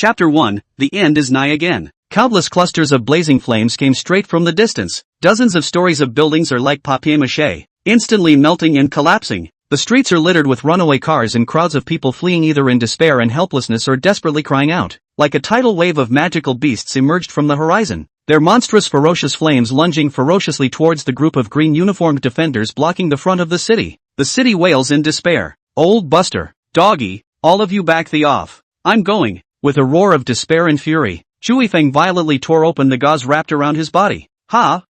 Chapter 1, The End is Nigh Again. Countless clusters of blazing flames came straight from the distance. Dozens of stories of buildings are like papier-mâché, instantly melting and collapsing. The streets are littered with runaway cars and crowds of people fleeing either in despair and helplessness or desperately crying out. Like a tidal wave of magical beasts emerged from the horizon, their monstrous ferocious flames lunging ferociously towards the group of green uniformed defenders blocking the front of the city. The city wails in despair. Old Buster, Doggy, all of you back the off. I'm going. With a roar of despair and fury, Shui Feng violently tore open the gauze wrapped around his body.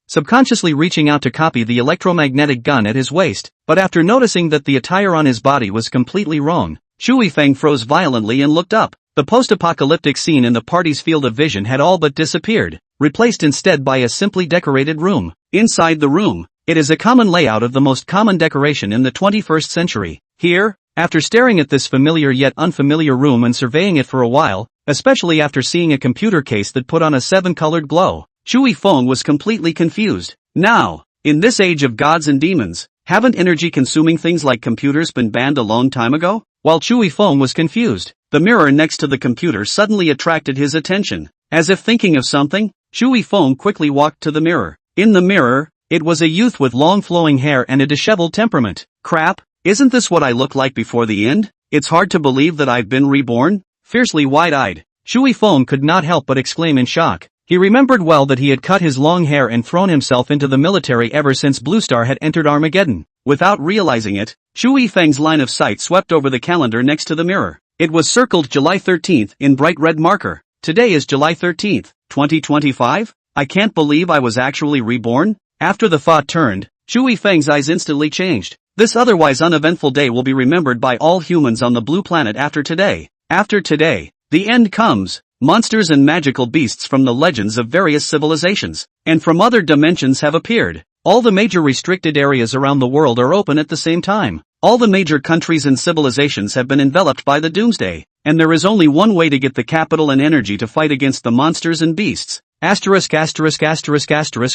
Subconsciously reaching out to copy the electromagnetic gun at his waist, but after noticing that the attire on his body was completely wrong, Shui Feng froze violently and looked up. The post-apocalyptic scene in the party's field of vision had all but disappeared, replaced instead by a simply decorated room. Inside the room, it is a common layout of the most common decoration in the 21st century. Here, after staring at this familiar yet unfamiliar room and surveying it for a while, especially after seeing a computer case that put on a 7-colored glow, Shui Feng was completely confused. Now, in this age of gods and demons, haven't energy-consuming things like computers been banned a long time ago? While Shui Feng was confused, the mirror next to the computer suddenly attracted his attention. As if thinking of something, Shui Feng quickly walked to the mirror. In the mirror, it was a youth with long flowing hair and a disheveled temperament. Crap, isn't this what I look like before the end? It's hard to believe that I've been reborn? Fiercely wide-eyed, Shui Feng could not help but exclaim in shock. He remembered well that he had cut his long hair and thrown himself into the military ever since Blue Star had entered Armageddon. Without realizing it, Shui Feng's line of sight swept over the calendar next to the mirror. It was circled July 13th in bright red marker. Today is July 13th, 2025? I can't believe I was actually reborn? After the thought turned, Shui Feng's eyes instantly changed. This otherwise uneventful day will be remembered by all humans on the blue planet after today. After today, the end comes. Monsters and magical beasts from the legends of various civilizations, and from other dimensions have appeared. All the major restricted areas around the world are open at the same time. All the major countries and civilizations have been enveloped by the doomsday, and there is only one way to get the capital and energy to fight against the monsters and beasts.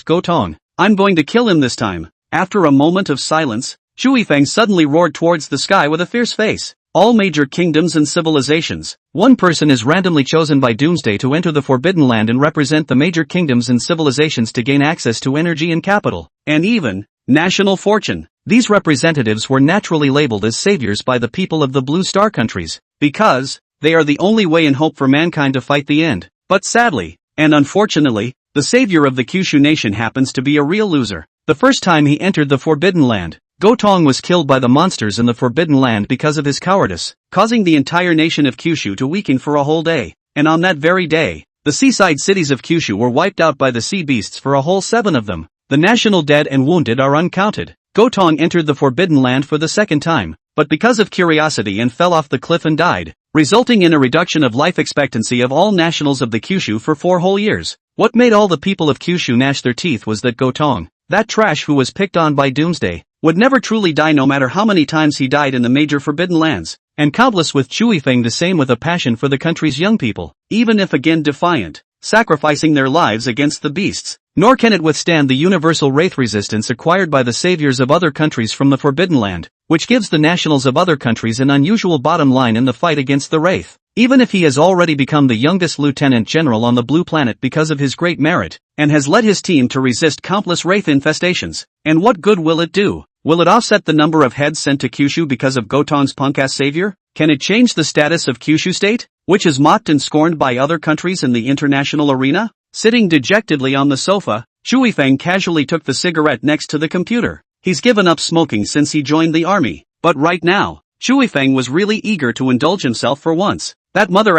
Go Tong. I'm going to kill him this time. After a moment of silence, Shui Feng suddenly roared towards the sky with a fierce face. All major kingdoms and civilizations. One person is randomly chosen by Doomsday to enter the Forbidden Land and represent the major kingdoms and civilizations to gain access to energy and capital, and even national fortune. These representatives were naturally labeled as saviors by the people of the Blue Star countries, because they are the only way and hope for mankind to fight the end. But sadly, and unfortunately, the savior of the Kyushu nation happens to be a real loser. The first time he entered the Forbidden Land, Go Tong was killed by the monsters in the Forbidden Land because of his cowardice, causing the entire nation of Kyushu to weaken for a whole day. And on that very day, the seaside cities of Kyushu were wiped out by the sea beasts for a whole 7 of them. The national dead and wounded are uncounted. Go Tong entered the Forbidden Land for the second time, but because of curiosity and fell off the cliff and died, resulting in a reduction of life expectancy of all nationals of the Kyushu for 4 whole years. What made all the people of Kyushu gnash their teeth was that Go Tong, that trash who was picked on by Doomsday, would never truly die no matter how many times he died in the major Forbidden Lands, and countless with Shui Feng the same with a passion for the country's young people, even if again defiant, sacrificing their lives against the beasts. Nor can it withstand the universal wraith resistance acquired by the saviors of other countries from the Forbidden Land, which gives the nationals of other countries an unusual bottom line in the fight against the wraith. Even if he has already become the youngest lieutenant general on the blue planet because of his great merit, and has led his team to resist countless wraith infestations, and what good will it do? Will it offset the number of heads sent to Kyushu because of Go Tong's punk-ass savior? Can it change the status of Kyushu state, which is mocked and scorned by other countries in the international arena? Sitting dejectedly on the sofa, Shui Feng casually took the cigarette next to the computer. He's given up smoking since he joined the army, but right now, Shui Feng was really eager to indulge himself for once. That mother ******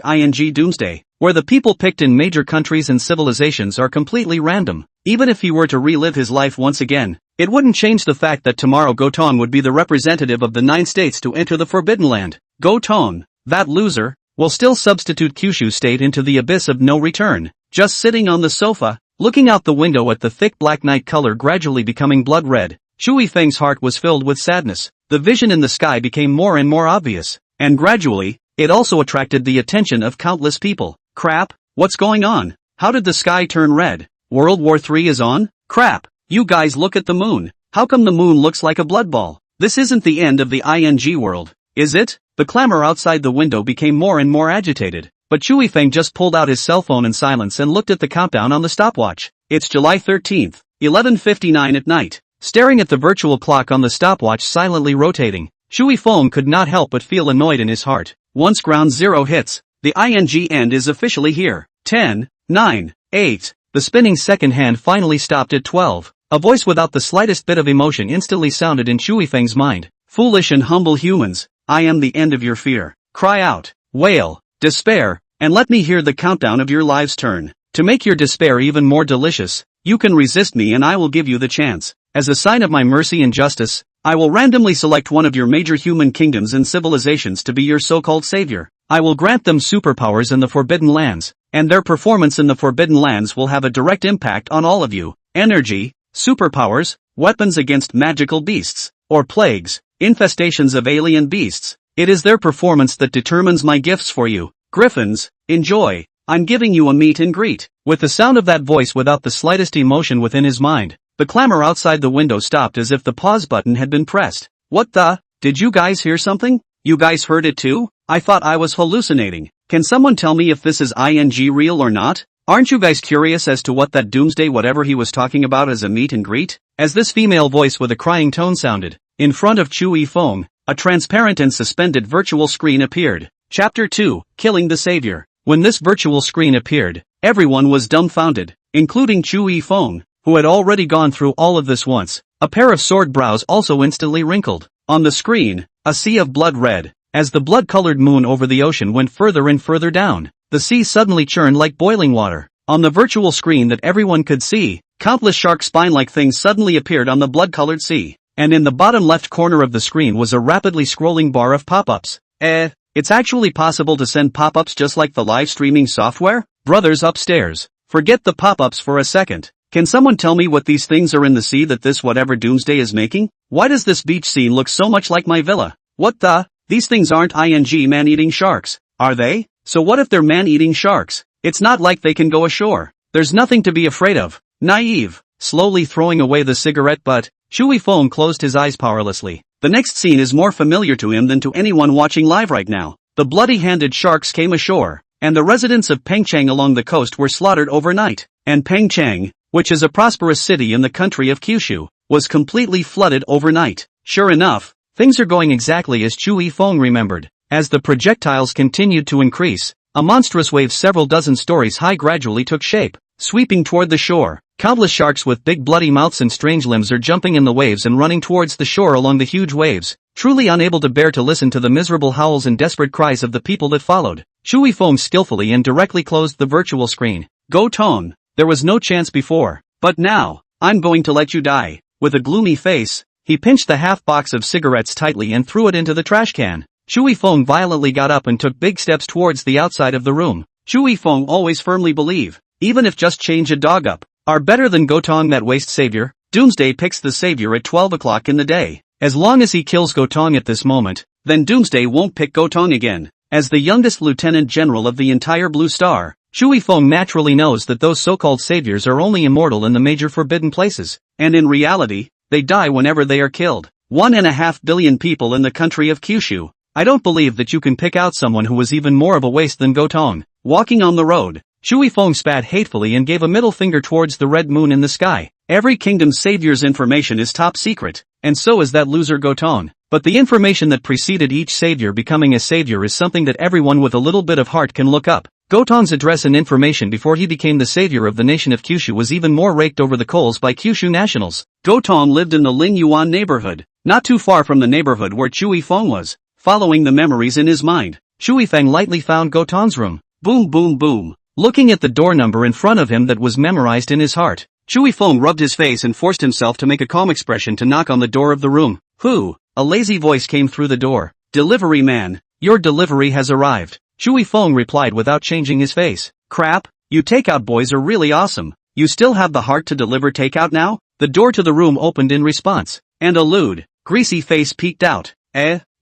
ing doomsday, where the people picked in major countries and civilizations are completely random. Even if he were to relive his life once again, it wouldn't change the fact that tomorrow Go Tong would be the representative of the 9 states to enter the Forbidden Land. Go Tong, that loser, will still substitute Kyushu state into the abyss of no return. Just sitting on the sofa, looking out the window at the thick black night color gradually becoming blood red, Shui Feng's heart was filled with sadness. The vision in the sky became more and more obvious, and gradually, it also attracted the attention of countless people. Crap, what's going on? How did the sky turn red? World War III is on? Crap, you guys look at the moon. How come the moon looks like a blood ball? This isn't the end of the ING world. is it? The clamor outside the window became more and more agitated. But Chui Feng just pulled out his cell phone in silence and looked at the countdown on the stopwatch. It's July 13th, 11:59 at night. Staring at the virtual clock on the stopwatch silently rotating, Chui Feng could not help but feel annoyed in his heart. Once ground zero hits, the ing end is officially here. 10, 9, 8. The spinning second hand finally stopped at 12. A voice without the slightest bit of emotion instantly sounded in Chui Feng's mind. Foolish and humble humans, I am the end of your fear. Cry out, wail, despair, and let me hear the countdown of your lives turn. To make your despair even more delicious, you can resist me and I will give you the chance. As a sign of my mercy and justice, I will randomly select one of your major human kingdoms and civilizations to be your so-called savior. I will grant them superpowers in the Forbidden Lands, and their performance in the Forbidden Lands will have a direct impact on all of you. Energy, superpowers, weapons against magical beasts, or plagues, infestations of alien beasts. It is their performance that determines my gifts for you. Griffins, enjoy. I'm giving you a meet and greet. With the sound of that voice without the slightest emotion within his mind, the clamor outside the window stopped as if the pause button had been pressed. What the? Did you guys hear something? You guys heard it too? I thought I was hallucinating. Can someone tell me if this is ing real or not? Aren't you guys curious as to what that doomsday whatever he was talking about as a meet and greet? As this female voice with a crying tone sounded, in front of Chui Feng, a transparent and suspended virtual screen appeared. Chapter 2, Killing the Savior. When this virtual screen appeared, everyone was dumbfounded, including Chui Feng, who had already gone through all of this once. A pair of sword brows also instantly wrinkled. On the screen, a sea of blood red. As the blood-colored moon over the ocean went further and further down, the sea suddenly churned like boiling water. On the virtual screen that everyone could see, countless shark spine-like things suddenly appeared on the blood-colored sea. And in the bottom left corner of the screen was a rapidly scrolling bar of pop-ups. It's actually possible to send pop-ups just like the live streaming software? Brothers upstairs, forget the pop-ups for a second. Can someone tell me what these things are in the sea that this whatever doomsday is making? Why does this beach scene look so much like my villa? What the? These things aren't ing man-eating sharks, are they? So what if they're man-eating sharks? It's not like they can go ashore. There's nothing to be afraid of. Naive. Slowly throwing away the cigarette butt, Chui Feng closed his eyes powerlessly. The next scene is more familiar to him than to anyone watching live right now. The bloody-handed sharks came ashore, and the residents of Pengcheng along the coast were slaughtered overnight. And Pengcheng, which is a prosperous city in the country of Kyushu, was completely flooded overnight. Sure enough, things are going exactly as Chui Feng remembered. As the projectiles continued to increase, a monstrous wave several dozen stories high gradually took shape, sweeping toward the shore. Countless sharks with big bloody mouths and strange limbs are jumping in the waves and running towards the shore along the huge waves, truly unable to bear to listen to the miserable howls and desperate cries of the people that followed. Chui Feng skillfully and directly closed the virtual screen. Go Tong. There was no chance before, but now, I'm going to let you die. With a gloomy face, he pinched the half box of cigarettes tightly and threw it into the trash can. Chui Feng violently got up and took big steps towards the outside of the room. Chui Feng always firmly believe, even if just change a dog up, are better than Gotong that waste savior. Doomsday picks the savior at 12 o'clock in the day. As long as he kills Gotong at this moment, then Doomsday won't pick Gotong again. As the youngest lieutenant general of the entire Blue Star, Chui Feng naturally knows that those so-called saviors are only immortal in the major forbidden places, and in reality, they die whenever they are killed. 1.5 billion people in the country of Kyushu. I don't believe that you can pick out someone who was even more of a waste than Gotong. Walking on the road, Chui Feng spat hatefully and gave a middle finger towards the red moon in the sky. Every kingdom's savior's information is top secret, and so is that loser Gotong. But the information that preceded each savior becoming a savior is something that everyone with a little bit of heart can look up. Gotong's address and information before he became the savior of the nation of Kyushu was even more raked over the coals by Kyushu nationals. Gotong lived in the Lingyuan neighborhood, not too far from the neighborhood where Chui Feng was. Following the memories in his mind, Chui Feng lightly found Gotong's room. Boom boom boom. Looking at the door number in front of him that was memorized in his heart, Chui Feng rubbed his face and forced himself to make a calm expression to knock on the door of the room. Who? A lazy voice came through the door. Delivery man, your delivery has arrived. Chui Feng replied without changing his face. Crap, you takeout boys are really awesome. You still have the heart to deliver takeout now? The door to the room opened in response, and a lewd, greasy face peeked out.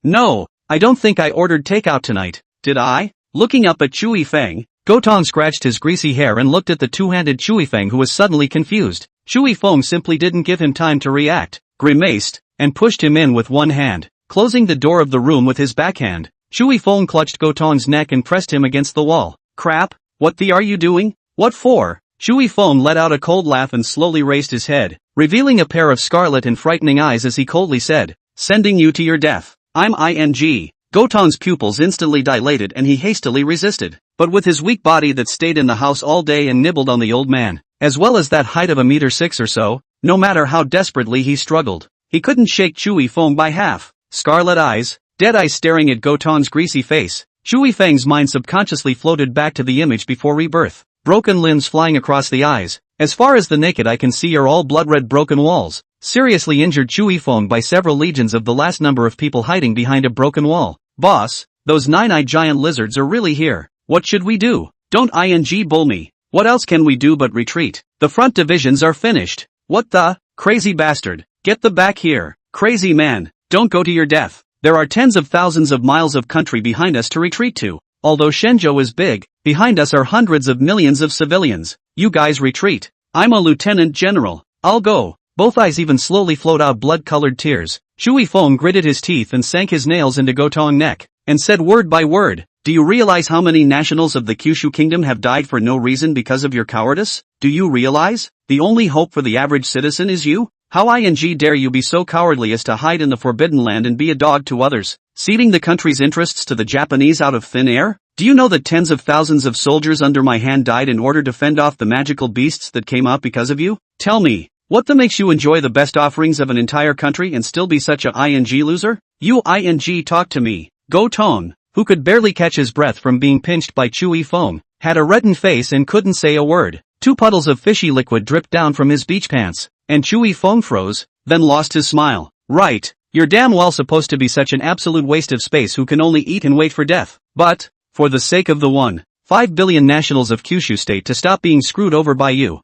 No, I don't think I ordered takeout tonight, did I? Looking up at Chui Feng, Gotong scratched his greasy hair and looked at the two-handed Chui Feng who was suddenly confused. Chui Feng simply didn't give him time to react, grimaced, and pushed him in with one hand. closing the door of the room with his backhand. Shui Feng clutched Gotong's neck and pressed him against the wall. Crap, what the are you doing? What for? Shui Feng let out a cold laugh and slowly raised his head, revealing a pair of scarlet and frightening eyes as he coldly said, sending you to your death. I'm ing. Gotong's pupils instantly dilated and he hastily resisted. But with his weak body that stayed in the house all day and nibbled on the old man, as well as that height of 1.6 meters or so, no matter how desperately he struggled, he couldn't shake Shui Feng by half. Scarlet eyes, dead eyes staring at Gotong's greasy face. Shui Feng's mind subconsciously floated back to the image before rebirth. Broken limbs flying across the eyes. As far as the naked eye can see are all blood-red broken walls. Seriously injured Shui Feng by several legions of the last number of people hiding behind a broken wall. Boss, those 9-eyed giant lizards are really here. What should we do? Don't ing bull me. What else can we do but retreat? The front divisions are finished. What the? Crazy bastard. Get the back here. Crazy man. Don't go to your death. There are tens of thousands of miles of country behind us to retreat to. Although Shenzhou is big, behind us are hundreds of millions of civilians. You guys retreat. I'm a lieutenant general. I'll go. Both eyes even slowly flowed out blood-colored tears. Shui Feng gritted his teeth and sank his nails into Gotong's neck, and said word by word, do you realize how many nationals of the Kyushu kingdom have died for no reason because of your cowardice? Do you realize? The only hope for the average citizen is you? How ing dare you be so cowardly as to hide in the Forbidden Land and be a dog to others, ceding the country's interests to the Japanese out of thin air? Do you know that tens of thousands of soldiers under my hand died in order to fend off the magical beasts that came out because of you? Tell me, what the makes you enjoy the best offerings of an entire country and still be such a ing loser? You ing talk to me. Gotong, who could barely catch his breath from being pinched by Shui Feng, had a reddened face and couldn't say a word. 2 puddles of fishy liquid dripped down from his beach pants, and Shui Feng froze, then lost his smile. Right, you're damn well supposed to be such an absolute waste of space who can only eat and wait for death. But, for the sake of the 1.5 billion nationals of Kyushu state to stop being screwed over by you,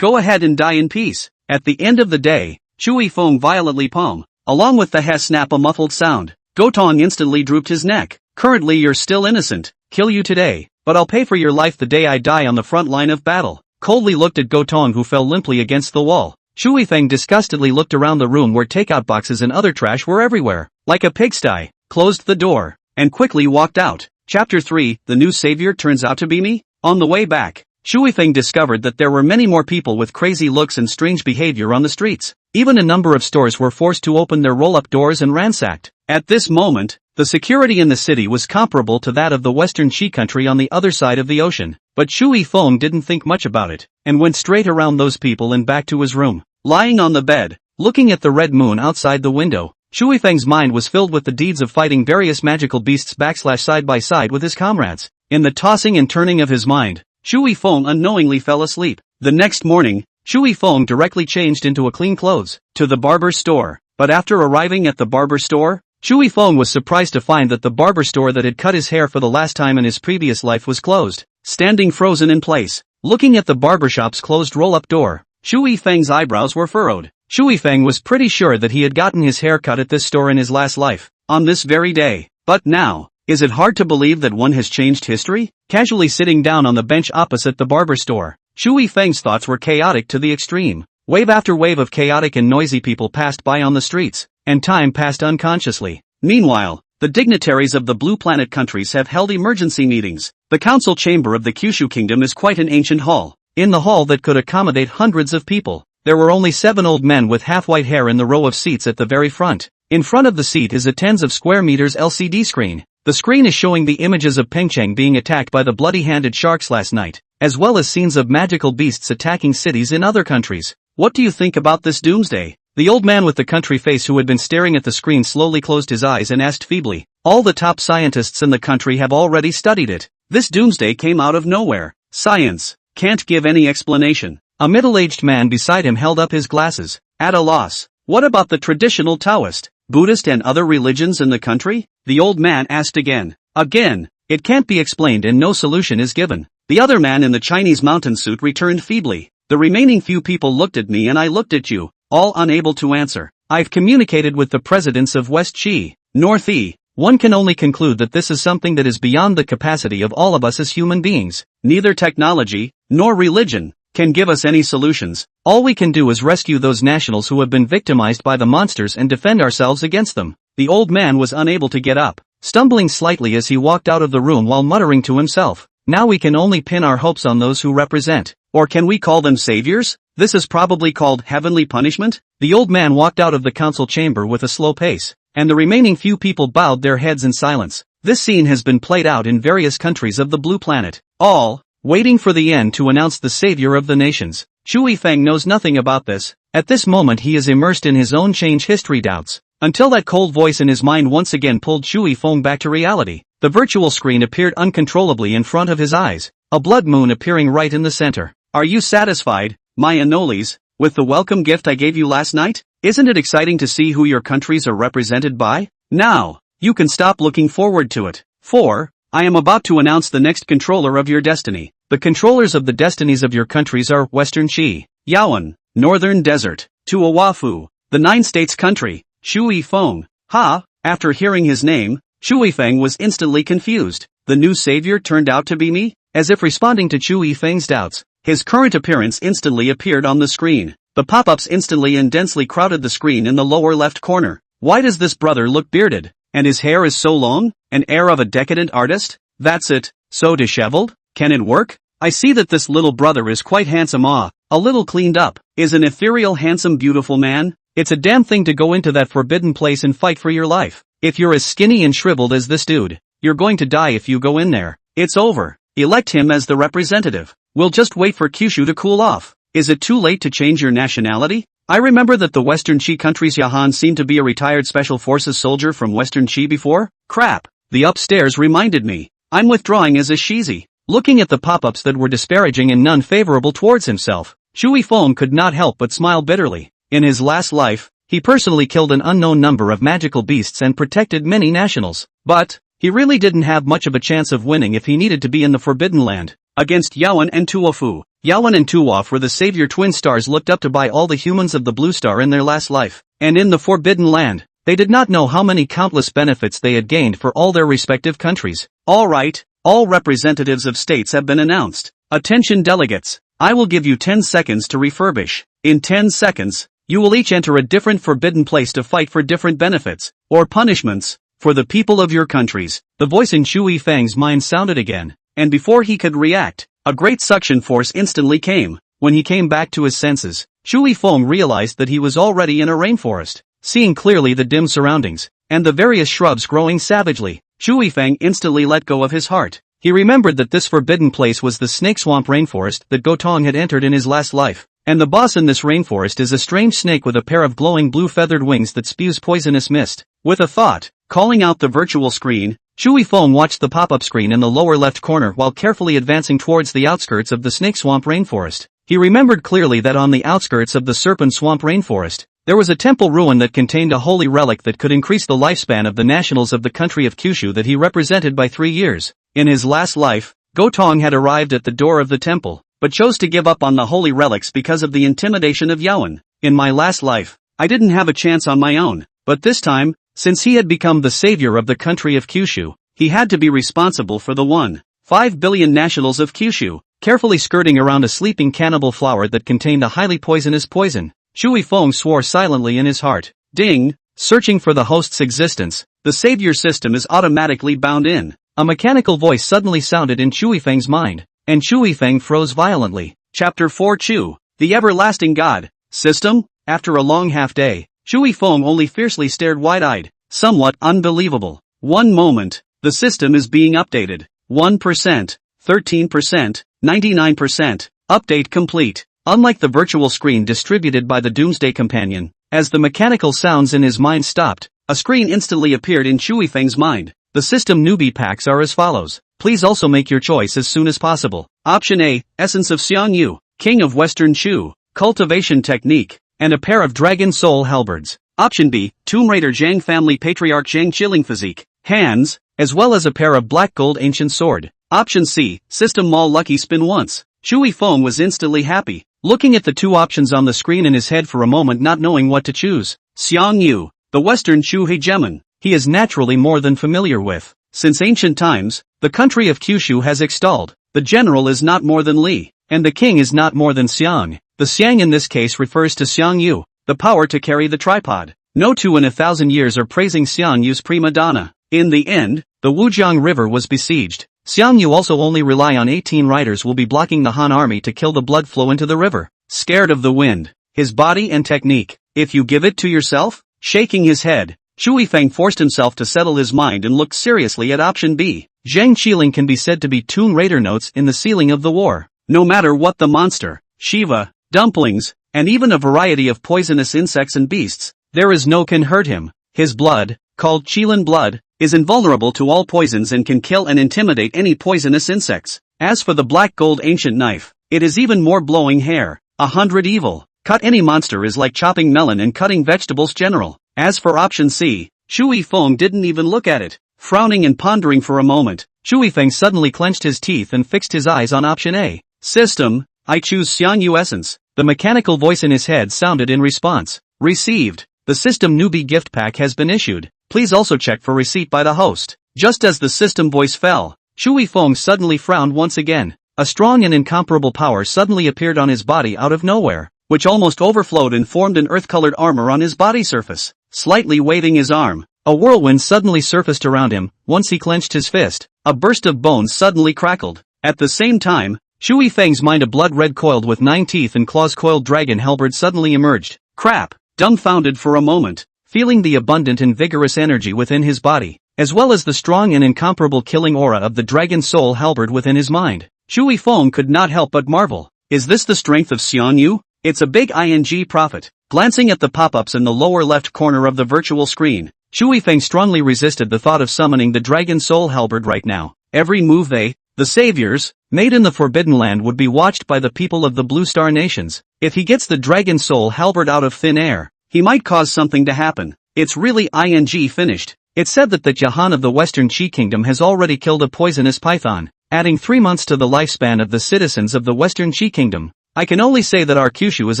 go ahead and die in peace. At the end of the day, Shui Feng violently palm, along with the snap a muffled sound. Gotong instantly drooped his neck. Currently you're still innocent. Kill you today, but I'll pay for your life the day I die on the front line of battle. Coldly looked at Gotong who fell limply against the wall. Shui Feng disgustedly looked around the room where takeout boxes and other trash were everywhere, like a pigsty, closed the door, and quickly walked out. Chapter 3, The New Savior Turns Out to Be Me? On the way back, Shui Feng discovered that there were many more people with crazy looks and strange behavior on the streets. Even a number of stores were forced to open their roll-up doors and ransacked. At this moment, the security in the city was comparable to that of the Western Shi country on the other side of the ocean. But Shui Feng didn't think much about it, and went straight around those people and back to his room. Lying on the bed, looking at the red moon outside the window, Shui Feng's mind was filled with the deeds of fighting various magical beasts side by side with his comrades. In the tossing and turning of his mind, Shui Feng unknowingly fell asleep. The next morning, Shui Feng directly changed into a clean clothes, to the barber store. But after arriving at the barber store, Shui Feng was surprised to find that the barber store that had cut his hair for the last time in his previous life was closed, standing frozen in place. Looking at the barbershop's closed roll-up door, Shui Feng's eyebrows were furrowed. Shui Feng was pretty sure that he had gotten his hair cut at this store in his last life, on this very day. But now, is it hard to believe that one has changed history? Casually sitting down on the bench opposite the barber store, Shui Feng's thoughts were chaotic to the extreme. Wave after wave of chaotic and noisy people passed by on the streets, and time passed unconsciously. Meanwhile, the dignitaries of the Blue Planet countries have held emergency meetings. The council chamber of the Kyushu kingdom is quite an ancient hall. In the hall that could accommodate hundreds of people, there were only 7 old men with half-white hair in the row of seats at the very front. In front of the seat is a tens of square meters LCD screen. The screen is showing the images of Pengcheng being attacked by the bloody-handed sharks last night, as well as scenes of magical beasts attacking cities in other countries. What do you think about this doomsday? The old man with the country face who had been staring at the screen slowly closed his eyes and asked feebly, all the top scientists in the country have already studied it. This doomsday came out of nowhere. Science can't give any explanation. A middle-aged man beside him held up his glasses, at a loss. What about the traditional Taoist, Buddhist and other religions in the country? The old man asked again. It can't be explained and no solution is given. The other man in the Chinese mountain suit returned feebly. The remaining few people looked at me and I looked at you, all unable to answer. I've communicated with the presidents of West Chi, North E. One can only conclude that this is something that is beyond the capacity of all of us as human beings. Neither technology, nor religion, can give us any solutions. All we can do is rescue those nationals who have been victimized by the monsters and defend ourselves against them. The old man was unable to get up, stumbling slightly as he walked out of the room while muttering to himself, "Now we can only pin our hopes on those who represent. Or can we call them saviors? This is probably called heavenly punishment?" The old man walked out of the council chamber with a slow pace, and the remaining few people bowed their heads in silence. This scene has been played out in various countries of the Blue Planet, all waiting for the end to announce the savior of the nations. Chu Yifeng knows nothing about this. At this moment he is immersed in his own change history doubts, until that cold voice in his mind once again pulled Chu Yifeng back to reality. The virtual screen appeared uncontrollably in front of his eyes, a blood moon appearing right in the center. "Are you satisfied, my Anoles, with the welcome gift I gave you last night? Isn't it exciting to see who your countries are represented by? Now, you can stop looking forward to it. For I am about to announce the next controller of your destiny. The controllers of the destinies of your countries are Western Qi, Yaoan, Northern Desert, Tuawafu, the 9 states country, Chu Yifeng." Ha! After hearing his name, Chu Yifeng was instantly confused. The new savior turned out to be me? As if responding to Chu Yifeng's doubts, his current appearance instantly appeared on the screen. The pop-ups instantly and densely crowded the screen in the lower left corner. Why does this brother look bearded? And his hair is so long? An air of a decadent artist? That's it. So disheveled? Can it work? I see that this little brother is quite handsome. A little cleaned up. Is an ethereal handsome beautiful man? It's a damn thing to go into that forbidden place and fight for your life. If you're as skinny and shriveled as this dude, you're going to die if you go in there. It's over. Elect him as the representative. We'll just wait for Kyushu to cool off. Is it too late to change your nationality? I remember that the Western Qi country's Yahan seemed to be a retired special forces soldier from Western Qi before. Crap. The upstairs reminded me. I'm withdrawing as a Shizi. Looking at the pop-ups that were disparaging and none favorable towards himself, Chu Yifeng could not help but smile bitterly. In his last life, he personally killed an unknown number of magical beasts and protected many nationals. But he really didn't have much of a chance of winning if he needed to be in the Forbidden Land. Against Yaoan and Tuafu. Yaoan and Tuaf were the savior twin stars looked up to by all the humans of the Blue Star in their last life. And in the Forbidden Land, they did not know how many countless benefits they had gained for all their respective countries. Alright, all representatives of states have been announced. Attention delegates, I will give you 10 seconds to refurbish. In 10 seconds, you will each enter a different forbidden place to fight for different benefits, or punishments, for the people of your countries. The voice in Chu Yifeng's mind sounded again, and before he could react, a great suction force instantly came. When he came back to his senses, Chu Yifeng realized that he was already in a rainforest. Seeing clearly the dim surroundings, and the various shrubs growing savagely, Chu Yifeng instantly let go of his heart. He remembered that this forbidden place was the snake swamp rainforest that Gotong had entered in his last life, and the boss in this rainforest is a strange snake with a pair of glowing blue feathered wings that spews poisonous mist. With a thought, calling out the virtual screen, Chu Yifeng watched the pop-up screen in the lower left corner while carefully advancing towards the outskirts of the snake swamp rainforest. He remembered clearly that on the outskirts of the serpent swamp rainforest, there was a temple ruin that contained a holy relic that could increase the lifespan of the nationals of the country of Kyushu that he represented by 3 years. In his last life, Gotong had arrived at the door of the temple, but chose to give up on the holy relics because of the intimidation of Yaoan. In my last life, I didn't have a chance on my own, but this time, since he had become the savior of the country of Kyushu, he had to be responsible for the 1.5 billion nationals of Kyushu. Carefully skirting around a sleeping cannibal flower that contained a highly poisonous poison, Chu Yifeng swore silently in his heart. Ding! Searching for the host's existence, the savior system is automatically bound in. A mechanical voice suddenly sounded in Chu Yifeng's mind, and Chu Yifeng froze violently. Chapter 4 Chu, the Everlasting God. System? After a long half-day, Chu Yifeng only fiercely stared wide-eyed. Somewhat unbelievable. One moment, the system is being updated. 1%, 13%, 99%, update complete. Unlike the virtual screen distributed by the Doomsday Companion, as the mechanical sounds in his mind stopped, a screen instantly appeared in Chu Yifeng's mind. The system newbie packs are as follows. Please also make your choice as soon as possible. Option A, Essence of Xiang Yu, King of Western Chu, Cultivation Technique, and a pair of Dragon Soul Halberds. Option B, Tomb Raider Zhang Family Patriarch Zhang Chilling Physique, Hands, as well as a pair of Black Gold Ancient Sword. Option C, System Mall Lucky Spin Once. Chu Yifeng was instantly happy, looking at the two options on the screen in his head for a moment not knowing what to choose. Xiang Yu, the Western Chu hegemon, he is naturally more than familiar with. Since ancient times, the country of Kyushu has extolled. The general is not more than Li, and the king is not more than Xiang. The Xiang in this case refers to Xiang Yu, the power to carry the tripod. No two in 1,000 years are praising Xiang Yu's prima donna. In the end, the Wujiang River was besieged. Xiang Yu also only rely on 18 riders will be blocking the Han army to kill the blood flow into the river. Scared of the wind, his body and technique, if you give it to yourself? Shaking his head, Shu Yifeng forced himself to settle his mind and looked seriously at option B. Zhang Qiling can be said to be Tomb Raider notes in the ceiling of the war. No matter what the monster, Shiva, dumplings, and even a variety of poisonous insects and beasts, there is no can hurt him. His blood, called Qilin blood, is invulnerable to all poisons and can kill and intimidate any poisonous insects. As for the black gold ancient knife, it is even more blowing hair. 100 evil. Cut any monster is like chopping melon and cutting vegetables general. As for option C, Shu Yifeng didn't even look at it. Frowning and pondering for a moment, Shu Yifeng suddenly clenched his teeth and fixed his eyes on option A. System, I choose Xiang Yu essence. The mechanical voice in his head sounded in response. Received. The system newbie gift pack has been issued. Please also check for receipt by the host. Just as the system voice fell, Shu Yifeng suddenly frowned once again. A strong and incomparable power suddenly appeared on his body out of nowhere, which almost overflowed and formed an earth-colored armor on his body surface. Slightly waving his arm, a whirlwind suddenly surfaced around him. Once he clenched his fist, a burst of bones suddenly crackled. At the same time, Shu Yifeng's mind, a blood-red coiled with 9 teeth and claws coiled dragon halberd suddenly emerged. Crap! Dumbfounded for a moment, feeling the abundant and vigorous energy within his body, as well as the strong and incomparable killing aura of the dragon soul halberd within his mind, Shu Yifeng could not help but marvel. Is this the strength of Xiang Yu? It's a big ing profit. Glancing at the pop-ups in the lower left corner of the virtual screen, Shu Yifeng strongly resisted the thought of summoning the dragon soul halberd right now. Every move they, the saviors, made in the Forbidden Land would be watched by the people of the Blue Star Nations. If he gets the dragon soul halberd out of thin air, he might cause something to happen. It's really ing finished. It's said that the Jahan of the Western Qi Kingdom has already killed a poisonous python, adding 3 months to the lifespan of the citizens of the Western Qi Kingdom. I can only say that our Kyushu is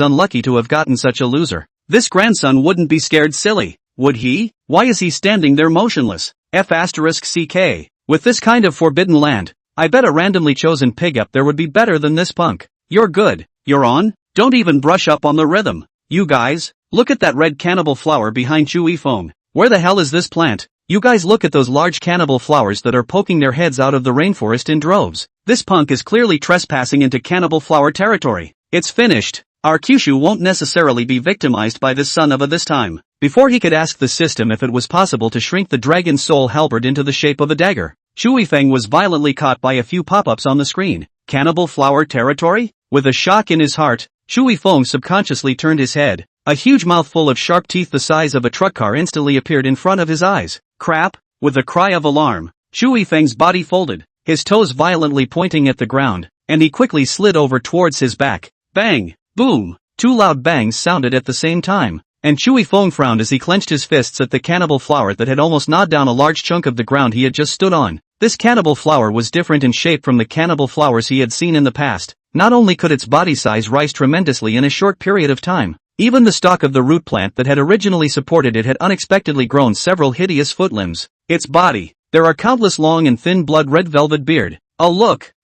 unlucky to have gotten such a loser. This grandson wouldn't be scared silly, would he? Why is he standing there motionless? F***CK. With this kind of forbidden land, I bet a randomly chosen pig up there would be better than this punk. You're good, you're on, don't even brush up on the rhythm. You guys, look at that red cannibal flower behind Shu Yifeng. Where the hell is this plant? You guys look at those large cannibal flowers that are poking their heads out of the rainforest in droves. This punk is clearly trespassing into cannibal flower territory. It's finished. Our Kyushu won't necessarily be victimized by this son of a this time. Before he could ask the system if it was possible to shrink the dragon soul halberd into the shape of a dagger, Shu Yifeng was violently caught by a few pop-ups on the screen. Cannibal flower territory? With a shock in his heart, Shu Yifeng subconsciously turned his head. A huge mouthful of sharp teeth the size of a truck car instantly appeared in front of his eyes. Crap! With a cry of alarm, Shu Yifeng's body folded, his toes violently pointing at the ground, and he quickly slid over towards his back. Bang! Boom! 2 loud bangs sounded at the same time, and Shu Yifeng frowned as he clenched his fists at the cannibal flower that had almost gnawed down a large chunk of the ground he had just stood on. This cannibal flower was different in shape from the cannibal flowers he had seen in the past. Not only could its body size rise tremendously in a short period of time, even the stalk of the root plant that had originally supported it had unexpectedly grown several hideous foot limbs. Its body, there are countless long and thin blood-red velvet beard,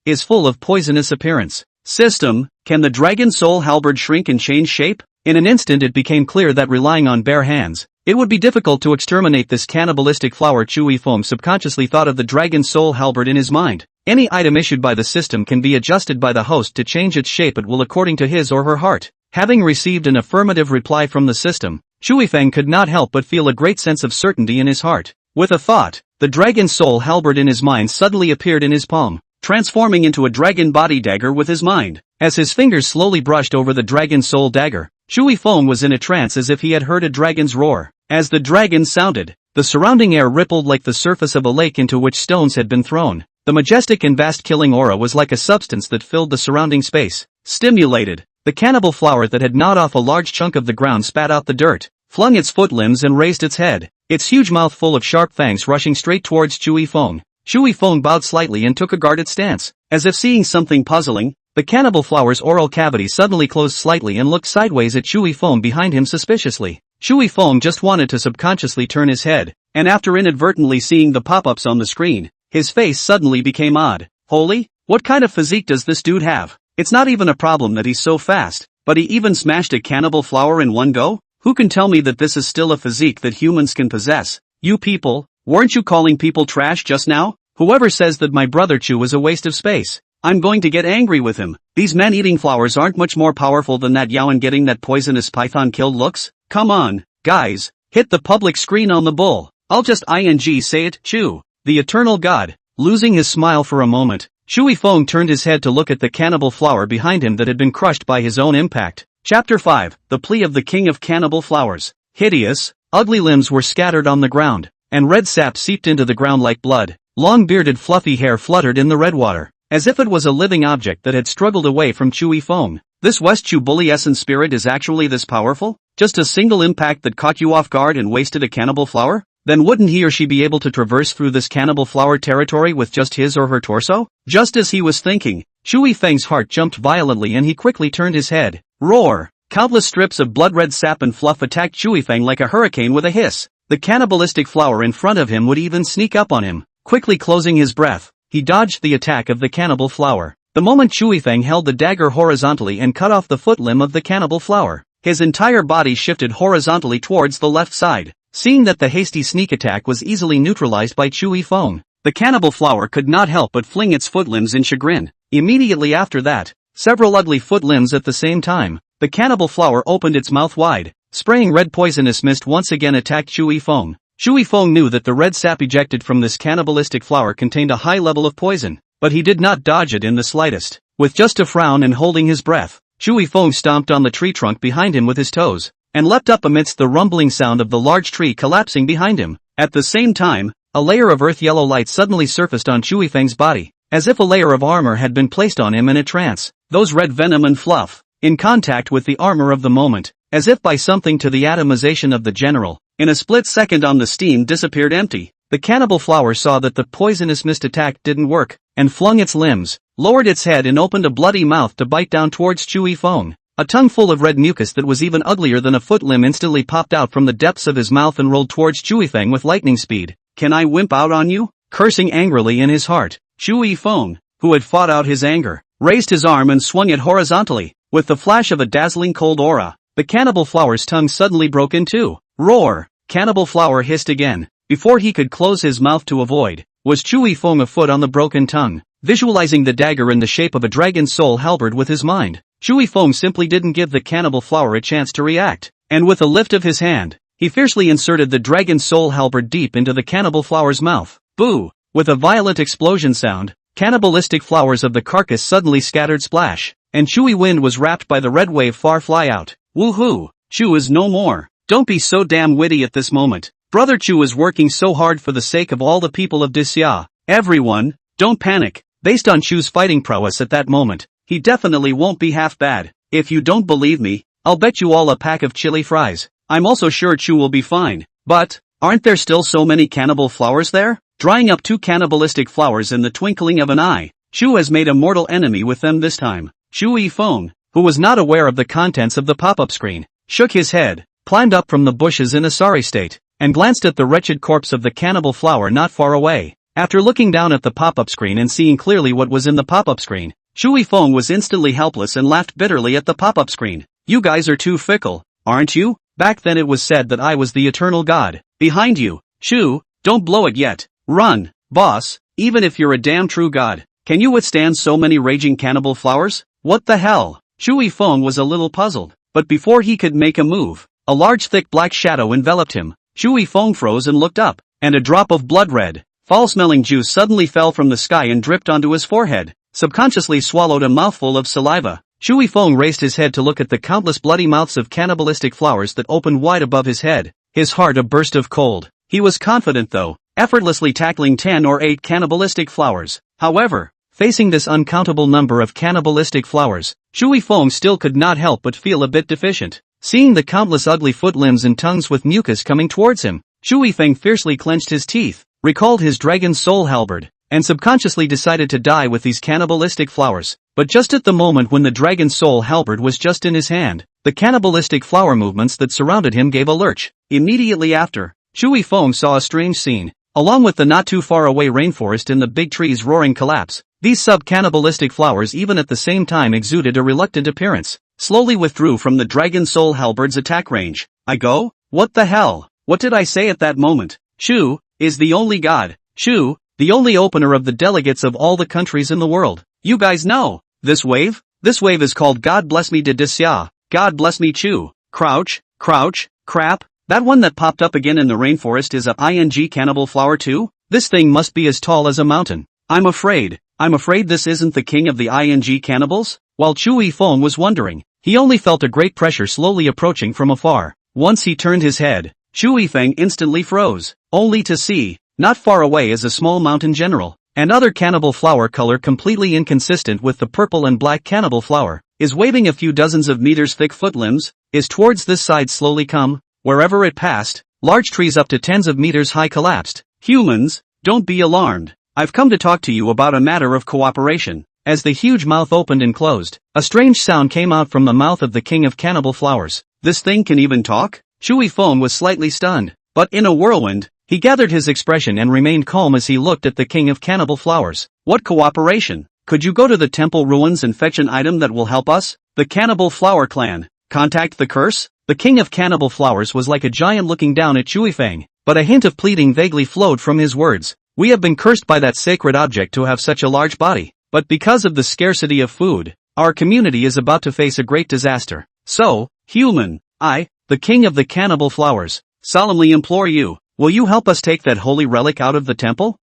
is full of poisonous appearance. System, can the dragon soul halberd shrink and change shape? In an instant it became clear that relying on bare hands, it would be difficult to exterminate this cannibalistic flower. Shu Yifeng subconsciously thought of the dragon soul halberd in his mind. Any item issued by the system can be adjusted by the host to change its shape at will according to his or her heart. Having received an affirmative reply from the system, Shu Yifeng could not help but feel a great sense of certainty in his heart. With a thought, the dragon soul halberd in his mind suddenly appeared in his palm, transforming into a dragon body dagger with his mind. As his fingers slowly brushed over the dragon soul dagger, Shu Yifeng was in a trance as if he had heard a dragon's roar. As the dragon sounded, the surrounding air rippled like the surface of a lake into which stones had been thrown. The majestic and vast killing aura was like a substance that filled the surrounding space. Stimulated, the cannibal flower that had gnawed off a large chunk of the ground spat out the dirt, flung its foot limbs and raised its head, its huge mouth full of sharp fangs rushing straight towards Shu Yifeng. Shu Yifeng bowed slightly and took a guarded stance. As if seeing something puzzling, the cannibal flower's oral cavity suddenly closed slightly and looked sideways at Shu Yifeng behind him suspiciously. Shu Yifeng just wanted to subconsciously turn his head, and after inadvertently seeing the pop-ups on the screen, his face suddenly became odd. Holy, what kind of physique does this dude have? It's not even a problem that he's so fast, but he even smashed a cannibal flower in one go? Who can tell me that this is still a physique that humans can possess? You people, weren't you calling people trash just now? Whoever says that my brother Chu is a waste of space, I'm going to get angry with him. These man-eating flowers aren't much more powerful than that Yaoan getting that poisonous python killed looks. Come on, guys, hit the public screen on the bull. I'll just say it, Chu, the eternal god. Losing his smile for a moment, Shui Feng turned his head to look at the cannibal flower behind him that had been crushed by his own impact. Chapter 5, The Plea of the King of Cannibal Flowers. Hideous, ugly limbs were scattered on the ground, and red sap seeped into the ground like blood. Long bearded fluffy hair fluttered in the red water, as if it was a living object that had struggled away from Chui Feng. This West Chu bully essence spirit is actually this powerful? Just a single impact that caught you off guard and wasted a cannibal flower? Then wouldn't he or she be able to traverse through this cannibal flower territory with just his or her torso? Just as he was thinking, Shui Feng's heart jumped violently and he quickly turned his head. Roar! Countless strips of blood-red sap and fluff attacked Shui Feng like a hurricane with a hiss. The cannibalistic flower in front of him would even sneak up on him. Quickly closing his breath, he dodged the attack of the cannibal flower. The moment Shui Feng held the dagger horizontally and cut off the foot limb of the cannibal flower, his entire body shifted horizontally towards the left side. Seeing that the hasty sneak attack was easily neutralized by Chui Feng, the cannibal flower could not help but fling its foot limbs in chagrin. Immediately after that, several ugly foot limbs at the same time, the cannibal flower opened its mouth wide, spraying red poisonous mist once again attacked Chui Feng. Chui Feng knew that the red sap ejected from this cannibalistic flower contained a high level of poison, but he did not dodge it in the slightest. With just a frown and holding his breath, Chui Feng stomped on the tree trunk behind him with his toes, and leapt up amidst the rumbling sound of the large tree collapsing behind him. At the same time, a layer of earth-yellow light suddenly surfaced on Chui Feng's body, as if a layer of armor had been placed on him in a trance. Those red venom and fluff, in contact with the armor of the moment, as if by something to the atomization of the general, in a split second on the steam disappeared empty. The cannibal flower saw that the poisonous mist attack didn't work, and flung its limbs, lowered its head and opened a bloody mouth to bite down towards Chui Feng. A tongue full of red mucus that was even uglier than a foot limb instantly popped out from the depths of his mouth and rolled towards Chui Feng with lightning speed. Can I wimp out on you? Cursing angrily in his heart, Chui Feng, who had fought out his anger, raised his arm and swung it horizontally. With the flash of a dazzling cold aura, the cannibal flower's tongue suddenly broke in two. Roar! Cannibal flower hissed again. Before he could close his mouth to avoid, was Chui Feng a foot on the broken tongue. Visualizing the dagger in the shape of a dragon's soul halberd with his mind, Chui Feng simply didn't give the cannibal flower a chance to react, and with a lift of his hand, he fiercely inserted the dragon's soul halberd deep into the cannibal flower's mouth. Boo! With a violent explosion sound, cannibalistic flowers of the carcass suddenly scattered splash, and Chui Wind was wrapped by the red wave far fly out. Woohoo! Chu is no more. Don't be so damn witty at this moment. Brother Chu is working so hard for the sake of all the people of Disya. Everyone, don't panic. Based on Chu's fighting prowess at that moment, he definitely won't be half bad. If you don't believe me, I'll bet you all a pack of chili fries. I'm also sure Chu will be fine. But, aren't there still so many cannibal flowers there? Drying up two cannibalistic flowers in the twinkling of an eye, Chu has made a mortal enemy with them this time. Chui Feng, who was not aware of the contents of the pop-up screen, shook his head, climbed up from the bushes in a sorry state, and glanced at the wretched corpse of the cannibal flower not far away. After looking down at the pop-up screen and seeing clearly what was in the pop-up screen, Chui Feng was instantly helpless and laughed bitterly at the pop-up screen. You guys are too fickle, aren't you? Back then it was said that I was the eternal god. Behind you, Chu, don't blow it yet. Run, boss, even if you're a damn true god. Can you withstand so many raging cannibal flowers? What the hell? Chui Feng was a little puzzled, but before he could make a move, a large thick black shadow enveloped him. Chui Feng froze and looked up, and a drop of blood-red, foul-smelling juice suddenly fell from the sky and dripped onto his forehead. Subconsciously swallowed a mouthful of saliva, Chui Feng raised his head to look at the countless bloody mouths of cannibalistic flowers that opened wide above his head, his heart a burst of cold. He was confident though, effortlessly tackling 10 or 8 cannibalistic flowers. However, facing this uncountable number of cannibalistic flowers, Chui Feng still could not help but feel a bit deficient. Seeing the countless ugly foot limbs and tongues with mucus coming towards him, Chui Feng fiercely clenched his teeth, recalled his dragon's soul halberd, and subconsciously decided to die with these cannibalistic flowers. But just at the moment when the dragon's soul halberd was just in his hand, the cannibalistic flower movements that surrounded him gave a lurch. Immediately after, Chui Feng saw a strange scene. Along with the not too far away rainforest and the big trees roaring collapse, these sub-cannibalistic flowers even at the same time exuded a reluctant appearance. slowly withdrew from the Dragon Soul Halberd's attack range. I go? What the hell? What did I say at that moment? Shu is the only god. Shu, the only opener of the delegates of all the countries in the world. You guys know. This wave? This wave is called God Bless Me Didisya. God Bless Me Chu. Crouch, crap. That one that popped up again in the rainforest is a ing cannibal flower too? This thing must be as tall as a mountain. I'm afraid this isn't the king of the ing cannibals? While Chu Yifeng was wondering, he only felt a great pressure slowly approaching from afar. Once he turned his head, Chu Yifeng instantly froze, only to see, not far away is a small mountain general. Another cannibal flower color completely inconsistent with the purple and black cannibal flower, is waving a few dozens of meters thick foot limbs, is towards this side slowly come. Wherever it passed, large trees up to tens of meters high collapsed. Humans, don't be alarmed. I've come to talk to you about a matter of cooperation. As the huge mouth opened and closed, a strange sound came out from the mouth of the king of cannibal flowers. This thing can even talk? Chu Yifeng was slightly stunned, but in a whirlwind, he gathered his expression and remained calm as he looked at the king of cannibal flowers. What cooperation? Could you go to the temple ruins and fetch an item that will help us? The cannibal flower clan. Contact the curse? The king of cannibal flowers was like a giant looking down at Chu Yifeng, but a hint of pleading vaguely flowed from his words. We have been cursed by that sacred object to have such a large body, but because of the scarcity of food, our community is about to face a great disaster. So, human, I, the king of the cannibal flowers, solemnly implore you, will you help us take that holy relic out of the temple?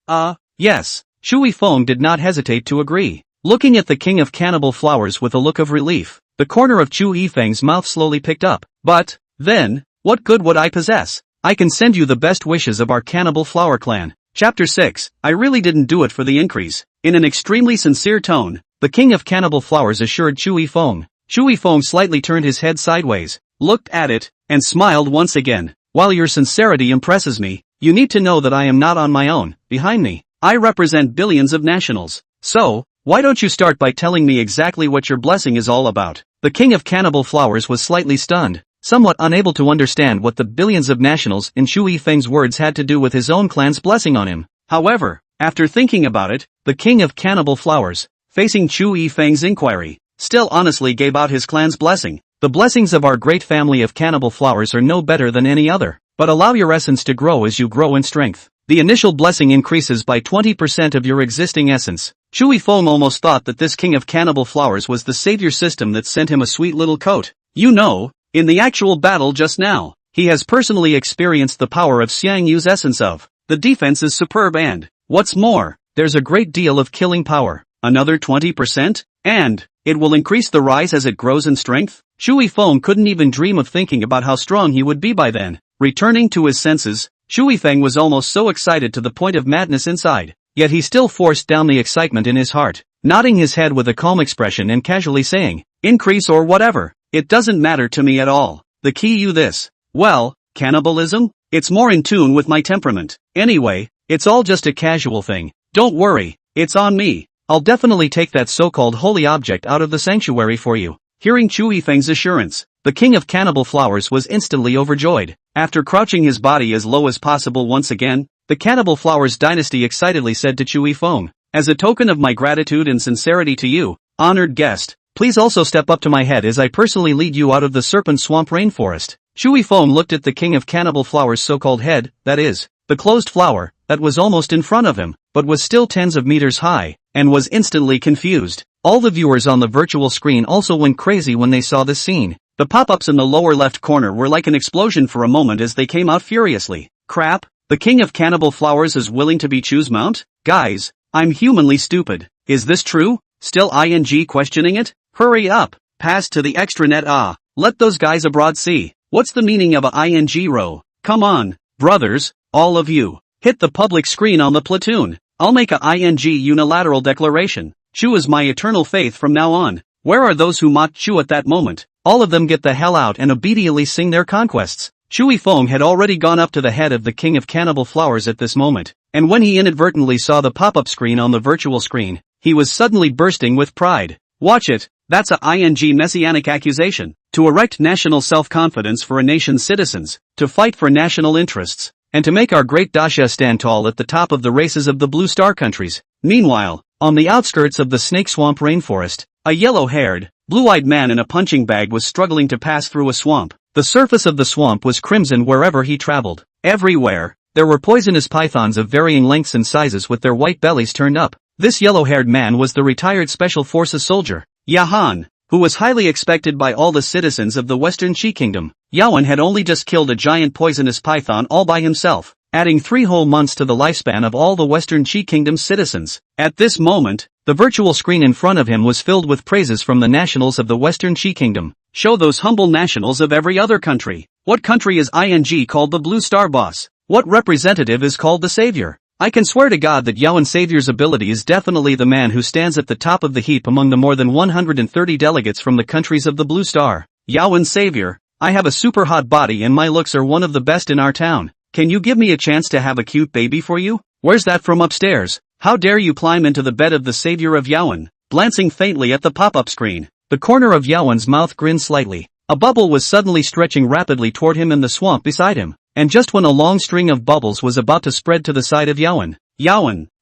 Yes. Chu Yifeng did not hesitate to agree. Looking at the king of cannibal flowers with a look of relief, the corner of Chu Yifeng's mouth slowly picked up. But, then, what good would I possess? I can send you the best wishes of our cannibal flower clan. Chapter 6, I really didn't do it for the increase. In an extremely sincere tone, the king of cannibal flowers assured Chu Yifeng. Chu Yifeng slightly turned his head sideways, looked at it, and smiled once again. While your sincerity impresses me, you need to know that I am not on my own. Behind me, I represent billions of nationals. So, why don't you start by telling me exactly what your blessing is all about? The king of cannibal flowers was slightly stunned, somewhat unable to understand what the billions of nationals in Chu Yifeng's words had to do with his own clan's blessing on him. However, after thinking about it, the king of cannibal flowers, facing Chu Yifeng's inquiry, still honestly gave out his clan's blessing. The blessings of our great family of cannibal flowers are no better than any other, but allow your essence to grow as you grow in strength. The initial blessing increases by 20% of your existing essence. Chu Yifeng almost thought that this king of cannibal flowers was the savior system that sent him a sweet little coat. You know, in the actual battle just now, he has personally experienced the power of Xiang Yu's essence of. The defense is superb and, what's more, there's a great deal of killing power. Another 20%? And, it will increase the rise as it grows in strength? Chu Yifeng couldn't even dream of thinking about how strong he would be by then. Returning to his senses, Chu Yifeng was almost so excited to the point of madness inside, yet he still forced down the excitement in his heart, nodding his head with a calm expression and casually saying, increase or whatever, it doesn't matter to me at all. The key you this. Well, cannibalism? It's more in tune with my temperament. Anyway, it's all just a casual thing. Don't worry, it's on me. I'll definitely take that so-called holy object out of the sanctuary for you. Hearing Chu Yifeng's assurance, the king of cannibal flowers was instantly overjoyed. After crouching his body as low as possible once again, the cannibal flowers dynasty excitedly said to Chu Yifeng, as a token of my gratitude and sincerity to you, honored guest, please also step up to my head as I personally lead you out of the serpent swamp rainforest. Chu Yifeng looked at the king of cannibal flowers' so-called head, that is, the closed flower, that was almost in front of him, but was still tens of meters high, and was instantly confused. All the viewers on the virtual screen also went crazy when they saw this scene. The pop-ups in the lower left corner were like an explosion for a moment as they came out furiously. Crap, the king of cannibal flowers is willing to be Chu's mount? Guys, I'm humanly stupid. Is this true? Still ing questioning it? Hurry up, pass to the extranet. Let those guys abroad see. What's the meaning of a ing row? Come on, brothers, all of you. Hit the public screen on the platoon. I'll make a ing unilateral declaration. Chu is my eternal faith from now on. Where are those who mocked Chu at that moment? All of them get the hell out and obediently sing their conquests. Chu Yifeng had already gone up to the head of the king of cannibal flowers at this moment, and when he inadvertently saw the pop-up screen on the virtual screen, he was suddenly bursting with pride. Watch it, that's a ing messianic accusation. To erect national self-confidence for a nation's citizens, to fight for national interests, and to make our great Dasha stand tall at the top of the races of the Blue Star countries. Meanwhile, on the outskirts of the Snake Swamp rainforest, A yellow-haired, blue-eyed man in a punching bag was struggling to pass through a swamp. The surface of the swamp was crimson wherever he traveled. Everywhere, there were poisonous pythons of varying lengths and sizes with their white bellies turned up. This yellow-haired man was the retired Special Forces soldier, Yahan, who was highly expected by all the citizens of the Western Qi Kingdom. Yawan had only just killed a giant poisonous python all by himself, adding 3 whole months to the lifespan of all the Western Qi Kingdom's citizens. At this moment, the virtual screen in front of him was filled with praises from the nationals of the Western Qi Kingdom. Show those humble nationals of every other country. What country is ING called the Blue Star Boss? What representative is called the Savior? I can swear to God that Yawan Savior's ability is definitely the man who stands at the top of the heap among the more than 130 delegates from the countries of the Blue Star. Yawan Savior, I have a super hot body and my looks are one of the best in our town. Can you give me a chance to have a cute baby for you? Where's that from upstairs? How dare you climb into the bed of the Savior of Yawan? Glancing faintly at the pop-up screen, the corner of Yawan's mouth grinned slightly. A bubble was suddenly stretching rapidly toward him in the swamp beside him. And just when a long string of bubbles was about to spread to the side of Yawan,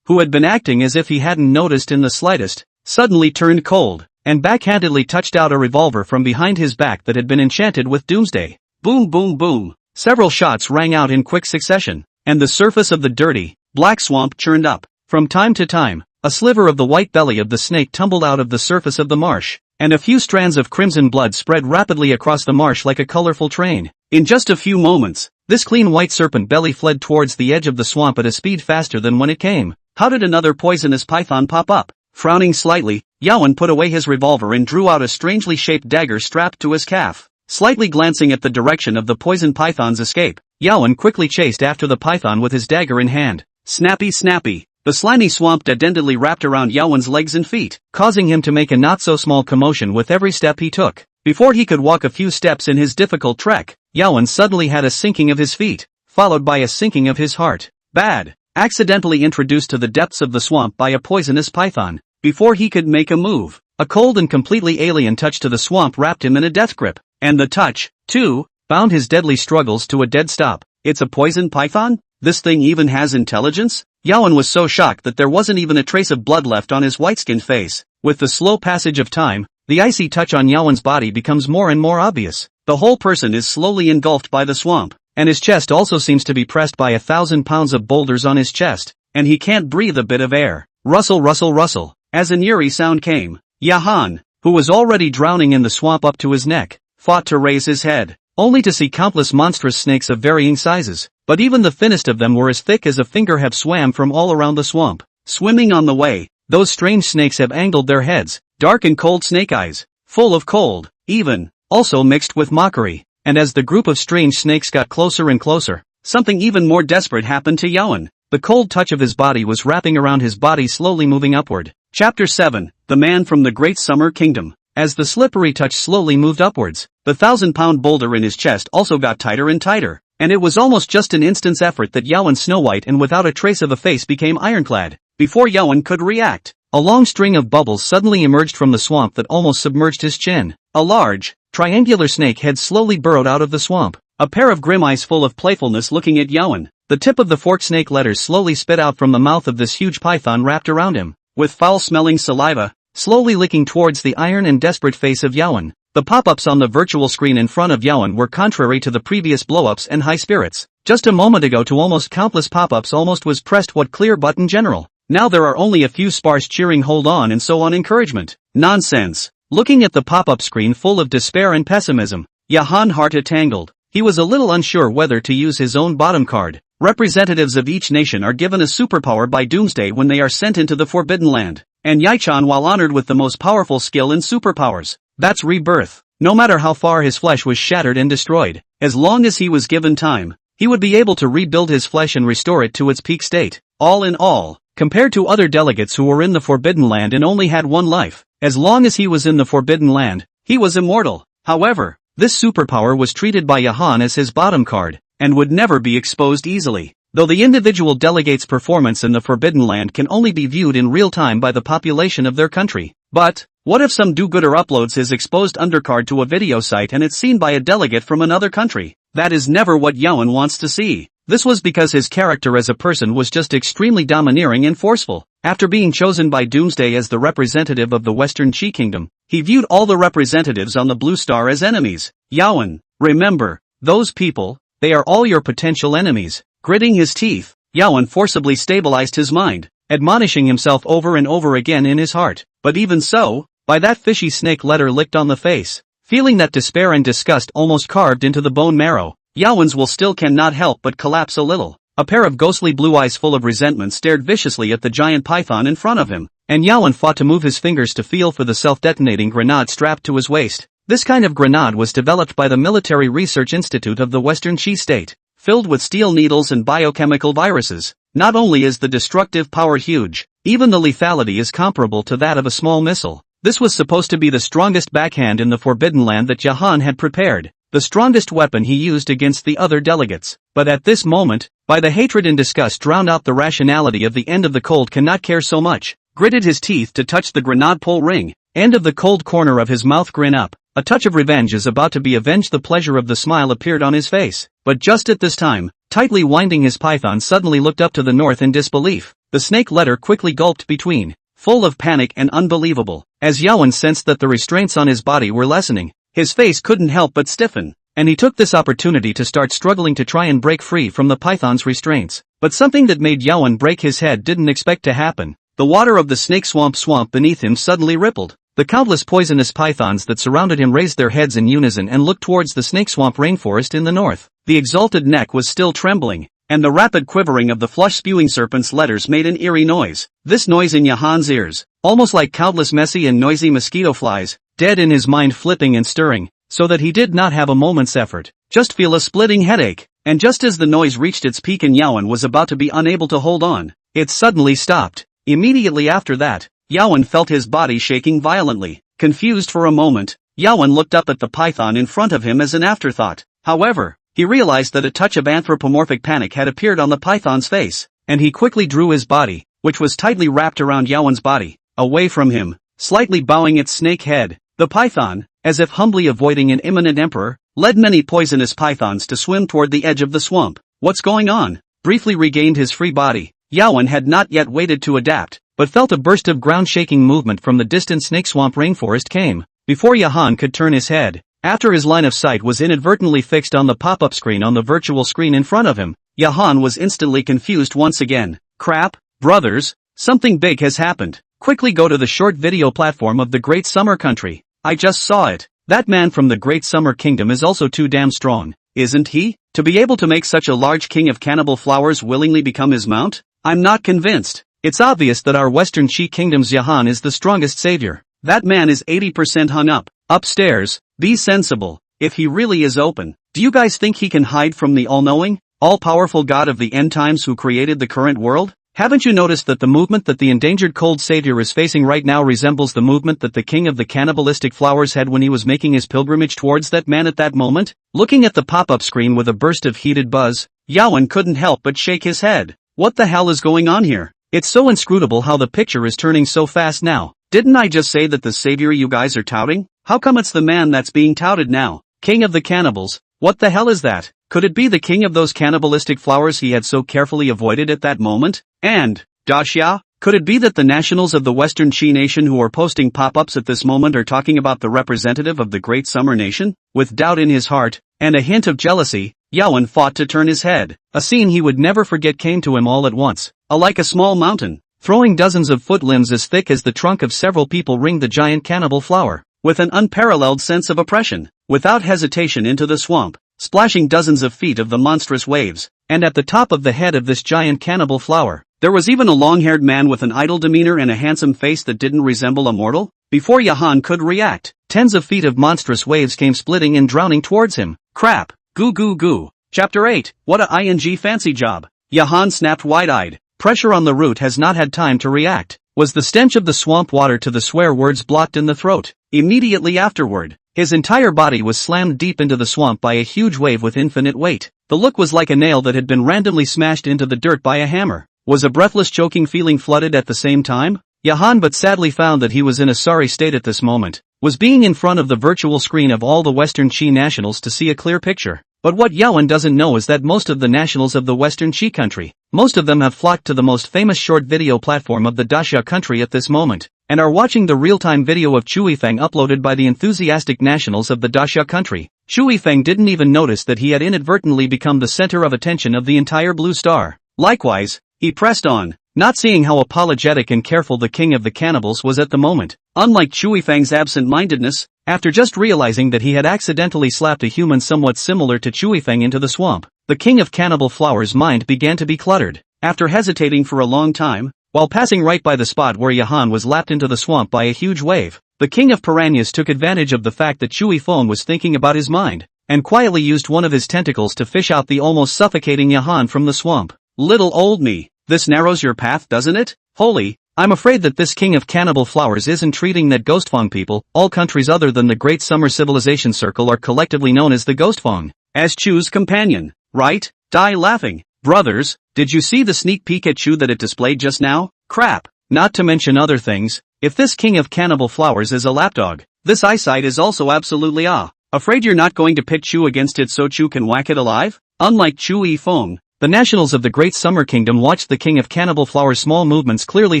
who had been acting as if he hadn't noticed in the slightest, suddenly turned cold, and backhandedly touched out a revolver from behind his back that had been enchanted with doomsday. Boom boom boom. Several shots rang out in quick succession, and the surface of the dirty, black swamp churned up. From time to time, a sliver of the white belly of the snake tumbled out of the surface of the marsh, and a few strands of crimson blood spread rapidly across the marsh like a colorful train. In just a few moments, this clean white serpent belly fled towards the edge of the swamp at a speed faster than when it came. How did another poisonous python pop up? Frowning slightly, Yawan put away his revolver and drew out a strangely shaped dagger strapped to his calf. Slightly glancing at the direction of the poison python's escape, Yawan quickly chased after the python with his dagger in hand. Snappy snappy. The slimy swamp decidedly wrapped around Yawan's legs and feet, causing him to make a not-so-small commotion with every step he took. Before he could walk a few steps in his difficult trek, Yawan suddenly had a sinking of his feet, followed by a sinking of his heart. Bad. Accidentally introduced to the depths of the swamp by a poisonous python. Before he could make a move, a cold and completely alien touch to the swamp wrapped him in a death grip. And the touch, too, bound his deadly struggles to a dead stop. It's a poison python? This thing even has intelligence? Yawan was so shocked that there wasn't even a trace of blood left on his white-skinned face. With the slow passage of time, the icy touch on Yawan's body becomes more and more obvious. The whole person is slowly engulfed by the swamp, and his chest also seems to be pressed by 1,000 pounds of boulders on his chest, and he can't breathe a bit of air. Rustle rustle rustle. As an eerie sound came, Yahan, who was already drowning in the swamp up to his neck, fought to raise his head, only to see countless monstrous snakes of varying sizes, but even the thinnest of them were as thick as a finger have swam from all around the swamp. Swimming on the way, those strange snakes have angled their heads, dark and cold snake eyes, full of cold, even, also mixed with mockery, and as the group of strange snakes got closer and closer, something even more desperate happened to Yawan. The cold touch of his body was wrapping around his body, slowly moving upward. Chapter 7, The Man from the Great Summer Kingdom. As the slippery touch slowly moved upwards, the 1,000-pound boulder in his chest also got tighter and tighter, and it was almost just an instant's effort that Yawan, Snow White and without a trace of a face, became ironclad. Before Yawan could react, a long string of bubbles suddenly emerged from the swamp that almost submerged his chin. A large, triangular snake head slowly burrowed out of the swamp, a pair of grim eyes full of playfulness looking at Yawan. The tip of the forked snake letters slowly spit out from the mouth of this huge python wrapped around him, with foul-smelling saliva, slowly licking towards the iron and desperate face of Yawan. The pop-ups on the virtual screen in front of Yawan were contrary to the previous blow-ups and high spirits. Just a moment ago to almost countless pop-ups almost was pressed what clear button general. Now there are only a few sparse cheering hold on and so on encouragement. Nonsense. Looking at the pop-up screen full of despair and pessimism, Yahan heart tangled. He was a little unsure whether to use his own bottom card. Representatives of each nation are given a superpower by Doomsday when they are sent into the Forbidden Land, and Yaichan while honored with the most powerful skill in superpowers. That's rebirth. No matter how far his flesh was shattered and destroyed, as long as he was given time, he would be able to rebuild his flesh and restore it to its peak state. All in all, compared to other delegates who were in the Forbidden Land and only had one life, as long as he was in the Forbidden Land, he was immortal. However, this superpower was treated by Yahan as his bottom card, and would never be exposed easily. Though the individual delegate's performance in the Forbidden Land can only be viewed in real time by the population of their country. But, what if some do-gooder uploads his exposed undercard to a video site and it's seen by a delegate from another country? That is never what Yawan wants to see. This was because his character as a person was just extremely domineering and forceful. After being chosen by Doomsday as the representative of the Western Qi Kingdom, he viewed all the representatives on the Blue Star as enemies. Yawen, remember, those people, they are all your potential enemies. Gritting his teeth, Yawen forcibly stabilized his mind, admonishing himself over and over again in his heart. But even so, by that fishy snake letter licked on the face, feeling that despair and disgust almost carved into the bone marrow, Yawen's will still cannot help but collapse a little. A pair of ghostly blue eyes full of resentment stared viciously at the giant python in front of him, and Yawen fought to move his fingers to feel for the self-detonating grenade strapped to his waist. This kind of grenade was developed by the Military Research Institute of the Western Qi State, filled with steel needles and biochemical viruses. Not only is the destructive power huge, even the lethality is comparable to that of a small missile. This was supposed to be the strongest backhand in the Forbidden Land that Jahan had prepared, the strongest weapon he used against the other delegates. But at this moment, by the hatred and disgust drowned out the rationality of the end of the cold cannot care so much, gritted his teeth to touch the grenade pole ring, end of the cold corner of his mouth grin up. A touch of revenge is about to be avenged. The pleasure of the smile appeared on his face, but just at this time, tightly winding his python suddenly looked up to the north in disbelief. The snake letter quickly gulped between, full of panic and unbelievable. As Yawen sensed that the restraints on his body were lessening, his face couldn't help but stiffen, and he took this opportunity to start struggling to try and break free from the python's restraints. But something that made Yawen break his head didn't expect to happen. The water of the snake swamp beneath him suddenly rippled. The countless poisonous pythons that surrounded him raised their heads in unison and looked towards the snake swamp rainforest in the north. The exalted neck was still trembling, and the rapid quivering of the flush-spewing serpent's letters made an eerie noise. This noise in Jahan's ears, almost like countless messy and noisy mosquito flies, dead in his mind flipping and stirring, so that he did not have a moment's effort, just feel a splitting headache. And just as the noise reached its peak and Yawen was about to be unable to hold on, it suddenly stopped. Immediately after that, Yawen felt his body shaking violently. Confused for a moment, Yawen looked up at the python in front of him as an afterthought. However, he realized that a touch of anthropomorphic panic had appeared on the python's face, and he quickly drew his body, which was tightly wrapped around Yawen's body, away from him, slightly bowing its snake head. The python, as if humbly avoiding an imminent emperor, led many poisonous pythons to swim toward the edge of the swamp. What's going on? Briefly regained his free body, Yawen had not yet waited to adapt, but felt a burst of ground-shaking movement from the distant snake swamp rainforest came. Before Jahan could turn his head, after his line of sight was inadvertently fixed on the pop-up screen on the virtual screen in front of him, Jahan was instantly confused once again. Crap, brothers, something big has happened. Quickly go to the short video platform of the Great Summer Country. I just saw it. That man from the Great Summer Kingdom is also too damn strong, isn't he? To be able to make such a large king of cannibal flowers willingly become his mount? I'm not convinced. It's obvious that our Western Qi Kingdom's Jahan is the strongest savior. That man is 80% hung up. Upstairs, be sensible. If he really is open, do you guys think he can hide from the all-knowing, all-powerful God of the end times who created the current world? Haven't you noticed that the movement that the endangered cold savior is facing right now resembles the movement that the king of the cannibalistic flowers had when he was making his pilgrimage towards that man at that moment? Looking at the pop-up screen with a burst of heated buzz, Yawen couldn't help but shake his head. What the hell is going on here? It's so inscrutable how the picture is turning so fast now. Didn't I just say that the savior you guys are touting? How come it's the man that's being touted now? King of the cannibals, what the hell is that? Could it be the king of those cannibalistic flowers he had so carefully avoided at that moment? And, Daxia, could it be that the nationals of the Western Qi nation who are posting pop-ups at this moment are talking about the representative of the Great Summer Nation? With doubt in his heart, and a hint of jealousy, Yawen fought to turn his head. A scene he would never forget came to him all at once. Like a small mountain, throwing dozens of foot limbs as thick as the trunk of several people ringed the giant cannibal flower, with an unparalleled sense of oppression, without hesitation into the swamp, splashing dozens of feet of the monstrous waves, and at the top of the head of this giant cannibal flower, there was even a long-haired man with an idle demeanor and a handsome face that didn't resemble a mortal. Before Jahan could react, tens of feet of monstrous waves came splitting and drowning towards him. Crap, goo goo goo. Chapter 8, what a ing fancy job. Jahan snapped wide-eyed. Pressure on the root has not had time to react. Was the stench of the swamp water to the swear words blocked in the throat? Immediately afterward, his entire body was slammed deep into the swamp by a huge wave with infinite weight. The look was like a nail that had been randomly smashed into the dirt by a hammer. Was a breathless choking feeling flooded at the same time? Jahan but sadly found that he was in a sorry state at this moment, was being in front of the virtual screen of all the Western Qi nationals to see a clear picture. But what Yawen doesn't know is that most of the nationals of the Western Chi country, most of them have flocked to the most famous short video platform of the Daxia country at this moment, and are watching the real-time video of Chu Yifeng uploaded by the enthusiastic nationals of the Daxia country. Chu Yifeng didn't even notice that he had inadvertently become the center of attention of the entire Blue Star. Likewise, he pressed on, not seeing how apologetic and careful the king of the cannibals was at the moment. Unlike Chu Yifeng's absent-mindedness, after just realizing that he had accidentally slapped a human somewhat similar to Chu Yifeng into the swamp, the king of cannibal flowers' mind began to be cluttered. After hesitating for a long time, while passing right by the spot where Yahan was lapped into the swamp by a huge wave, the king of piranhas took advantage of the fact that Chu Yifeng was thinking about his mind, and quietly used one of his tentacles to fish out the almost suffocating Yahan from the swamp. Little old me, this narrows your path, doesn't it? Holy, I'm afraid that this king of cannibal flowers isn't treating that Ghostfong people. All countries other than the Great Summer Civilization Circle are collectively known as the Ghostfong, as Chu's companion, right? Die laughing. Brothers, did you see the sneak peek at Chu that it displayed just now? Crap. Not to mention other things, if this king of cannibal flowers is a lapdog, this eyesight is also absolutely afraid you're not going to pit Chu against it so Chu can whack it alive? Unlike Chu Yifeng, the nationals of the Great Summer Kingdom watched the king of cannibal flowers' small movements clearly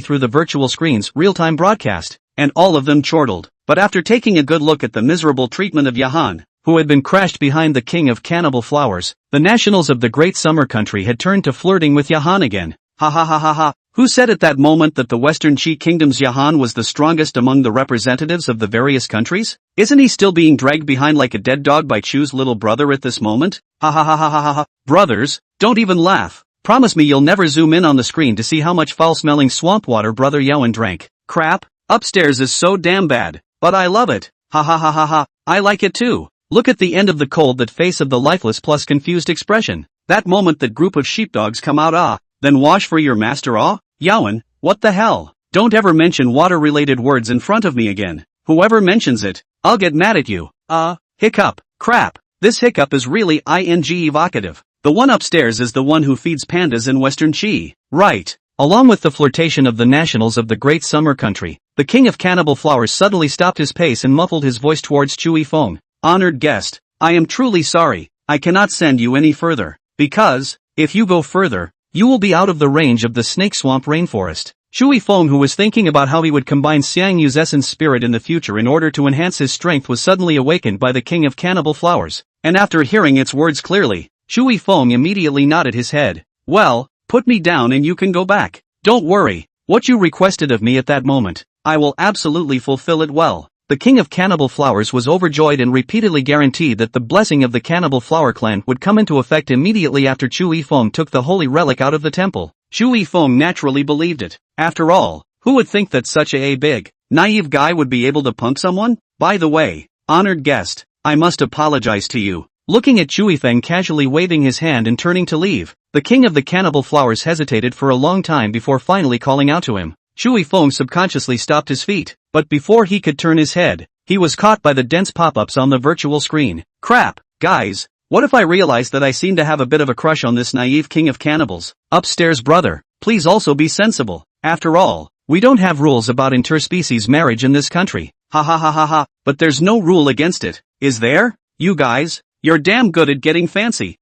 through the virtual screen's real-time broadcast, and all of them chortled. But after taking a good look at the miserable treatment of Yahan, who had been crashed behind the king of cannibal flowers, the nationals of the Great Summer Country had turned to flirting with Yahan again. Ha ha ha ha ha. Who said at that moment that the Western Chi Kingdom's Yahan was the strongest among the representatives of the various countries? Isn't he still being dragged behind like a dead dog by Chu's little brother at this moment? Ha ha ha ha ha ha. Brothers, don't even laugh. Promise me you'll never zoom in on the screen to see how much foul-smelling swamp water brother Yawen drank. Crap, upstairs is so damn bad, but I love it. Ha ha ha ha ha. I like it too. Look at the end of the cold that face of the lifeless plus confused expression. That moment that group of sheepdogs come out then wash for your master Yawen, what the hell? Don't ever mention water-related words in front of me again. Whoever mentions it, I'll get mad at you. Hiccup. Crap. This hiccup is really evocative. The one upstairs is the one who feeds pandas in Western Chi. Right. Along with the flirtation of the nationals of the Great Summer Country, the king of cannibal flowers suddenly stopped his pace and muffled his voice towards Chu Yifeng. Honored guest, I am truly sorry. I cannot send you any further. Because, if you go further, you will be out of the range of the snake swamp rainforest. Chu Yifeng, who was thinking about how he would combine Xiang Yu's essence spirit in the future in order to enhance his strength, was suddenly awakened by the king of cannibal flowers, and after hearing its words clearly, Chu Yifeng immediately nodded his head. Well, put me down and you can go back. Don't worry, what you requested of me at that moment, I will absolutely fulfill it well. The king of cannibal flowers was overjoyed and repeatedly guaranteed that the blessing of the cannibal flower clan would come into effect immediately after Chu Yifeng took the holy relic out of the temple. Chu Yifeng naturally believed it. After all, who would think that such a big, naive guy would be able to punk someone? By the way, honored guest, I must apologize to you. Looking at Chu Yifeng casually waving his hand and turning to leave, the king of the cannibal flowers hesitated for a long time before finally calling out to him. Chu Yifeng subconsciously stopped his feet, but before he could turn his head, he was caught by the dense pop-ups on the virtual screen. Crap, guys, what if I realize that I seem to have a bit of a crush on this naive king of cannibals? Upstairs brother, please also be sensible. After all, we don't have rules about interspecies marriage in this country. Ha ha ha ha ha, but there's no rule against it, is there? You guys, you're damn good at getting fancy.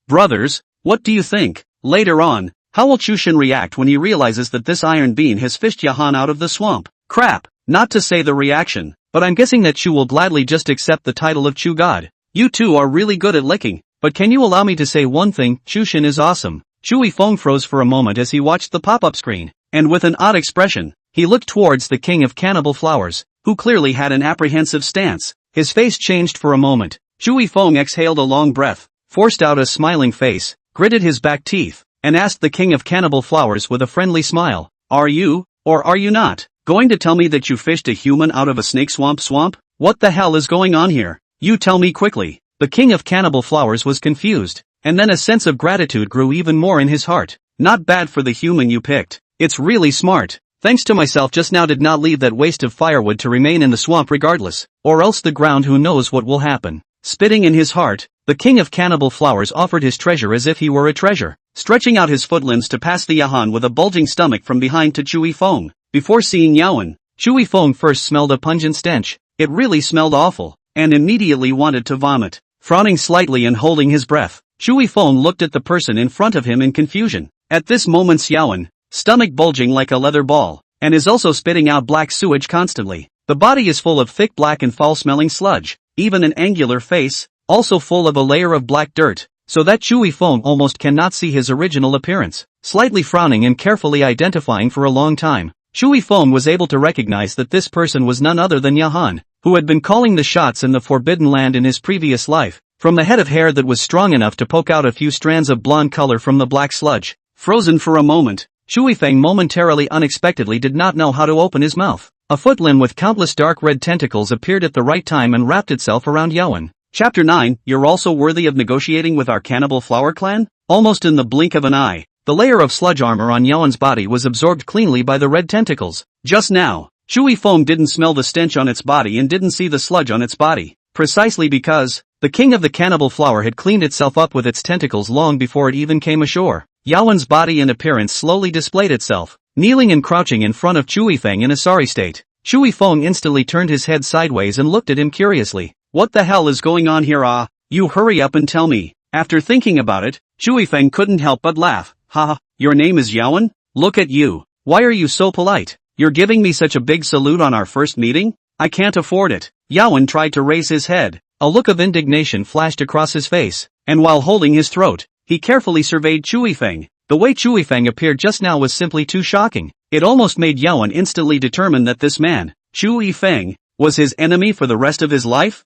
Brothers, what do you think? Later on, how will Chushin react when he realizes that this iron being has fished Yahan out of the swamp? Crap, not to say the reaction, but I'm guessing that Chu will gladly just accept the title of Chu God. You two are really good at licking, but can you allow me to say one thing? Chushin is awesome. Chu Yifeng froze for a moment as he watched the pop-up screen, and with an odd expression, he looked towards the king of cannibal flowers, who clearly had an apprehensive stance. His face changed for a moment. Chu Yifeng exhaled a long breath, forced out a smiling face, gritted his back teeth, and asked the king of cannibal flowers with a friendly smile, are you, or are you not, going to tell me that you fished a human out of a snake swamp? What the hell is going on here? You tell me quickly. The king of cannibal flowers was confused, and then a sense of gratitude grew even more in his heart. Not bad for the human you picked. It's really smart. Thanks to myself just now did not leave that waste of firewood to remain in the swamp regardless, or else the ground who knows what will happen. Spitting in his heart, the king of cannibal flowers offered his treasure as if he were a treasure, stretching out his footlimbs to pass the Yahan with a bulging stomach from behind to Chu Yifeng. Before seeing Yawen, Chu Yifeng first smelled a pungent stench. It really smelled awful, and immediately wanted to vomit. frowning slightly and holding his breath. Chu Yifeng looked at the person in front of him in confusion. At this moment Xiaowen, stomach bulging like a leather ball, and is also spitting out black sewage constantly. The body is full of thick black and foul-smelling sludge, even an angular face, also full of a layer of black dirt, so that Chu Yifeng almost cannot see his original appearance. Slightly frowning and carefully identifying for a long time, Chu Yifeng was able to recognize that this person was none other than Yahan, who had been calling the shots in the Forbidden Land in his previous life, from the head of hair that was strong enough to poke out a few strands of blonde color from the black sludge. Frozen for a moment, Chu Yifeng momentarily unexpectedly did not know how to open his mouth. A footlimb with countless dark red tentacles appeared at the right time and wrapped itself around Yawen. Chapter 9, You're also worthy of negotiating with our cannibal flower clan? Almost in the blink of an eye, the layer of sludge armor on Yawen's body was absorbed cleanly by the red tentacles. Just now, Chu Yifeng didn't smell the stench on its body and didn't see the sludge on its body, precisely because the king of the cannibal flower had cleaned itself up with its tentacles long before it even came ashore. Yawen's body and appearance slowly displayed itself, kneeling and crouching in front of Chu Yifeng in a sorry state. Chu Yifeng instantly turned his head sideways and looked at him curiously. What the hell is going on here? You hurry up and tell me. After thinking about it, Chu Yifeng couldn't help but laugh. Haha, your name is Yawen? Look at you. Why are you so polite? You're giving me such a big salute on our first meeting? I can't afford it. Yawen tried to raise his head. A look of indignation flashed across his face, and while holding his throat, he carefully surveyed Chu Yifeng. The way Chu Yifeng appeared just now was simply too shocking. It almost made Yawen instantly determine that this man, Chu Yifeng, was his enemy for the rest of his life?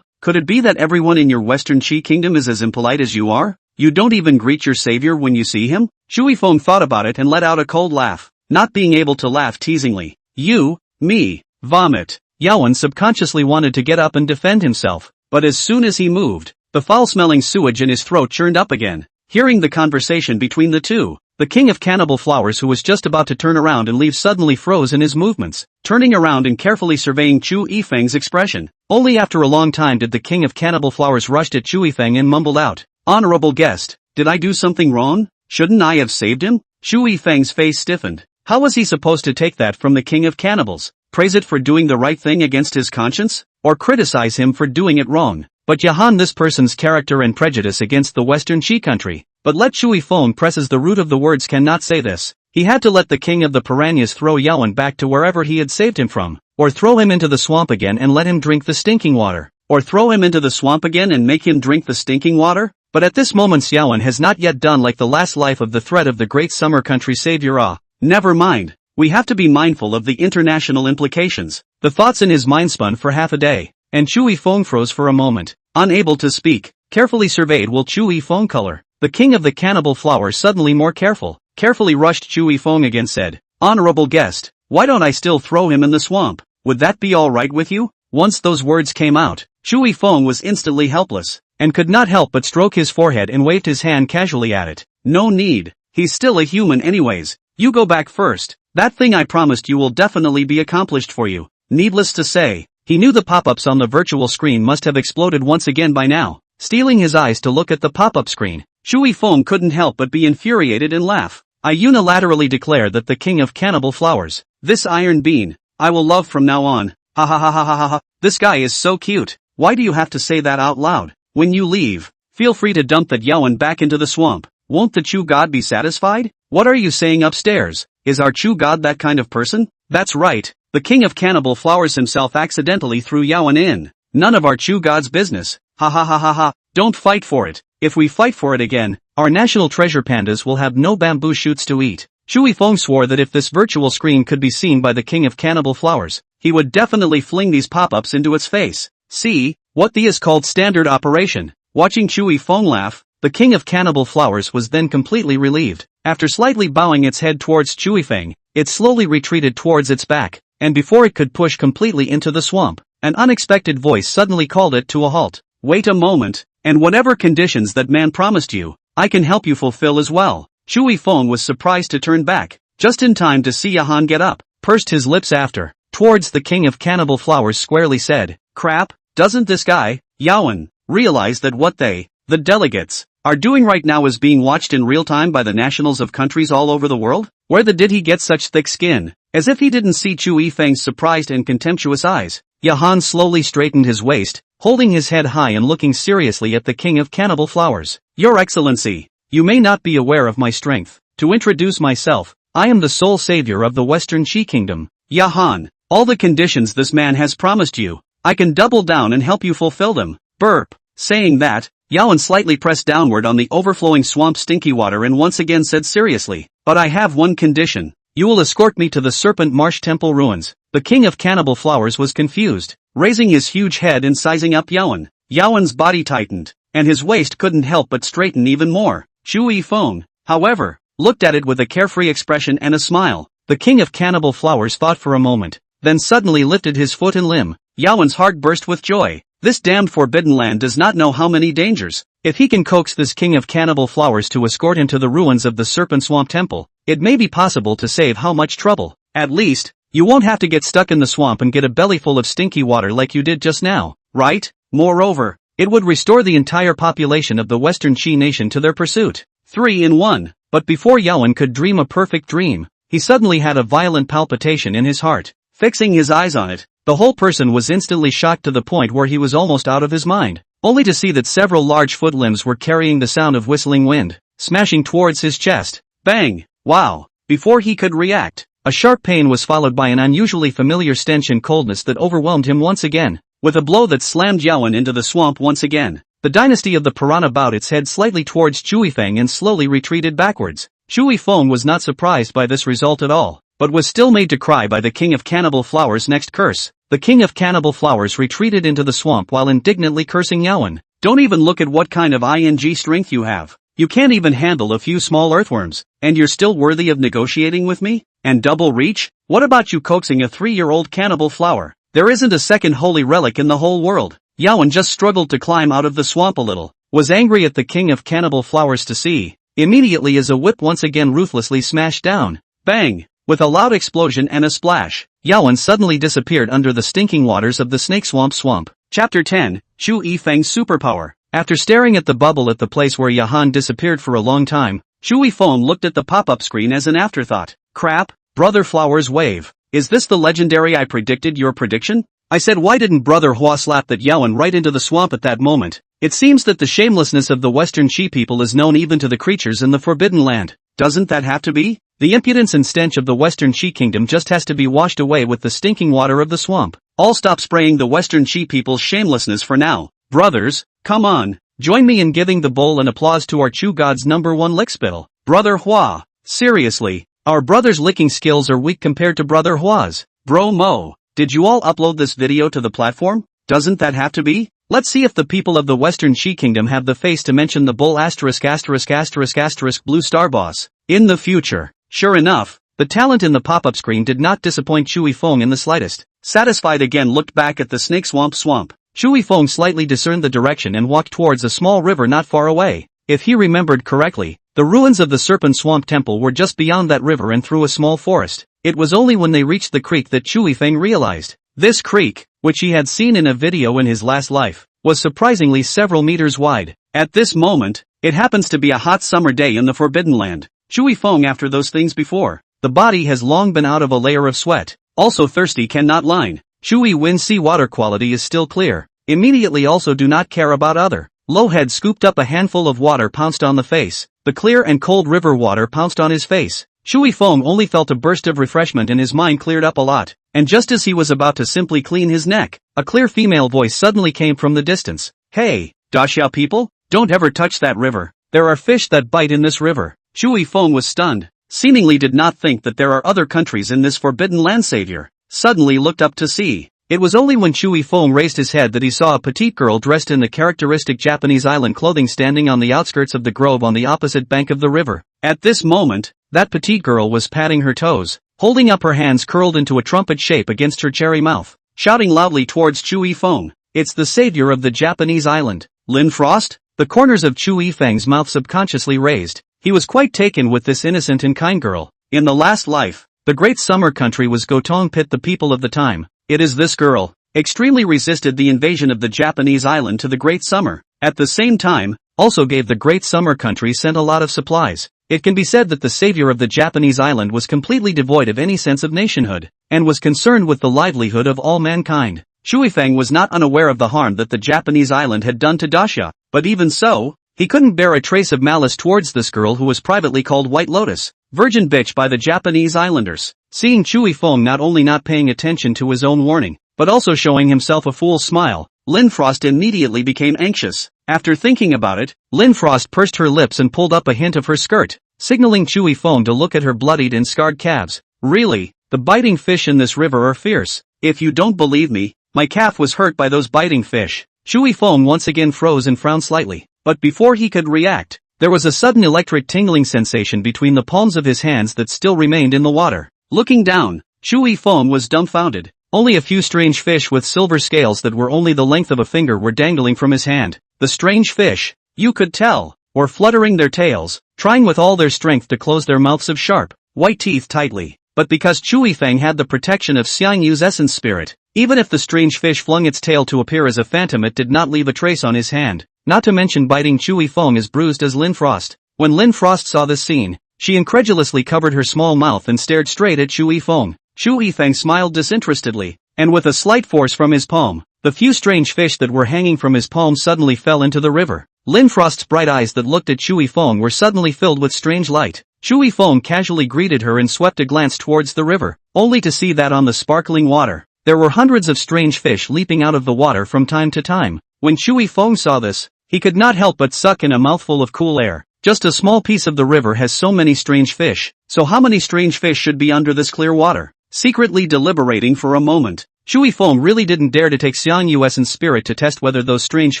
Could it be that everyone in your Western Qi kingdom is as impolite as you are? You don't even greet your savior when you see him? Chu Yifeng thought about it and let out a cold laugh, not being able to laugh teasingly. You, me, vomit. Yawen subconsciously wanted to get up and defend himself, but as soon as he moved, the foul-smelling sewage in his throat churned up again. Hearing the conversation between the two, the king of cannibal flowers, who was just about to turn around and leave, suddenly froze in his movements, turning around and carefully surveying Chu Yifeng's expression. Only after a long time did the king of cannibal flowers rushed at Chu Yifeng and mumbled out, "Honorable guest, did I do something wrong? Shouldn't I have saved him?" Chu Yifeng's face stiffened. How was he supposed to take that from the king of cannibals? Praise it for doing the right thing against his conscience? Or criticize him for doing it wrong? But Yahan, this person's character and prejudice against the Western Qi country. But let Chu Yifeng presses the root of the words cannot say this. He had to let the king of the piranhas throw Yawen back to wherever he had saved him from, or throw him into the swamp again and let him drink the stinking water, or throw him into the swamp again and make him drink the stinking water. But at this moment Yawen has not yet done like the last life of the threat of the great summer country savior. Never mind. We have to be mindful of the international implications. The thoughts in his mind spun for half a day, and Chu Yifeng froze for a moment, unable to speak. Carefully surveyed will Chu Yifeng color. The king of the cannibal flower, suddenly more carefully rushed Chu Yifeng again, said, "Honorable guest, why don't I still throw him in the swamp? Would that be all right with you?" Once those words came out, Chu Yifeng was instantly helpless, and could not help but stroke his forehead and waved his hand casually at it. No need, he's still a human anyways. You go back first. That thing I promised you will definitely be accomplished for you. Needless to say, he knew the pop-ups on the virtual screen must have exploded once again by now. Stealing his eyes to look at the pop-up screen, Chu Yifeng couldn't help but be infuriated and laugh. I unilaterally declare that the king of cannibal flowers, this iron bean, I will love from now on. Ha ha ha ha ha ha ha. This guy is so cute. Why do you have to say that out loud? When you leave, feel free to dump that Yawen back into the swamp. Won't the Chu god be satisfied? What are you saying upstairs? Is our Chu god that kind of person? That's right, the king of cannibal flowers himself accidentally threw Yawen in. None of our Chu god's business. Ha ha ha ha ha. Don't fight for it. If we fight for it again, our national treasure pandas will have no bamboo shoots to eat. Chu Yifeng swore that if this virtual screen could be seen by the king of cannibal flowers, he would definitely fling these pop-ups into its face. See, what the is called standard operation. Watching Chu Yifeng laugh, the king of cannibal flowers was then completely relieved. After slightly bowing its head towards Chu Yifeng, it slowly retreated towards its back, and before it could push completely into the swamp, an unexpected voice suddenly called it to a halt. Wait a moment, and whatever conditions that man promised you, I can help you fulfill as well. Chu Yifeng was surprised to turn back, just in time to see Yahan get up, pursed his lips after, towards the king of cannibal flowers squarely said, "Crap, doesn't this guy, Yawen, realize that what they, the delegates, are doing right now is being watched in real time by the nationals of countries all over the world? Where the did he get such thick skin?" As if he didn't see Chu Yifeng's surprised and contemptuous eyes, Yahan slowly straightened his waist, holding his head high and looking seriously at the king of cannibal flowers. Your Excellency, you may not be aware of my strength. To introduce myself, I am the sole savior of the Western Qi Kingdom. Yahan, all the conditions this man has promised you, I can double down and help you fulfill them. Burp. Saying that, Yahan slightly pressed downward on the overflowing swamp stinky water and once again said seriously, but I have one condition. You will escort me to the Serpent Marsh Temple ruins. The king of cannibal flowers was confused, raising his huge head and sizing up Yahan. Yahan's body tightened, and his waist couldn't help but straighten even more. Chu Feng, however, looked at it with a carefree expression and a smile. The king of cannibal flowers thought for a moment, then suddenly lifted his foot and limb. Yawan's heart burst with joy. This damned forbidden land does not know how many dangers. If he can coax this king of cannibal flowers to escort him to the ruins of the Serpent Swamp Temple, it may be possible to save how much trouble. At least, you won't have to get stuck in the swamp and get a belly full of stinky water like you did just now, right? Moreover, it would restore the entire population of the Western Qi nation to their pursuit. 3 in 1. But before Yawan could dream a perfect dream, he suddenly had a violent palpitation in his heart. Fixing his eyes on it, the whole person was instantly shocked to the point where he was almost out of his mind, only to see that several large foot limbs were carrying the sound of whistling wind, smashing towards his chest. Bang! Wow! Before he could react, a sharp pain was followed by an unusually familiar stench and coldness that overwhelmed him once again. With a blow that slammed Yawan into the swamp once again, the dynasty of the piranha bowed its head slightly towards Chui Feng and slowly retreated backwards. Chui Feng was not surprised by this result at all, but was still made to cry by the king of cannibal flowers' next curse. The king of cannibal flowers retreated into the swamp while indignantly cursing Yawan. Don't even look at what kind of ing strength you have. You can't even handle a few small earthworms, and you're still worthy of negotiating with me? And double reach? What about you coaxing a 3-year-old cannibal flower? There isn't a second holy relic in the whole world. Yawan just struggled to climb out of the swamp a little, was angry at the king of cannibal flowers to see, immediately as a whip once again ruthlessly smashed down. Bang! With a loud explosion and a splash, Yawan suddenly disappeared under the stinking waters of the Snake Swamp. Chapter 10, Chui Feng's Superpower. After staring at the bubble at the place where Yahan disappeared for a long time, Chui Feng looked at the pop-up screen as an afterthought. Crap, Brother Flower's wave. Is this the legendary I predicted your prediction? I said why didn't Brother Hua slap that Yawan right into the swamp at that moment? It seems that the shamelessness of the Western Qi people is known even to the creatures in the Forbidden Land. Doesn't that have to be? The impudence and stench of the Western Qi Kingdom just has to be washed away with the stinking water of the swamp. I'll stop spraying the Western Qi people's shamelessness for now. Brothers, come on, join me in giving the bowl and applause to our Chu God's #1 lickspittle, Brother Hua. Seriously, our brother's licking skills are weak compared to Brother Hua's. Bro Mo, did you all upload this video to the platform? Doesn't that have to be? Let's see if the people of the Western Qi Kingdom have the face to mention the bull ***** blue star boss in the future. Sure enough, the talent in the pop-up screen did not disappoint Chui Feng in the slightest. Satisfied again looked back at the Snake Swamp. Chui Feng slightly discerned the direction and walked towards a small river not far away. If he remembered correctly, the ruins of the Serpent Swamp Temple were just beyond that river and through a small forest. It was only when they reached the creek that Chui Feng realized. This creek, which he had seen in a video in his last life, was surprisingly several meters wide. At this moment, it happens to be a hot summer day in the Forbidden Land. Chui Feng after those things before. The body has long been out of a layer of sweat. Also thirsty cannot line. Chui Win's sea water quality is still clear. Immediately also do not care about other. Lowhead scooped up a handful of water pounced on the face. The clear and cold river water pounced on his face. Chui Feng only felt a burst of refreshment and his mind cleared up a lot. And just as he was about to simply clean his neck, a clear female voice suddenly came from the distance. Hey, Daxia people, don't ever touch that river. There are fish that bite in this river. Chui Feng was stunned, seemingly did not think that there are other countries in this forbidden land. Savior suddenly looked up to see. It was only when Chui Feng raised his head that he saw a petite girl dressed in the characteristic Japanese island clothing standing on the outskirts of the grove on the opposite bank of the river. At this moment, that petite girl was patting her toes, holding up her hands curled into a trumpet shape against her cherry mouth, shouting loudly towards Chui Feng. It's the savior of the Japanese island, Lin Frost? The corners of Chui Feng's mouth subconsciously raised. He was quite taken with this innocent and kind girl. In the last life, the great summer country was Gotong Pit, the people of the time. It is this girl, extremely resisted the invasion of the Japanese island to the great summer. At the same time, also gave the great summer country sent a lot of supplies. It can be said that the savior of the Japanese island was completely devoid of any sense of nationhood, and was concerned with the livelihood of all mankind. Shui Feng was not unaware of the harm that the Japanese island had done to Dasha, but even so, he couldn't bear a trace of malice towards this girl who was privately called White Lotus, virgin bitch by the Japanese islanders. Seeing Shui Feng not only not paying attention to his own warning, but also showing himself a fool's smile, Lin Frost immediately became anxious. After thinking about it, Lin Frost pursed her lips and pulled up a hint of her skirt, signaling Shui Feng to look at her bloodied and scarred calves. Really, the biting fish in this river are fierce. If you don't believe me, my calf was hurt by those biting fish. Shui Feng once again froze and frowned slightly, but before he could react, there was a sudden electric tingling sensation between the palms of his hands that still remained in the water. Looking down, Shui Feng was dumbfounded. Only a few strange fish with silver scales that were only the length of a finger were dangling from his hand. The strange fish, you could tell, were fluttering their tails, trying with all their strength to close their mouths of sharp, white teeth tightly. But because Shui Feng had the protection of Xiang Yu's essence spirit, even if the strange fish flung its tail to appear as a phantom, it did not leave a trace on his hand, not to mention biting Shui Feng as bruised as Lin Frost. When Lin Frost saw this scene, she incredulously covered her small mouth and stared straight at Shui Feng. Shui Feng smiled disinterestedly, and with a slight force from his palm, the few strange fish that were hanging from his palm suddenly fell into the river. Lin Frost's bright eyes that looked at Shui Feng were suddenly filled with strange light. Shui Feng casually greeted her and swept a glance towards the river, only to see that on the sparkling water, there were hundreds of strange fish leaping out of the water from time to time. When Shui Feng saw this, he could not help but suck in a mouthful of cool air. Just a small piece of the river has so many strange fish, so how many strange fish should be under this clear water? Secretly deliberating for a moment, Shui Feng really didn't dare to take Xiang Yu's in spirit to test whether those strange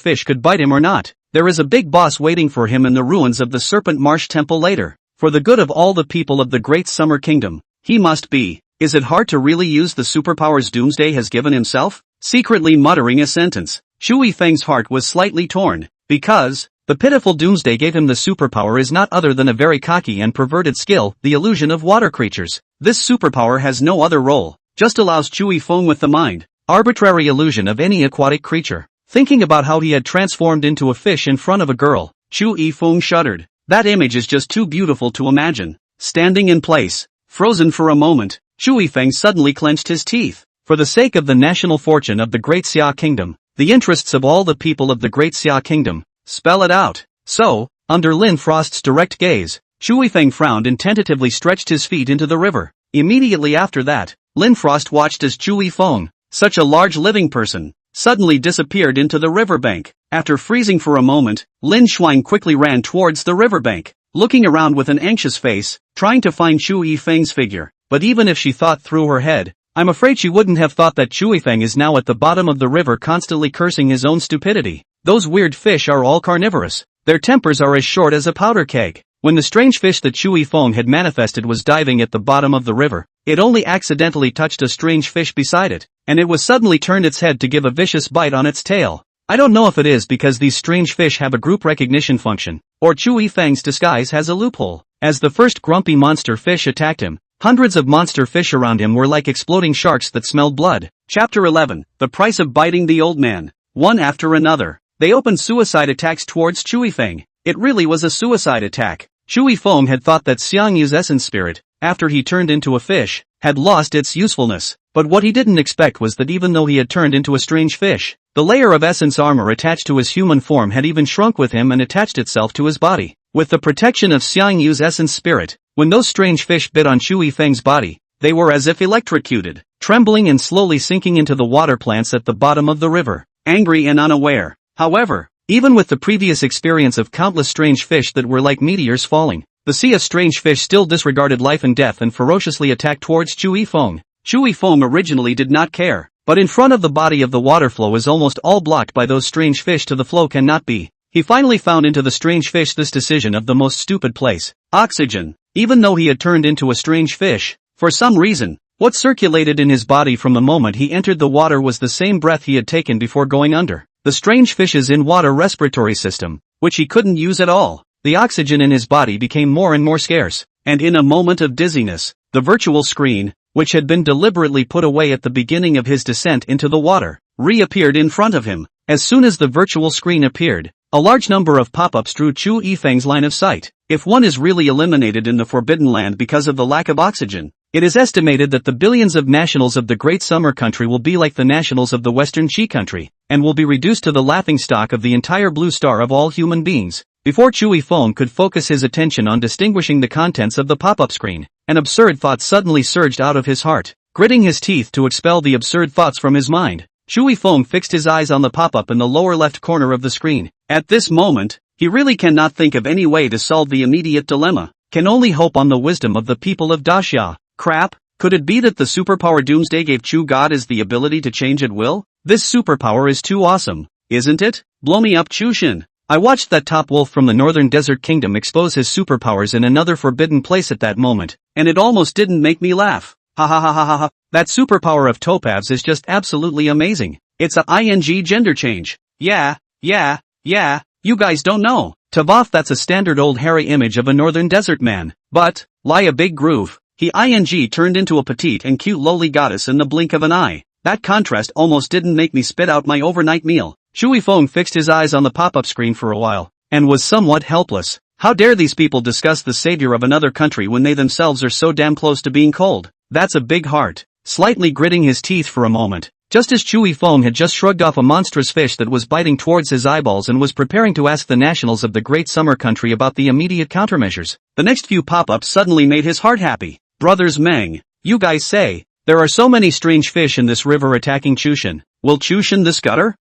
fish could bite him or not. There is a big boss waiting for him in the ruins of the Serpent Marsh Temple later. For the good of all the people of the Great Summer Kingdom, he must be. Is it hard to really use the superpowers Doomsday has given himself? Secretly muttering a sentence, Shui Feng's heart was slightly torn, because the pitiful Doomsday gave him the superpower is not other than a very cocky and perverted skill, the illusion of water creatures. This superpower has no other role, just allows Shui Feng with the mind, arbitrary illusion of any aquatic creature. Thinking about how he had transformed into a fish in front of a girl, Shui Feng shuddered. That image is just too beautiful to imagine. Standing in place, frozen for a moment, Shui Feng suddenly clenched his teeth. For the sake of the national fortune of the Great Xia Kingdom, the interests of all the people of the Great Xia Kingdom, spell it out. So, under Lin Frost's direct gaze, Shui Feng frowned and tentatively stretched his feet into the river. Immediately after that, Lin Frost watched as Shui Feng, such a large living person, suddenly disappeared into the riverbank. After freezing for a moment, Lin Shuang quickly ran towards the riverbank, looking around with an anxious face, trying to find Shui Feng's figure. But even if she thought through her head, I'm afraid she wouldn't have thought that Shui Feng is now at the bottom of the river constantly cursing his own stupidity. Those weird fish are all carnivorous. Their tempers are as short as a powder keg. When the strange fish that Shui Feng had manifested was diving at the bottom of the river, it only accidentally touched a strange fish beside it, and it was suddenly turned its head to give a vicious bite on its tail. I don't know if it is because these strange fish have a group recognition function, or Shui Feng's disguise has a loophole. As the first grumpy monster fish attacked him, hundreds of monster fish around him were like exploding sharks that smelled blood. Chapter 11, The Price of Biting the Old Man. One after another, they opened suicide attacks towards Shui Feng. It really was a suicide attack. Shui Feng had thought that Xiang Yu's essence spirit, after he turned into a fish, had lost its usefulness. But what he didn't expect was that even though he had turned into a strange fish, the layer of essence armor attached to his human form had even shrunk with him and attached itself to his body. With the protection of Xiang Yu's essence spirit, when those strange fish bit on Shui Feng's body, they were as if electrocuted, trembling and slowly sinking into the water plants at the bottom of the river, angry and unaware. However, even with the previous experience of countless strange fish that were like meteors falling, the sea of strange fish still disregarded life and death and ferociously attacked towards Shui Feng. Shui Feng originally did not care, but in front of the body of the water flow is almost all blocked by those strange fish to the flow cannot be. He finally found into the strange fish this decision of the most stupid place. Oxygen. Even though he had turned into a strange fish, for some reason, what circulated in his body from the moment he entered the water was the same breath he had taken before going under. The strange fish's in-water respiratory system, which he couldn't use at all. The oxygen in his body became more and more scarce, and in a moment of dizziness, the virtual screen, which had been deliberately put away at the beginning of his descent into the water, reappeared in front of him. As soon as the virtual screen appeared, a large number of pop-ups drew Shui Feng's line of sight. If one is really eliminated in the Forbidden Land because of the lack of oxygen, It is estimated that the billions of nationals of the Great Summer Country will be like the nationals of the Western Chi Country, and will be reduced to the laughingstock of the entire blue star of all human beings. Before Chewy Fong could focus his attention on distinguishing the contents of the pop-up screen, an absurd thought suddenly surged out of his heart. Gritting his teeth to expel the absurd thoughts from his mind, Chewy Fong fixed his eyes on the pop-up in the lower left corner of the screen. At this moment, he really cannot think of any way to solve the immediate dilemma, can only hope on the wisdom of the people of Daxia. Crap, could it be that the superpower Doomsday gave Chu God is the ability to change at will? This superpower is too awesome, isn't it? Blow me up Chushin. I watched that top wolf from the northern desert kingdom expose his superpowers in another forbidden place at that moment, and it almost didn't make me laugh. Ha ha ha ha ha ha. That superpower of Topav's is just absolutely amazing. It's a ing gender change. Yeah, you guys don't know. Tavoff, that's a standard old hairy image of a northern desert man. But, lie a big groove. He ing turned into a petite and cute lowly goddess in the blink of an eye. That contrast almost didn't make me spit out my overnight meal. Chewy Fong fixed his eyes on the pop-up screen for a while, and was somewhat helpless. How dare these people discuss the savior of another country when they themselves are so damn close to being cold? That's a big heart. Slightly gritting his teeth for a moment, just as Chewy Fong had just shrugged off a monstrous fish that was biting towards his eyeballs and was preparing to ask the nationals of the Great Summer Country about the immediate countermeasures, the next few pop-ups suddenly made his heart happy. Brothers Meng, you guys say, there are so many strange fish in this river attacking Chushin. Will Chushin the Scudder?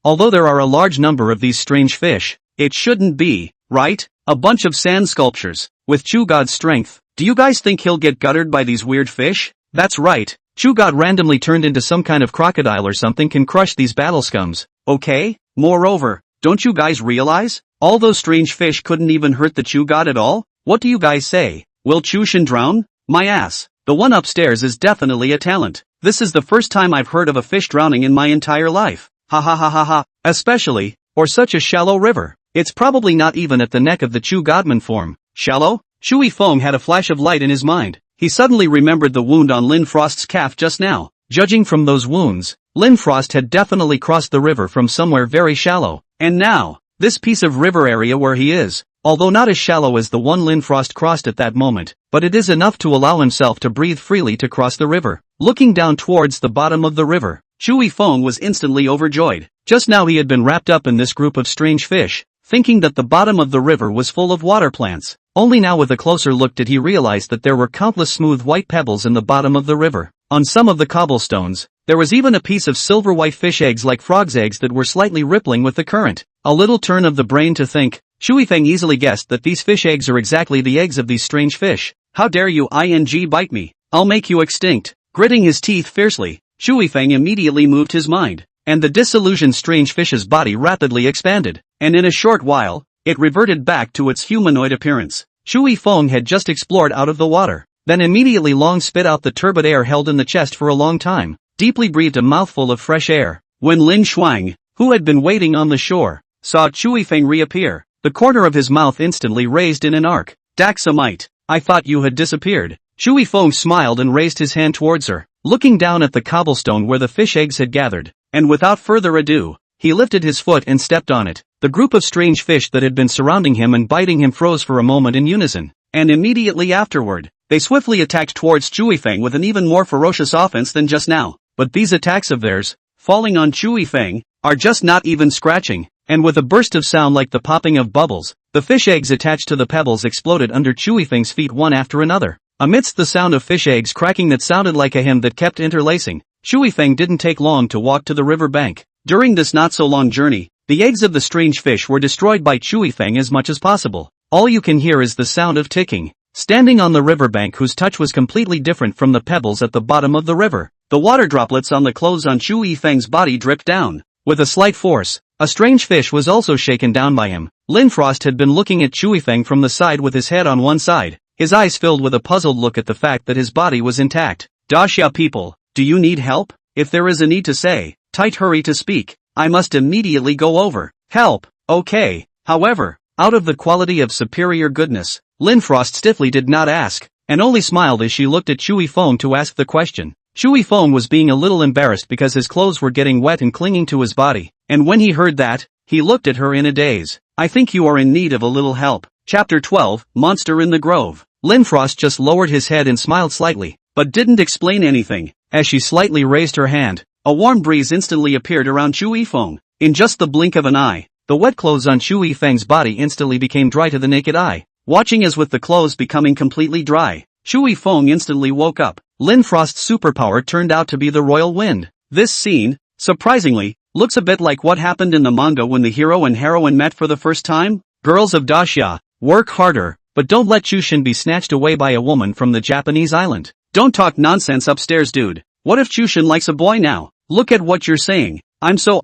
Although there are a large number of these strange fish, it shouldn't be, right? A bunch of sand sculptures, with Chu God's strength. Do you guys think he'll get guttered by these weird fish? That's right, Chu God randomly turned into some kind of crocodile or something can crush these battle scums, okay? Moreover, don't you guys realize? All those strange fish couldn't even hurt the Chu God at all? What do you guys say? Will Chushin drown? My ass. The one upstairs is definitely a talent. This is the first time I've heard of a fish drowning in my entire life. Ha ha ha ha ha. Especially, or such a shallow river. It's probably not even at the neck of the Chu Godman form. Shallow? Chewy Fong had a flash of light in his mind. He suddenly remembered the wound on Lin Frost's calf just now. Judging from those wounds, Lin Frost had definitely crossed the river from somewhere very shallow. And now, this piece of river area where he is, although not as shallow as the one Lin Frost crossed at that moment, but it is enough to allow himself to breathe freely to cross the river. Looking down towards the bottom of the river, Chewy Fong was instantly overjoyed. Just now he had been wrapped up in this group of strange fish, thinking that the bottom of the river was full of water plants. Only now with a closer look did he realize that there were countless smooth white pebbles in the bottom of the river. On some of the cobblestones, there was even a piece of silver white fish eggs like frogs' eggs that were slightly rippling with the current. A little turn of the brain to think, Chewy Feng easily guessed that these fish eggs are exactly the eggs of these strange fish. How dare you ing bite me? I'll make you extinct. Gritting his teeth fiercely, Chewy Feng immediately moved his mind, and the disillusioned strange fish's body rapidly expanded, and in a short while, it reverted back to its humanoid appearance. Chewy Fong had just explored out of the water, then immediately long spit out the turbid air held in the chest for a long time, deeply breathed a mouthful of fresh air. When Lin Shuang, who had been waiting on the shore, saw Chewy Feng reappear, the corner of his mouth instantly raised in an arc. Daxamite, I thought you had disappeared. Chewy Fong smiled and raised his hand towards her, looking down at the cobblestone where the fish eggs had gathered, and without further ado, he lifted his foot and stepped on it. The group of strange fish that had been surrounding him and biting him froze for a moment in unison, and immediately afterward, they swiftly attacked towards Chewy Feng with an even more ferocious offense than just now. But these attacks of theirs, falling on Chewy Feng, are just not even scratching, and with a burst of sound like the popping of bubbles, the fish eggs attached to the pebbles exploded under Chewy Feng's feet one after another. Amidst the sound of fish eggs cracking that sounded like a hymn that kept interlacing, Chewy Feng didn't take long to walk to the river bank. During this not-so-long journey, the eggs of the strange fish were destroyed by Chewy Feng as much as possible. All you can hear is the sound of ticking. Standing on the riverbank whose touch was completely different from the pebbles at the bottom of the river, the water droplets on the clothes on Chewy Feng's body dripped down. With a slight force, a strange fish was also shaken down by him. Lin Frost had been looking at Chewy Feng from the side with his head on one side, his eyes filled with a puzzled look at the fact that his body was intact. Daxia people, do you need help? If there is a need to say, tight hurry to speak. I must immediately go over. Help, okay. However, out of the quality of superior goodness, Lin Frost stiffly did not ask, and only smiled as she looked at Chewy Feng to ask the question. Chewy Feng was being a little embarrassed because his clothes were getting wet and clinging to his body, and when he heard that, he looked at her in a daze. I think you are in need of a little help. Chapter 12, Monster in the Grove. Lin Frost just lowered his head and smiled slightly, but didn't explain anything. As she slightly raised her hand, a warm breeze instantly appeared around Chu Yifeng. In just the blink of an eye, the wet clothes on Chu Yifeng's body instantly became dry to the naked eye. Watching as with the clothes becoming completely dry, Chu Yifeng instantly woke up. Lin Frost's superpower turned out to be the royal wind. This scene, surprisingly, looks a bit like what happened in the manga when the hero and heroine met for the first time. Girls of Daxia, work harder, but don't let Chushin be snatched away by a woman from the Japanese island. Don't talk nonsense upstairs, dude. What if Chushin likes a boy now? Look at what you're saying. I'm so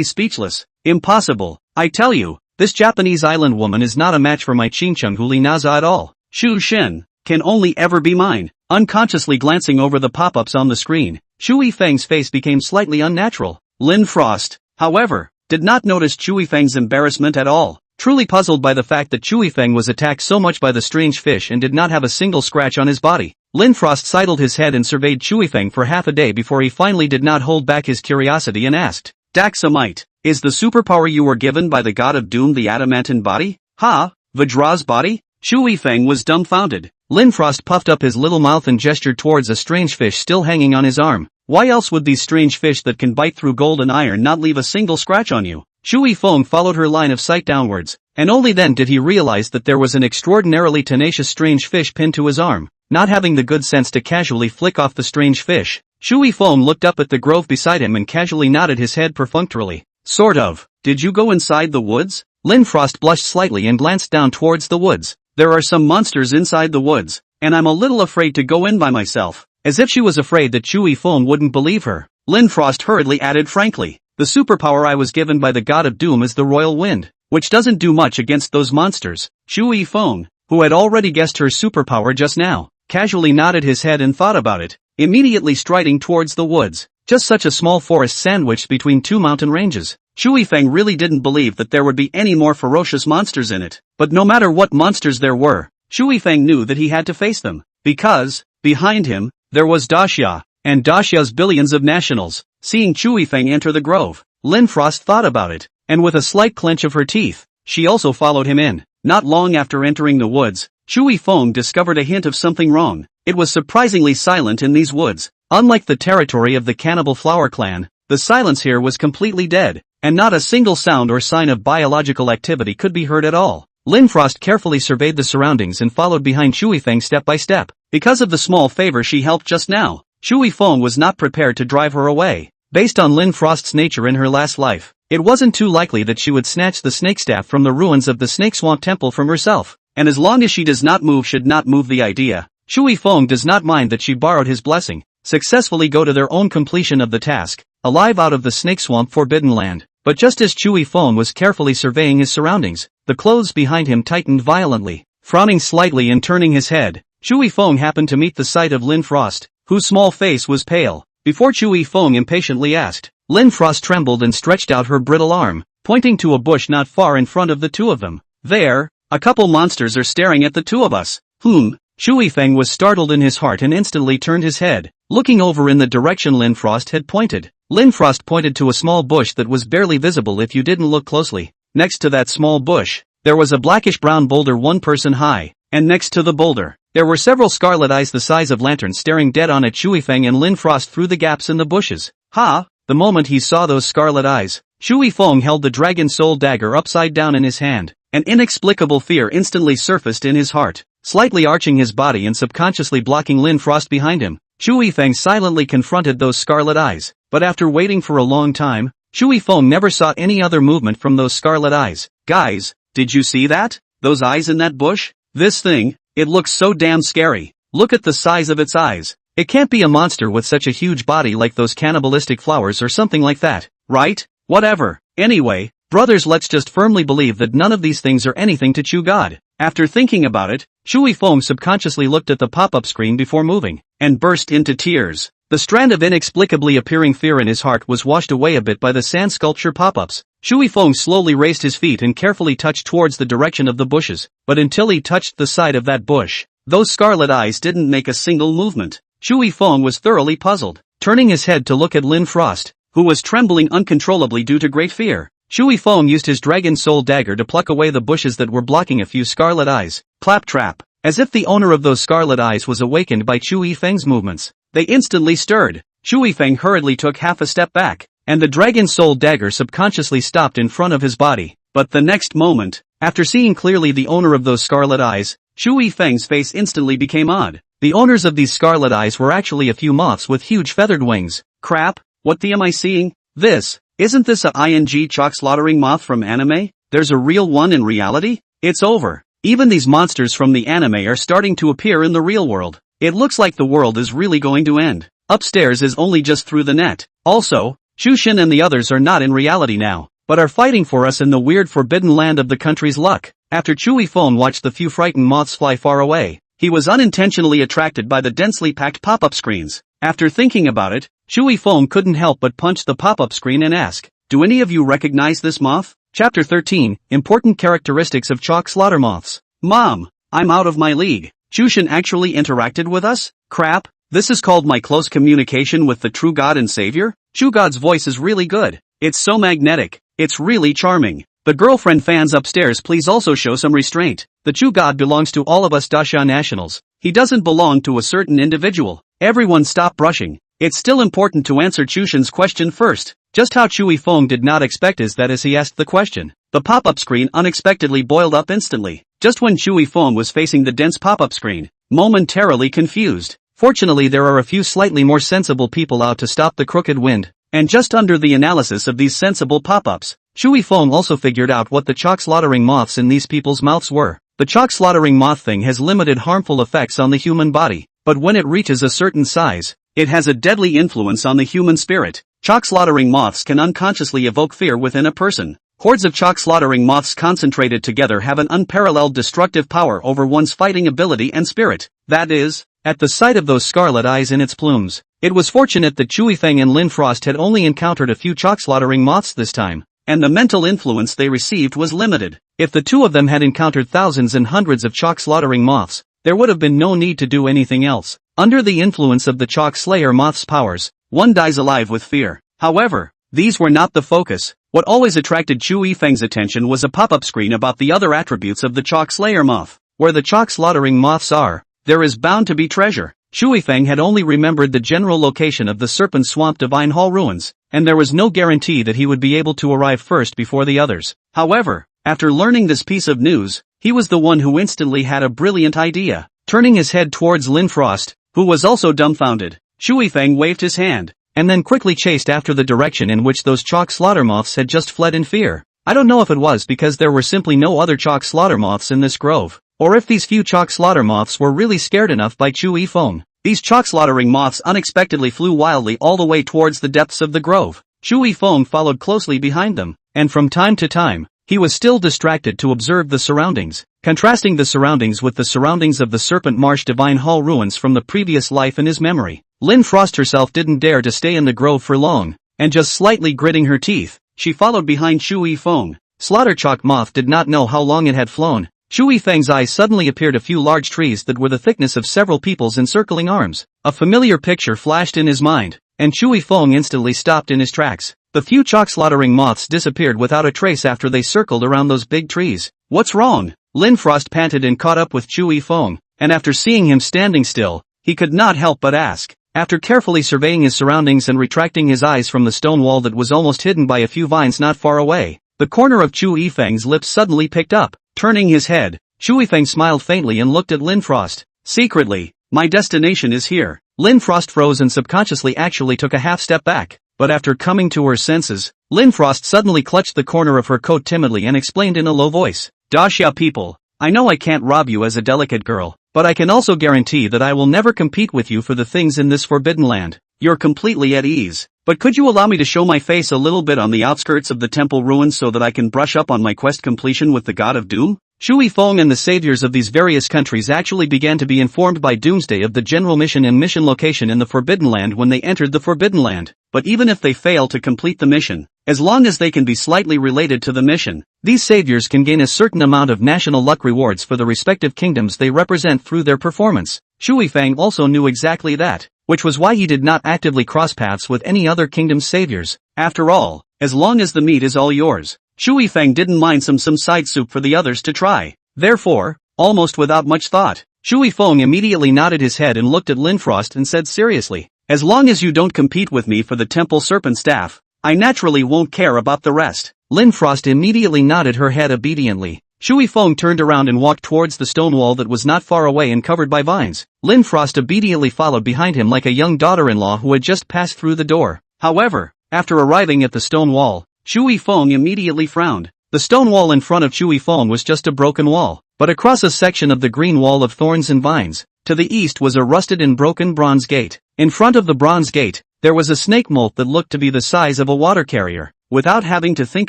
speechless. Impossible. I tell you, this Japanese island woman is not a match for my Chingchunghuli Naza at all. Chushin can only ever be mine. Unconsciously glancing over the pop-ups on the screen, Chu Yifeng's face became slightly unnatural. Lin Frost, however, did not notice Chu Yifeng's embarrassment at all. Truly puzzled by the fact that Chu Yifeng was attacked so much by the strange fish and did not have a single scratch on his body, Lin Frost sidled his head and surveyed Chu Yifeng for half a day before he finally did not hold back his curiosity and asked, Daxamite, is the superpower you were given by the god of doom the adamantine body? Ha? Vajra's body? Chu Yifeng was dumbfounded. Lin Frost puffed up his little mouth and gestured towards a strange fish still hanging on his arm. Why else would these strange fish that can bite through gold and iron not leave a single scratch on you? Chu Yifeng followed her line of sight downwards, and only then did he realize that there was an extraordinarily tenacious strange fish pinned to his arm. Not having the good sense to casually flick off the strange fish, Chu Yifeng looked up at the grove beside him and casually nodded his head perfunctorily. Sort of. Did you go inside the woods? Lin Frost blushed slightly and glanced down towards the woods. There are some monsters inside the woods, and I'm a little afraid to go in by myself. As if she was afraid that Chu Yifeng wouldn't believe her, Lin Frost hurriedly added frankly, the superpower I was given by the god of doom is the royal wind, which doesn't do much against those monsters. Chu Yifeng, who had already guessed her superpower just now, casually nodded his head and thought about it, immediately striding towards the woods. Just such a small forest sandwiched between two mountain ranges. Chu Yifeng really didn't believe that there would be any more ferocious monsters in it, but no matter what monsters there were, Chu Yifeng knew that he had to face them, because, behind him, there was Daxia, and Daxia's billions of nationals. Seeing Chu Yifeng enter the grove, Lin Frost thought about it, and with a slight clench of her teeth, she also followed him in. Not long after entering the woods, Chu Yifeng discovered a hint of something wrong. It was surprisingly silent in these woods. Unlike the territory of the cannibal flower clan, the silence here was completely dead, and not a single sound or sign of biological activity could be heard at all. Lin Frost carefully surveyed the surroundings and followed behind Chu Yifeng step by step. Because of the small favor she helped just now, Chu Yifeng was not prepared to drive her away. Based on Lin Frost's nature in her last life, it wasn't too likely that she would snatch the snake staff from the ruins of the Snake Swamp Temple from herself, and as long as she does not move should not move the idea, Chu Yifeng does not mind that she borrowed his blessing, successfully go to their own completion of the task, alive out of the Snake Swamp Forbidden Land. But just as Chu Yifeng was carefully surveying his surroundings, the clothes behind him tightened violently. Frowning slightly and turning his head, Chu Yifeng happened to meet the sight of Lin Frost, whose small face was pale. Before Chu Yifeng impatiently asked, Lin Frost trembled and stretched out her brittle arm, pointing to a bush not far in front of the two of them. There, a couple monsters are staring at the two of us. Chu Yifeng was startled in his heart and instantly turned his head, looking over in the direction Lin Frost had pointed. Lin Frost pointed to a small bush that was barely visible if you didn't look closely. Next to that small bush, there was a blackish-brown boulder 1 person high, and next to the boulder, there were several scarlet eyes the size of lanterns staring dead on at Chu Yifeng and Lin Frost through the gaps in the bushes. Ha! The moment he saw those scarlet eyes, Chu Yifeng held the dragon soul dagger upside down in his hand. An inexplicable fear instantly surfaced in his heart. Slightly arching his body and subconsciously blocking Lin Frost behind him, Chu Yifeng silently confronted those scarlet eyes. But after waiting for a long time, Chu Yifeng never saw any other movement from those scarlet eyes. Guys, did you see that? Those eyes in that bush? This thing, it looks so damn scary. Look at the size of its eyes. It can't be a monster with such a huge body like those cannibalistic flowers or something like that, right? Whatever. Anyway, brothers, let's just firmly believe that none of these things are anything to Chu God. After thinking about it, Chu Yifeng subconsciously looked at the pop-up screen before moving, and burst into tears. The strand of inexplicably appearing fear in his heart was washed away a bit by the sand sculpture pop-ups. Chu Yifeng slowly raised his feet and carefully touched towards the direction of the bushes, but until he touched the side of that bush, those scarlet eyes didn't make a single movement. Chu Yifeng was thoroughly puzzled, turning his head to look at Lin Frost, who was trembling uncontrollably due to great fear. Chu Yifeng used his dragon soul dagger to pluck away the bushes that were blocking a few scarlet eyes. Claptrap. as if the owner of those scarlet eyes was awakened by Chu Yifeng's movements. They instantly stirred. Chu Yifeng hurriedly took half a step back, and the dragon soul dagger subconsciously stopped in front of his body. But the next moment, after seeing clearly the owner of those scarlet eyes, Chu Yifeng's face instantly became odd. The owners of these scarlet eyes were actually a few moths with huge feathered wings. Crap, what the am I seeing? Isn't this a chalk slaughtering moth from anime? There's a real one in reality? It's over. Even these monsters from the anime are starting to appear in the real world. It looks like the world is really going to end. Upstairs is only just through the net. Also, Chu Xin and the others are not in reality now, but are fighting for us in the weird forbidden land of the country's luck. After Chu Yifeng watched the few frightened moths fly far away, he was unintentionally attracted by the densely packed pop-up screens. After thinking about it, Chu Yifeng couldn't help but punch the pop-up screen and ask, "Do any of you recognize this moth?" Chapter 13, Important Characteristics of Chalk Slaughter Moths. Mom, I'm out of my league. Chu Xin actually interacted with us? Crap, this is called my close communication with the true God and Savior? Chu God's voice is really good. It's so magnetic. It's really charming. The girlfriend fans upstairs, please also show some restraint. The Chu God belongs to all of us Dasha nationals. He doesn't belong to a certain individual. Everyone stop brushing. It's still important to answer Chu Xin's question first. Just how Chu Yifeng did not expect is that as he asked the question, the pop-up screen unexpectedly boiled up instantly. Just when Chu Yifeng was facing the dense pop-up screen, momentarily confused. Fortunately, there are a few slightly more sensible people out to stop the crooked wind, and just under the analysis of these sensible pop-ups, Chu Yifeng also figured out what the chalk slaughtering moths in these people's mouths were. The chalk slaughtering moth thing has limited harmful effects on the human body, but when it reaches a certain size, it has a deadly influence on the human spirit. Chalk slaughtering moths can unconsciously evoke fear within a person. Hordes of chalk slaughtering moths concentrated together have an unparalleled destructive power over one's fighting ability and spirit. That is, at the sight of those scarlet eyes in its plumes, it was fortunate that Chu Yifeng and Lin Frost had only encountered a few chalk slaughtering moths this time, and the mental influence they received was limited. If the two of them had encountered thousands and hundreds of chalk slaughtering moths, there would have been no need to do anything else. Under the influence of the chalk slayer moth's powers, one dies alive with fear. However, these were not the focus. What always attracted Chu Yifeng's attention was a pop-up screen about the other attributes of the chalk slayer moth. Where the chalk slaughtering moths are, there is bound to be treasure. Chu Yifeng had only remembered the general location of the Serpent Swamp Divine Hall ruins, and there was no guarantee that he would be able to arrive first before the others. However, after learning this piece of news, he was the one who instantly had a brilliant idea. Turning his head towards Lin Frost, who was also dumbfounded, Chu Yifeng waved his hand, and then quickly chased after the direction in which those chalk slaughter moths had just fled in fear. I don't know if it was because there were simply no other chalk slaughter moths in this grove, or if these few chalk slaughter moths were really scared enough by Chu Yifeng. These chalk slaughtering moths unexpectedly flew wildly all the way towards the depths of the grove. Chu Yifeng followed closely behind them, and from time to time, he was still distracted to observe the surroundings, contrasting the surroundings with the surroundings of the Serpent Marsh Divine Hall ruins from the previous life in his memory. Lin Frost herself didn't dare to stay in the grove for long, and just slightly gritting her teeth, she followed behind Chu Yifeng. Slaughter Chalk Moth did not know how long it had flown. Chu Yifeng's eyes suddenly appeared a few large trees that were the thickness of several people's encircling arms. A familiar picture flashed in his mind, and Chu Yifeng instantly stopped in his tracks. The few chalk slaughtering moths disappeared without a trace after they circled around those big trees. What's wrong? Lin Frost panted and caught up with Chu Yifeng, and after seeing him standing still, he could not help but ask. After carefully surveying his surroundings and retracting his eyes from the stone wall that was almost hidden by a few vines not far away, the corner of Chu Yifeng's lips suddenly picked up. Turning his head, Chu Yifeng smiled faintly and looked at Lin Frost. Secretly, my destination is here. Lin Frost froze and subconsciously actually took a half step back, but after coming to her senses, Lin Frost suddenly clutched the corner of her coat timidly and explained in a low voice. Daxia people, I know I can't rob you as a delicate girl, but I can also guarantee that I will never compete with you for the things in this forbidden land. You're completely at ease. But could you allow me to show my face a little bit on the outskirts of the temple ruins so that I can brush up on my quest completion with the God of Doom? Chu Yifeng and the saviors of these various countries actually began to be informed by Doomsday of the general mission and mission location in the Forbidden Land when they entered the Forbidden Land. But even if they fail to complete the mission, as long as they can be slightly related to the mission, these saviors can gain a certain amount of national luck rewards for the respective kingdoms they represent through their performance. Chu Yifeng also knew exactly that, which was why he did not actively cross paths with any other kingdom's saviors. After all, as long as the meat is all yours, Chu Yifeng didn't mind some side soup for the others to try. Therefore, almost without much thought, Shui Feng immediately nodded his head and looked at Lin Frost and said seriously, as long as you don't compete with me for the temple serpent staff, I naturally won't care about the rest. Lin Frost immediately nodded her head obediently. Shui Feng turned around and walked towards the stone wall that was not far away and covered by vines. Lin Frost obediently followed behind him like a young daughter-in-law who had just passed through the door. However, after arriving at the stone wall, Shui Feng immediately frowned. The stone wall in front of Shui Feng was just a broken wall, but across a section of the green wall of thorns and vines, to the east was a rusted and broken bronze gate. In front of the bronze gate, there was a snake molt that looked to be the size of a water carrier. Without having to think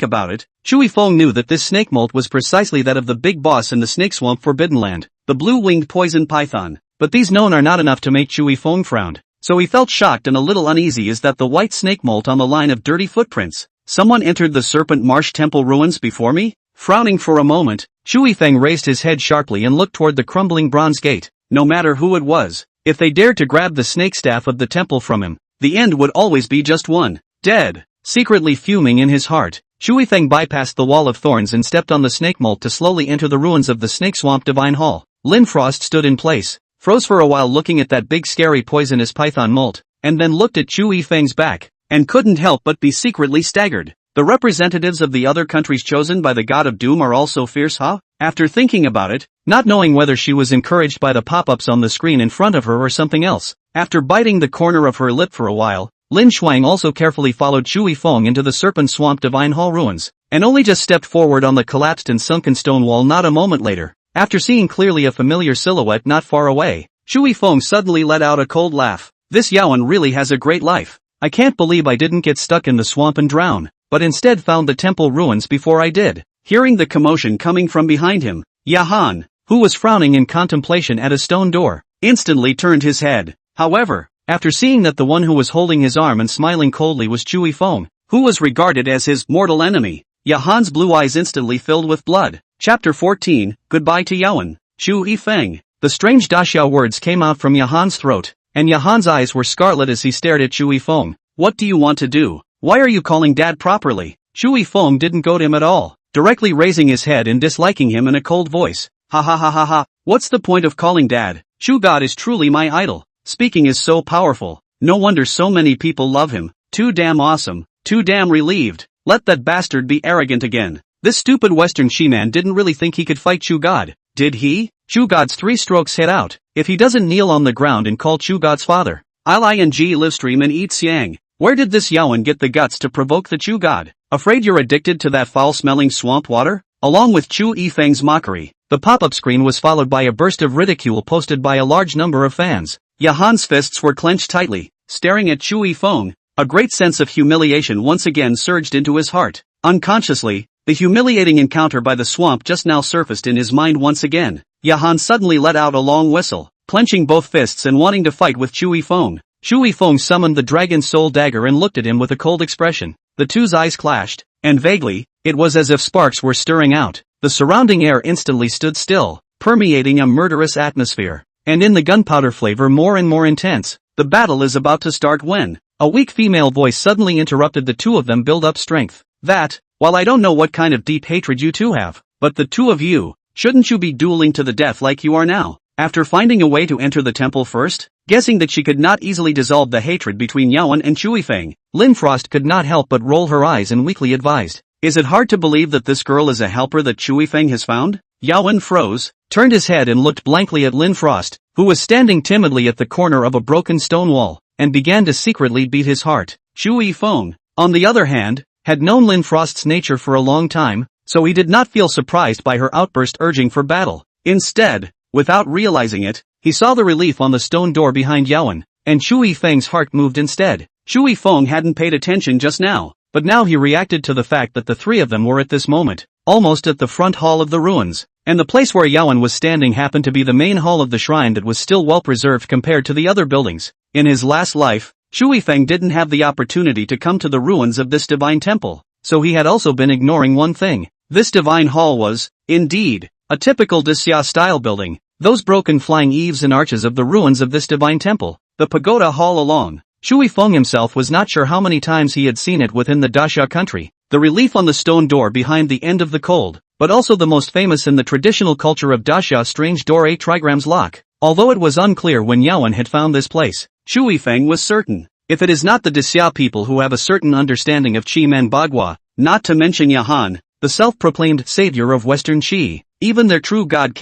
about it, Shui Feng knew that this snake molt was precisely that of the big boss in the snake swamp Forbidden Land, the blue-winged poison python. But these known are not enough to make Shui Feng frown. So he felt shocked and a little uneasy as that the white snake molt on the line of dirty footprints. Someone entered the Serpent Marsh Temple ruins before me? Frowning for a moment, Shui Feng raised his head sharply and looked toward the crumbling bronze gate. No matter who it was, if they dared to grab the snake staff of the temple from him, the end would always be just one. Dead. Secretly fuming in his heart, Shui Feng bypassed the wall of thorns and stepped on the snake molt to slowly enter the ruins of the Snake Swamp Divine Hall. Lin Frost stood in place, froze for a while looking at that big scary poisonous python molt, and then looked at Shui Feng's back, and couldn't help but be secretly staggered. The representatives of the other countries chosen by the God of Doom are also fierce, huh? After thinking about it, not knowing whether she was encouraged by the pop-ups on the screen in front of her or something else, after biting the corner of her lip for a while, Lin Shuang also carefully followed Shui Feng into the Serpent Swamp Divine Hall ruins, and only just stepped forward on the collapsed and sunken stone wall not a moment later. After seeing clearly a familiar silhouette not far away, Shui Feng suddenly let out a cold laugh. This Yaoan really has a great life. I can't believe I didn't get stuck in the swamp and drown, but instead found the temple ruins before I did. Hearing the commotion coming from behind him, Yahan, who was frowning in contemplation at a stone door, instantly turned his head. However, after seeing that the one who was holding his arm and smiling coldly was Shui Feng, who was regarded as his mortal enemy, Yahan's blue eyes instantly filled with blood. Chapter 14, Goodbye to Yaoan. Shui Feng. The strange Daxiao words came out from Yahan's throat, and Yahan's eyes were scarlet as he stared at Shui Feng. What do you want to do? Why are you calling Dad properly? Shui Feng didn't goad him at all, directly raising his head and disliking him in a cold voice. Ha ha ha ha ha, what's the point of calling Dad? Shu God is truly my idol. Speaking is so powerful, no wonder so many people love him. Too damn awesome, too damn relieved. Let that bastard be arrogant again. This stupid Western She-man didn't really think he could fight Shu God, did he? Shu God's 3 strokes hit out. If he doesn't kneel on the ground and call Shu God's father, I'll ing livestream and eat Xiang. Where did this Yaoan get the guts to provoke the Shu God? Afraid you're addicted to that foul-smelling swamp water? Along with Chu Yifeng's mockery, the pop-up screen was followed by a burst of ridicule posted by a large number of fans. Yahan's fists were clenched tightly, staring at Shui Feng. A great sense of humiliation once again surged into his heart. Unconsciously, the humiliating encounter by the swamp just now surfaced in his mind once again. Yahan suddenly let out a long whistle, clenching both fists and wanting to fight with Shui Feng. Shui Feng summoned the Dragon Soul Dagger and looked at him with a cold expression. The two's eyes clashed, and vaguely, it was as if sparks were stirring out. The surrounding air instantly stood still, permeating a murderous atmosphere. And in the gunpowder flavor more and more intense. The battle is about to start when a weak female voice suddenly interrupted the two of them build up strength. That, while I don't know what kind of deep hatred you two have, but the two of you, shouldn't you be dueling to the death like you are now? After finding a way to enter the temple first, guessing that she could not easily dissolve the hatred between Yaoan and Shui Feng, Lin Frost could not help but roll her eyes and weakly advised. Is it hard to believe that this girl is a helper that Shui Feng has found? Yaoan froze, turned his head and looked blankly at Lin Frost, who was standing timidly at the corner of a broken stone wall, and began to secretly beat his heart. Shui Feng, on the other hand, had known Lin Frost's nature for a long time, so he did not feel surprised by her outburst urging for battle. Instead, without realizing it, he saw the relief on the stone door behind Yaoan, and Shui Feng's heart moved instead. Shui Feng hadn't paid attention just now, but now he reacted to the fact that the three of them were at this moment, almost at the front hall of the ruins, and the place where Yaoan was standing happened to be the main hall of the shrine that was still well preserved compared to the other buildings. In his last life, Shui Feng didn't have the opportunity to come to the ruins of this divine temple, so he had also been ignoring one thing. This divine hall was, indeed, a typical Dixia-style building. Those broken flying eaves and arches of the ruins of this divine temple, the pagoda hall along. Shui Feng himself was not sure how many times he had seen it within the Daxia country, the relief on the stone door behind the end of the cold, but also the most famous in the traditional culture of Daxia strange door 8 trigrams lock. Although it was unclear when Yawen had found this place, Chui Feng was certain. If it is not the Daxia people who have a certain understanding of Qi Men Bagua, not to mention Yahan, the self-proclaimed savior of Western Qi, even their true god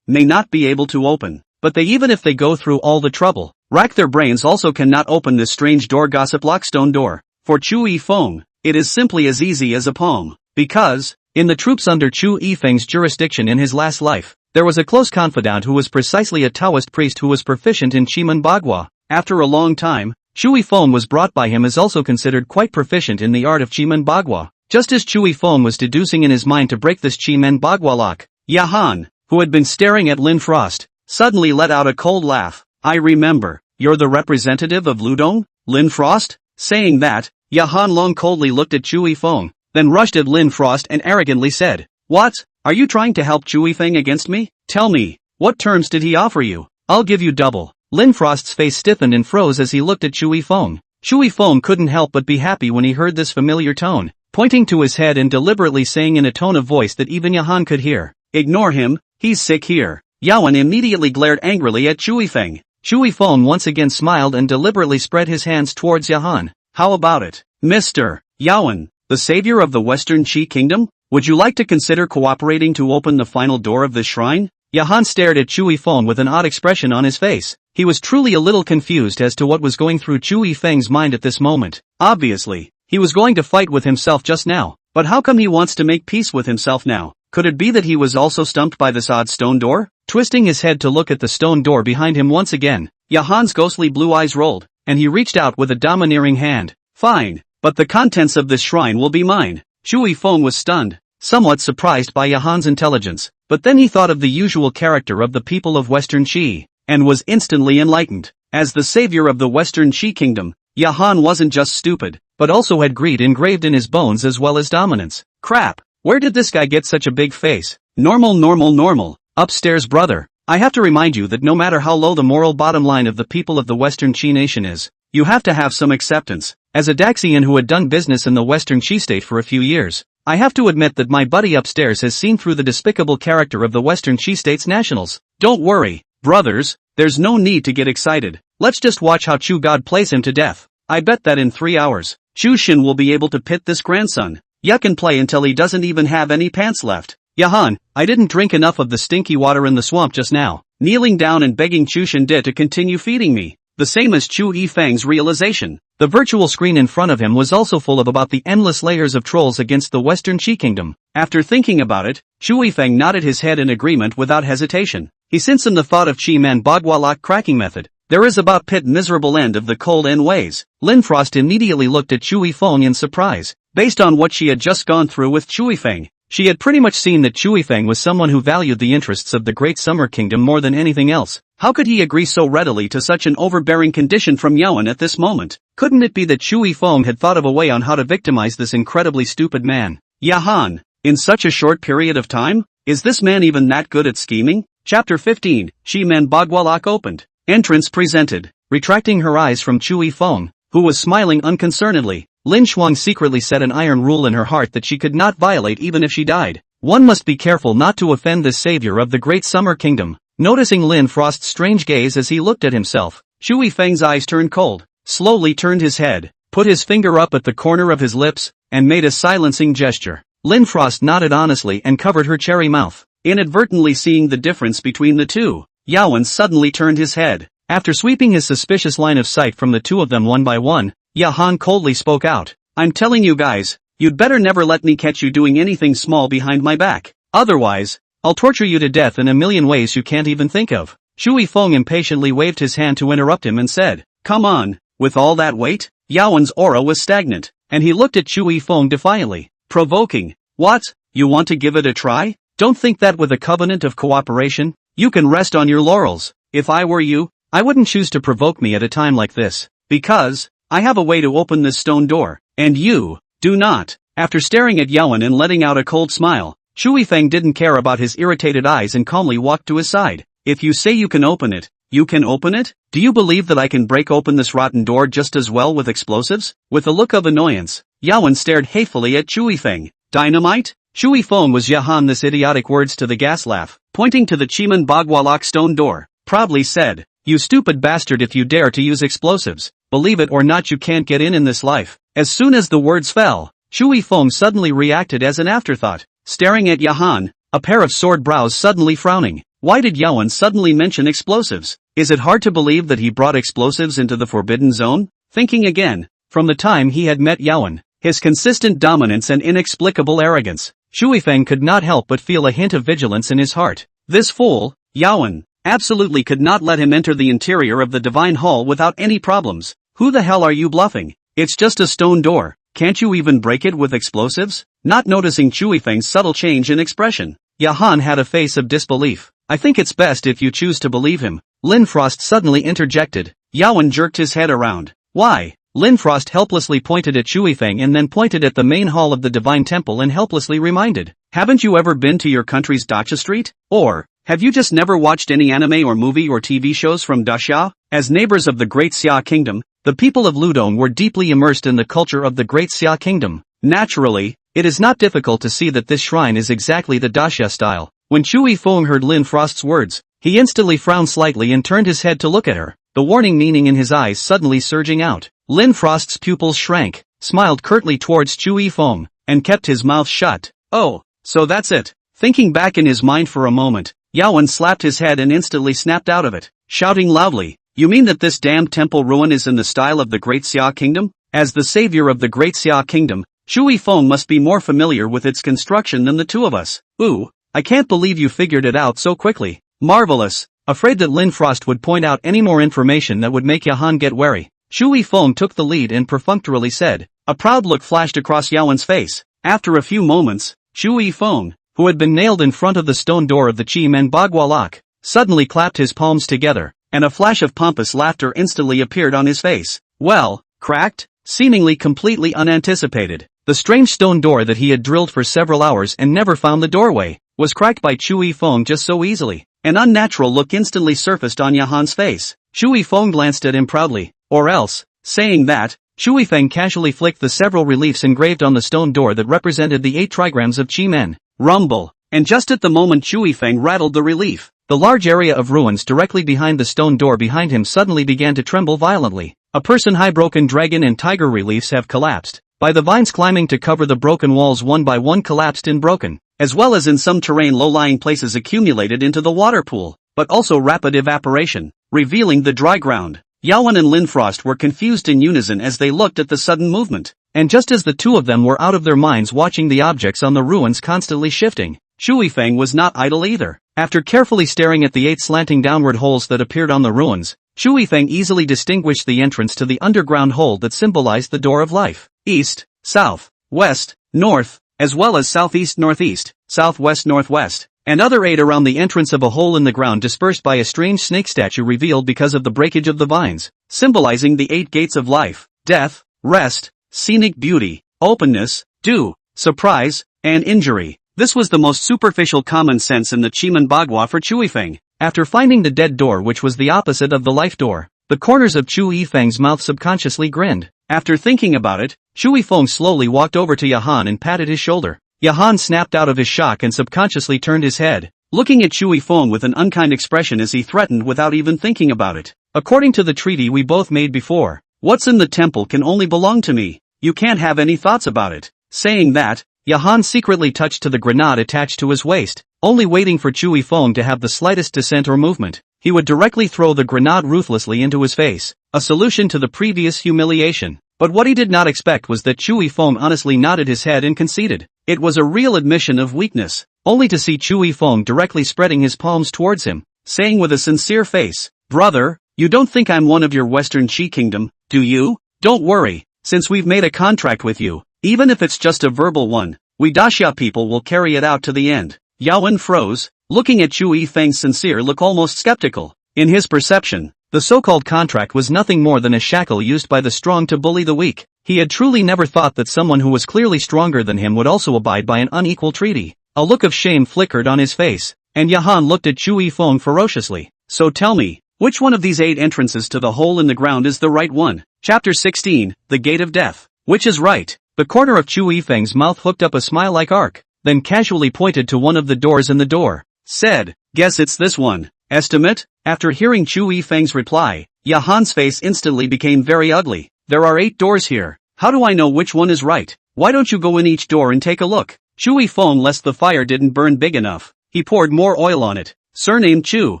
may not be able to open. But they, even if they go through all the trouble, rack their brains, also cannot open this strange door gossip lock stone door. For Chu Yifeng, it is simply as easy as a poem. Because, in the troops under Chu Yifeng's jurisdiction in his last life, there was a close confidant who was precisely a Taoist priest who was proficient in Chiman Bagua. After a long time, Chu Yifeng was brought by him as also considered quite proficient in the art of Chiman Bagua. Just as Chu Yifeng was deducing in his mind to break this Chiman Bagua lock, Yahan, who had been staring at Lin Frost, suddenly let out a cold laugh. I remember, you're the representative of Ludong, Lin Frost? Saying that, Yahan Long coldly looked at Chu Yifeng, then rushed at Lin Frost and arrogantly said, "What? Are you trying to help Chu Yifeng against me? Tell me, what terms did he offer you? I'll give you double." Lin Frost's face stiffened and froze as he looked at Chu Yifeng. Chu Yifeng couldn't help but be happy when he heard this familiar tone, pointing to his head and deliberately saying in a tone of voice that even Yahan could hear, "Ignore him, he's sick here." Yawen immediately glared angrily at Chu Yifeng. Chu Yifeng once again smiled and deliberately spread his hands towards Yahan. "How about it, Mr. Yawen, the savior of the Western Qi Kingdom? Would you like to consider cooperating to open the final door of this shrine?" Yahan stared at Chu Yifeng with an odd expression on his face. He was truly a little confused as to what was going through Chu Yifeng's mind at this moment. Obviously, he was going to fight with himself just now, but how come he wants to make peace with himself now? Could it be that he was also stumped by this odd stone door? Twisting his head to look at the stone door behind him once again, Yahan's ghostly blue eyes rolled, and he reached out with a domineering hand. "Fine, but the contents of this shrine will be mine." Chu Yifeng was stunned, somewhat surprised by Yahan's intelligence, but then he thought of the usual character of the people of Western Qi, and was instantly enlightened. As the savior of the Western Qi Kingdom, Yahan wasn't just stupid, but also had greed engraved in his bones as well as dominance. Crap, where did this guy get such a big face? Normal. Upstairs, brother. I have to remind you that no matter how low the moral bottom line of the people of the Western Qi nation is, you have to have some acceptance. As a Daxian who had done business in the Western Qi state for a few years, I have to admit that my buddy upstairs has seen through the despicable character of the Western Qi state's nationals. Don't worry, brothers, there's no need to get excited. Let's just watch how Chu God plays him to death. I bet that in 3 hours, Chu Shin will be able to pit this grandson. Yuck, and play until he doesn't even have any pants left. Yahan, I didn't drink enough of the stinky water in the swamp just now. Kneeling down and begging Chu Shin to continue feeding me. The same as Chu Yifeng's realization. The virtual screen in front of him was also full of about the endless layers of trolls against the Western Qi Kingdom. After thinking about it, Chu Yifeng nodded his head in agreement without hesitation. He sensed in the thought of Qi Man Bagua lock cracking method. There is about pit miserable end of the cold end ways. Lin Frost immediately looked at Chu Yifeng in surprise. Based on what she had just gone through with Chu Yifeng, she had pretty much seen that Chu Yifeng was someone who valued the interests of the Great Summer Kingdom more than anything else. How could he agree so readily to such an overbearing condition from Yawen at this moment? Couldn't it be that Chu Yifeng had thought of a way on how to victimize this incredibly stupid man? Yahan, in such a short period of time? Is this man even that good at scheming? Chapter 15, Qi Man Bagua lock opened. Entrance presented. Retracting her eyes from Chu Yifeng, who was smiling unconcernedly, Lin Shuang secretly set an iron rule in her heart that she could not violate even if she died. One must be careful not to offend this savior of the Great Summer Kingdom. Noticing Lin Frost's strange gaze as he looked at himself, Chu Yifeng's eyes turned cold, slowly turned his head, put his finger up at the corner of his lips, and made a silencing gesture. Lin Frost nodded honestly and covered her cherry mouth. Inadvertently seeing the difference between the two, Yawen suddenly turned his head. After sweeping his suspicious line of sight from the two of them one by one, Yahan coldly spoke out. "I'm telling you guys, you'd better never let me catch you doing anything small behind my back. Otherwise, I'll torture you to death in a million ways you can't even think of." Chu Yifeng impatiently waved his hand to interrupt him and said, "Come on, with all that weight?" Yawen's aura was stagnant, and he looked at Chu Yifeng defiantly, provoking. "What, you want to give it a try? Don't think that with a covenant of cooperation, you can rest on your laurels. If I were you, I wouldn't choose to provoke me at a time like this, because I have a way to open this stone door, and you do not." After staring at Yawen and letting out a cold smile, Chu Yifeng didn't care about his irritated eyes and calmly walked to his side. "If you say you can open it, You can open it? Do you believe that I can break open this rotten door just as well with explosives? With a look of annoyance, Yawen stared hatefully at Chui Feng. Dynamite? Chui Feng was Yahan this idiotic words to the gas laugh, pointing to the Chiman Bagwalak stone door, proudly said, "You stupid bastard, if you dare to use explosives, believe it or not you can't get in this life." As soon as the words fell, Chui Feng suddenly reacted as an afterthought, staring at Yahan, a pair of sword brows suddenly frowning. Why did Yawen suddenly mention explosives? Is it hard to believe that he brought explosives into the forbidden zone? Thinking again, from the time he had met Yawen, his consistent dominance and inexplicable arrogance, Chui Feng could not help but feel a hint of vigilance in his heart. This fool, Yawen, absolutely could not let him enter the interior of the Divine Hall without any problems. Who the hell are you bluffing? It's just a stone door, can't you even break it with explosives? Not noticing Chui Feng's subtle change in expression, Yahan had a face of disbelief. I think it's best if you choose to believe him, Lin Frost suddenly interjected. Yawen jerked his head around. Why? Lin Frost helplessly pointed at Chui Feng and then pointed at the main hall of the Divine Temple and helplessly reminded, haven't you ever been to your country's Dacha Street? Or, have you just never watched any anime or movie or TV shows from Daxia? As neighbors of the Great Xia Kingdom, the people of Ludong were deeply immersed in the culture of the Great Xia Kingdom. Naturally, it is not difficult to see that this shrine is exactly the Daxia style. When Chui Feng heard Lin Frost's words, he instantly frowned slightly and turned his head to look at her, the warning meaning in his eyes suddenly surging out. Lin Frost's pupils shrank, smiled curtly towards Chui Feng, and kept his mouth shut. Oh, so that's it. Thinking back in his mind for a moment, Yawen slapped his head and instantly snapped out of it, shouting loudly, you mean that this damned temple ruin is in the style of the Great Xia Kingdom? As the savior of the Great Xia Kingdom, Chui Feng must be more familiar with its construction than the two of us. Ooh, I can't believe you figured it out so quickly. Marvelous. Afraid that Lin Frost would point out any more information that would make Yahan get wary, Chui Feng took the lead and perfunctorily said. A proud look flashed across Yawen's face. After a few moments, Chui Feng, who had been nailed in front of the stone door of the Chi Men Bagwalak, suddenly clapped his palms together, and a flash of pompous laughter instantly appeared on his face. Well, cracked? Seemingly completely unanticipated. The strange stone door that he had drilled for several hours and never found the doorway, was cracked by Chui Feng just so easily. An unnatural look instantly surfaced on Yahan's face. Chui Feng glanced at him proudly. Or else, saying that, Chui Feng casually flicked the several reliefs engraved on the stone door that represented the 8 trigrams of Chi Men. Rumble. And just at the moment Chui Feng rattled the relief, the large area of ruins directly behind the stone door behind him suddenly began to tremble violently. A person-high broken dragon and tiger reliefs have collapsed, by the vines climbing to cover the broken walls one by one collapsed and broken, as well as in some terrain low-lying places accumulated into the water pool, but also rapid evaporation, revealing the dry ground. Yawen and Lin Frost were confused in unison as they looked at the sudden movement, and just as the two of them were out of their minds watching the objects on the ruins constantly shifting, Chui Feng was not idle either. After carefully staring at the 8 slanting downward holes that appeared on the ruins, Chui Feng easily distinguished the entrance to the underground hole that symbolized the door of life. East, south, west, north, as well as southeast northeast, southwest northwest, and other 8 around the entrance of a hole in the ground dispersed by a strange snake statue revealed because of the breakage of the vines, symbolizing the 8 gates of life, death, rest, scenic beauty, openness, dew, surprise, and injury. This was the most superficial common sense in the Chiman Bagua for Chui Feng. After finding the dead door which was the opposite of the life door, the corners of Chui Feng's mouth subconsciously grinned. After thinking about it, Chui Feng slowly walked over to Yahan and patted his shoulder. Yahan snapped out of his shock and subconsciously turned his head, looking at Chui Feng with an unkind expression as he threatened without even thinking about it. According to the treaty we both made before, what's in the temple can only belong to me. You can't have any thoughts about it. Saying that, Yahan secretly touched to the grenade attached to his waist, only waiting for Chui Feng to have the slightest dissent or movement. He would directly throw the grenade ruthlessly into his face, a solution to the previous humiliation. But what he did not expect was that Chui Feng honestly nodded his head and conceded. It was a real admission of weakness, only to see Chui Feng directly spreading his palms towards him, saying with a sincere face, "Brother, you don't think I'm one of your Western Qi Kingdom, do you? Don't worry, since we've made a contract with you, even if it's just a verbal one, we Daxia people will carry it out to the end." Yawen froze, looking at Chui Feng's sincere look almost skeptical. In his perception, the so-called contract was nothing more than a shackle used by the strong to bully the weak. He had truly never thought that someone who was clearly stronger than him would also abide by an unequal treaty. A look of shame flickered on his face, and Yahan looked at Chui Feng ferociously. So tell me, Which one of these 8 entrances to the hole in the ground is the right one? Chapter 16, The Gate of Death. Which is right? The corner of Chu Yifeng's mouth hooked up a smile-like arc, then casually pointed to one of the doors in the door. Said, guess it's this one. Estimate? After hearing Chu Yifeng's reply, Yahan's face instantly became very ugly. There are 8 doors here. How do I know which one is right? Why don't you go in each door and take a look? Chu Yifeng lest the fire didn't burn big enough. He poured more oil on it. Surnamed Chu.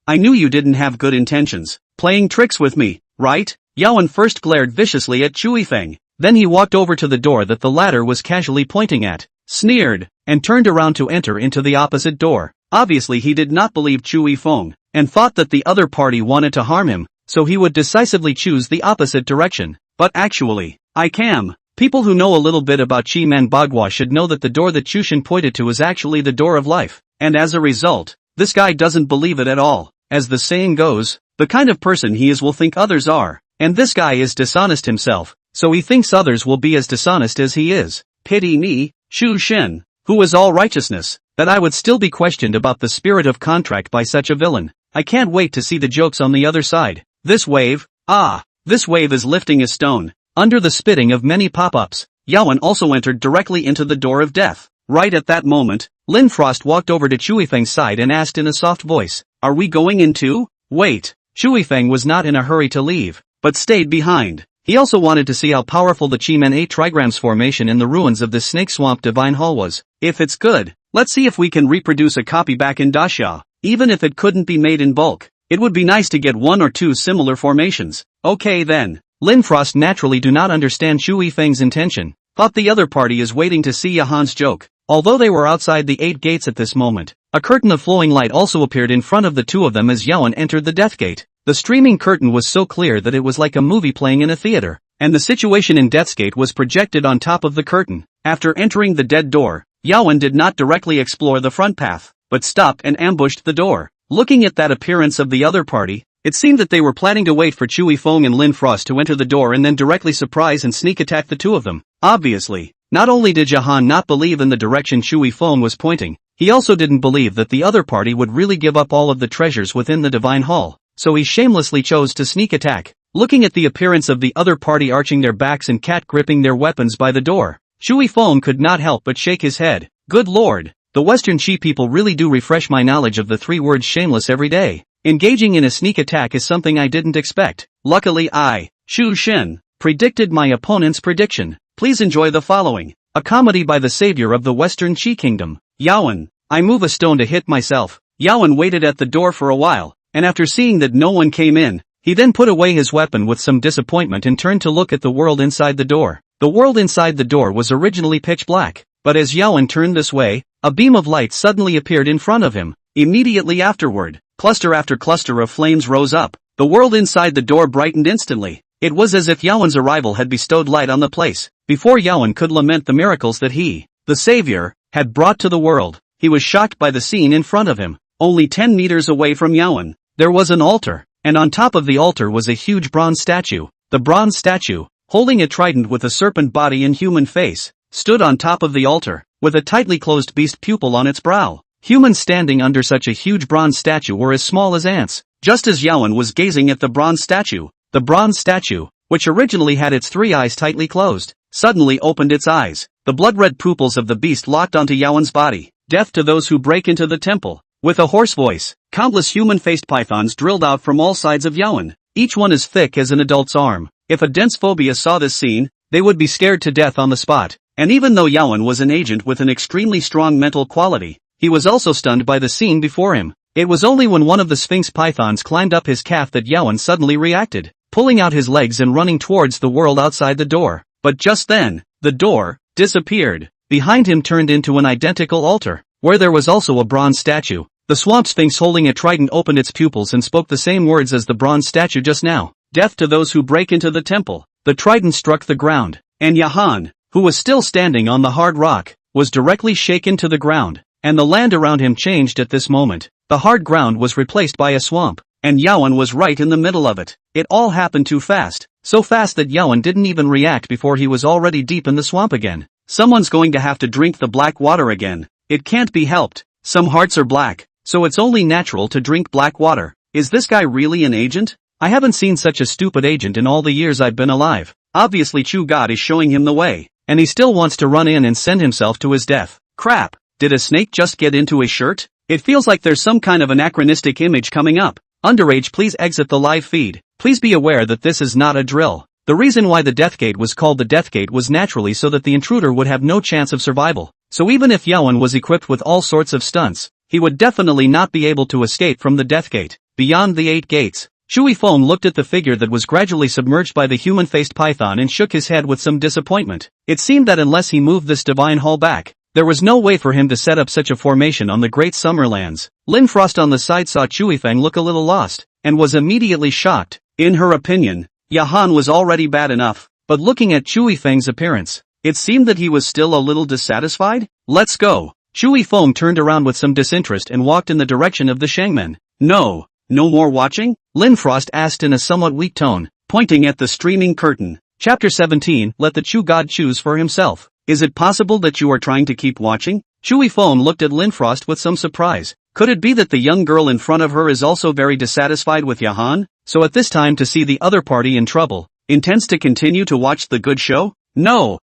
I knew you didn't have good intentions. Playing tricks with me, right? Yawan first glared viciously at Chu Yifeng. Then he walked over to the door that the latter was casually pointing at, sneered, and turned around to enter into the opposite door. Obviously he did not believe Chu Yifeng, and thought that the other party wanted to harm him, so he would decisively choose the opposite direction. But actually, people who know a little bit about Chi Man Bagua should know that the door that Chushin pointed to is actually the door of life, and as a result, this guy doesn't believe it at all. As the saying goes, the kind of person he is will think others are, and this guy is dishonest himself, so he thinks others will be as dishonest as he is. Pity me, Shu Shen, who is all righteousness, that I would still be questioned about the spirit of contract by such a villain. I can't wait to see the jokes on the other side. This wave is lifting a stone. Under the spitting of many pop-ups, Yawan also entered directly into the door of death. Right at that moment, Lin Frost walked over to Chu Yifeng's side and asked in a soft voice, are we going in too? Wait. Chu Yifeng was not in a hurry to leave, but stayed behind. He also wanted to see how powerful the Chi Men 8 trigrams formation in the ruins of the Snake Swamp Divine Hall was. If it's good, let's see if we can reproduce a copy back in Dasha. Even if it couldn't be made in bulk, it would be nice to get 1 or 2 similar formations. Okay then. Lin Frost naturally do not understand Chu Yifeng's intention, thought the other party is waiting to see Yahan's joke. Although they were outside the 8 gates at this moment, a curtain of flowing light also appeared in front of the 2 of them as Yawan entered the death gate. The streaming curtain was so clear that it was like a movie playing in a theater, and the situation in Death's Gate was projected on top of the curtain. After entering the dead door, Yawan did not directly explore the front path, but stopped and ambushed the door. Looking at that appearance of the other party, it seemed that they were planning to wait for Chu Yifeng and Lin Frost to enter the door and then directly surprise and sneak attack the 2 of them. Obviously, not only did Jahan not believe in the direction Chu Yifeng was pointing, he also didn't believe that the other party would really give up all of the treasures within the Divine Hall, so he shamelessly chose to sneak attack. Looking at the appearance of the other party arching their backs and cat-gripping their weapons by the door, Chu Yifeng could not help but shake his head. Good lord, the Western Chi people really do refresh my knowledge of the 3 words shameless every day. Engaging in a sneak attack is something I didn't expect. Luckily I, Shu Shen, predicted my opponent's prediction. Please enjoy the following. A comedy by the savior of the Western Chi Kingdom. Yawan. I move a stone to hit myself. Yawan waited at the door for a while, and after seeing that no one came in, he then put away his weapon with some disappointment and turned to look at the world inside the door. The world inside the door was originally pitch black, but as Yawan turned this way, a beam of light suddenly appeared in front of him. Immediately afterward, cluster after cluster of flames rose up. The world inside the door brightened instantly. It was as if Yawan's arrival had bestowed light on the place. Before Yawan could lament the miracles that he, the savior, had brought to the world, he was shocked by the scene in front of him. Only 10 meters away from Yawan, there was an altar, and on top of the altar was a huge bronze statue. The bronze statue, holding a trident with a serpent body and human face, stood on top of the altar, with a tightly closed beast pupil on its brow. Humans standing under such a huge bronze statue were as small as ants. Just as Yawan was gazing at the bronze statue, which originally had its 3 eyes tightly closed, suddenly opened its eyes. The blood-red pupils of the beast locked onto Yawan's body. Death to those who break into the temple. With a hoarse voice, countless human-faced pythons drilled out from all sides of Yawan, each one as thick as an adult's arm. If a dense phobia saw this scene, they would be scared to death on the spot. And even though Yawan was an agent with an extremely strong mental quality, he was also stunned by the scene before him. It was only when one of the Sphinx pythons climbed up his calf that Yawan suddenly reacted, pulling out his legs and running towards the world outside the door. But just then, the door disappeared. Behind him turned into an identical altar, where there was also a bronze statue. The swamp sphinx holding a trident opened its pupils and spoke the same words as the bronze statue just now. Death to those who break into the temple. The trident struck the ground, and Yahan, who was still standing on the hard rock, was directly shaken to the ground, and the land around him changed at this moment. The hard ground was replaced by a swamp, and Yawan was right in the middle of it. It all happened too fast, so fast that Yawan didn't even react before he was already deep in the swamp again. Someone's going to have to drink the black water again. It can't be helped. Some hearts are black, so it's only natural to drink black water. Is this guy really an agent? I haven't seen such a stupid agent in all the years I've been alive. Obviously Chu God is showing him the way, and he still wants to run in and send himself to his death. Crap, did a snake just get into his shirt? It feels like there's some kind of anachronistic image coming up. Underage, please exit the live feed. Please be aware that this is not a drill. The reason why the death gate was called the death gate was naturally so that the intruder would have no chance of survival. So even if Yaon was equipped with all sorts of stunts, he would definitely not be able to escape from the death gate. Beyond the 8 gates, Shui Feng looked at the figure that was gradually submerged by the human-faced python and shook his head with some disappointment. It seemed that unless he moved this divine hall back, there was no way for him to set up such a formation on the Great Summerlands. Lin Frost on the side saw Chui Feng look a little lost, and was immediately shocked. In her opinion, Yahan was already bad enough, but looking at Chui Feng's appearance, it seemed that he was still a little dissatisfied. Let's go. Chui Feng turned around with some disinterest and walked in the direction of the Shangmen. No more watching? Lin Frost asked in a somewhat weak tone, pointing at the streaming curtain. Chapter 17, Let the Chu God choose for himself. Is it possible that you are trying to keep watching? Chui Feng looked at Lin Frost with some surprise. Could it be that the young girl in front of her is also very dissatisfied with Yahan? So at this time to see the other party in trouble, intends to continue to watch the good show? No,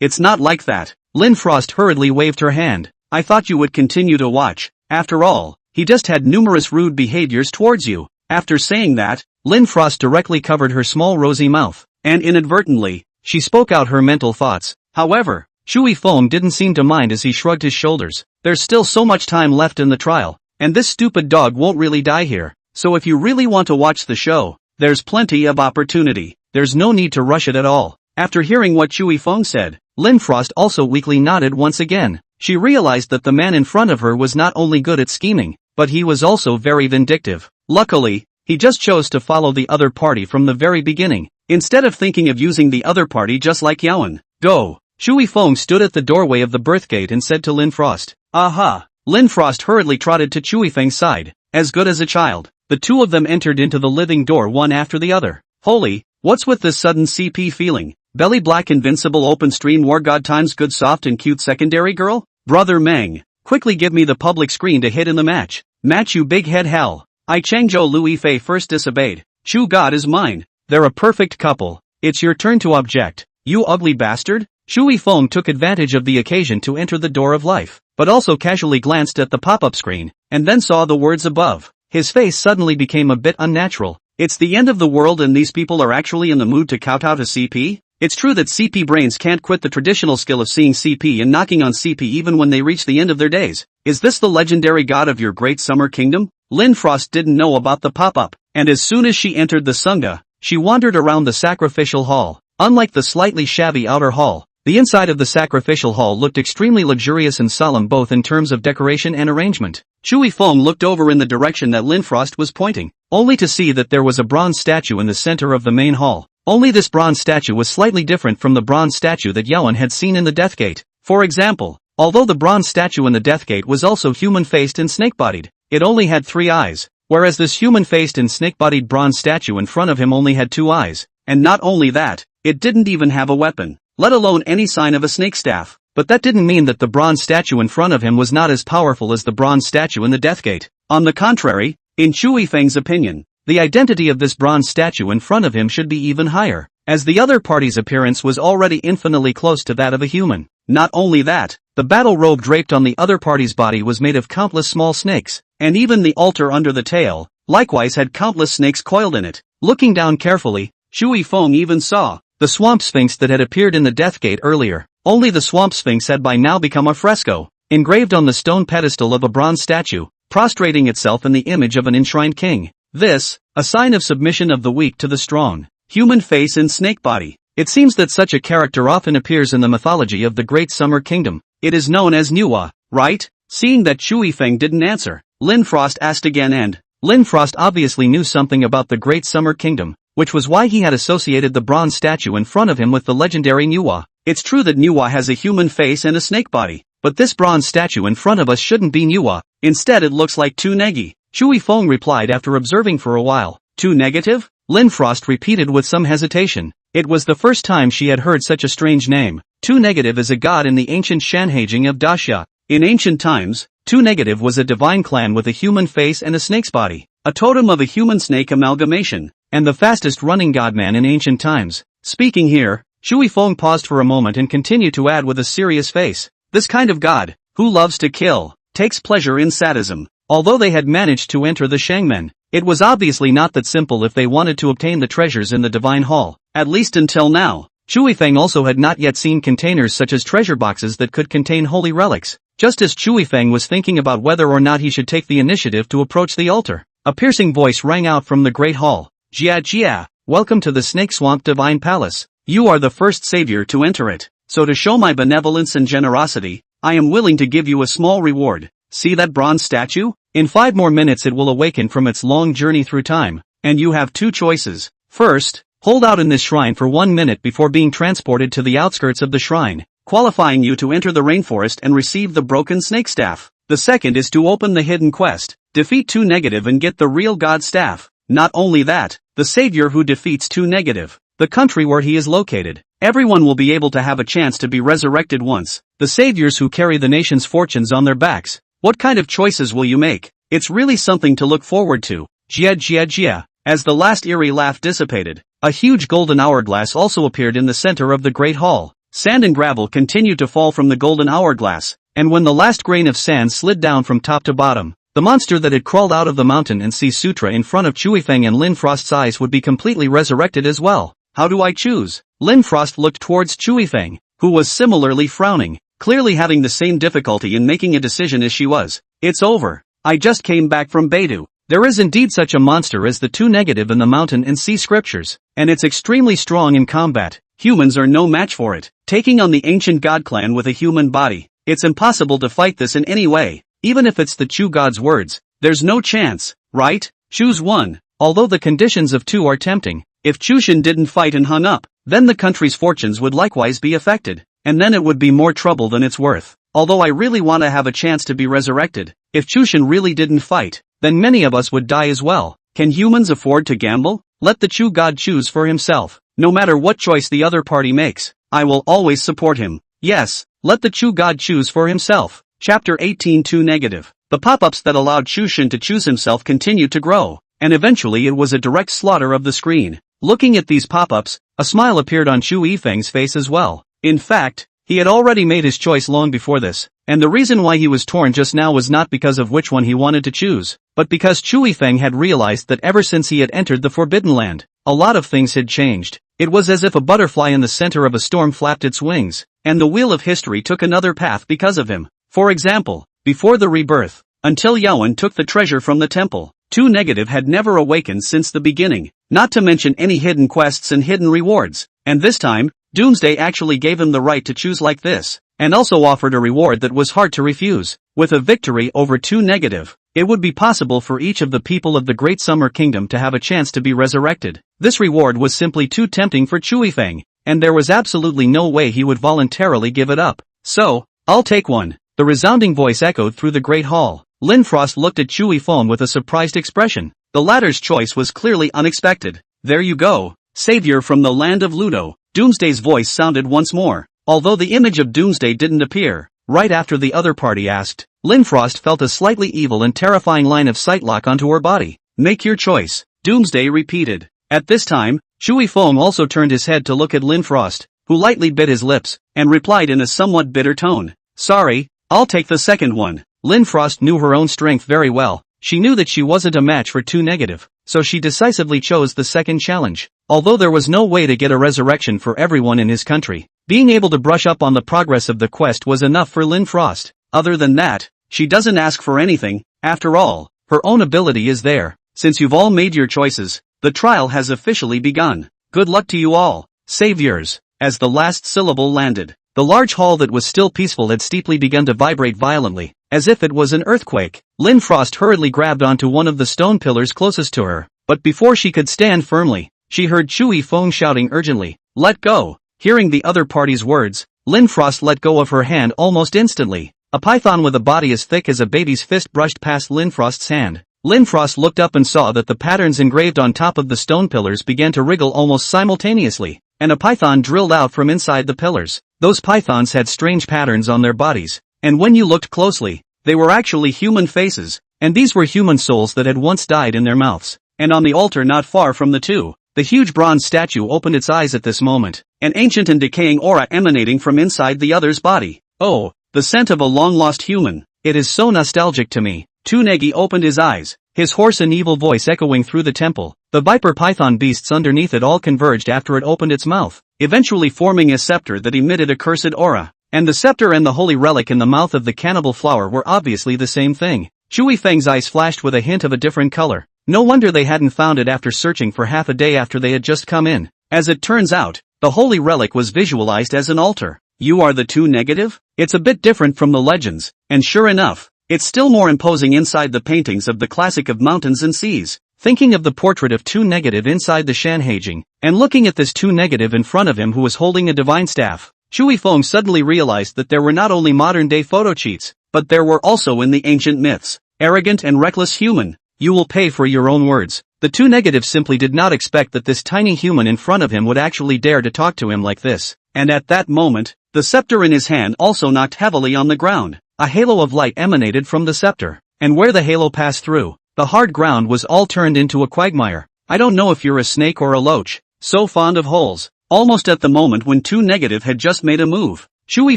it's not like that. Lin Frost hurriedly waved her hand. I thought you would continue to watch. After all, he just had numerous rude behaviors towards you. After saying that, Lin Frost directly covered her small rosy mouth, and inadvertently, she spoke out her mental thoughts. However, Chui Feng didn't seem to mind as he shrugged his shoulders. There's still so much time left in the trial, and this stupid dog won't really die here. So if you really want to watch the show, there's plenty of opportunity. There's no need to rush it at all. After hearing what Chui Feng said, Lin Frost also weakly nodded once again. She realized that the man in front of her was not only good at scheming, but he was also very vindictive. Luckily, he just chose to follow the other party from the very beginning, instead of thinking of using the other party just like Yaon. Go! Chui Feng stood at the doorway of the birth gate and said to Lin Frost. Aha! Lin Frost hurriedly trotted to Chui Feng's side, as good as a child. The two of them entered into the living door one after the other. Holy, what's with this sudden CP feeling? Belly black invincible open stream war god times good soft and cute secondary girl? Brother Meng, quickly give me the public screen to hit in the match. Match you big head hell. I Changzhou Louis Fei first disobeyed. Chu God is mine. They're a perfect couple. It's your turn to object. You ugly bastard. Chui Feng took advantage of the occasion to enter the door of life, but also casually glanced at the pop-up screen, and then saw the words above. His face suddenly became a bit unnatural. It's the end of the world and these people are actually in the mood to kowtow to CP? It's true that CP brains can't quit the traditional skill of seeing CP and knocking on CP even when they reach the end of their days. Is this the legendary god of your great summer kingdom? Lin Frost didn't know about the pop-up, and as soon as she entered the Sangha, she wandered around the sacrificial hall. Unlike the slightly shabby outer hall, the inside of the sacrificial hall looked extremely luxurious and solemn both in terms of decoration and arrangement. Chui Feng looked over in the direction that Lin Frost was pointing, only to see that there was a bronze statue in the center of the main hall. Only this bronze statue was slightly different from the bronze statue that Yaon had seen in the Death Gate. For example, although the bronze statue in the Death Gate was also human-faced and snake-bodied, it only had 3 eyes, whereas this human-faced and snake-bodied bronze statue in front of him only had 2 eyes. And not only that, it didn't even have a weapon, let alone any sign of a snake staff. But that didn't mean that the bronze statue in front of him was not as powerful as the bronze statue in the Death Gate. On the contrary, in Chui Feng's opinion, the identity of this bronze statue in front of him should be even higher, as the other party's appearance was already infinitely close to that of a human. Not only that, the battle robe draped on the other party's body was made of countless small snakes, and even the altar under the tail, likewise had countless snakes coiled in it. Looking down carefully, Chui Feng even saw the swamp sphinx that had appeared in the Death Gate earlier. Only the swamp sphinx had by now become a fresco, engraved on the stone pedestal of a bronze statue, prostrating itself in the image of an enshrined king. This, a sign of submission of the weak to the strong. Human face and snake body. It seems that such a character often appears in the mythology of the Great Summer Kingdom. It is known as Manhwa, right? Seeing that Chui Feng didn't answer, Lin Frost asked again and Lin Frost obviously knew something about the Great Summer Kingdom, which was why he had associated the bronze statue in front of him with the legendary Manhwa. It's true that Manhwa has a human face and a snake body, but this bronze statue in front of us shouldn't be Manhwa. Instead it looks like too neggy. Chui Feng replied after observing for a while. Too negative? Lin Frost repeated with some hesitation. It was the first time she had heard such a strange name. Too negative is a god in the ancient Shanhaijing of Daxia. In ancient times, 2 negative was a divine clan with a human face and a snake's body, a totem of a human-snake amalgamation, and the fastest-running godman in ancient times. Speaking here, Shui Feng paused for a moment and continued to add with a serious face. This kind of god, who loves to kill, takes pleasure in sadism. Although they had managed to enter the Shangmen, it was obviously not that simple if they wanted to obtain the treasures in the Divine Hall, at least until now. Chui Feng also had not yet seen containers such as treasure boxes that could contain holy relics. Just as Chui Feng was thinking about whether or not he should take the initiative to approach the altar, a piercing voice rang out from the Great Hall. Jia Jia, welcome to the Snake Swamp Divine Palace. You are the first savior to enter it, so to show my benevolence and generosity, I am willing to give you a small reward. See that bronze statue? In 5 more minutes it will awaken from its long journey through time, and you have 2 choices. First, hold out in this shrine for 1 minute before being transported to the outskirts of the shrine, qualifying you to enter the rainforest and receive the broken snake staff. The second is to open the hidden quest, defeat 2 negative and get the real god staff. Not only that, the savior who defeats 2 negative, the country where he is located, everyone will be able to have a chance to be resurrected once. The saviors who carry the nation's fortunes on their backs. What kind of choices will you make? It's really something to look forward to. Jia Jia Jia. As the last eerie laugh dissipated, a huge golden hourglass also appeared in the center of the Great Hall. Sand and gravel continued to fall from the golden hourglass, and when the last grain of sand slid down from top to bottom, the monster that had crawled out of the mountain and sea sutra in front of Chui Feng and Lin Frost's eyes would be completely resurrected as well. How do I choose? Lin Frost looked towards Chui Feng, who was similarly frowning, clearly having the same difficulty in making a decision as she was. It's over. I just came back from Beidou. There is indeed such a monster as the 2 negative in the mountain and sea scriptures, and it's extremely strong in combat. Humans are no match for it. Taking on the ancient god clan with a human body, it's impossible to fight this in any way. Even if it's the Chu god's words, there's no chance, right? Choose one. Although the conditions of 2 are tempting, if Chushin didn't fight and hung up, then the country's fortunes would likewise be affected, and then it would be more trouble than it's worth. Although I really want to have a chance to be resurrected, if Chushin really didn't fight, then many of us would die as well. Can humans afford to gamble? Let the Chu god choose for himself. No matter what choice the other party makes, I will always support him. Yes, let the Chu god choose for himself. Chapter 18 2 negative. The pop-ups that allowed Chushin to choose himself continued to grow, and eventually it was a direct slaughter of the screen. Looking at these pop-ups, a smile appeared on Chu Yifeng's face as well. In fact, he had already made his choice long before this, and the reason why he was torn just now was not because of which one he wanted to choose, but because Chu Yifeng had realized that ever since he had entered the Forbidden Land, a lot of things had changed. It was as if a butterfly in the center of a storm flapped its wings, and the wheel of history took another path because of him. For example, before the rebirth, until Yaowen took the treasure from the temple, 2 negative had never awakened since the beginning, not to mention any hidden quests and hidden rewards, and this time, Doomsday actually gave him the right to choose like this, and also offered a reward that was hard to refuse. With a victory over 2 negative, it would be possible for each of the people of the Great Summer Kingdom to have a chance to be resurrected. This reward was simply too tempting for Chui Feng, and there was absolutely no way he would voluntarily give it up. So, I'll take one. The resounding voice echoed through the Great Hall. Lin Frost looked at Chui Feng with a surprised expression. The latter's choice was clearly unexpected. There you go, savior from the land of Ludo. Doomsday's voice sounded once more, although the image of Doomsday didn't appear. Right after the other party asked, Lin Frost felt a slightly evil and terrifying line of sight lock onto her body. Make your choice, Doomsday repeated. At this time, Chui Feng also turned his head to look at Lin Frost, who lightly bit his lips, and replied in a somewhat bitter tone. Sorry, I'll take the second one. Lin Frost knew her own strength very well. She knew that she wasn't a match for 2 negative, so she decisively chose the second challenge. Although there was no way to get a resurrection for everyone in his country, being able to brush up on the progress of the quest was enough for Lin Frost. Other than that, she doesn't ask for anything. After all, her own ability is there. Since you've all made your choices, the trial has officially begun. Good luck to you all, saviors. As the last syllable landed, the large hall that was still peaceful had steeply begun to vibrate violently, as if it was an earthquake. Lin Frost hurriedly grabbed onto one of the stone pillars closest to her, but before she could stand firmly, she heard Chui Feng shouting urgently, "Let go!" Hearing the other party's words, Lin Frost let go of her hand almost instantly. A python with a body as thick as a baby's fist brushed past Lin Frost's hand. Lin Frost looked up and saw that the patterns engraved on top of the stone pillars began to wriggle almost simultaneously, and a python drilled out from inside the pillars. Those pythons had strange patterns on their bodies, and when you looked closely, They were actually human faces, and these were human souls that had once died in their mouths. And on the altar not far from the two, the huge bronze statue opened its eyes at this moment, an ancient and decaying aura emanating from inside the other's body. Oh, the scent of a long-lost human. It is so nostalgic to me. Tsunegi opened his eyes, his hoarse and evil voice echoing through the temple. The viper python beasts underneath it all converged after it opened its mouth, eventually forming a scepter that emitted a cursed aura. And the scepter and the holy relic in the mouth of the cannibal flower were obviously the same thing. Chui Feng's eyes flashed with a hint of a different color. No wonder they hadn't found it after searching for half a day after they had just come in. As it turns out, the holy relic was visualized as an altar. You are the two negative? It's a bit different from the legends, and sure enough, it's still more imposing inside the paintings of the classic of mountains and seas. Thinking of the portrait of two negative inside the Shanhaijing, and looking at this two negative in front of him who was holding a divine staff, Chui Feng suddenly realized that there were not only modern-day photo cheats, but there were also in the ancient myths. Arrogant and reckless human. You will pay for your own words. The two negatives simply did not expect that this tiny human in front of him would actually dare to talk to him like this. And at that moment, the scepter in his hand also knocked heavily on the ground. A halo of light emanated from the scepter, and where the halo passed through, the hard ground was all turned into a quagmire. I don't know if you're a snake or a loach, so fond of holes. Almost at the moment when two negative had just made a move, Chui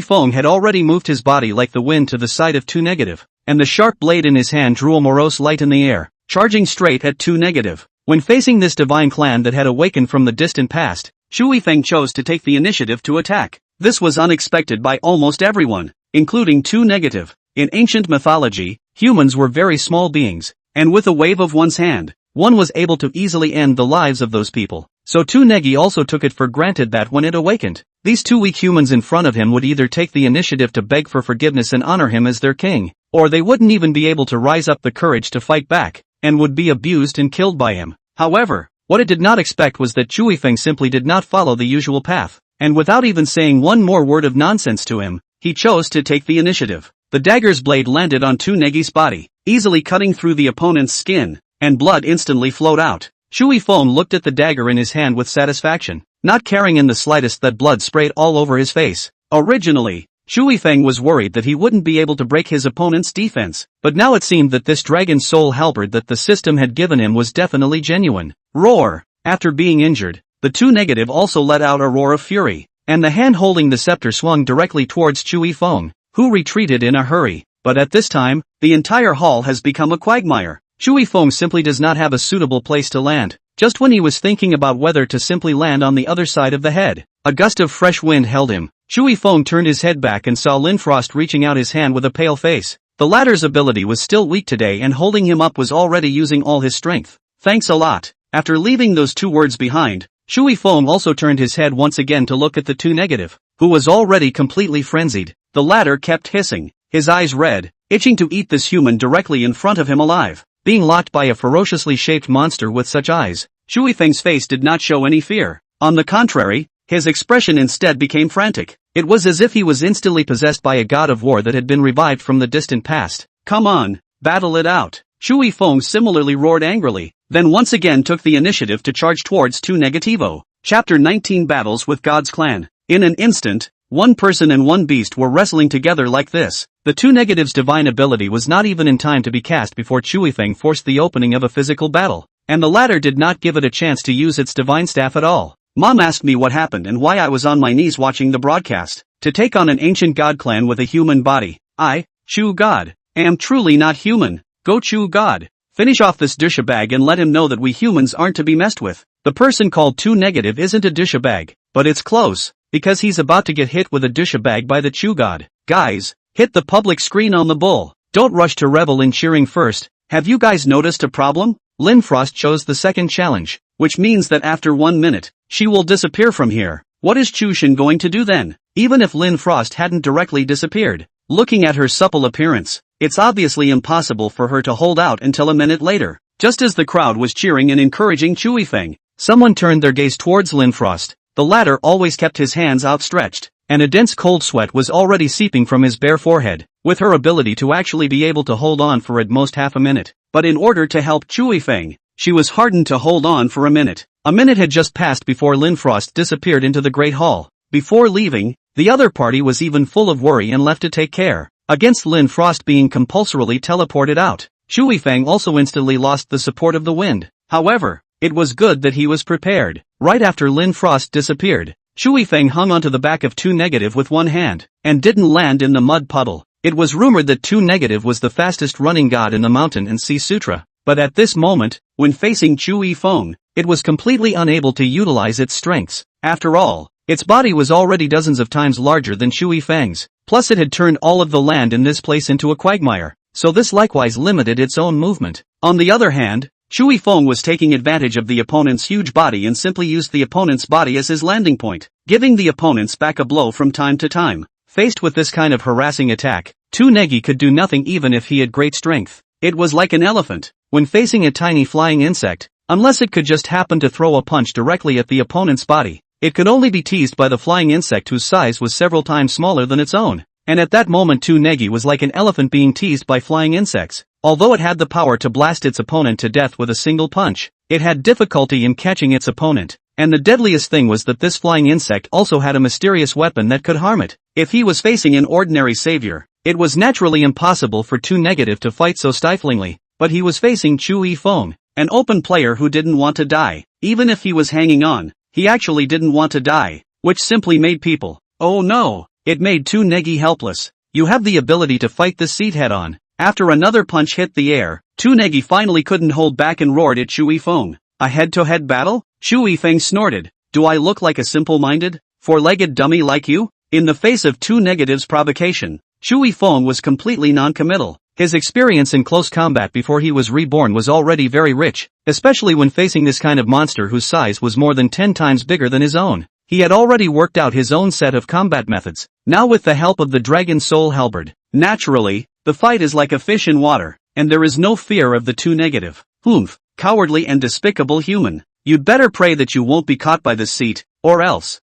Feng had already moved his body like the wind to the side of two negative, and the sharp blade in his hand drew a morose light in the air, charging straight at two negative. When facing this divine clan that had awakened from the distant past, Chui Feng chose to take the initiative to attack. This was unexpected by almost everyone, including two negative. In ancient mythology, humans were very small beings, and with a wave of one's hand, one was able to easily end the lives of those people. So two Negi also took it for granted that when it awakened, these two weak humans in front of him would either take the initiative to beg for forgiveness and honor him as their king, or they wouldn't even be able to rise up the courage to fight back, and would be abused and killed by him. However, what it did not expect was that Chui Feng simply did not follow the usual path, and without even saying one more word of nonsense to him, he chose to take the initiative. The dagger's blade landed on two Negi's body, easily cutting through the opponent's skin, and blood instantly flowed out. Chui Feng looked at the dagger in his hand with satisfaction, not caring in the slightest that blood sprayed all over his face. Originally, Chui Feng was worried that he wouldn't be able to break his opponent's defense, but now it seemed that this dragon soul halberd that the system had given him was definitely genuine. Roar! After being injured, the two negative also let out a roar of fury, and the hand holding the scepter swung directly towards Chui Feng, who retreated in a hurry. But at this time, the entire hall has become a quagmire. Chui Feng simply does not have a suitable place to land. Just when he was thinking about whether to simply land on the other side of the head, a gust of fresh wind held him. Chui Feng turned his head back and saw Lin Frost reaching out his hand with a pale face. The latter's ability was still weak today and holding him up was already using all his strength. Thanks a lot. After leaving those two words behind, Chui Feng also turned his head once again to look at the two negative, who was already completely frenzied. The latter kept hissing, his eyes red, itching to eat this human directly in front of him alive. Being locked by a ferociously shaped monster with such eyes, Chui Feng's face did not show any fear. On the contrary, his expression instead became frantic. It was as if he was instantly possessed by a god of war that had been revived from the distant past. Come on, battle it out. Chui Feng similarly roared angrily, then once again took the initiative to charge towards two Negativo. Chapter 19 Battles with God's Clan. In an instant, one person and one beast were wrestling together like this. The two negatives' divine ability was not even in time to be cast before Chui Feng forced the opening of a physical battle, and the latter did not give it a chance to use its divine staff at all. Mom asked me what happened and why I was on my knees watching the broadcast. To take on an ancient god clan with a human body, I, Chu God, am truly not human. Go Chu God. Finish off this douchebag and let him know that we humans aren't to be messed with. The person called two negative isn't a douchebag, but it's close, because he's about to get hit with a douchebag by the Chu God. Guys, hit the public screen on the bull. Don't rush to revel in cheering first. Have you guys noticed a problem? Lin Frost chose the second challenge, which means that after 1 minute, she will disappear from here. What is Chu Shin going to do then? Even if Lin Frost hadn't directly disappeared, looking at her supple appearance, it's obviously impossible for her to hold out until a minute later. Just as the crowd was cheering and encouraging Chui Feng, someone turned their gaze towards Lin Frost. The latter always kept his hands outstretched, and a dense cold sweat was already seeping from his bare forehead, with her ability to actually be able to hold on for at most half a minute. But in order to help Chui Feng, she was hardened to hold on for a minute. A minute had just passed before Lin Frost disappeared into the Great Hall. Before leaving, the other party was even full of worry and left to take care. against Lin Frost being compulsorily teleported out. Shui Feng also instantly lost the support of the wind. However, it was good that he was prepared. Right after Lin Frost disappeared, Shui Feng hung onto the back of 2 Negative with one hand, and didn't land in the mud puddle. It was rumored that 2 Negative was the fastest running god in the Mountain and Sea Sutra, but at this moment, when facing Shui Feng, it was completely unable to utilize its strengths. After all, its body was already dozens of times larger than Shui Feng's, plus it had turned all of the land in this place into a quagmire, so this likewise limited its own movement. On the other hand, Shui Feng was taking advantage of the opponent's huge body and simply used the opponent's body as his landing point, giving the opponents back a blow from time to time. Faced with this kind of harassing attack, 2 Negi could do nothing even if he had great strength. It was like an elephant, when facing a tiny flying insect, unless it could just happen to throw a punch directly at the opponent's body. It could only be teased by the flying insect whose size was several times smaller than its own. And at that moment 2 Negi was like an elephant being teased by flying insects. Although it had the power to blast its opponent to death with a single punch, it had difficulty in catching its opponent. And the deadliest thing was that this flying insect also had a mysterious weapon that could harm it. If he was facing an ordinary savior, it was naturally impossible for 2 Negative to fight so stiflingly, but he was facing Shui Feng, an open player who didn't want to die. Even if he was hanging on, he actually didn't want to die, which simply made people, oh no, it made 2 Negi helpless. You have the ability to fight this seat head on. After another punch hit the air, 2 Negi finally couldn't hold back and roared at Shui Feng. A head-to-head battle? Shui Feng snorted. Do I look like a simple-minded, four-legged dummy like you? In the face of 2 Negative's provocation, Shui Feng was completely non-committal. His experience in close combat before he was reborn was already very rich, especially when facing this kind of monster whose size was more than 10 times bigger than his own. He had already worked out his own set of combat methods, now with the help of the Dragon Soul Halberd. Naturally, the fight is like a fish in water, and there is no fear of the 2 Negative. Humph, cowardly and despicable human. You'd better pray that you won't be caught by this seat, or else.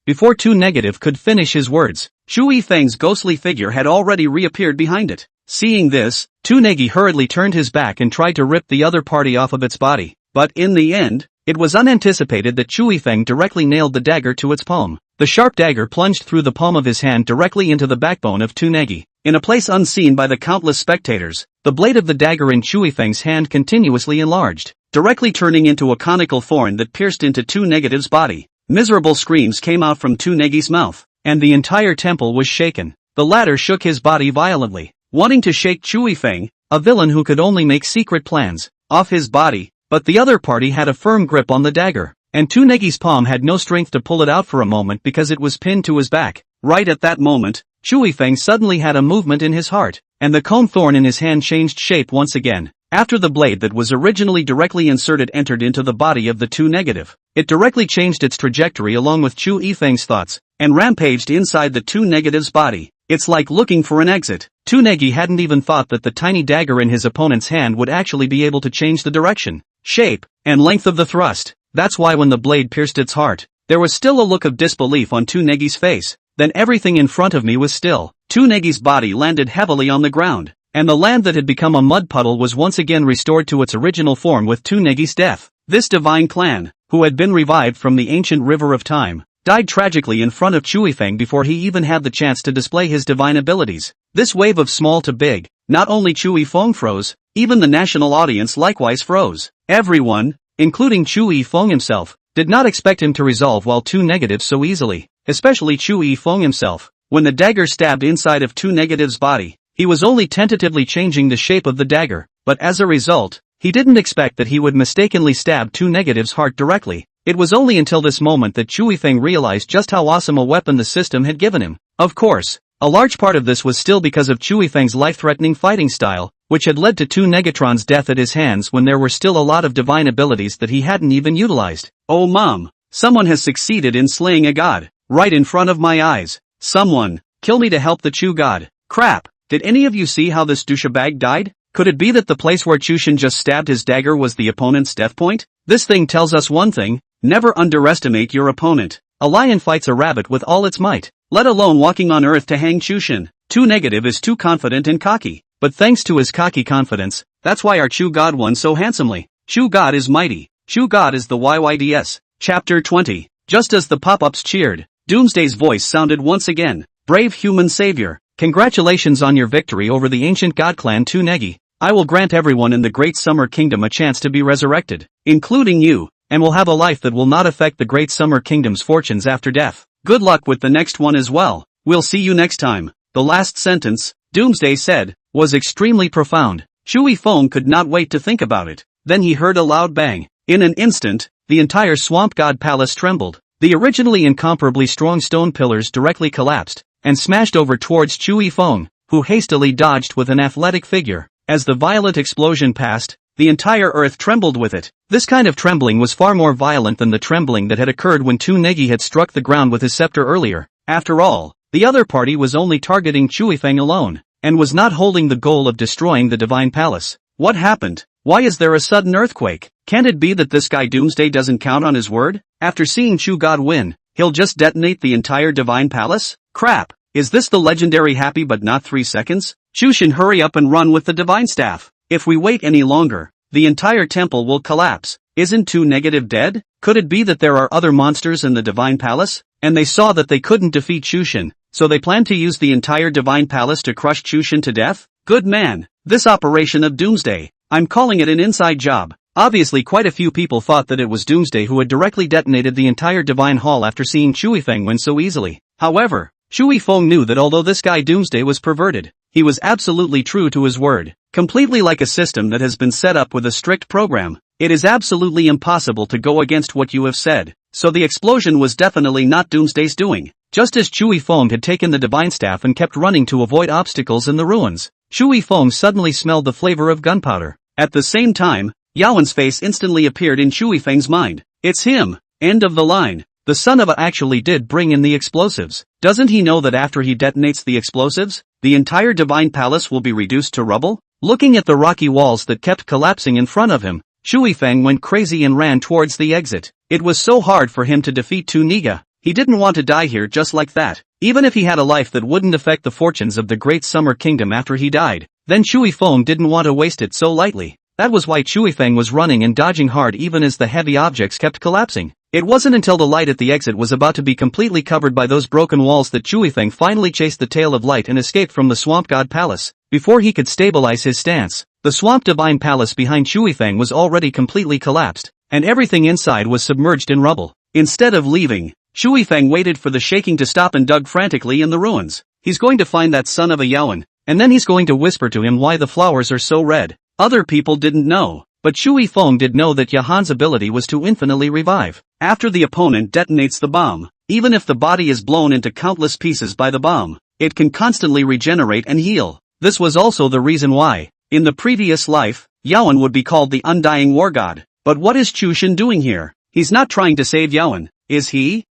Before 2 Negative could finish his words, Shui Feng's ghostly figure had already reappeared behind it. Seeing this, 2 Negi hurriedly turned his back and tried to rip the other party off of its body. But in the end, it was unanticipated that Shui Feng directly nailed the dagger to its palm. The sharp dagger plunged through the palm of his hand directly into the backbone of 2 Negi. In a place unseen by the countless spectators, the blade of the dagger in Shui Feng's hand continuously enlarged, directly turning into a conical thorn that pierced into 2 Negative's body. Miserable screams came out from 2 Negi's mouth, and the entire temple was shaken. The latter shook his body violently, wanting to shake Shui Feng, a villain who could only make secret plans, off his body, but the other party had a firm grip on the dagger, and 2 Negi's palm had no strength to pull it out for a moment because it was pinned to his back. Right at that moment, Shui Feng suddenly had a movement in his heart, and the cone thorn in his hand changed shape once again. After the blade that was originally directly inserted entered into the body of the 2 Negative, it directly changed its trajectory along with Shui Feng's thoughts, and rampaged inside the 2 Negative's body. It's like looking for an exit. 2 Negi hadn't even thought that the tiny dagger in his opponent's hand would actually be able to change the direction, shape, and length of the thrust. That's why when the blade pierced its heart, there was still a look of disbelief on 2 Negi's face. Then everything in front of me was still. 2 Negi's body landed heavily on the ground, and the land that had become a mud puddle was once again restored to its original form with 2 Negi's death. This divine clan, who had been revived from the ancient river of time, died tragically in front of Shui Feng before he even had the chance to display his divine abilities. This wave of small to big, not only Shui Feng froze, even the national audience likewise froze. Everyone, including Shui Feng himself, did not expect him to resolve while 2 Negatives so easily, especially Shui Feng himself. When the dagger stabbed inside of 2 Negative's body, he was only tentatively changing the shape of the dagger, but as a result, he didn't expect that he would mistakenly stab 2 Negative's heart directly. It was only until this moment that Shui Feng realized just how awesome a weapon the system had given him. Of course, a large part of this was still because of Shui Feng's life-threatening fighting style, which had led to 2 Negatron's death at his hands when there were still a lot of divine abilities that he hadn't even utilized. Oh mom, someone has succeeded in slaying a god, right in front of my eyes. Someone, kill me to help the Chu god. Crap, did any of you see how this douchebag died? Could it be that the place where Chushin just stabbed his dagger was the opponent's death point? This thing tells us one thing: never underestimate your opponent. A lion fights a rabbit with all its might, let alone walking on earth to hang Chushin. 2 Negative is too confident and cocky, but thanks to his cocky confidence, that's why our Chu God won so handsomely. Chu God is mighty. Chu God is the YYDS. Chapter 20. Just as the pop-ups cheered, Doomsday's voice sounded once again. Brave human savior, Congratulations on your victory over the ancient god clan Tu Negi. I will grant everyone in the Great Summer Kingdom a chance to be resurrected, including you, and will have a life that will not affect the Great Summer Kingdom's fortunes after death. Good luck with the next one as well. We'll see you next time. The last sentence, Doomsday said, was extremely profound. Shui Feng could not wait to think about it. Then he heard a loud bang. In an instant, the entire Swamp God Palace trembled. The originally incomparably strong stone pillars directly collapsed, and smashed over towards Shui Feng, who hastily dodged with an athletic figure. As the violent explosion passed, the entire earth trembled with it. This kind of trembling was far more violent than the trembling that had occurred when Tu Negi had struck the ground with his scepter earlier. After all, the other party was only targeting Shui Feng alone, and was not holding the goal of destroying the Divine Palace. What happened? Why is there a sudden earthquake? Can't it be that this guy Doomsday doesn't count on his word? After seeing Chu God win, he'll just detonate the entire Divine Palace? Crap! Is this the legendary happy but not 3 seconds? Chushin, hurry up and run with the Divine Staff. If we wait any longer, the entire temple will collapse. Isn't Tu Negative dead? Could it be that there are other monsters in the Divine Palace? And they saw that they couldn't defeat Chushin, so they planned to use the entire Divine Palace to crush Chushin to death? Good man. This operation of Doomsday, I'm calling it an inside job. Obviously quite a few people thought that it was Doomsday who had directly detonated the entire Divine Hall after seeing Shui Feng win so easily. However, Shui Feng knew that although this guy Doomsday was perverted, he was absolutely true to his word. Completely like a system that has been set up with a strict program, it is absolutely impossible to go against what you have said. So the explosion was definitely not Doomsday's doing. Just as Shui Feng had taken the Divine Staff and kept running to avoid obstacles in the ruins, Shui Feng suddenly smelled the flavor of gunpowder. At the same time, Yaowen's face instantly appeared in Shui Feng's mind. It's him. End of the line. The son of a actually did bring in the explosives. Doesn't he know that after he detonates the explosives, the entire Divine Palace will be reduced to rubble? Looking at the rocky walls that kept collapsing in front of him, Shui Feng went crazy and ran towards the exit. It was so hard for him to defeat Tu Niga. He didn't want to die here just like that. Even if he had a life that wouldn't affect the fortunes of the Great Summer Kingdom after he died, then Shui Feng didn't want to waste it so lightly. That was why Shui Feng was running and dodging hard even as the heavy objects kept collapsing. It wasn't until the light at the exit was about to be completely covered by those broken walls that Shui Feng finally chased the tail of light and escaped from the Swamp God Palace. Before he could stabilize his stance, the Swamp Divine Palace behind Shui Feng was already completely collapsed, and everything inside was submerged in rubble. Instead of leaving, Shui Feng waited for the shaking to stop and dug frantically in the ruins. He's going to find that son of a Yaowen, and then he's going to whisper to him why the flowers are so red. Other people didn't know, but Shui Feng did know that Yahan's ability was to infinitely revive. After the opponent detonates the bomb, even if the body is blown into countless pieces by the bomb, it can constantly regenerate and heal. This was also the reason why, in the previous life, Yaowen would be called the Undying War God. But what is Chushin doing here? He's not trying to save Yaowen, is he?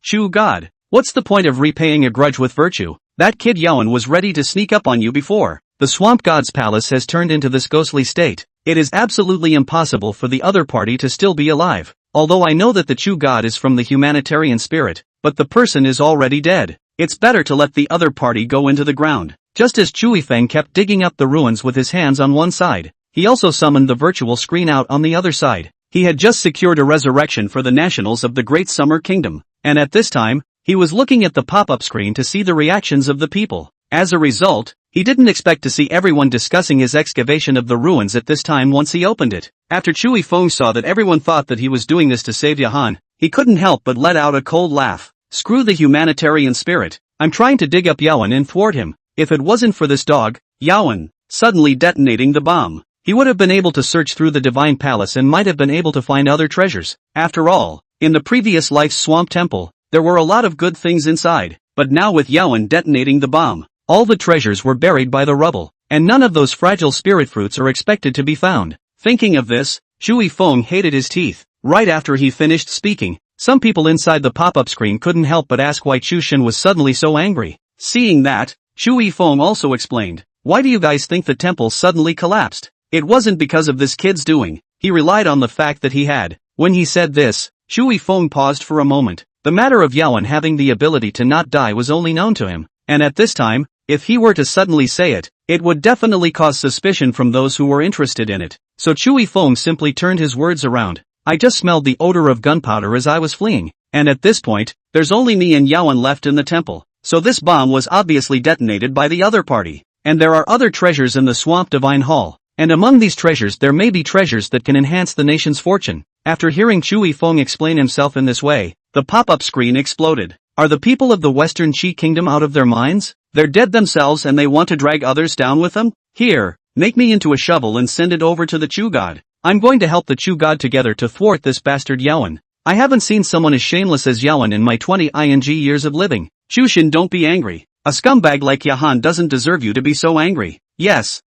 Chu God. What's the point of repaying a grudge with virtue? That kid Yaowen was ready to sneak up on you before. The Swamp God's Palace has turned into this ghostly state. It is absolutely impossible for the other party to still be alive. Although I know that the Chu God is from the humanitarian spirit, but the person is already dead. It's better to let the other party go into the ground. Just as Shui Feng kept digging up the ruins with his hands on one side, he also summoned the virtual screen out on the other side. He had just secured a resurrection for the nationals of the Great Summer Kingdom, and at this time, he was looking at the pop-up screen to see the reactions of the people. As a result, he didn't expect to see everyone discussing his excavation of the ruins at this time once he opened it. After Shui Feng saw that everyone thought that he was doing this to save Yahan, he couldn't help but let out a cold laugh. Screw the humanitarian spirit. I'm trying to dig up Yaowen and thwart him. If it wasn't for this dog, Yaowen, suddenly detonating the bomb, he would have been able to search through the Divine Palace and might have been able to find other treasures. After all, in the previous life's Swamp Temple, there were a lot of good things inside, but now with Yaowen detonating the bomb, all the treasures were buried by the rubble, and none of those fragile spirit fruits are expected to be found. Thinking of this, Shui Feng hated his teeth. Right after he finished speaking, some people inside the pop-up screen couldn't help but ask why Chushin was suddenly so angry. Seeing that, Shui Feng also explained, "Why do you guys think the temple suddenly collapsed? It wasn't because of this kid's doing." He relied on the fact that he had. When he said this, Shui Feng paused for a moment. The matter of Yaowen having the ability to not die was only known to him, and at this time, if he were to suddenly say it, it would definitely cause suspicion from those who were interested in it. So Shui Feng simply turned his words around. "I just smelled the odor of gunpowder as I was fleeing, and at this point, there's only me and Yaowen left in the temple. so this bomb was obviously detonated by the other party. And there are other treasures in the Swamp Divine Hall. And among these treasures there may be treasures that can enhance the nation's fortune. After hearing Chui Feng explain himself in this way, the pop-up screen exploded. Are the people of the Western Qi Kingdom out of their minds? They're dead themselves and they want to drag others down with them? Here, make me into a shovel and send it over to the Chu God. I'm going to help the Chu God together to thwart this bastard Yaowen. I haven't seen someone as shameless as Yaowen in my 20 years of living. Chushin, don't be angry. A scumbag like Yahan doesn't deserve you to be so angry. Yes.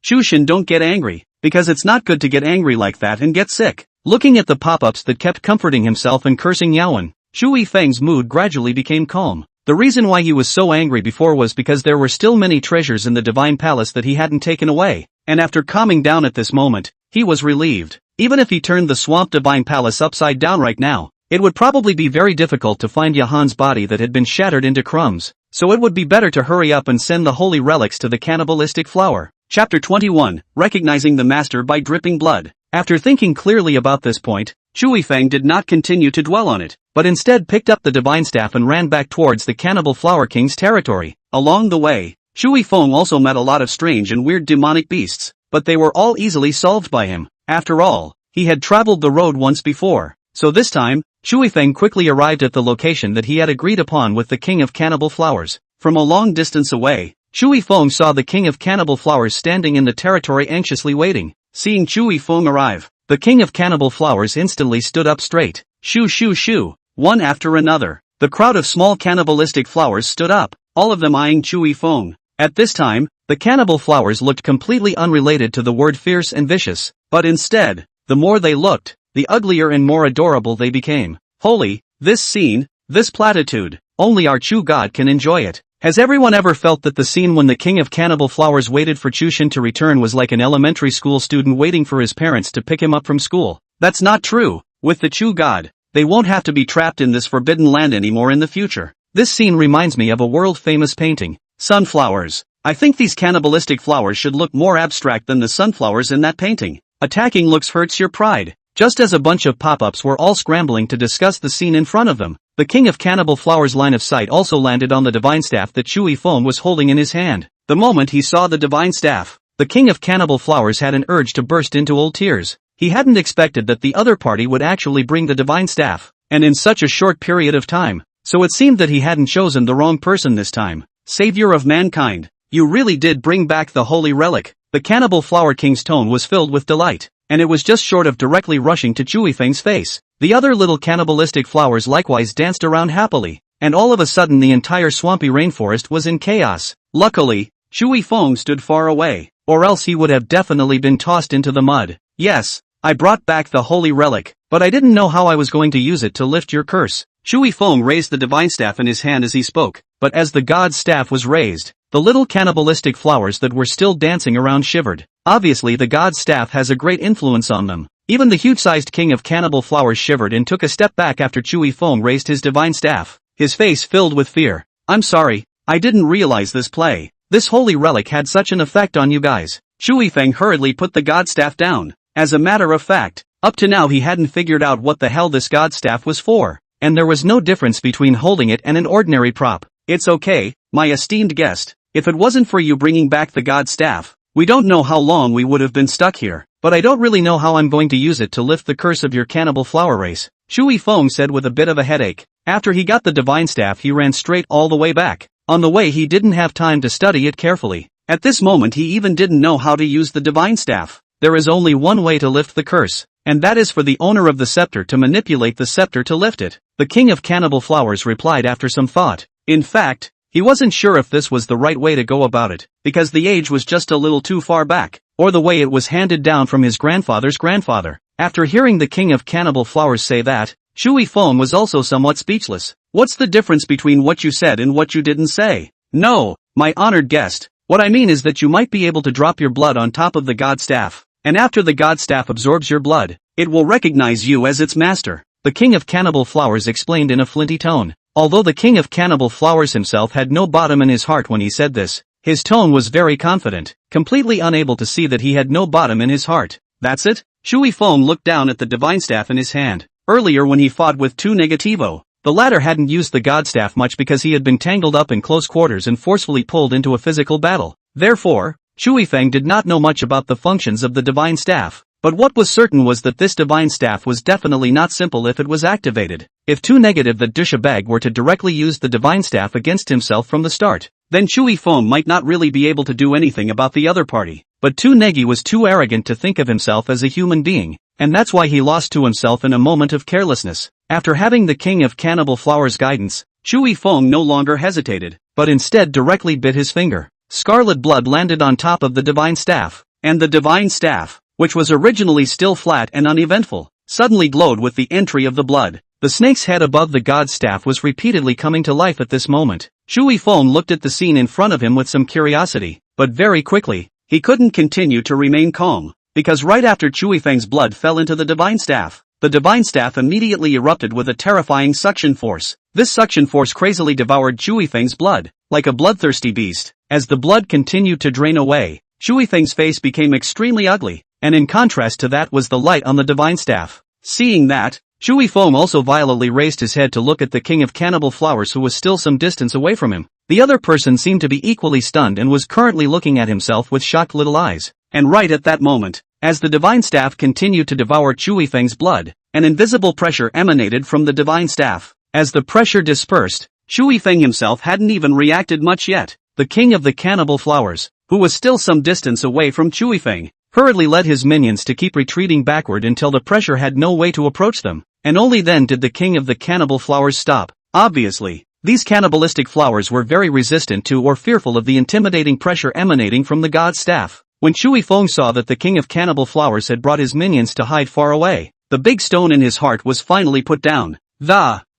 Chushin, don't get angry, because it's not good to get angry like that and get sick. Looking at the pop-ups that kept comforting himself and cursing Yaowen, Chui Feng's mood gradually became calm. The reason why he was so angry before was because there were still many treasures in the Divine Palace that he hadn't taken away, and after calming down at this moment, he was relieved. Even if he turned the Swamp Divine Palace upside down right now, it would probably be very difficult to find Yahan's body that had been shattered into crumbs, so it would be better to hurry up and send the holy relics to the cannibalistic flower. Chapter 21, Recognizing the Master by Dripping Blood. After thinking clearly about this point, Chui Feng did not continue to dwell on it, but instead picked up the divine staff and ran back towards the Cannibal Flower King's territory. Along the way, Chui Feng also met a lot of strange and weird demonic beasts, but they were all easily solved by him. After all, he had traveled the road once before, so this time, Chui Feng quickly arrived at the location that he had agreed upon with the King of Cannibal Flowers. From a long distance away, Chui Feng saw the King of Cannibal Flowers standing in the territory anxiously waiting. Seeing Chui Feng arrive, the King of Cannibal Flowers instantly stood up straight. Shoo shoo shoo, one after another. The crowd of small cannibalistic flowers stood up, all of them eyeing Chui Feng. At this time, the cannibal flowers looked completely unrelated to the word fierce and vicious, but instead, the more they looked, the uglier and more adorable they became. Holy, this scene, this platitude, only our Chu God can enjoy it. Has everyone ever felt that the scene when the King of Cannibal Flowers waited for Chushin to return was like an elementary school student waiting for his parents to pick him up from school? That's not true. With the Chu God, they won't have to be trapped in this forbidden land anymore in the future. This scene reminds me of a world-famous painting, Sunflowers. I think these cannibalistic flowers should look more abstract than the sunflowers in that painting. Attacking looks hurts your pride. Just as a bunch of pop-ups were all scrambling to discuss the scene in front of them, the King of Cannibal Flowers' line of sight also landed on the divine staff that Chui Feng was holding in his hand. The moment he saw the divine staff, the King of Cannibal Flowers had an urge to burst into old tears. He hadn't expected that the other party would actually bring the divine staff, and in such a short period of time, so it seemed that he hadn't chosen the wrong person this time. Savior of mankind, you really did bring back the holy relic. The Cannibal Flower King's tone was filled with delight, and it was just short of directly rushing to Chui Feng's face. The other little cannibalistic flowers likewise danced around happily, and all of a sudden the entire swampy rainforest was in chaos. Luckily, Chui Feng stood far away, or else he would have definitely been tossed into the mud. Yes, I brought back the holy relic, but I didn't know how I was going to use it to lift your curse. Chui Feng raised the divine staff in his hand as he spoke, but as the god's staff was raised, the little cannibalistic flowers that were still dancing around shivered. Obviously the god's staff has a great influence on them. Even the huge-sized King of Cannibal Flowers shivered and took a step back after Chui Feng raised his divine staff, his face filled with fear. I'm sorry, I didn't realize this play. This holy relic had such an effect on you guys. Chui Feng hurriedly put the god staff down. As a matter of fact, up to now he hadn't figured out what the hell this god staff was for, and there was no difference between holding it and an ordinary prop. It's okay, my esteemed guest. If it wasn't for you bringing back the god staff, we don't know how long we would have been stuck here, but I don't really know how I'm going to use it to lift the curse of your cannibal flower race, Chui Feng said with a bit of a headache. After he got the divine staff he ran straight all the way back. On the way he didn't have time to study it carefully. At this moment he even didn't know how to use the divine staff. There is only one way to lift the curse, and that is for the owner of the scepter to manipulate the scepter to lift it. The King of Cannibal Flowers replied after some thought. In fact, he wasn't sure if this was the right way to go about it, because the age was just a little too far back, or the way it was handed down from his grandfather's grandfather. After hearing the King of Cannibal Flowers say that, Chui Feng was also somewhat speechless. What's the difference between what you said and what you didn't say? No, my honored guest, what I mean is that you might be able to drop your blood on top of the god staff, and after the god staff absorbs your blood, it will recognize you as its master. The King of Cannibal Flowers explained in a flinty tone. Although the King of Cannibal Flowers himself had no bottom in his heart when he said this, his tone was very confident, completely unable to see that he had no bottom in his heart. That's it? Chui Feng looked down at the divine staff in his hand. Earlier when he fought with Tu Negativo, The latter hadn't used the god staff much because he had been tangled up in close quarters and forcefully pulled into a physical battle. Therefore, Shui Feng did not know much about the functions of the divine staff. But what was certain was that this divine staff was definitely not simple if it was activated. If too negative that Dushabag were to directly use the divine staff against himself from the start, then Shui Feng might not really be able to do anything about the other party. But Tu Negi was too arrogant to think of himself as a human being, and that's why he lost to himself in a moment of carelessness. After having the King of Cannibal Flowers' guidance, Shui Feng no longer hesitated, but instead directly bit his finger. Scarlet blood landed on top of the divine staff, and the divine staff, which was originally still flat and uneventful, suddenly glowed with the entry of the blood. The snake's head above the god's staff was repeatedly coming to life at this moment. Shui Feng looked at the scene in front of him with some curiosity, but very quickly, he couldn't continue to remain calm, because right after Shui Feng's blood fell into the divine staff, the divine staff immediately erupted with a terrifying suction force. This suction force crazily devoured Shui Feng's blood, like a bloodthirsty beast. As the blood continued to drain away, Shui Feng's face became extremely ugly, and in contrast to that was the light on the divine staff. Seeing that, Shui Feng also violently raised his head to look at the King of Cannibal Flowers, who was still some distance away from him. The other person seemed to be equally stunned and was currently looking at himself with shocked little eyes. And right at that moment, as the divine staff continued to devour Shui Feng's blood, an invisible pressure emanated from the divine staff. As the pressure dispersed, Shui Feng himself hadn't even reacted much yet. The King of the Cannibal Flowers, who was still some distance away from Shui Feng, hurriedly led his minions to keep retreating backward until the pressure had no way to approach them, and only then did the King of the Cannibal Flowers stop. Obviously, these cannibalistic flowers were very resistant to or fearful of the intimidating pressure emanating from the god's staff. When Shui Feng saw that the King of Cannibal Flowers had brought his minions to hide far away, the big stone in his heart was finally put down.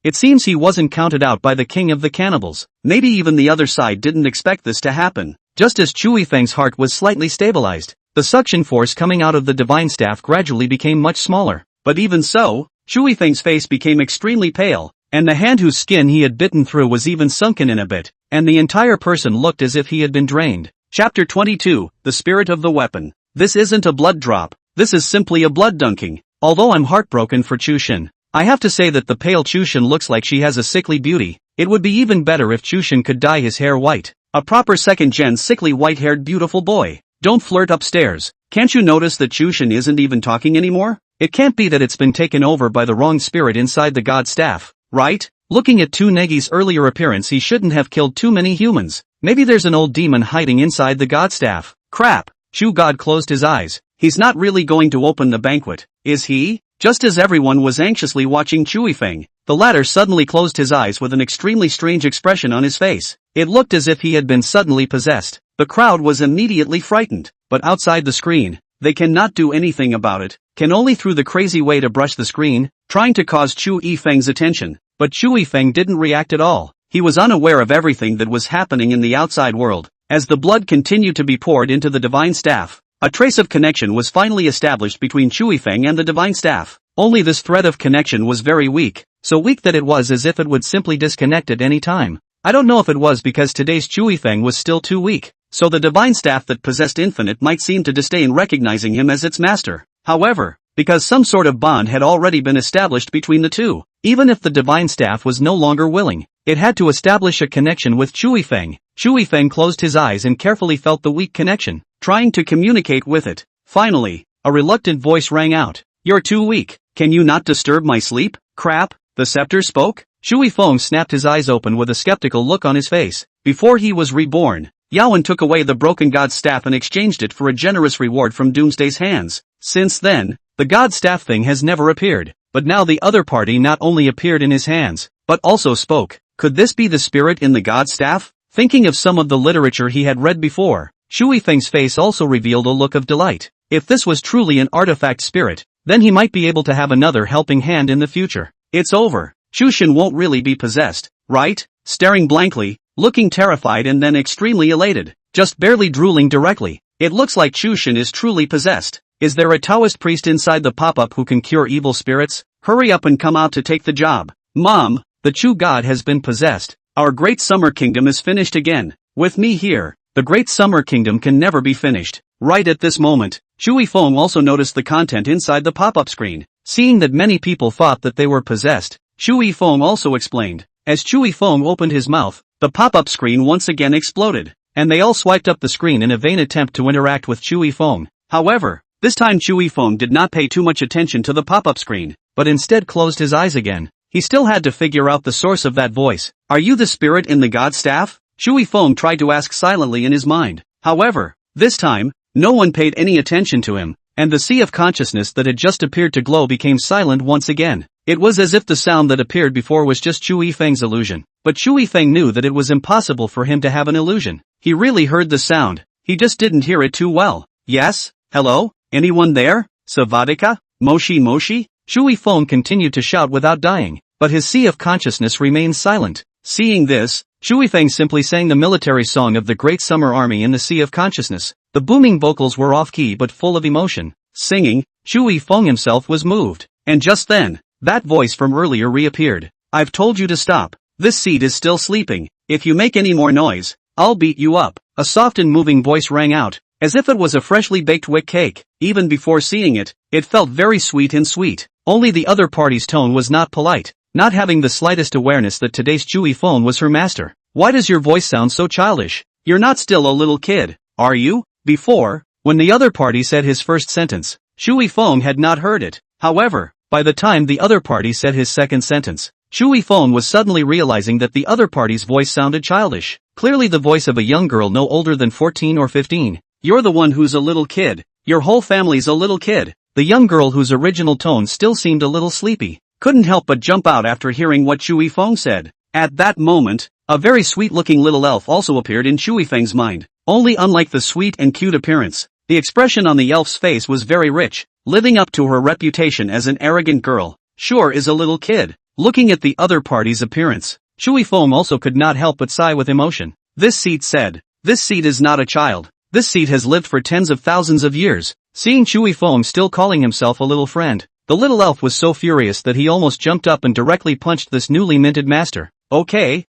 It seems he wasn't counted out by the King of the Cannibals. Maybe even the other side didn't expect this to happen. Just as Shui Feng's heart was slightly stabilized, the suction force coming out of the divine staff gradually became much smaller. But even so, Shui Feng's face became extremely pale, and the hand whose skin he had bitten through was even sunken in a bit, and the entire person looked as if he had been drained. Chapter 22, The Spirit of the Weapon. This isn't a blood drop, this is simply a blood dunking. Although I'm heartbroken for Chushin, I have to say that the pale Chushin looks like she has a sickly beauty. It would be even better if Chushin could dye his hair white. A proper second-gen sickly white-haired beautiful boy. Don't flirt upstairs. Can't you notice that Chushin isn't even talking anymore? It can't be that it's been taken over by the wrong spirit inside the god staff, right? Looking at Tu Negi's earlier appearance, he shouldn't have killed too many humans. Maybe there's an old demon hiding inside the god staff. Crap. Shu God closed his eyes. He's not really going to open the banquet, is he? Just as everyone was anxiously watching Shui Feng, the latter suddenly closed his eyes with an extremely strange expression on his face. It looked as if he had been suddenly possessed. The crowd was immediately frightened, but outside the screen, they cannot do anything about it, can only through the crazy way to brush the screen, trying to cause Shui Feng's attention. But Shui Feng didn't react at all. He was unaware of everything that was happening in the outside world. As the blood continued to be poured into the divine staff, a trace of connection was finally established between Shui Feng and the divine staff. Only this thread of connection was very weak, so weak that it was as if it would simply disconnect at any time. I don't know if it was because today's Shui Feng was still too weak, so the divine staff that possessed Infinite might seem to disdain recognizing him as its master. However, because some sort of bond had already been established between the two, even if the divine staff was no longer willing, it had to establish a connection with Shui Feng. Shui Feng closed his eyes and carefully felt the weak connection, trying to communicate with it. Finally, a reluctant voice rang out. "You're too weak. Can you not disturb my sleep?" Crap, the scepter spoke? Shui Feng snapped his eyes open with a skeptical look on his face. Before he was reborn, Yaowen took away the broken god's staff and exchanged it for a generous reward from Doomsday's hands. Since then, the god staff thing has never appeared, but now the other party not only appeared in his hands, but also spoke. Could this be the spirit in the god staff? Thinking of some of the literature he had read before, Shui Feng's face also revealed a look of delight. If this was truly an artifact spirit, then he might be able to have another helping hand in the future. It's over. Chushin won't really be possessed, right? Staring blankly, looking terrified and then extremely elated, just barely drooling directly. It looks like Chushin is truly possessed. Is there a Taoist priest inside the pop-up who can cure evil spirits? Hurry up and come out to take the job. Mom, the Chu God has been possessed. Our great summer kingdom is finished again. With me here, the great summer kingdom can never be finished. Right at this moment, Shui Feng also noticed the content inside the pop-up screen. Seeing that many people thought that they were possessed, Chui Feng also explained. As Chui Feng opened his mouth, the pop-up screen once again exploded, and they all swiped up the screen in a vain attempt to interact with Chui Feng. However, this time Chui Feng did not pay too much attention to the pop-up screen, but instead closed his eyes again. He still had to figure out the source of that voice. Are you the spirit in the god staff? Chui Feng tried to ask silently in his mind. However, this time, no one paid any attention to him, and the sea of consciousness that had just appeared to glow became silent once again. It was as if the sound that appeared before was just Chui Feng's illusion. But Chui Feng knew that it was impossible for him to have an illusion. He really heard the sound. He just didn't hear it too well. Yes? Hello? Anyone there? Savadika? Moshi Moshi? Chui Feng continued to shout without dying, but his sea of consciousness remained silent. Seeing this, Chui Feng simply sang the military song of the Great Summer Army in the sea of consciousness. The booming vocals were off-key but full of emotion. Singing, Chui Feng himself was moved. And just then, that voice from earlier reappeared. I've told you to stop. This seed is still sleeping. If you make any more noise, I'll beat you up. A soft and moving voice rang out, as if it was a freshly baked wick cake. Even before seeing it, it felt very sweet and sweet. Only the other party's tone was not polite, not having the slightest awareness that today's Chui Feng was her master. Why does your voice sound so childish? You're not still a little kid, are you? Before, when the other party said his first sentence, Chui Feng had not heard it. However, by the time the other party said his second sentence, Chui Feng was suddenly realizing that the other party's voice sounded childish. Clearly the voice of a young girl no older than 14 or 15. You're the one who's a little kid. Your whole family's a little kid. The young girl whose original tone still seemed a little sleepy, couldn't help but jump out after hearing what Chui Feng said. At that moment, a very sweet-looking little elf also appeared in Chui Feng's mind. Only unlike the sweet and cute appearance, the expression on the elf's face was very rich, living up to her reputation as an arrogant girl. Sure is a little kid. Looking at the other party's appearance, Chui Feng also could not help but sigh with emotion. This seed said. This seed is not a child. This seed has lived for tens of thousands of years. Seeing Chui Feng still calling himself a little friend, the little elf was so furious that he almost jumped up and directly punched this newly minted master. Okay,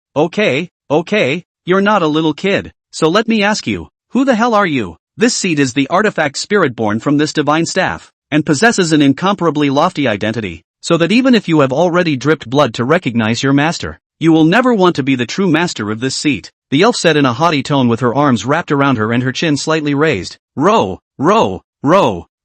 you're not a little kid, so let me ask you, who the hell are you? This seed is the artifact spirit born from this divine staff, and possesses an incomparably lofty identity, so that even if you have already dripped blood to recognize your master, you will never want to be the true master of this seat. The elf said in a haughty tone with her arms wrapped around her and her chin slightly raised. Row.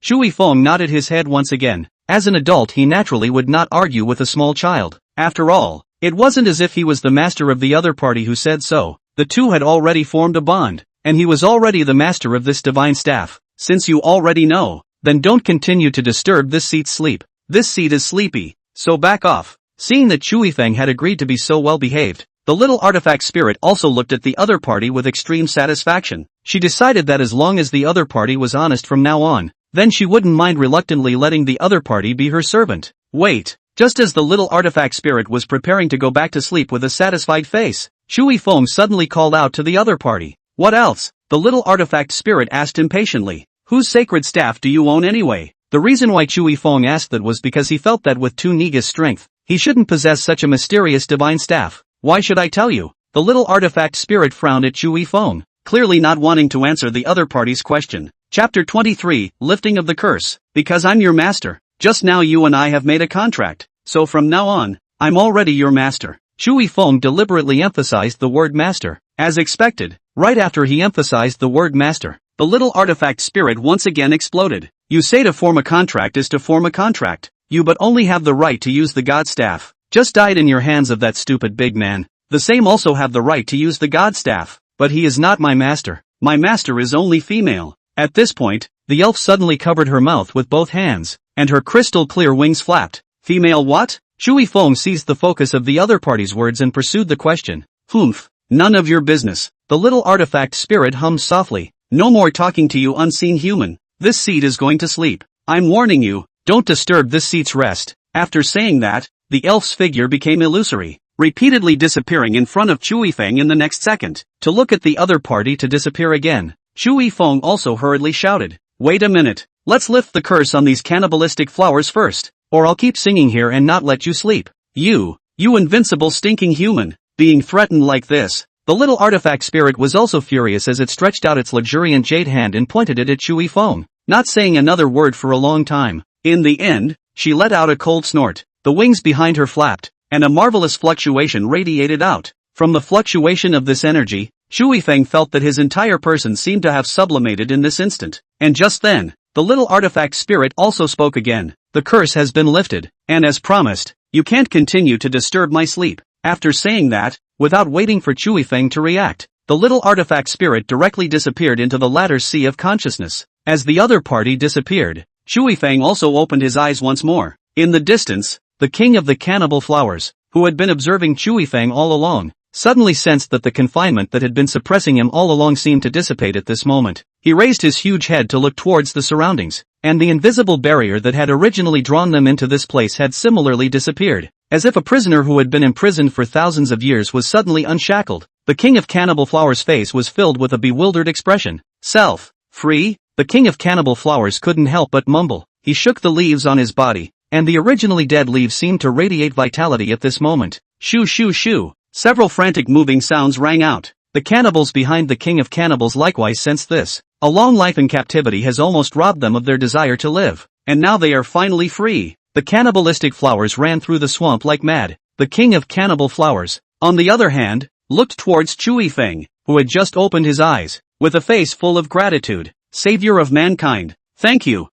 Chui Feng nodded his head once again. As an adult he naturally would not argue with a small child. After all, it wasn't as if he was the master of the other party who said so. The two had already formed a bond, and he was already the master of this divine staff. Since you already know, then don't continue to disturb this seat's sleep. This seat is sleepy, so back off. Seeing that Chui Feng had agreed to be so well behaved, the little artifact spirit also looked at the other party with extreme satisfaction. She decided that as long as the other party was honest from now on, then she wouldn't mind reluctantly letting the other party be her servant. Wait, just as the little artifact spirit was preparing to go back to sleep with a satisfied face, Chui Feng suddenly called out to the other party. What else? The little artifact spirit asked impatiently. Whose sacred staff do you own anyway? The reason why Chui Feng asked that was because he felt that with Tuniga's strength, he shouldn't possess such a mysterious divine staff. Why should I tell you? The little artifact spirit frowned at Chui Feng, clearly not wanting to answer the other party's question. Chapter 23, Lifting of the Curse. Because I'm your master. Just now you and I have made a contract, so from now on, I'm already your master. Chui Feng deliberately emphasized the word master. As expected, right after he emphasized the word master, the little artifact spirit once again exploded. You say to form a contract is to form a contract. You but only have the right to use the god staff. Just died in your hands of that stupid big man. The same also have the right to use the god staff. But he is not my master. My master is only female. At this point, the elf suddenly covered her mouth with both hands, and her crystal clear wings flapped. Female what? Chui Feng seized the focus of the other party's words and pursued the question. Humph. None of your business. The little artifact spirit hummed softly. No more talking to you unseen human. This seed is going to sleep. I'm warning you, don't disturb this seat's rest. After saying that, the elf's figure became illusory, repeatedly disappearing in front of Chui Feng in the next second, to look at the other party to disappear again. Chui Feng also hurriedly shouted, wait a minute, let's lift the curse on these cannibalistic flowers first, or I'll keep singing here and not let you sleep. You invincible stinking human, being threatened like this. The little artifact spirit was also furious as it stretched out its luxuriant jade hand and pointed it at Chui Feng, not saying another word for a long time. In the end, she let out a cold snort. The wings behind her flapped, and a marvelous fluctuation radiated out. From the fluctuation of this energy, Shu Yifeng felt that his entire person seemed to have sublimated in this instant. And just then, the little artifact spirit also spoke again. The curse has been lifted, and as promised, you can't continue to disturb my sleep. After saying that, without waiting for Chu Yifeng to react, the little artifact spirit directly disappeared into the latter sea of consciousness. As the other party disappeared, Chu Yifeng also opened his eyes once more. In the distance, the king of the cannibal flowers, who had been observing Chu Yifeng all along, suddenly sensed that the confinement that had been suppressing him all along seemed to dissipate at this moment. He raised his huge head to look towards the surroundings, and the invisible barrier that had originally drawn them into this place had similarly disappeared. As if a prisoner who had been imprisoned for thousands of years was suddenly unshackled, the king of cannibal flowers' face was filled with a bewildered expression. Self, free? The king of cannibal flowers couldn't help but mumble. He shook the leaves on his body, and the originally dead leaves seemed to radiate vitality at this moment. Shoo shoo shoo. Several frantic moving sounds rang out. The cannibals behind the king of cannibals likewise sensed this. A long life in captivity has almost robbed them of their desire to live, and now they are finally free. The cannibalistic flowers ran through the swamp like mad. The king of cannibal flowers, on the other hand, looked towards Chu Yifeng, who had just opened his eyes, with a face full of gratitude. Savior of mankind, thank you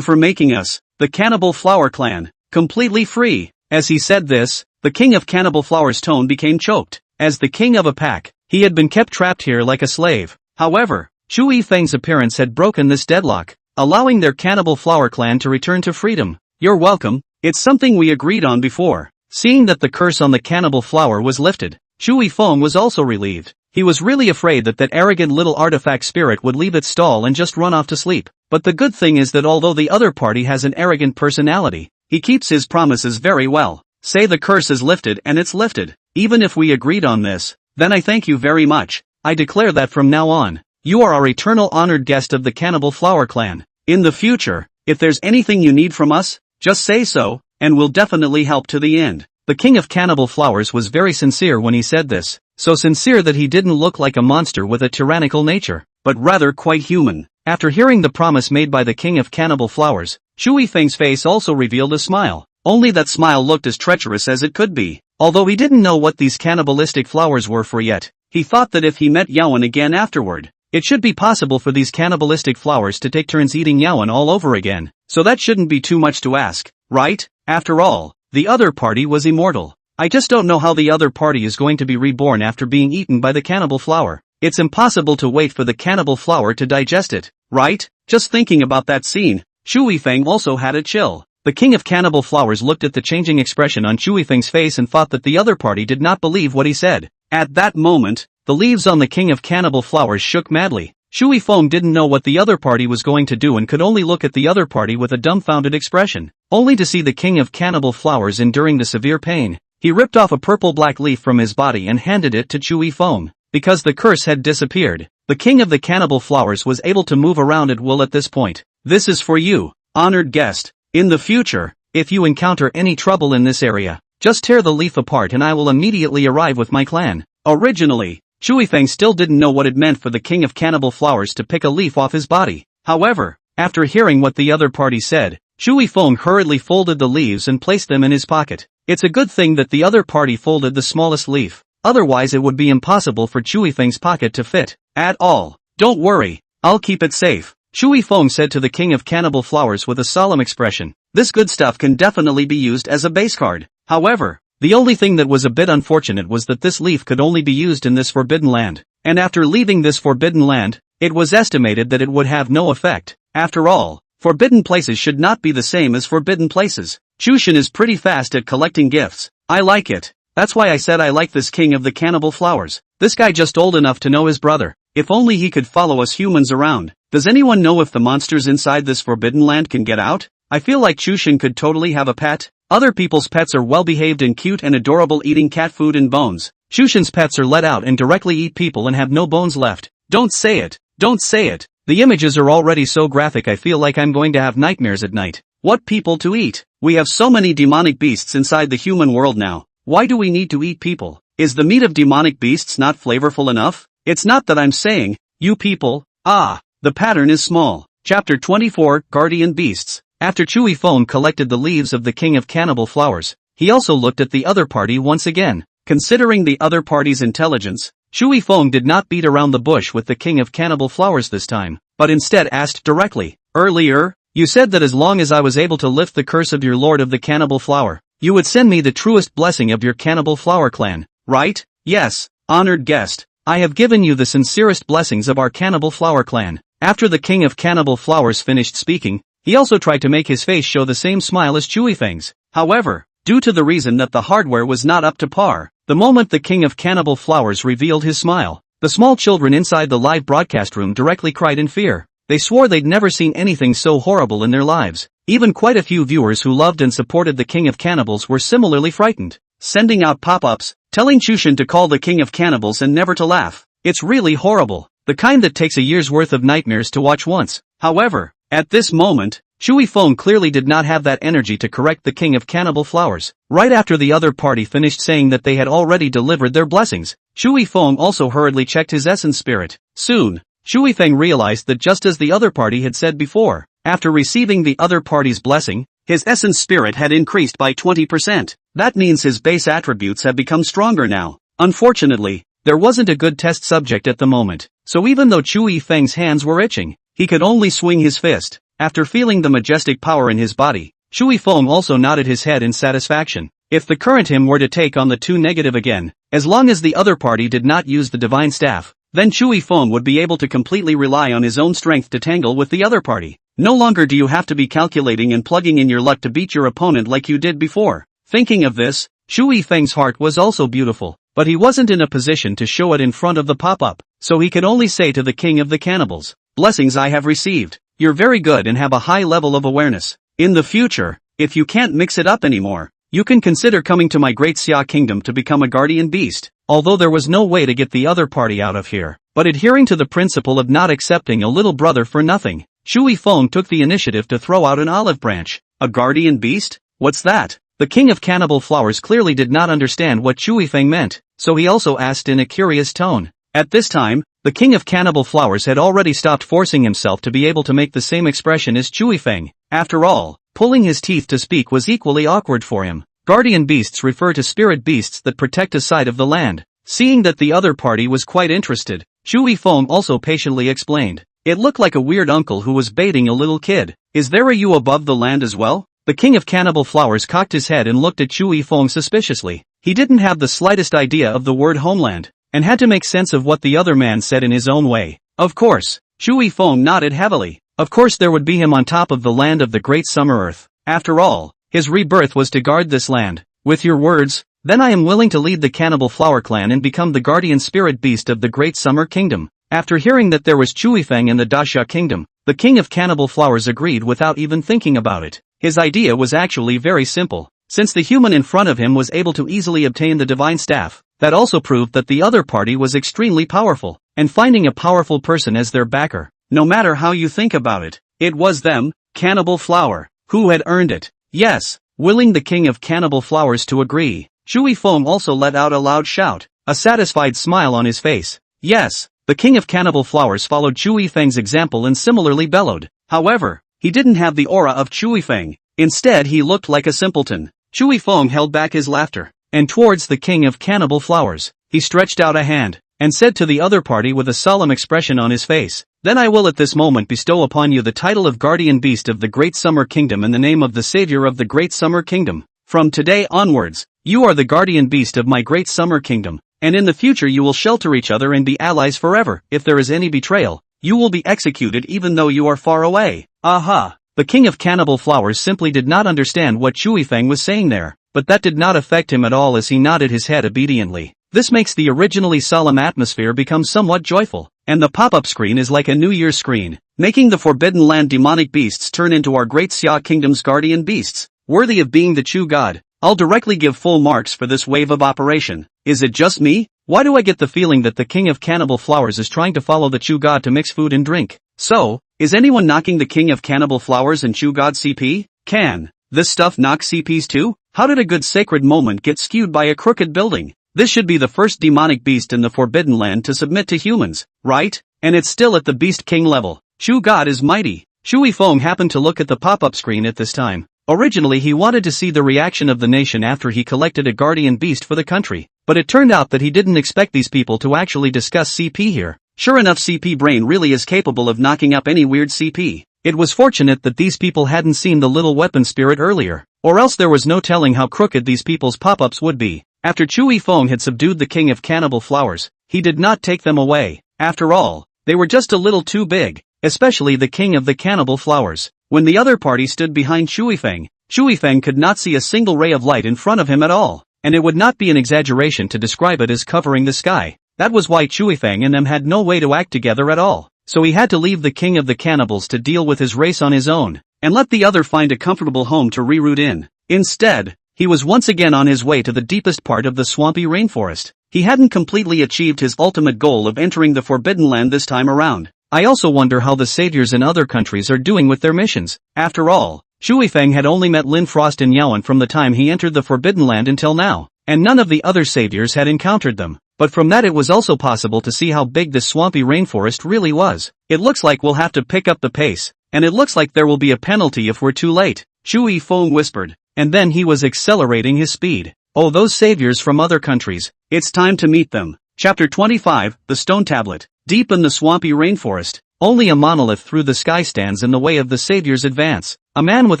for making us, the cannibal flower clan, completely free. As he said this, the king of cannibal flowers' tone became choked. As the king of a pack, he had been kept trapped here like a slave. However, Chu Yifeng's appearance had broken this deadlock, allowing their cannibal flower clan to return to freedom. You're welcome, it's something we agreed on before. Seeing that the curse on the cannibal flower was lifted, Chu Yifeng was also relieved. He was really afraid that arrogant little artifact spirit would leave its stall and just run off to sleep. But the good thing is that although the other party has an arrogant personality, he keeps his promises very well. Say the curse is lifted and it's lifted. Even if we agreed on this, then I thank you very much. I declare that from now on, you are our eternal honored guest of the cannibal flower clan. In the future, if there's anything you need from us, just say so, and we'll definitely help to the end. The king of cannibal flowers was very sincere when he said this, so sincere that he didn't look like a monster with a tyrannical nature, but rather quite human. After hearing the promise made by the king of cannibal flowers, Chu Yifeng's face also revealed a smile. Only that smile looked as treacherous as it could be. Although he didn't know what these cannibalistic flowers were for yet, he thought that if he met Yawen again afterward, it should be possible for these cannibalistic flowers to take turns eating Yawen all over again, so that shouldn't be too much to ask, right? After all, the other party was immortal. I just don't know how the other party is going to be reborn after being eaten by the cannibal flower. It's impossible to wait for the cannibal flower to digest it, right? Just thinking about that scene, Chu Yifeng also had a chill. The king of cannibal flowers looked at the changing expression on Chu Yifeng's face and thought that the other party did not believe what he said. At that moment, the leaves on the king of cannibal flowers shook madly. Chu Yifeng didn't know what the other party was going to do and could only look at the other party with a dumbfounded expression, only to see the king of cannibal flowers enduring the severe pain. He ripped off a purple-black leaf from his body and handed it to Chu Yifeng. Because the curse had disappeared, the king of the cannibal flowers was able to move around at will at this point. This is for you, honored guest. In the future, if you encounter any trouble in this area, just tear the leaf apart and I will immediately arrive with my clan. Originally, Chu Yifeng still didn't know what it meant for the king of cannibal flowers to pick a leaf off his body. However, after hearing what the other party said, Chu Yifeng hurriedly folded the leaves and placed them in his pocket. It's a good thing that the other party folded the smallest leaf, otherwise it would be impossible for Chu Yifeng's pocket to fit at all. Don't worry, I'll keep it safe, Chu Yifeng said to the king of cannibal flowers with a solemn expression. This good stuff can definitely be used as a base card. However, the only thing that was a bit unfortunate was that this leaf could only be used in this forbidden land, and after leaving this forbidden land, it was estimated that it would have no effect. After all, forbidden places should not be the same as forbidden places. Chushin is pretty fast at collecting gifts. I like it. That's why I said I like this king of the cannibal flowers. This guy just old enough to know his brother. If only he could follow us humans around. Does anyone know if the monsters inside this forbidden land can get out? I feel like Chushin could totally have a pet. Other people's pets are well-behaved and cute and adorable, eating cat food and bones. Chushin's pets are let out and directly eat people and have no bones left. Don't say it. Don't say it. The images are already so graphic I feel like I'm going to have nightmares at night. What people to eat? We have so many demonic beasts inside the human world now. Why do we need to eat people? Is the meat of demonic beasts not flavorful enough? It's not that I'm saying, you people. The pattern is small. Chapter 24, Guardian Beasts. After Chu Yifeng collected the leaves of the king of cannibal flowers, he also looked at the other party once again. Considering the other party's intelligence, Shui Feng did not beat around the bush with the king of cannibal flowers this time, but instead asked directly, "Earlier, you said that as long as I was able to lift the curse of your lord of the cannibal flower, you would send me the truest blessing of your cannibal flower clan, right?" "Yes, honored guest, I have given you the sincerest blessings of our cannibal flower clan." After the king of cannibal flowers finished speaking, he also tried to make his face show the same smile as Shui Feng's. However, due to the reason that the hardware was not up to par, the moment the king of cannibal flowers revealed his smile, the small children inside the live broadcast room directly cried in fear. They swore they'd never seen anything so horrible in their lives. Even quite a few viewers who loved and supported the king of cannibals were similarly frightened, sending out pop-ups, telling Chushin to call the king of cannibals and never to laugh. It's really horrible, the kind that takes a year's worth of nightmares to watch once. However, at this moment, Shui Feng clearly did not have that energy to correct the king of cannibal flowers. Right after the other party finished saying that they had already delivered their blessings, Shui Feng also hurriedly checked his essence spirit. Soon, Shui Feng realized that just as the other party had said before, after receiving the other party's blessing, his essence spirit had increased by 20%. That means his base attributes have become stronger now. Unfortunately, there wasn't a good test subject at the moment, so even though Shui Feng's hands were itching, he could only swing his fist. After feeling the majestic power in his body, Shui Feng also nodded his head in satisfaction. If the current him were to take on the 2 negative again, as long as the other party did not use the divine staff, then Shui Feng would be able to completely rely on his own strength to tangle with the other party. No longer do you have to be calculating and plugging in your luck to beat your opponent like you did before. Thinking of this, Shui Feng's heart was also beautiful, but he wasn't in a position to show it in front of the pop-up, so he could only say to the king of the cannibals, "Blessings I have received. You're very good and have a high level of awareness. In the future, if you can't mix it up anymore, you can consider coming to my great Xia kingdom to become a guardian beast." Although there was no way to get the other party out of here, but adhering to the principle of not accepting a little brother for nothing, Shui Feng took the initiative to throw out an olive branch. A guardian beast? What's that? The king of cannibal flowers clearly did not understand what Shui Feng meant, so he also asked in a curious tone. At this time, the king of cannibal flowers had already stopped forcing himself to be able to make the same expression as Shui Feng. After all, pulling his teeth to speak was equally awkward for him. Guardian beasts refer to spirit beasts that protect a side of the land. Seeing that the other party was quite interested, Shui Feng also patiently explained. It looked like a weird uncle who was baiting a little kid. "Is there a you above the land as well?" The king of cannibal flowers cocked his head and looked at Shui Feng suspiciously. He didn't have the slightest idea of the word homeland, and had to make sense of what the other man said in his own way. Of course, Shui Feng nodded heavily. Of course there would be him on top of the land of the great summer earth. After all, his rebirth was to guard this land. "With your words, then I am willing to lead the cannibal flower clan and become the guardian spirit beast of the great summer kingdom." After hearing that there was Shui Feng in the Dasha kingdom, the king of cannibal flowers agreed without even thinking about it. His idea was actually very simple. Since the human in front of him was able to easily obtain the divine staff, that also proved that the other party was extremely powerful, and finding a powerful person as their backer, no matter how you think about it, it was them, Cannibal Flower, who had earned it. Yes, willing the king of cannibal flowers to agree, Shui Feng also let out a loud shout, a satisfied smile on his face. Yes, the king of cannibal flowers followed Shui Feng's example and similarly bellowed. However, he didn't have the aura of Shui Feng. Instead he looked like a simpleton. Shui Feng held back his laughter, and towards the king of cannibal flowers, he stretched out a hand, and said to the other party with a solemn expression on his face, "Then I will at this moment bestow upon you the title of Guardian Beast of the Great Summer Kingdom in the name of the Savior of the Great Summer Kingdom. From today onwards, you are the Guardian Beast of my Great Summer Kingdom, and in the future you will shelter each other and be allies forever. If there is any betrayal, you will be executed even though you are far away." Aha! The king of cannibal flowers simply did not understand what Shui Feng was saying there, but that did not affect him at all as he nodded his head obediently. This makes the originally solemn atmosphere become somewhat joyful, and the pop-up screen is like a New Year's screen, making the Forbidden Land demonic beasts turn into our great Xia Kingdom's guardian beasts, worthy of being the true god. I'll directly give full marks for this wave of operation. Is it just me? Why do I get the feeling that the king of cannibal flowers is trying to follow the Chu god to mix food and drink? So, is anyone knocking the king of cannibal flowers and Chu god CP? Can this stuff knock CPs too? How did a good sacred moment get skewed by a crooked building? This should be the first demonic beast in the Forbidden Land to submit to humans, right? And it's still at the beast king level. Chu god is mighty. Shui Feng happened to look at the pop-up screen at this time, Originally he wanted to see the reaction of the nation after he collected a guardian beast for the country, but it turned out that he didn't expect these people to actually discuss CP here. Sure enough, CP brain really is capable of knocking up any weird CP. It was fortunate that these people hadn't seen the little weapon spirit earlier, or else there was no telling how crooked these people's pop-ups would be. After Chui Feng had subdued the king of cannibal flowers, he did not take them away. After all, they were just a little too big, especially the king of the cannibal flowers. When the other party stood behind Chui Feng could not see a single ray of light in front of him at all, and it would not be an exaggeration to describe it as covering the sky. That was why Chui Feng and them had no way to act together at all, so he had to leave the king of the cannibals to deal with his race on his own, and let the other find a comfortable home to reroute in. Instead, he was once again on his way to the deepest part of the swampy rainforest. He hadn't completely achieved his ultimate goal of entering the Forbidden Land this time around. I also wonder how the saviors in other countries are doing with their missions. After all, Chui Feng had only met Lin Frost and Yaowen from the time he entered the Forbidden Land until now, and none of the other saviors had encountered them. But from that it was also possible to see how big this swampy rainforest really was. It looks like we'll have to pick up the pace, and it looks like there will be a penalty if we're too late, Chui Feng whispered, and then he was accelerating his speed. Oh, those saviors from other countries, it's time to meet them. Chapter 25, The Stone Tablet. Deep in the swampy rainforest, only a monolith through the sky stands in the way of the savior's advance. A man with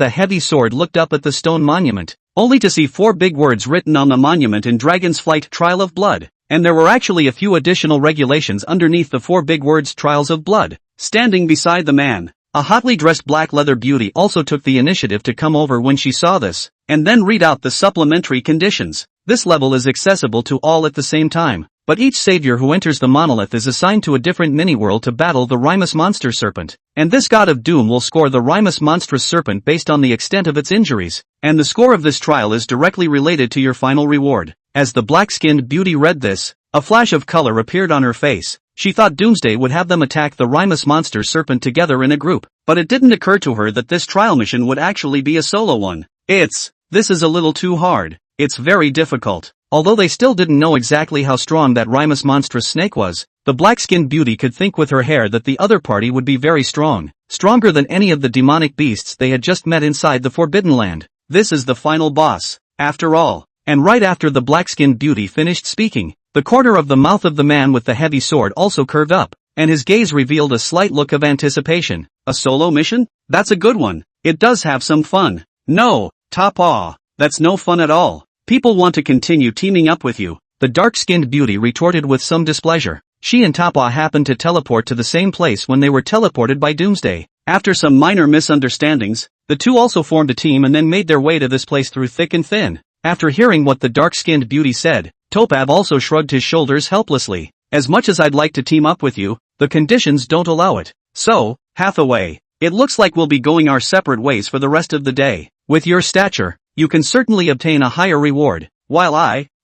a heavy sword looked up at the stone monument, only to see 4 big words written on the monument in Dragon's Flight Trial of Blood. And there were actually a few additional regulations underneath the 4 big words Trials of Blood. Standing beside the man, a hotly dressed black leather beauty also took the initiative to come over when she saw this, and then read out the supplementary conditions. This level is accessible to all at the same time, but each savior who enters the monolith is assigned to a different mini-world to battle the Rimus monster serpent, and this god of doom will score the Rimus monstrous serpent based on the extent of its injuries, and the score of this trial is directly related to your final reward. As the black-skinned beauty read this, a flash of color appeared on her face. She thought Doomsday would have them attack the Rimus monster serpent together in a group, but it didn't occur to her that this trial mission would actually be a solo one. This is a little too hard. It's very difficult. Although they still didn't know exactly how strong that Rimus monstrous snake was, the black-skinned beauty could think with her hair that the other party would be very strong, stronger than any of the demonic beasts they had just met inside the Forbidden Land. This is the final boss, after all. And right after the black-skinned beauty finished speaking, the corner of the mouth of the man with the heavy sword also curved up, and his gaze revealed a slight look of anticipation. A solo mission? That's a good one. It does have some fun. No, Tapa, that's no fun at all. People want to continue teaming up with you, the dark-skinned beauty retorted with some displeasure. She and Tapa happened to teleport to the same place when they were teleported by Doomsday. After some minor misunderstandings, the two also formed a team and then made their way to this place through thick and thin. After hearing what the dark-skinned beauty said, Topab also shrugged his shoulders helplessly. As much as I'd like to team up with you, the conditions don't allow it. So, Hathaway, it looks like we'll be going our separate ways for the rest of the day. With your stature, you can certainly obtain a higher reward, while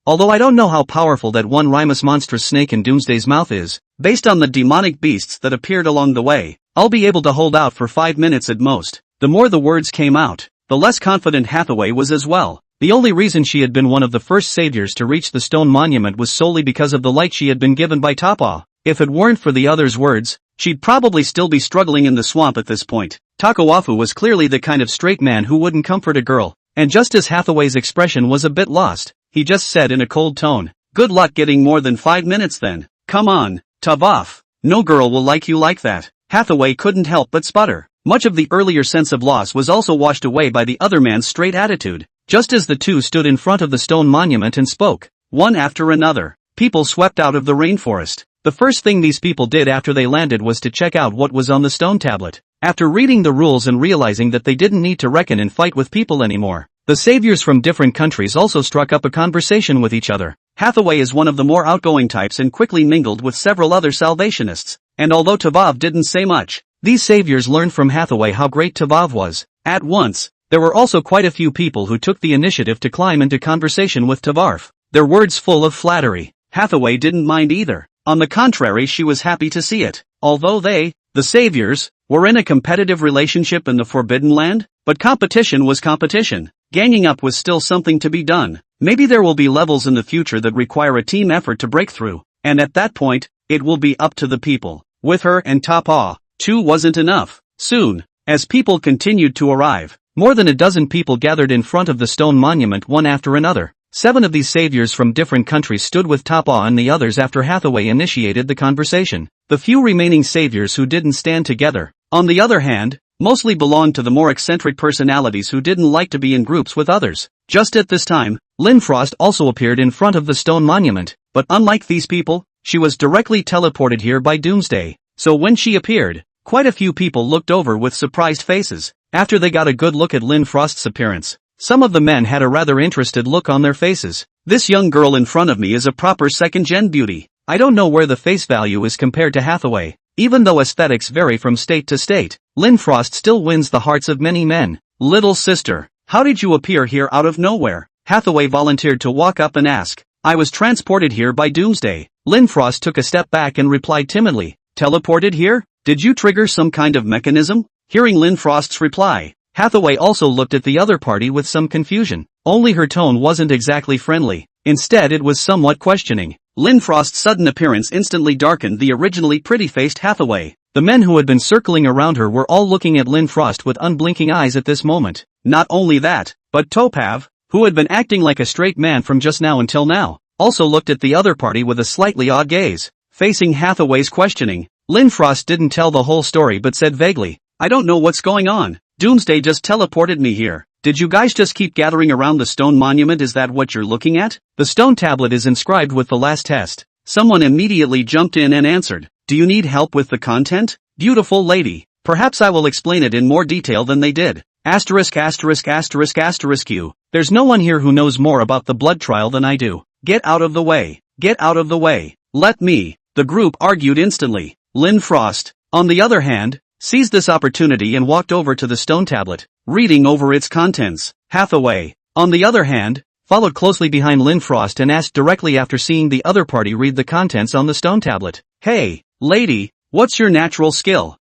although I don't know how powerful that one Rimus monstrous snake in Doomsday's mouth is, based on the demonic beasts that appeared along the way, I'll be able to hold out for 5 minutes at most. The more the words came out, the less confident Hathaway was as well. The only reason she had been one of the first saviors to reach the stone monument was solely because of the light she had been given by Tapa. If it weren't for the other's words, she'd probably still be struggling in the swamp at this point. Takawafu was clearly the kind of straight man who wouldn't comfort a girl, and just as Hathaway's expression was a bit lost, he just said in a cold tone, "Good luck getting more than 5 minutes then. Come on, Tavaf. No girl will like you like that." Hathaway couldn't help but sputter. Much of the earlier sense of loss was also washed away by the other man's straight attitude. Just as the two stood in front of the stone monument and spoke, one after another, people swept out of the rainforest. The first thing these people did after they landed was to check out what was on the stone tablet. After reading the rules and realizing that they didn't need to reckon and fight with people anymore, the saviors from different countries also struck up a conversation with each other. Hathaway is one of the more outgoing types and quickly mingled with several other Salvationists, and although Tavav didn't say much, these saviors learned from Hathaway how great Tavav was. At once, there were also quite a few people who took the initiative to climb into conversation with Tavarf, their words full of flattery. Hathaway didn't mind either. On the contrary, she was happy to see it. Although they, the saviors, were in a competitive relationship in the Forbidden Land, but competition was competition. Ganging up was still something to be done. Maybe there will be levels in the future that require a team effort to break through, and at that point, it will be up to the people. With her and Tapa, 2 wasn't enough. Soon, as people continued to arrive, More than a dozen people gathered in front of the stone monument one after another. 7 of these saviors from different countries stood with top awe and the others after Hathaway initiated the conversation. The few remaining saviors who didn't stand together, on the other hand, mostly belonged to the more eccentric personalities who didn't like to be in groups with others. Just at this time, Lynn Frost also appeared in front of the stone monument, but unlike these people, she was directly teleported here by Doomsday. So when she appeared, quite a few people looked over with surprised faces, after they got a good look at Lynn Frost's appearance. Some of the men had a rather interested look on their faces. This young girl in front of me is a proper second-gen beauty. I don't know where the face value is compared to Hathaway. Even though aesthetics vary from state to state, Lynn Frost still wins the hearts of many men. Little sister, how did you appear here out of nowhere? Hathaway volunteered to walk up and ask. I was transported here by Doomsday. Lynn Frost took a step back and replied timidly. Teleported here? Did you trigger some kind of mechanism? Hearing Lynn Frost's reply, Hathaway also looked at the other party with some confusion. Only her tone wasn't exactly friendly. Instead it was somewhat questioning. Lynn Frost's sudden appearance instantly darkened the originally pretty-faced Hathaway. The men who had been circling around her were all looking at Lynn Frost with unblinking eyes at this moment. Not only that, but Topav, who had been acting like a straight man from just now until now, also looked at the other party with a slightly odd gaze. Facing Hathaway's questioning, Lynn Frost didn't tell the whole story but said vaguely, I don't know what's going on. Doomsday just teleported me here. Did you guys just keep gathering around the stone monument? Is that what you're looking at? The stone tablet is inscribed with the last test. Someone immediately jumped in and answered, do you need help with the content? Beautiful lady, perhaps I will explain it in more detail than they did. Asterisk asterisk asterisk asterisk you. There's no one here who knows more about the blood trial than I do. Get out of the way. Get out of the way. Let me. The group argued instantly. Lynn Frost, on the other hand, seized this opportunity and walked over to the stone tablet, reading over its contents. Hathaway, on the other hand, followed closely behind Lynn Frost and asked directly after seeing the other party read the contents on the stone tablet. Hey, lady, what's your natural skill?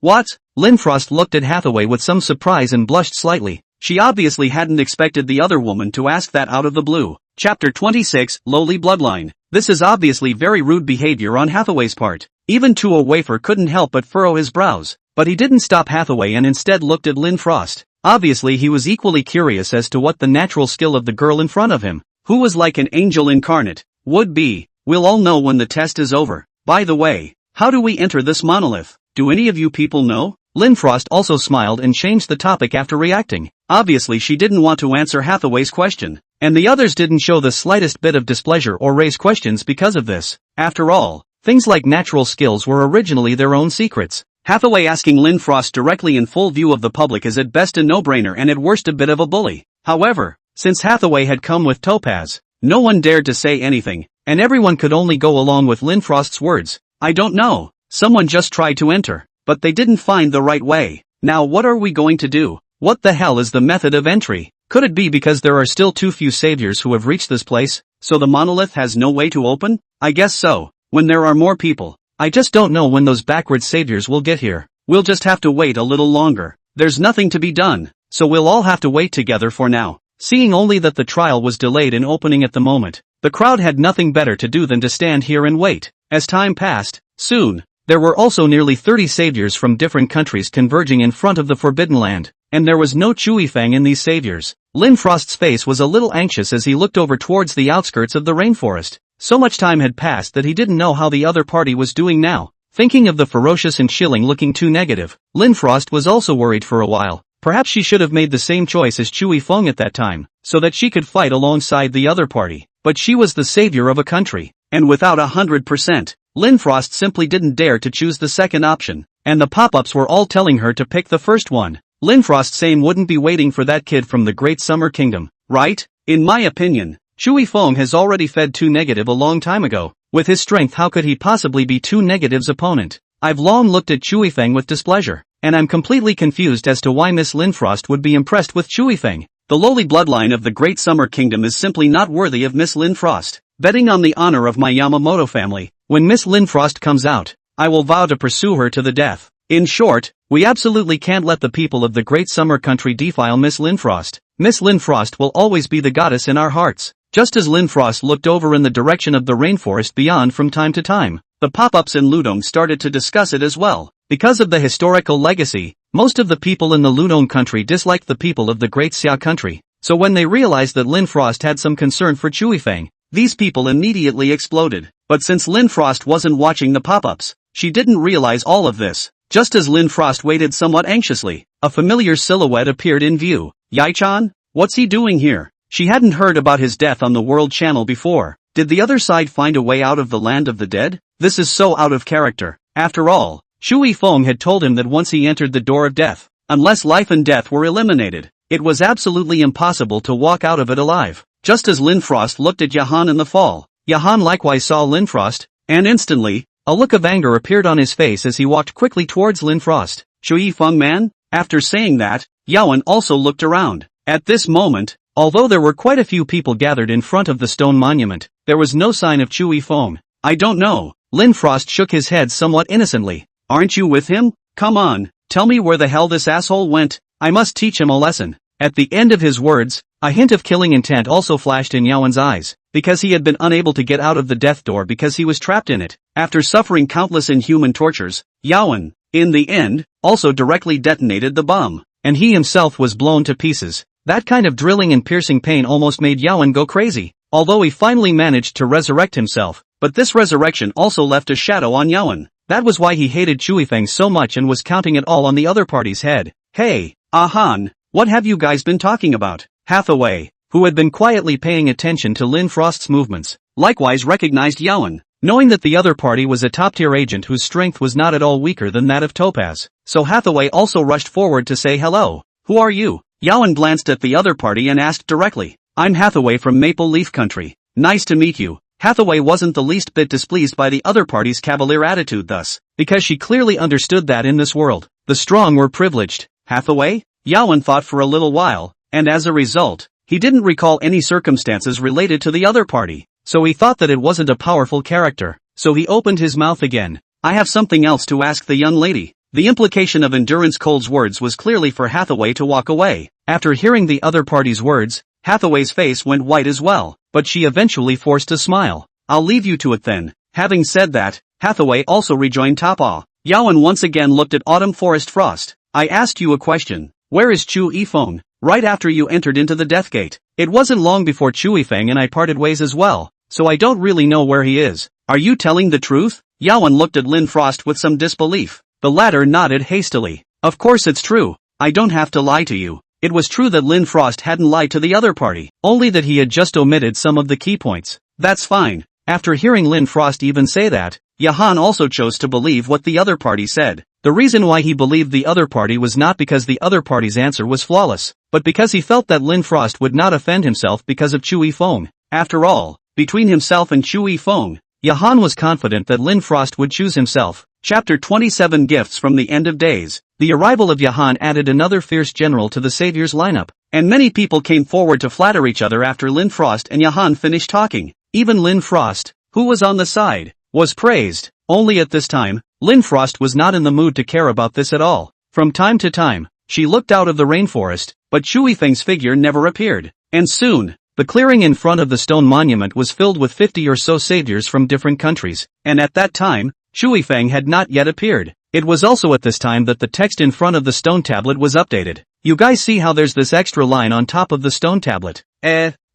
What? Lynn Frost looked at Hathaway with some surprise and blushed slightly. She obviously hadn't expected the other woman to ask that out of the blue. Chapter 26, Lowly Bloodline. This is obviously very rude behavior on Hathaway's part. Even Tuo Wafer couldn't help but furrow his brows. But he didn't stop Hathaway and instead looked at Lynn Frost. Obviously he was equally curious as to what the natural skill of the girl in front of him, who was like an angel incarnate, would be. We'll all know when the test is over. By the way, how do we enter this monolith? Do any of you people know? Lynn Frost also smiled and changed the topic after reacting. Obviously she didn't want to answer Hathaway's question, and the others didn't show the slightest bit of displeasure or raise questions because of this. After all, things like natural skills were originally their own secrets. Hathaway asking Lynn Frost directly in full view of the public is at best a no-brainer and at worst a bit of a bully. However, since Hathaway had come with Topaz, no one dared to say anything, and everyone could only go along with Lynn Frost's words. I don't know. Someone just tried to enter, but they didn't find the right way. Now what are we going to do? What the hell is the method of entry? Could it be because there are still too few saviors who have reached this place, so the monolith has no way to open? I guess so. When there are more people. I just don't know when those backward saviors will get here. We'll just have to wait a little longer. There's nothing to be done, so we'll all have to wait together for now. Seeing only that the trial was delayed in opening at the moment, the crowd had nothing better to do than to stand here and wait. As time passed, soon, there were also nearly 30 saviors from different countries converging in front of the Forbidden Land, and there was no Chewy Fang in these saviors. Lynn Frost's face was a little anxious as he looked over towards the outskirts of the rainforest. So much time had passed that he didn't know how the other party was doing now. Thinking of the ferocious and chilling looking too negative, Lynn Frost was also worried for a while. Perhaps she should have made the same choice as Chewy Feng at that time, so that she could fight alongside the other party. But she was the savior of a country, and without 100%, Lynn Frost simply didn't dare to choose the second option, and the pop-ups were all telling her to pick the first one. Lynn Frost same wouldn't be waiting for that kid from the Great Summer Kingdom, right? In my opinion, Chewy Feng has already fed 2 negative a long time ago. With his strength, how could he possibly be 2 negative's opponent? I've long looked at Chewy Feng with displeasure, and I'm completely confused as to why Miss Lynn Frost would be impressed with Chewy Feng. The lowly bloodline of the Great Summer Kingdom is simply not worthy of Miss Lynn Frost. Betting on the honor of my Yamamoto family, when Miss Lynn Frost comes out, I will vow to pursue her to the death. In short, we absolutely can't let the people of the Great Summer Country defile Miss Lynn Frost. Miss Lynn Frost will always be the goddess in our hearts. Just as Lynn Frost looked over in the direction of the rainforest beyond from time to time, the pop-ups in Ludum started to discuss it as well. Because of the historical legacy, Most of the people in the Lunong country disliked the people of the Great Xia country, so when they realized that Lin Frost had some concern for Chui Fang, these people immediately exploded. But since Lin Frost wasn't watching the pop-ups, she didn't realize all of this. Just as Lin Frost waited somewhat anxiously, a familiar silhouette appeared in view. Yai-chan? What's he doing here? She hadn't heard about his death on the World Channel before. Did the other side find a way out of the land of the dead? This is so out of character. After all, Chui Feng had told him that once he entered the door of death, unless life and death were eliminated, it was absolutely impossible to walk out of it alive. Just as Lin Frost looked at Yahan in the fall, Yahan likewise saw Lin Frost, and instantly, a look of anger appeared on his face as he walked quickly towards Lin Frost. Chui Feng man? After saying that, Yawan also looked around. At this moment, although there were quite a few people gathered in front of the stone monument, there was no sign of Chui Feng. I don't know. Lin Frost shook his head somewhat innocently. Aren't you with him? Come on, tell me where the hell this asshole went. I must teach him a lesson. At the end of his words, a hint of killing intent also flashed in Yawan's eyes, because he had been unable to get out of the death door because he was trapped in it. After suffering countless inhuman tortures, Yawan, in the end, also directly detonated the bomb, and he himself was blown to pieces. That kind of drilling and piercing pain almost made Yawan go crazy, although he finally managed to resurrect himself, but this resurrection also left a shadow on Yawan. That was why he hated Chui Feng so much and was counting it all on the other party's head. Hey, Ahan, what have you guys been talking about? Hathaway, who had been quietly paying attention to Lin Frost's movements, likewise recognized Yawan, knowing that the other party was a top-tier agent whose strength was not at all weaker than that of Topaz. So Hathaway also rushed forward to say hello. Who are you? Yawan glanced at the other party and asked directly. I'm Hathaway from Maple Leaf Country. Nice to meet you. Hathaway wasn't the least bit displeased by the other party's cavalier attitude thus, because she clearly understood that in this world, the strong were privileged. Hathaway? Yawan thought for a little while, and as a result, he didn't recall any circumstances related to the other party, so he thought that it wasn't a powerful character, so he opened his mouth again. I have something else to ask the young lady. The implication of Endurance Cold's words was clearly for Hathaway to walk away. After hearing the other party's words, Hathaway's face went white as well, but she eventually forced a smile. I'll leave you to it then. Having said that, Hathaway also rejoined Tapa. Yawan once again looked at Autumn Forest Frost. I asked you a question. Where is Chui Feng? Right after you entered into the Death Gate. It wasn't long before Chui Feng and I parted ways as well, so I don't really know where he is. Are you telling the truth? Yawan looked at Lin Frost with some disbelief. The latter nodded hastily. Of course it's true. I don't have to lie to you. It was true that Lin Frost hadn't lied to the other party, only that he had just omitted some of the key points. That's fine. After hearing Lin Frost even say that, Yahan also chose to believe what the other party said. The reason why he believed the other party was not because the other party's answer was flawless, but because he felt that Lin Frost would not offend himself because of Chui Feng. After all, between himself and Chui Feng, Yahan was confident that Lin Frost would choose himself. Chapter 27 Gifts from the End of Days. The arrival of Yahan added another fierce general to the Savior's lineup, and many people came forward to flatter each other after Lin Frost and Yahan finished talking. Even Lin Frost, who was on the side, was praised. Only at this time, Lin Frost was not in the mood to care about this at all. From time to time, she looked out of the rainforest, but Chui Feng's figure never appeared. And soon, the clearing in front of the stone monument was filled with 50 or so saviors from different countries, and at that time, Chui Feng had not yet appeared. It was also at this time that the text in front of the stone tablet was updated. You guys see how there's this extra line on top of the stone tablet?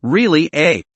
Really?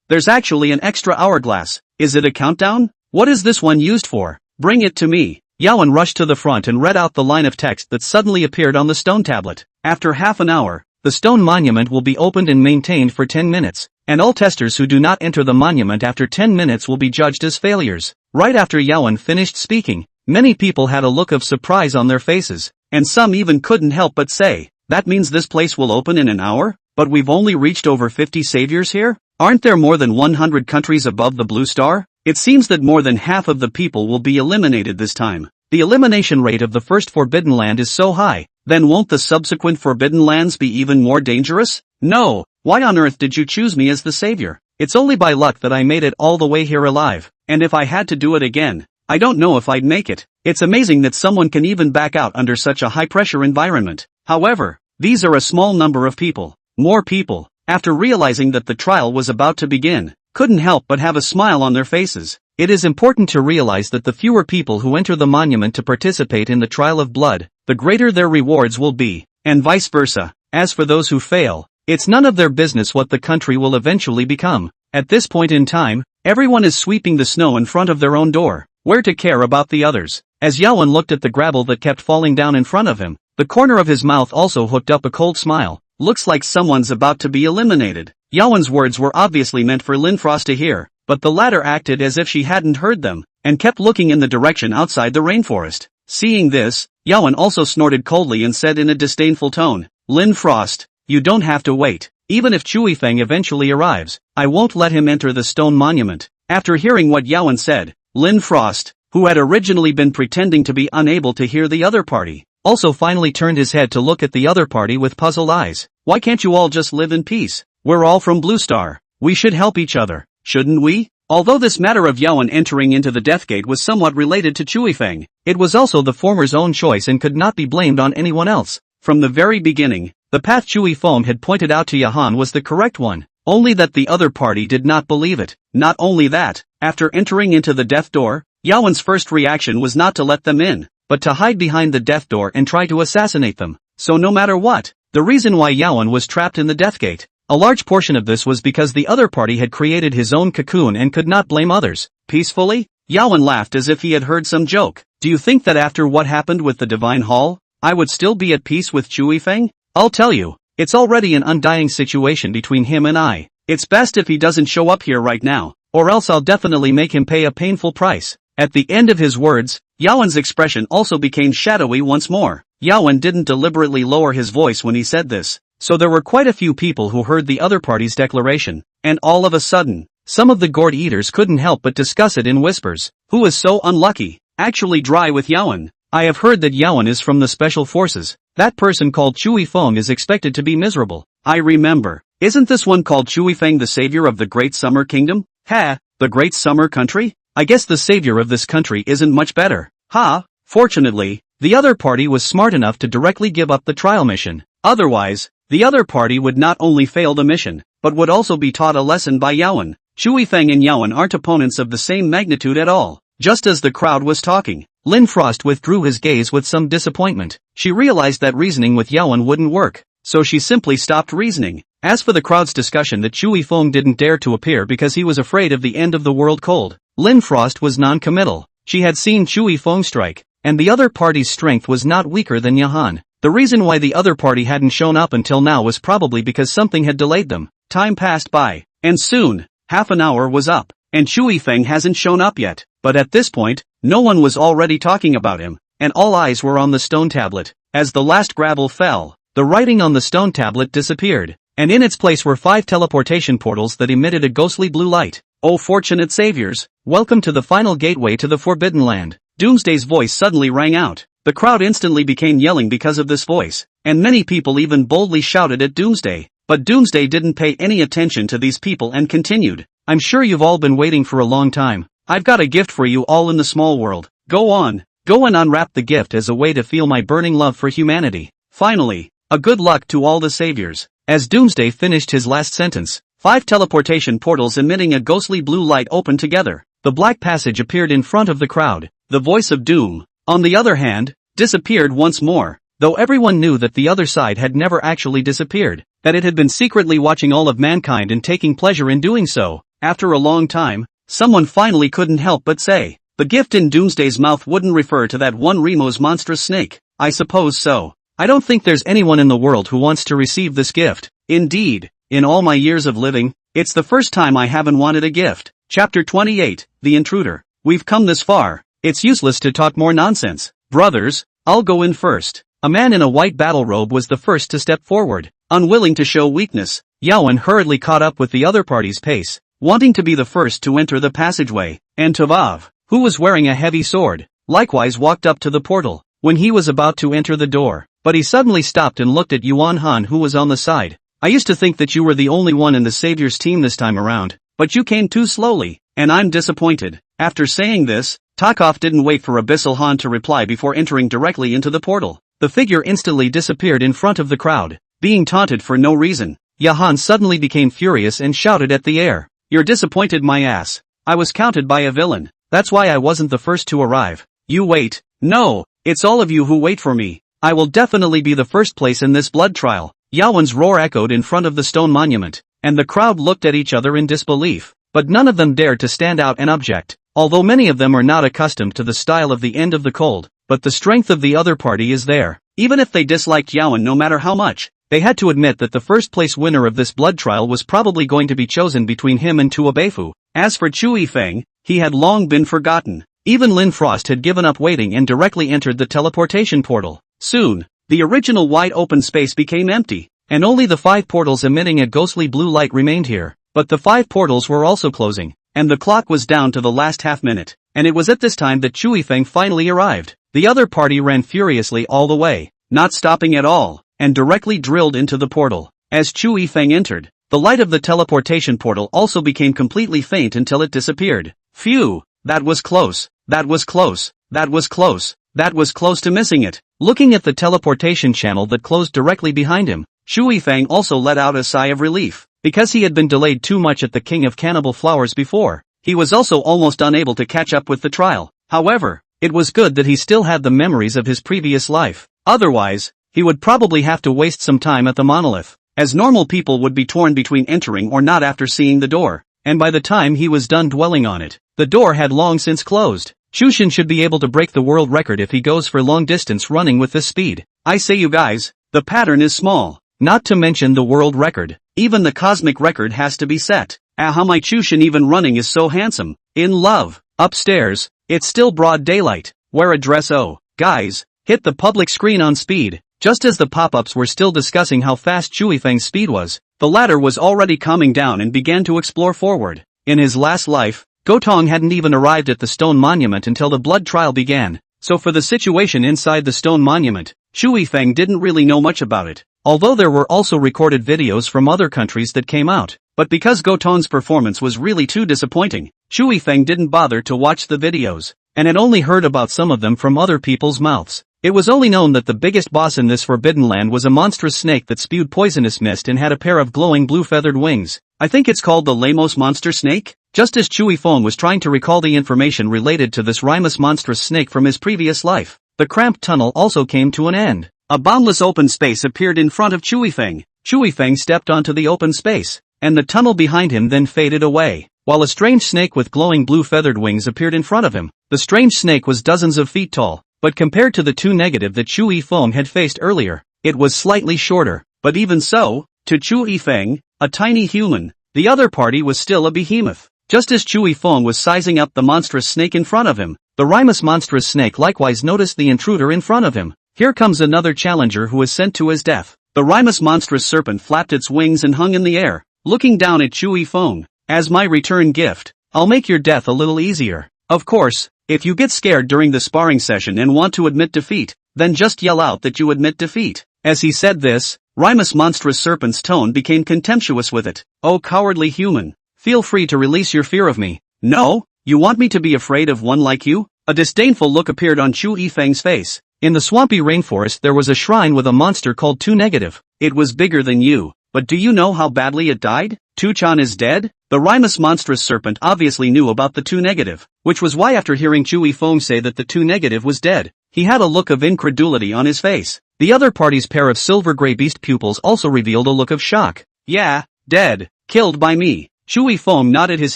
There's actually an extra hourglass. Is it a countdown? What is this one used for? Bring it to me. Yawan rushed to the front and read out the line of text that suddenly appeared on the stone tablet. After half an hour, the stone monument will be opened and maintained for 10 minutes, and all testers who do not enter the monument after 10 minutes will be judged as failures. Right after Yawan finished speaking, many people had a look of surprise on their faces, and some even couldn't help but say, that means this place will open in an hour? But we've only reached over 50 saviors here? Aren't there more than 100 countries above the blue star? It seems that more than half of the people will be eliminated this time. The elimination rate of the first Forbidden Land is so high, then won't the subsequent Forbidden Lands be even more dangerous? No, why on earth did you choose me as the savior? It's only by luck that I made it all the way here alive, and if I had to do it again, I don't know if I'd make it. It's amazing that someone can even back out under such a high-pressure environment. However, these are a small number of people. More people. After realizing that the trial was about to begin, couldn't help but have a smile on their faces. It is important to realize that the fewer people who enter the monument to participate in the trial of blood, the greater their rewards will be, and vice versa. As for those who fail, it's none of their business what the country will eventually become. At this point in time, everyone is sweeping the snow in front of their own door. Where to care about the others? As Yawen looked at the gravel that kept falling down in front of him, the corner of his mouth also hooked up a cold smile. Looks like someone's about to be eliminated. Yawen's words were obviously meant for Linfrost to hear, but the latter acted as if she hadn't heard them, and kept looking in the direction outside the rainforest. Seeing this, Yawen also snorted coldly and said in a disdainful tone, Linfrost, you don't have to wait. Even if Chui Feng eventually arrives, I won't let him enter the stone monument. After hearing what Yawen said, Linfrost, who had originally been pretending to be unable to hear the other party, also finally turned his head to look at the other party with puzzled eyes. Why can't you all just live in peace? We're all from Blue Star. We should help each other, shouldn't we? Although this matter of Yawen entering into the Death Gate was somewhat related to Chui Feng, it was also the former's own choice and could not be blamed on anyone else. From the very beginning, the path Chui Feng had pointed out to Yahan was the correct one, only that the other party did not believe it. Not only that, after entering into the death door, Yawen's first reaction was not to let them in, but to hide behind the death door and try to assassinate them. So no matter what, the reason why Yawen was trapped in the Death Gate, a large portion of this was because the other party had created his own cocoon and could not blame others. Peacefully? Yawen laughed as if he had heard some joke. Do you think that after what happened with the Divine Hall, I would still be at peace with Chui Feng? I'll tell you, it's already an undying situation between him and I. It's best if he doesn't show up here right now, or else I'll definitely make him pay a painful price. At the end of his words, Yawen's expression also became shadowy once more. Yawen didn't deliberately lower his voice when he said this, so there were quite a few people who heard the other party's declaration, and all of a sudden, some of the gourd eaters couldn't help but discuss it in whispers. Who is so unlucky? Actually dry with Yawen. I have heard that Yawen is from the Special Forces. That person called Chui Feng is expected to be miserable. I remember. Isn't this one called Chui Feng the savior of the Great Summer Kingdom? Ha, the Great Summer Country? I guess the savior of this country isn't much better. Ha, fortunately, the other party was smart enough to directly give up the trial mission. Otherwise, the other party would not only fail the mission, but would also be taught a lesson by Yawen. Chui Feng and Yawen aren't opponents of the same magnitude at all. Just as the crowd was talking, Linfrost withdrew his gaze with some disappointment. She realized that reasoning with Yawen wouldn't work, so she simply stopped reasoning. As for the crowd's discussion that Chui Feng didn't dare to appear because he was afraid of the end of the world cold, Linfrost was non-committal. She had seen Chui Feng strike, and the other party's strength was not weaker than Yahan. The reason why the other party hadn't shown up until now was probably because something had delayed them. Time passed by, and soon, half an hour was up, and Chui Feng hasn't shown up yet. But at this point, no one was already talking about him, and all eyes were on the stone tablet. As the last gravel fell, the writing on the stone tablet disappeared, and in its place were 5 teleportation portals that emitted a ghostly blue light. Oh fortunate saviors, welcome to the final gateway to the Forbidden Land. Doomsday's voice suddenly rang out. The crowd instantly became yelling because of this voice, and many people even boldly shouted at Doomsday. But Doomsday didn't pay any attention to these people and continued. I'm sure you've all been waiting for a long time. I've got a gift for you all in the small world. Go on, go and unwrap the gift as a way to feel my burning love for humanity. Finally, a good luck to all the saviors. As Doomsday finished his last sentence, 5 teleportation portals emitting a ghostly blue light opened together. The black passage appeared in front of the crowd. The voice of Doom, on the other hand, disappeared once more, though everyone knew that the other side had never actually disappeared, that it had been secretly watching all of mankind and taking pleasure in doing so. After a long time, someone finally couldn't help but say, the gift in Doomsday's mouth wouldn't refer to that one Remo's monstrous snake. I suppose so. I don't think there's anyone in the world who wants to receive this gift. Indeed, in all my years of living, it's the first time I haven't wanted a gift. Chapter 28, The Intruder. We've come this far. It's useless to talk more nonsense. Brothers, I'll go in first. A man in a white battle robe was the first to step forward. Unwilling to show weakness, Yawen hurriedly caught up with the other party's pace, wanting to be the first to enter the passageway, and Tovav, who was wearing a heavy sword, likewise walked up to the portal. When he was about to enter the door, but he suddenly stopped and looked at Yuan Han who was on the side. I used to think that you were the only one in the Savior's team this time around, but you came too slowly, and I'm disappointed. After saying this, Takov didn't wait for Abyssal Han to reply before entering directly into the portal. The figure instantly disappeared in front of the crowd, being taunted for no reason. Yahan suddenly became furious and shouted at the air. You're disappointed my ass. I was counted by a villain. That's why I wasn't the first to arrive. You wait. No, it's all of you who wait for me. I will definitely be the first place in this blood trial. Yawen's roar echoed in front of the stone monument, and the crowd looked at each other in disbelief, but none of them dared to stand out and object, although many of them are not accustomed to the style of the end of the cold, but the strength of the other party is there. Even if they disliked Yawen no matter how much, they had to admit that the first place winner of this blood trial was probably going to be chosen between him and Tuobefu. As for Chu Yifeng, he had long been forgotten. Even Lin Frost had given up waiting and directly entered the teleportation portal. Soon, the original wide open space became empty, and only the 5 portals emitting a ghostly blue light remained here. But the 5 portals were also closing, and the clock was down to the last half minute, and it was at this time that Chu Yifeng finally arrived. The other party ran furiously all the way, not stopping at all, and directly drilled into the portal. As Chu Yifeng entered, the light of the teleportation portal also became completely faint until it disappeared. Phew, that was close, that was close, that was close, that was close to missing it. Looking at the teleportation channel that closed directly behind him, Chu Yifeng also let out a sigh of relief. Because he had been delayed too much at the King of Cannibal Flowers before, he was also almost unable to catch up with the trial. However, it was good that he still had the memories of his previous life. Otherwise, he would probably have to waste some time at the monolith, as normal people would be torn between entering or not after seeing the door, and by the time he was done dwelling on it, the door had long since closed. Chushin should be able to break the world record if he goes for long distance running with this speed. I say you guys, the pattern is small, not to mention the world record. Even the cosmic record has to be set. How my Chushin even running is so handsome. In love. Upstairs, it's still broad daylight. Wear a dress. Oh, guys, hit the public screen on speed. Just as the pop-ups were still discussing how fast Chu Yifeng's speed was, the latter was already calming down and began to explore forward. In his last life, Gotong hadn't even arrived at the stone monument until the blood trial began, so for the situation inside the stone monument, Chu Yifeng didn't really know much about it. Although there were also recorded videos from other countries that came out, but because Gotong's performance was really too disappointing, Chu Yifeng didn't bother to watch the videos, and had only heard about some of them from other people's mouths. It was only known that the biggest boss in this forbidden land was a monstrous snake that spewed poisonous mist and had a pair of glowing blue feathered wings. I think it's called the Lamos monster snake? Just as Chu Yifeng was trying to recall the information related to this Rimus monstrous snake from his previous life, the cramped tunnel also came to an end. A boundless open space appeared in front of Chu Yifeng. Chu Yifeng stepped onto the open space, and the tunnel behind him then faded away, while a strange snake with glowing blue feathered wings appeared in front of him. The strange snake was dozens of feet tall, but compared to the 2 negative that Chu Yifeng had faced earlier, it was slightly shorter. But even so, to Chu Yifeng, a tiny human, the other party was still a behemoth. Just as Chu Yifeng was sizing up the monstrous snake in front of him, the Rimus monstrous snake likewise noticed the intruder in front of him. Here comes another challenger who is sent to his death. The Rimus monstrous serpent flapped its wings and hung in the air, looking down at Chu Yifeng. As my return gift, I'll make your death a little easier. Of course, if you get scared during the sparring session and want to admit defeat, then just yell out that you admit defeat. As he said this, Rimus monstrous serpent's tone became contemptuous with it. Oh cowardly human, feel free to release your fear of me. No? You want me to be afraid of one like you? A disdainful look appeared on Chu Yifeng's face. In the swampy rainforest there was a shrine with a monster called 2 negative. It was bigger than you, but do you know how badly it died? 2-chan is dead? The Rimus monstrous serpent obviously knew about the 2 negative, which was why after hearing Chu Yifeng say that the 2 negative was dead, he had a look of incredulity on his face. The other party's pair of silver gray beast pupils also revealed a look of shock. Yeah, dead, killed by me. Chu Yifeng nodded his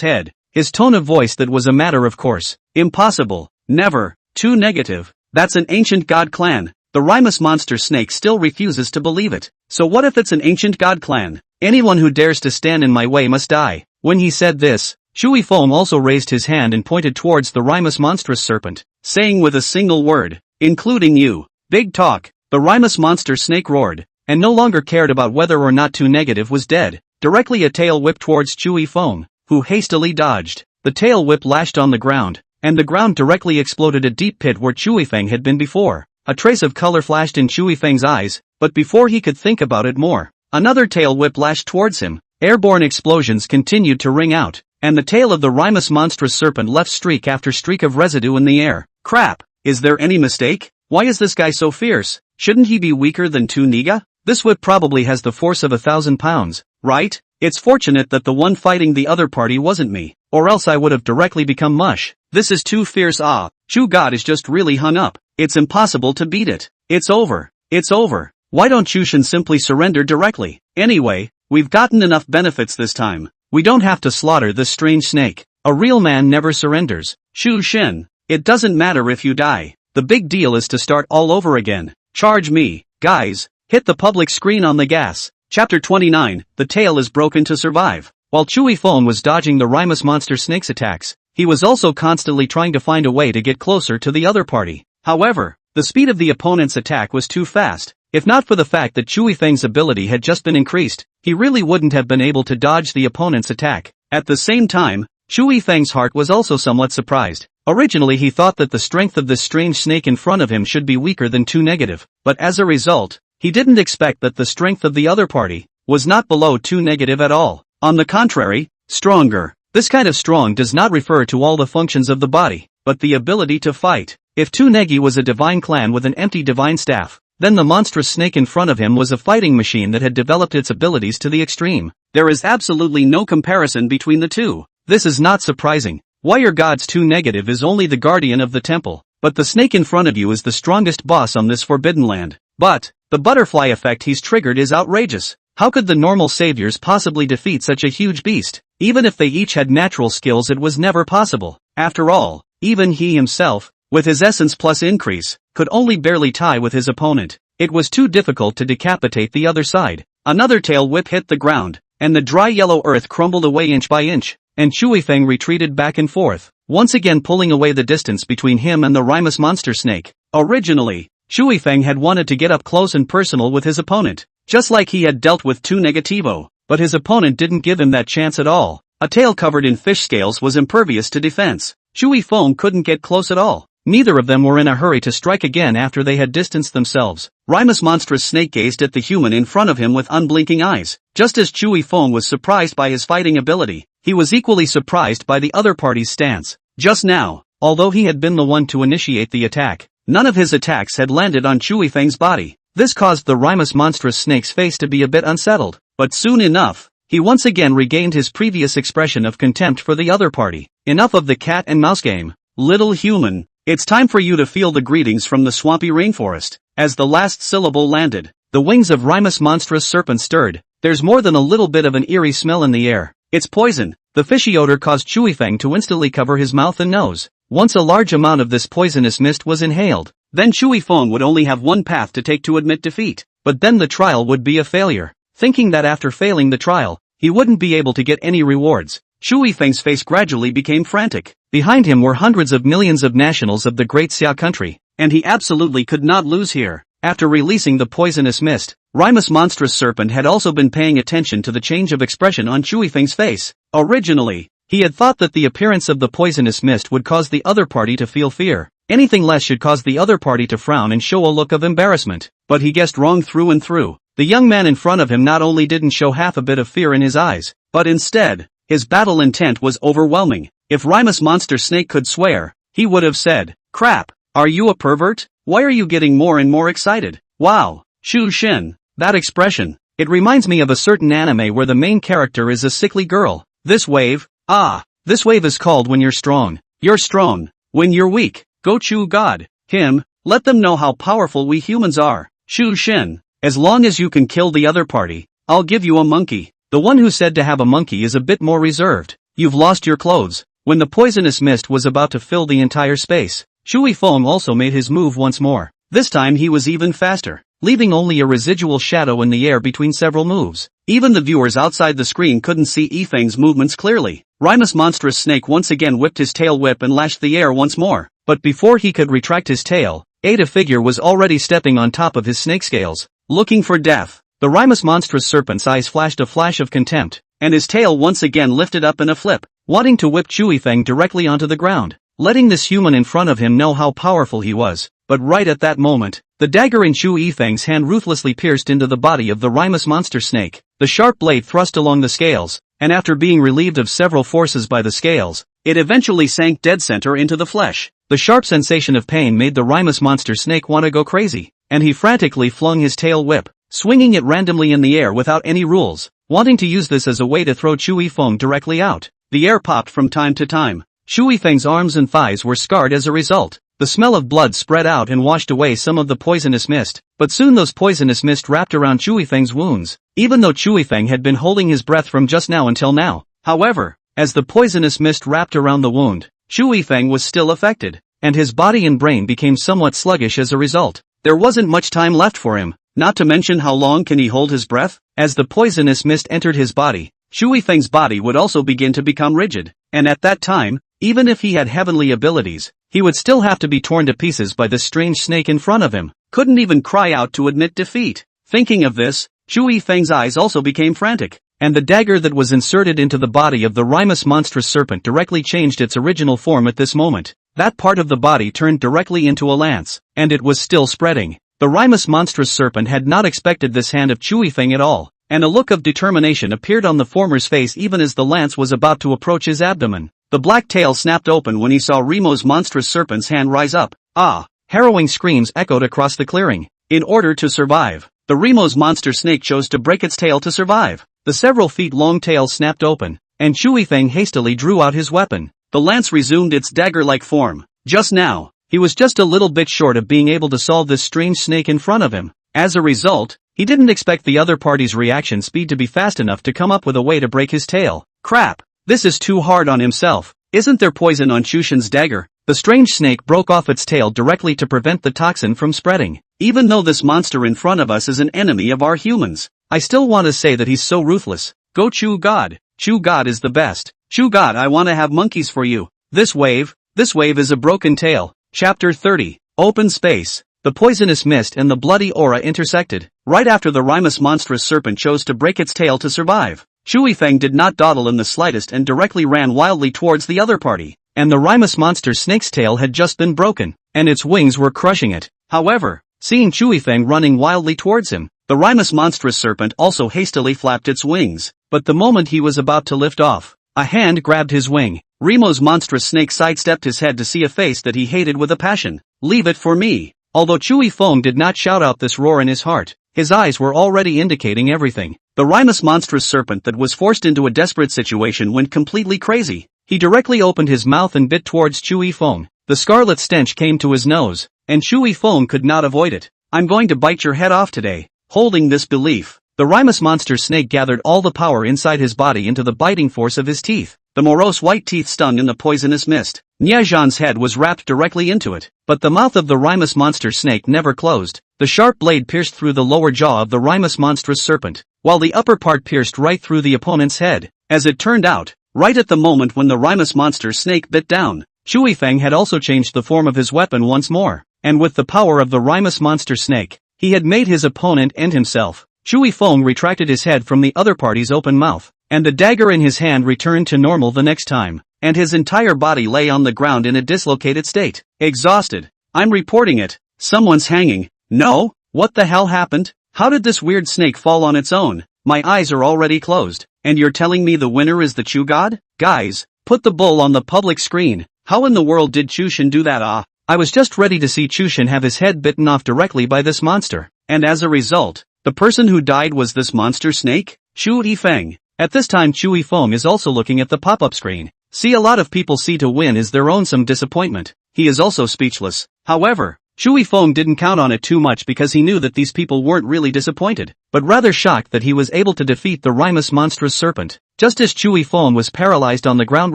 head, his tone of voice that was a matter of course. Impossible, never, 2 negative. That's an ancient god clan. The Rimus monster snake still refuses to believe it. So what if it's an ancient god clan? Anyone who dares to stand in my way must die. When he said this, Chu Yifeng also raised his hand and pointed towards the Rimus monstrous serpent, saying with a single word, including you. Big talk. The Rimus monster snake roared, and no longer cared about whether or not 2 negative was dead. Directly a tail whip towards Chu Yifeng, who hastily dodged. The tail whip lashed on the ground, and the ground directly exploded a deep pit where Chu Yifeng had been before. A trace of color flashed in Chu Yifeng's eyes, but before he could think about it more, another tail whip lashed towards him. Airborne explosions continued to ring out, and the tail of the Rimus monstrous serpent left streak after streak of residue in the air. Crap, is there any mistake? Why is this guy so fierce? Shouldn't he be weaker than 2 Niga? This whip probably has the force of 1,000 pounds, right? It's fortunate that the one fighting the other party wasn't me, or else I would have directly become mush. This is too fierce. Chu God is just really hung up. It's impossible to beat it. It's over. It's over. Why don't Chu Shin simply surrender directly? Anyway, we've gotten enough benefits this time. We don't have to slaughter this strange snake. A real man never surrenders. Chu Shin, it doesn't matter if you die. The big deal is to start all over again. Charge me, guys. Hit the public screen on the gas. Chapter 29, The Tail is Broken to Survive. While Chewy Phone was dodging the Rimus monster snake's attacks, he was also constantly trying to find a way to get closer to the other party. However, the speed of the opponent's attack was too fast. If not for the fact that Chewy Fang's ability had just been increased, he really wouldn't have been able to dodge the opponent's attack. At the same time, Chewy Fang's heart was also somewhat surprised. Originally he thought that the strength of this strange snake in front of him should be weaker than 2 negative, but as a result, he didn't expect that the strength of the other party was not below 2 negative at all. On the contrary, stronger. This kind of strong does not refer to all the functions of the body, but the ability to fight. If 2 Negi was a divine clan with an empty divine staff, then the monstrous snake in front of him was a fighting machine that had developed its abilities to the extreme. There is absolutely no comparison between the two. This is not surprising. Warrior God's 2 negative is only the guardian of the temple, but the snake in front of you is the strongest boss on this forbidden land. But the butterfly effect he's triggered is outrageous. How could the normal saviors possibly defeat such a huge beast? Even if they each had natural skills, it was never possible. After all, even he himself, with his essence plus increase, could only barely tie with his opponent. It was too difficult to decapitate the other side. Another tail whip hit the ground, and the dry yellow earth crumbled away inch by inch, and Chewy Fang retreated back and forth, once again pulling away the distance between him and the Rimus monster snake. Originally, Chewy Fang had wanted to get up close and personal with his opponent, just like he had dealt with 2 Negativo, but his opponent didn't give him that chance at all. A tail covered in fish scales was impervious to defense. Chewy Fang couldn't get close at all. Neither of them were in a hurry to strike again after they had distanced themselves. Rimus monstrous snake gazed at the human in front of him with unblinking eyes. Just as Chewy Fang was surprised by his fighting ability, he was equally surprised by the other party's stance. Just now, although he had been the one to initiate the attack, none of his attacks had landed on Chewy Fang's body. This caused the Rimus monstrous snake's face to be a bit unsettled, but soon enough, he once again regained his previous expression of contempt for the other party. Enough of the cat and mouse game. Little human, it's time for you to feel the greetings from the swampy rainforest. As the last syllable landed, the wings of Rimus monstrous serpent stirred. There's more than a little bit of an eerie smell in the air. It's poison. The fishy odor caused Chewy Fang to instantly cover his mouth and nose. Once a large amount of this poisonous mist was inhaled, then Chewy Fang would only have one path to take to admit defeat. But then the trial would be a failure. Thinking that after failing the trial, he wouldn't be able to get any rewards, Chewy Fang's face gradually became frantic. Behind him were hundreds of millions of nationals of the Great Xia country, and he absolutely could not lose here. After releasing the poisonous mist, Rimus monstrous serpent had also been paying attention to the change of expression on Chewy Fang's face. Originally, he had thought that the appearance of the poisonous mist would cause the other party to feel fear. Anything less should cause the other party to frown and show a look of embarrassment. But he guessed wrong through and through. The young man in front of him not only didn't show half a bit of fear in his eyes, but instead, his battle intent was overwhelming. If Rimus monster snake could swear, he would have said, "Crap, are you a pervert? Why are you getting more and more excited? Wow, Chu Shin, that expression, it reminds me of a certain anime where the main character is a sickly girl. This wave is called when you're strong. You're strong. When you're weak, go Chu God, him, let them know how powerful we humans are. Chu Shin, as long as you can kill the other party, I'll give you a monkey." The one who said to have a monkey is a bit more reserved. You've lost your clothes. When the poisonous mist was about to fill the entire space, Chewy Fang also made his move once more. This time he was even faster, leaving only a residual shadow in the air between several moves. Even the viewers outside the screen couldn't see Yifeng's movements clearly. Rimus monstrous snake once again whipped his tail whip and lashed the air once more. But before he could retract his tail, Ada figure was already stepping on top of his snake scales, looking for death. The Rimus monstrous serpent's eyes flashed a flash of contempt, and his tail once again lifted up in a flip, wanting to whip Chewy Fang directly onto the ground, letting this human in front of him know how powerful he was. But right at that moment, the dagger in Chewy Fang's hand ruthlessly pierced into the body of the Rimus monster snake. The sharp blade thrust along the scales, and after being relieved of several forces by the scales, it eventually sank dead center into the flesh. The sharp sensation of pain made the Rimus monster snake want to go crazy, and he frantically flung his tail whip. swinging it randomly in the air without any rules, wanting to use this as a way to throw Chu Yifeng directly out. The air popped from time to time. Chu Yifeng's arms and thighs were scarred as a result. The smell of blood spread out and washed away some of the poisonous mist, but soon those poisonous mist wrapped around Chu Yifeng's wounds, even though Chu Yifeng had been holding his breath from just now until now. However, as the poisonous mist wrapped around the wound, Chu Yifeng was still affected, and his body and brain became somewhat sluggish as a result. There wasn't much time left for him, not to mention how long can he hold his breath? As the poisonous mist entered his body, Chu Yifeng's body would also begin to become rigid, and at that time, even if he had heavenly abilities, he would still have to be torn to pieces by this strange snake in front of him. Couldn't even cry out to admit defeat. Thinking of this, Chu Yifeng's eyes also became frantic, and the dagger that was inserted into the body of the Rimus monstrous serpent directly changed its original form at this moment. That part of the body turned directly into a lance, and it was still spreading. The Rimus monstrous serpent had not expected this hand of Chu Yifeng at all, and a look of determination appeared on the former's face even as the lance was about to approach his abdomen. The black tail snapped open when he saw Remo's monstrous serpent's hand rise up. Ah! Harrowing screams echoed across the clearing. In order to survive, the Remo's monster snake chose to break its tail to survive. The several feet long tail snapped open, and Chu Yifeng hastily drew out his weapon. The lance resumed its dagger-like form. Just now, he was just a little bit short of being able to solve this strange snake in front of him. As a result, he didn't expect the other party's reaction speed to be fast enough to come up with a way to break his tail. Crap! This is too hard on himself. Isn't there poison on Chushin's dagger? The strange snake broke off its tail directly to prevent the toxin from spreading. Even though this monster in front of us is an enemy of our humans, I still want to say that he's so ruthless. Go Chu God. Chu God is the best. Chu God, I want to have monkeys for you. This wave is a broken tail. Chapter 30. Open space. The poisonous mist and the bloody aura intersected. Right after the Rimus monstrous serpent chose to break its tail to survive, Chu Yifeng did not dawdle in the slightest and directly ran wildly towards the other party. And the Rimus monster snake's tail had just been broken, and its wings were crushing it. However, seeing Chu Yifeng running wildly towards him, the Rimus monstrous serpent also hastily flapped its wings. But the moment he was about to lift off, a hand grabbed his wing. Remo's monstrous snake sidestepped his head to see a face that he hated with a passion. Leave it for me. Although Chu Yifeng did not shout out this roar in his heart, his eyes were already indicating everything. The Rimus monstrous serpent that was forced into a desperate situation went completely crazy. He directly opened his mouth and bit towards Chu Yifeng. The scarlet stench came to his nose, and Chu Yifeng could not avoid it. I'm going to bite your head off today. Holding this belief, the Rimus monster snake gathered all the power inside his body into the biting force of his teeth. The morose white teeth stung in the poisonous mist. Niajan's head was wrapped directly into it, but the mouth of the Rimus monster snake never closed. The sharp blade pierced through the lower jaw of the Rimus monstrous serpent, while the upper part pierced right through the opponent's head. As it turned out, right at the moment when the Rimus monster snake bit down, Chu Yifeng had also changed the form of his weapon once more, and with the power of the Rimus monster snake, he had made his opponent and himself. Chu Yifeng retracted his head from the other party's open mouth, and the dagger in his hand returned to normal the next time, and his entire body lay on the ground in a dislocated state. Exhausted. I'm reporting it. Someone's hanging. No? What the hell happened? How did this weird snake fall on its own? My eyes are already closed, and you're telling me the winner is the Chu God? Guys, put the bull on the public screen. How in the world did Chushin do that? I was just ready to see Chushin have his head bitten off directly by this monster, and as a result, the person who died was this monster snake? Chu Yifeng. At this time Chu Yifeng is also looking at the pop-up screen. See, a lot of people see to win is their own some disappointment. He is also speechless. However, Chu Yifeng didn't count on it too much because he knew that these people weren't really disappointed, but rather shocked that he was able to defeat the Rimus monstrous serpent. Just as Chu Yifeng was paralyzed on the ground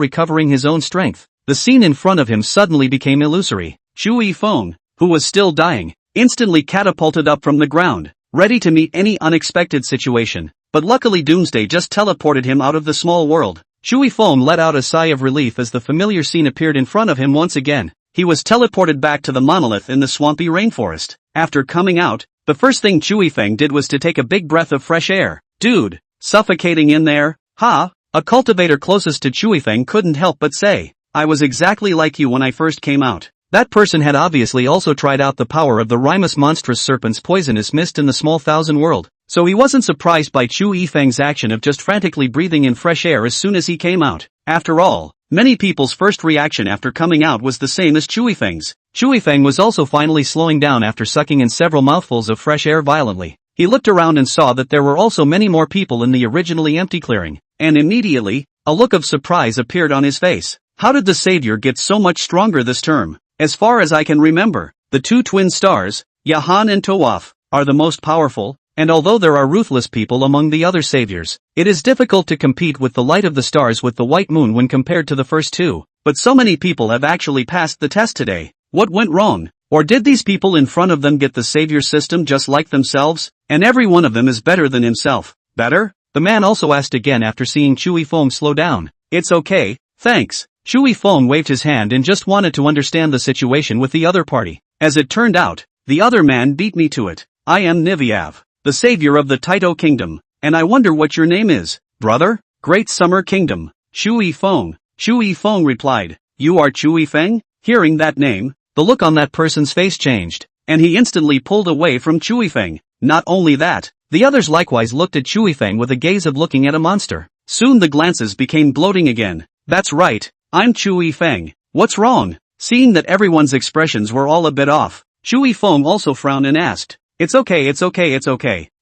recovering his own strength, the scene in front of him suddenly became illusory. Chu Yifeng, who was still dying, instantly catapulted up from the ground, ready to meet any unexpected situation. But luckily Doomsday just teleported him out of the small world. Chu Yifeng let out a sigh of relief as the familiar scene appeared in front of him once again. He was teleported back to the monolith in the swampy rainforest. After coming out, the first thing Chu Yifeng did was to take a big breath of fresh air. Dude, suffocating in there? Ha! A cultivator closest to Chu Yifeng couldn't help but say, I was exactly like you when I first came out. That person had obviously also tried out the power of the Rimus monstrous serpent's poisonous mist in the small thousand world, so he wasn't surprised by Chu Yifeng's action of just frantically breathing in fresh air as soon as he came out. After all, many people's first reaction after coming out was the same as Chu Yifeng's. Chu Yifeng was also finally slowing down after sucking in several mouthfuls of fresh air violently. he looked around and saw that there were also many more people in the originally empty clearing, and immediately, a look of surprise appeared on his face. How did the savior get so much stronger this term? As far as I can remember, the two twin stars, Yahan and Tawaf, are the most powerful, and although there are ruthless people among the other saviors, it is difficult to compete with the light of the stars with the white moon when compared to the first two. But so many people have actually passed the test today. What went wrong? Or did these people in front of them get the savior system just like themselves? And every one of them is better than himself. Better? The man also asked again after seeing Chui Feng slow down. It's okay, thanks. Chui Feng waved his hand and just wanted to understand the situation with the other party. As it turned out, the other man beat me to it. I am Niviav, the savior of the Taito Kingdom, and I wonder what your name is, brother? Great Summer Kingdom. Chui Feng. Chui Feng replied. You are Chui Feng? Hearing that name, the look on that person's face changed, and he instantly pulled away from Chui Feng. Not only that, the others likewise looked at Chui Feng with a gaze of looking at a monster. Soon the glances became gloating again. That's right, I'm Chui Feng. What's wrong? Seeing that everyone's expressions were all a bit off, Chui Feng also frowned and asked. It's okay.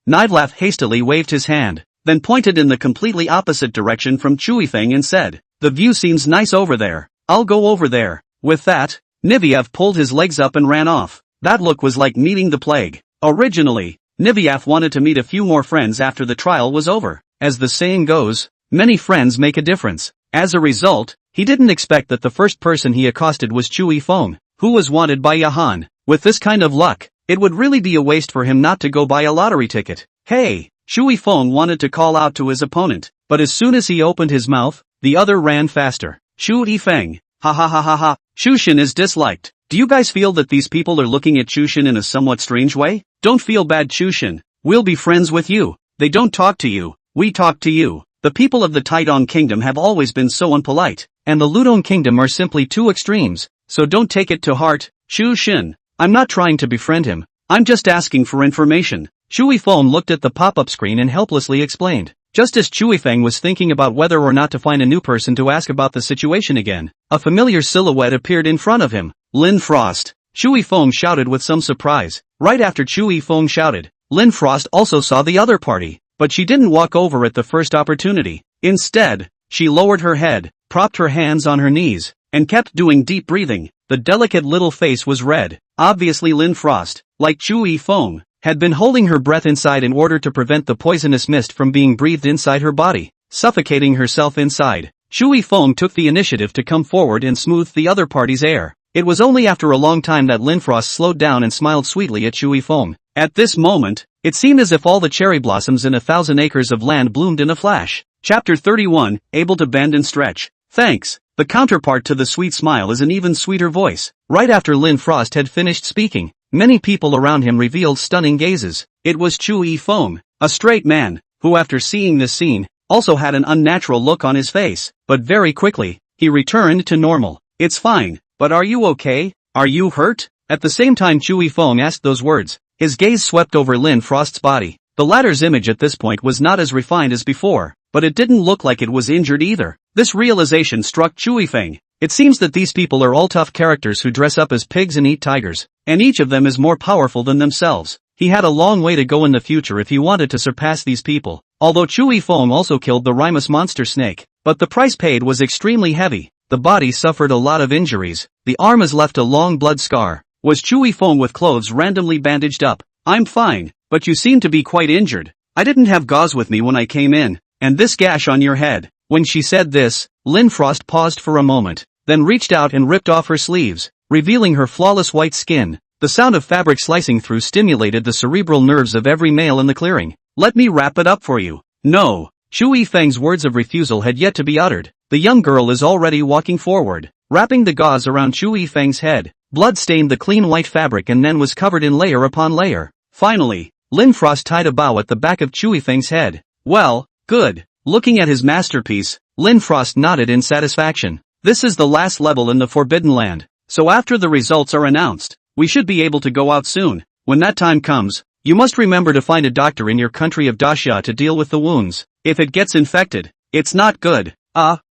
Nivelath hastily waved his hand, then pointed in the completely opposite direction from Chui Feng and said, the view seems nice over there. I'll go over there. With that, Niviev pulled his legs up and ran off. That look was like meeting the plague. Originally, Niviev wanted to meet a few more friends after the trial was over. As the saying goes, many friends make a difference. As a result, he didn't expect that the first person he accosted was Chui Feng, who was wanted by Yahan. With this kind of luck, it would really be a waste for him not to go buy a lottery ticket. Hey! Chui Feng wanted to call out to his opponent, but as soon as he opened his mouth, the other ran faster. Chui Feng. Ha ha ha ha ha. Chushin is disliked. Do you guys feel that these people are looking at Chushin in a somewhat strange way? Don't feel bad, Chushin. We'll be friends with you. They don't talk to you. We talk to you. The people of the Taidong Kingdom have always been so unpolite, and the Ludong Kingdom are simply two extremes, so don't take it to heart, Chushin. I'm not trying to befriend him. I'm just asking for information. Chui Feng looked at the pop-up screen and helplessly explained. Just as Chui Feng was thinking about whether or not to find a new person to ask about the situation again, a familiar silhouette appeared in front of him. Lin Frost. Chui Feng shouted with some surprise. Right after Chui Feng shouted, Lin Frost also saw the other party, but she didn't walk over at the first opportunity. Instead, she lowered her head, propped her hands on her knees, and kept doing deep breathing. The delicate little face was red. Obviously Lin Frost, like Chui Feng, had been holding her breath inside in order to prevent the poisonous mist from being breathed inside her body, suffocating herself inside. Chui Feng took the initiative to come forward and smooth the other party's air. It was only after a long time that Lin Frost slowed down and smiled sweetly at Chui Feng. At this moment, it seemed as if all the cherry blossoms in 1,000 acres of land bloomed in a flash. Chapter 31, Able to Bend and Stretch. Thanks. The counterpart to the sweet smile is an even sweeter voice. Right after Lin Frost had finished speaking, many people around him revealed stunning gazes. It was Chui Feng, a straight man, who after seeing this scene, also had an unnatural look on his face, but very quickly, he returned to normal. It's fine, but are you okay? Are you hurt? At the same time Chui Feng asked those words, his gaze swept over Lin Frost's body. The latter's image at this point was not as refined as before, but it didn't look like it was injured either. This realization struck Chui Feng. It seems that these people are all tough characters who dress up as pigs and eat tigers, and each of them is more powerful than themselves. He had a long way to go in the future if he wanted to surpass these people. Although Chui Feng also killed the Rimus monster snake, but the price paid was extremely heavy. The body suffered a lot of injuries. The arm has left a long blood scar. Was Chui Feng with clothes randomly bandaged up? I'm fine, but you seem to be quite injured. I didn't have gauze with me when I came in, and this gash on your head. When she said this, Lin Frost paused for a moment, then reached out and ripped off her sleeves, revealing her flawless white skin. The sound of fabric slicing through stimulated the cerebral nerves of every male in the clearing. Let me wrap it up for you. No. Chui Feng's words of refusal had yet to be uttered. The young girl is already walking forward, wrapping the gauze around Chui Feng's head. Blood stained the clean white fabric and then was covered in layer upon layer. Finally, Lin Frost tied a bow at the back of Chui Feng's head. Well, good. Looking at his masterpiece, Lin Frost nodded in satisfaction. This is the last level in the Forbidden Land, so after the results are announced, we should be able to go out soon. When that time comes, you must remember to find a doctor in your country of Daxia to deal with the wounds. If it gets infected, it's not good.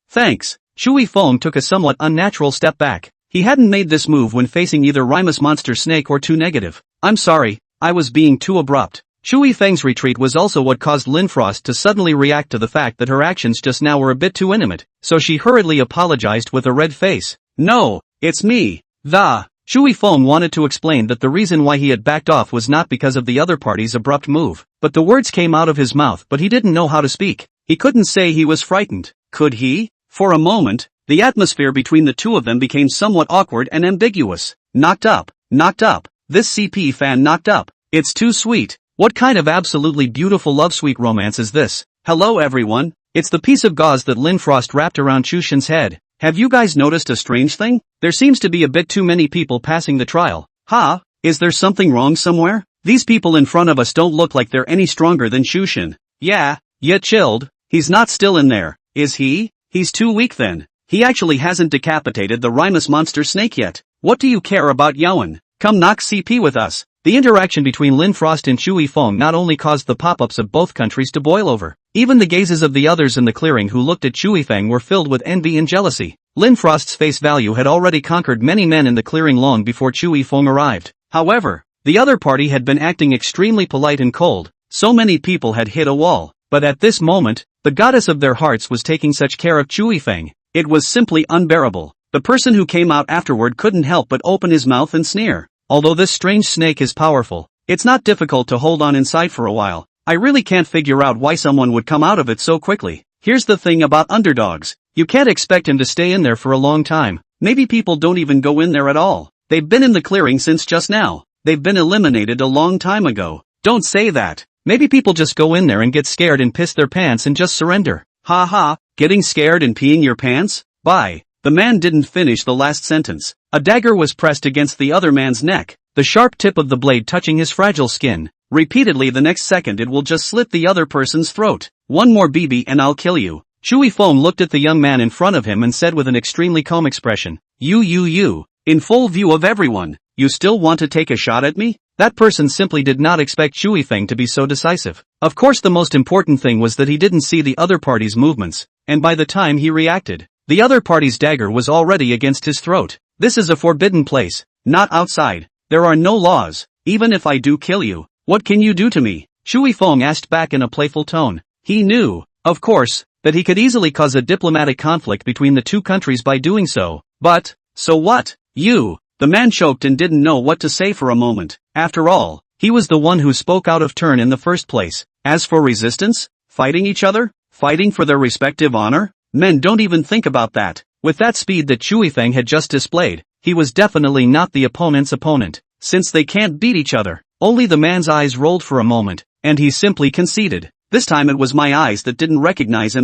Thanks. Chui Feng took a somewhat unnatural step back. He hadn't made this move when facing either Rimus monster snake or too negative. I'm sorry, I was being too abrupt. Shui Feng's retreat was also what caused Lin Frost to suddenly react to the fact that her actions just now were a bit too intimate, so she hurriedly apologized with a red face. No, it's me. Shui Feng wanted to explain that the reason why he had backed off was not because of the other party's abrupt move, but the words came out of his mouth but he didn't know how to speak. He couldn't say he was frightened. Could he? For a moment, the atmosphere between the two of them became somewhat awkward and ambiguous. Knocked up. This CP fan knocked up. It's too sweet. What kind of absolutely beautiful love-sweet romance is this? Hello everyone. It's the piece of gauze that Lin Frost wrapped around Chushin's head. Have you guys noticed a strange thing? There seems to be a bit too many people passing the trial. Is there something wrong somewhere? These people in front of us don't look like they're any stronger than Chushin. Yeah, chilled. He's not still in there, is he? He's too weak then. He actually hasn't decapitated the Rimus monster snake yet. What do you care about Yaowen? Come knock CP with us. The interaction between Lin Frost and Shui Feng not only caused the pop-ups of both countries to boil over. Even the gazes of the others in the clearing who looked at Shui Feng were filled with envy and jealousy. Lin Frost's face value had already conquered many men in the clearing long before Shui Feng arrived. However, the other party had been acting extremely polite and cold. So many people had hit a wall. But at this moment, the goddess of their hearts was taking such care of Shui Feng. It was simply unbearable. The person who came out afterward couldn't help but open his mouth and sneer. Although this strange snake is powerful, it's not difficult to hold on inside for a while. I really can't figure out why someone would come out of it so quickly. Here's the thing about underdogs. You can't expect him to stay in there for a long time. Maybe people don't even go in there at all. They've been in the clearing since just now. They've been eliminated a long time ago. Don't say that. Maybe people just go in there and get scared and piss their pants and just surrender. Getting scared and peeing your pants? Bye. The man didn't finish the last sentence. A dagger was pressed against the other man's neck, the sharp tip of the blade touching his fragile skin. Repeatedly the next second it will just slit the other person's throat. One more BB and I'll kill you. Shui Feng looked at the young man in front of him and said with an extremely calm expression, You, in full view of everyone, you still want to take a shot at me? That person simply did not expect Shui Feng to be so decisive. Of course the most important thing was that he didn't see the other party's movements, and by the time he reacted, the other party's dagger was already against his throat. This is a forbidden place, not outside. There are no laws. Even if I do kill you, what can you do to me? Shui Feng asked back in a playful tone. He knew, of course, that he could easily cause a diplomatic conflict between the two countries by doing so. But, so what? The man choked and didn't know what to say for a moment. After all, he was the one who spoke out of turn in the first place. As for resistance, fighting each other, fighting for their respective honor, men don't even think about that. With that speed that Shui Feng had just displayed, he was definitely not the opponent's opponent. Since they can't beat each other, only the man's eyes rolled for a moment, and he simply conceded. This time it was my eyes that didn't recognize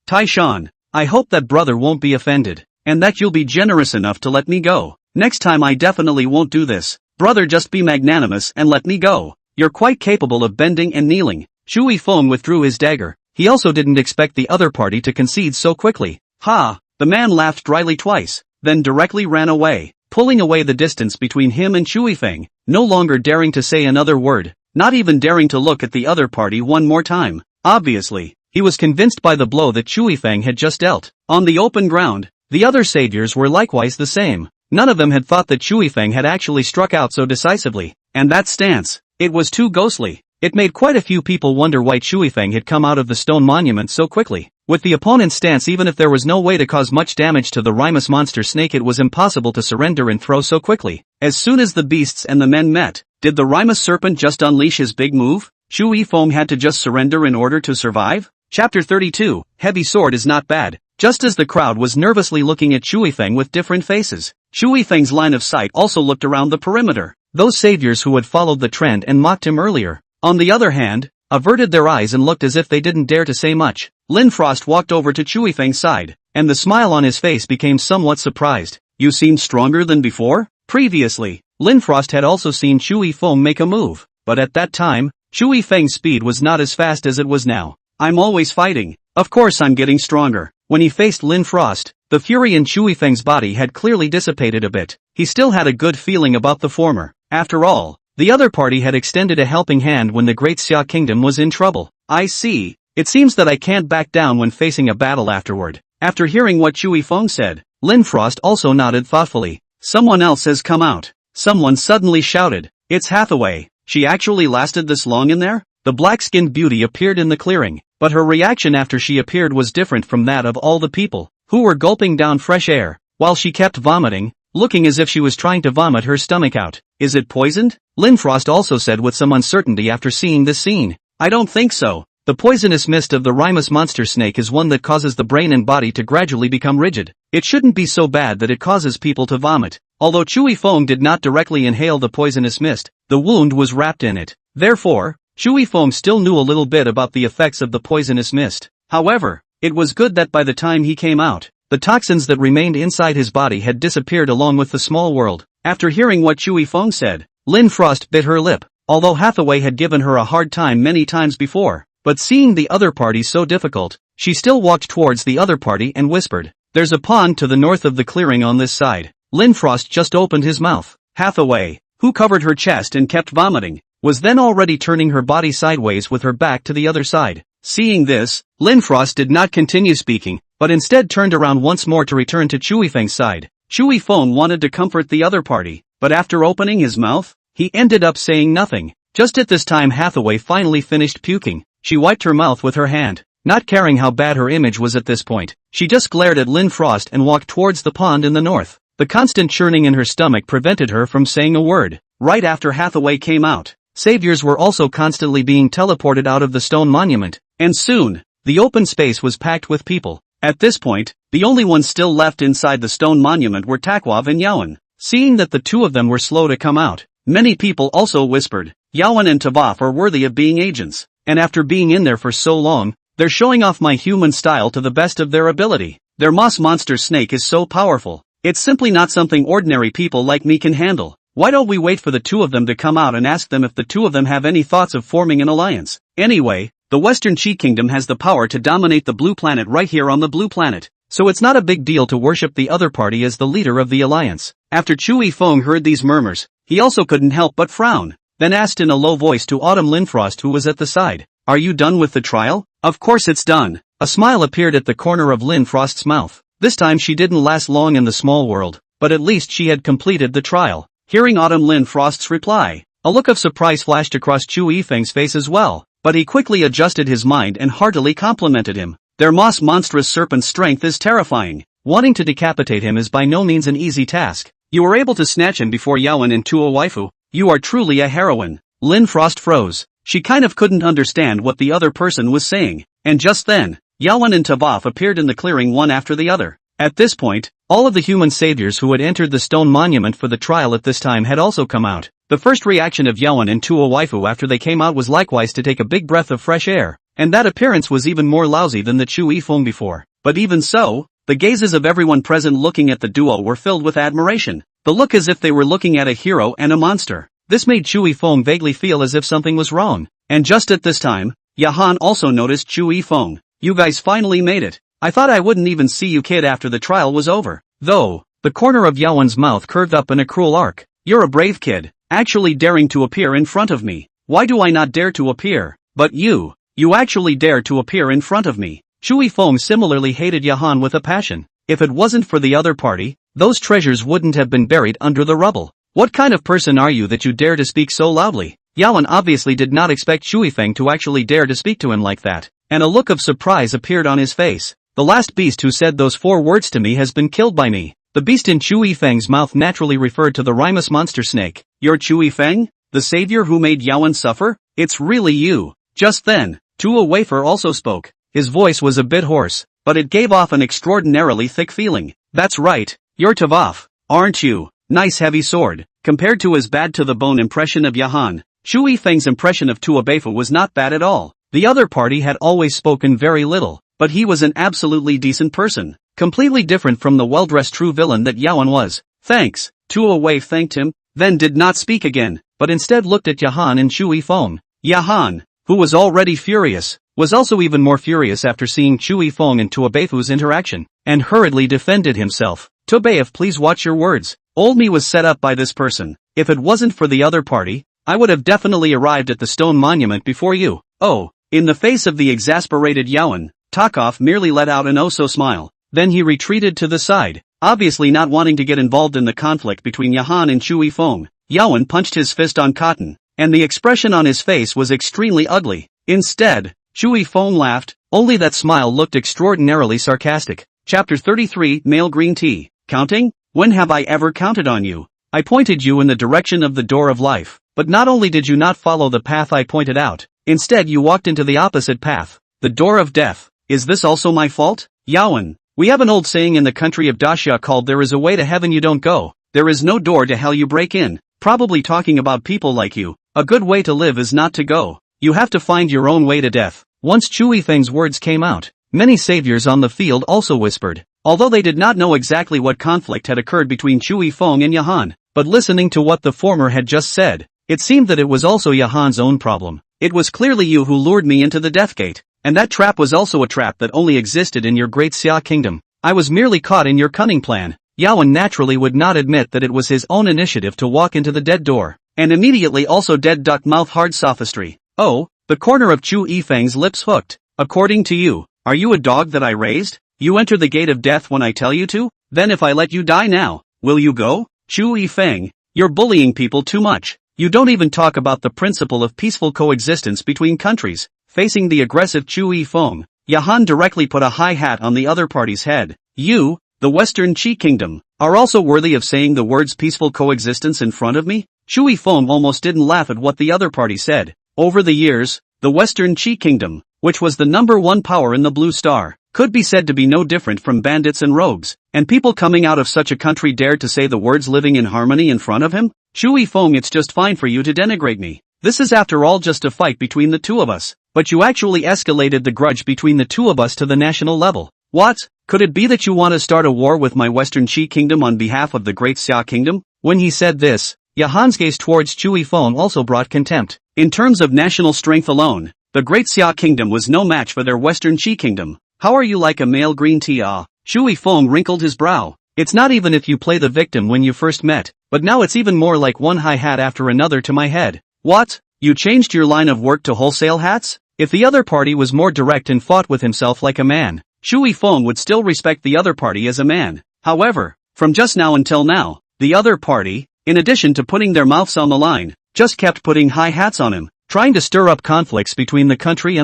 Tai-shan. I hope that brother won't be offended, and that you'll be generous enough to let me go. Next time I definitely won't do this. Brother, just be magnanimous and let me go. You're quite capable of bending and kneeling. Shui Feng withdrew his dagger. He also didn't expect the other party to concede so quickly. The man laughed dryly twice, then directly ran away, pulling away the distance between him and Shui Feng, no longer daring to say another word, not even daring to look at the other party one more time. Obviously, he was convinced by the blow that Shui Feng had just dealt. On the open ground, the other saviors were likewise the same. None of them had thought that Shui Feng had actually struck out so decisively, and that stance, it was too ghostly. It made quite a few people wonder why Shui Feng had come out of the stone monument so quickly. With the opponent's stance, even if there was no way to cause much damage to the Rimus monster snake, it was impossible to surrender and throw so quickly. As soon as the beasts and the men met, did the Rimus serpent just unleash his big move? Shui Feng had to just surrender in order to survive? Chapter 32, Heavy Sword is not bad. Just as the crowd was nervously looking at Shui Feng with different faces, Shui Feng's line of sight also looked around the perimeter. Those saviors who had followed the trend and mocked him earlier, on the other hand, averted their eyes and looked as if they didn't dare to say much. Lin Frost walked over to Shui Feng's side, and the smile on his face became somewhat surprised. You seem stronger than before? Previously, Lin Frost had also seen Shui Feng make a move, but at that time, Shui Feng's speed was not as fast as it was now. I'm always fighting. Of course I'm getting stronger. When he faced Lin Frost, the fury in Shui Feng's body had clearly dissipated a bit. He still had a good feeling about the former. After all, the other party had extended a helping hand when the Great Xia Kingdom was in trouble. I see. It seems that I can't back down when facing a battle afterward. After hearing what Shui Feng said, Lin Frost also nodded thoughtfully. Someone else has come out. Someone suddenly shouted. It's Hathaway. She actually lasted this long in there? The black-skinned beauty appeared in the clearing, but her reaction after she appeared was different from that of all the people, who were gulping down fresh air, while she kept vomiting, looking as if she was trying to vomit her stomach out. Is it poisoned? Linfrost also said with some uncertainty after seeing this scene. I don't think so. The poisonous mist of the Rimus monster snake is one that causes the brain and body to gradually become rigid. It shouldn't be so bad that it causes people to vomit. Although Chewy Fong did not directly inhale the poisonous mist, the wound was wrapped in it. Therefore, Chewy Fong still knew a little bit about the effects of the poisonous mist. However, it was good that by the time he came out, the toxins that remained inside his body had disappeared along with the small world. After hearing what Chewy Fong said, Lin Frost bit her lip, although Hathaway had given her a hard time many times before. But seeing the other party so difficult, she still walked towards the other party and whispered, "There's a pond to the north of the clearing on this side." Linfrost just opened his mouth. Hathaway, who covered her chest and kept vomiting, was then already turning her body sideways with her back to the other side. Seeing this, Linfrost did not continue speaking, but instead turned around once more to return to Chewy Feng's side. Chewy Feng wanted to comfort the other party, but after opening his mouth, he ended up saying nothing. Just at this time Hathaway finally finished puking. She wiped her mouth with her hand, not caring how bad her image was at this point. She just glared at Lin Frost and walked towards the pond in the north. The constant churning in her stomach prevented her from saying a word. Right after Hathaway came out, saviors were also constantly being teleported out of the stone monument, and soon, the open space was packed with people. At this point, the only ones still left inside the stone monument were Takwov and Yawen. Seeing that the two of them were slow to come out, many people also whispered, "Yawen and Tavaf are worthy of being agents. And after being in there for so long, they're showing off my human style to the best of their ability. Their moss monster snake is so powerful. It's simply not something ordinary people like me can handle. Why don't we wait for the two of them to come out and ask them if the two of them have any thoughts of forming an alliance? Anyway, the Western Chi Kingdom has the power to dominate the blue planet right here on the blue planet, so it's not a big deal to worship the other party as the leader of the alliance." After Chewy Feng heard these murmurs, he also couldn't help but frown. Then asked in a low voice to Autumn Linfrost who was at the side, "Are you done with the trial?" "Of course it's done." A smile appeared at the corner of Linfrost's mouth. This time she didn't last long in the small world, but at least she had completed the trial. Hearing Autumn Linfrost's reply, a look of surprise flashed across Chu Yifeng's face as well, but he quickly adjusted his mind and heartily complimented him. "Their moss monstrous serpent's strength is terrifying. Wanting to decapitate him is by no means an easy task. You were able to snatch him before Yawen and Tua Waifu. You are truly a heroine." Lin Frost froze. She kind of couldn't understand what the other person was saying. And just then, Yawen and Tavaf appeared in the clearing one after the other. At this point, all of the human saviors who had entered the stone monument for the trial at this time had also come out. The first reaction of Yawen and Tua Waifu after they came out was likewise to take a big breath of fresh air, and that appearance was even more lousy than the Chu Yifeng before. But even so, the gazes of everyone present looking at the duo were filled with admiration. The look as if they were looking at a hero and a monster. This made Chu Yifeng vaguely feel as if something was wrong. And just at this time, Yahan also noticed Chu Yifeng. "You guys finally made it. I thought I wouldn't even see you kid after the trial was over." Though, the corner of Yawen's mouth curved up in a cruel arc. "You're a brave kid, actually daring to appear in front of me. Why do I not dare to appear? But you actually dare to appear in front of me." Chu Yifeng similarly hated Yahan with a passion. If it wasn't for the other party, those treasures wouldn't have been buried under the rubble. "What kind of person are you that you dare to speak so loudly?" Yawen obviously did not expect Chu Yifeng to actually dare to speak to him like that, and a look of surprise appeared on his face. "The last beast who said those 4 words to me has been killed by me." The beast in Chu Yifeng's mouth naturally referred to the Rimus monster snake. "You're Chu Yifeng? The savior who made Yawen suffer? It's really you." Just then, Tua Wafer also spoke. His voice was a bit hoarse, but it gave off an extraordinarily thick feeling. "That's right, you're Tavaf, aren't you? Nice heavy sword." Compared to his bad to the bone impression of Yahan, Chu Yifeng's impression of Tua Beifu was not bad at all. The other party had always spoken very little, but he was an absolutely decent person, completely different from the well-dressed true villain that Yawen was. "Thanks." Tua Wei thanked him, then did not speak again, but instead looked at Yahan and Chu Yifeng. Yahan, who was already furious, was also even more furious after seeing Chu Yifeng and Tua Beifu's interaction, and hurriedly defended himself. "Tobaev, please watch your words. Old me was set up by this person. If it wasn't for the other party, I would have definitely arrived at the stone monument before you." "Oh." In the face of the exasperated Yawen, Takov merely let out an oh-so smile. Then he retreated to the side, obviously not wanting to get involved in the conflict between Yahan and Chu Yifeng. Yawen punched his fist on cotton. and the expression on his face was extremely ugly. Instead, Chui Feng laughed, only that smile looked extraordinarily sarcastic. Chapter 33 Male Green Tea. Counting? When have I ever counted on you? I pointed you in the direction of the door of life, but not only did you not follow the path I pointed out, instead you walked into the opposite path, the door of death. Is this also my fault? Yawen. We have an old saying in the country of Daxia called there is a way to heaven you don't go, there is no door to hell you break in, probably talking about people like you. A good way to live is not to go. You have to find your own way to death. Once Chui Feng's words came out, many saviors on the field also whispered, although they did not know exactly what conflict had occurred between Chui Feng and Yahan, but listening to what the former had just said, it seemed that it was also Yahan's own problem. It was clearly you who lured me into the death gate, and that trap was also a trap that only existed in your great Xia kingdom. I was merely caught in your cunning plan. Yawen naturally would not admit that it was his own initiative to walk into the dead door, and immediately also dead duck mouth hard sophistry. Oh, the corner of Chu Yifeng's lips hooked. According to you, are you a dog that I raised? You enter the gate of death when I tell you to? Then if I let you die now, will you go? Chu Yifeng, you're bullying people too much. You don't even talk about the principle of peaceful coexistence between countries. Facing the aggressive Chu Yifeng, Yahan directly put a high hat on the other party's head. You, the Western Qi Kingdom, are also worthy of saying the words peaceful coexistence in front of me? Chu Yifeng almost didn't laugh at what the other party said. Over the years, the Western Qi Kingdom, which was the #1 power in the Blue Star, could be said to be no different from bandits and rogues, and people coming out of such a country dared to say the words living in harmony in front of him? Chu Yifeng, it's just fine for you to denigrate me. This is after all just a fight between the two of us, but you actually escalated the grudge between the two of us to the national level. What? Could it be that you want to start a war with my Western Qi Kingdom on behalf of the Great Xia Kingdom? When he said this, Yahan's gaze towards Chu Yifeng also brought contempt. In terms of national strength alone, the Great Xia Kingdom was no match for their Western Qi Kingdom. How are you like a male green tea? Chu Yifeng wrinkled his brow. It's not even if you play the victim when you first met, but now it's even more like one high hat after another to my head. What? You changed your line of work to wholesale hats? If the other party was more direct and fought with himself like a man, Chu Yifeng would still respect the other party as a man. However, from just now until now, the other party, in addition to putting their mouths on the line, just kept putting high hats on him, trying to stir up conflicts between the country,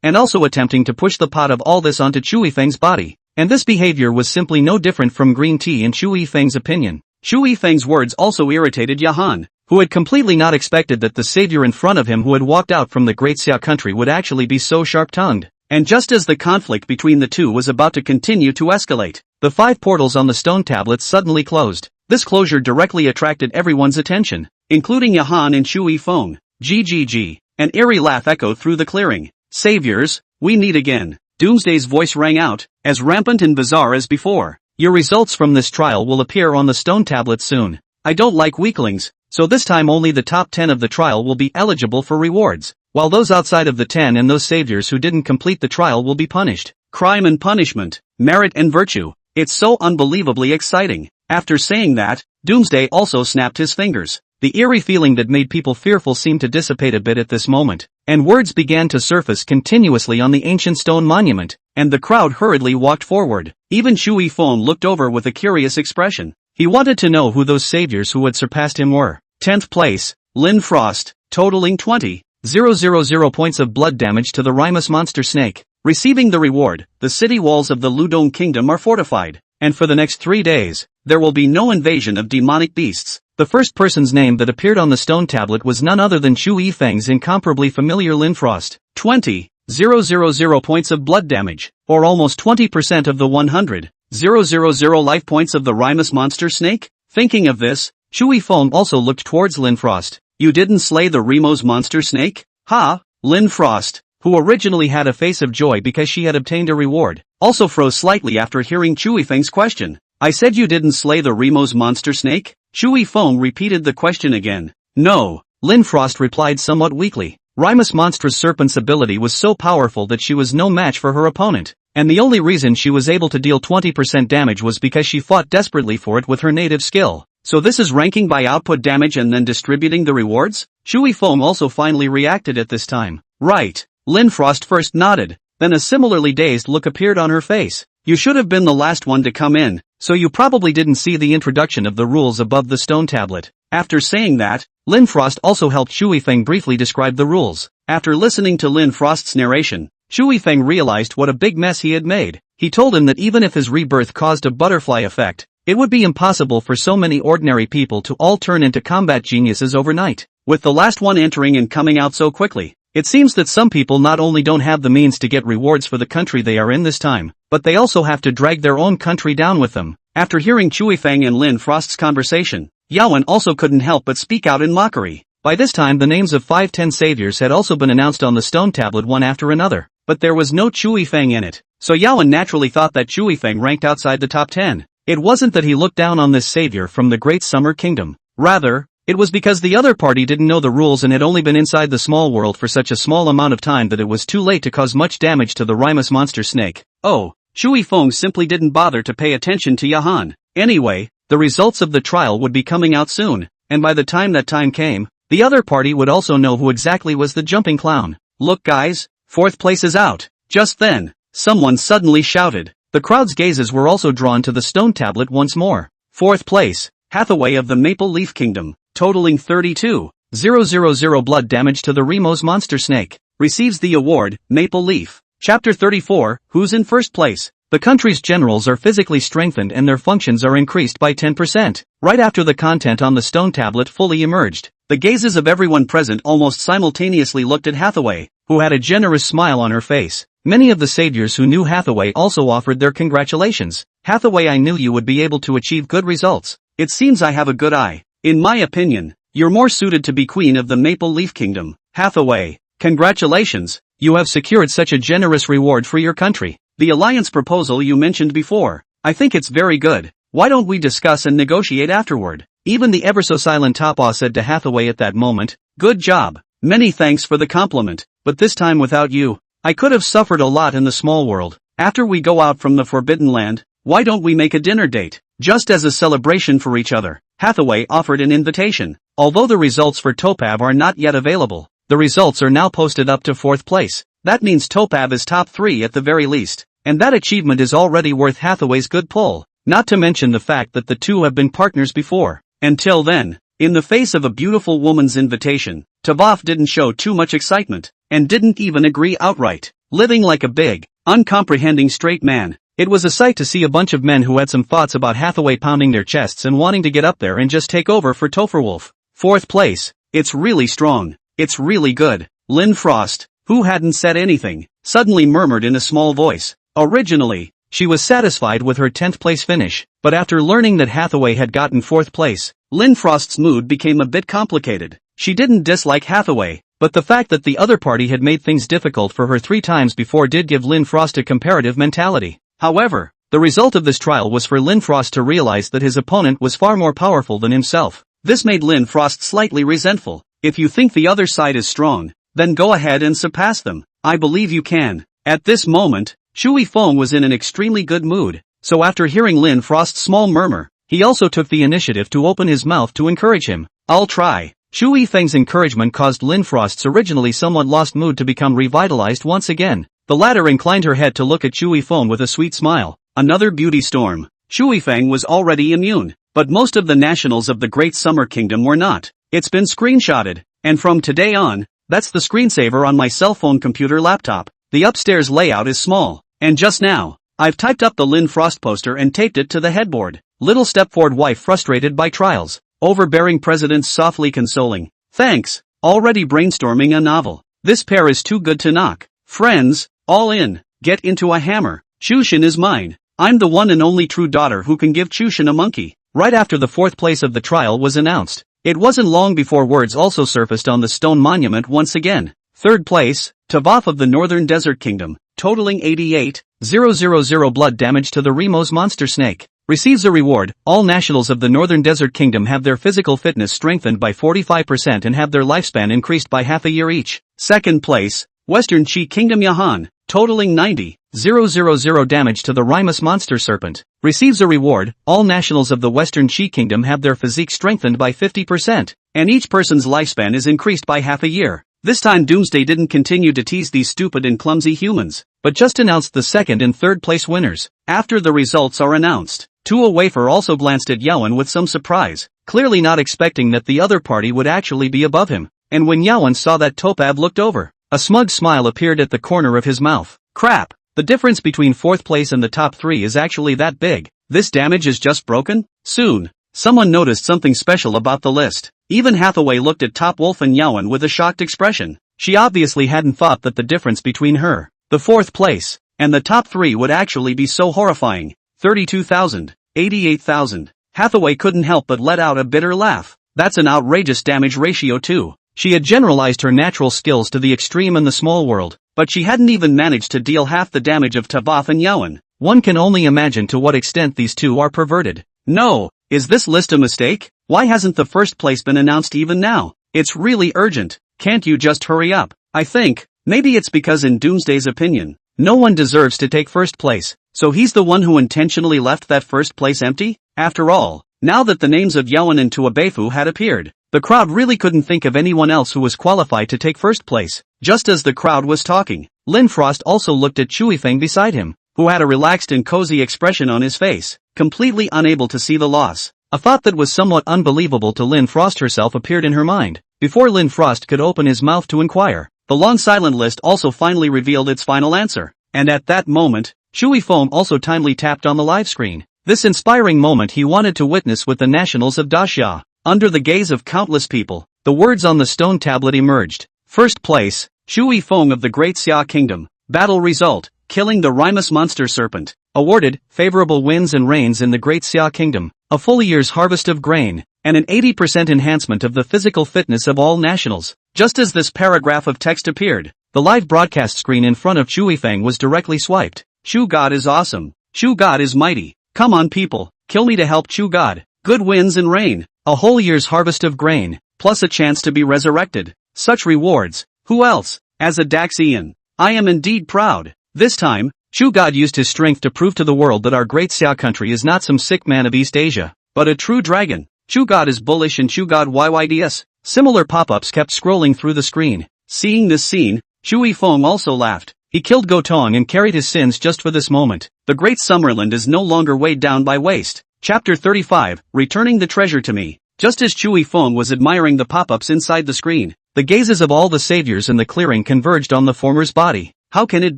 and also attempting to push the pot of all this onto Chu Yifeng's body. And this behavior was simply no different from green tea in Chu Yifeng's opinion. Chu Yifeng's words also irritated Yahan, who had completely not expected that the savior in front of him who had walked out from the Great Xia country would actually be so sharp-tongued. And just as the conflict between the two was about to continue to escalate, the 5 portals on the stone tablets suddenly closed. This closure directly attracted everyone's attention, including Yahan and Chu Yifeng. GGG. An eerie laugh echoed through the clearing. Saviors, we meet again. Doomsday's voice rang out, as rampant and bizarre as before. Your results from this trial will appear on the stone tablet soon. I don't like weaklings, so this time only the top 10 of the trial will be eligible for rewards, while those outside of the 10 and those saviors who didn't complete the trial will be punished. Crime and punishment, merit and virtue. It's so unbelievably exciting. After saying that, Doomsday also snapped his fingers. The eerie feeling that made people fearful seemed to dissipate a bit at this moment, and words began to surface continuously on the ancient stone monument, and the crowd hurriedly walked forward. Even Chu Yifeng looked over with a curious expression. He wanted to know who those saviors who had surpassed him were. 10th place, Lin Frost, totaling 20,000 points of blood damage to the Rimus monster snake. Receiving the reward, the city walls of the Ludong Kingdom are fortified, and for the next 3 days, there will be no invasion of demonic beasts. The first person's name that appeared on the stone tablet was none other than Chu Yifeng's incomparably familiar Lin Frost. 20,000 points of blood damage, or almost 20% of the 100,000 life points of the Rimus monster snake? Thinking of this, Chu Yifeng also looked towards Lin Frost. You didn't slay the Rimus monster snake? Ha! Lin Frost, who originally had a face of joy because she had obtained a reward, also froze slightly after hearing Chu Yifeng's question. I said you didn't slay the Rimus monster snake? Chu Yifeng repeated the question again. No, Lin Frost replied somewhat weakly. Rimus monstrous serpent's ability was so powerful that she was no match for her opponent, and the only reason she was able to deal 20% damage was because she fought desperately for it with her native skill. So this is ranking by output damage and then distributing the rewards? Chu Yifeng also finally reacted at this time. Right. Lin Frost first nodded, then a similarly dazed look appeared on her face. You should have been the last one to come in, so you probably didn't see the introduction of the rules above the stone tablet. After saying that, Lin Frost also helped Shui Feng briefly describe the rules. After listening to Lin Frost's narration, Shui Feng realized what a big mess he had made. He told him that even if his rebirth caused a butterfly effect, it would be impossible for so many ordinary people to all turn into combat geniuses overnight, with the last one entering and coming out so quickly. It seems that some people not only don't have the means to get rewards for the country they are in this time, but they also have to drag their own country down with them. After hearing Shui Feng and Lin Frost's conversation, Yawen also couldn't help but speak out in mockery. By this time the names of 5-10 saviors had also been announced on the stone tablet one after another, but there was no Shui Feng in it, so Yawen naturally thought that Shui Feng ranked outside the top 10. It wasn't that he looked down on this savior from the Great Summer Kingdom. Rather, it was because the other party didn't know the rules and had only been inside the small world for such a small amount of time that it was too late to cause much damage to the Rimus monster snake. Oh, Shui Feng simply didn't bother to pay attention to Yahan. Anyway, the results of the trial would be coming out soon, and by the time that time came, the other party would also know who exactly was the jumping clown. Look guys, 4th place is out. Just then, someone suddenly shouted. The crowd's gazes were also drawn to the stone tablet once more. 4th place, Hathaway of the Maple Leaf Kingdom, totaling 32,000 blood damage to the Rimus monster snake, receives the award, Maple Leaf. Chapter 34, Who's in first place? The country's generals are physically strengthened and their functions are increased by 10%. Right after the content on the stone tablet fully emerged, the gazes of everyone present almost simultaneously looked at Hathaway, who had a generous smile on her face. Many of the saviors who knew Hathaway also offered their congratulations. Hathaway, I knew you would be able to achieve good results. It seems I have a good eye. In my opinion, you're more suited to be queen of the Maple Leaf Kingdom. Hathaway, congratulations, you have secured such a generous reward for your country. The alliance proposal you mentioned before, I think it's very good. Why don't we discuss and negotiate afterward? Even the ever-so-silent Tapa said to Hathaway at that moment. Good job. Many thanks for the compliment, but this time without you, I could have suffered a lot in the small world. After we go out from the Forbidden Land, why don't we make a dinner date? Just as a celebration for each other. Hathaway offered an invitation. Although the results for Topab are not yet available, the results are now posted up to 4th place. That means Topab is top 3 at the very least, and that achievement is already worth Hathaway's good pull. Not to mention the fact that the two have been partners before. Until then, in the face of a beautiful woman's invitation, Tavoff didn't show too much excitement, and didn't even agree outright. Living like a big, uncomprehending straight man, it was a sight to see a bunch of men who had some thoughts about Hathaway pounding their chests and wanting to get up there and just take over for Topherwolf. 4th place, it's really strong, it's really good. Lin Frost, who hadn't said anything, suddenly murmured in a small voice. Originally, she was satisfied with her 10th place finish, but after learning that Hathaway had gotten 4th place, Lin Frost's mood became a bit complicated. She didn't dislike Hathaway, but the fact that the other party had made things difficult for her 3 times before did give Lin Frost a comparative mentality. However, the result of this trial was for Lin Frost to realize that his opponent was far more powerful than himself. This made Lin Frost slightly resentful. If you think the other side is strong, then go ahead and surpass them. I believe you can. At this moment, Shui Feng was in an extremely good mood, so after hearing Lin Frost's small murmur, he also took the initiative to open his mouth to encourage him. I'll try. Shui Feng's encouragement caused Lin Frost's originally somewhat lost mood to become revitalized once again. The latter inclined her head to look at Shui Feng with a sweet smile. Another beauty storm. Shui Feng was already immune, but most of the nationals of the Great Summer Kingdom were not. It's been screenshotted, and from today on, that's the screensaver on my cell phone computer laptop. The upstairs layout is small, and just now, I've typed up the Lin Frost poster and taped it to the headboard. Little Stepford wife frustrated by trials. Overbearing presidents softly consoling. Thanks, already brainstorming a novel. This pair is too good to knock. Friends, all in, get into a hammer. Chushin is mine. I'm the one and only true daughter who can give Chushin a monkey. Right after the 4th place of the trial was announced, it wasn't long before words also surfaced on the stone monument once again. 3rd place, Tavoff of the Northern Desert Kingdom, totaling 88,000 blood damage to the Rimus monster snake, receives a reward. All nationals of the Northern Desert Kingdom have their physical fitness strengthened by 45% and have their lifespan increased by half a year each. 2nd place, Western Chi Kingdom Yahan, totaling 90,000 damage to the Rimus monster serpent, receives a reward. All nationals of the Western Chi Kingdom have their physique strengthened by 50%, and each person's lifespan is increased by half a year. This time Doomsday didn't continue to tease these stupid and clumsy humans, but just announced the 2nd and 3rd place winners. After the results are announced, Tua Wafer also glanced at Yawen with some surprise. clearly not expecting that the other party would actually be above him. And when Yawen saw that, Topab looked over. A smug smile appeared at the corner of his mouth. Crap! The difference between 4th place and the top 3 is actually that big. This damage is just broken? Soon. Someone noticed something special about the list. Even Hathaway looked at Top Wolf and Yawen with a shocked expression. She obviously hadn't thought that the difference between her, the 4th place, and the top 3 would actually be so horrifying. 32,000. 88,000. Hathaway couldn't help but let out a bitter laugh. That's an outrageous damage ratio too. She had generalized her natural skills to the extreme in the small world, but she hadn't even managed to deal half the damage of Tavath and Yawen. One can only imagine to what extent these two are perverted. No, is this list a mistake? Why hasn't the 1st place been announced even now? It's really urgent. Can't you just hurry up? I think, maybe it's because in Doomsday's opinion, no one deserves to take 1st place, so he's the one who intentionally left that 1st place empty? After all, now that the names of Yawen and Tuabefu had appeared, the crowd really couldn't think of anyone else who was qualified to take 1st place. Just as the crowd was talking, Lin Frost also looked at Chui Feng beside him, who had a relaxed and cozy expression on his face, completely unable to see the loss. A thought that was somewhat unbelievable to Lin Frost herself appeared in her mind. Before Lin Frost could open his mouth to inquire, the long silent list also finally revealed its final answer. And at that moment, Chui Feng also timely tapped on the live screen. This inspiring moment he wanted to witness with the nationals of Daxia. Under the gaze of countless people, the words on the stone tablet emerged. 1st place, Chui Feng of the Great Xia Kingdom. Battle result, killing the Rimus monster serpent. Awarded, favorable winds and rains in the Great Xia Kingdom, a full year's harvest of grain, and an 80% enhancement of the physical fitness of all nationals. Just as this paragraph of text appeared, the live broadcast screen in front of Chui Feng was directly swiped. Shu God is awesome. Shu God is mighty. Come on people, kill me to help Shu God. Good winds and rain. A whole year's harvest of grain, plus a chance to be resurrected. Such rewards. Who else? As a Daxian, I am indeed proud. This time, Shu God used his strength to prove to the world that our great Xia country is not some sick man of East Asia, but a true dragon. Shu God is bullish and Shu God YYDS. Similar pop-ups kept scrolling through the screen. Seeing this scene, Chui Feng also laughed. He killed Gotong and carried his sins just for this moment. The great Summerland is no longer weighed down by waste. Chapter 35, Returning the Treasure to Me. Just as Chui Feng was admiring the pop-ups inside the screen, the gazes of all the saviors in the clearing converged on the former's body. How can it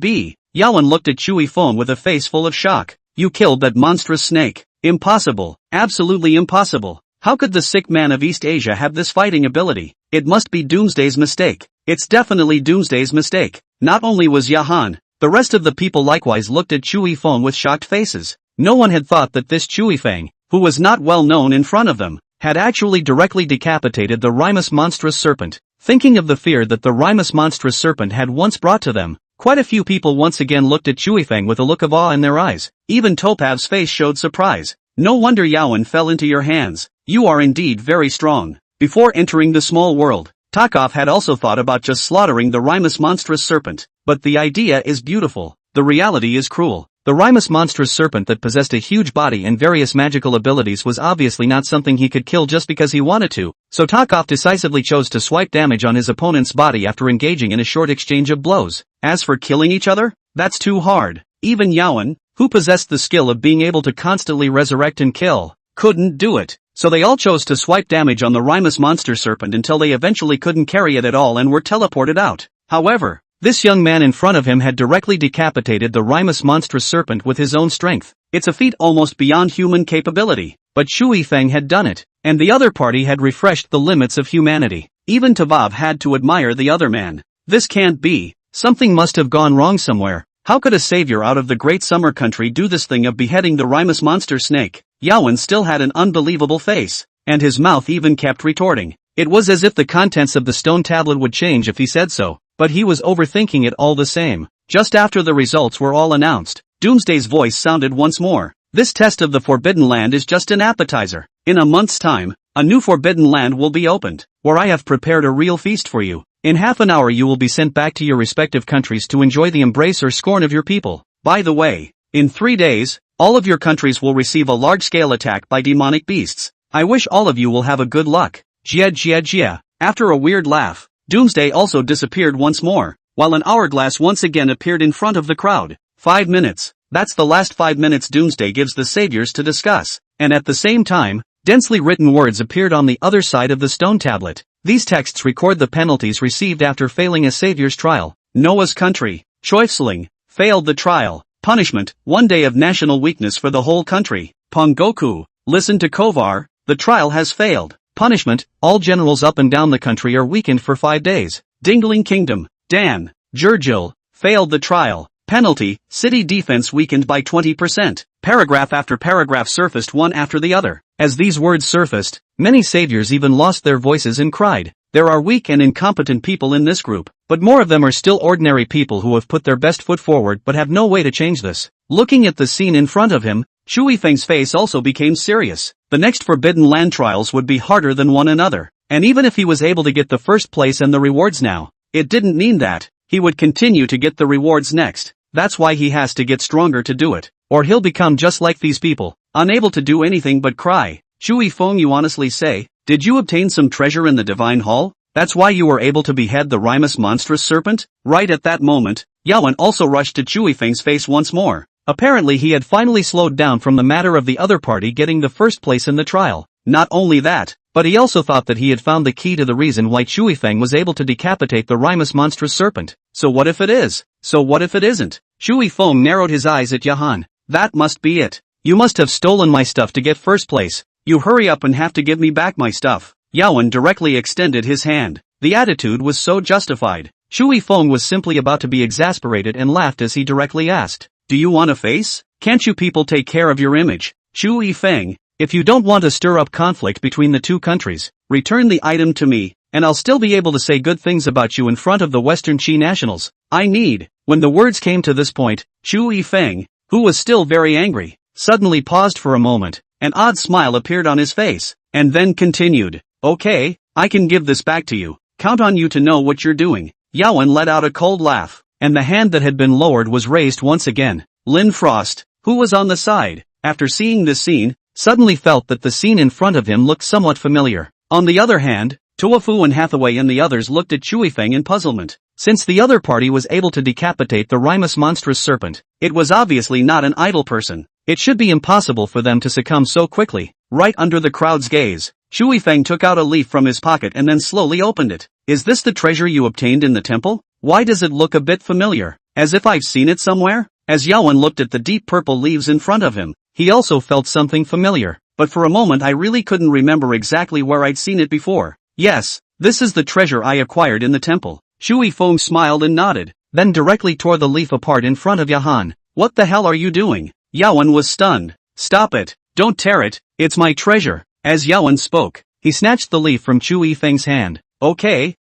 be? Yawen looked at Chui Feng with a face full of shock. You killed that monstrous snake. Impossible. Absolutely impossible. How could the sick man of East Asia have this fighting ability? It must be Doomsday's mistake. It's definitely Doomsday's mistake. Not only was Yahan, the rest of the people likewise looked at Chui Feng with shocked faces. No one had thought that this Chui Feng, who was not well known in front of them, had actually directly decapitated the Rimus monstrous serpent. Thinking of the fear that the Rimus monstrous serpent had once brought to them, quite a few people once again looked at Chui Feng with a look of awe in their eyes. Even Topav's face showed surprise. No wonder Yawen fell into your hands. You are indeed very strong. Before entering the small world, Takov had also thought about just slaughtering the Rimus monstrous serpent. But the idea is beautiful. The reality is cruel. The Rimus monstrous serpent that possessed a huge body and various magical abilities was obviously not something he could kill just because he wanted to, so Takov decisively chose to swipe damage on his opponent's body after engaging in a short exchange of blows. As for killing each other, that's too hard. Even Yawen, who possessed the skill of being able to constantly resurrect and kill, couldn't do it. So they all chose to swipe damage on the Rimus monster serpent until they eventually couldn't carry it at all and were teleported out. However, this young man in front of him had directly decapitated the Rimus monstrous serpent with his own strength. It's a feat almost beyond human capability, but Chui Feng had done it, and the other party had refreshed the limits of humanity. Even Tavav had to admire the other man. This can't be. Something must have gone wrong somewhere. How could a savior out of the great summer country do this thing of beheading the Rimus monster snake? Yawen still had an unbelievable face, and his mouth even kept retorting. It was as if the contents of the stone tablet would change if he said so. But he was overthinking it all the same. Just after the results were all announced, Doomsday's voice sounded once more. This test of the Forbidden Land is just an appetizer. In a month's time, a new Forbidden Land will be opened, where I have prepared a real feast for you. In half an hour you will be sent back to your respective countries to enjoy the embrace or scorn of your people. By the way, in 3 days, all of your countries will receive a large-scale attack by demonic beasts. I wish all of you will have a good luck. Jia jia jia. After a weird laugh, Doomsday also disappeared once more, while an hourglass once again appeared in front of the crowd. 5 minutes. That's the last 5 minutes Doomsday gives the saviors to discuss. And at the same time, Densely written words appeared on the other side of the stone tablet. These texts record the penalties received after failing a savior's trial. Noah's country. Choifsling. Failed the trial. Punishment. 1 day of national weakness for the whole country. Pongoku. Listen to Kovar. The trial has failed. Punishment. All generals up and down the country are weakened for 5 days. Dingling Kingdom. Dan. Jurjil. Failed the trial. Penalty. City defense weakened by 20%. Paragraph after paragraph surfaced one after the other. As these words surfaced, many saviors even lost their voices and cried. There are weak and incompetent people in this group, but more of them are still ordinary people who have put their best foot forward but have no way to change this. Looking at the scene in front of him, Shui Feng's face also became serious. The next Forbidden Land trials would be harder than one another, and even if he was able to get the first place and the rewards now, it didn't mean that he would continue to get the rewards next. That's why he has to get stronger to do it, or he'll become just like these people, unable to do anything but cry. Shui Feng, you honestly say, did you obtain some treasure in the Divine Hall? That's why you were able to behead the Rimus monstrous serpent? Right at that moment, Yawen also rushed to Shui Feng's face once more. Apparently he had finally slowed down from the matter of the other party getting the first place in the trial. Not only that, but he also thought that he had found the key to the reason why Shui Feng was able to decapitate the Rimus monstrous serpent. So what if it is? So what if it isn't? Shui Feng narrowed his eyes at Yahan. That must be it. You must have stolen my stuff to get first place. You hurry up and have to give me back my stuff. Yawen directly extended his hand. The attitude was so justified. Shui Feng was simply about to be exasperated and laughed as he directly asked, do you want a face? Can't you people take care of your image? Shui Feng, if you don't want to stir up conflict between the two countries, return the item to me, and I'll still be able to say good things about you in front of the Western Qi nationals. When the words came to this point, Shui Feng, who was still very angry, suddenly paused for a moment. An odd smile appeared on his face, and then continued, okay, I can give this back to you. Count on you to know what you're doing. Yawen let out a cold laugh, and the hand that had been lowered was raised once again. Lin Frost, who was on the side, after seeing this scene, suddenly felt that the scene in front of him looked somewhat familiar. On the other hand, Tuofu and Hathaway and the others looked at Shui Feng in puzzlement. Since the other party was able to decapitate the Rimus monstrous serpent, it was obviously not an idle person. It should be impossible for them to succumb so quickly. Right under the crowd's gaze, Shui Feng took out a leaf from his pocket and then slowly opened it. Is this the treasure you obtained in the temple? Why does it look a bit familiar? As if I've seen it somewhere? As Yawen looked at the deep purple leaves in front of him, he also felt something familiar. But for a moment I really couldn't remember exactly where I'd seen it before. Yes, this is the treasure I acquired in the temple. Shui Feng smiled and nodded, then directly tore the leaf apart in front of Yahan. What the hell are you doing? Yawen was stunned. Stop it, don't tear it, it's my treasure. As Yawen spoke, he snatched the leaf from Shui Feng's hand. Okay,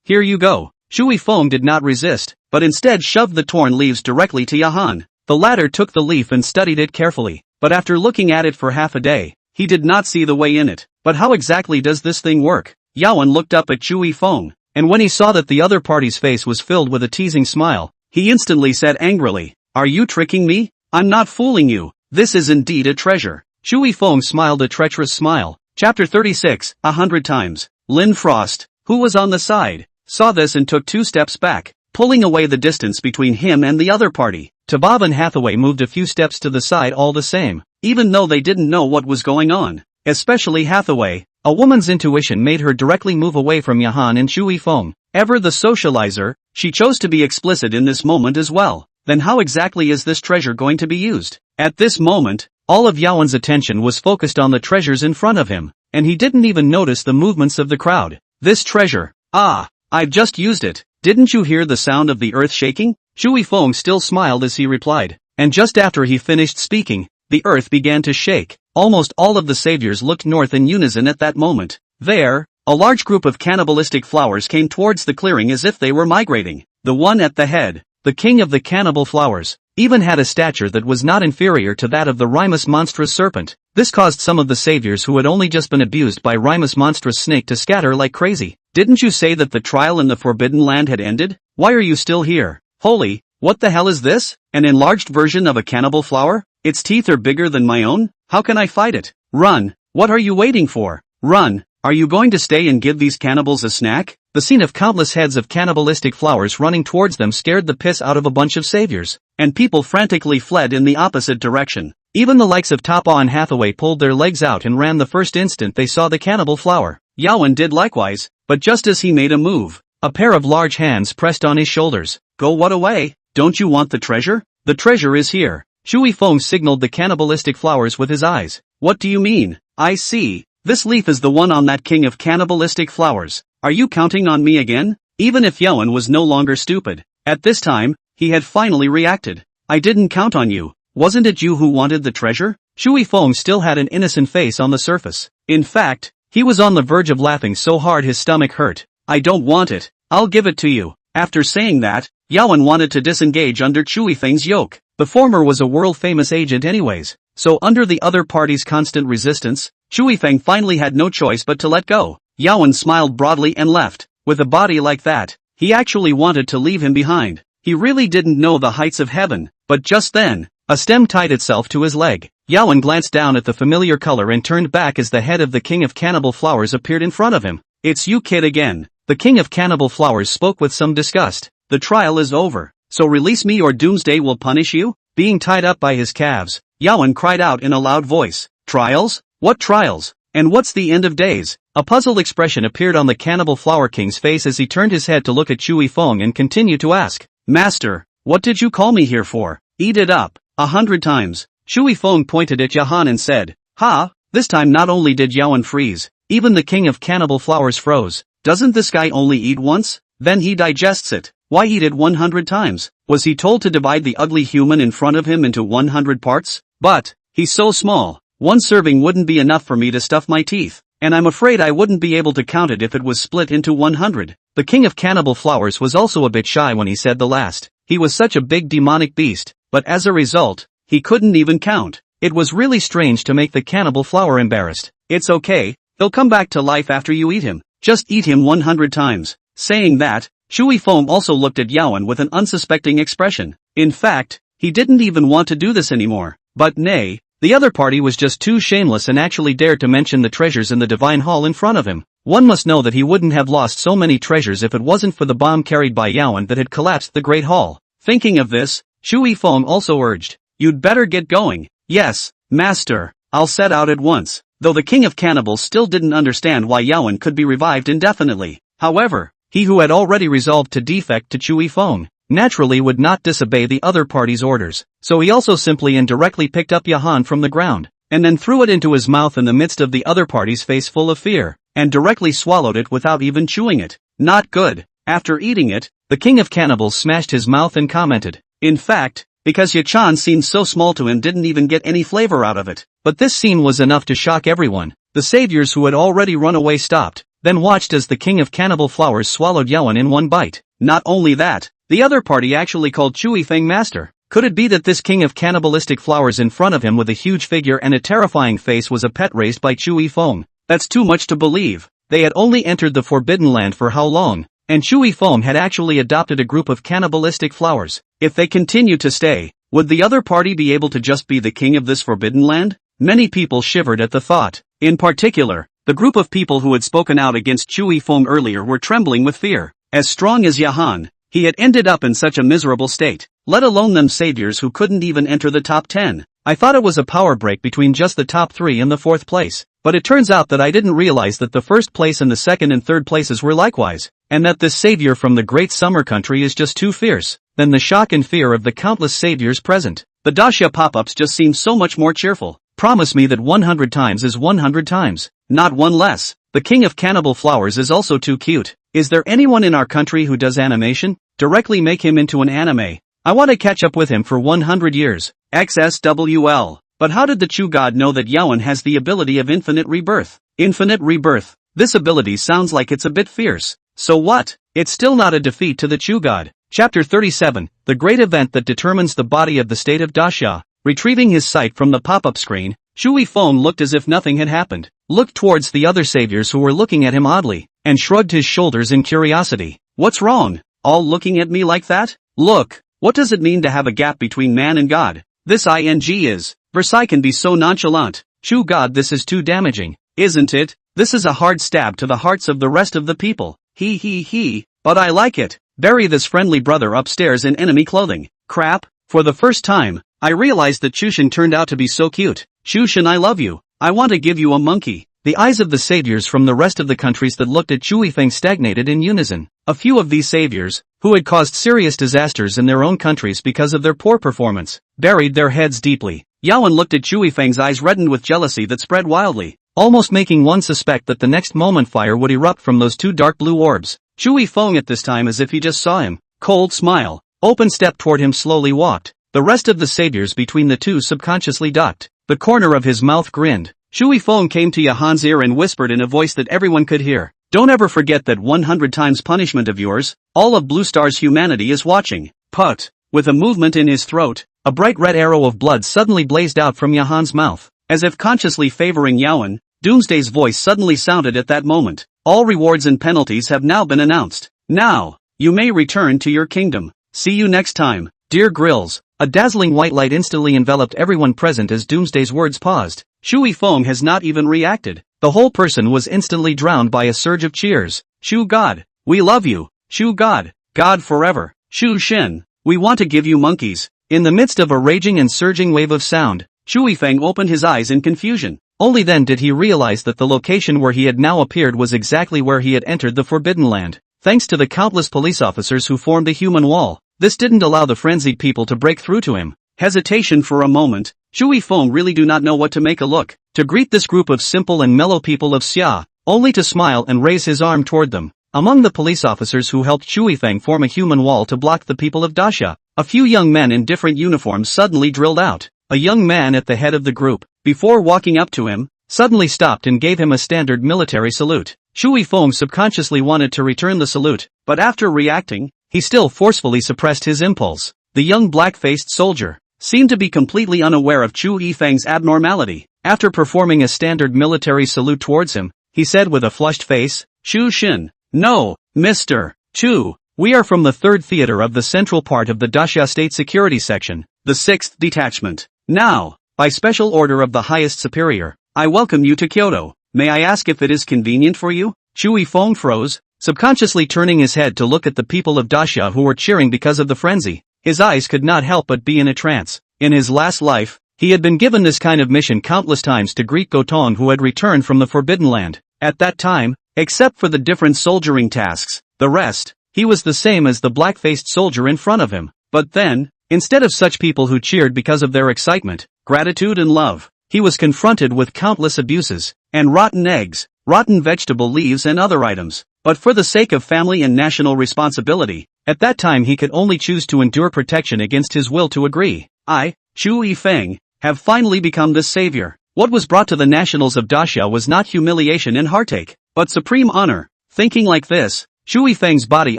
here you go. Shui Feng did not resist, but instead shoved the torn leaves directly to Yahan. The latter took the leaf and studied it carefully, but after looking at it for half a day, he did not see the way in it. But how exactly does this thing work? Yawen looked up at Shui Feng, and when he saw that the other party's face was filled with a teasing smile, he instantly said angrily, are you tricking me? I'm not fooling you. This is indeed a treasure. Shui Feng smiled a treacherous smile. Chapter 36, 100 times. Lin Frost, who was on the side, saw this and took 2 steps back, pulling away the distance between him and the other party. Tabab and Hathaway moved a few steps to the side all the same, even though they didn't know what was going on. Especially Hathaway. A woman's intuition made her directly move away from Yahan and Shui Feng. Ever the socializer, she chose to be explicit in this moment as well. Then how exactly is this treasure going to be used? At this moment, all of Yawen's attention was focused on the treasures in front of him, and he didn't even notice the movements of the crowd. This treasure. I've just used it. Didn't you hear the sound of the earth shaking? Shui Feng still smiled as he replied. And just after he finished speaking, the earth began to shake. Almost all of the saviors looked north in unison at that moment. There, a large group of cannibalistic flowers came towards the clearing as if they were migrating. The one at the head, the king of the cannibal flowers, even had a stature that was not inferior to that of the Rimus monstrous serpent. This caused some of the saviors who had only just been abused by Rimus monstrous snake to scatter like crazy. Didn't you say that the trial in the Forbidden Land had ended? Why are you still here? Holy, what the hell is this? An enlarged version of a cannibal flower? Its teeth are bigger than my own? How can I fight it? Run! What are you waiting for? Run! Are you going to stay and give these cannibals a snack? The scene of countless heads of cannibalistic flowers running towards them scared the piss out of a bunch of saviors, and people frantically fled in the opposite direction. Even the likes of Tapa and Hathaway pulled their legs out and ran the first instant they saw the cannibal flower. Yawen did likewise, but just as he made a move, a pair of large hands pressed on his shoulders. Go what away? Don't you want the treasure? The treasure is here. Shui Feng signaled the cannibalistic flowers with his eyes. What do you mean? I see. This leaf is the one on that king of cannibalistic flowers. Are you counting on me again? Even if Yawen was no longer stupid, at this time, he had finally reacted. I didn't count on you. Wasn't it you who wanted the treasure? Shui Feng still had an innocent face on the surface. In fact, he was on the verge of laughing so hard his stomach hurt. I don't want it. I'll give it to you. After saying that, Yawen wanted to disengage under Shui Feng's yoke. The former was a world-famous agent anyways, so under the other party's constant resistance, Shui Feng finally had no choice but to let go. Yawen smiled broadly and left. With a body like that, he actually wanted to leave him behind. He really didn't know the heights of heaven, but just then, a stem tied itself to his leg. Yawen glanced down at the familiar color and turned back as the head of the king of cannibal flowers appeared in front of him. It's you kid again. The king of cannibal flowers spoke with some disgust. The trial is over, so release me or doomsday will punish you? Being tied up by his calves, Yawen cried out in a loud voice. Trials? What trials? And what's the end of days? A puzzled expression appeared on the cannibal flower king's face as he turned his head to look at Shui Feng and continued to ask. Master, what did you call me here for? Eat it up. 100 times. Shui Feng pointed at Yahan and said. Ha, this time not only did Yawen freeze, even the king of cannibal flowers froze. Doesn't this guy only eat once? Then he digests it. Why eat it 100 times? Was he told to divide the ugly human in front of him into 100 parts? But, he's so small, one serving wouldn't be enough for me to stuff my teeth, and I'm afraid I wouldn't be able to count it if it was split into 100. The king of cannibal flowers was also a bit shy when he said the last. He was such a big demonic beast, but as a result, he couldn't even count. It was really strange to make the cannibal flower embarrassed. It's okay, he'll come back to life after you eat him. Just eat him 100 times. Saying that, Shui Feng also looked at Yawen with an unsuspecting expression. In fact, he didn't even want to do this anymore. But nay, the other party was just too shameless and actually dared to mention the treasures in the divine hall in front of him. One must know that he wouldn't have lost so many treasures if it wasn't for the bomb carried by Yawen that had collapsed the great hall. Thinking of this, Shui Feng also urged. You'd better get going. Yes, master, I'll set out at once. Though the king of cannibals still didn't understand why Yawen could be revived indefinitely. However, he who had already resolved to defect to Shui Feng, naturally would not disobey the other party's orders, so he also simply and directly picked up Yahan from the ground, and then threw it into his mouth in the midst of the other party's face full of fear, and directly swallowed it without even chewing it. Not good. After eating it, the king of cannibals smashed his mouth and commented. In fact, because Yachan seemed so small to him didn't even get any flavor out of it. But this scene was enough to shock everyone. The saviors who had already run away stopped, then watched as the king of cannibal flowers swallowed Yawen in one bite. Not only that, the other party actually called Shui Feng master. Could it be that this king of cannibalistic flowers in front of him with a huge figure and a terrifying face was a pet raised by Shui Feng? That's too much to believe. They had only entered the Forbidden Land for how long? And Shui Feng had actually adopted a group of cannibalistic flowers. If they continued to stay, would the other party be able to just be the king of this Forbidden Land? Many people shivered at the thought. In particular, the group of people who had spoken out against Shui Feng earlier were trembling with fear. As strong as Yahan, he had ended up in such a miserable state, let alone them saviors who couldn't even enter the top 10. I thought it was a power break between just the top 3 and the 4th place, but it turns out that I didn't realize that the 1st place and the 2nd and 3rd places were likewise, and that this savior from the great summer country is just too fierce. Then the shock and fear of the countless saviors present. The Dasha pop-ups just seem so much more cheerful. Promise me that 100 times is 100 times, not one less. The king of cannibal flowers is also too cute. Is there anyone in our country who does animation? Directly make him into an anime. I want to catch up with him for 100 years. XSWL. But how did the Chu God know that Yawen has the ability of infinite rebirth? Infinite rebirth. This ability sounds like it's a bit fierce. So what? It's still not a defeat to the Chu God. Chapter 37, the great event that determines the body of the state of Dasha. Retrieving his sight from the pop-up screen, Shui Feng looked as if nothing had happened, looked towards the other saviors who were looking at him oddly, and shrugged his shoulders in curiosity. What's wrong? All looking at me like that? Look, what does it mean to have a gap between man and God? This ing is. Versailles can be so nonchalant. Chu God, this is too damaging, isn't it? This is a hard stab to the hearts of the rest of the people. He, but I like it. Bury this friendly brother upstairs in enemy clothing. Crap. For the first time, I realized that Chushin turned out to be so cute. Chushin, I love you. I want to give you a monkey. The eyes of the saviors from the rest of the countries that looked at Chui Feng stagnated in unison. A few of these saviors, who had caused serious disasters in their own countries because of their poor performance, buried their heads deeply. Yaowen looked at Chui Feng's eyes reddened with jealousy that spread wildly, almost making one suspect that the next moment fire would erupt from those two dark blue orbs. Chui Feng at this time, as if he just saw him, cold smile, open step toward him, slowly walked. The rest of the saviors between the two subconsciously ducked. The corner of his mouth grinned. Chui Feng came to Yahan's ear and whispered in a voice that everyone could hear. Don't ever forget that 100 times punishment of yours. All of Blue Star's humanity is watching. Put. With a movement in his throat, a bright red arrow of blood suddenly blazed out from Yahan's mouth. As if consciously favoring Yaowen, Doomsday's voice suddenly sounded at that moment. All rewards and penalties have now been announced. Now, you may return to your kingdom. See you next time, dear Grills. A dazzling white light instantly enveloped everyone present as Doomsday's words paused. Chui Feng has not even reacted. The whole person was instantly drowned by a surge of cheers. Shu God, we love you. Shu God, God forever. Shu Shin, we want to give you monkeys. In the midst of a raging and surging wave of sound, Chui Feng opened his eyes in confusion. Only then did he realize that the location where he had now appeared was exactly where he had entered the Forbidden Land. Thanks to the countless police officers who formed the human wall, this didn't allow the frenzied people to break through to him. Hesitation for a moment. Chui Feng really do not know what to make a look. To greet this group of simple and mellow people of Xia, only to smile and raise his arm toward them. Among the police officers who helped Chui Feng form a human wall to block the people of Dasha, a few young men in different uniforms suddenly drilled out. A young man at the head of the group, before walking up to him, suddenly stopped and gave him a standard military salute. Chui Feng subconsciously wanted to return the salute, but after reacting, he still forcefully suppressed his impulse. The young black-faced soldier seemed to be completely unaware of Chui Feng's abnormality. After performing a standard military salute towards him, he said with a flushed face, Chu Shin. No, Mr. Chu. We are from the 3rd Theater of the central part of the Dasha State Security Section, the 6th Detachment. Now, by special order of the highest superior, I welcome you to Kyoto. May I ask if it is convenient for you? Chui Feng froze, subconsciously turning his head to look at the people of Dasha who were cheering because of the frenzy. His eyes could not help but be in a trance. In his last life, he had been given this kind of mission countless times to greet Goton who had returned from the Forbidden Land. At that time, except for the different soldiering tasks, the rest, he was the same as the black-faced soldier in front of him. But then, instead of such people who cheered because of their excitement, gratitude and love, he was confronted with countless abuses, and rotten eggs, rotten vegetable leaves and other items. But for the sake of family and national responsibility, at that time he could only choose to endure protection against his will to agree. I, Chui Feng, have finally become this savior. What was brought to the nationals of Dasha was not humiliation and heartache, but supreme honor. Thinking like this, Chui Feng's body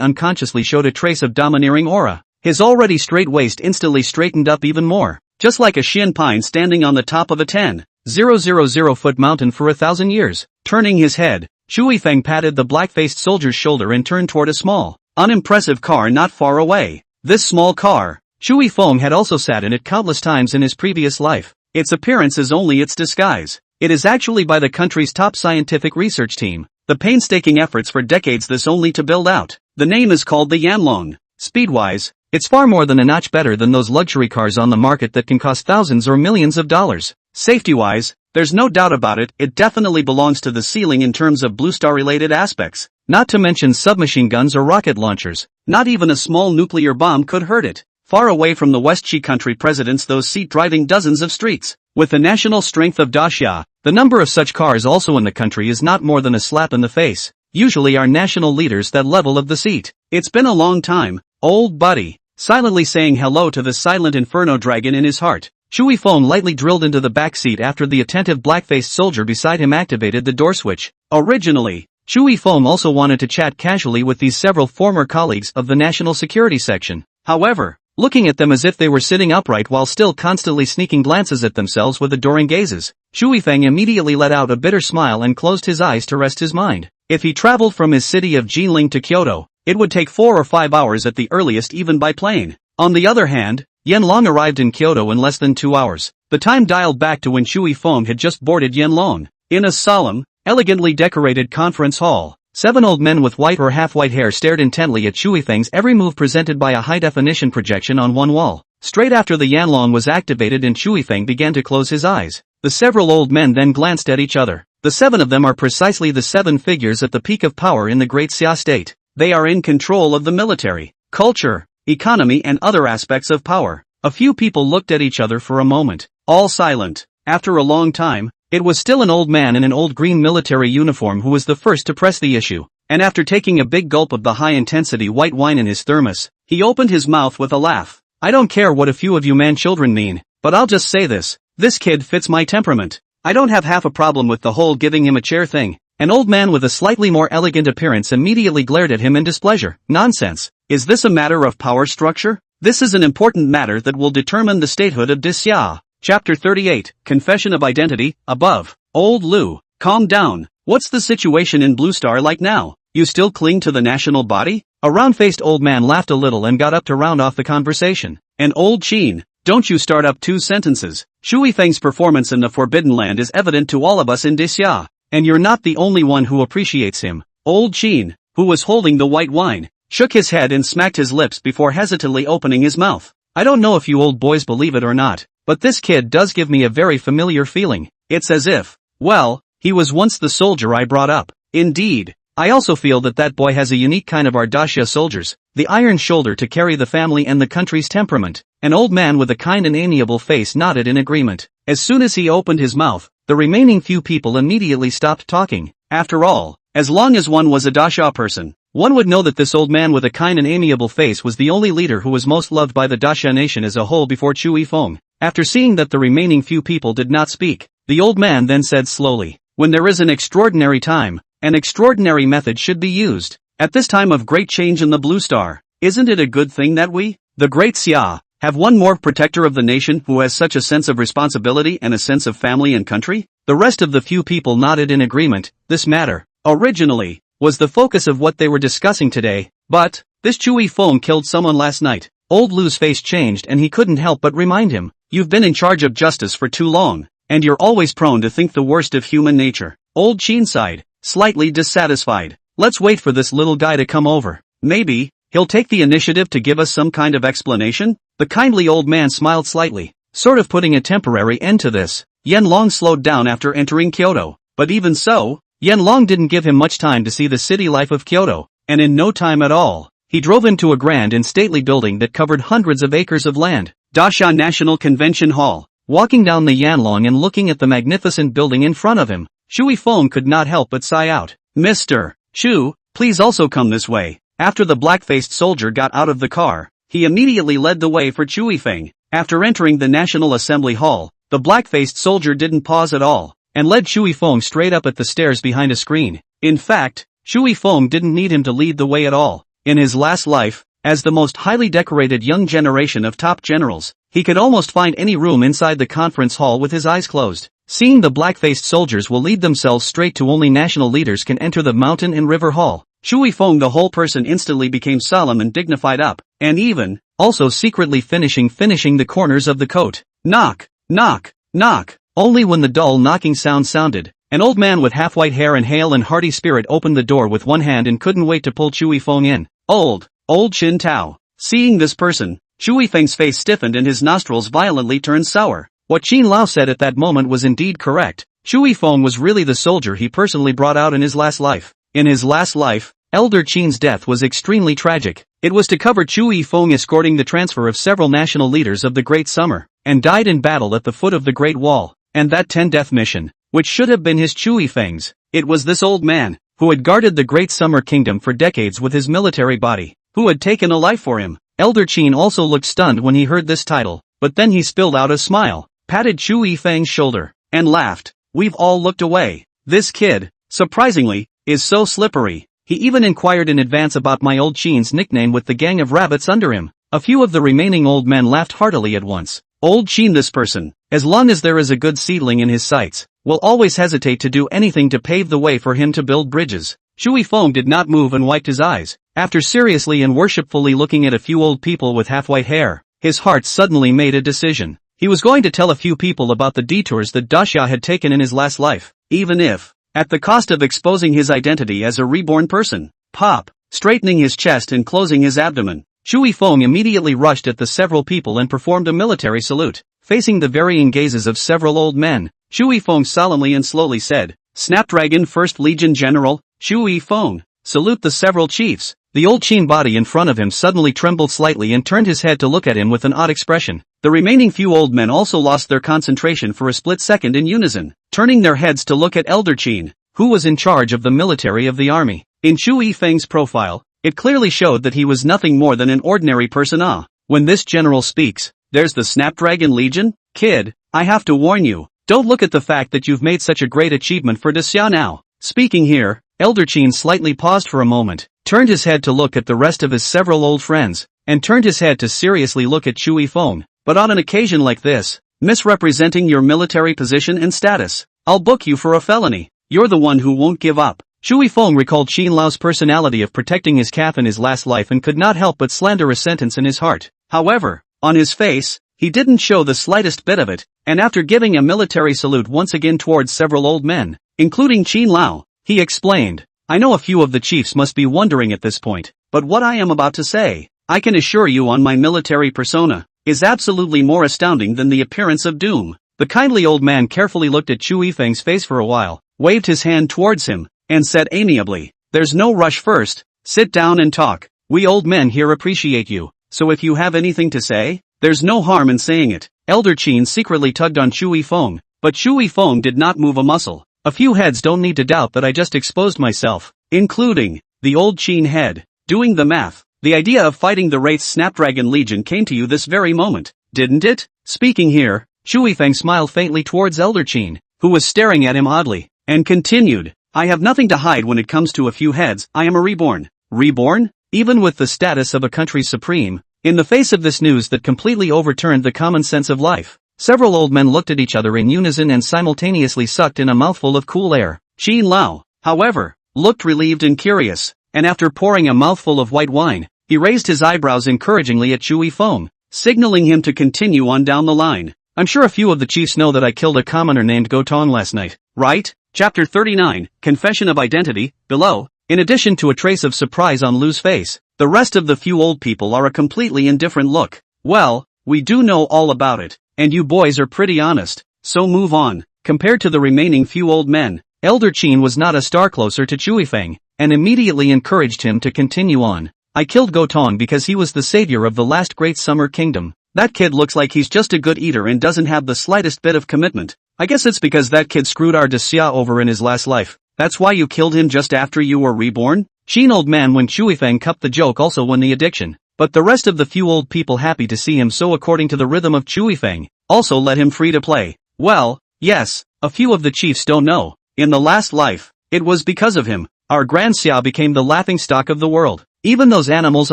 unconsciously showed a trace of domineering aura. His already straight waist instantly straightened up even more, just like a shin pine standing on the top of a 10,000-foot mountain for 1,000 years. Turning his head, Chui Feng patted the black-faced soldier's shoulder and turned toward a small, unimpressive car not far away. This small car, Chui Feng had also sat in it countless times in his previous life. Its appearance is only its disguise. It is actually by the country's top scientific research team. The painstaking efforts for decades this only to build out. The name is called the Yanlong. Speed-wise, it's far more than a notch better than those luxury cars on the market that can cost thousands or millions of dollars. Safety-wise, there's no doubt about it, it definitely belongs to the ceiling in terms of Blue Star-related aspects. Not to mention submachine guns or rocket launchers. Not even a small nuclear bomb could hurt it. Far away from the West Chi country presidents those seat driving dozens of streets. With the national strength of Dasha, the number of such cars also in the country is not more than a slap in the face. Usually our national leaders that level of the seat. It's been a long time, old buddy. Silently saying hello to the silent inferno dragon in his heart, Chui Feng lightly drilled into the back seat after the attentive black-faced soldier beside him activated the door switch. Originally, Chui Feng also wanted to chat casually with these several former colleagues of the National Security Section. However, looking at them as if they were sitting upright while still constantly sneaking glances at themselves with adoring gazes, Chui Feng immediately let out a bitter smile and closed his eyes to rest his mind. If he traveled from his city of Jinling to Kyoto, it would take 4 or 5 hours at the earliest even by plane. On the other hand, Yanlong arrived in Kyoto in less than 2 hours. The time dialed back to when Chui Feng had just boarded Yanlong. In a solemn, elegantly decorated conference hall, 7 old men with white or half-white hair stared intently at Shui Feng's every move presented by a high-definition projection on one wall. Straight after the Yanlong was activated and Shui Feng began to close his eyes, the several old men then glanced at each other. The 7 of them are precisely the 7 figures at the peak of power in the Great Xia state. They are in control of the military, culture, economy and other aspects of power. A few people looked at each other for a moment, all silent. After a long time, it was still an old man in an old green military uniform who was the first to press the issue, and after taking a big gulp of the high-intensity white wine in his thermos, he opened his mouth with a laugh. I don't care what a few of you man-children mean, but I'll just say this kid fits my temperament. I don't have half a problem with the whole giving him a chair thing. An old man with a slightly more elegant appearance immediately glared at him in displeasure. Nonsense. Is this a matter of power structure? This is an important matter that will determine the statehood of Xia. Chapter 38, Confession of Identity, above. Old Lu, calm down. What's the situation in Blue Star like now? You still cling to the national body? A round-faced old man laughed a little and got up to round off the conversation. And old Qin, don't you start up 2 sentences. Shui Feng's performance in the Forbidden Land is evident to all of us in Xia, and you're not the only one who appreciates him. Old Qin, who was holding the white wine, shook his head and smacked his lips before hesitantly opening his mouth. I don't know if you old boys believe it or not, but this kid does give me a very familiar feeling. It's as if, well, he was once the soldier I brought up. Indeed. I also feel that boy has a unique kind of our daxia soldiers, the iron shoulder to carry the family and the country's temperament. An old man with a kind and amiable face nodded in agreement. As soon as he opened his mouth, the remaining few people immediately stopped talking. After all, as long as one was a daxia person, one would know that this old man with a kind and amiable face was the only leader who was most loved by the daxia nation as a whole before Chui Feng. After seeing that the remaining few people did not speak, the old man then said slowly, when there is an extraordinary time, an extraordinary method should be used. At this time of great change in the Blue Star, isn't it a good thing that we, the Great Xia, have one more protector of the nation who has such a sense of responsibility and a sense of family and country? The rest of the few people nodded in agreement. This matter, originally, was the focus of what they were discussing today, but, this Chui Feng killed someone last night. Old Lu's face changed and he couldn't help but remind him, you've been in charge of justice for too long, and you're always prone to think the worst of human nature. Old Qin sighed, slightly dissatisfied. Let's wait for this little guy to come over. Maybe, he'll take the initiative to give us some kind of explanation? The kindly old man smiled slightly, sort of putting a temporary end to this. Yanlong slowed down after entering Kyoto, but even so, Yanlong didn't give him much time to see the city life of Kyoto, and in no time at all, he drove into a grand and stately building that covered hundreds of acres of land. Dasha National Convention Hall. Walking down the Yanlong and looking at the magnificent building in front of him, Shui Feng could not help but sigh out. Mr. Shu, please also come this way. After the black-faced soldier got out of the car, he immediately led the way for Chui Feng. After entering the National Assembly Hall, the black-faced soldier didn't pause at all, and led Shui Feng straight up at the stairs behind a screen. In fact, Shui Feng didn't need him to lead the way at all. In his last life, as the most highly decorated young generation of top generals, he could almost find any room inside the conference hall with his eyes closed. Seeing the black-faced soldiers will lead themselves straight to only national leaders can enter the mountain and river hall, Shui Feng the whole person instantly became solemn and dignified up, and even, also secretly finishing the corners of the coat. Knock, knock, knock. Only when the dull knocking sound sounded, an old man with half-white hair and hale and hearty spirit opened the door with one hand and couldn't wait to pull Chui Feng in. Old Qin Tao. Seeing this person, Chui Feng's face stiffened and his nostrils violently turned sour. What Qin Lao said at that moment was indeed correct. Chui Feng was really the soldier he personally brought out in his last life. In his last life, Elder Qin's death was extremely tragic. It was to cover Chui Feng escorting the transfer of several national leaders of the Great Summer, and died in battle at the foot of the Great Wall, and that 10-death mission, which should have been his Chui Feng's. It was this old man, who had guarded the Great Summer Kingdom for decades with his military body, who had taken a life for him. Elder Qin also looked stunned when he heard this title, but then he spilled out a smile, patted Chui Feng's shoulder, and laughed. We've all looked away. This kid, surprisingly, is so slippery. He even inquired in advance about my old Qin's nickname with the gang of rabbits under him. A few of the remaining old men laughed heartily at once. Old Qin, this person, as long as there is a good seedling in his sights, will always hesitate to do anything to pave the way for him to build bridges. Shui Feng did not move and wiped his eyes. After seriously and worshipfully looking at a few old people with half-white hair, his heart suddenly made a decision. He was going to tell a few people about the detours that Daxia had taken in his last life, even if, at the cost of exposing his identity as a reborn person. Pop, straightening his chest and closing his abdomen. Shui Feng immediately rushed at the several people and performed a military salute. Facing the varying gazes of several old men, Shui Feng solemnly and slowly said, "Snapdragon 1st Legion General, Shui Feng, salute the several chiefs." The old Qin body in front of him suddenly trembled slightly and turned his head to look at him with an odd expression. The remaining few old men also lost their concentration for a split second in unison, turning their heads to look at Elder Qin, who was in charge of the military of the army. In Shui Feng's profile, it clearly showed that he was nothing more than an ordinary person. When this general speaks, "There's the Snapdragon Legion? Kid, I have to warn you, don't look at the fact that you've made such a great achievement for Desya now." Speaking here, Elder Qin slightly paused for a moment, turned his head to look at the rest of his several old friends, and turned his head to seriously look at Shui Feng. "But on an occasion like this, misrepresenting your military position and status, I'll book you for a felony. You're the one who won't give up." Shui Feng recalled Qin Lao's personality of protecting his calf in his last life and could not help but slander a sentence in his heart. However, on his face, he didn't show the slightest bit of it, and after giving a military salute once again towards several old men, including Qin Lao, he explained, "I know a few of the chiefs must be wondering at this point, but what I am about to say, I can assure you on my military persona, is absolutely more astounding than the appearance of doom." The kindly old man carefully looked at Shui Feng's face for a while, waved his hand towards him, and said amiably, "There's no rush first, sit down and talk. We old men here appreciate you, so if you have anything to say, there's no harm in saying it." Elder Qin secretly tugged on Shui Feng, but Shui Feng did not move a muscle. "A few heads don't need to doubt that I just exposed myself, including the old Qin head. Doing the math, the idea of fighting the Wraith's Snapdragon Legion came to you this very moment, didn't it?" Speaking here, Shui Feng smiled faintly towards Elder Qin, who was staring at him oddly, and continued, "I have nothing to hide when it comes to a few heads. I am a reborn." Reborn? Even with the status of a country's supreme? In the face of this news that completely overturned the common sense of life, several old men looked at each other in unison and simultaneously sucked in a mouthful of cool air. Qin Lao, however, looked relieved and curious, and after pouring a mouthful of white wine, he raised his eyebrows encouragingly at Shui Feng, signaling him to continue on down the line. "I'm sure a few of the chiefs know that I killed a commoner named Gotong last night, right?" Chapter 39, Confession of Identity. Below, in addition to a trace of surprise on Lu's face, the rest of the few old people are a completely indifferent look. "Well, we do know all about it, and you boys are pretty honest, so move on." Compared to the remaining few old men, Elder Qin was not a star closer to Shui Feng, and immediately encouraged him to continue on. "I killed Gotong because he was the savior of the last great summer kingdom. That kid looks like he's just a good eater and doesn't have the slightest bit of commitment. I guess it's because that kid screwed our Desya over in his last life. That's why you killed him just after you were reborn?" Qin old man when Shui Feng cupped the joke also won the addiction, but the rest of the few old people happy to see him so according to the rhythm of Shui Feng, also let him free to play. "Well, yes, a few of the chiefs don't know. In the last life, it was because of him, our Grand Xia became the laughingstock of the world. Even those animals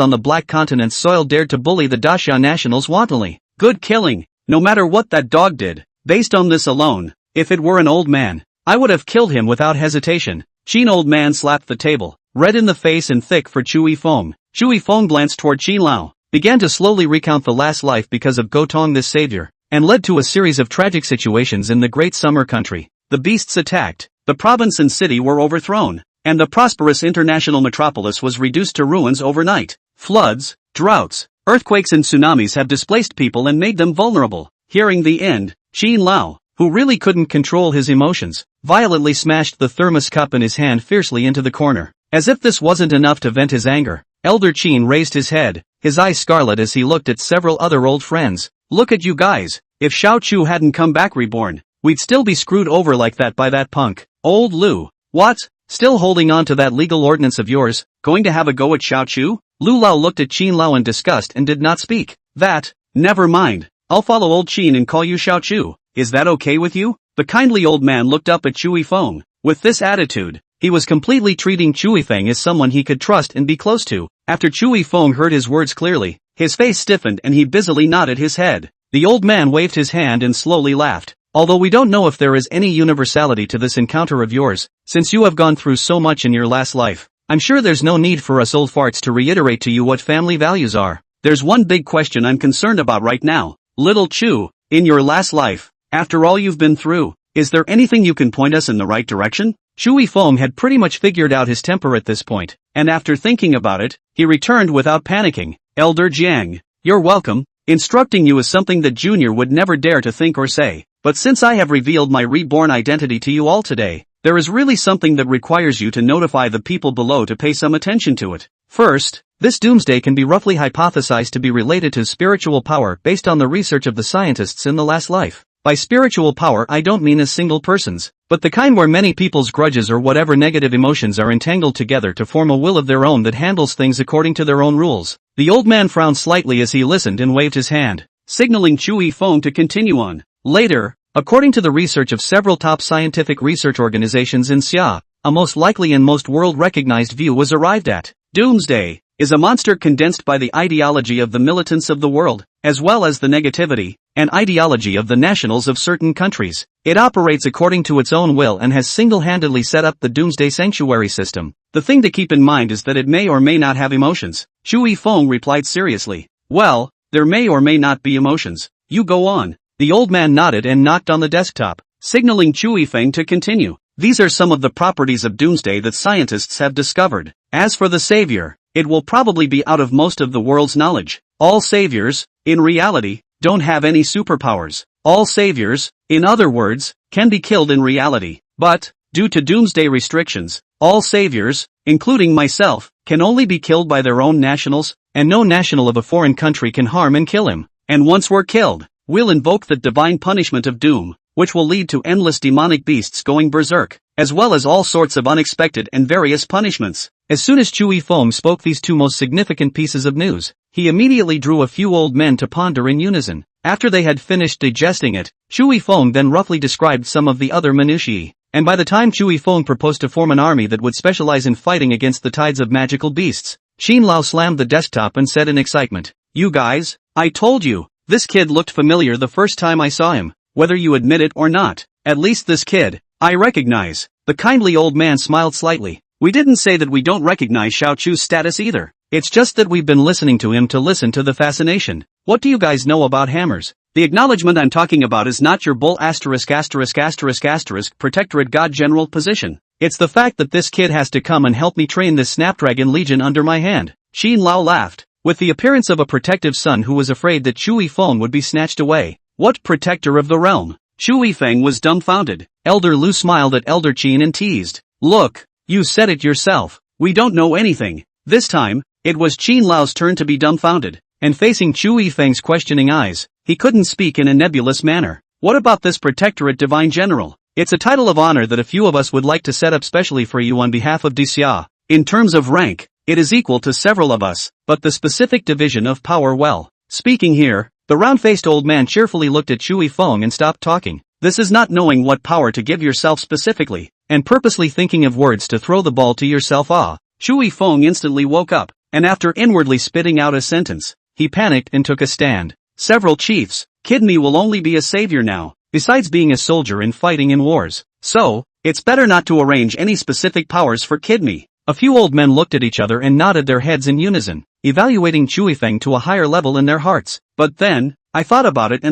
on the Black Continent's soil dared to bully the Daxia nationals wantonly. Good killing, no matter what that dog did. Based on this alone, if it were an old man, I would have killed him without hesitation." Qin old man slapped the table, red in the face and thick for Shui Feng. Shui Feng glanced toward Qin Lao, began to slowly recount the last life because of Gotong this savior, and led to a series of tragic situations in the great summer country. The beasts attacked, the province and city were overthrown, and the prosperous international metropolis was reduced to ruins overnight. Floods, droughts, earthquakes and tsunamis have displaced people and made them vulnerable. Hearing the end, Qin Lao, who really couldn't control his emotions, violently smashed the thermos cup in his hand fiercely into the corner. As if this wasn't enough to vent his anger, Elder Qin raised his head, his eyes scarlet as he looked at several other old friends. "Look at you guys, if Xiao Chu hadn't come back reborn, we'd still be screwed over like that by that punk. Old Lu, what? Still holding on to that legal ordinance of yours, going to have a go at Xiao Chu?" Lu Lao looked at Qin Lao in disgust and did not speak. Never mind. I'll follow old Qin and call you Xiao Chu. Is that okay with you?" The kindly old man looked up at Shui Feng. With this attitude, he was completely treating Shui Feng as someone he could trust and be close to. After Shui Feng heard his words clearly, his face stiffened and he busily nodded his head. The old man waved his hand and slowly laughed. "Although we don't know if there is any universality to this encounter of yours, since you have gone through so much in your last life, I'm sure there's no need for us old farts to reiterate to you what family values are. There's one big question I'm concerned about right now. Little Chu, in your last life, after all you've been through, is there anything you can point us in the right direction?" Shui Feng had pretty much figured out his temper at this point, and after thinking about it, he returned without panicking. Elder Jiang, you're welcome. Instructing you is something that Junior would never dare to think or say, but since I have revealed my reborn identity to you all today, there is really something that requires you to notify the people below to pay some attention to it. First, this doomsday can be roughly hypothesized to be related to spiritual power based on the research of the scientists in the last life. By spiritual power I don't mean a single person's, but the kind where many people's grudges or whatever negative emotions are entangled together to form a will of their own that handles things according to their own rules. The old man frowned slightly as he listened and waved his hand, signaling Shui Feng to continue on. Later, according to the research of several top scientific research organizations in Xia, a most likely and most world-recognized view was arrived at. Doomsday is a monster condensed by the ideology of the militants of the world, as well as the negativity and ideology of the nationals of certain countries. It operates according to its own will and has single-handedly set up the Doomsday Sanctuary system. The thing to keep in mind is that it may or may not have emotions. Shui Feng replied seriously. Well, there may or may not be emotions. You go on. The old man nodded and knocked on the desktop, signaling Shui Feng to continue. These are some of the properties of Doomsday that scientists have discovered. As for the savior, it will probably be out of most of the world's knowledge. All saviors, in reality, don't have any superpowers. All saviors, in other words, can be killed in reality. But, due to Doomsday restrictions, all saviors, including myself, can only be killed by their own nationals, and no national of a foreign country can harm and kill him. And once we're killed, we'll invoke the divine punishment of doom, which will lead to endless demonic beasts going berserk, as well as all sorts of unexpected and various punishments. As soon as Shui Feng spoke these two most significant pieces of news, he immediately drew a few old men to ponder in unison. After they had finished digesting it, Shui Feng then roughly described some of the other minutiae, and by the time Shui Feng proposed to form an army that would specialize in fighting against the tides of magical beasts, Xin Lao slammed the desktop and said in excitement, "You guys, I told you, this kid looked familiar the first time I saw him, whether you admit it or not. At least this kid, I recognize." The kindly old man smiled slightly. "We didn't say that we don't recognize Xiao Chu's status either. It's just that we've been listening to him to listen to the fascination. What do you guys know about hammers? The acknowledgement I'm talking about is not your bull ***** protectorate god general position. It's the fact that this kid has to come and help me train this Snapdragon Legion under my hand." Xin Lao laughed, with the appearance of a protective son who was afraid that Shui Feng would be snatched away. "What protector of the realm?" Shui Feng was dumbfounded. Elder Lu smiled at Elder Qin and teased, "Look, you said it yourself. We don't know anything." This time, it was Qin Lao's turn to be dumbfounded, and facing Shui Feng's questioning eyes, he couldn't speak in a nebulous manner. "What about this protectorate divine general? It's a title of honor that a few of us would like to set up specially for you on behalf of Xia. In terms of rank, it is equal to several of us, but the specific division of power, well." Speaking here, the round-faced old man cheerfully looked at Shui Feng and stopped talking. This is not knowing what power to give yourself specifically, and purposely thinking of words to throw the ball to yourself. Shui Feng instantly woke up, and after inwardly spitting out a sentence, he panicked and took a stand. "Several chiefs, Kid Me will only be a savior now, besides being a soldier and fighting in wars. So, it's better not to arrange any specific powers for Kid Me." A few old men looked at each other and nodded their heads in unison, evaluating Shui Feng to a higher level in their hearts. "But then, I thought about it,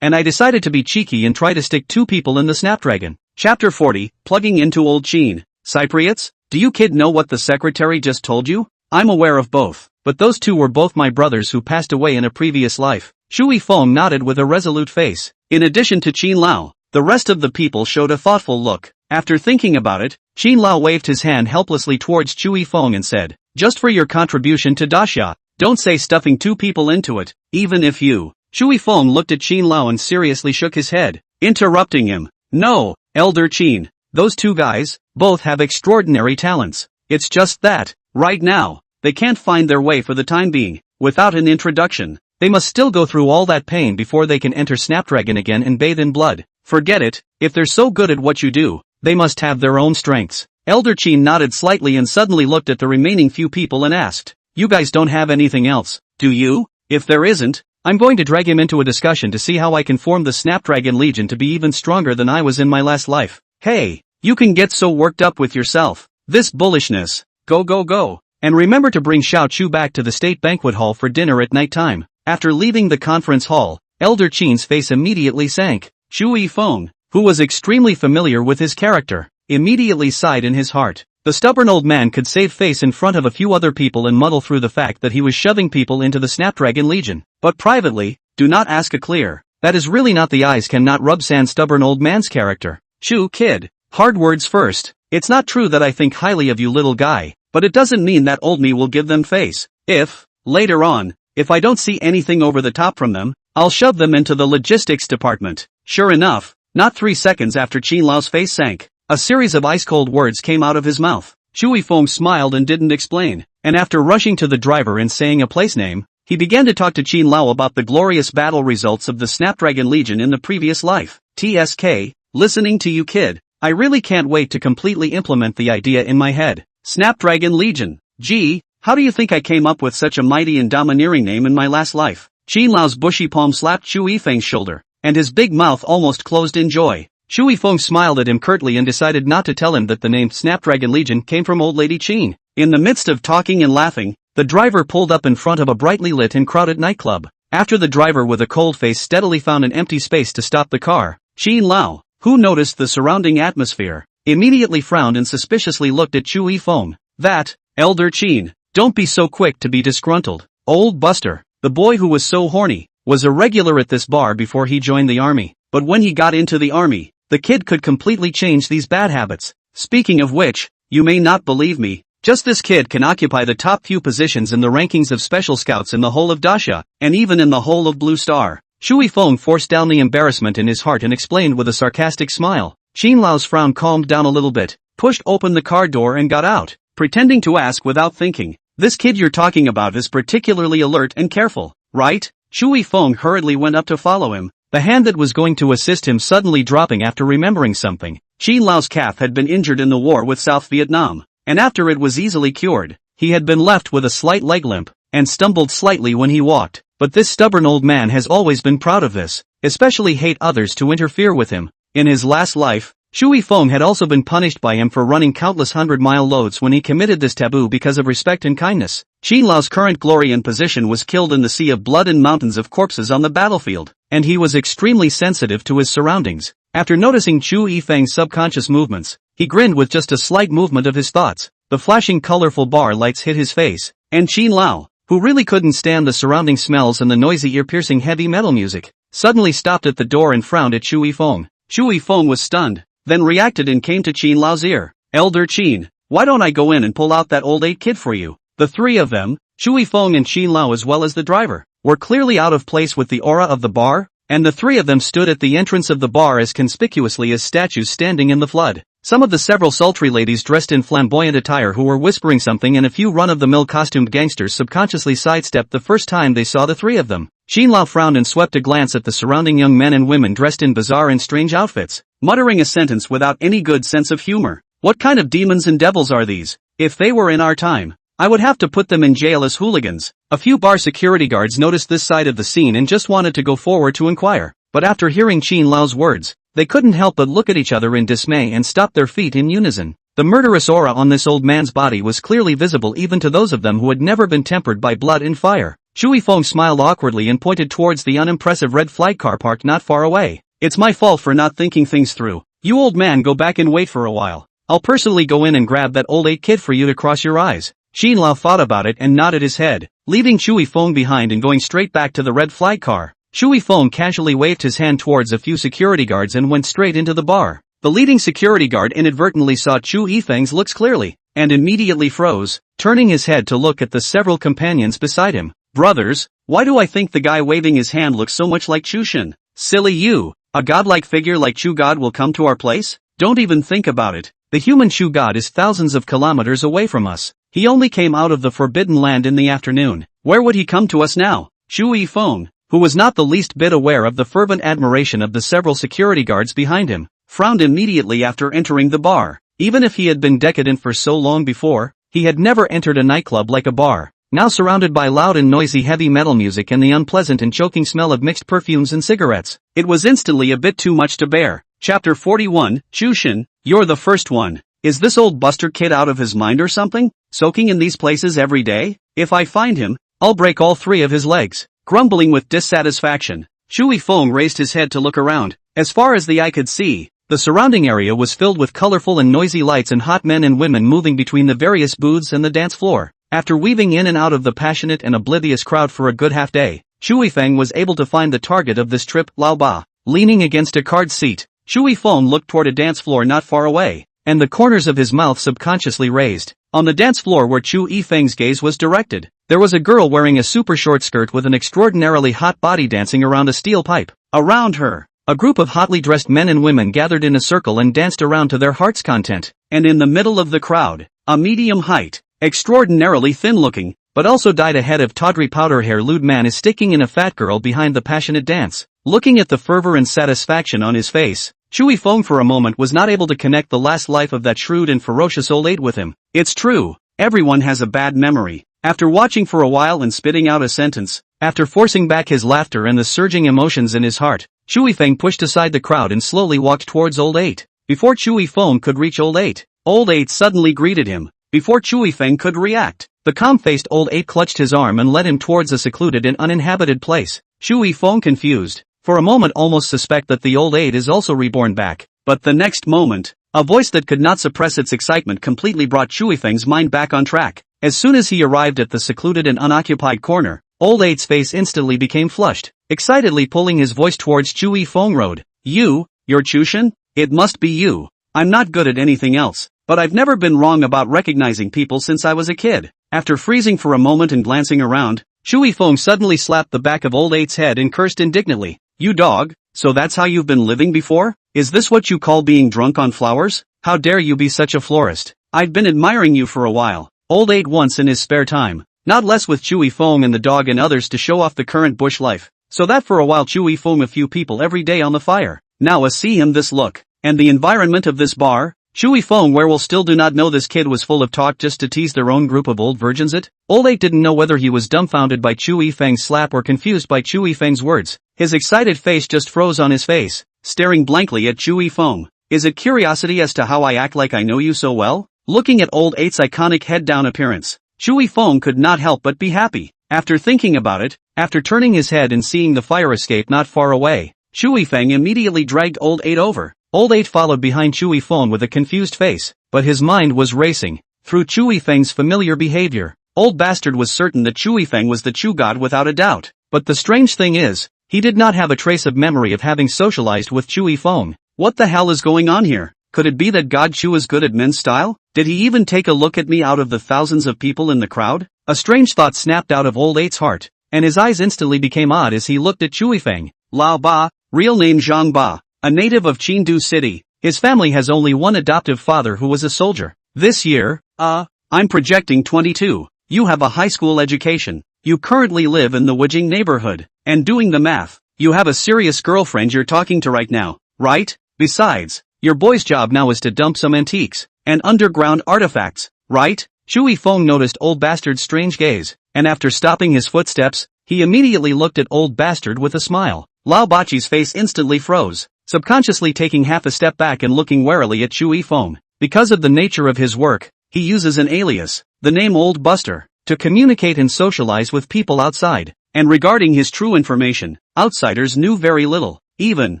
and I decided to be cheeky and try to stick two people in the Snapdragon." Chapter 40, Plugging into Old Qin. "Cypriots, do you kid know what the secretary just told you? I'm aware of both, but those two were both my brothers who passed away in a previous life." Shui Feng nodded with a resolute face. In addition to Qin Lao, the rest of the people showed a thoughtful look. After thinking about it, Qin Lao waved his hand helplessly towards Shui Feng and said, "Just for your contribution to Daxia, don't say stuffing two people into it, even if you..." Shui Feng looked at Qin Lao and seriously shook his head, interrupting him. "No, Elder Qin, those two guys, both have extraordinary talents. It's just that, right now, they can't find their way for the time being. Without an introduction, they must still go through all that pain before they can enter Snapdragon again and bathe in blood. Forget it, if they're so good at what you do, they must have their own strengths." Elder Qin nodded slightly and suddenly looked at the remaining few people and asked, "You guys don't have anything else, do you? If there isn't, I'm going to drag him into a discussion to see how I can form the Snapdragon Legion to be even stronger than I was in my last life." "Hey, you can get so worked up with yourself. This bullishness. Go. And remember to bring Xiao Chu back to the state banquet hall for dinner at night time." After leaving the conference hall, Elder Qin's face immediately sank. Shui Feng, who was extremely familiar with his character, immediately sighed in his heart. The stubborn old man could save face in front of a few other people and muddle through the fact that he was shoving people into the Snapdragon Legion. But privately, do not ask a clear. That is really not the eyes cannot rub sand stubborn old man's character. Shoo kid. Hard words first. It's not true that I think highly of you little guy, but it doesn't mean that old me will give them face. If, later on, if I don't see anything over the top from them, I'll shove them into the logistics department. Sure enough, not 3 seconds after Qin Lao's face sank, a series of ice-cold words came out of his mouth. Shui Feng smiled and didn't explain, and after rushing to the driver and saying a place name, he began to talk to Qin Lao about the glorious battle results of the Snapdragon Legion in the previous life. TSK, listening to you kid, I really can't wait to completely implement the idea in my head. Snapdragon Legion. Gee, how do you think I came up with such a mighty and domineering name in my last life? Qin Lao's bushy palm slapped Shu Yifeng's shoulder, and his big mouth almost closed in joy. Shu Yifeng smiled at him curtly and decided not to tell him that the name Snapdragon Legion came from old lady Qin. In the midst of talking and laughing, the driver pulled up in front of a brightly lit and crowded nightclub. After the driver with a cold face steadily found an empty space to stop the car, Qin Lao, who noticed the surrounding atmosphere, immediately frowned and suspiciously looked at Shu Yifeng. That, Elder Qin, don't be so quick to be disgruntled. Old Buster, the boy who was so horny, was a regular at this bar before he joined the army, but when he got into the army, the kid could completely change these bad habits. Speaking of which, you may not believe me, just this kid can occupy the top few positions in the rankings of special scouts in the whole of Dasha, and even in the whole of Blue Star. Shui Feng forced down the embarrassment in his heart and explained with a sarcastic smile. Qin Lao's frown calmed down a little bit, pushed open the car door and got out, pretending to ask without thinking. This kid you're talking about is particularly alert and careful, right? Shui Feng hurriedly went up to follow him, the hand that was going to assist him suddenly dropping after remembering something. Qin Lao's calf had been injured in the war with South Vietnam, and after it was easily cured, he had been left with a slight leg limp, and stumbled slightly when he walked. But this stubborn old man has always been proud of this, especially hate others to interfere with him. In his last life, Shui Feng had also been punished by him for running countless 100-mile loads when he committed this taboo because of respect and kindness. Qin Lao's current glory and position was killed in the sea of blood and mountains of corpses on the battlefield, and he was extremely sensitive to his surroundings. After noticing Chu Yifeng's subconscious movements, he grinned with just a slight movement of his thoughts. The flashing colorful bar lights hit his face, and Qin Lao, who really couldn't stand the surrounding smells and the noisy ear-piercing heavy metal music, suddenly stopped at the door and frowned at Shu Yifeng. Shu Yifeng was stunned, then reacted and came to Qin Lao's ear. Elder Qin, why don't I go in and pull out that old 8 kid for you? The three of them, Shu Yifeng and Qin Lao as well as the driver, were clearly out of place with the aura of the bar, and the three of them stood at the entrance of the bar as conspicuously as statues standing in the flood. Some of the several sultry ladies dressed in flamboyant attire who were whispering something and a few run-of-the-mill costumed gangsters subconsciously sidestepped the first time they saw the three of them. Qin Lao frowned and swept a glance at the surrounding young men and women dressed in bizarre and strange outfits, muttering a sentence without any good sense of humor. What kind of demons and devils are these? If they were in our time, I would have to put them in jail as hooligans. A few bar security guards noticed this side of the scene and just wanted to go forward to inquire, but after hearing Qin Lao's words, they couldn't help but look at each other in dismay and stop their feet in unison. The murderous aura on this old man's body was clearly visible even to those of them who had never been tempered by blood and fire. Shu Yifeng smiled awkwardly and pointed towards the unimpressive red flag car parked not far away. It's my fault for not thinking things through. You old man go back and wait for a while. I'll personally go in and grab that old 8 kid for you to cross your eyes. Qin Lao thought about it and nodded his head, leaving Shu Yifeng behind and going straight back to the red flag car. Shu Yifeng casually waved his hand towards a few security guards and went straight into the bar. The leading security guard inadvertently saw Chu Yifeng's looks clearly, and immediately froze, turning his head to look at the several companions beside him. Brothers, why do I think the guy waving his hand looks so much like Chushin? Silly you, a godlike figure like Chu God will come to our place? Don't even think about it. The human Chu God is thousands of kilometers away from us. He only came out of the Forbidden Land in the afternoon. Where would he come to us now? Shu Yifeng, who was not the least bit aware of the fervent admiration of the several security guards behind him, frowned immediately after entering the bar. Even if he had been decadent for so long before, he had never entered a nightclub like a bar. Now surrounded by loud and noisy heavy metal music and the unpleasant and choking smell of mixed perfumes and cigarettes, it was instantly a bit too much to bear. Chapter 41, Chushin, you're the first one. Is this old Buster kid out of his mind or something? Soaking in these places every day? If I find him, I'll break all 3 of his legs. Grumbling with dissatisfaction, Shu Yifeng raised his head to look around. As far as the eye could see, the The surrounding area was filled with colorful and noisy lights and hot men and women moving between the various booths and the dance floor. After weaving in and out of the passionate and oblivious crowd for a good half day, Shui Feng was able to find the target of this trip, Lao Ba. Leaning against a card seat, Shui Feng looked toward a dance floor not far away, and the corners of his mouth subconsciously raised. On the dance floor where Shui Feng's gaze was directed, there was a girl wearing a super short skirt with an extraordinarily hot body dancing around a steel pipe. Around her, a group of hotly dressed men and women gathered in a circle and danced around to their heart's content. And in the middle of the crowd, a medium height, extraordinarily thin-looking, but also dyed a head of tawdry powder hair lewd man is sticking in a fat girl behind the passionate dance. Looking at the fervor and satisfaction on his face, Shui Feng for a moment was not able to connect the last life of that shrewd and ferocious old maid with him. It's true, everyone has a bad memory. After watching for a while and spitting out a sentence, after forcing back his laughter and the surging emotions in his heart, Shui Feng pushed aside the crowd and slowly walked towards Old 8. Before Shui Feng could reach Old 8 suddenly greeted him. Before Shui Feng could react, the calm-faced Old 8 clutched his arm and led him towards a secluded and uninhabited place. Shui Feng, confused, for a moment almost suspect that the Old 8 is also reborn back, but the next moment, a voice that could not suppress its excitement completely brought Shui Feng's mind back on track. As soon as he arrived at the secluded and unoccupied corner, Old 8's face instantly became flushed, excitedly pulling his voice towards Shui Feng road. You're Chushin? It must be you. I'm not good at anything else, but I've never been wrong about recognizing people since I was a kid. After freezing for a moment and glancing around, Shui Feng suddenly slapped the back of Old 8's head and cursed indignantly. You dog, so that's how you've been living before? Is this what you call being drunk on flowers? How dare you be such a florist? I've been admiring you for a while. Old 8 once in his spare time, not less with Shui Feng and the dog and others to show off the current bush life, so that for a while Shui Feng a few people every day on the fire. Now see him this look, and the environment of this bar. Shui Feng werewolf still do not know this kid was full of talk just to tease their own group of old virgins. Old 8 didn't know whether he was dumbfounded by Shui Feng's slap or confused by Shui Feng's words. His excited face just froze on his face, staring blankly at Shui Feng. Is it curiosity as to how I act like I know you so well? Looking at Old 8's iconic head-down appearance, Shui Feng could not help but be happy. After thinking about it, after turning his head and seeing the fire escape not far away, Shui Feng immediately dragged Old 8 over. Old 8 followed behind Shui Feng with a confused face, but his mind was racing. Through Shui Feng's familiar behavior, Old Bastard was certain that Shui Feng was the Chu God without a doubt. But the strange thing is, he did not have a trace of memory of having socialized with Shui Feng. What the hell is going on here? Could it be that God Chu is good at men's style? Did he even take a look at me out of the thousands of people in the crowd? A strange thought snapped out of Old 8's heart, and his eyes instantly became odd as he looked at Shui Feng. Lao Ba, real name Zhang Ba, a native of Chengdu City. His family has only one adoptive father who was a soldier. This year, I'm projecting 22. You have a high school education. You currently live in the Wujing neighborhood. And doing the math, you have a serious girlfriend you're talking to right now, right? Besides, your boy's job now is to dump some antiques and underground artifacts, right? Shui Feng noticed Old Bastard's strange gaze, and after stopping his footsteps, he immediately looked at Old Bastard with a smile. Lao Bachi's face instantly froze, subconsciously taking half a step back and looking warily at Shui Feng. Because of the nature of his work, he uses an alias, the name Old Buster, to communicate and socialize with people outside. And regarding his true information, outsiders knew very little. Even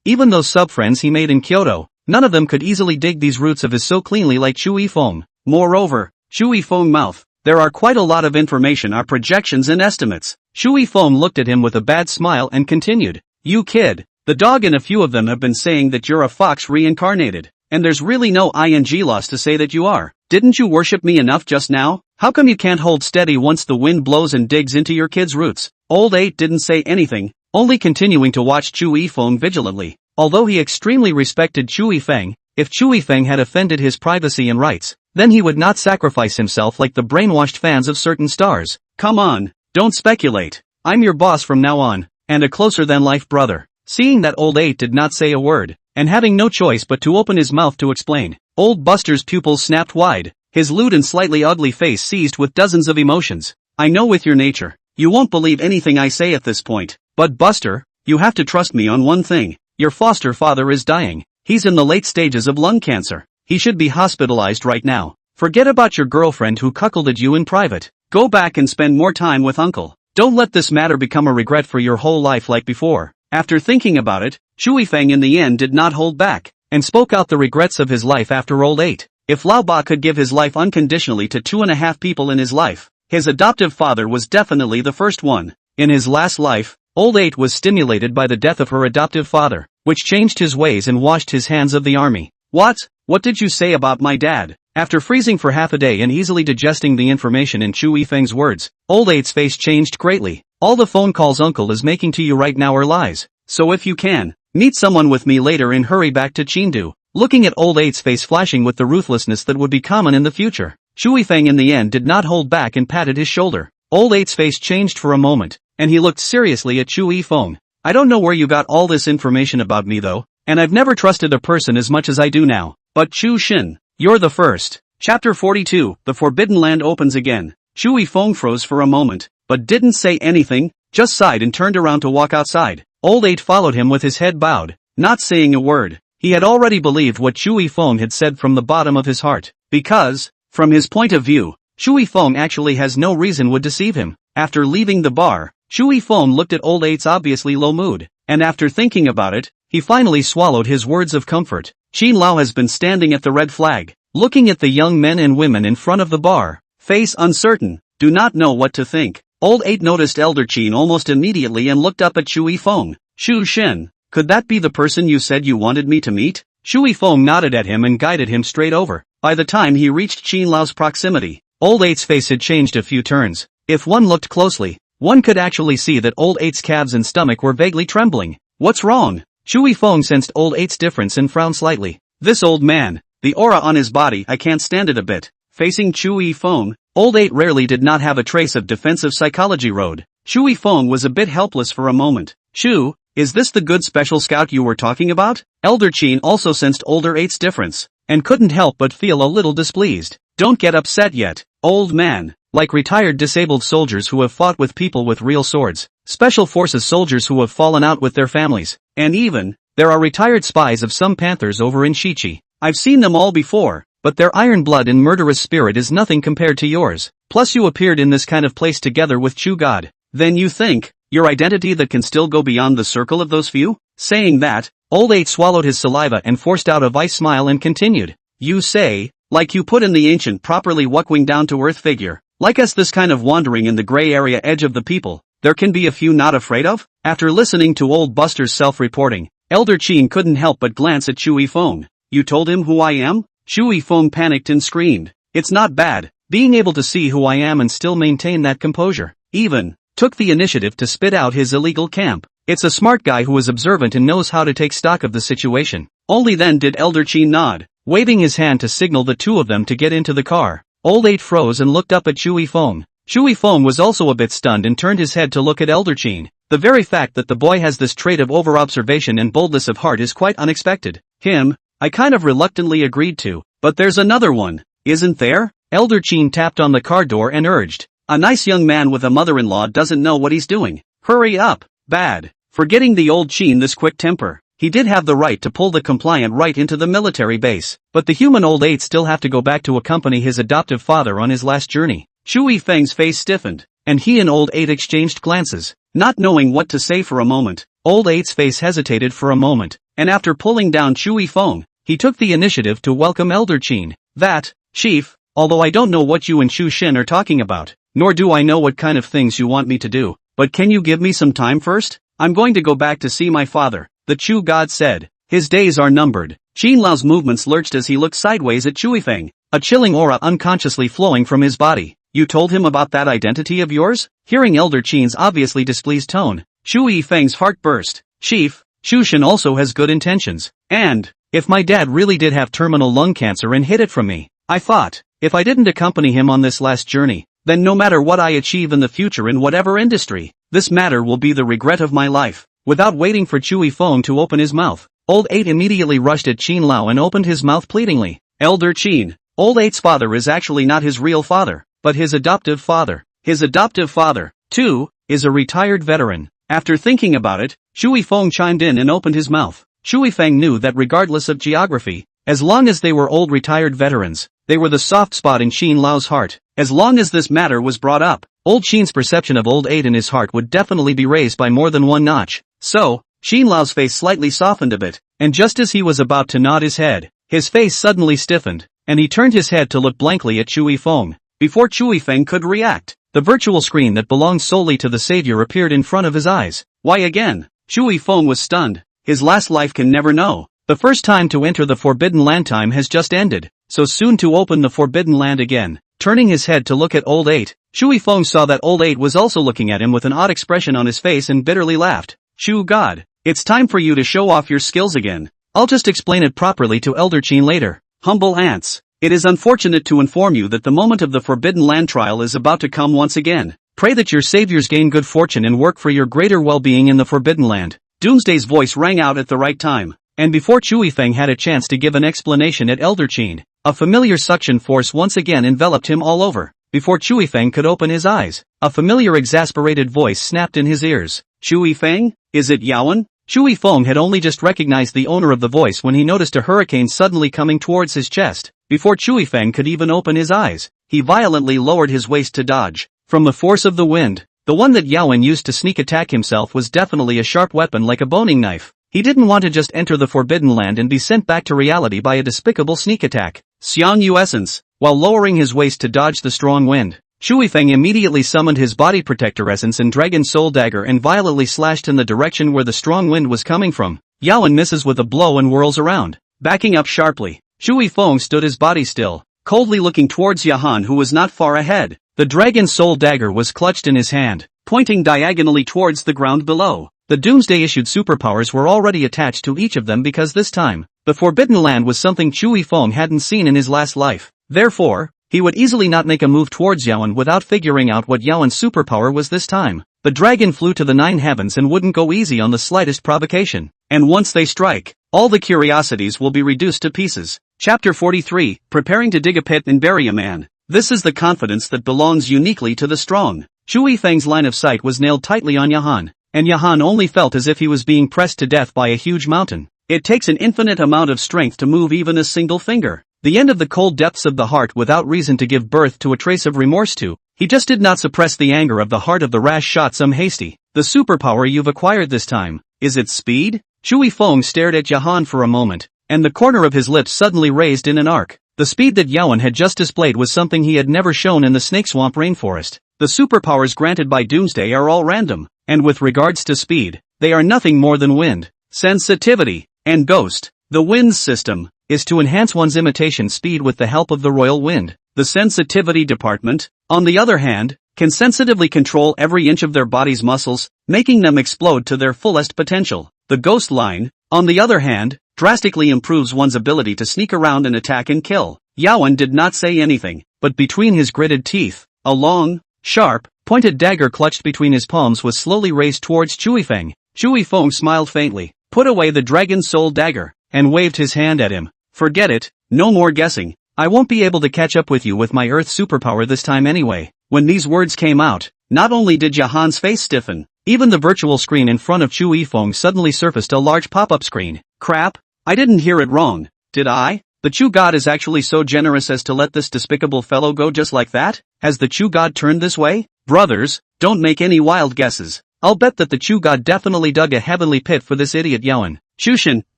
those sub-friends he made in Kyoto, none of them could easily dig these roots of his so cleanly like Shui Feng. Moreover, Shui Feng mouth, there are quite a lot of information are projections and estimates. Shui Feng looked at him with a bad smile and continued. You kid, the dog and a few of them have been saying that you're a fox reincarnated, and there's really no ing loss to say that you are. Didn't you worship me enough just now? How come you can't hold steady once the wind blows and digs into your kid's roots? Old 8 didn't say anything, only continuing to watch Shui Feng vigilantly. Although he extremely respected Shui Feng, if Shui Feng had offended his privacy and rights, then he would not sacrifice himself like the brainwashed fans of certain stars. Come on, don't speculate. I'm your boss from now on, and a closer-than-life brother. Seeing that Old 8 did not say a word, and having no choice but to open his mouth to explain, Old Buster's pupils snapped wide, his lewd and slightly ugly face seized with dozens of emotions. I know with your nature, you won't believe anything I say at this point, but Buster, you have to trust me on one thing. Your foster father is dying. He's in the late stages of lung cancer. He should be hospitalized right now. Forget about your girlfriend who cuckolded you in private. Go back and spend more time with Uncle. Don't let this matter become a regret for your whole life like before. After thinking about it, Shui Feng in the end did not hold back. and spoke out the regrets of his life after old 8. If Lao Ba could give his life unconditionally to 2.5 people in his life, his adoptive father was definitely the first one. In his last life, old 8 was stimulated by the death of her adoptive father, which changed his ways and washed his hands of the army. What did you say about my dad? After freezing for half a day and easily digesting the information in Chu Yifeng's words, old 8's face changed greatly. All the phone calls uncle is making to you right now are lies. So if you can, meet someone with me later and hurry back to Chengdu. Looking at old 8's face flashing with the ruthlessness that would be common in the future, Chu Yifeng in the end did not hold back and patted his shoulder. Old 8's face changed for a moment, and he looked seriously at Chu Yifeng. I don't know where you got all this information about me though, and I've never trusted a person as much as I do now. But Chu Xin, you're the first. Chapter 42, The Forbidden Land opens again. Chu Yifeng froze for a moment, but didn't say anything, just sighed and turned around to walk outside. Old 8 followed him with his head bowed, not saying a word. He had already believed what Chu Yifeng had said from the bottom of his heart, because, from his point of view, Chu Yifeng actually has no reason would deceive him. After leaving the bar, Chu Yifeng looked at old 8's obviously low mood, and after thinking about it, he finally swallowed his words of comfort. Qin Lao has been standing at the red flag, looking at the young men and women in front of the bar, face uncertain, do not know what to think. Old 8 noticed Elder Qin almost immediately and looked up at Chu Yifeng. Chu Xin, could that be the person you said you wanted me to meet? Chu Yifeng nodded at him and guided him straight over. By the time he reached Qin Lao's proximity, old 8's face had changed a few turns. If one looked closely, one could actually see that old 8's calves and stomach were vaguely trembling. What's wrong? Chu Yifeng sensed old 8's difference and frowned slightly. This old man, the aura on his body, I can't stand it a bit. Facing Chu Yifeng, old 8 rarely did not have a trace of defensive psychology road. Chu Yifeng was a bit helpless for a moment. Chu, is this the good special scout you were talking about? Elder Qin also sensed older 8's difference, and couldn't help but feel a little displeased. Don't get upset yet, old man. Like retired disabled soldiers who have fought with people with real swords, special forces soldiers who have fallen out with their families, and even, there are retired spies of some panthers over in Shichi. I've seen them all before, but their iron blood and murderous spirit is nothing compared to yours. Plus you appeared in this kind of place together with Chu God. Then you think, your identity that can still go beyond the circle of those few? Saying that, old 8 swallowed his saliva and forced out a vice smile and continued. You say, like you put in the ancient properly walking down to earth figure. Like us this kind of wandering in the gray area edge of the people, there can be a few not afraid of? After listening to old Buster's self-reporting, Elder Qin couldn't help but glance at Chu Yifeng. You told him who I am? Chu Yifeng panicked and screamed. It's not bad, being able to see who I am and still maintain that composure. Even, took the initiative to spit out his illegal camp. It's a smart guy who is observant and knows how to take stock of the situation. Only then did Elder Qin nod, waving his hand to signal the two of them to get into the car. Old 8 froze and looked up at Chu Yifeng. Chu Yifeng was also a bit stunned and turned his head to look at Elder Qin. The very fact that the boy has this trait of over-observation and boldness of heart is quite unexpected. Him, I kind of reluctantly agreed to, but there's another one, isn't there? Elder Qin tapped on the car door and urged. A nice young man with a mother-in-law doesn't know what he's doing. Hurry up, bad. Forgetting the old Qin this quick temper. He did have the right to pull the compliant right into the military base, but the human old 8 still have to go back to accompany his adoptive father on his last journey. Chu Yifeng's face stiffened, and he and old 8 exchanged glances. Not knowing what to say for a moment, old 8's face hesitated for a moment, and after pulling down Chu Yifeng, he took the initiative to welcome Elder Qin. That, Chief, although I don't know what you and Chu Xin are talking about, nor do I know what kind of things you want me to do, but can you give me some time first? I'm going to go back to see my father. The Chu God said. His days are numbered. Qin Lao's movements lurched as he looked sideways at Chu Yifeng, a chilling aura unconsciously flowing from his body. You told him about that identity of yours? Hearing Elder Qin's obviously displeased tone, Chu Yifeng's heart burst. Chief, Chu Xin also has good intentions. And, if my dad really did have terminal lung cancer and hid it from me, I thought, if I didn't accompany him on this last journey, then no matter what I achieve in the future in whatever industry, this matter will be the regret of my life. Without waiting for Chu Yifeng to open his mouth, old 8 immediately rushed at Qin Lao and opened his mouth pleadingly. Elder Qin, old 8's father is actually not his real father, but his adoptive father. His adoptive father, too, is a retired veteran. After thinking about it, Chu Yifeng chimed in and opened his mouth. Chu Yifeng knew that regardless of geography, as long as they were old retired veterans, they were the soft spot in Qin Lao's heart. As long as this matter was brought up, old Qin's perception of old 8 in his heart would definitely be raised by more than one notch. So, Xin Lao's face slightly softened a bit, and just as he was about to nod his head, his face suddenly stiffened, and he turned his head to look blankly at Chui Feng. Before Chui Feng could react, the virtual screen that belonged solely to the savior appeared in front of his eyes. Why again? Chui Feng was stunned. His last life can never know. The first time to enter the Forbidden Land time has just ended, so soon to open the Forbidden Land again. Turning his head to look at Old 8, Chui Feng saw that Old 8 was also looking at him with an odd expression on his face and bitterly laughed. Chu God, it's time for you to show off your skills again. I'll just explain it properly to Elder Qin later. Humble ants. It is unfortunate to inform you that the moment of the Forbidden Land trial is about to come once again. Pray that your saviors gain good fortune and work for your greater well-being in the Forbidden Land. Doomsday's voice rang out at the right time, and before Chui Feng had a chance to give an explanation at Elder Qin, a familiar suction force once again enveloped him all over. Before Chui Feng could open his eyes, a familiar exasperated voice snapped in his ears. Chui Feng? Is it Yaowen? Chui Feng had only just recognized the owner of the voice when he noticed a hurricane suddenly coming towards his chest. Before Chui Feng could even open his eyes, he violently lowered his waist to dodge from the force of the wind. The one that Yaowen used to sneak attack himself was definitely a sharp weapon like a boning knife. He didn't want to just enter the Forbidden Land and be sent back to reality by a despicable sneak attack. Xiang Yu Essence. While lowering his waist to dodge the strong wind, Chui Feng immediately summoned his body protector essence and Dragon Soul Dagger and violently slashed in the direction where the strong wind was coming from. Yaowen misses with a blow and whirls around. Backing up sharply, Chui Feng stood his body still, coldly looking towards Yahan who was not far ahead. The Dragon Soul Dagger was clutched in his hand, pointing diagonally towards the ground below. The Doomsday-issued superpowers were already attached to each of them because this time, the Forbidden Land was something Chui Feng hadn't seen in his last life. Therefore, he would easily not make a move towards Yaowen without figuring out what Yaowen's superpower was this time. The dragon flew to the 9 heavens and wouldn't go easy on the slightest provocation. And once they strike, all the curiosities will be reduced to pieces. Chapter 43, Preparing to dig a pit and bury a man. This is the confidence that belongs uniquely to the strong. Chui Feng's line of sight was nailed tightly on Yahan, and Yahan only felt as if he was being pressed to death by a huge mountain. It takes an infinite amount of strength to move even a single finger. The end of the cold depths of the heart without reason to give birth to a trace of remorse to. He just did not suppress the anger of the heart of the rash shot some hasty. The superpower you've acquired this time, is it speed? Chui Feng stared at Yahan for a moment, and the corner of his lips suddenly raised in an arc. The speed that Yaowen had just displayed was something he had never shown in the Snake Swamp rainforest. The superpowers granted by Doomsday are all random, and with regards to speed, they are nothing more than wind, sensitivity, and ghost. The wind's system is to enhance one's imitation speed with the help of the royal wind. The sensitivity department, on the other hand, can sensitively control every inch of their body's muscles, making them explode to their fullest potential. The ghost line, on the other hand, drastically improves one's ability to sneak around and attack and kill. Yaowen did not say anything, but between his gritted teeth, a long, sharp, pointed dagger clutched between his palms was slowly raised towards Chui Feng. Chui Feng smiled faintly, put away the Dragon Soul Dagger, and waved his hand at him. Forget it, no more guessing. I won't be able to catch up with you with my Earth superpower this time anyway. When these words came out, not only did Yahan's face stiffen, even the virtual screen in front of Chui Feng suddenly surfaced a large pop-up screen. Crap, I didn't hear it wrong, did I? The Chu God is actually so generous as to let this despicable fellow go just like that? Has the Chu God turned this way? Brothers, don't make any wild guesses. I'll bet that the Chu God definitely dug a heavenly pit for this idiot Yaowen. Chushin,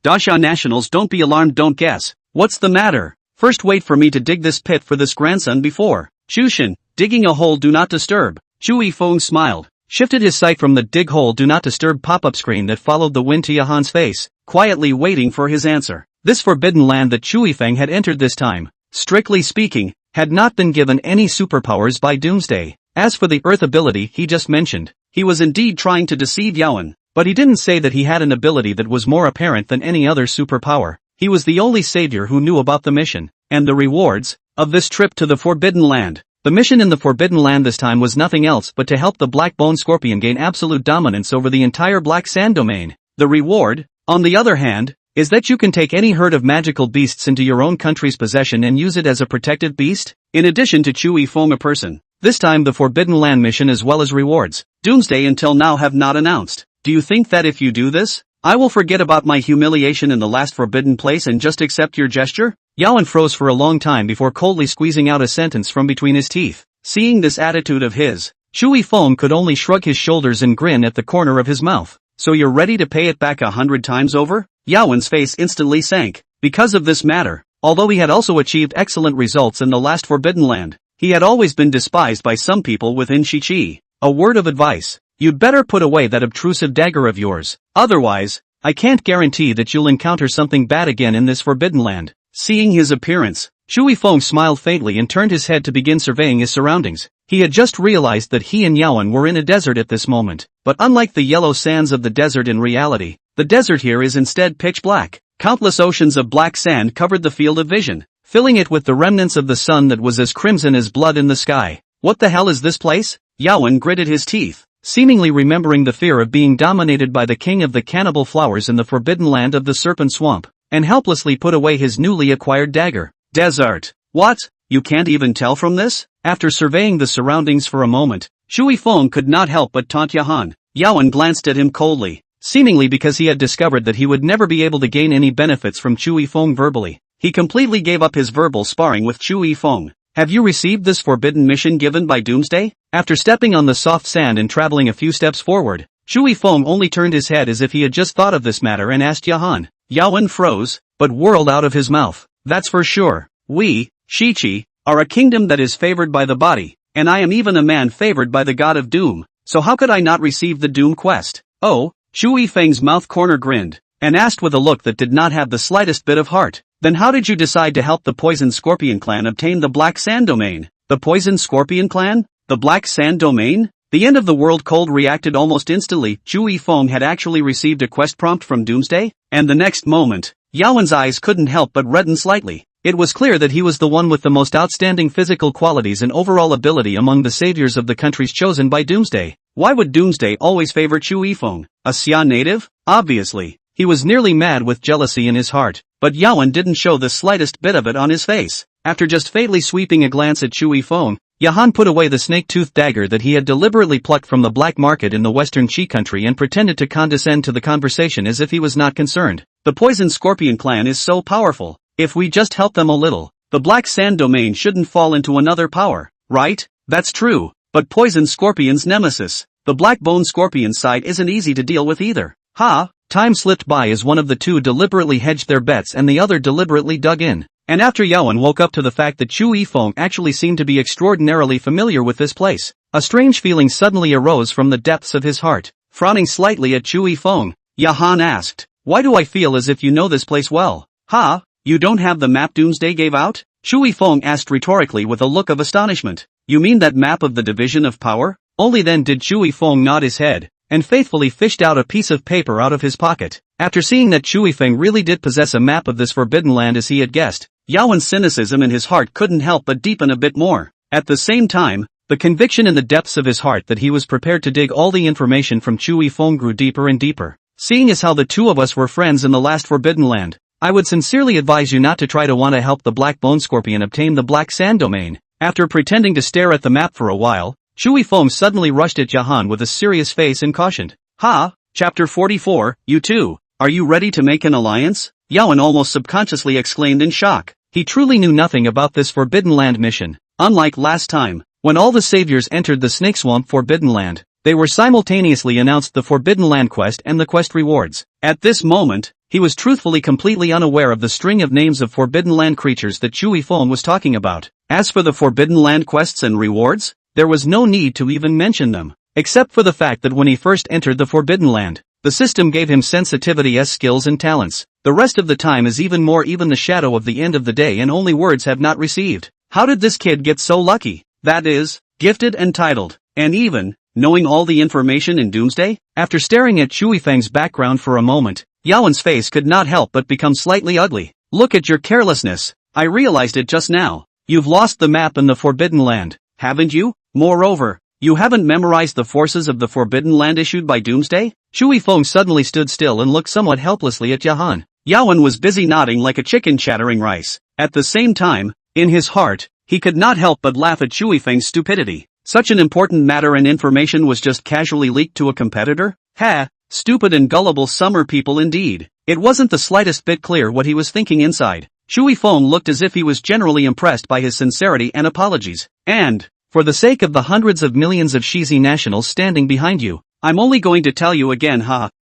Dasha nationals, don't be alarmed, don't guess. What's the matter? First wait for me to dig this pit for this grandson before. Chushin, digging a hole, do not disturb. Chui Feng smiled, shifted his sight from the dig hole do not disturb pop-up screen that followed the wind to Yahan's face, quietly waiting for his answer. This forbidden land that Chui Feng had entered this time, strictly speaking, had not been given any superpowers by Doomsday. As for the Earth ability he just mentioned, he was indeed trying to deceive Yaowen, but he didn't say that he had an ability that was more apparent than any other superpower. He was the only savior who knew about the mission, and the rewards, of this trip to the Forbidden Land. The mission in the Forbidden Land this time was nothing else but to help the Black Bone Scorpion gain absolute dominance over the entire Black Sand domain. The reward, on the other hand, is that you can take any herd of magical beasts into your own country's possession and use it as a protective beast, in addition to Chui Feng a person. This time the Forbidden Land mission as well as rewards, Doomsday until now have not announced. Do you think that if you do this, I will forget about my humiliation in the last forbidden place and just accept your gesture? Yaowen froze for a long time before coldly squeezing out a sentence from between his teeth. Seeing this attitude of his, Chui Feng could only shrug his shoulders and grin at the corner of his mouth. So you're ready to pay it back 100 times over? Yaowen's face instantly sank. Because of this matter, although he had also achieved excellent results in the last Forbidden Land, he had always been despised by some people within Shichi. A word of advice. You'd better put away that obtrusive dagger of yours. Otherwise, I can't guarantee that you'll encounter something bad again in this Forbidden Land. Seeing his appearance, Shui Feng smiled faintly and turned his head to begin surveying his surroundings. He had just realized that he and Yawen were in a desert at this moment. But unlike the yellow sands of the desert in reality, the desert here is instead pitch black. Countless oceans of black sand covered the field of vision, filling it with the remnants of the sun that was as crimson as blood in the sky. What the hell is this place? Yawen gritted his teeth, seemingly remembering the fear of being dominated by the king of the cannibal flowers in the forbidden land of the serpent swamp, and helplessly put away his newly acquired dagger. Desert. What? You can't even tell from this? After surveying the surroundings for a moment, Shui Feng could not help but taunt Yahan. Yawen glanced at him coldly, seemingly because he had discovered that he would never be able to gain any benefits from Shui Feng verbally. He completely gave up his verbal sparring with Shui Feng. Have you received this forbidden mission given by Doomsday? After stepping on the soft sand and traveling a few steps forward, Shui Feng only turned his head as if he had just thought of this matter and asked Yahan. Yawen froze, but whirled out of his mouth. That's for sure. We, Shichi, are a kingdom that is favored by the body, and I am even a man favored by the god of doom, so how could I not receive the doom quest? Oh, Shui Feng's mouth corner grinned, and asked with a look that did not have the slightest bit of heart. Then how did you decide to help the Poison Scorpion clan obtain the Black Sand Domain? The Poison Scorpion clan? The Black Sand Domain? The end of the world cold reacted almost instantly. Shui Feng had actually received a quest prompt from Doomsday, and the next moment, Yawen's eyes couldn't help but redden slightly. It was clear that he was the one with the most outstanding physical qualities and overall ability among the saviors of the countries chosen by Doomsday. Why would Doomsday always favor Shui Feng, a Xia native? Obviously, he was nearly mad with jealousy in his heart, but Yawen didn't show the slightest bit of it on his face. After just fatally sweeping a glance at Shui Feng, Yahan put away the snake-toothed dagger that he had deliberately plucked from the black market in the western Qi country and pretended to condescend to the conversation as if he was not concerned. The Poison Scorpion clan is so powerful. If we just help them a little, the Black Sand Domain shouldn't fall into another power, right? That's true, but Poison Scorpion's nemesis, the Black Bone Scorpion side isn't easy to deal with either. Time slipped by as one of the two deliberately hedged their bets and the other deliberately dug in. And after Yawen woke up to the fact that Shui Feng actually seemed to be extraordinarily familiar with this place, a strange feeling suddenly arose from the depths of his heart. Frowning slightly at Shui Feng, Yahan asked, "Why do I feel as if you know this place well?" You don't have the map Doomsday gave out? Shui Feng asked rhetorically with a look of astonishment. You mean that map of the division of power? Only then did Shui Feng nod his head, and faithfully fished out a piece of paper out of his pocket. After seeing that Shui Feng really did possess a map of this forbidden land as he had guessed, Yawen's cynicism in his heart couldn't help but deepen a bit more. At the same time, the conviction in the depths of his heart that he was prepared to dig all the information from Shui Feng grew deeper and deeper. Seeing as how the two of us were friends in the last forbidden land, I would sincerely advise you not to try to want to help the Black Bone Scorpion obtain the Black Sand Domain. After pretending to stare at the map for a while, Shui Feng suddenly rushed at Yahan with a serious face and cautioned. Chapter 44, You two, are you ready to make an alliance? Yawen almost subconsciously exclaimed in shock. He truly knew nothing about this Forbidden Land mission. Unlike last time, when all the saviors entered the Snake Swamp Forbidden Land, they were simultaneously announced the Forbidden Land quest and the quest rewards. At this moment, he was truthfully completely unaware of the string of names of Forbidden Land creatures that Shui Feng was talking about. As for the Forbidden Land quests and rewards, there was no need to even mention them, except for the fact that when he first entered the Forbidden Land, the system gave him sensitivity as skills and talents. The rest of the time is even the shadow of the end of the day and only words have not received. How did this kid get so lucky? That is, gifted and titled, and even, knowing all the information in Doomsday? After staring at Shui Feng's background for a moment, Yawen's face could not help but become slightly ugly. Look at your carelessness. I realized it just now. You've lost the map in the Forbidden Land, haven't you? Moreover, you haven't memorized the forces of the Forbidden Land issued by Doomsday? Shui Feng suddenly stood still and looked somewhat helplessly at Yahan. Yawen was busy nodding like a chicken chattering rice. At the same time, in his heart, he could not help but laugh at Shui Feng's stupidity. Such an important matter and information was just casually leaked to a competitor? Stupid and gullible summer people indeed. It wasn't the slightest bit clear what he was thinking inside. Shui Feng looked as if he was generally impressed by his sincerity and apologies. And, for the sake of the hundreds of millions of Shizi nationals standing behind you, I'm only going to tell you again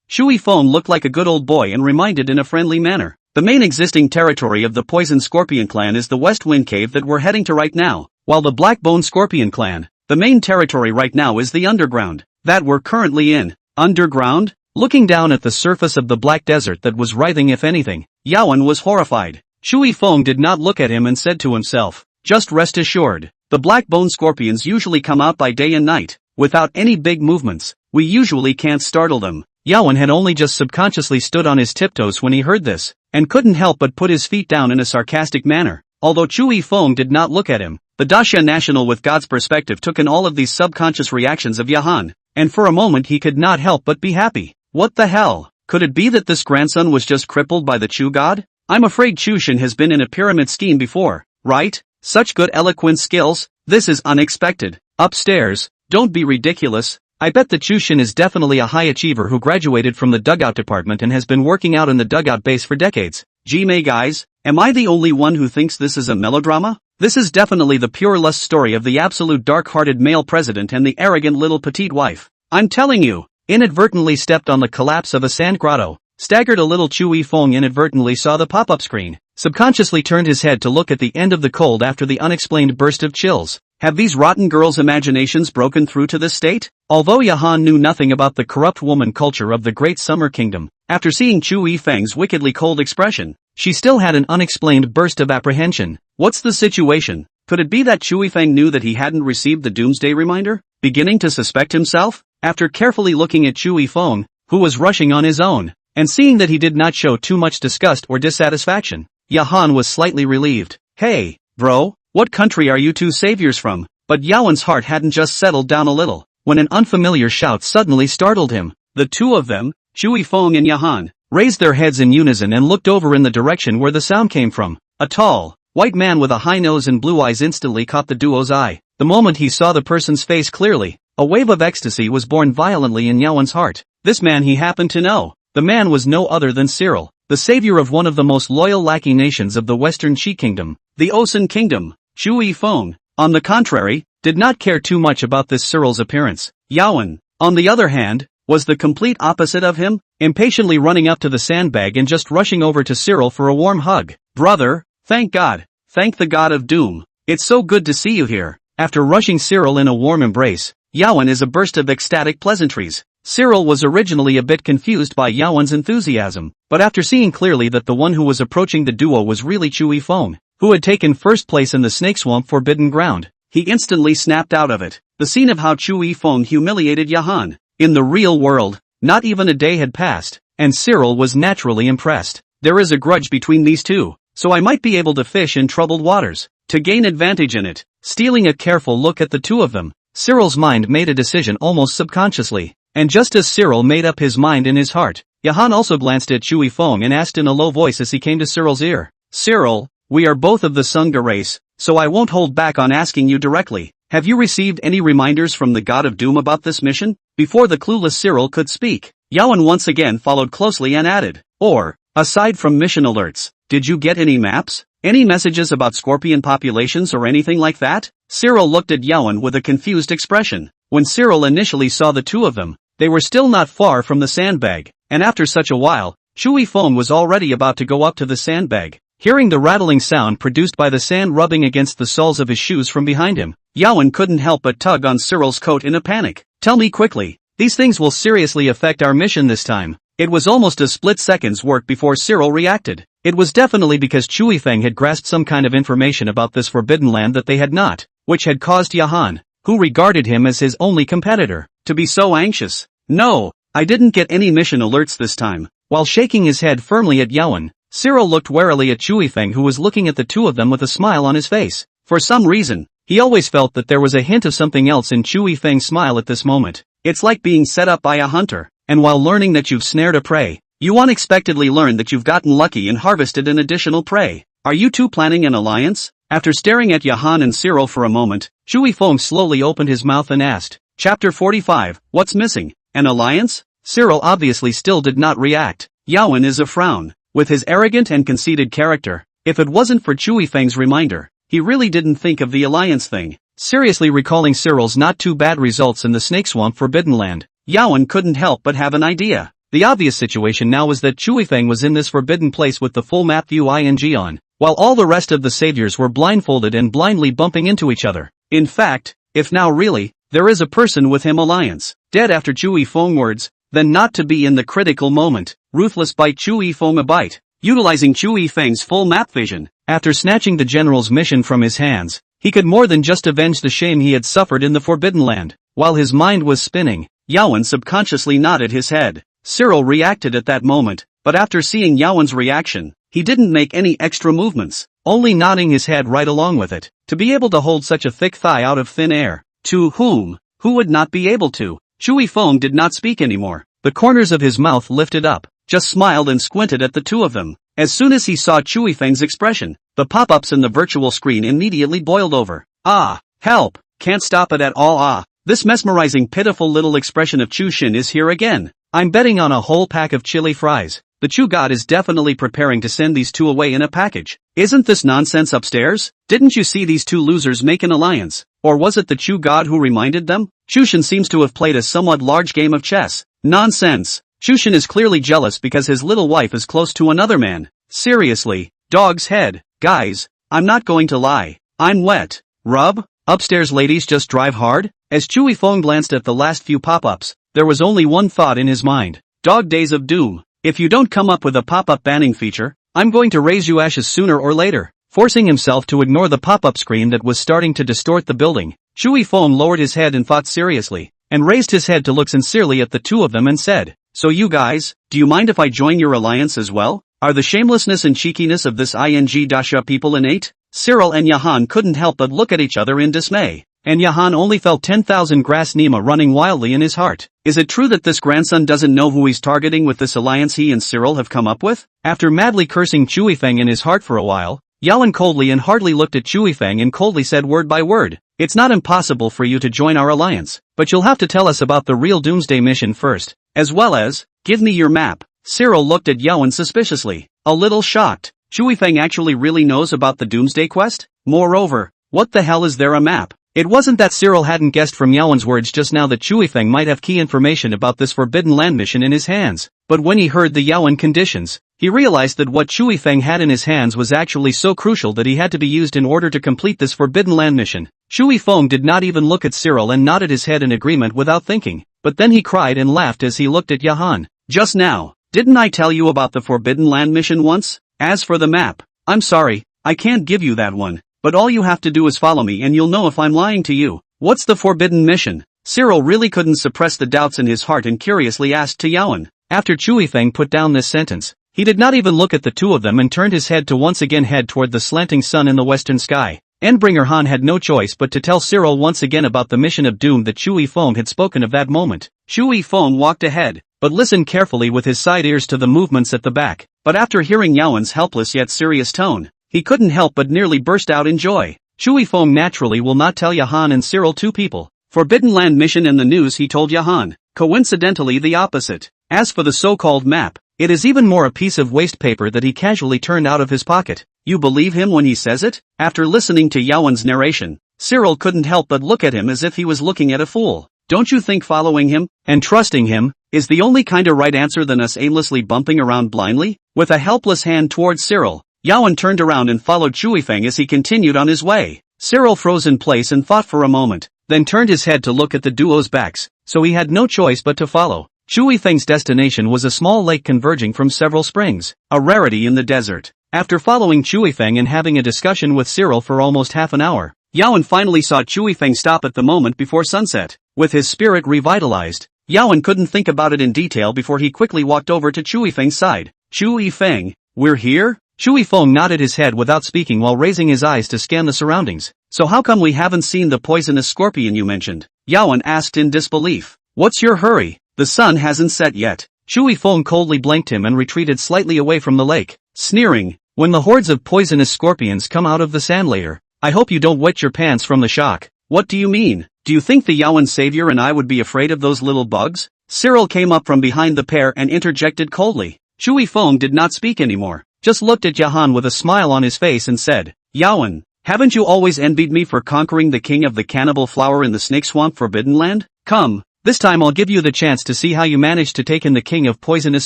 Shui Feng looked like a good old boy and reminded in a friendly manner. The main existing territory of the Poison Scorpion clan is the West Wind Cave that we're heading to right now, while the Black Bone Scorpion clan, the main territory right now is the underground, that we're currently in. Underground? Looking down at the surface of the black desert that was writhing if anything, Yawen was horrified. Shui Feng did not look at him and said to himself, just rest assured, the Black Bone Scorpions usually come out by day and night, without any big movements, we usually can't startle them. Yawen had only just subconsciously stood on his tiptoes when he heard this, and couldn't help but put his feet down in a sarcastic manner. Although Shui Feng did not look at him, the Daxia National with God's perspective took in all of these subconscious reactions of Yahan, and for a moment he could not help but be happy. What the hell? Could it be that this grandson was just crippled by the Chu god? I'm afraid Chushin has been in a pyramid scheme before, right? Such good eloquent skills? This is unexpected. Upstairs, don't be ridiculous. I bet that Chushin is definitely a high achiever who graduated from the dugout department and has been working out in the dugout base for decades. Gee guys, am I the only one who thinks this is a melodrama? This is definitely the pure lust story of the absolute dark-hearted male president and the arrogant little petite wife. I'm telling you, inadvertently stepped on the collapse of a sand grotto, staggered a little. Shui Feng inadvertently saw the pop-up screen, subconsciously turned his head to look at the end of the cold after the unexplained burst of chills. Have these rotten girls' imaginations broken through to this state? Although Yahan knew nothing about the corrupt woman culture of the Great Summer Kingdom, after seeing Shui Feng's wickedly cold expression, she still had an unexplained burst of apprehension. What's the situation? Could it be that Shui Feng knew that he hadn't received the doomsday reminder? Beginning to suspect himself? After carefully looking at Shui Feng, who was rushing on his own, and seeing that he did not show too much disgust or dissatisfaction, Yahan was slightly relieved. Hey, bro, what country are you two saviors from? But Yawen's heart hadn't just settled down a little, when an unfamiliar shout suddenly startled him. The two of them, Shui Feng and Yahan, raised their heads in unison and looked over in the direction where the sound came from. A tall, white man with a high nose and blue eyes instantly caught the duo's eye. The moment he saw the person's face clearly, a wave of ecstasy was born violently in Yawen's heart. This man he happened to know. The man was no other than Cyril, the savior of one of the most loyal lackey nations of the Western Qi Kingdom, the Osun Kingdom. Shui Feng, on the contrary, did not care too much about this Cyril's appearance. Yawen, on the other hand, was the complete opposite of him, impatiently running up to the sandbag and just rushing over to Cyril for a warm hug. Brother, thank God, thank the God of Doom. It's so good to see you here. After rushing Cyril in a warm embrace, Yawen is a burst of ecstatic pleasantries. Cyril was originally a bit confused by Yawen's enthusiasm, but after seeing clearly that the one who was approaching the duo was really Shui Feng, who had taken first place in the Snake Swamp Forbidden Ground, he instantly snapped out of it. The scene of how Shui Feng humiliated Yahan. In the real world, not even a day had passed, and Cyril was naturally impressed. There is a grudge between these two, so I might be able to fish in troubled waters, to gain advantage in it. Stealing a careful look at the two of them, Cyril's mind made a decision almost subconsciously, and just as Cyril made up his mind in his heart, Yahan also glanced at Shui Feng and asked in a low voice as he came to Cyril's ear. Cyril, we are both of the Sangha race, so I won't hold back on asking you directly. Have you received any reminders from the God of Doom about this mission? Before the clueless Cyril could speak, Yawen once again followed closely and added, or, aside from mission alerts, did you get any maps? Any messages about scorpion populations or anything like that? Cyril looked at Yawen with a confused expression. When Cyril initially saw the two of them, they were still not far from the sandbag, and after such a while, Shui Feng was already about to go up to the sandbag. Hearing the rattling sound produced by the sand rubbing against the soles of his shoes from behind him, Yawen couldn't help but tug on Cyril's coat in a panic. Tell me quickly, these things will seriously affect our mission this time. It was almost a split second's work before Cyril reacted. It was definitely because Shui Feng had grasped some kind of information about this forbidden land that they had not, which had caused Yahan, who regarded him as his only competitor, to be so anxious. No, I didn't get any mission alerts this time. While shaking his head firmly at Yawen, Cyril looked warily at Shui Feng, who was looking at the two of them with a smile on his face. For some reason, he always felt that there was a hint of something else in Shui Feng's smile at this moment. It's like being set up by a hunter, and while learning that you've snared a prey, you unexpectedly learn that you've gotten lucky and harvested an additional prey. Are you two planning an alliance? After staring at Yahan and Cyril for a moment, Shui Feng slowly opened his mouth and asked, Chapter 45, what's missing? An alliance? Cyril obviously still did not react. Yawen is a frown. With his arrogant and conceited character, if it wasn't for Shui Feng's reminder, he really didn't think of the alliance thing. Seriously recalling Cyril's not too bad results in the Snake Swamp Forbidden Land, Yawen couldn't help but have an idea. The obvious situation now was that Chui Feng was in this forbidden place with the full map view on, while all the rest of the saviors were blindfolded and blindly bumping into each other. In fact, if now really, there is a person with him alliance, dead after Chui Feng words, then not to be in the critical moment, ruthless bite Chui Feng a bite, utilizing Chui Feng's full map vision. After snatching the general's mission from his hands, he could more than just avenge the shame he had suffered in the Forbidden Land. While his mind was spinning, Yawen subconsciously nodded his head. Cyril reacted at that moment, but after seeing Yawen's reaction, he didn't make any extra movements, only nodding his head right along with it. To be able to hold such a thick thigh out of thin air, to whom? Who would not be able to? Chui Feng did not speak anymore. The corners of his mouth lifted up, just smiled and squinted at the two of them. As soon as he saw Chui Feng's expression, the pop-ups in the virtual screen immediately boiled over. Ah, help, can't stop it at all. Ah, this mesmerizing pitiful little expression of Chu Xin is here again. I'm betting on a whole pack of chili fries. The Chu God is definitely preparing to send these two away in a package. Isn't this nonsense upstairs? Didn't you see these two losers make an alliance? Or was it the Chu God who reminded them? Chu Xin seems to have played a somewhat large game of chess. Nonsense. Chu Xin is clearly jealous because his little wife is close to another man. Seriously, dog's head. Guys, I'm not going to lie. I'm wet. Rub? Upstairs ladies just drive hard? As Chui Feng glanced at the last few pop-ups, there was only one thought in his mind. Dog days of doom. If you don't come up with a pop-up banning feature, I'm going to raise you ashes sooner or later. Forcing himself to ignore the pop-up screen that was starting to distort the building, Chui Feng lowered his head and thought seriously, and raised his head to look sincerely at the two of them and said, "So you guys, do you mind if I join your alliance as well? Are the shamelessness and cheekiness of this ing Dasha people innate?" Cyril and Yahan couldn't help but look at each other in dismay, and Yahan only felt 10,000 grass Nima running wildly in his heart. Is it true that this grandson doesn't know who he's targeting with this alliance he and Cyril have come up with? After madly cursing Chui Feng in his heart for a while, Yawen coldly and hardly looked at Chui Feng and coldly said word by word, "It's not impossible for you to join our alliance, but you'll have to tell us about the real Doomsday mission first, as well as, give me your map." Cyril looked at Yawen suspiciously, a little shocked. Chui Feng actually really knows about the Doomsday Quest? Moreover, what the hell is there a map? It wasn't that Cyril hadn't guessed from Yawen's words just now that Chui Feng might have key information about this Forbidden Land mission in his hands, but when he heard the Yawen conditions, he realized that what Chui Feng had in his hands was actually so crucial that he had to be used in order to complete this Forbidden Land mission. Chui Feng did not even look at Cyril and nodded his head in agreement without thinking, but then he cried and laughed as he looked at Yahan. "Just now, didn't I tell you about the Forbidden Land mission once? As for the map, I'm sorry, I can't give you that one, but all you have to do is follow me and you'll know if I'm lying to you." "What's the forbidden mission?" Cyril really couldn't suppress the doubts in his heart and curiously asked to Yawen. After Chui Feng put down this sentence, he did not even look at the two of them and turned his head to once again head toward the slanting sun in the western sky. Endbringer Han had no choice but to tell Cyril once again about the mission of doom that Chui Feng had spoken of that moment. Chui Feng walked ahead, but listened carefully with his side ears to the movements at the back, but after hearing Yawen's helpless yet serious tone, he couldn't help but nearly burst out in joy. Chui Feng naturally will not tell Yahan and Cyril two people. Forbidden Land mission in the news, he told Yahan. Coincidentally the opposite. As for the so-called map, it is even more a piece of waste paper that he casually turned out of his pocket. You believe him when he says it? After listening to Yawen's narration, Cyril couldn't help but look at him as if he was looking at a fool. Don't you think following him, and trusting him, is the only kinda right answer than us aimlessly bumping around blindly? With a helpless hand towards Cyril, Yawen turned around and followed Chui Feng as he continued on his way. Cyril froze in place and thought for a moment, then turned his head to look at the duo's backs, so he had no choice but to follow. Chui Feng's destination was a small lake converging from several springs, a rarity in the desert. After following Chui Feng and having a discussion with Cyril for almost half an hour, Yawen finally saw Chui Feng stop at the moment before sunset. With his spirit revitalized, Yawen couldn't think about it in detail before he quickly walked over to Chui Feng's side. "Chui Feng, we're here?" Chui Feng nodded his head without speaking while raising his eyes to scan the surroundings. "So how come we haven't seen the poisonous scorpion you mentioned?" Yawen asked in disbelief. "What's your hurry? The sun hasn't set yet." Chui Feng coldly blanked him and retreated slightly away from the lake, sneering, "When the hordes of poisonous scorpions come out of the sand layer, I hope you don't wet your pants from the shock." "What do you mean? Do you think the Yawen savior and I would be afraid of those little bugs?" Cyril came up from behind the pair and interjected coldly. Chui Feng did not speak anymore, just looked at Yahan with a smile on his face and said, "Yawen, haven't you always envied me for conquering the king of the cannibal flower in the snake swamp Forbidden Land? Come, This time I'll give you the chance to see how you managed to take in the king of poisonous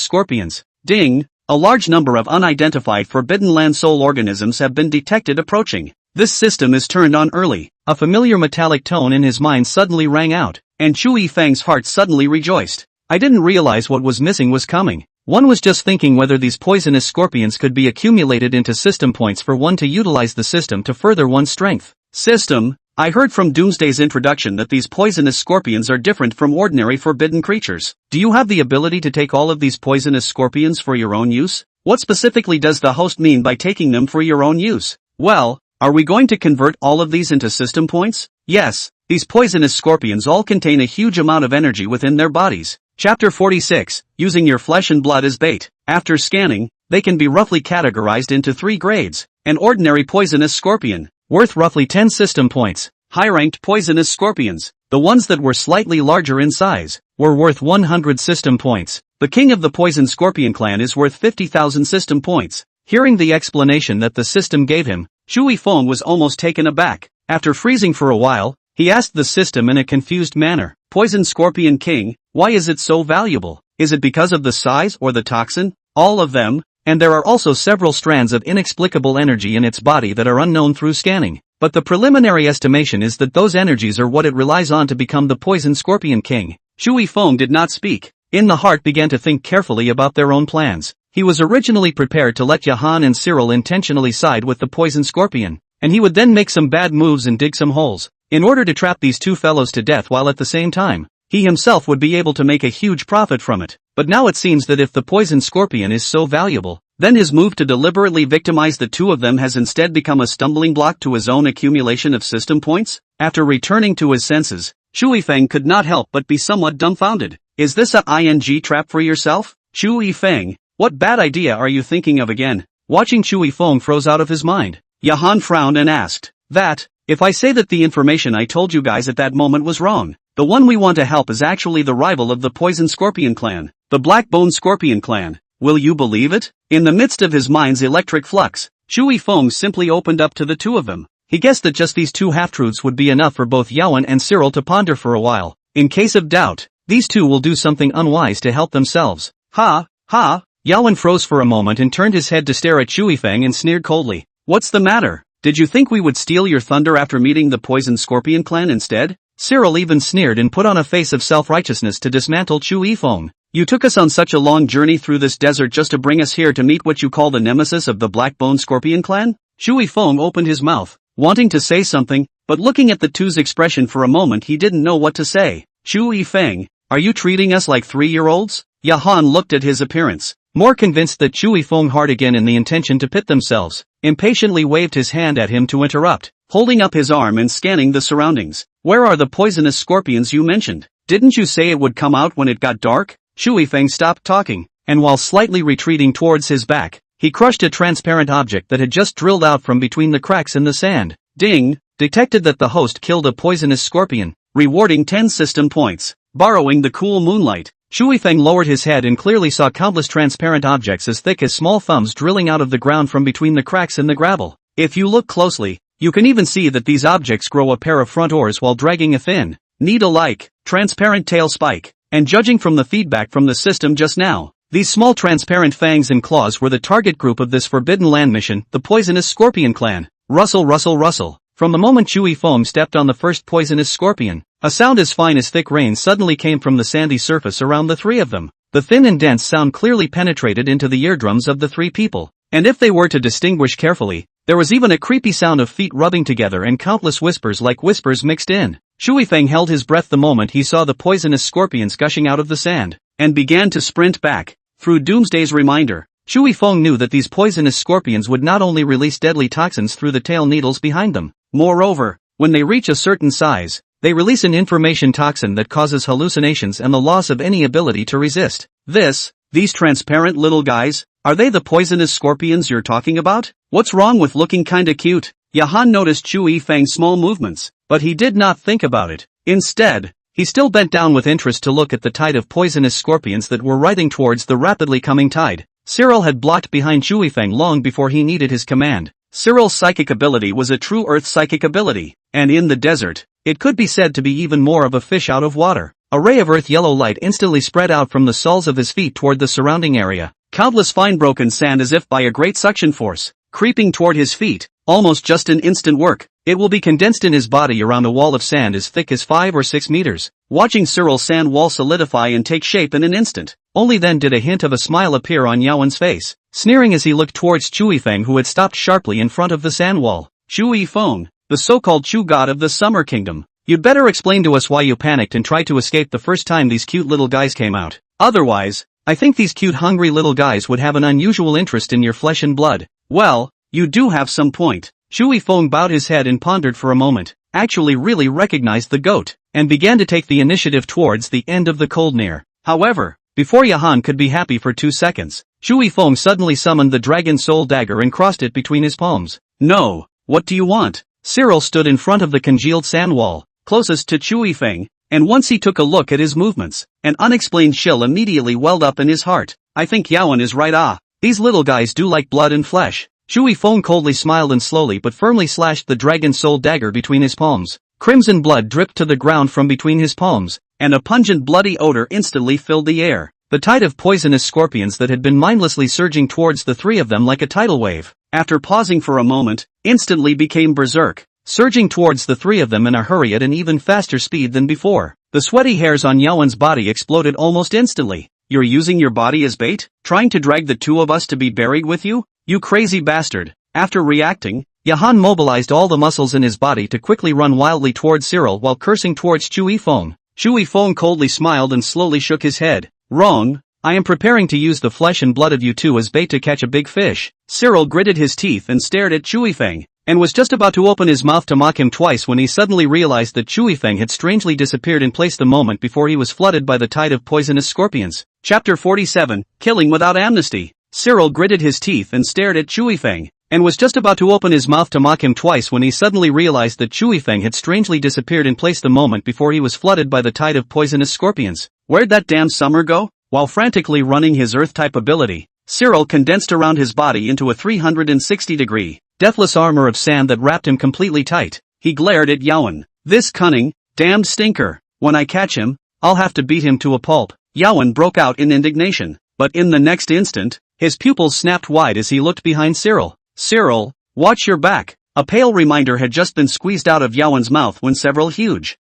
scorpions. Ding! A large number of unidentified forbidden land soul organisms have been detected approaching. This system is turned on early. A familiar metallic tone in his mind suddenly rang out, and Chu Yifeng's heart suddenly rejoiced. I didn't realize what was missing was coming. One was just thinking whether these poisonous scorpions could be accumulated into system points for one to utilize the system to further one's strength. System? I heard from Doomsday's introduction that these poisonous scorpions are different from ordinary forbidden creatures. Do you have the ability to take all of these poisonous scorpions for your own use? What specifically does the host mean by taking them for your own use? Well, are we going to convert all of these into system points? Yes, these poisonous scorpions all contain a huge amount of energy within their bodies. Chapter 46, Using your flesh and blood as bait. After scanning, they can be roughly categorized into 3 grades. An ordinary poisonous scorpion, worth roughly 10 system points. High-ranked poisonous scorpions, the ones that were slightly larger in size, were worth 100 system points. The king of the poison scorpion clan is worth 50,000 system points. Hearing the explanation that the system gave him, Chu Yifeng was almost taken aback. After freezing for a while, he asked the system in a confused manner, Poison Scorpion King, why is it so valuable? Is it because of the size or the toxin? All of them? And there are also several strands of inexplicable energy in its body that are unknown through scanning. But the preliminary estimation is that those energies are what it relies on to become the Poison Scorpion King. Chu Yifeng did not speak. In the heart began to think carefully about their own plans. He was originally prepared to let Yahan and Cyril intentionally side with the Poison Scorpion, and he would then make some bad moves and dig some holes, in order to trap these two fellows to death while at the same time, he himself would be able to make a huge profit from it. But now it seems that if the Poison Scorpion is so valuable, then his move to deliberately victimize the two of them has instead become a stumbling block to his own accumulation of system points? After returning to his senses, Chu Yifeng could not help but be somewhat dumbfounded. Is this a ing trap for yourself? Chu Yifeng, what bad idea are you thinking of again? Watching Chu Yifeng froze out of his mind. Yahan frowned and asked, that, if I say that the information I told you guys at that moment was wrong, the one we want to help is actually the rival of the Poison Scorpion Clan, the Black Bone Scorpion Clan. Will you believe it? In the midst of his mind's electric flux, Chu Yifeng simply opened up to the two of them. He guessed that just these two half-truths would be enough for both Yawan and Cyril to ponder for a while. In case of doubt, these two will do something unwise to help themselves. Ha, ha, Yawan froze for a moment and turned his head to stare at Chu Yifeng and sneered coldly. What's the matter? Did you think we would steal your thunder after meeting the Poison Scorpion Clan instead? Cyril even sneered and put on a face of self-righteousness to dismantle Chu Yifeng. You took us on such a long journey through this desert just to bring us here to meet what you call the nemesis of the Black Bone Scorpion Clan? Chu Yifeng opened his mouth, wanting to say something, but looking at the two's expression for a moment he didn't know what to say. Chu Yifeng, are you treating us like 3-year-olds? Yahan looked at his appearance, more convinced that Chu Yifeng hard again in the intention to pit themselves, impatiently waved his hand at him to interrupt, holding up his arm and scanning the surroundings. Where are the poisonous scorpions you mentioned? Didn't you say it would come out when it got dark? Chu Yifeng stopped talking, and while slightly retreating towards his back, he crushed a transparent object that had just drilled out from between the cracks in the sand. Ding! Detected that the host killed a poisonous scorpion, rewarding 10 system points. Borrowing the cool moonlight, Chu Yifeng lowered his head and clearly saw countless transparent objects as thick as small thumbs drilling out of the ground from between the cracks in the gravel. If you look closely, you can even see that these objects grow a pair of front oars while dragging a thin, needle-like, transparent tail spike. And judging from the feedback from the system just now, these small transparent fangs and claws were the target group of this Forbidden Land mission, the Poisonous Scorpion Clan. Rustle, rustle, rustle. From the moment Chu Yifeng stepped on the first poisonous scorpion, a sound as fine as thick rain suddenly came from the sandy surface around the three of them. The thin and dense sound clearly penetrated into the eardrums of the three people, and if they were to distinguish carefully, there was even a creepy sound of feet rubbing together and countless whispers like whispers mixed in. Chu Yifeng held his breath the moment he saw the poisonous scorpions gushing out of the sand, and began to sprint back. Through Doomsday's reminder, Chu Yifeng knew that these poisonous scorpions would not only release deadly toxins through the tail needles behind them. Moreover, when they reach a certain size, they release an information toxin that causes hallucinations and the loss of any ability to resist. These transparent little guys, are they the poisonous scorpions you're talking about? What's wrong with looking kinda cute? Yahan noticed Chu Yifeng's small movements, but he did not think about it. Instead, he still bent down with interest to look at the tide of poisonous scorpions that were riding towards the rapidly coming tide. Cyril had blocked behind Chu Yifeng long before he needed his command. Cyril's psychic ability was a true earth psychic ability, and in the desert, it could be said to be even more of a fish out of water. A ray of earth-yellow light instantly spread out from the soles of his feet toward the surrounding area. Countless fine broken sand as if by a great suction force, creeping toward his feet, almost just in instant work. It will be condensed in his body around a wall of sand as thick as 5 or 6 meters. Watching Cyril's sand wall solidify and take shape in an instant. Only then did a hint of a smile appear on Yaowen's face, sneering as he looked towards Chui Feng, who had stopped sharply in front of the sand wall. Chui Feng, the so-called Chu god of the Summer Kingdom. You'd better explain to us why you panicked and tried to escape the first time these cute little guys came out. Otherwise, I think these cute hungry little guys would have an unusual interest in your flesh and blood. Well, you do have some point. Chui Feng bowed his head and pondered for a moment, actually really recognized the goat, and began to take the initiative towards the end of the cold near. However, before Yahan could be happy for 2 seconds, Chui Feng suddenly summoned the dragon soul dagger and crossed it between his palms. No, what do you want? Cyril stood in front of the congealed sand wall, closest to Chui Feng, and once he took a look at his movements, an unexplained chill immediately welled up in his heart. I think Yawen is right. These little guys do like blood and flesh. Chui Feng coldly smiled and slowly but firmly slashed the dragon soul dagger between his palms. Crimson blood dripped to the ground from between his palms, and a pungent bloody odor instantly filled the air. The tide of poisonous scorpions that had been mindlessly surging towards the three of them like a tidal wave, after pausing for a moment, instantly became berserk, surging towards the three of them in a hurry at an even faster speed than before. The sweaty hairs on Yawen's body exploded almost instantly. You're using your body as bait? Trying to drag the two of us to be buried with you? You crazy bastard. After reacting, Yahan mobilized all the muscles in his body to quickly run wildly towards Cyril while cursing towards Chui Feng. Chui Feng coldly smiled and slowly shook his head. Wrong. I am preparing to use the flesh and blood of you two as bait to catch a big fish. Cyril gritted his teeth and stared at Chui Feng, and was just about to open his mouth to mock him twice when he suddenly realized that Chui Feng had strangely disappeared in place the moment before he was flooded by the tide of poisonous scorpions. Chapter 47, Killing Without Amnesty. Cyril gritted his teeth and stared at Chui Feng, and was just about to open his mouth to mock him twice when he suddenly realized that Chui Feng had strangely disappeared in place the moment before he was flooded by the tide of poisonous scorpions. Where'd that damn summer go? While frantically running his Earth-type ability, Cyril condensed around his body into a 360-degree, deathless armor of sand that wrapped him completely tight. He glared at Yawen. This cunning, damned stinker. When I catch him, I'll have to beat him to a pulp. Yawen broke out in indignation, but in the next instant, his pupils snapped wide as he looked behind Cyril. Cyril, watch your back. A pale reminder had just been squeezed out of Yawen's mouth when several huge,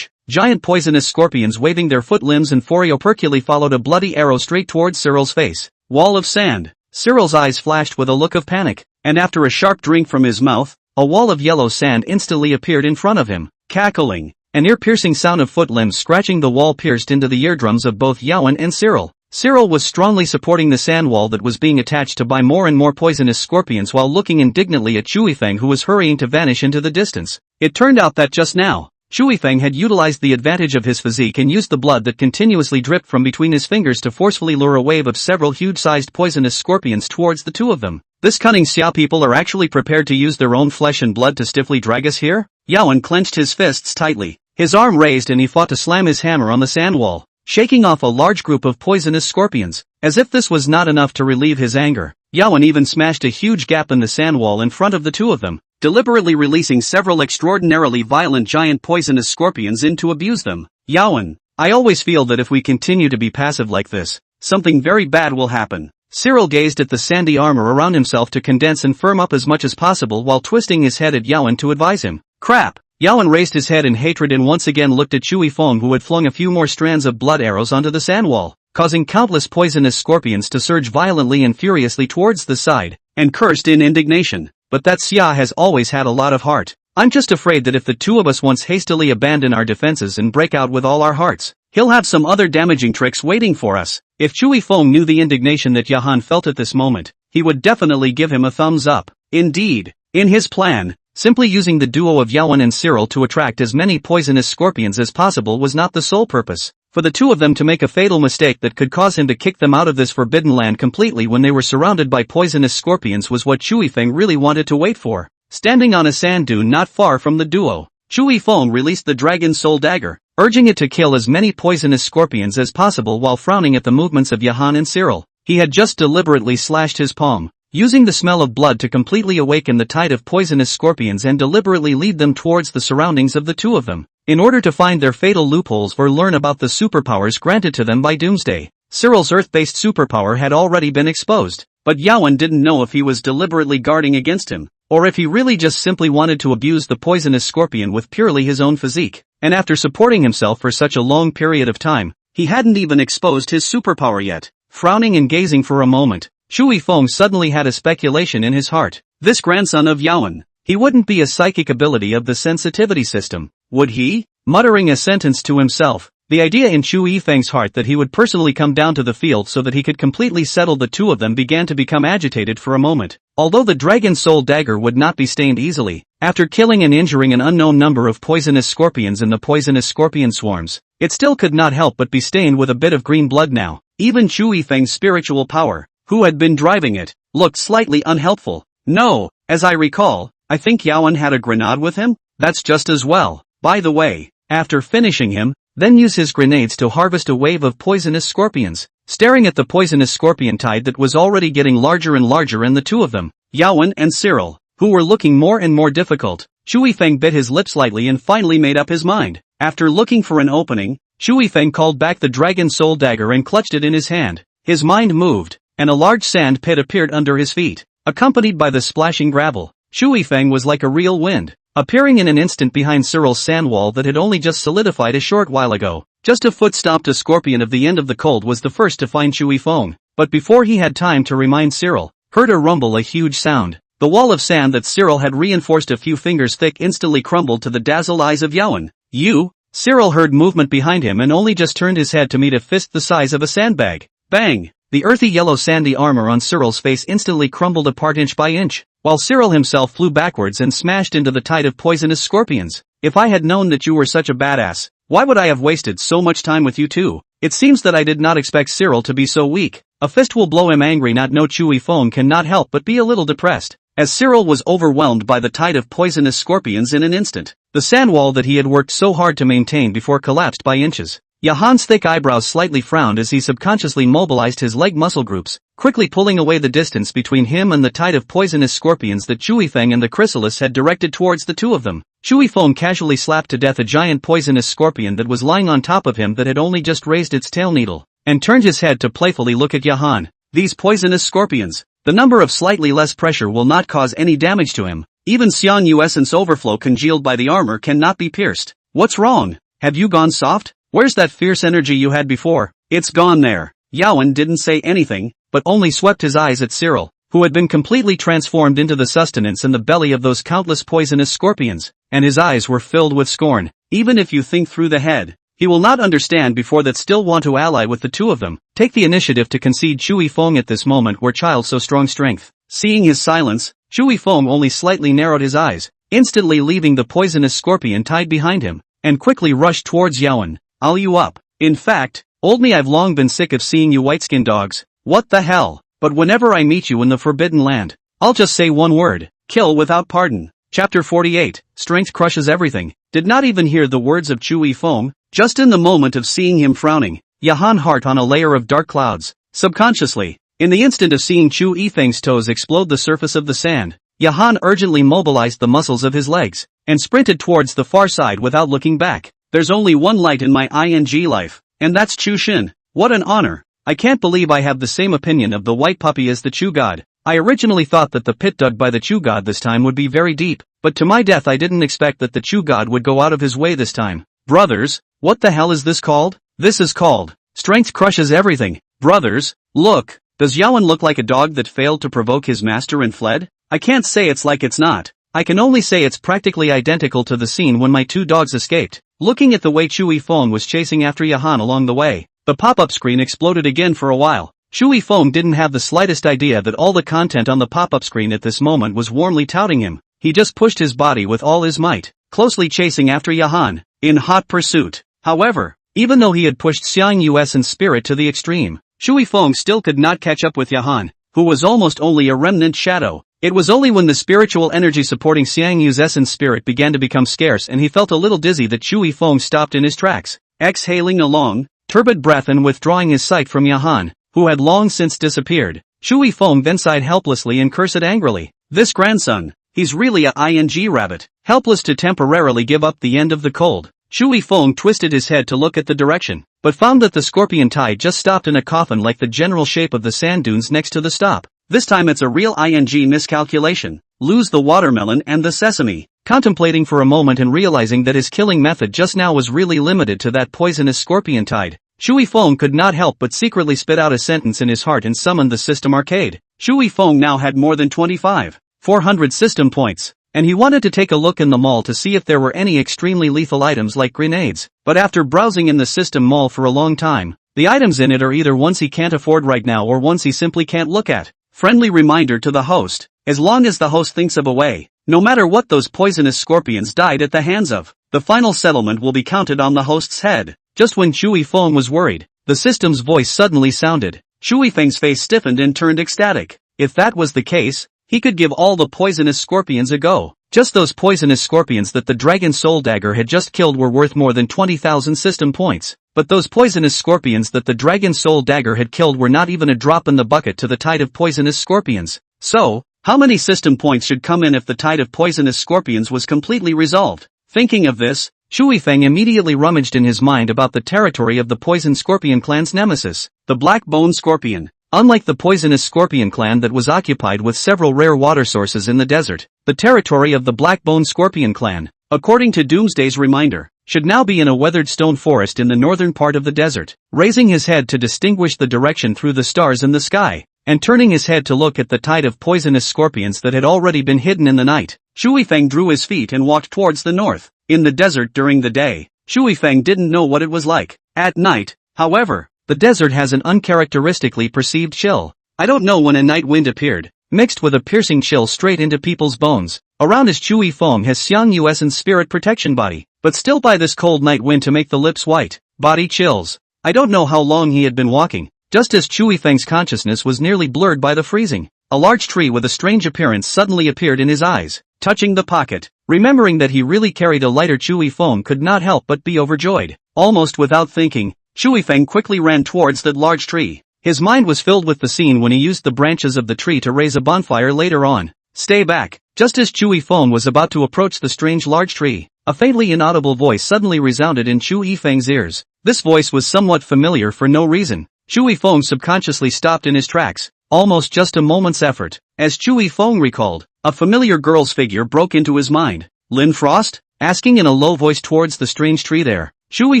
giant poisonous scorpions waving their foot limbs and operculi followed a bloody arrow straight towards Cyril's face. Wall of sand. Cyril's eyes flashed with a look of panic, and after a sharp drink from his mouth, a wall of yellow sand instantly appeared in front of him. Cackling, an ear-piercing sound of foot limbs scratching the wall pierced into the eardrums of both Yawen and Cyril. Cyril was strongly supporting the sand wall that was being attached to by more and more poisonous scorpions while looking indignantly at Chui Feng, who was hurrying to vanish into the distance. It turned out that just now, Chui Feng had utilized the advantage of his physique and used the blood that continuously dripped from between his fingers to forcefully lure a wave of several huge-sized poisonous scorpions towards the two of them. This cunning Xia people are actually prepared to use their own flesh and blood to stiffly drag us here? Yawen clenched his fists tightly, his arm raised, and he fought to slam his hammer on the sand wall, shaking off a large group of poisonous scorpions. As if this was not enough to relieve his anger, Yawen even smashed a huge gap in the sand wall in front of the two of them, deliberately releasing several extraordinarily violent giant poisonous scorpions in to abuse them. Yawen, I always feel that if we continue to be passive like this, something very bad will happen. Cyril gazed at the sandy armor around himself to condense and firm up as much as possible while twisting his head at Yawen to advise him. Crap! Yawen raised his head in hatred and once again looked at Chui Feng, who had flung a few more strands of blood arrows onto the sand wall, causing countless poisonous scorpions to surge violently and furiously towards the side, and cursed in indignation. But that Xia has always had a lot of heart. I'm just afraid that if the two of us once hastily abandon our defenses and break out with all our hearts, he'll have some other damaging tricks waiting for us. If Chui Feng knew the indignation that Yahan felt at this moment, he would definitely give him a thumbs up. Indeed, in his plan, simply using the duo of Yawen and Cyril to attract as many poisonous scorpions as possible was not the sole purpose. For the two of them to make a fatal mistake that could cause him to kick them out of this forbidden land completely when they were surrounded by poisonous scorpions was what Chui Feng really wanted to wait for. Standing on a sand dune not far from the duo, Chui Feng released the dragon soul dagger, urging it to kill as many poisonous scorpions as possible while frowning at the movements of Yahan and Cyril. He had just deliberately slashed his palm, using the smell of blood to completely awaken the tide of poisonous scorpions and deliberately lead them towards the surroundings of the two of them. in order to find their fatal loopholes or learn about the superpowers granted to them by Doomsday. Cyril's Earth-based superpower had already been exposed, but Yawen didn't know if he was deliberately guarding against him, or if he really just simply wanted to abuse the poisonous scorpion with purely his own physique. And after supporting himself for such a long period of time, he hadn't even exposed his superpower yet. Frowning and gazing for a moment, Shui Feng suddenly had a speculation in his heart. This grandson of Yawen, he wouldn't be a psychic ability of the sensitivity system, would he? Muttering a sentence to himself, the idea in Chu Yifeng's heart that he would personally come down to the field so that he could completely settle the two of them began to become agitated for a moment. Although the Dragon Soul Dagger would not be stained easily, after killing and injuring an unknown number of poisonous scorpions in the poisonous scorpion swarms, it still could not help but be stained with a bit of green blood now. Even Chu Yifeng's spiritual power, who had been driving it, looked slightly unhelpful. No, as I recall, I think Yawen had a grenade with him? That's just as well. By the way, after finishing him, then use his grenades to harvest a wave of poisonous scorpions. Staring at the poisonous scorpion tide that was already getting larger and larger in the two of them, Yawen and Cyril, who were looking more and more difficult, Chu Yifeng bit his lip slightly and finally made up his mind. After looking for an opening, Chu Yifeng called back the Dragon Soul Dagger and clutched it in his hand. His mind moved, and a large sand pit appeared under his feet, accompanied by the splashing gravel. Chu Yifeng was like a real wind, appearing in an instant behind Cyril's sand wall that had only just solidified a short while ago. Just a foot stomped a scorpion of the end of the cold was the first to find Chu Yifeng, but before he had time to remind Cyril, heard a rumble, a huge sound. The wall of sand that Cyril had reinforced a few fingers thick instantly crumbled to the dazzled eyes of Yawen. You? Cyril heard movement behind him and only just turned his head to meet a fist the size of a sandbag. Bang! The earthy yellow sandy armor on Cyril's face instantly crumbled apart inch by inch, while Cyril himself flew backwards and smashed into the tide of poisonous scorpions. If I had known that you were such a badass, why would I have wasted so much time with you two? It seems that I did not expect Cyril to be so weak. A fist will blow him angry. Not no Chu Yifeng cannot help but be a little depressed, as Cyril was overwhelmed by the tide of poisonous scorpions in an instant. The sand wall that he had worked so hard to maintain before collapsed by inches. Yahan's thick eyebrows slightly frowned as he subconsciously mobilized his leg muscle groups, quickly pulling away the distance between him and the tide of poisonous scorpions that Chu Yifeng and the chrysalis had directed towards the two of them. Chu Yifeng casually slapped to death a giant poisonous scorpion that was lying on top of him that had only just raised its tail needle, and turned his head to playfully look at Yahan. These poisonous scorpions, the number of slightly less pressure will not cause any damage to him. Even Xiangyu essence overflow congealed by the armor cannot be pierced. What's wrong? Have you gone soft? Where's that fierce energy you had before? It's gone there. Yawen didn't say anything, but only swept his eyes at Cyril, who had been completely transformed into the sustenance in the belly of those countless poisonous scorpions, and his eyes were filled with scorn. Even if you think through the head, he will not understand before that still want to ally with the two of them. Take the initiative to concede. Chu Yifeng at this moment were child so strong strength. Seeing his silence, Chu Yifeng only slightly narrowed his eyes, instantly leaving the poisonous scorpion tied behind him, and quickly rushed towards Yawen. I'll you up. In fact, old me, I've long been sick of seeing you white-skinned dogs. What the hell? But whenever I meet you in the Forbidden Land, I'll just say one word: kill without pardon. Chapter 48, Strength Crushes Everything. Did not even hear the words of Chu Yifeng. Just in the moment of seeing him frowning, Yahan heart on a layer of dark clouds. Subconsciously, in the instant of seeing Chu Yifeng's toes explode the surface of the sand, Yahan urgently mobilized the muscles of his legs, and sprinted towards the far side without looking back. There's only one light in my ing life, and that's Chu Xin. What an honor. I can't believe I have the same opinion of the white puppy as the Chu God. I originally thought that the pit dug by the Chu God this time would be very deep, but to my death I didn't expect that the Chu God would go out of his way this time. Brothers, what the hell is this called? This is called Strength Crushes Everything. Brothers, look, does Yawen look like a dog that failed to provoke his master and fled? I can't say it's like it's not. I can only say it's practically identical to the scene when my two dogs escaped. Looking at the way Chu Yifeng was chasing after Yahan along the way, the pop-up screen exploded again for a while. Chu Yifeng didn't have the slightest idea that all the content on the pop-up screen at this moment was warmly touting him. He just pushed his body with all his might, closely chasing after Yahan, in hot pursuit. However, even though he had pushed Xiangyu essence spirit to the extreme, Chu Yifeng still could not catch up with Yahan, who was almost only a remnant shadow. It was only when the spiritual energy supporting Xiangyu's essence spirit began to become scarce and he felt a little dizzy that Chu Yifeng stopped in his tracks, exhaling a long, turbid breath and withdrawing his sight from Yahan, who had long since disappeared. Chu Yifeng then sighed helplessly and cursed angrily. This grandson, he's really a ing rabbit, helpless to temporarily give up the end of the cold. Shui Feng twisted his head to look at the direction, but found that the scorpion tide just stopped in a coffin like the general shape of the sand dunes next to the stop. This time it's a real miscalculation. Lose the watermelon and the sesame. Contemplating for a moment and realizing that his killing method just now was really limited to that poisonous scorpion tide, Shui Feng could not help but secretly spit out a sentence in his heart and summoned the system arcade. Shui Feng now had more than 400 system points, and he wanted to take a look in the mall to see if there were any extremely lethal items like grenades. But after browsing in the system mall for a long time, the items in it are either ones he can't afford right now or ones he simply can't look at. Friendly reminder to the host: as long as the host thinks of a way, no matter what those poisonous scorpions died at the hands of, the final settlement will be counted on the host's head. Just when Shui Feng was worried, the system's voice suddenly sounded. Shui Feng's face stiffened and turned ecstatic. If that was the case, he could give all the poisonous scorpions a go. Just those poisonous scorpions that the Dragon Soul Dagger had just killed were worth more than 20,000 system points. But those poisonous scorpions that the Dragon Soul Dagger had killed were not even a drop in the bucket to the tide of poisonous scorpions. So, how many system points should come in if the tide of poisonous scorpions was completely resolved? Thinking of this, Shui Feng immediately rummaged in his mind about the territory of the Poison Scorpion clan's nemesis, the Black Bone Scorpion. Unlike the poisonous Scorpion clan that was occupied with several rare water sources in the desert, the territory of the Black Bone Scorpion clan, according to Doomsday's reminder, should now be in a weathered stone forest in the northern part of the desert. Raising his head to distinguish the direction through the stars in the sky, and turning his head to look at the tide of poisonous scorpions that had already been hidden in the night, Shui Feng drew his feet and walked towards the north. In the desert during the day, Shui Feng didn't know what it was like. At night, however, the desert has an uncharacteristically perceived chill. I don't know when a night wind appeared, mixed with a piercing chill straight into people's bones. Around us Shui Feng has Xiang Yuesen's spirit protection body, but still by this cold night wind to make the lips white. Body chills. I don't know how long he had been walking, just as Shui Feng's consciousness was nearly blurred by the freezing. A large tree with a strange appearance suddenly appeared in his eyes, touching the pocket. Remembering that he really carried a lighter, Shui Feng could not help but be overjoyed. Almost without thinking, Shui Feng quickly ran towards that large tree. His mind was filled with the scene when he used the branches of the tree to raise a bonfire later on. Stay back. Just as Shui Feng was about to approach the strange large tree, a faintly inaudible voice suddenly resounded in Shui Feng's ears. This voice was somewhat familiar for no reason. Shui Feng subconsciously stopped in his tracks, almost just a moment's effort. As Shui Feng recalled, a familiar girl's figure broke into his mind. Lin Frost? Asking in a low voice towards the strange tree there. Shui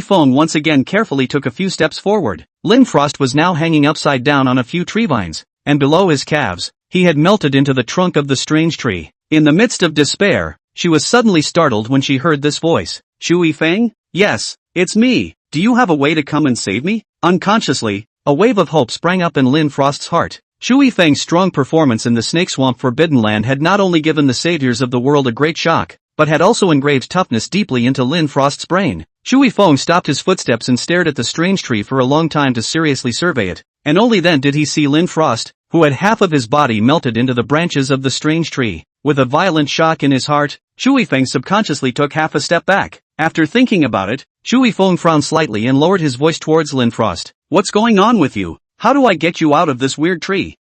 Feng once again carefully took a few steps forward. Lin Frost was now hanging upside down on a few tree vines, and below his calves, he had melted into the trunk of the strange tree. In the midst of despair, she was suddenly startled when she heard this voice. Shui Feng? Yes, it's me. Do you have a way to come and save me? Unconsciously, a wave of hope sprang up in Lin Frost's heart. Shui Feng's strong performance in the Snake Swamp Forbidden Land had not only given the saviors of the world a great shock, but had also engraved toughness deeply into Lin Frost's brain. Shui Feng stopped his footsteps and stared at the strange tree for a long time to seriously survey it, and only then did he see Lin Frost, who had half of his body melted into the branches of the strange tree. With a violent shock in his heart, Shui Feng subconsciously took half a step back. After thinking about it, Shui Feng frowned slightly and lowered his voice towards Lin Frost. What's going on with you? How do I get you out of this weird tree?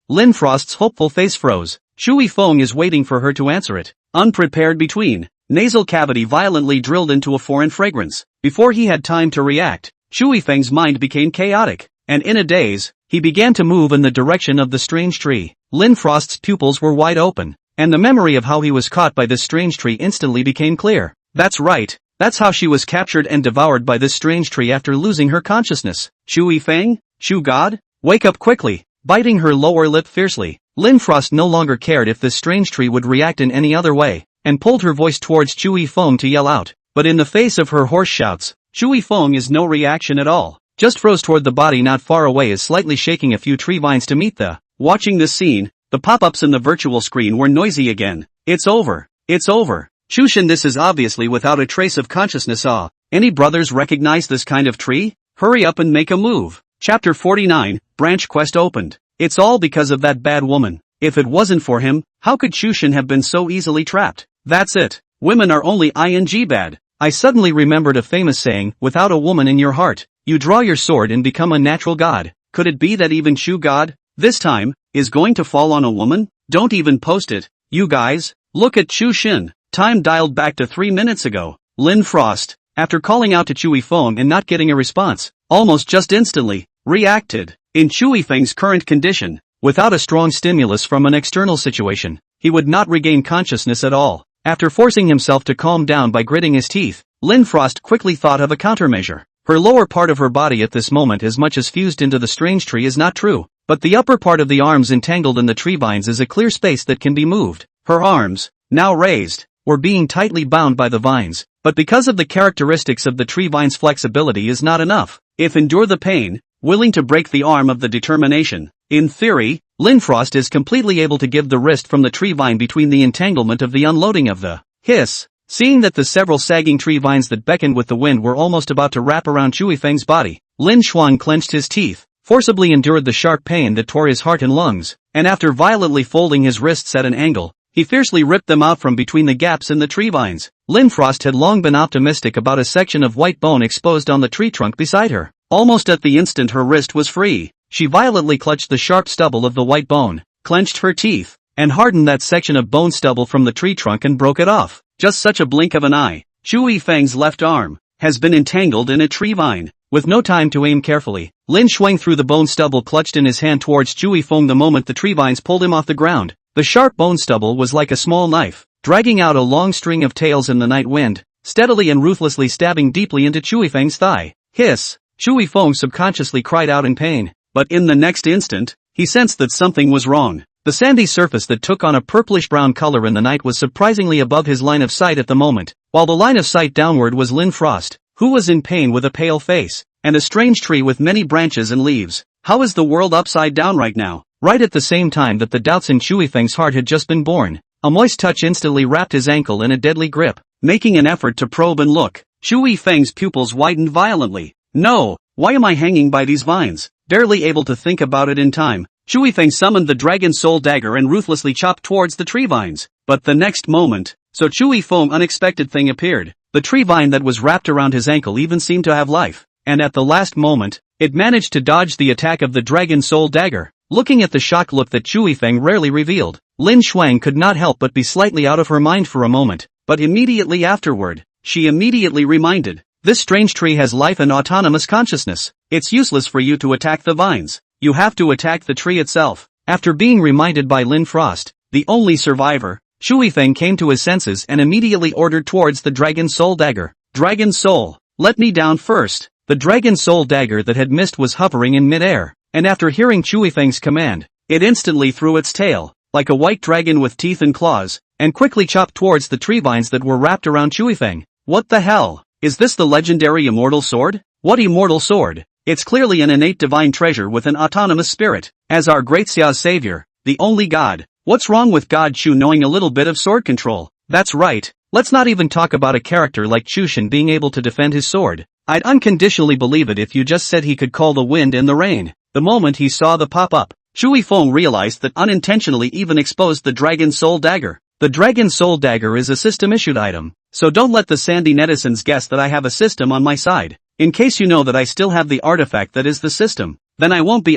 Lin Frost's hopeful face froze. Shui Feng is waiting for her to answer it. Unprepared between nasal cavity violently drilled into a foreign fragrance. Before he had time to react, Shui Feng's mind became chaotic, and in a daze, he began to move in the direction of the strange tree. Lin Frost's pupils were wide open, and the memory of how he was caught by this strange tree instantly became clear. That's right, that's how she was captured and devoured by this strange tree after losing her consciousness. Shui Feng? Shu God? Wake up quickly! Biting her lower lip fiercely, Lin Frost no longer cared if this strange tree would react in any other way, and pulled her voice towards Shui Feng to yell out. But in the face of her hoarse shouts, Shui Feng is no reaction at all, just froze toward the body not far away as slightly shaking a few tree vines to meet the. Watching this scene, the pop-ups in the virtual screen were noisy again. It's over. It's over. Shushin, this is obviously without a trace of consciousness. Any brothers recognize this kind of tree? Hurry up and make a move. Chapter 49, Branch Quest opened. It's all because of that bad woman. If it wasn't for him, how could Shushin have been so easily trapped? That's it. Women are only bad. I suddenly remembered a famous saying, without a woman in your heart, you draw your sword and become a natural god. Could it be that even Shu God, this time, is going to fall on a woman? Don't even post it, you guys. Look at Shushin. Time dialed back to 3 minutes ago. Lin Frost. after calling out to Chui Feng and not getting a response, almost just instantly, reacted. In Chui Feng's current condition, without a strong stimulus from an external situation, he would not regain consciousness at all. After forcing himself to calm down by gritting his teeth, Lin Frost quickly thought of a countermeasure. Her lower part of her body at this moment as much as fused into the strange tree is not true, but the upper part of the arms entangled in the tree vines is a clear space that can be moved. Her arms, now raised, were being tightly bound by the vines, but because of the characteristics of the tree vine's flexibility is not enough. If endure the pain, willing to break the arm of the determination. In theory, Lin Frost is completely able to give the wrist from the tree vine between the entanglement of the unloading of the hiss. Seeing that the several sagging tree vines that beckoned with the wind were almost about to wrap around Chui Feng's body, Lin Xuan clenched his teeth, forcibly endured the sharp pain that tore his heart and lungs, and after violently folding his wrists at an angle, he fiercely ripped them out from between the gaps in the tree vines. Lin Frost had long been optimistic about a section of white bone exposed on the tree trunk beside her. Almost at the instant her wrist was free, she violently clutched the sharp stubble of the white bone, clenched her teeth, and hardened that section of bone stubble from the tree trunk and broke it off. Just such a blink of an eye, Chui Feng's left arm has been entangled in a tree vine. With no time to aim carefully, Lin Xuan threw the bone stubble clutched in his hand towards Chui Feng the moment the tree vines pulled him off the ground. The sharp bone stubble was like a small knife, dragging out a long string of tails in the night wind, steadily and ruthlessly stabbing deeply into Chui Feng's thigh. Hiss! Chui Feng subconsciously cried out in pain, but in the next instant, he sensed that something was wrong. The sandy surface that took on a purplish-brown color in the night was surprisingly above his line of sight at the moment, while the line of sight downward was Lin Frost, who was in pain with a pale face, and a strange tree with many branches and leaves. How is the world upside down right now? Right at the same time that the doubts in Chui Feng's heart had just been born, a moist touch instantly wrapped his ankle in a deadly grip. Making an effort to probe and look, Chui Feng's pupils widened violently. No, why am I hanging by these vines? Barely able to think about it in time, Chui Feng summoned the Dragon Soul Dagger and ruthlessly chopped towards the tree vines. But the next moment, so Chui Feng unexpected thing appeared. The tree vine that was wrapped around his ankle even seemed to have life, and at the last moment, it managed to dodge the attack of the Dragon Soul Dagger. Looking at the shocked look that Chui Feng rarely revealed, Lin Xuan could not help but be slightly out of her mind for a moment, but immediately afterward, she immediately reminded, this strange tree has life and autonomous consciousness. It's useless for you to attack the vines. You have to attack the tree itself. After being reminded by Lin Frost, the only survivor, Chui Feng came to his senses and immediately ordered towards the Dragon Soul Dagger. Dragon Soul, let me down first. The Dragon Soul Dagger that had missed was hovering in mid-air, and after hearing Chui Feng's command, it instantly threw its tail, like a white dragon with teeth and claws, and quickly chopped towards the tree vines that were wrapped around Chui Feng. What the hell? Is this the legendary immortal sword? What immortal sword? It's clearly an innate divine treasure with an autonomous spirit. As our great Xia's savior, the only god, what's wrong with God Chu knowing a little bit of sword control? That's right, let's not even talk about a character like Chu Shen being able to defend his sword. I'd unconditionally believe it if you just said he could call the wind and the rain. The moment he saw the pop-up, Chui Feng realized that unintentionally even exposed the Dragon Soul Dagger. The Dragon Soul Dagger is a system-issued item, so don't let the sandy netizens guess that I have a system on my side. In case you know that I still have the artifact that is the system, then I won't be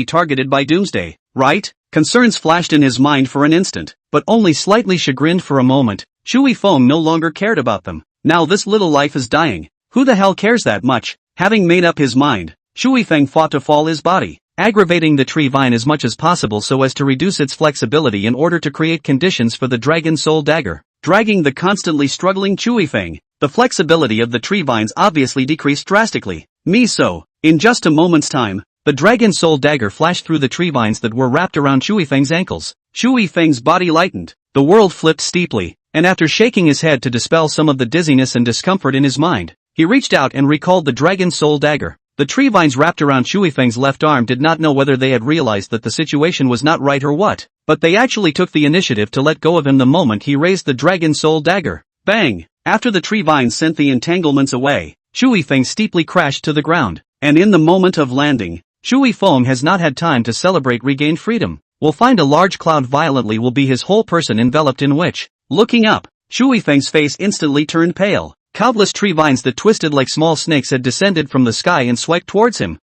targeted by Doomsday, right? Concerns flashed in his mind for an instant, but only slightly chagrined for a moment. Chui Feng no longer cared about them. Now this little life is dying. Who the hell cares that much? Having made up his mind, Chui Feng fought to fall his body, aggravating the tree vine as much as possible so as to reduce its flexibility in order to create conditions for the Dragon Soul Dagger. Dragging the constantly struggling Chui Feng, the flexibility of the tree vines obviously decreased drastically. In just a moment's time, the Dragon Soul Dagger flashed through the tree vines that were wrapped around Chui Feng's ankles. Chui Feng's body lightened, the world flipped steeply, and after shaking his head to dispel some of the dizziness and discomfort in his mind, he reached out and recalled the Dragon Soul Dagger. The tree vines wrapped around Chui Feng's left arm did not know whether they had realized that the situation was not right or what, but they actually took the initiative to let go of him the moment he raised the Dragon Soul Dagger. Bang! After the tree vines sent the entanglements away, Chui Feng steeply crashed to the ground, and in the moment of landing, Chui Feng has not had time to celebrate regained freedom. Will find a large cloud violently will be his whole person enveloped in which, looking up, Chui Feng's face instantly turned pale. Countless tree vines that twisted like small snakes had descended from the sky and swiped towards him.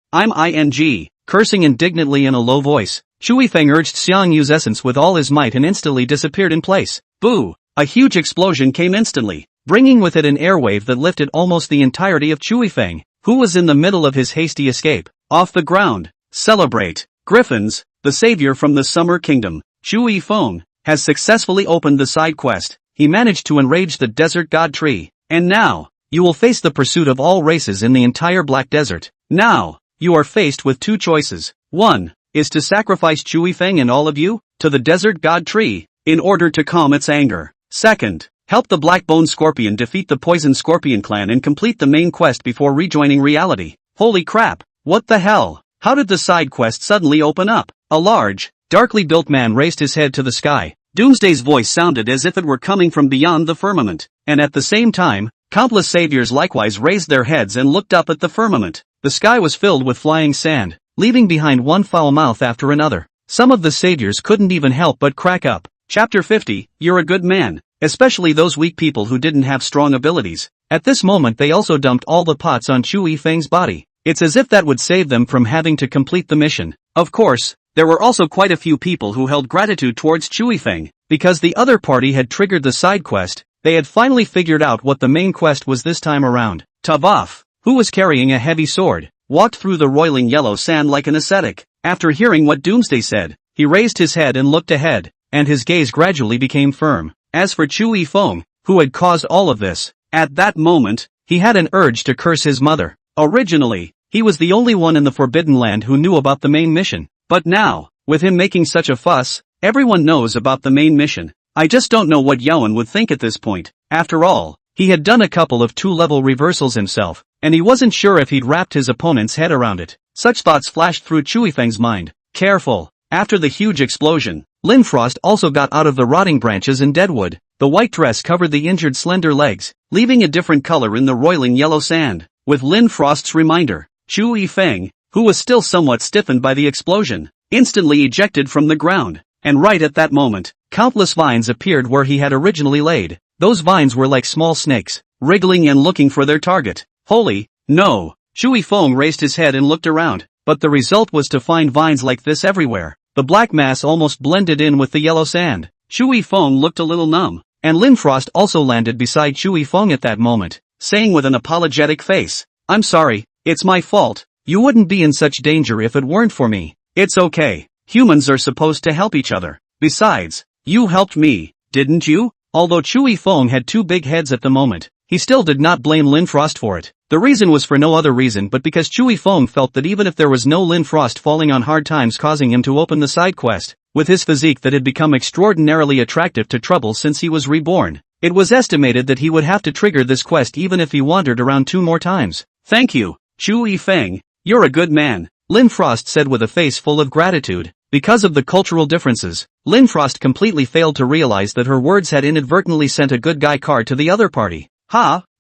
Cursing indignantly in a low voice, Chui Feng urged Xiang Yu's essence with all his might and instantly disappeared in place. Boo! A huge explosion came instantly. bringing with it an airwave that lifted almost the entirety of Chui Feng, who was in the middle of his hasty escape, off the ground. Celebrate! Griffins, the savior from the Summer Kingdom, Chui Feng, has successfully opened the side quest. He managed to enrage the desert god tree, and now, you will face the pursuit of all races in the entire Black Desert. Now, you are faced with two choices. One is to sacrifice Chui Feng and all of you to the desert god tree in order to calm its anger. Second, help the Black Bone Scorpion defeat the Poison Scorpion clan and complete the main quest before rejoining reality. Holy crap, what the hell? How did the side quest suddenly open up? A large, darkly built man raised his head to the sky. Doomsday's voice sounded as if it were coming from beyond the firmament, and at the same time, countless saviors likewise raised their heads and looked up at the firmament. The sky was filled with flying sand, leaving behind one foul mouth after another. Some of the saviors couldn't even help but crack up. Chapter 50, You're a good man. Especially those weak people who didn't have strong abilities. At this moment they also dumped all the pots on Chui Feng's body. It's as if that would save them from having to complete the mission. Of course, there were also quite a few people who held gratitude towards Chui Feng, because the other party had triggered the side quest. They had finally figured out what the main quest was this time around. Tavoff, who was carrying a heavy sword, walked through the roiling yellow sand like an ascetic. After hearing what Doomsday said, he raised his head and looked ahead, and his gaze gradually became firm. As for Chui Feng, who had caused all of this, at that moment, he had an urge to curse his mother. Originally, he was the only one in the Forbidden Land who knew about the main mission. But now, with him making such a fuss, everyone knows about the main mission. I just don't know what Yoan would think at this point. After all, he had done a couple of two-level reversals himself, and he wasn't sure if he'd wrapped his opponent's head around it. Such thoughts flashed through Chui Feng's mind. Careful. After the huge explosion, Lin Frost also got out of the rotting branches and deadwood. The white dress covered the injured slender legs, leaving a different color in the roiling yellow sand. With Lin Frost's reminder, Chui Feng, who was still somewhat stiffened by the explosion, instantly ejected from the ground. And right at that moment, countless vines appeared where he had originally laid. Those vines were like small snakes, wriggling and looking for their target. Holy, no! Chui Feng raised his head and looked around, but the result was to find vines like this everywhere. The black mass almost blended in with the yellow sand. Chui Feng looked a little numb, and Lin Frost also landed beside Chui Feng at that moment, saying with an apologetic face, "I'm sorry, it's my fault. You wouldn't be in such danger if it weren't for me." "It's okay. Humans are supposed to help each other. Besides, you helped me, didn't you?" Although Chui Feng had two big heads at the moment, he still did not blame Lin Frost for it. The reason was for no other reason but because Chui Feng felt that even if there was no Lin Frost falling on hard times causing him to open the side quest, with his physique that had become extraordinarily attractive to trouble since he was reborn, it was estimated that he would have to trigger this quest even if he wandered around 2 more times. "Thank you, Chui Feng. You're a good man," Lin Frost said with a face full of gratitude. Because of the cultural differences, Lin Frost completely failed to realize that her words had inadvertently sent a good guy card to the other party.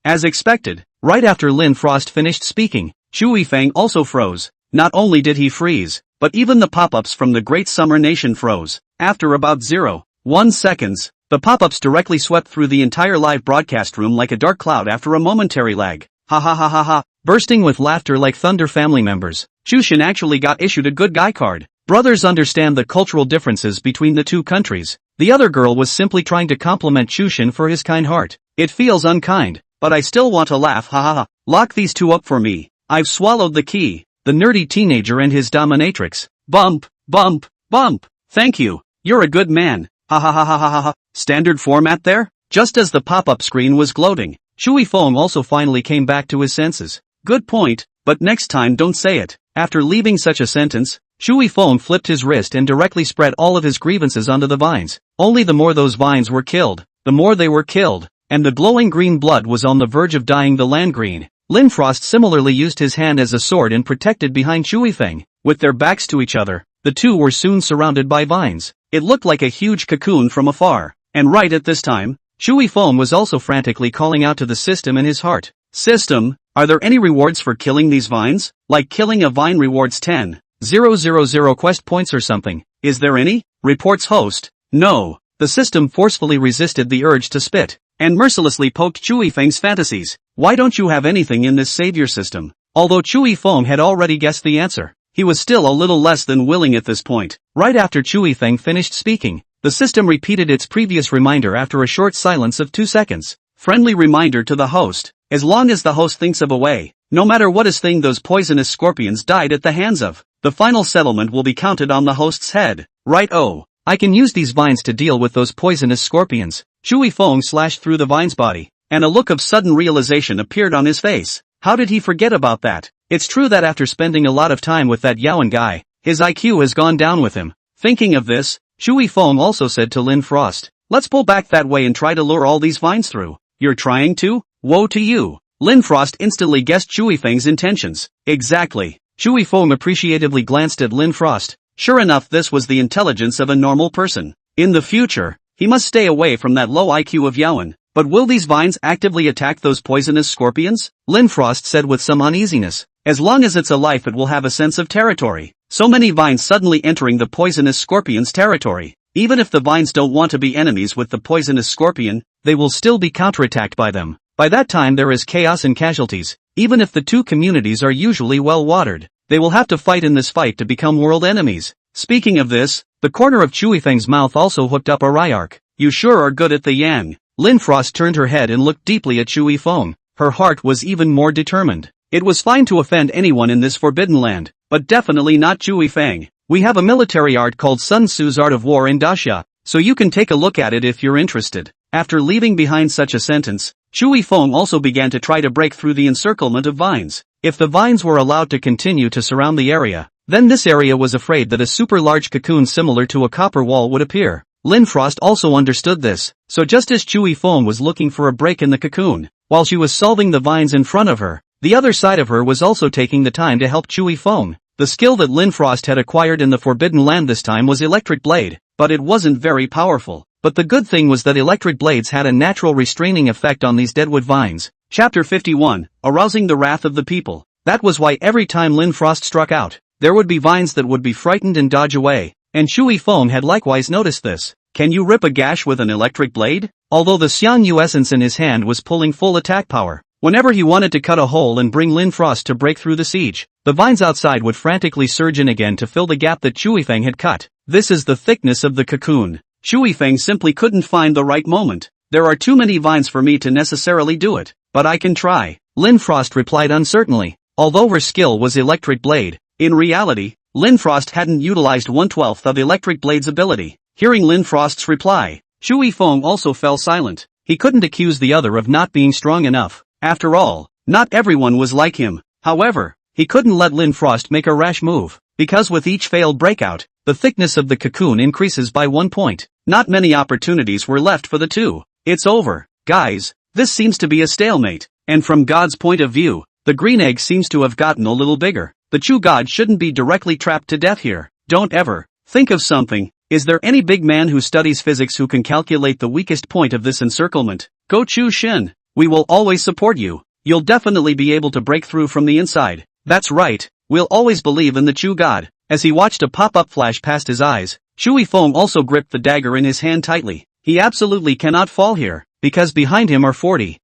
As expected, right after Lin Frost finished speaking, Chui Feng also froze. Not only did he freeze, but even the pop-ups from the Great Summer Nation froze. After about 0.1 seconds, the pop-ups directly swept through the entire live broadcast room like a dark cloud after a momentary lag. Ha ha ha ha ha. Bursting with laughter like thunder family members, Chushin actually got issued a good guy card. Brothers understand the cultural differences between the two countries. The other girl was simply trying to compliment Chushin for his kind heart. "It feels unkind, but I still want to laugh, ha ha ha. Lock these two up for me. I've swallowed the key." The nerdy teenager and his dominatrix. Bump, bump, bump. "Thank you. You're a good man. Ha ha ha ha ha ha. Standard format there?" Just as the pop-up screen was gloating, Chui Feng also finally came back to his senses. "Good point, but next time don't say it." After leaving such a sentence, Chui Feng flipped his wrist and directly spread all of his grievances onto the vines. Only the more those vines were killed, the more they were killed, and the glowing green blood was on the verge of dyeing the land green. Lin Frost similarly used his hand as a sword and protected behind Chui Feng. With their backs to each other, the two were soon surrounded by vines. It looked like a huge cocoon from afar, and right at this time, Chui Feng was also frantically calling out to the system in his heart. "System, are there any rewards for killing these vines? Like killing a vine rewards 10,000 quest points or something. Is there any?" Reports host. "No." The system forcefully resisted the urge to spit, and mercilessly poked Chui Feng's fantasies. "Why don't you have anything in this savior system?" Although Chui Feng had already guessed the answer, he was still a little less than willing at this point. Right after Chui Feng finished speaking, the system repeated its previous reminder after a short silence of 2 seconds. Friendly reminder to the host. As long as the host thinks of a way, no matter what his thing those poisonous scorpions died at the hands of, the final settlement will be counted on the host's head. Right? Oh, I can use these vines to deal with those poisonous scorpions. Chui Feng slashed through the vine's body, and a look of sudden realization appeared on his face. How did he forget about that? It's true that after spending a lot of time with that Yaoan guy, his IQ has gone down with him. Thinking of this, Chui Feng also said to Lin Frost, let's pull back that way and try to lure all these vines through. You're trying to? Woe to you. Lin Frost instantly guessed Chui Feng's intentions. Exactly. Chui Feng appreciatively glanced at Lin Frost. Sure enough, this was the intelligence of a normal person. In the future, he must stay away from that low IQ of Yaoan. But will these vines actively attack those poisonous scorpions? Lin Frost said with some uneasiness. As long as it's a life, it will have a sense of territory. So many vines suddenly entering the poisonous scorpion's territory. Even if the vines don't want to be enemies with the poisonous scorpion, they will still be counterattacked by them. By that time there is chaos and casualties. Even if the two communities are usually well watered, they will have to fight in this fight to become world enemies. Speaking of this, the corner of Chui Feng's mouth also hooked up a Ryark. You sure are good at the yang. Lin Frost turned her head and looked deeply at Chui Feng. Her heart was even more determined. It was fine to offend anyone in this forbidden land, but definitely not Chui Feng. We have a military art called Sun Tzu's Art of War in Daxia, so you can take a look at it if you're interested. After leaving behind such a sentence, Chui Feng also began to try to break through the encirclement of vines. If the vines were allowed to continue to surround the area, then this area was afraid that a super large cocoon similar to a copper wall would appear. Lin Frost also understood this, so just as Chui Feng was looking for a break in the cocoon, while she was solving the vines in front of her, the other side of her was also taking the time to help Chui Feng. The skill that Lin Frost had acquired in the Forbidden Land this time was Electric Blade, but it wasn't very powerful. But the good thing was that electric blades had a natural restraining effect on these deadwood vines. Chapter 51, Arousing the Wrath of the People. That was why every time Lin Frost struck out, there would be vines that would be frightened and dodge away. And Chui Feng had likewise noticed this. Can you rip a gash with an electric blade? Although the Xiangyu essence in his hand was pulling full attack power, whenever he wanted to cut a hole and bring Lin Frost to break through the siege, the vines outside would frantically surge in again to fill the gap that Chui Feng had cut. This is the thickness of the cocoon. Chui Feng simply couldn't find the right moment. There are too many vines for me to necessarily do it, but I can try. Lin Frost replied uncertainly. Although her skill was Electric Blade, in reality, Lin Frost hadn't utilized 1/12 of Electric Blade's ability. Hearing Lin Frost's reply, Chui Feng also fell silent. He couldn't accuse the other of not being strong enough. After all, not everyone was like him. However, he couldn't let Lin Frost make a rash move, because with each failed breakout, the thickness of the cocoon increases by 1 point. Not many opportunities were left for the two. It's over, guys. This seems to be a stalemate. And from God's point of view, the green egg seems to have gotten a little bigger. The Chu God shouldn't be directly trapped to death here. Don't ever think of something. Is there any big man who studies physics who can calculate the weakest point of this encirclement? Go Chu Shin. We will always support you. You'll definitely be able to break through from the inside. That's right. We'll always believe in the Chu God. As he watched a pop-up flash past his eyes, Chui Feng also gripped the dagger in his hand tightly. He absolutely cannot fall here, because behind him are 40,000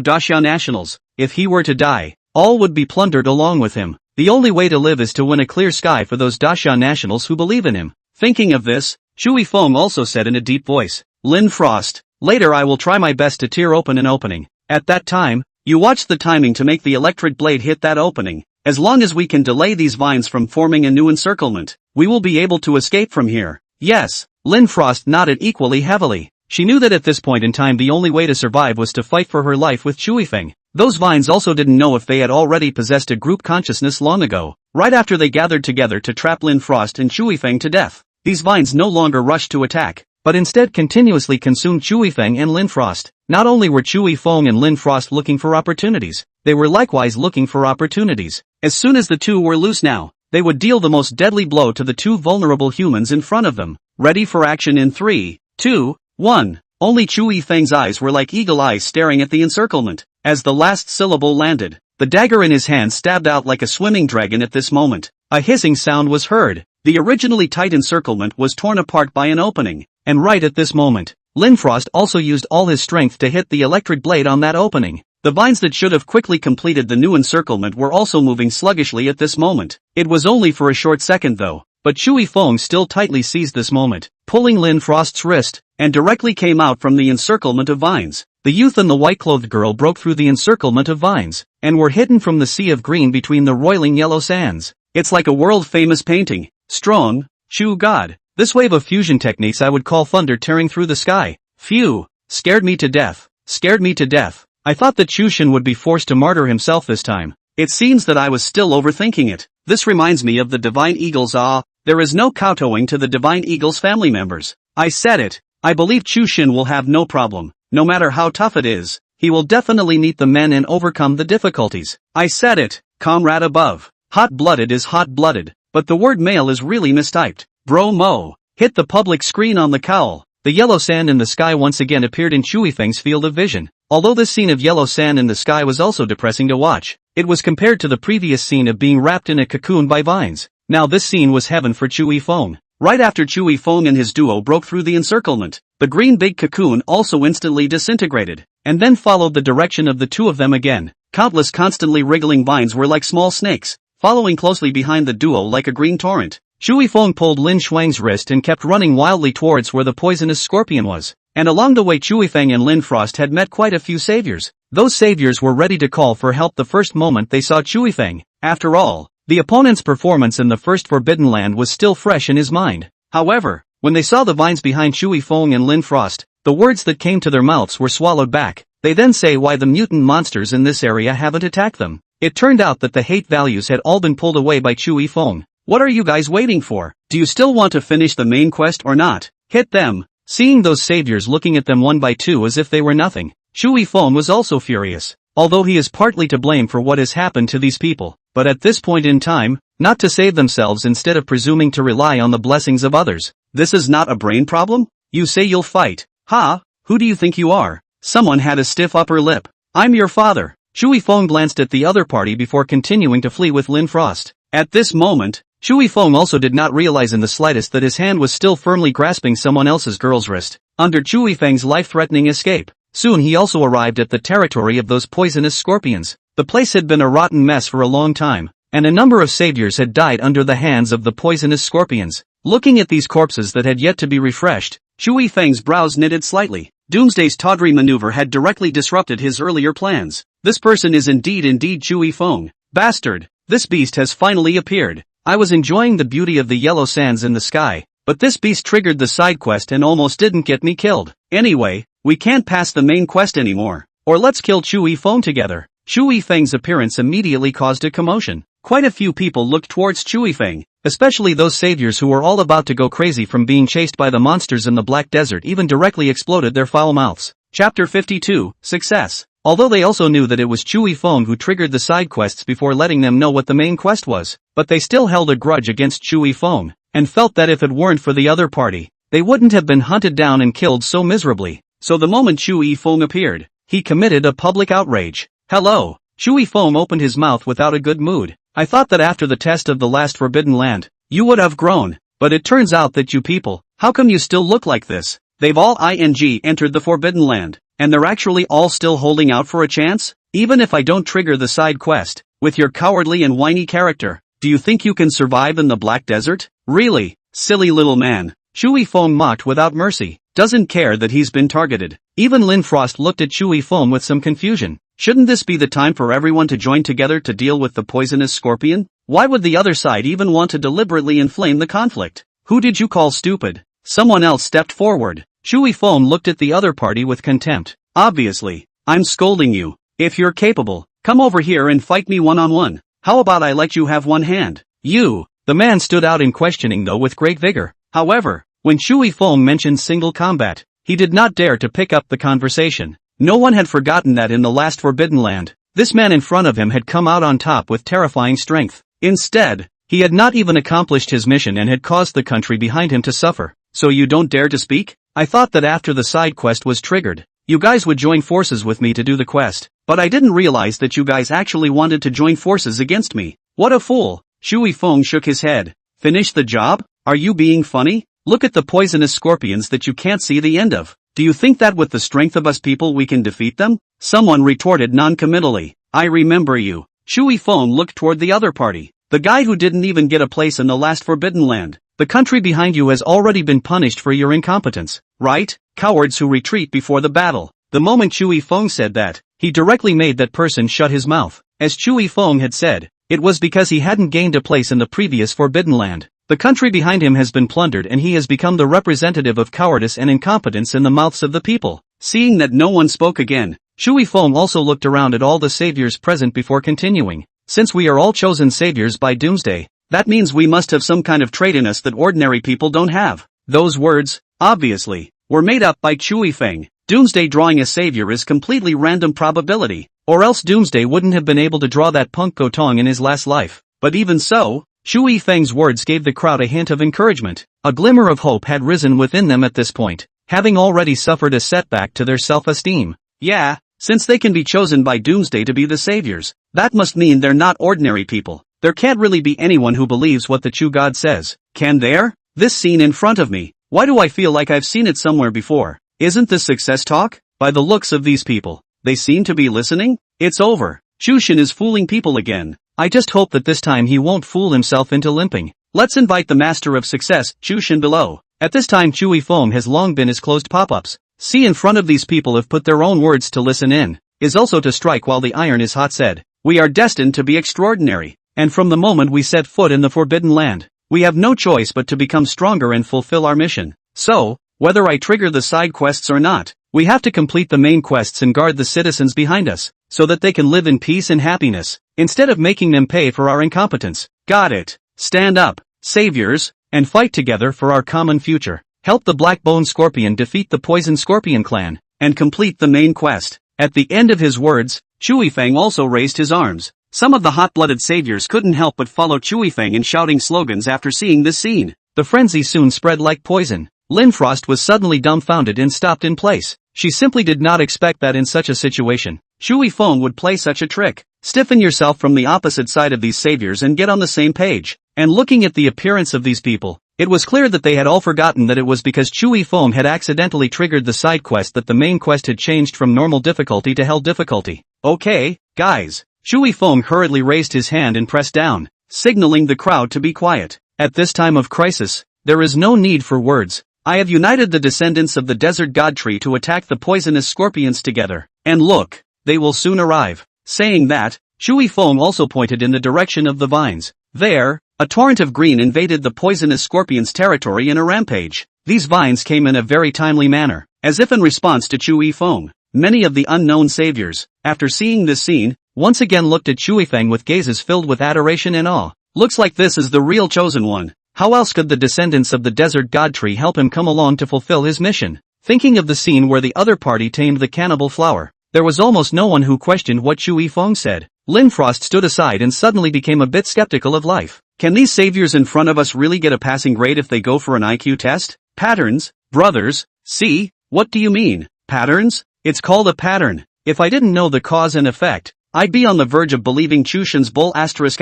Daxia nationals. If he were to die, all would be plundered along with him. The only way to live is to win a clear sky for those Daxia nationals who believe in him. Thinking of this, Chui Feng also said in a deep voice, Lin Frost, later I will try my best to tear open an opening. At that time, you watch the timing to make the electric blade hit that opening. As long as we can delay these vines from forming a new encirclement, we will be able to escape from here. Yes, Lin Frost nodded equally heavily. She knew that at this point in time the only way to survive was to fight for her life with Chui Feng. Those vines also didn't know if they had already possessed a group consciousness long ago, right after they gathered together to trap Lin Frost and Chui Feng to death. These vines no longer rushed to attack, but instead continuously consumed Chui Feng and Lin Frost. Not only were Chui Feng and Lin Frost looking for opportunities, they were likewise looking for opportunities. As soon as the two were loose now, they would deal the most deadly blow to the two vulnerable humans in front of them. Ready for action in 3, 2, 1. Only Chui Feng's eyes were like eagle eyes staring at the encirclement. As the last syllable landed, the dagger in his hand stabbed out like a swimming dragon. At this moment, a hissing sound was heard. The originally tight encirclement was torn apart by an opening, and right at this moment, Lin Frost also used all his strength to hit the electric blade on that opening. The vines that should have quickly completed the new encirclement were also moving sluggishly at this moment. It was only for a short second though. but Chewy Fong still tightly seized this moment, pulling Lin Frost's wrist, and directly came out from the encirclement of vines. The youth and the white-clothed girl broke through the encirclement of vines, and were hidden from the sea of green between the roiling yellow sands. It's like a world-famous painting. Strong, Chew God. This wave of fusion techniques I would call thunder tearing through the sky. Phew. Scared me to death. Scared me to death. I thought that Chushin would be forced to martyr himself this time. It seems that I was still overthinking it. This reminds me of the Divine Eagles. There is no kowtowing to the Divine Eagles family members. I said it. I believe Chushin will have no problem. No matter how tough it is, he will definitely meet the men and overcome the difficulties. I said it, comrade above. Hot-blooded is hot-blooded, but the word male is really mistyped. Bro Mo. Hit the public screen on the cowl. The yellow sand in the sky once again appeared in Chewy Feng's field of vision. Although this scene of yellow sand in the sky was also depressing to watch, it was compared to the previous scene of being wrapped in a cocoon by vines. Now this scene was heaven for Chewy Feng. Right after Chewy Feng and his duo broke through the encirclement, the green big cocoon also instantly disintegrated, and then followed the direction of the two of them again. Countless constantly wriggling vines were like small snakes, following closely behind the duo like a green torrent. Chewy Feng pulled Lin Shuang's wrist and kept running wildly towards where the poisonous scorpion was. And along the way Chewy Feng and Lin Frost had met quite a few saviors. Those saviors were ready to call for help the first moment they saw Chewy Feng. After all, the opponent's performance in the first Forbidden Land was still fresh in his mind. However, when they saw the vines behind Chewy Feng and Lin Frost, the words that came to their mouths were swallowed back. They then say why the mutant monsters in this area haven't attacked them. It turned out that the hate values had all been pulled away by Chewy Feng. What are you guys waiting for? Do you still want to finish the main quest or not? Hit them. Seeing those saviors looking at them one by two as if they were nothing, Chewy Feng was also furious. Although he is partly to blame for what has happened to these people, but at this point in time, not to save themselves instead of presuming to rely on the blessings of others. This is not a brain problem? You say you'll fight. Ha? Who do you think you are? Someone had a stiff upper lip. I'm your father. Chewy Feng glanced at the other party before continuing to flee with Lin Frost. At this moment, Chewy Feng also did not realize in the slightest that his hand was still firmly grasping someone else's girl's wrist. Under Chewy Feng's life-threatening escape, soon he also arrived at the territory of those poisonous scorpions. The place had been a rotten mess for a long time, and a number of saviors had died under the hands of the poisonous scorpions. Looking at these corpses that had yet to be refreshed, Chewy Feng's brows knitted slightly. Doomsday's tawdry maneuver had directly disrupted his earlier plans. This person is indeed Chewy Feng. Bastard, this beast has finally appeared. I was enjoying the beauty of the yellow sands in the sky, but this beast triggered the side quest and almost didn't get me killed. Anyway, we can't pass the main quest anymore. Or let's kill Chewy Feng together. Chewy Feng's appearance immediately caused a commotion. Quite a few people looked towards Chewy Feng, especially those saviors who were all about to go crazy from being chased by the monsters in the Black Desert even directly exploded their foul mouths. Chapter 52, Success. Although they also knew that it was Chewy Feng who triggered the side quests before letting them know what the main quest was, but they still held a grudge against Chewy Feng, and felt that if it weren't for the other party, they wouldn't have been hunted down and killed so miserably. So the moment Chewy Feng appeared, he committed a public outrage. Hello. Chewy Feng opened his mouth without a good mood. I thought that after the test of the last Forbidden Land, you would have grown, but it turns out that you people, how come you still look like this? They've all entered the Forbidden Land, and they're actually all still holding out for a chance? Even if I don't trigger the side quest, with your cowardly and whiny character, do you think you can survive in the Black Desert? Really? Silly little man. Chewy Feng mocked without mercy, doesn't care that he's been targeted. Even Lin Frost looked at Chewy Feng with some confusion. Shouldn't this be the time for everyone to join together to deal with the poisonous scorpion? Why would the other side even want to deliberately inflame the conflict? Who did you call stupid? Someone else stepped forward. Chewy Feng looked at the other party with contempt. Obviously, I'm scolding you. If you're capable, come over here and fight me one-on-one. How about I let you have one hand? You. The man stood out in questioning though with great vigor. However, when Chewy Feng mentioned single combat, he did not dare to pick up the conversation. No one had forgotten that in the last Forbidden Land, this man in front of him had come out on top with terrifying strength. Instead, he had not even accomplished his mission and had caused the country behind him to suffer. So you don't dare to speak? I thought that after the side quest was triggered, you guys would join forces with me to do the quest, but I didn't realize that you guys actually wanted to join forces against me. What a fool. Chewy Feng shook his head. Finish the job? Are you being funny? Look at the poisonous scorpions that you can't see the end of. Do you think that with the strength of us people we can defeat them? Someone retorted non-committally. I remember you. Chewy Feng looked toward the other party. The guy who didn't even get a place in the last Forbidden Land. The country behind you has already been punished for your incompetence, right? Cowards who retreat before the battle. The moment Chui Feng said that, he directly made that person shut his mouth. As Chui Feng had said, it was because he hadn't gained a place in the previous Forbidden Land. The country behind him has been plundered and he has become the representative of cowardice and incompetence in the mouths of the people. Seeing that no one spoke again, Chui Feng also looked around at all the saviors present before continuing. Since we are all chosen saviors by Doomsday, that means we must have some kind of trait in us that ordinary people don't have. Those words, obviously, were made up by Chui Feng. Doomsday drawing a savior is completely random probability, or else Doomsday wouldn't have been able to draw that punk Gotong in his last life. But even so, Chui Feng's words gave the crowd a hint of encouragement. A glimmer of hope had risen within them at this point, having already suffered a setback to their self-esteem. Yeah, since they can be chosen by Doomsday to be the saviors, that must mean they're not ordinary people. There can't really be anyone who believes what the Chu God says, can there? This scene in front of me, why do I feel like I've seen it somewhere before? Isn't this success talk? By the looks of these people, they seem to be listening? It's over. Chushin is fooling people again. I just hope that this time he won't fool himself into limping. Let's invite the master of success, Chushin below. At this time Chui Feng has long been his closed pop-ups. See in front of these people have put their own words to listen in, is also to strike while the iron is hot said. We are destined to be extraordinary. And from the moment we set foot in the Forbidden Land, we have no choice but to become stronger and fulfill our mission. So, whether I trigger the side quests or not, we have to complete the main quests and guard the citizens behind us, so that they can live in peace and happiness, instead of making them pay for our incompetence. Got it. Stand up, saviors, and fight together for our common future. Help the Black Bone Scorpion defeat the Poison Scorpion clan, and complete the main quest. At the end of his words, Chui Feng also raised his arms. Some of the hot-blooded saviors couldn't help but follow Chui Feng in shouting slogans after seeing this scene. The frenzy soon spread like poison. Lin Frost was suddenly dumbfounded and stopped in place. She simply did not expect that in such a situation, Chui Feng would play such a trick. Stiffen yourself from the opposite side of these saviors and get on the same page. And looking at the appearance of these people, it was clear that they had all forgotten that it was because Chui Feng had accidentally triggered the side quest that the main quest had changed from normal difficulty to hell difficulty. Okay, guys. Chui Feng hurriedly raised his hand and pressed down, signaling the crowd to be quiet. At this time of crisis, there is no need for words. I have united the descendants of the desert god tree to attack the poisonous scorpions together. And look, they will soon arrive. Saying that, Chui Feng also pointed in the direction of the vines. There, a torrent of green invaded the poisonous scorpions' territory in a rampage. These vines came in a very timely manner, as if in response to Chui Feng. Many of the unknown saviors, after seeing this scene, once again looked at Chui Feng with gazes filled with adoration and awe. Looks like this is the real chosen one. How else could the descendants of the desert god tree help him come along to fulfill his mission? Thinking of the scene where the other party tamed the cannibal flower, there was almost no one who questioned what Chui Feng said. Lin Frost stood aside and suddenly became a bit skeptical of life. Can these saviors in front of us really get a passing grade if they go for an IQ test? Patterns, brothers, see, what do you mean, patterns? It's called a pattern. If I didn't know the cause and effect, I'd be on the verge of believing Chushin's bull asterisk.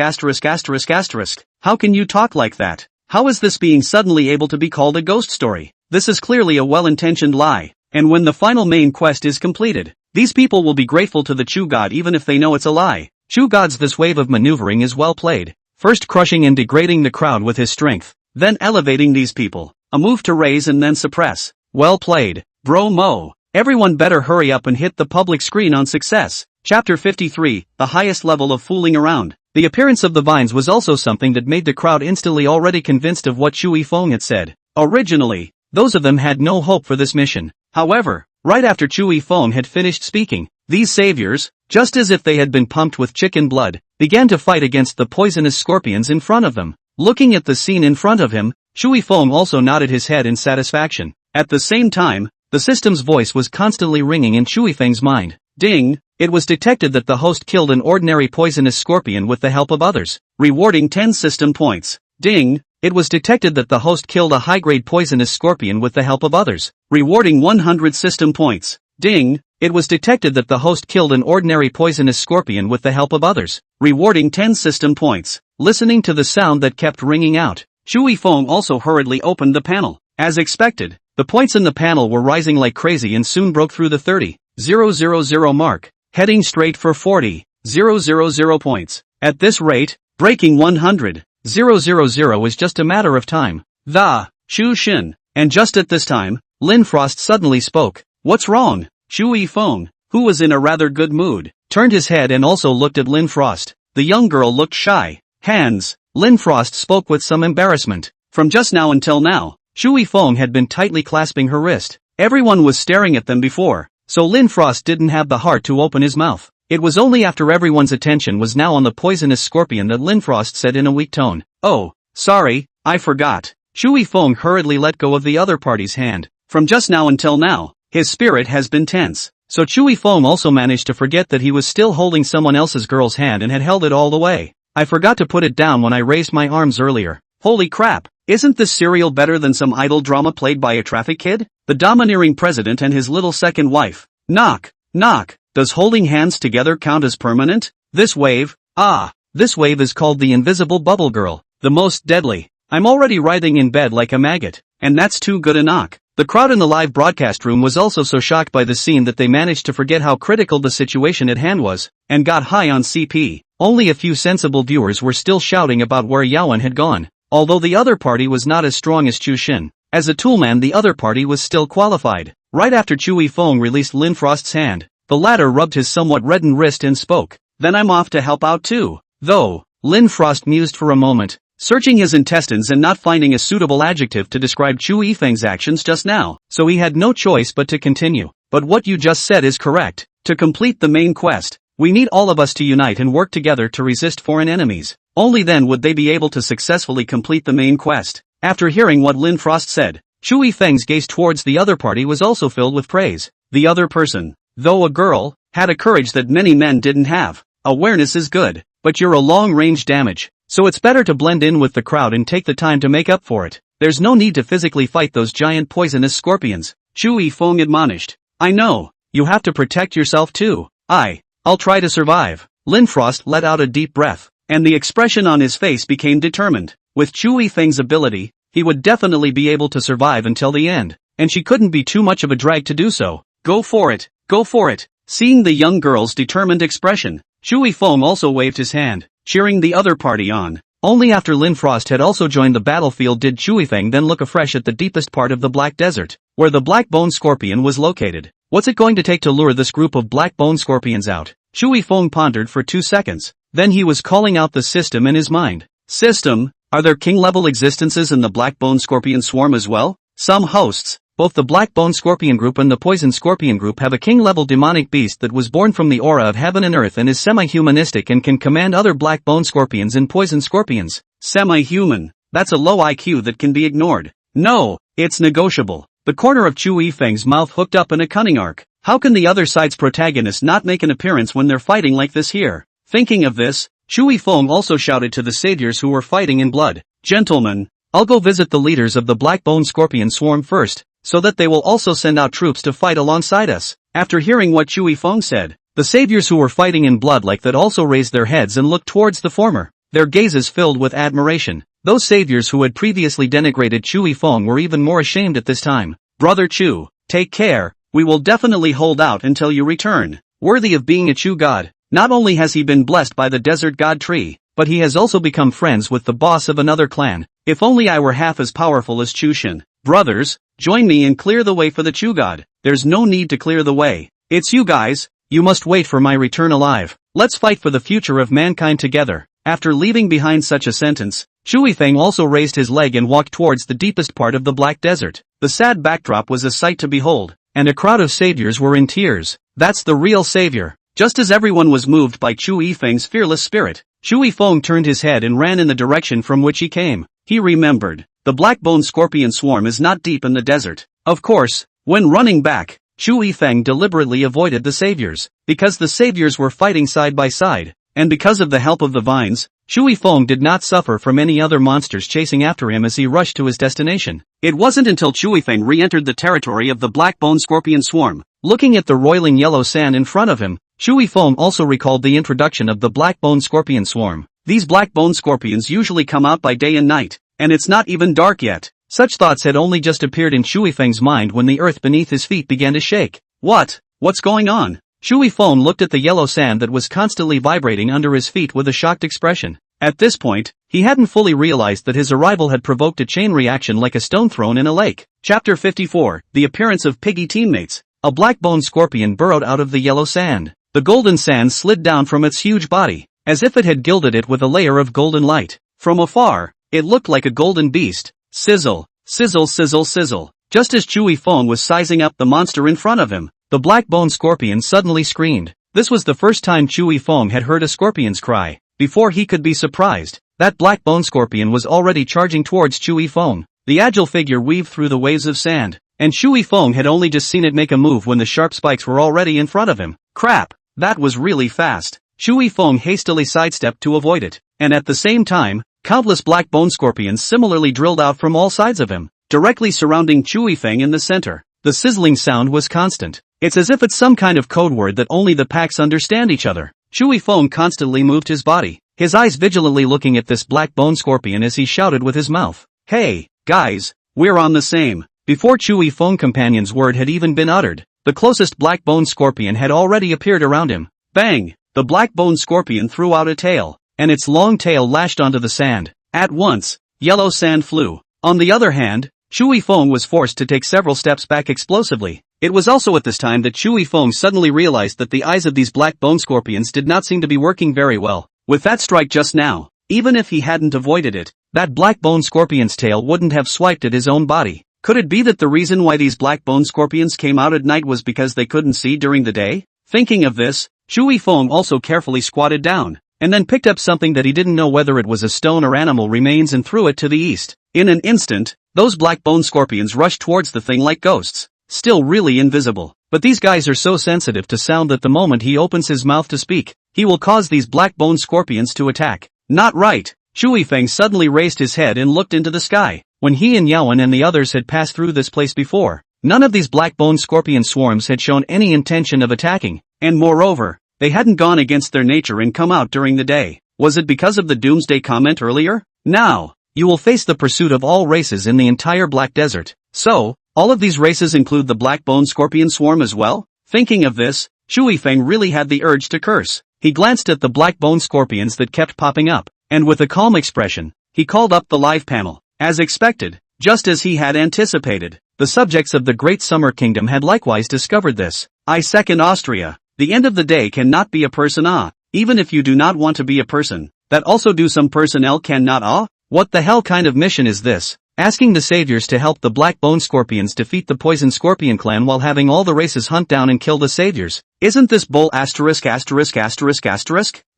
How can you talk like that? How is this being suddenly able to be called a ghost story? This is clearly a well-intentioned lie. And when the final main quest is completed, these people will be grateful to the Chu God even if they know it's a lie. Chu God's this wave of maneuvering is well played. First crushing and degrading the crowd with his strength, then elevating these people. A move to raise and then suppress. Well played, bro Mo. Everyone better hurry up and hit the public screen on success. Chapter 53, the highest level of fooling around. The appearance of the vines was also something that made the crowd instantly already convinced of what Chui Feng had said. Originally, those of them had no hope for this mission. However, right after Chui Feng had finished speaking, these saviors, just as if they had been pumped with chicken blood, began to fight against the poisonous scorpions in front of them. Looking at the scene in front of him, Chui Feng also nodded his head in satisfaction. At the same time, the system's voice was constantly ringing in Chui Feng's mind. Ding! It was detected that the host killed an ordinary poisonous scorpion with the help of others, rewarding 10 system points. Ding! It was detected that the host killed a high-grade poisonous scorpion with the help of others, rewarding 100 system points. Ding! It was detected that the host killed an ordinary poisonous scorpion with the help of others, rewarding 10 system points. Listening to the sound that kept ringing out, Chui Feng also hurriedly opened the panel. As expected, the points in the panel were rising like crazy and soon broke through the 30,000 mark, heading straight for 40,000 points. At this rate, Breaking 100. 000 is just a matter of time. The, Chu Xin. And just at this time, Lin Frost suddenly spoke. What's wrong? Chu Yifeng, who was in a rather good mood, turned his head and also looked at Lin Frost. The young girl looked shy. Hands. Lin Frost spoke with some embarrassment. From just now until now, Chu Yifeng had been tightly clasping her wrist. Everyone was staring at them before, so Lin Frost didn't have the heart to open his mouth. It was only after everyone's attention was now on the poisonous scorpion that Lin Frost said in a weak tone, "Oh, sorry, I forgot." Chu Yifeng hurriedly let go of the other party's hand. From just now until now, his spirit has been tense. So Chu Yifeng also managed to forget that he was still holding someone else's girl's hand and had held it all the way. I forgot to put it down when I raised my arms earlier. Holy crap, isn't this serial better than some idle drama played by a traffic kid? The domineering president and his little second wife. Knock, knock. Does holding hands together count as permanent? This wave is called the invisible bubble girl, the most deadly. I'm already writhing in bed like a maggot, and that's too good a knock. The crowd in the live broadcast room was also so shocked by the scene that they managed to forget how critical the situation at hand was, and got high on CP. Only a few sensible viewers were still shouting about where Yaowen had gone. Although the other party was not as strong as Chu Xin, as a toolman the other party was still qualified. Right after Chu Yifeng released Lin Frost's hand, the latter rubbed his somewhat reddened wrist and spoke. Then I'm off to help out too. Though, Lin Frost mused for a moment, searching his intestines and not finding a suitable adjective to describe Chu Yifeng's actions just now, so he had no choice but to continue. But what you just said is correct. To complete the main quest, we need all of us to unite and work together to resist foreign enemies. Only then would they be able to successfully complete the main quest. After hearing what Lin Frost said, Chu Yifeng's gaze towards the other party was also filled with praise. The other person, though a girl, had a courage that many men didn't have. Awareness is good, but you're a long-range damage, so it's better to blend in with the crowd and take the time to make up for it. There's no need to physically fight those giant poisonous scorpions. Chu Yifeng admonished. I know, you have to protect yourself too. I'll try to survive. Lin Frost let out a deep breath, and the expression on his face became determined. With Chu Yifeng's ability, he would definitely be able to survive until the end, and she couldn't be too much of a drag to do so. Go for it, go for it. Seeing the young girl's determined expression, Chu Yifeng also waved his hand, cheering the other party on. Only after Lin Frost had also joined the battlefield did Chu Yifeng then look afresh at the deepest part of the Black Desert, where the Black Bone Scorpion was located. What's it going to take to lure this group of Black Bone Scorpions out? Chu Yifeng pondered for 2 seconds. Then he was calling out the system in his mind. System? Are there king-level existences in the Black Bone Scorpion swarm as well? Some hosts, both the Black Bone Scorpion group and the Poison Scorpion group have a king-level demonic beast that was born from the aura of heaven and earth and is semi-humanistic and can command other Black Bone Scorpions and Poison Scorpions. Semi-human. That's a low IQ that can be ignored. No, it's negotiable. The corner of Chu Yifeng's mouth hooked up in a cunning arc. How can the other side's protagonist not make an appearance when they're fighting like this here? Thinking of this, Chu Yifeng also shouted to the saviors who were fighting in blood. Gentlemen, I'll go visit the leaders of the Black Bone Scorpion swarm first, so that they will also send out troops to fight alongside us. After hearing what Chu Yifeng said, the saviors who were fighting in blood like that also raised their heads and looked towards the former, their gazes filled with admiration. Those saviors who had previously denigrated Chu Yifeng were even more ashamed at this time. Brother Chu, take care, we will definitely hold out until you return. Worthy of being a Chu god, not only has he been blessed by the desert god tree, but he has also become friends with the boss of another clan. If only I were half as powerful as Chu Xin. Brothers, join me and clear the way for the Chu god. There's no need to clear the way. It's you guys, you must wait for my return alive. Let's fight for the future of mankind together. After leaving behind such a sentence, Chu Yifeng also raised his leg and walked towards the deepest part of the Black Desert. The sad backdrop was a sight to behold, and a crowd of saviors were in tears. That's the real savior. Just as everyone was moved by Chu Yifeng's fearless spirit, Chu Yifeng turned his head and ran in the direction from which he came. He remembered, the Black Bone Scorpion swarm is not deep in the desert. Of course, when running back, Chu Yifeng deliberately avoided the saviors, because the saviors were fighting side by side, and because of the help of the vines, Chu Yifeng did not suffer from any other monsters chasing after him as he rushed to his destination. It wasn't until Chu Yifeng re-entered the territory of the Black Bone Scorpion swarm, looking at the roiling yellow sand in front of him, Chu Yifeng also recalled the introduction of the Black Bone Scorpion swarm. These Black Bone Scorpions usually come out by day and night, and it's not even dark yet. Such thoughts had only just appeared in Chu Yifeng's mind when the earth beneath his feet began to shake. What's going on? Chu Yifeng looked at the yellow sand that was constantly vibrating under his feet with a shocked expression. At this point, he hadn't fully realized that his arrival had provoked a chain reaction like a stone thrown in a lake. Chapter 54, The Appearance of Piggy Teammates. A black-boned scorpion burrowed out of the yellow sand. The golden sand slid down from its huge body, as if it had gilded it with a layer of golden light. From afar, it looked like a golden beast. Sizzle, sizzle, sizzle, sizzle. Just as Chewy Fong was sizing up the monster in front of him, the black-boned scorpion suddenly screamed. This was the first time Chewy Fong had heard a scorpion's cry. Before he could be surprised, that black-boned scorpion was already charging towards Chewy Fong. The agile figure weaved through the waves of sand, and Chewy Fong had only just seen it make a move when the sharp spikes were already in front of him. Crap, that was really fast. Chewy Fong hastily sidestepped to avoid it, and at the same time, countless black-boned scorpions similarly drilled out from all sides of him, directly surrounding Chewy Fang in the center. The sizzling sound was constant. It's as if it's some kind of code word that only the packs understand each other. Chewy Fong constantly moved his body, his eyes vigilantly looking at this black-boned scorpion as he shouted with his mouth. Hey, guys, we're on the same. Before Chewy Fong companion's word had even been uttered, the closest black-boned scorpion had already appeared around him. Bang! The black-boned scorpion threw out a tail, and its long tail lashed onto the sand. At once, yellow sand flew. On the other hand, Chewy Fong was forced to take several steps back explosively. It was also at this time that Chewy Fong suddenly realized that the eyes of these black-boned scorpions did not seem to be working very well. With that strike just now, even if he hadn't avoided it, that black-boned scorpion's tail wouldn't have swiped at his own body. Could it be that the reason why these black-boned scorpions came out at night was because they couldn't see during the day? Thinking of this, Chewy Fong also carefully squatted down, and then picked up something that he didn't know whether it was a stone or animal remains and threw it to the east. In an instant, those black-boned scorpions rushed towards the thing like ghosts. Still really invisible. But these guys are so sensitive to sound that the moment he opens his mouth to speak, he will cause these black-boned scorpions to attack. Not right. Chewy Fang suddenly raised his head and looked into the sky. When he and Yaowen and the others had passed through this place before, none of these black-boned scorpion swarms had shown any intention of attacking, and moreover, they hadn't gone against their nature and come out during the day. Was it because of the Doomsday comment earlier? Now, you will face the pursuit of all races in the entire Black Desert. So, all of these races include the black-boned scorpion swarm as well? Thinking of this, Chewy Fang really had the urge to curse. He glanced at the black-boned scorpions that kept popping up, and with a calm expression, he called up the live panel. As expected, just as he had anticipated, the subjects of the Great Summer Kingdom had likewise discovered this. I second Austria. The end of the day cannot be a person even if you do not want to be a person, that also do some personnel cannot What the hell kind of mission is this? Asking the saviors to help the black-boned scorpions defeat the poison scorpion clan while having all the races hunt down and kill the saviors. Isn't this bull ********?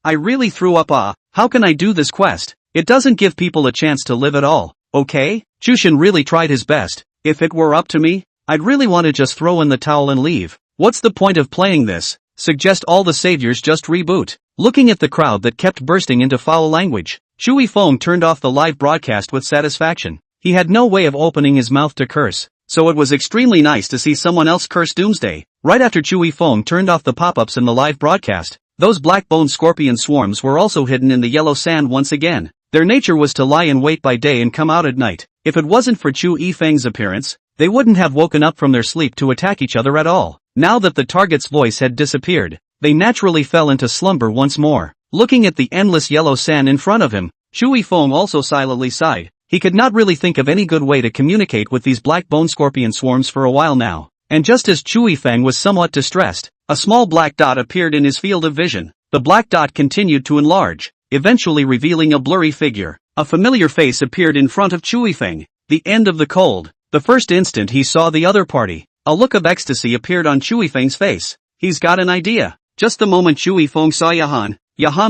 I really threw up how can I do this quest? It doesn't give people a chance to live at all, okay? Chushin really tried his best. If it were up to me, I'd really want to just throw in the towel and leave. What's the point of playing this? Suggest all the saviors just reboot. Looking at the crowd that kept bursting into foul language, Chewy Fong turned off the live broadcast with satisfaction. He had no way of opening his mouth to curse, so it was extremely nice to see someone else curse Doomsday. Right after Chewy Fong turned off the pop-ups in the live broadcast, those black-boned scorpion swarms were also hidden in the yellow sand once again. Their nature was to lie in wait by day and come out at night. If it wasn't for Chewy Fang's appearance, they wouldn't have woken up from their sleep to attack each other at all. Now that the target's voice had disappeared, they naturally fell into slumber once more. Looking at the endless yellow sand in front of him, Chewy Fong also silently sighed. He could not really think of any good way to communicate with these black-boned scorpion swarms for a while now. And just as Chewy Fang was somewhat distressed, a small black dot appeared in his field of vision. The black dot continued to enlarge, eventually revealing a blurry figure. A familiar face appeared in front of Chewy Fang. The end of the cold. The first instant he saw the other party, a look of ecstasy appeared on Chewy Fang's face. He's got an idea. Just the moment Chewy Fang saw Yahan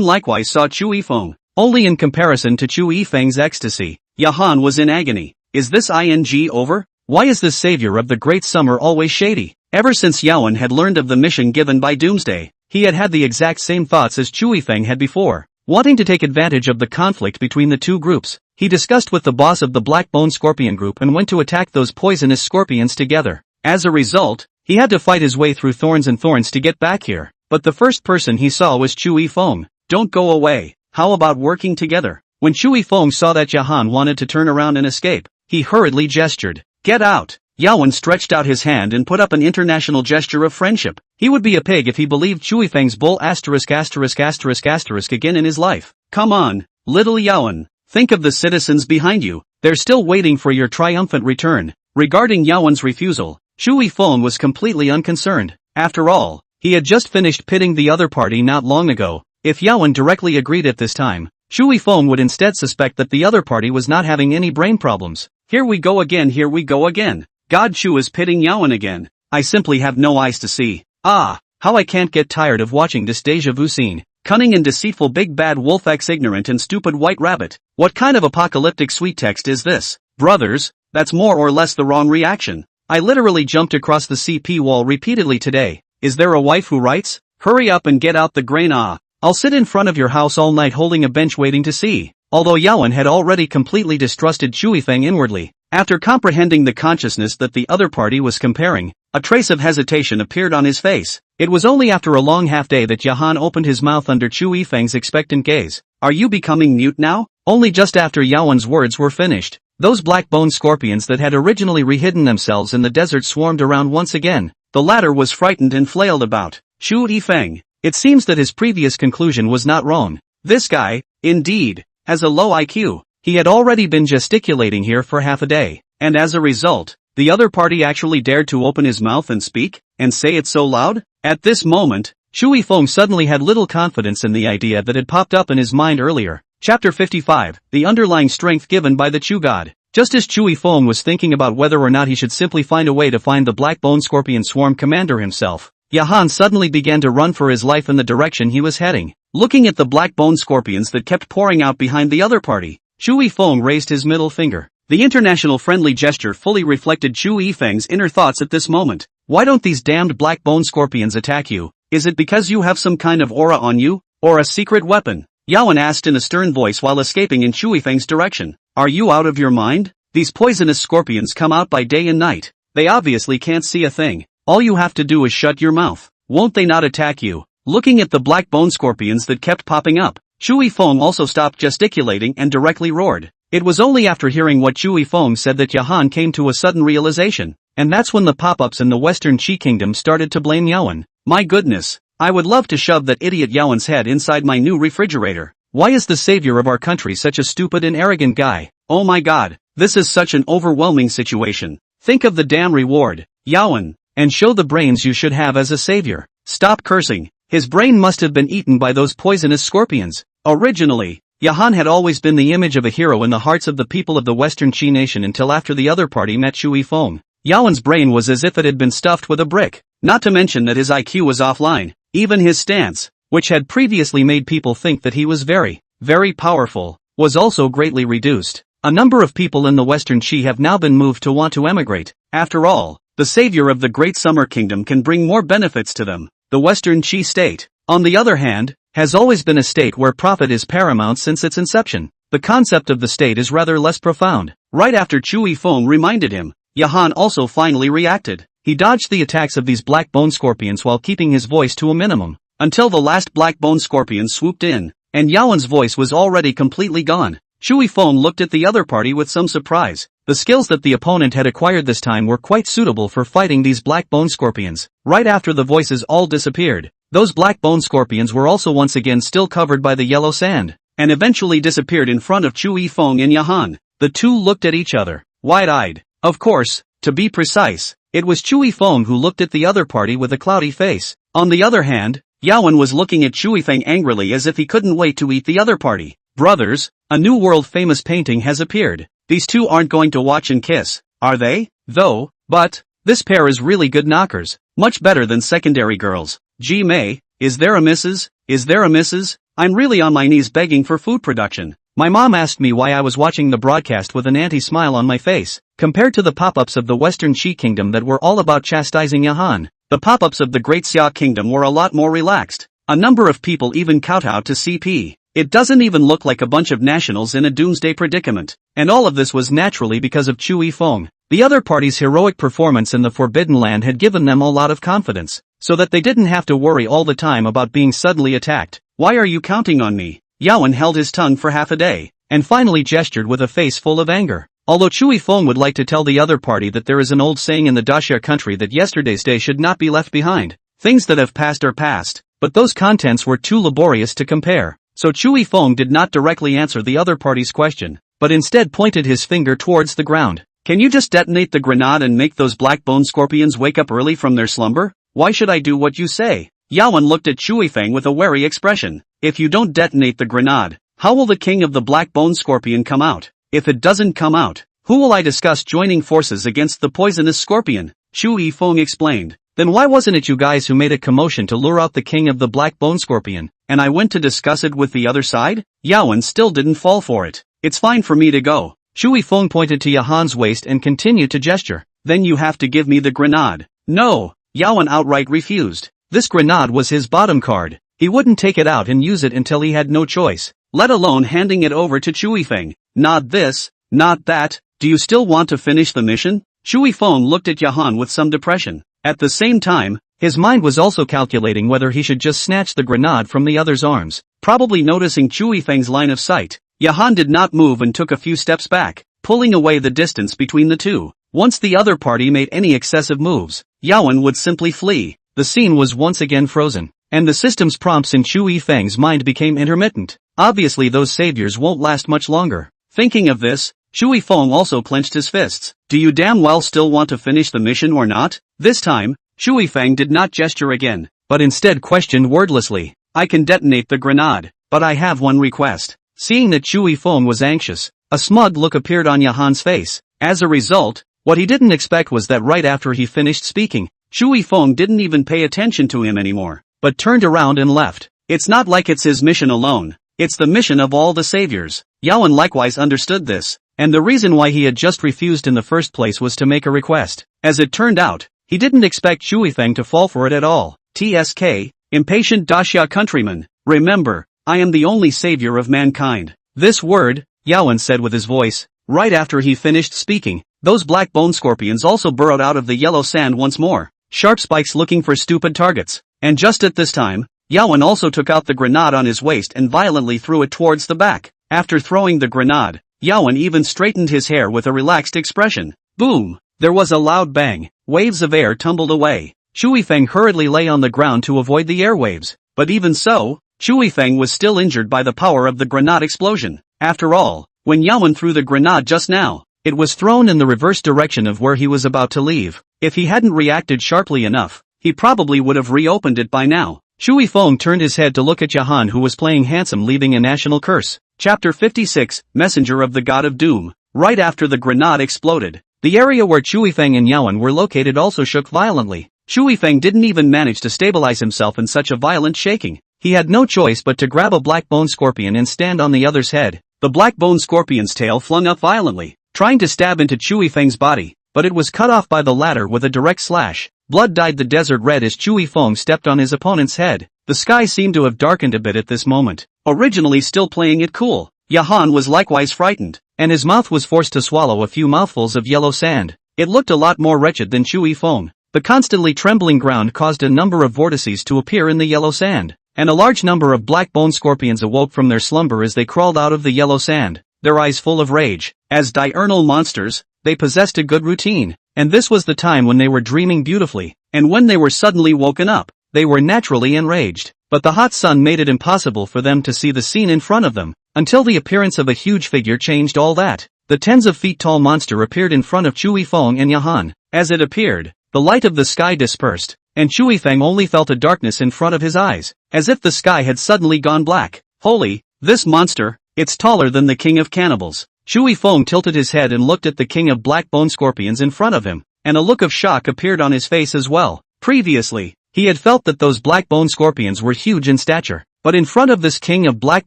likewise saw Chewy Fang. Only in comparison to Chewy Fang's ecstasy, Yahan was in agony. Is this ing over? Why is this savior of the Great Summer always shady? Ever since Yaowen had learned of the mission given by Doomsday, he had had the exact same thoughts as Chewy Fang had before. Wanting to take advantage of the conflict between the two groups, he discussed with the boss of the Black-Bone Scorpion group and went to attack those poisonous scorpions together. As a result, he had to fight his way through thorns and thorns to get back here. But the first person he saw was Chewy Fang. Don't go away. How about working together? When Chewy Fang saw that Yahan wanted to turn around and escape, he hurriedly gestured. Get out! Yaowen stretched out his hand and put up an international gesture of friendship. He would be a pig if he believed Chewy Fang's bull ***** again in his life. Come on, Little Yawen, think of the citizens behind you, they're still waiting for your triumphant return. Regarding Yawen's refusal, Shui Feng was completely unconcerned. After all, he had just finished pitting the other party not long ago. If Yawen directly agreed at this time, Shui Feng would instead suspect that the other party was not having any brain problems. Here we go again. God, Shu is pitting Yawen again. I simply have no eyes to see. Ah, how I can't get tired of watching this deja vu scene. Cunning and deceitful big bad wolf x ignorant and stupid white rabbit. What kind of apocalyptic sweet text is this? Brothers, that's more or less the wrong reaction. I literally jumped across the CP wall repeatedly today. Is there a wife who writes? Hurry up and get out the grain. I'll sit in front of your house all night holding a bench waiting to see. Although Yawen had already completely distrusted Shui Feng inwardly, after comprehending the consciousness that the other party was comparing, a trace of hesitation appeared on his face. It was only after a long half-day that Yahan opened his mouth under Shui Feng's expectant gaze. Are you becoming mute now? Only just after Yawen's words were finished, those black-boned scorpions that had originally re-hidden themselves in the desert swarmed around once again. The latter was frightened and flailed about. Shui Feng. It seems that his previous conclusion was not wrong. This guy, indeed, has a low IQ. He had already been gesticulating here for half a day, and as a result, the other party actually dared to open his mouth and speak, and say it so loud? At this moment, Shui Feng suddenly had little confidence in the idea that had popped up in his mind earlier. Chapter 55, The Underlying Strength Given by the Chu God. Just as Shui Feng was thinking about whether or not he should simply find a way to find the black-bone scorpion swarm commander himself, Yahan suddenly began to run for his life in the direction he was heading. Looking at the black-bone scorpions that kept pouring out behind the other party, Shui Feng raised his middle finger. The international friendly gesture fully reflected Shui Feng's inner thoughts at this moment. Why don't these damned black-bone scorpions attack you? Is it because you have some kind of aura on you? Or a secret weapon? Yawen asked in a stern voice while escaping in Shui Feng's direction. Are you out of your mind? These poisonous scorpions come out by day and night. They obviously can't see a thing. All you have to do is shut your mouth. Won't they not attack you? Looking at the black-bone scorpions that kept popping up, Shui Feng also stopped gesticulating and directly roared. It was only after hearing what Shui Feng said that Yahan came to a sudden realization, and that's when the pop-ups in the Western Qi Kingdom started to blame Yawen. My goodness, I would love to shove that idiot Yawen's head inside my new refrigerator. Why is the savior of our country such a stupid and arrogant guy? Oh my god, this is such an overwhelming situation. Think of the damn reward, Yawen, and show the brains you should have as a savior. Stop cursing. His brain must have been eaten by those poisonous scorpions. Originally, Yahan had always been the image of a hero in the hearts of the people of the Western Qi nation until after the other party met Shui Feng. Yawen's brain was as if it had been stuffed with a brick. Not to mention that his IQ was offline. Even his stance, which had previously made people think that he was very, very powerful, was also greatly reduced. A number of people in the Western Qi have now been moved to want to emigrate. After all, the savior of the Great Summer Kingdom can bring more benefits to them. The Western Qi state, on the other hand, has always been a state where profit is paramount since its inception. The concept of the state is rather less profound. Right after Shui Feng reminded him, Yahan also finally reacted. He dodged the attacks of these black-bone scorpions while keeping his voice to a minimum, until the last black-bone scorpion swooped in, and Yawen's voice was already completely gone. Shui Feng looked at the other party with some surprise. The skills that the opponent had acquired this time were quite suitable for fighting these black-bone scorpions. Right after the voices all disappeared, those black-bone scorpions were also once again still covered by the yellow sand, and eventually disappeared in front of Shui Feng and Yahan. The two looked at each other, wide-eyed. Of course, to be precise, it was Shui Feng who looked at the other party with a cloudy face. On the other hand, Yawen was looking at Shui Feng angrily as if he couldn't wait to eat the other party. Brothers, a new world-famous painting has appeared. These two aren't going to watch and kiss, are they? Though, but, this pair is really good knockers. Much better than secondary girls. Gee May, is there a missus? Is there a missus? I'm really on my knees begging for food production. My mom asked me why I was watching the broadcast with an anti-smile on my face. Compared to the pop-ups of the Western Qi Kingdom that were all about chastising Yahan, the pop-ups of the Great Xia Kingdom were a lot more relaxed. A number of people even kowtowed to CP. It doesn't even look like a bunch of nationals in a doomsday predicament. And all of this was naturally because of Shui Feng. The other party's heroic performance in the Forbidden Land had given them a lot of confidence, so that they didn't have to worry all the time about being suddenly attacked. Why are you counting on me? Yawen held his tongue for half a day, and finally gestured with a face full of anger. Although Shui Feng would like to tell the other party that there is an old saying in the Daxia country that yesterday's day should not be left behind. Things that have passed are past, but those contents were too laborious to compare. so Chui Feng did not directly answer the other party's question, but instead pointed his finger towards the ground. Can you just detonate the grenade and make those black-bone scorpions wake up early from their slumber? Why should I do what you say? Yawen looked at Chui Feng with a wary expression. If you don't detonate the grenade, how will the king of the black-bone scorpion come out? If it doesn't come out, who will I discuss joining forces against the poisonous scorpion? Chui Feng explained. Then why wasn't it you guys who made a commotion to lure out the king of the black-bone scorpion, and I went to discuss it with the other side? Yawen still didn't fall for it. It's fine for me to go. Chui Feng pointed to Yahan's waist and continued to gesture. Then you have to give me the grenade. No, Yawen outright refused. This grenade was his bottom card. He wouldn't take it out and use it until he had no choice, let alone handing it over to Chui Feng. Not this, not that. Do you still want to finish the mission? Chui Feng looked at Yahan with some depression. At the same time, his mind was also calculating whether he should just snatch the grenade from the other's arms. Probably noticing Chui Feng's line of sight, Yahan did not move and took a few steps back, pulling away the distance between the two. Once the other party made any excessive moves, Yawen would simply flee. The scene was once again frozen, and the system's prompts in Chui Feng's mind became intermittent. Obviously those saviors won't last much longer. Thinking of this, Chui Feng also clenched his fists. Do you damn well still want to finish the mission or not? This time, Chui Feng did not gesture again, but instead questioned wordlessly. I can detonate the grenade, but I have one request. Seeing that Chui Feng was anxious, a smug look appeared on Yahan's face. As a result, what he didn't expect was that right after he finished speaking, Chui Feng didn't even pay attention to him anymore, but turned around and left. It's not like it's his mission alone. It's the mission of all the saviors. Yawen likewise understood this, and the reason why he had just refused in the first place was to make a request. As it turned out, he didn't expect Chui Feng to fall for it at all. TSK, impatient Daxia countryman, remember, I am the only savior of mankind. This word, Yawen said with his voice. Right after he finished speaking, those black bone scorpions also burrowed out of the yellow sand once more, sharp spikes looking for stupid targets. And just at this time, Yawen also took out the grenade on his waist and violently threw it towards the back. After throwing the grenade, Yawen even straightened his hair with a relaxed expression. Boom! There was a loud bang. Waves of air tumbled away. Chui Feng hurriedly lay on the ground to avoid the airwaves. But even so, Chui Feng was still injured by the power of the grenade explosion. After all, when Yawen threw the grenade just now, it was thrown in the reverse direction of where he was about to leave. If he hadn't reacted sharply enough, he probably would have reopened it by now. Chui Feng turned his head to look at Yahan, who was playing handsome, leaving a national curse. Chapter 56, Messenger of the God of Doom. Right after the grenade exploded, the area where Chui Feng and Yawen were located also shook violently. Chui Feng didn't even manage to stabilize himself in such a violent shaking. He had no choice but to grab a black bone scorpion and stand on the other's head. The black bone scorpion's tail flung up violently, trying to stab into Chui Feng's body, but it was cut off by the latter with a direct slash. Blood dyed the desert red as Chui Feng stepped on his opponent's head. The sky seemed to have darkened a bit at this moment. Originally still playing it cool, Yahan was likewise frightened, and his mouth was forced to swallow a few mouthfuls of yellow sand. It looked a lot more wretched than Chui Feng. The constantly trembling ground caused a number of vortices to appear in the yellow sand, and a large number of black bone scorpions awoke from their slumber as they crawled out of the yellow sand, their eyes full of rage. As diurnal monsters, they possessed a good routine, and this was the time when they were dreaming beautifully, and when they were suddenly woken up, they were naturally enraged. But the hot sun made it impossible for them to see the scene in front of them, until the appearance of a huge figure changed all that. The tens of feet tall monster appeared in front of Chui Feng and Yahan. As it appeared, the light of the sky dispersed, and Chui Feng only felt a darkness in front of his eyes, as if the sky had suddenly gone black. Holy, this monster, it's taller than the king of cannibals. Chui Feng tilted his head and looked at the king of black bone scorpions in front of him, and a look of shock appeared on his face as well. Previously, he had felt that those black bone scorpions were huge in stature, but in front of this king of black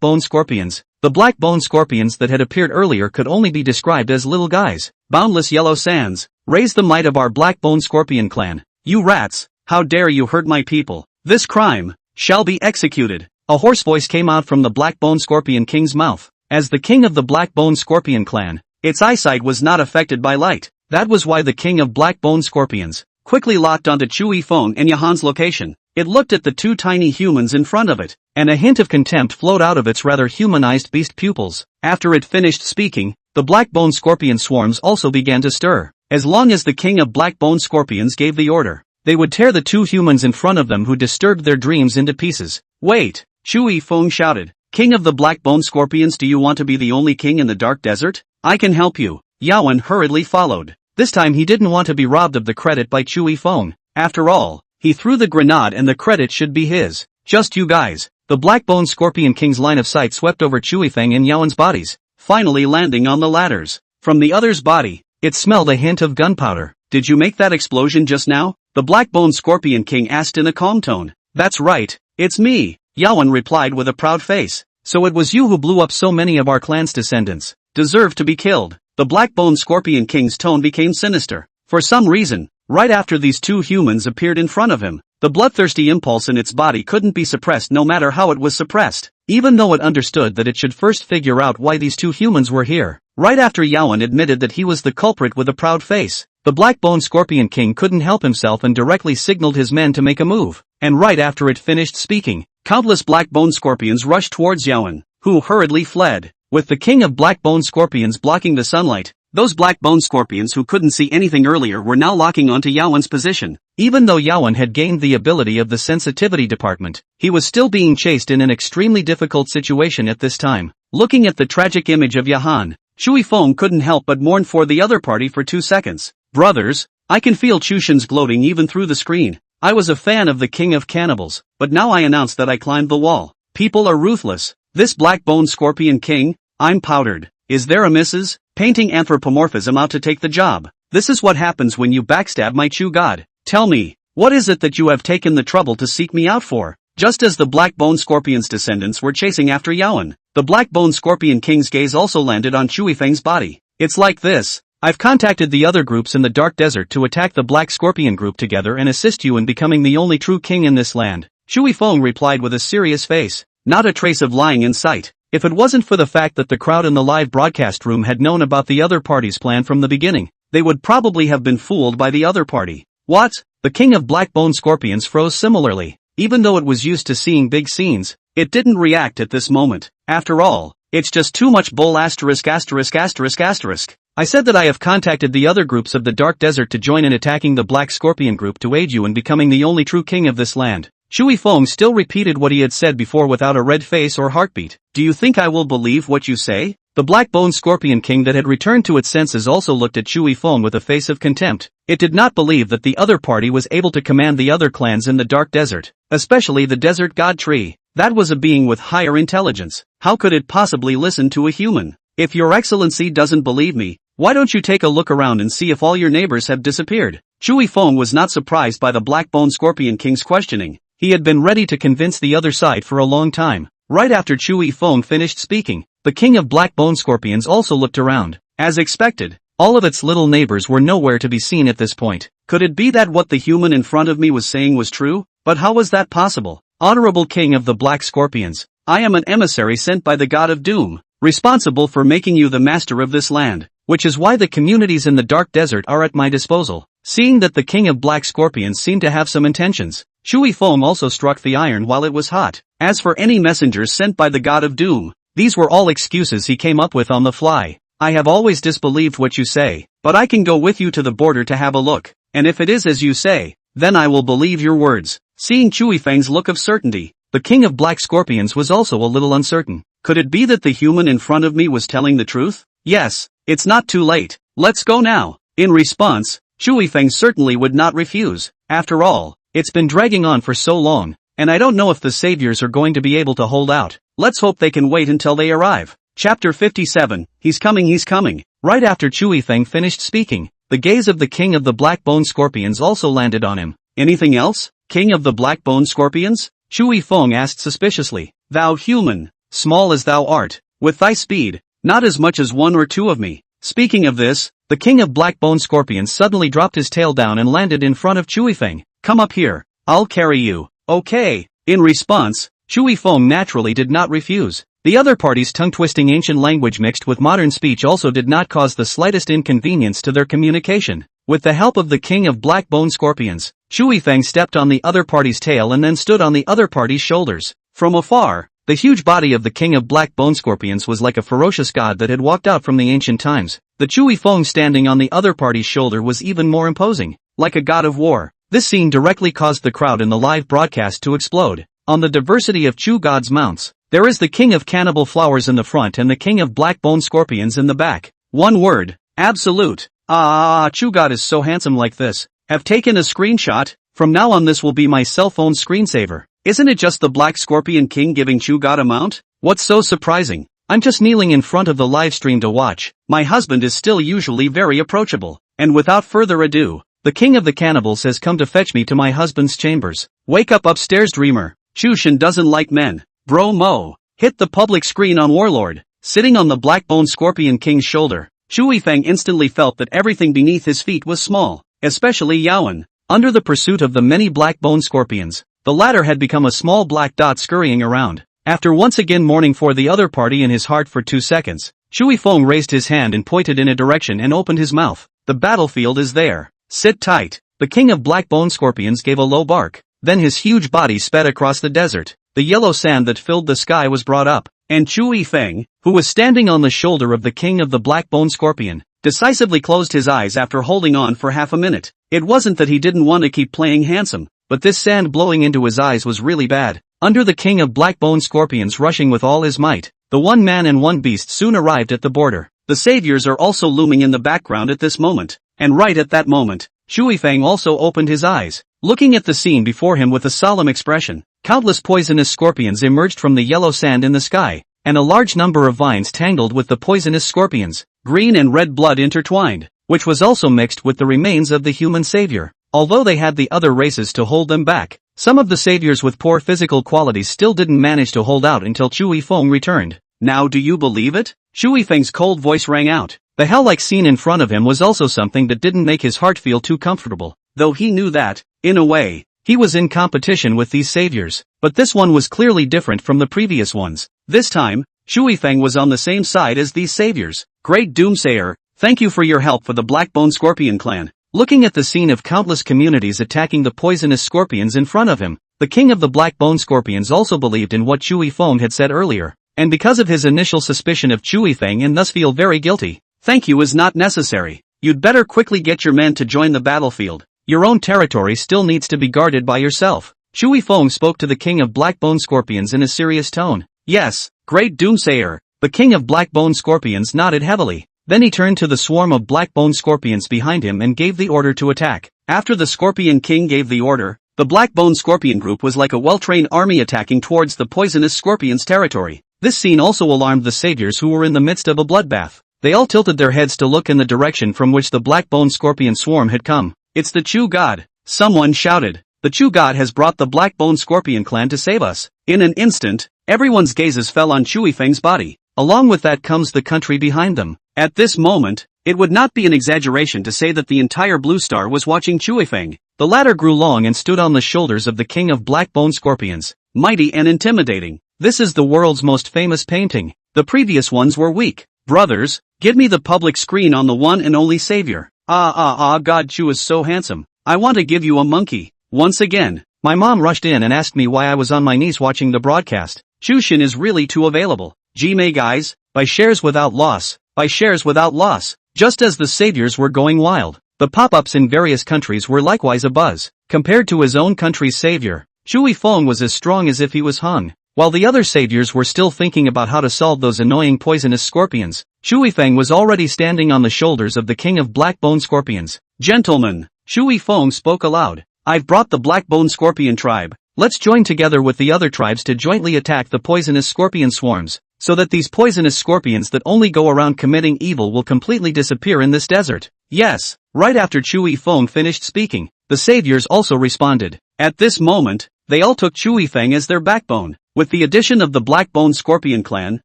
bone scorpions, the black bone scorpions that had appeared earlier could only be described as little guys. Boundless yellow sands, raise the might of our black bone scorpion clan. You rats, how dare you hurt my people? This crime shall be executed. A hoarse voice came out from the black bone scorpion king's mouth. As the king of the black bone scorpion clan, its eyesight was not affected by light. That was why the king of black bone scorpions quickly locked onto Chui Feng and Yahan's location. It looked at the two tiny humans in front of it, and a hint of contempt flowed out of its rather humanized beast pupils. After it finished speaking, the black bone scorpion swarms also began to stir. As long as the king of black bone scorpions gave the order, they would tear the two humans in front of them who disturbed their dreams into pieces. Wait, Chui Feng shouted. King of the Black Bone Scorpions, do you want to be the only king in the dark desert? I can help you. Yawen hurriedly followed. This time he didn't want to be robbed of the credit by Chui Feng. After all, he threw the grenade and the credit should be his. Just you guys. The Black Bone Scorpion King's line of sight swept over Chui Feng and Yawen's bodies, finally landing on the ladders. From the other's body, it smelled a hint of gunpowder. Did you make that explosion just now? The Black Bone Scorpion King asked in a calm tone. That's right, it's me, Yawen replied with a proud face. So it was you who blew up so many of our clan's descendants. Deserve to be killed. The Black Bone Scorpion King's tone became sinister. For some reason, right after these two humans appeared in front of him, the bloodthirsty impulse in its body couldn't be suppressed no matter how it was suppressed, even though it understood that it should first figure out why these two humans were here. Right after Yawen admitted that he was the culprit with a proud face, the Black Bone Scorpion King couldn't help himself and directly signaled his men to make a move. And right after it finished speaking, countless Black Bone Scorpions rushed towards Yawen, who hurriedly fled. With the King of Black Bone Scorpions blocking the sunlight, those Black Bone Scorpions who couldn't see anything earlier were now locking onto Yawen's position. Even though Yawen had gained the ability of the sensitivity department, he was still being chased in an extremely difficult situation at this time. Looking at the tragic image of Yahan, Chui Feng couldn't help but mourn for the other party for 2 seconds. Brothers, I can feel Chushin's gloating even through the screen. I was a fan of the King of Cannibals, but now I announce that I climbed the wall. People are ruthless. This Black Bone Scorpion King, I'm powdered. Is there a Mrs. Painting anthropomorphism out to take the job? This is what happens when you backstab my Chu God. Tell me, what is it that you have taken the trouble to seek me out for? Just as the Black Bone Scorpion's descendants were chasing after Yawen, the Black Bone Scorpion King's gaze also landed on Chui Feng's body. It's like this. I've contacted the other groups in the Dark Desert to attack the Black Scorpion group together and assist you in becoming the only true king in this land. Chui Feng replied with a serious face, not a trace of lying in sight. If it wasn't for the fact that the crowd in the live broadcast room had known about the other party's plan from the beginning, they would probably have been fooled by the other party. What? The King of Black Bone Scorpions froze similarly. Even though it was used to seeing big scenes, it didn't react at this moment. After all, it's just too much bull asterisk asterisk asterisk asterisk. I said that I have contacted the other groups of the Dark Desert to join in attacking the Black Scorpion group to aid you in becoming the only true king of this land. Chui Feng still repeated what he had said before without a red face or heartbeat. Do you think I will believe what you say? The Black Bone Scorpion King that had returned to its senses also looked at Chui Feng with a face of contempt. It did not believe that the other party was able to command the other clans in the Dark Desert, especially the Desert God Tree. That was a being with higher intelligence. How could it possibly listen to a human? If your excellency doesn't believe me, why don't you take a look around and see if all your neighbors have disappeared? Chui Feng was not surprised by the Black Bone Scorpion King's questioning. He had been ready to convince the other side for a long time. Right after Chui Feng finished speaking, the King of Black Bone Scorpions also looked around. As expected, all of its little neighbors were nowhere to be seen at this point. Could it be that what the human in front of me was saying was true? But how was that possible? Honorable King of the Black Scorpions, I am an emissary sent by the God of Doom, responsible for making you the master of this land, which is why the communities in the Dark Desert are at my disposal. Seeing that the King of Black Scorpions seemed to have some intentions, Chui Feng also struck the iron while it was hot. As for any messengers sent by the God of Doom, these were all excuses he came up with on the fly. I have always disbelieved what you say, but I can go with you to the border to have a look, and if it is as you say, then I will believe your words. Seeing Chui Feng's look of certainty, the King of Black Scorpions was also a little uncertain. Could it be that the human in front of me was telling the truth? Yes, it's not too late. Let's go now. In response, Chui Feng certainly would not refuse. After all, it's been dragging on for so long, and I don't know if the saviors are going to be able to hold out. Let's hope they can wait until they arrive. Chapter 57, He's coming. Right after Chui Feng finished speaking, the gaze of the King of the Black Bone Scorpions also landed on him. Anything else, King of the Black Bone Scorpions? Chui Feng asked suspiciously. Thou human, small as thou art, with thy speed, not as much as one or two of me. Speaking of this, the King of Black Bone Scorpions suddenly dropped his tail down and landed in front of Chui Feng. Come up here, I'll carry you. Okay. In response, Chui Feng naturally did not refuse. The other party's tongue-twisting ancient language mixed with modern speech also did not cause the slightest inconvenience to their communication. With the help of the King of Black Bone Scorpions, Chui Feng stepped on the other party's tail and then stood on the other party's shoulders. From afar, the huge body of the King of Black Bone Scorpions was like a ferocious god that had walked out from the ancient times. The Chui Feng standing on the other party's shoulder was even more imposing, like a god of war. This scene directly caused the crowd in the live broadcast to explode. On the diversity of Chu God's mounts, There is the king of cannibal flowers in the front and the king of black bone scorpions in the back. One word. Absolute. Chugod is so handsome like this. Have taken a screenshot. From now on this will be my cell phone screensaver. Isn't it just the black scorpion king giving Chugod a mount? What's so surprising? I'm just kneeling in front of the live stream to watch. My husband is still usually very approachable. And without further ado, the king of the cannibals has come to fetch me to my husband's chambers. Wake up upstairs, dreamer. Chushin doesn't like men. Bro mo. Hit the public screen on Warlord. Sitting on the black bone scorpion king's shoulder, Shui Feng instantly felt that everything beneath his feet was small, especially Yaowen. Under the pursuit of the many black bone scorpions, the latter had become a small black dot scurrying around. After once again mourning for the other party in his heart for 2 seconds, Shui Feng raised his hand and pointed in a direction and opened his mouth. The battlefield is there. Sit tight. The king of black bone scorpions gave a low bark. Then his huge body sped across the desert. The yellow sand that filled the sky was brought up, and Shui Feng, who was standing on the shoulder of the king of the black bone scorpion, decisively closed his eyes after holding on for half a minute. It wasn't that he didn't want to keep playing handsome, but this sand blowing into his eyes was really bad. Under the king of black bone scorpions rushing with all his might, the one man and one beast soon arrived at the border. The saviors are also looming in the background at this moment, and right at that moment, Shui Feng also opened his eyes, looking at the scene before him with a solemn expression. Countless poisonous scorpions emerged from the yellow sand in the sky, and a large number of vines tangled with the poisonous scorpions, green and red blood intertwined, which was also mixed with the remains of the human savior. Although they had the other races to hold them back, some of the saviors with poor physical qualities still didn't manage to hold out until Shui Feng returned. Now do you believe it? Shui Feng's cold voice rang out. The hell-like scene in front of him was also something that didn't make his heart feel too comfortable, though he knew that, in a way, he was in competition with these saviors. But this one was clearly different from the previous ones. This time, Shui Feng was on the same side as these saviors. Great Doomsayer, thank you for your help for the Blackbone Scorpion clan. Looking at the scene of countless communities attacking the poisonous scorpions in front of him, the king of the Blackbone Scorpions also believed in what Shui Feng had said earlier, and because of his initial suspicion of Shui Feng and thus feel very guilty. Thank you is not necessary. You'd better quickly get your men to join the battlefield. Your own territory still needs to be guarded by yourself. Shui Feng spoke to the king of Blackbone Scorpions in a serious tone. Yes, great Doomsayer. The king of Blackbone Scorpions nodded heavily. Then he turned to the swarm of Blackbone Scorpions behind him and gave the order to attack. After the Scorpion King gave the order, the Blackbone Scorpion group was like a well-trained army attacking towards the poisonous scorpion's territory. This scene also alarmed the saviors who were in the midst of a bloodbath. They all tilted their heads to look in the direction from which the Blackbone Scorpion swarm had come. It's the Chu God. Someone shouted. The Chu God has brought the Blackbone Scorpion clan to save us. In an instant, everyone's gazes fell on Shui Feng's body. Along with that comes the country behind them. At this moment, it would not be an exaggeration to say that the entire Blue Star was watching Shui Feng. The latter grew long and stood on the shoulders of the king of Blackbone Scorpions, mighty and intimidating. This is the world's most famous painting. The previous ones were weak. Brothers, give me the public screen on the one and only savior. God, Chu is so handsome. I want to give you a monkey. Once again, my mom rushed in and asked me why I was on my knees watching the broadcast. Chushin is really too available. Gmail guys, buy shares without loss. Buy shares without loss. Just as the saviors were going wild, the pop-ups in various countries were likewise abuzz. Compared to his own country's savior, Shui Feng was as strong as if he was hung. While the other saviors were still thinking about how to solve those annoying poisonous scorpions, Shui Feng was already standing on the shoulders of the king of Blackbone Scorpions. Gentlemen, Shui Feng spoke aloud. I've brought the Blackbone Scorpion tribe. Let's join together with the other tribes to jointly attack the poisonous scorpion swarms, so that these poisonous scorpions that only go around committing evil will completely disappear in this desert. Yes, right after Shui Feng finished speaking, the saviors also responded. At this moment, they all took Shui Feng as their backbone. With the addition of the Blackbone Scorpion clan,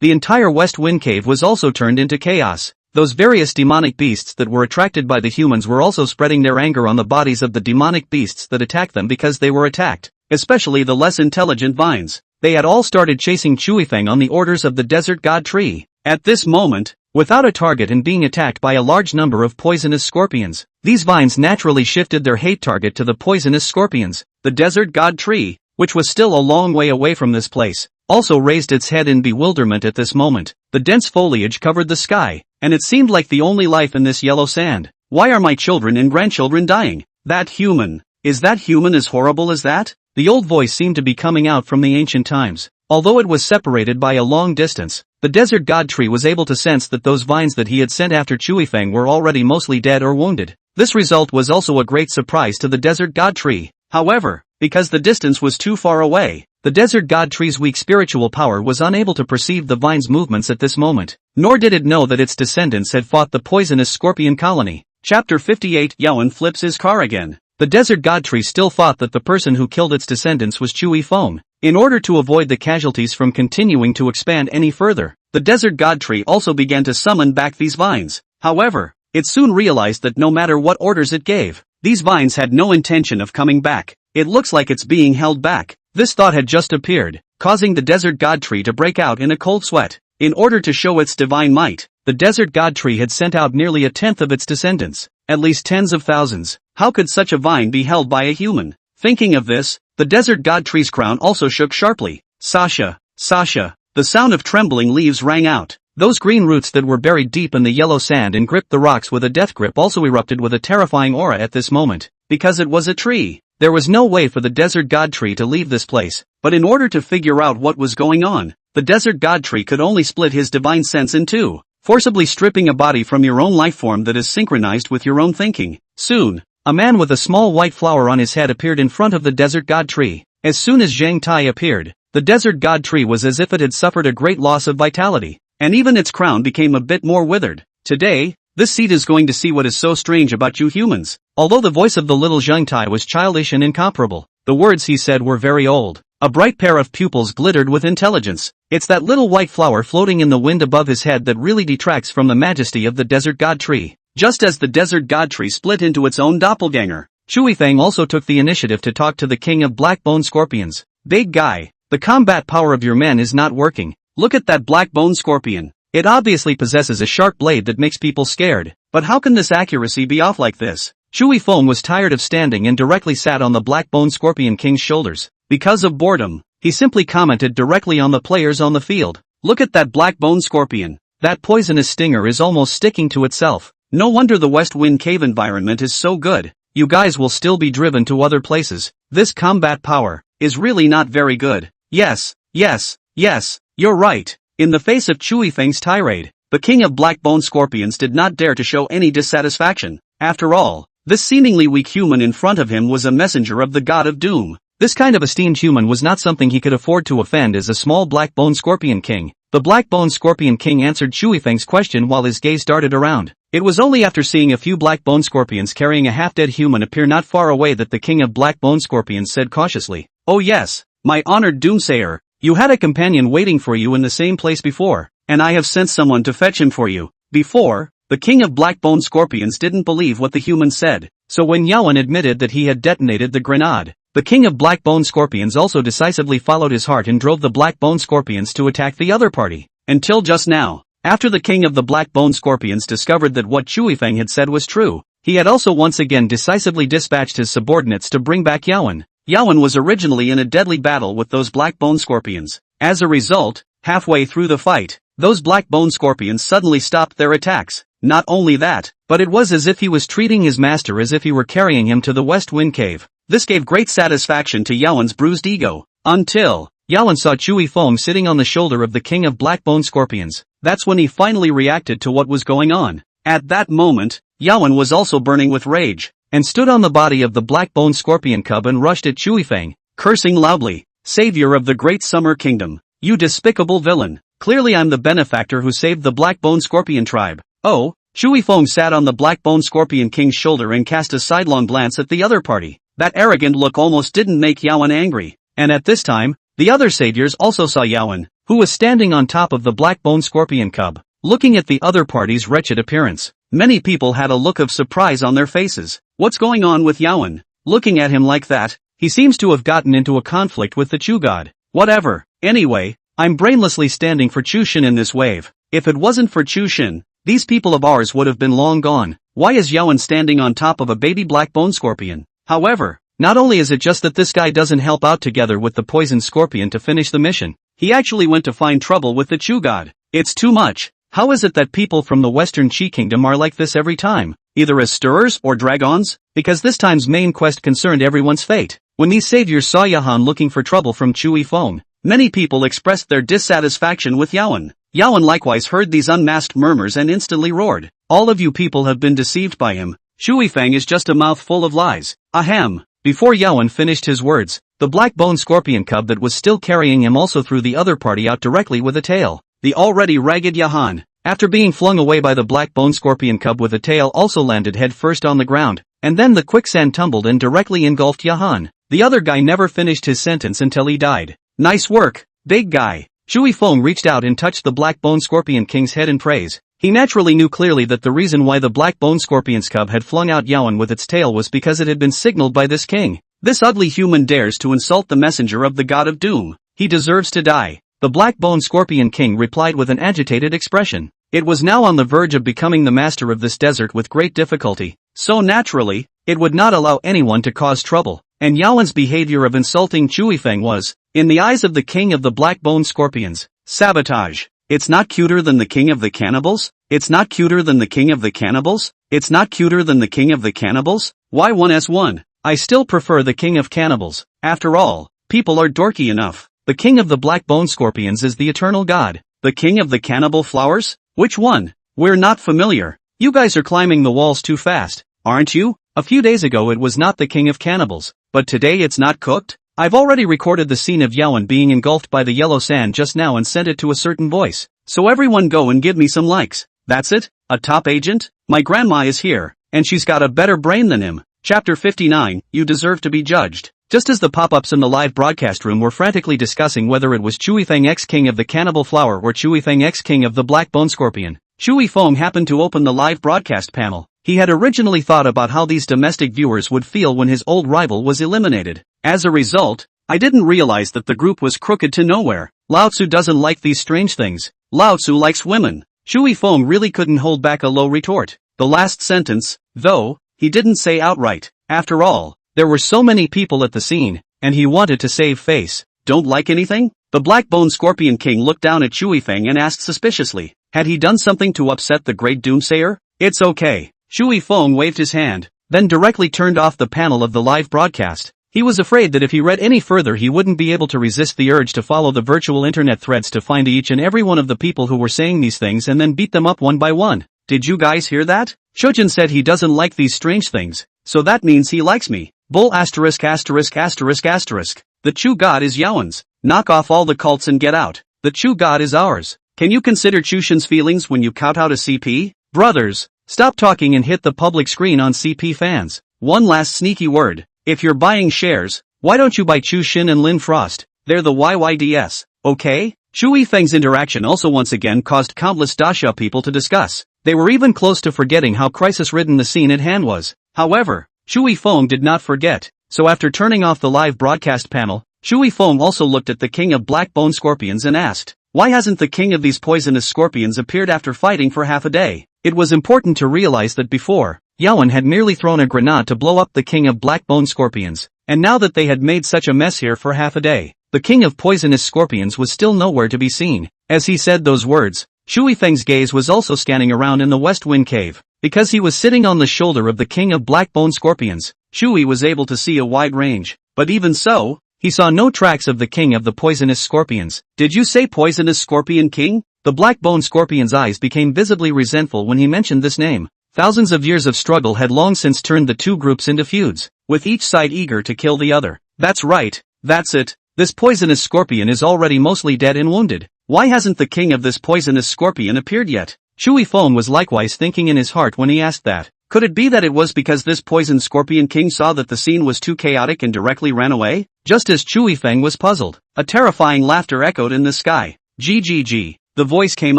the entire West Wind Cave was also turned into chaos. Those various demonic beasts that were attracted by the humans were also spreading their anger on the bodies of the demonic beasts that attacked them because they were attacked, especially the less intelligent vines. They had all started chasing Shui Feng on the orders of the desert god tree. At this moment, without a target and being attacked by a large number of poisonous scorpions, these vines naturally shifted their hate target to the poisonous scorpions. The desert god tree, which was still a long way away from this place, also raised its head in bewilderment at this moment. The dense foliage covered the sky, and it seemed like the only life in this yellow sand. Why are my children and grandchildren dying? That human. Is that human as horrible as that? The old voice seemed to be coming out from the ancient times. Although it was separated by a long distance, the desert god tree was able to sense that those vines that he had sent after Chuifeng were already mostly dead or wounded. This result was also a great surprise to the desert god tree. However, because the distance was too far away, the desert god tree's weak spiritual power was unable to perceive the vine's movements at this moment, nor did it know that its descendants had fought the poisonous scorpion colony. Chapter 58. Yawen flips his car again. The desert god tree still thought that the person who killed its descendants was Chui Feng. In order to avoid the casualties from continuing to expand any further, the desert god tree also began to summon back these vines. However, it soon realized that no matter what orders it gave, these vines had no intention of coming back. It looks like it's being held back. This thought had just appeared, causing the desert god tree to break out in a cold sweat. In order to show its divine might, the desert god tree had sent out nearly a tenth of its descendants, at least tens of thousands. How could such a vine be held by a human? Thinking of this, the desert god tree's crown also shook sharply. Sasha, Sasha, the sound of trembling leaves rang out. Those green roots that were buried deep in the yellow sand and gripped the rocks with a death grip also erupted with a terrifying aura at this moment. Because it was a tree, there was no way for the desert god tree to leave this place, but in order to figure out what was going on, the desert god tree could only split his divine sense in two, forcibly stripping a body from your own life form that is synchronized with your own thinking. Soon, a man with a small white flower on his head appeared in front of the desert god tree. As soon as Zhang Tai appeared, the desert god tree was as if it had suffered a great loss of vitality, and even its crown became a bit more withered. Today, this seed is going to see what is so strange about you humans. Although the voice of the little Zhang Tai was childish and incomparable, the words he said were very old. A bright pair of pupils glittered with intelligence. It's that little white flower floating in the wind above his head that really detracts from the majesty of the desert god tree. Just as the desert god tree split into its own doppelganger, Chuifeng also took the initiative to talk to the king of black bone scorpions. Big guy, the combat power of your men is not working. Look at that black bone scorpion. It obviously possesses a sharp blade that makes people scared, but how can this accuracy be off like this? Chui Feng was tired of standing and directly sat on the black bone scorpion king's shoulders. Because of boredom, he simply commented directly on the players on the field. Look at that black bone scorpion. That poisonous stinger is almost sticking to itself. No wonder the West Wind Cave environment is so good. You guys will still be driven to other places. This combat power is really not very good. Yes, you're right. In the face of Chui Feng's tirade, the king of black bone scorpions did not dare to show any dissatisfaction. After all, this seemingly weak human in front of him was a messenger of the god of doom. This kind of esteemed human was not something he could afford to offend as a small black bone scorpion king. The black bone scorpion king answered Chui Feng's question while his gaze darted around. It was only after seeing a few black bone scorpions carrying a half-dead human appear not far away that the king of black bone scorpions said cautiously, "Oh yes, my honored doomsayer, you had a companion waiting for you in the same place before, and I have sent someone to fetch him for you." Before, the king of black bone scorpions didn't believe what the human said, so when Yawen admitted that he had detonated the grenade, the king of black bone scorpions also decisively followed his heart and drove the black bone scorpions to attack the other party. Until just now, after the king of the black bone scorpions discovered that what Chui Feng had said was true, he had also once again decisively dispatched his subordinates to bring back Yawen. Yawen was originally in a deadly battle with those black bone scorpions. As a result, halfway through the fight, those black bone scorpions suddenly stopped their attacks. Not only that, but it was as if he was treating his master as if he were carrying him to the West Wind Cave. This gave great satisfaction to Yawen's bruised ego. Until Yawen saw Chui Feng sitting on the shoulder of the king of black bone scorpions. That's when he finally reacted to what was going on. At that moment, Yawen was also burning with rage, and stood on the body of the black bone scorpion cub and rushed at Chui Feng, cursing loudly, "Savior of the great summer kingdom, you despicable villain, clearly I'm the benefactor who saved the black bone scorpion tribe." Oh, Chui Feng sat on the black bone scorpion king's shoulder and cast a sidelong glance at the other party. That arrogant look almost didn't make Yawen angry, and at this time, the other saviors also saw Yawen, who was standing on top of the black bone scorpion cub, looking at the other party's wretched appearance. Many people had a look of surprise on their faces. What's going on with Yawen? Looking at him like that, he seems to have gotten into a conflict with the Chu god. Whatever. Anyway, I'm brainlessly standing for Chu Shin in this wave. If it wasn't for Chu Shin, these people of ours would have been long gone. Why is Yawen standing on top of a baby black bone scorpion? However, not only is it just that this guy doesn't help out together with the poison scorpion to finish the mission, he actually went to find trouble with the Chu god. It's too much. How is it that people from the Western Qi Kingdom are like this every time? Either as stirrers or dragons? Because this time's main quest concerned everyone's fate. When these saviors saw Yahan looking for trouble from Chui Feng, Many people expressed their dissatisfaction with Yawen. Yawen likewise heard these unmasked murmurs and instantly roared. All of you people have been deceived by him. Shui Feng is just a mouth full of lies. Ahem. Before Yawen finished his words, the black-bone scorpion cub that was still carrying him also threw the other party out directly with a tail. The already ragged Yahan, after being flung away by the black-bone scorpion cub with a tail, also landed head first on the ground, and then the quicksand tumbled and directly engulfed Yahan. The other guy never finished his sentence until he died. Nice work, big guy. Shui Feng reached out and touched the black-bone scorpion king's head in praise. He naturally knew clearly that the reason why the black-bone scorpion's cub had flung out Yawen with its tail was because it had been signaled by this king. This ugly human dares to insult the messenger of the god of doom. He deserves to die. The black-bone scorpion king replied with an agitated expression. It was now on the verge of becoming the master of this desert with great difficulty. So naturally, it would not allow anyone to cause trouble. And Yawen's behavior of insulting Shui Feng was, in the eyes of the king of the black-bone scorpions, sabotage. It's not cuter than the king of the cannibals? It's not cuter than the king of the cannibals? It's not cuter than the king of the cannibals? Y1S1. I still prefer the king of cannibals. After all, people are dorky enough. The king of the black-bone scorpions is the eternal god. The king of the cannibal flowers? Which one? We're not familiar. You guys are climbing the walls too fast, aren't you? A few days ago it was not the king of cannibals, but today it's not cooked? I've already recorded the scene of Yawen being engulfed by the yellow sand just now and sent it to a certain voice. So everyone go and give me some likes. That's it? A top agent? My grandma is here, and she's got a better brain than him. Chapter 59, You Deserve to be Judged. Just as the pop-ups in the live broadcast room were frantically discussing whether it was Shui Feng X King of the Cannibal Flower or Shui Feng X King of the Black Bone Scorpion, Shui Feng happened to open the live broadcast panel. He had originally thought about how these domestic viewers would feel when his old rival was eliminated. As a result, I didn't realize that the group was crooked to nowhere. Lao Tzu doesn't like these strange things. Lao Tzu likes women. Shui Feng really couldn't hold back a low retort. The last sentence, though, he didn't say outright. After all, there were so many people at the scene, and he wanted to save face. Don't like anything? The Black-Bone Scorpion King looked down at Shui Feng and asked suspiciously, had he done something to upset the great doomsayer? It's okay. Shui Feng waved his hand, then directly turned off the panel of the live broadcast. He was afraid that if he read any further he wouldn't be able to resist the urge to follow the virtual internet threads to find each and every one of the people who were saying these things and then beat them up one by one. Did you guys hear that? Shojin said he doesn't like these strange things, so that means he likes me. Bull asterisk asterisk asterisk asterisk. The true god is Yawen's. Knock off all the cults and get out. The true god is ours. Can you consider Chushin's feelings when you kowtow to CP? Brothers, stop talking and hit the public screen on CP fans. One last sneaky word. If you're buying shares, why don't you buy Chushin and Lin Frost? They're the YYDS, okay? Shui Feng's interaction also once again caused countless Dasha people to discuss. They were even close to forgetting how crisis-ridden the scene at hand was. However, Shui Feng did not forget, so after turning off the live broadcast panel, Shui Feng also looked at the king of Black Bone Scorpions and asked, why hasn't the king of these poisonous scorpions appeared after fighting for half a day? It was important to realize that before, Yawen had merely thrown a grenade to blow up the king of Black Bone Scorpions, and now that they had made such a mess here for half a day, the king of poisonous scorpions was still nowhere to be seen. As he said those words, Shui Feng's gaze was also scanning around in the West Wind Cave. Because he was sitting on the shoulder of the king of Black Bone Scorpions, Shui was able to see a wide range. But even so, he saw no tracks of the king of the poisonous scorpions. Did you say poisonous scorpion king? The Black Bone Scorpion's eyes became visibly resentful when he mentioned this name. Thousands of years of struggle had long since turned the two groups into feuds, with each side eager to kill the other. That's right, that's it. This poisonous scorpion is already mostly dead and wounded. Why hasn't the king of this poisonous scorpion appeared yet? Shui Feng was likewise thinking in his heart when he asked that. Could it be that it was because this poisoned scorpion king saw that the scene was too chaotic and directly ran away? Just as Shui Feng was puzzled, a terrifying laughter echoed in the sky. GGG. The voice came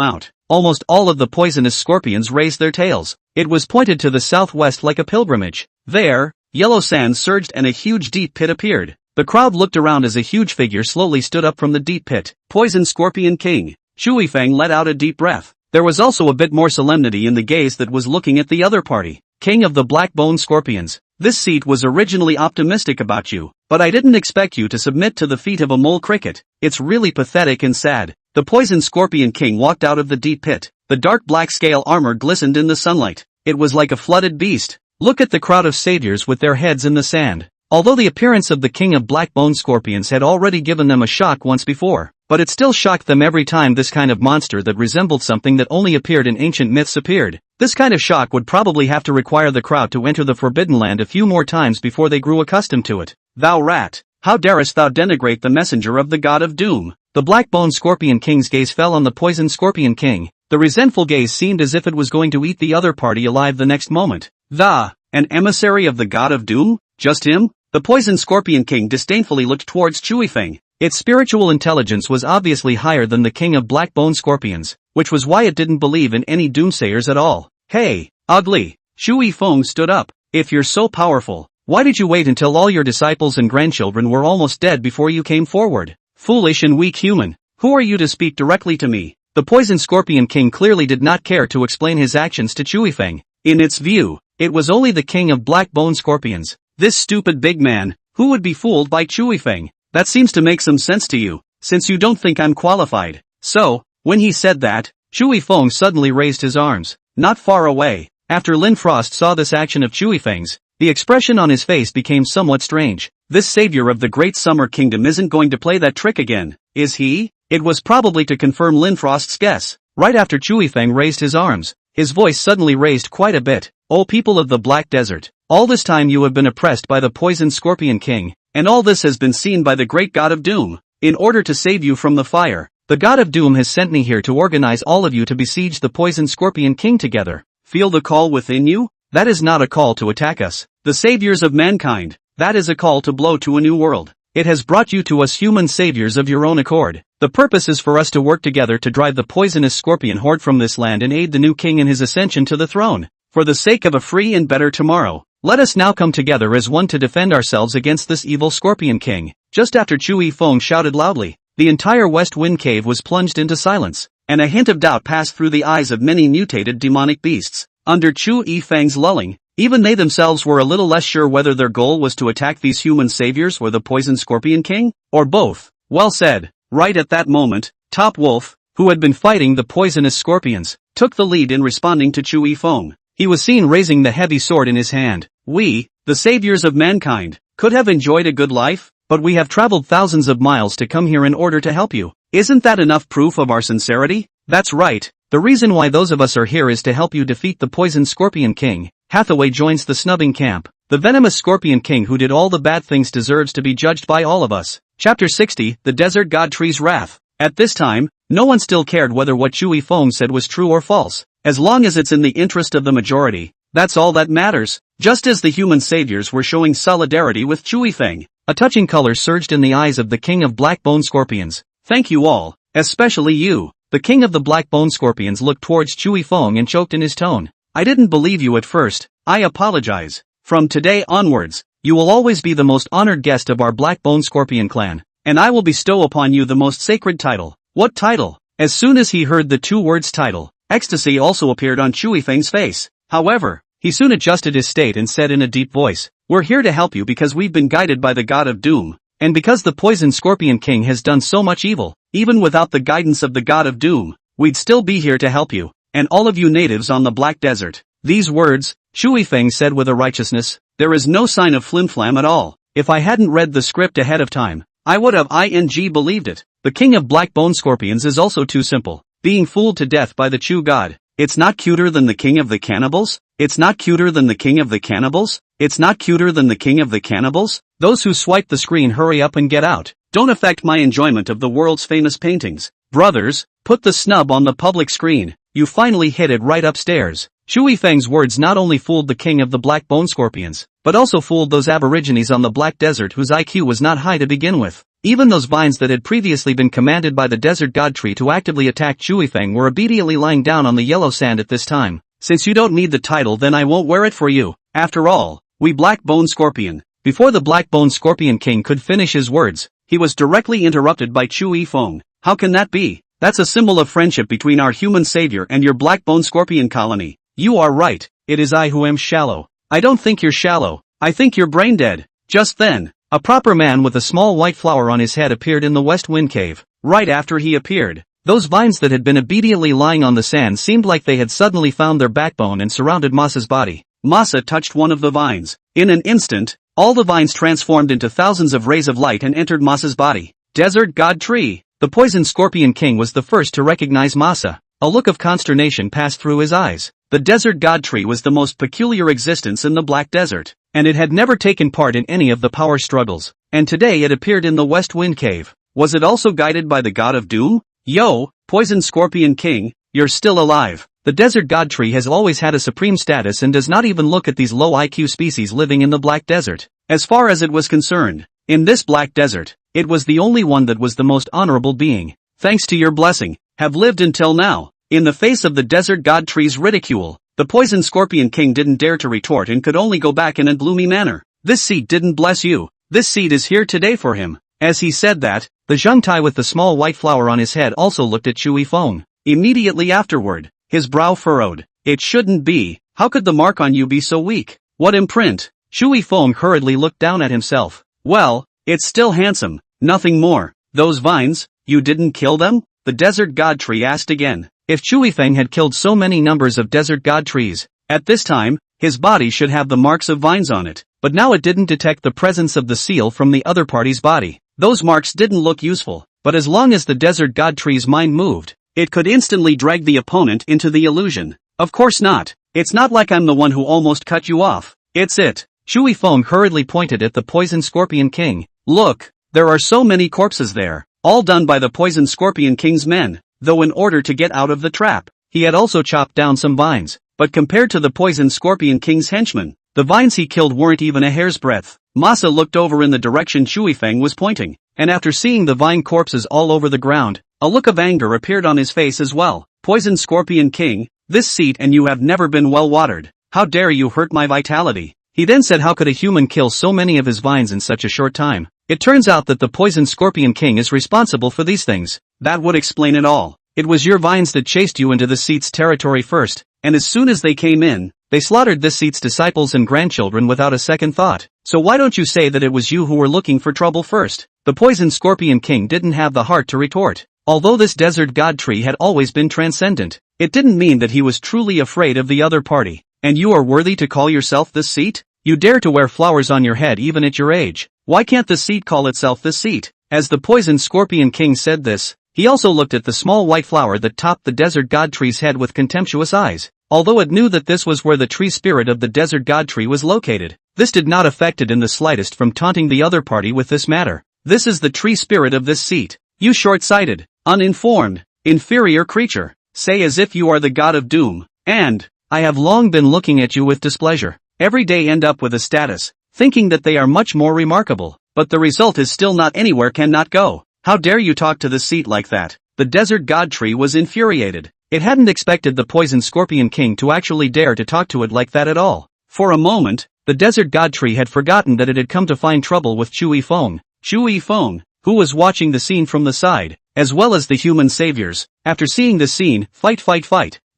out. Almost all of the poisonous scorpions raised their tails. It was pointed to the southwest like a pilgrimage. There, yellow sand surged and a huge deep pit appeared. The crowd looked around as a huge figure slowly stood up from the deep pit. Poison Scorpion King. Shui Feng let out a deep breath. There was also a bit more solemnity in the gaze that was looking at the other party. King of the Black Bone Scorpions. This seat was originally optimistic about you, but I didn't expect you to submit to the feat of a mole cricket. It's really pathetic and sad. The Poison Scorpion King walked out of the deep pit. The dark black scale armor glistened in the sunlight. It was like a flooded beast. Look at the crowd of saviors with their heads in the sand. Although the appearance of the king of black bone scorpions had already given them a shock once before, but it still shocked them every time this kind of monster that resembled something that only appeared in ancient myths appeared. This kind of shock would probably have to require the crowd to enter the Forbidden Land a few more times before they grew accustomed to it. Thou rat! How darest thou denigrate the messenger of the god of doom? The black bone scorpion king's gaze fell on the poison scorpion king. The resentful gaze seemed as if it was going to eat the other party alive the next moment. An emissary of the god of doom? Just him? The poison scorpion king disdainfully looked towards Chui Feng. Its spiritual intelligence was obviously higher than the king of black bone scorpions, which was why it didn't believe in any doomsayers at all. Hey, ugly! Chui Feng stood up. If you're so powerful, why did you wait until all your disciples and grandchildren were almost dead before you came forward? Foolish and weak human. Who are you to speak directly to me? The poison scorpion king clearly did not care to explain his actions to Chui Feng. In its view, it was only the king of black bone scorpions. This stupid big man, who would be fooled by Chui Feng? That seems to make some sense to you, since you don't think I'm qualified. So, when he said that, Chui Feng suddenly raised his arms. Not far away, after Lin Frost saw this action of Chui Feng's, the expression on his face became somewhat strange. This savior of the great summer kingdom isn't going to play that trick again, is he? It was probably to confirm Lin Frost's guess. Right after Chui Feng raised his arms, his voice suddenly raised quite a bit. O people of the Black Desert, all this time you have been oppressed by the poison scorpion king, and all this has been seen by the great god of doom. In order to save you from the fire, the god of doom has sent me here to organize all of you to besiege the poison scorpion king together. Feel the call within you? That is not a call to attack us, the saviors of mankind. That is a call to blow to a new world. It has brought you to us human saviors of your own accord. The purpose is for us to work together to drive the poisonous scorpion horde from this land and aid the new king in his ascension to the throne. For the sake of a free and better tomorrow, let us now come together as one to defend ourselves against this evil scorpion king. Just after Chui Feng shouted loudly, the entire West Wind Cave was plunged into silence, and a hint of doubt passed through the eyes of many mutated demonic beasts. Under Chui Feng's lulling, even they themselves were a little less sure whether their goal was to attack these human saviors or the poison scorpion king, or both. Well said. Right at that moment, Top Wolf, who had been fighting the poisonous scorpions, took the lead in responding to Chui Feng. He was seen raising the heavy sword in his hand. We, the saviors of mankind, could have enjoyed a good life, but we have traveled thousands of miles to come here in order to help you. Isn't that enough proof of our sincerity? That's right. The reason why those of us are here is to help you defeat the poison scorpion king. Hathaway joins the snubbing camp. The venomous scorpion king who did all the bad things deserves to be judged by all of us. Chapter 60, The Desert God Tree's Wrath. At this time, no one still cared whether what Chui Feng said was true or false. As long as it's in the interest of the majority, that's all that matters. Just as the human saviors were showing solidarity with Chui Feng, a touching color surged in the eyes of the king of black bone scorpions. Thank you all, especially you. The king of the black bone scorpions looked towards Chui Feng and choked in his tone. I didn't believe you at first. I apologize. From today onwards, you will always be the most honored guest of our black bone scorpion clan, and I will bestow upon you the most sacred title. What title? As soon as he heard the two words title, ecstasy also appeared on Chui Feng's face. However, he soon adjusted his state and said in a deep voice, we're here to help you because we've been guided by the god of doom, and because the poison scorpion king has done so much evil. Even without the guidance of the god of doom, we'd still be here to help you, and all of you natives on the Black Desert. These words, Chui Feng said with a righteousness, there is no sign of flim-flam at all. If I hadn't read the script ahead of time, I would have believed it. The king of black bone scorpions is also too simple, being fooled to death by the Chu god. It's not cuter than the king of the cannibals? It's not cuter than the king of the cannibals? It's not cuter than the king of the cannibals? Those who swipe the screen hurry up and get out. Don't affect my enjoyment of the world's famous paintings. Brothers, put the snub on the public screen. You finally hit it right upstairs. Chui Feng's words not only fooled the king of the black bone scorpions, but also fooled those aborigines on the Black Desert whose IQ was not high to begin with. Even those vines that had previously been commanded by the desert god tree to actively attack Chui Feng were obediently lying down on the yellow sand at this time. Since you don't need the title, then I won't wear it for you. After all, we black bone scorpion. Before the black bone scorpion king could finish his words, he was directly interrupted by Chui Feng. How can that be? That's a symbol of friendship between our human savior and your black bone scorpion colony. You are right, it is I who am shallow. I don't think you're shallow, I think you're brain dead. Just then, a proper man with a small white flower on his head appeared in the West Wind Cave. Right after he appeared, those vines that had been obediently lying on the sand seemed like they had suddenly found their backbone and surrounded Masa's body. Masa touched one of the vines. In an instant, All the vines transformed into thousands of rays of light and entered Masa's body. Desert God Tree. The Poison Scorpion King was the first to recognize Masa. A look of consternation passed through his eyes. The Desert God Tree was the most peculiar existence in the Black Desert, and it had never taken part in any of the power struggles, and today it appeared in the West Wind Cave. Was it also guided by the God of Doom? Yo, Poison Scorpion King, you're still alive. The Desert God Tree has always had a supreme status and does not even look at these low IQ species living in the Black Desert. As far as it was concerned, in this Black Desert, it was the only one that was the most honorable being. Thanks to your blessing, have lived until now. In the face of the Desert God Tree's ridicule, the Poison Scorpion King didn't dare to retort and could only go back in a gloomy manner. This seat didn't bless you. This seat is here today for him. As he said that, the Zhengtai with the small white flower on his head also looked at Chui Feng. Immediately afterward, his brow furrowed. It shouldn't be. How could the mark on you be so weak? What imprint? Chui Feng hurriedly looked down at himself. Well, it's still handsome. Nothing more. Those vines, you didn't kill them? The Desert God Tree asked again. If Chui Feng had killed so many numbers of Desert God Trees, at this time, his body should have the marks of vines on it, but now it didn't detect the presence of the seal from the other party's body. Those marks didn't look useful, but as long as the Desert God Tree's mind moved, it could instantly drag the opponent into the illusion. Of course not. It's not like I'm the one who almost cut you off. It's it. Chui Feng hurriedly pointed at the Poison Scorpion King. Look, there are so many corpses there, all done by the Poison Scorpion King's men. Though in order to get out of the trap, he had also chopped down some vines, but compared to the Poison Scorpion King's henchmen, the vines he killed weren't even a hair's breadth. Masa looked over in the direction Chui Feng was pointing, and after seeing the vine corpses all over the ground, a look of anger appeared on his face as well. Poison Scorpion King, this seat and you have never been well watered. How dare you hurt my vitality? He then said, how could a human kill so many of his vines in such a short time? It turns out that the Poison Scorpion King is responsible for these things. That would explain it all. It was your vines that chased you into the seat's territory first, and as soon as they came in, they slaughtered this seat's disciples and grandchildren without a second thought. So why don't you say that it was you who were looking for trouble first? The Poison Scorpion King didn't have the heart to retort. Although this Desert God Tree had always been transcendent, it didn't mean that he was truly afraid of the other party. And you are worthy to call yourself this seat? You dare to wear flowers on your head even at your age. Why can't the seat call itself this seat? As the Poison Scorpion King said this, he also looked at the small white flower that topped the Desert God Tree's head with contemptuous eyes. Although it knew that this was where the tree spirit of the Desert God Tree was located, this did not affect it in the slightest from taunting the other party with this matter. This is the tree spirit of this seat. You short-sighted, uninformed, inferior creature, say as if you are the God of Doom, and, I have long been looking at you with displeasure. Every day end up with a status, thinking that they are much more remarkable, but the result is still not anywhere cannot go. How dare you talk to the seat like that? The Desert God Tree was infuriated. It hadn't expected the Poison Scorpion King to actually dare to talk to it like that at all. For a moment, the Desert God Tree had forgotten that it had come to find trouble with Chui Feng. Chui Feng, who was watching the scene from the side, as well as the human saviors, after seeing the scene, fight.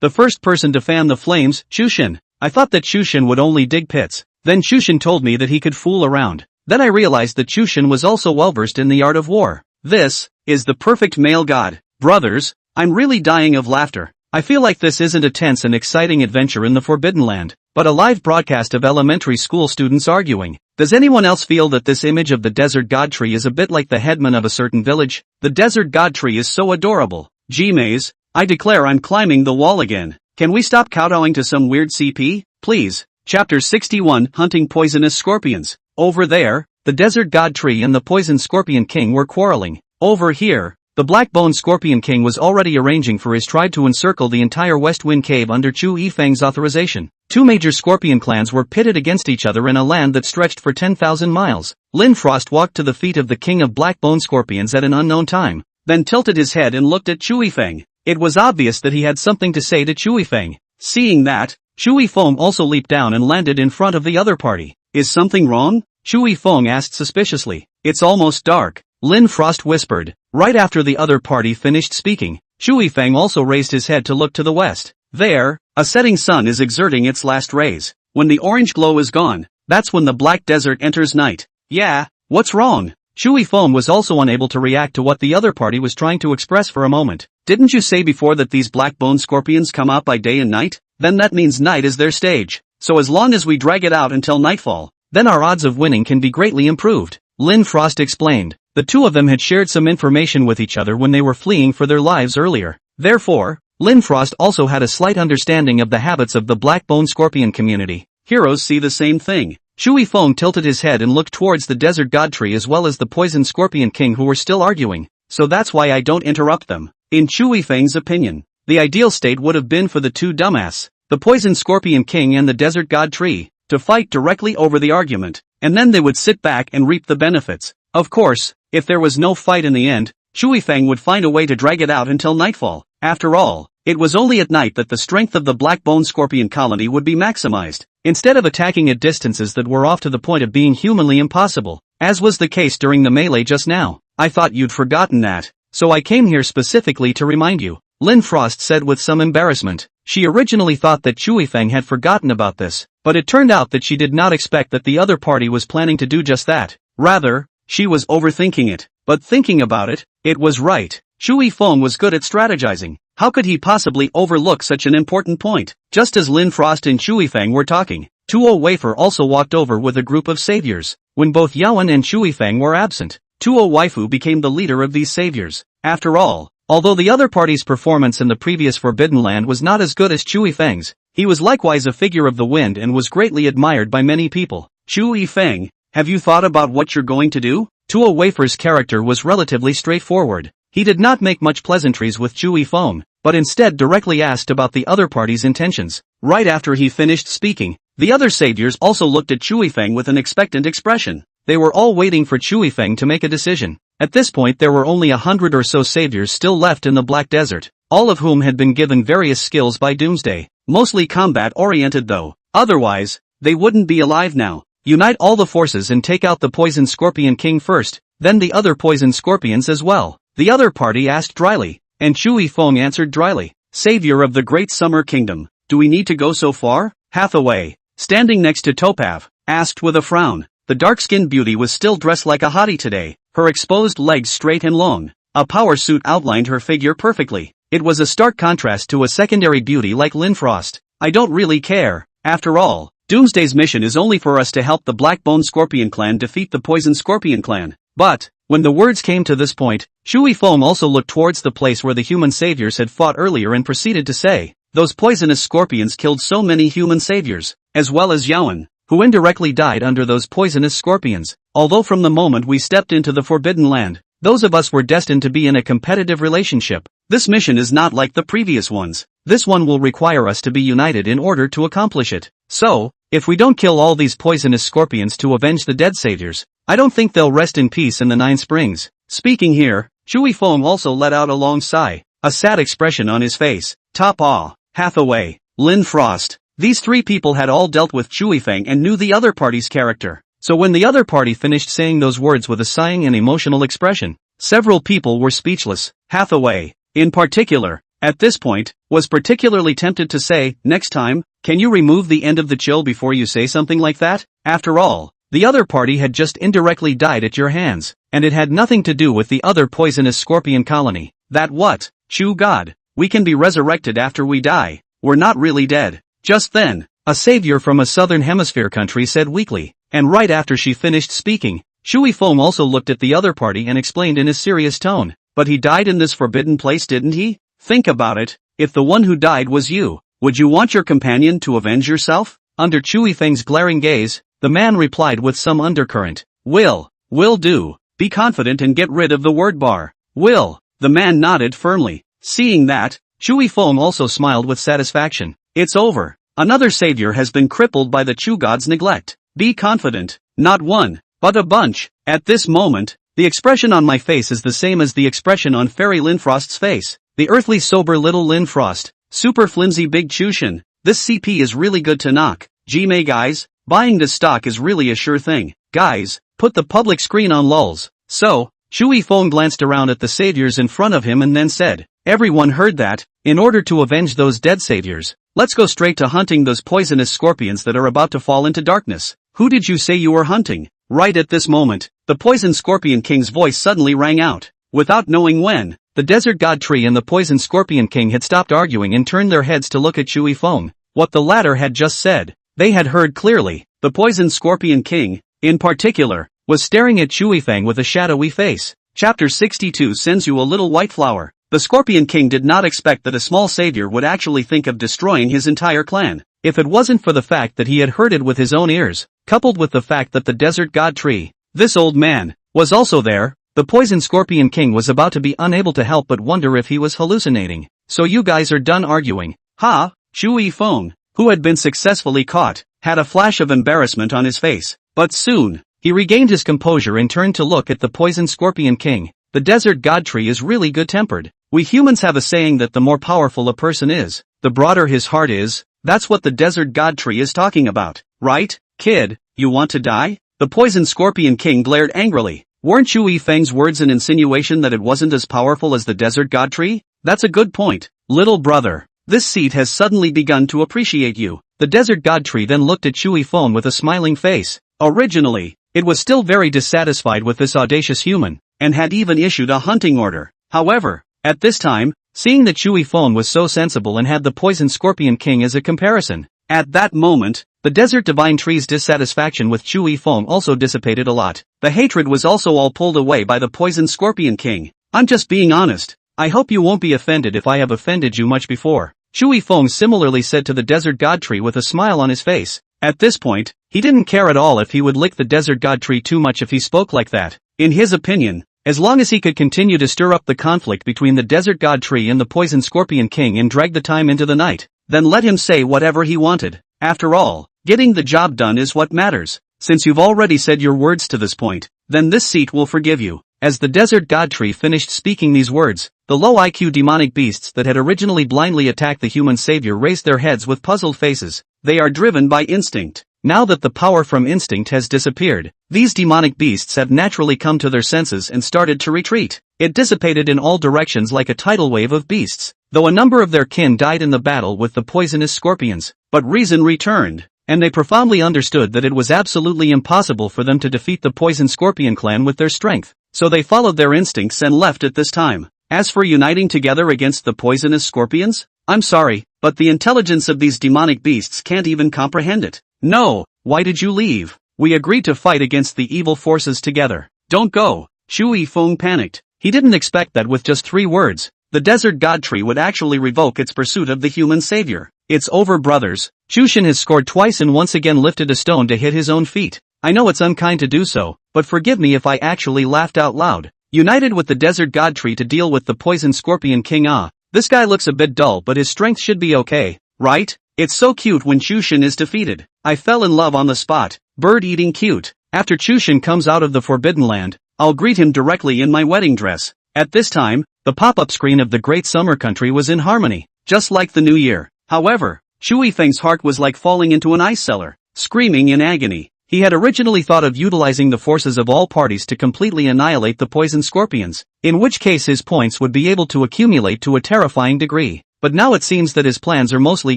The first person to fan the flames, Chushin. I thought that Chushin would only dig pits. Then Chushin told me that he could fool around. Then I realized that Chushin was also well versed in the art of war. This is the perfect male god. Brothers, I'm really dying of laughter. I feel like this isn't a tense and exciting adventure in the Forbidden Land, but a live broadcast of elementary school students arguing. Does anyone else feel that this image of the Desert God Tree is a bit like the headman of a certain village? The Desert God Tree is so adorable. Gmaze, I declare I'm climbing the wall again. Can we stop kowtowing to some weird CP? Please. Chapter 61, Hunting Poisonous Scorpions. Over there, the Desert God Tree and the Poison Scorpion King were quarreling. Over here, the Black-Bone Scorpion King was already arranging for his tribe to encircle the entire West Wind Cave under Chu Yifeng's authorization. Two major scorpion clans were pitted against each other in a land that stretched for 10,000 miles. Lin Frost walked to the feet of the King of Black-Bone Scorpions at an unknown time, then tilted his head and looked at Chu Yifeng. It was obvious that he had something to say to Chu Yifeng. Seeing that, Chu Yifeng also leaped down and landed in front of the other party. Is something wrong? Chu Yifeng asked suspiciously. It's almost dark, Lin Frost whispered. Right after the other party finished speaking, Chu Yifeng also raised his head to look to the west. There, a setting sun is exerting its last rays. When the orange glow is gone, that's when the Black Desert enters night. Yeah, what's wrong? Chu Yifeng was also unable to react to what the other party was trying to express for a moment. Didn't you say before that these black-bone scorpions come out by day and night? Then that means night is their stage. So as long as we drag it out until nightfall, then our odds of winning can be greatly improved. Lin Frost explained. The two of them had shared some information with each other when they were fleeing for their lives earlier. Therefore, Lin Frost also had a slight understanding of the habits of the black-bone scorpion community. Heroes see the same thing. Shui Feng tilted his head and looked towards the desert god tree as well as the poison scorpion king who were still arguing. So that's why I don't interrupt them. In Shui Feng's opinion, the ideal state would have been for the two dumbass, the poison scorpion king and the desert god tree, to fight directly over the argument, and then they would sit back and reap the benefits. Of course, if there was no fight in the end, Shui Feng would find a way to drag it out until nightfall. After all, it was only at night that the strength of the black-bone scorpion colony would be maximized, instead of attacking at distances that were off to the point of being humanly impossible, as was the case during the melee just now. I thought you'd forgotten that, so I came here specifically to remind you, Lin Frost said with some embarrassment. She originally thought that Shui Feng had forgotten about this, but it turned out that she did not expect that the other party was planning to do just that. Rather, she was overthinking it. But thinking about it, it was right. Shui Feng was good at strategizing. How could he possibly overlook such an important point? Just as Lin Frost and Shui Feng were talking, Tuo Wafer also walked over with a group of saviors. When both Yaoan and Shui Feng were absent, Tuo Waifu became the leader of these saviors. After all, although the other party's performance in the previous Forbidden Land was not as good as Shui Feng's, he was likewise a figure of the wind and was greatly admired by many people. Shui Feng, have you thought about what you're going to do? Tuo Wafer's character was relatively straightforward. He did not make much pleasantries with Shui Feng, but instead directly asked about the other party's intentions. Right after he finished speaking, the other saviors also looked at Shui Feng with an expectant expression. They were all waiting for Shui Feng to make a decision. At this point there were only 100 or so saviors still left in the Black Desert, all of whom had been given various skills by Doomsday, mostly combat-oriented though. Otherwise, they wouldn't be alive now. Unite all the forces and take out the Poison Scorpion King first, then the other Poison Scorpions as well. The other party asked dryly, and Shui Feng answered dryly. Savior of the Great Summer Kingdom, do we need to go so far? Hathaway, standing next to Topav, asked with a frown. The dark-skinned beauty was still dressed like a hottie today, her exposed legs straight and long. A power suit outlined her figure perfectly. It was a stark contrast to a secondary beauty like Lin Frost. I don't really care. After all, Doomsday's mission is only for us to help the Black-Bone Scorpion clan defeat the Poison Scorpion clan. But, when the words came to this point, Shui Feng also looked towards the place where the human saviors had fought earlier and proceeded to say, those poisonous scorpions killed so many human saviors, as well as Yaoan, who indirectly died under those poisonous scorpions. Although from the moment we stepped into the Forbidden Land, those of us were destined to be in a competitive relationship. This mission is not like the previous ones. This one will require us to be united in order to accomplish it. So, if we don't kill all these poisonous scorpions to avenge the dead saviors, I don't think they'll rest in peace in the Nine Springs. Speaking here, Shui Feng also let out a long sigh, a sad expression on his face. Top-Aw, Hathaway, Lin Frost. These three people had all dealt with Shui Feng and knew the other party's character. So when the other party finished saying those words with a sighing and emotional expression, several people were speechless. Hathaway, in particular, at this point, was particularly tempted to say, next time, can you remove the end of the chill before you say something like that? After all, the other party had just indirectly died at your hands, and it had nothing to do with the other poisonous scorpion colony. That what? Chew God, we can be resurrected after we die. We're not really dead. Just then, a savior from a southern hemisphere country said weakly, and right after she finished speaking, Shui Feng also looked at the other party and explained in a serious tone, but he died in this forbidden place, didn't he? Think about it, if the one who died was you, would you want your companion to avenge yourself? Under Shui Feng's glaring gaze, the man replied with some undercurrent. Will do. Be confident and get rid of the word bar. Will. The man nodded firmly. Seeing that, Shui Feng also smiled with satisfaction. It's over. Another savior has been crippled by the Chu God's neglect. Be confident. Not one, but a bunch. At this moment, the expression on my face is the same as the expression on Fairy Lin Frost's face. The earthly sober little Lin Frost. Super flimsy big Chushin. This CP is really good to knock. Gmay guys, buying this stock is really a sure thing. Guys, put the public screen on lulz. So, Shui Feng glanced around at the saviors in front of him and then said, everyone heard that. In order to avenge those dead saviors, let's go straight to hunting those poisonous scorpions that are about to fall into darkness. Who did you say you were hunting? Right at this moment, the Poison Scorpion King's voice suddenly rang out. Without knowing when, the Desert God Tree and the Poison Scorpion King had stopped arguing and turned their heads to look at Shui Feng. What the latter had just said, they had heard clearly. The poison scorpion king, in particular, was staring at Chui Feng with a shadowy face. Chapter 62 sends you a little white flower. The Scorpion King did not expect that a small savior would actually think of destroying his entire clan. If it wasn't for the fact that he had heard it with his own ears, coupled with the fact that the desert god tree, this old man, was also there, the poison Scorpion King was about to be unable to help but wonder if he was hallucinating. So you guys are done arguing. Ha! Chui Feng, who had been successfully caught, had a flash of embarrassment on his face. But soon, he regained his composure and turned to look at the poison Scorpion King. The desert god tree is really good-tempered. We humans have a saying that the more powerful a person is, the broader his heart is. That's what the desert god tree is talking about, right, kid? You want to die? The poison Scorpion King glared angrily. Weren't Chui Feng's words an insinuation that it wasn't as powerful as the desert god tree? That's a good point, little brother. This seed has suddenly begun to appreciate you. The desert god tree then looked at Chui Feng with a smiling face. Originally, it was still very dissatisfied with this audacious human, and had even issued a hunting order. However, at this time, seeing that Chui Feng was so sensible and had the poison Scorpion King as a comparison, at that moment, the desert divine tree's dissatisfaction with Chui Feng also dissipated a lot. The hatred was also all pulled away by the poison Scorpion King. I'm just being honest. I hope you won't be offended if I have offended you much before. Chui Feng similarly said to the desert god tree with a smile on his face. At this point, he didn't care at all if he would lick the desert god tree too much if he spoke like that. In his opinion, as long as he could continue to stir up the conflict between the desert god tree and the poison Scorpion King and drag the time into the night, then let him say whatever he wanted. After all, getting the job done is what matters. Since you've already said your words to this point, then this seat will forgive you. As the desert god tree finished speaking these words, the low IQ demonic beasts that had originally blindly attacked the human savior raised their heads with puzzled faces. They are driven by instinct. Now that the power from instinct has disappeared, these demonic beasts have naturally come to their senses and started to retreat. It dissipated in all directions like a tidal wave of beasts, though a number of their kin died in the battle with the poisonous scorpions. But reason returned, and they profoundly understood that it was absolutely impossible for them to defeat the poison scorpion clan with their strength, so they followed their instincts and left at this time. As for uniting together against the poisonous scorpions, I'm sorry, but the intelligence of these demonic beasts can't even comprehend it. No, why did you leave? We agreed to fight against the evil forces together. Don't go. Chui Feng panicked. He didn't expect that with just 3 words, the desert god tree would actually revoke its pursuit of the human savior. It's over, brothers. Chushin has scored twice and once again lifted a stone to hit his own feet. I know it's unkind to do so, but forgive me if I actually laughed out loud. United with the desert god tree to deal with the poison scorpion king. This guy looks a bit dull, but his strength should be okay, right? It's so cute when Chushin is defeated. I fell in love on the spot. Bird eating cute. After Chushin comes out of the Forbidden Land, I'll greet him directly in my wedding dress. At this time, the pop-up screen of the Great Summer Country was in harmony, just like the New Year. However, Chui Feng's heart was like falling into an ice cellar, screaming in agony. He had originally thought of utilizing the forces of all parties to completely annihilate the poison scorpions, in which case his points would be able to accumulate to a terrifying degree. But now it seems that his plans are mostly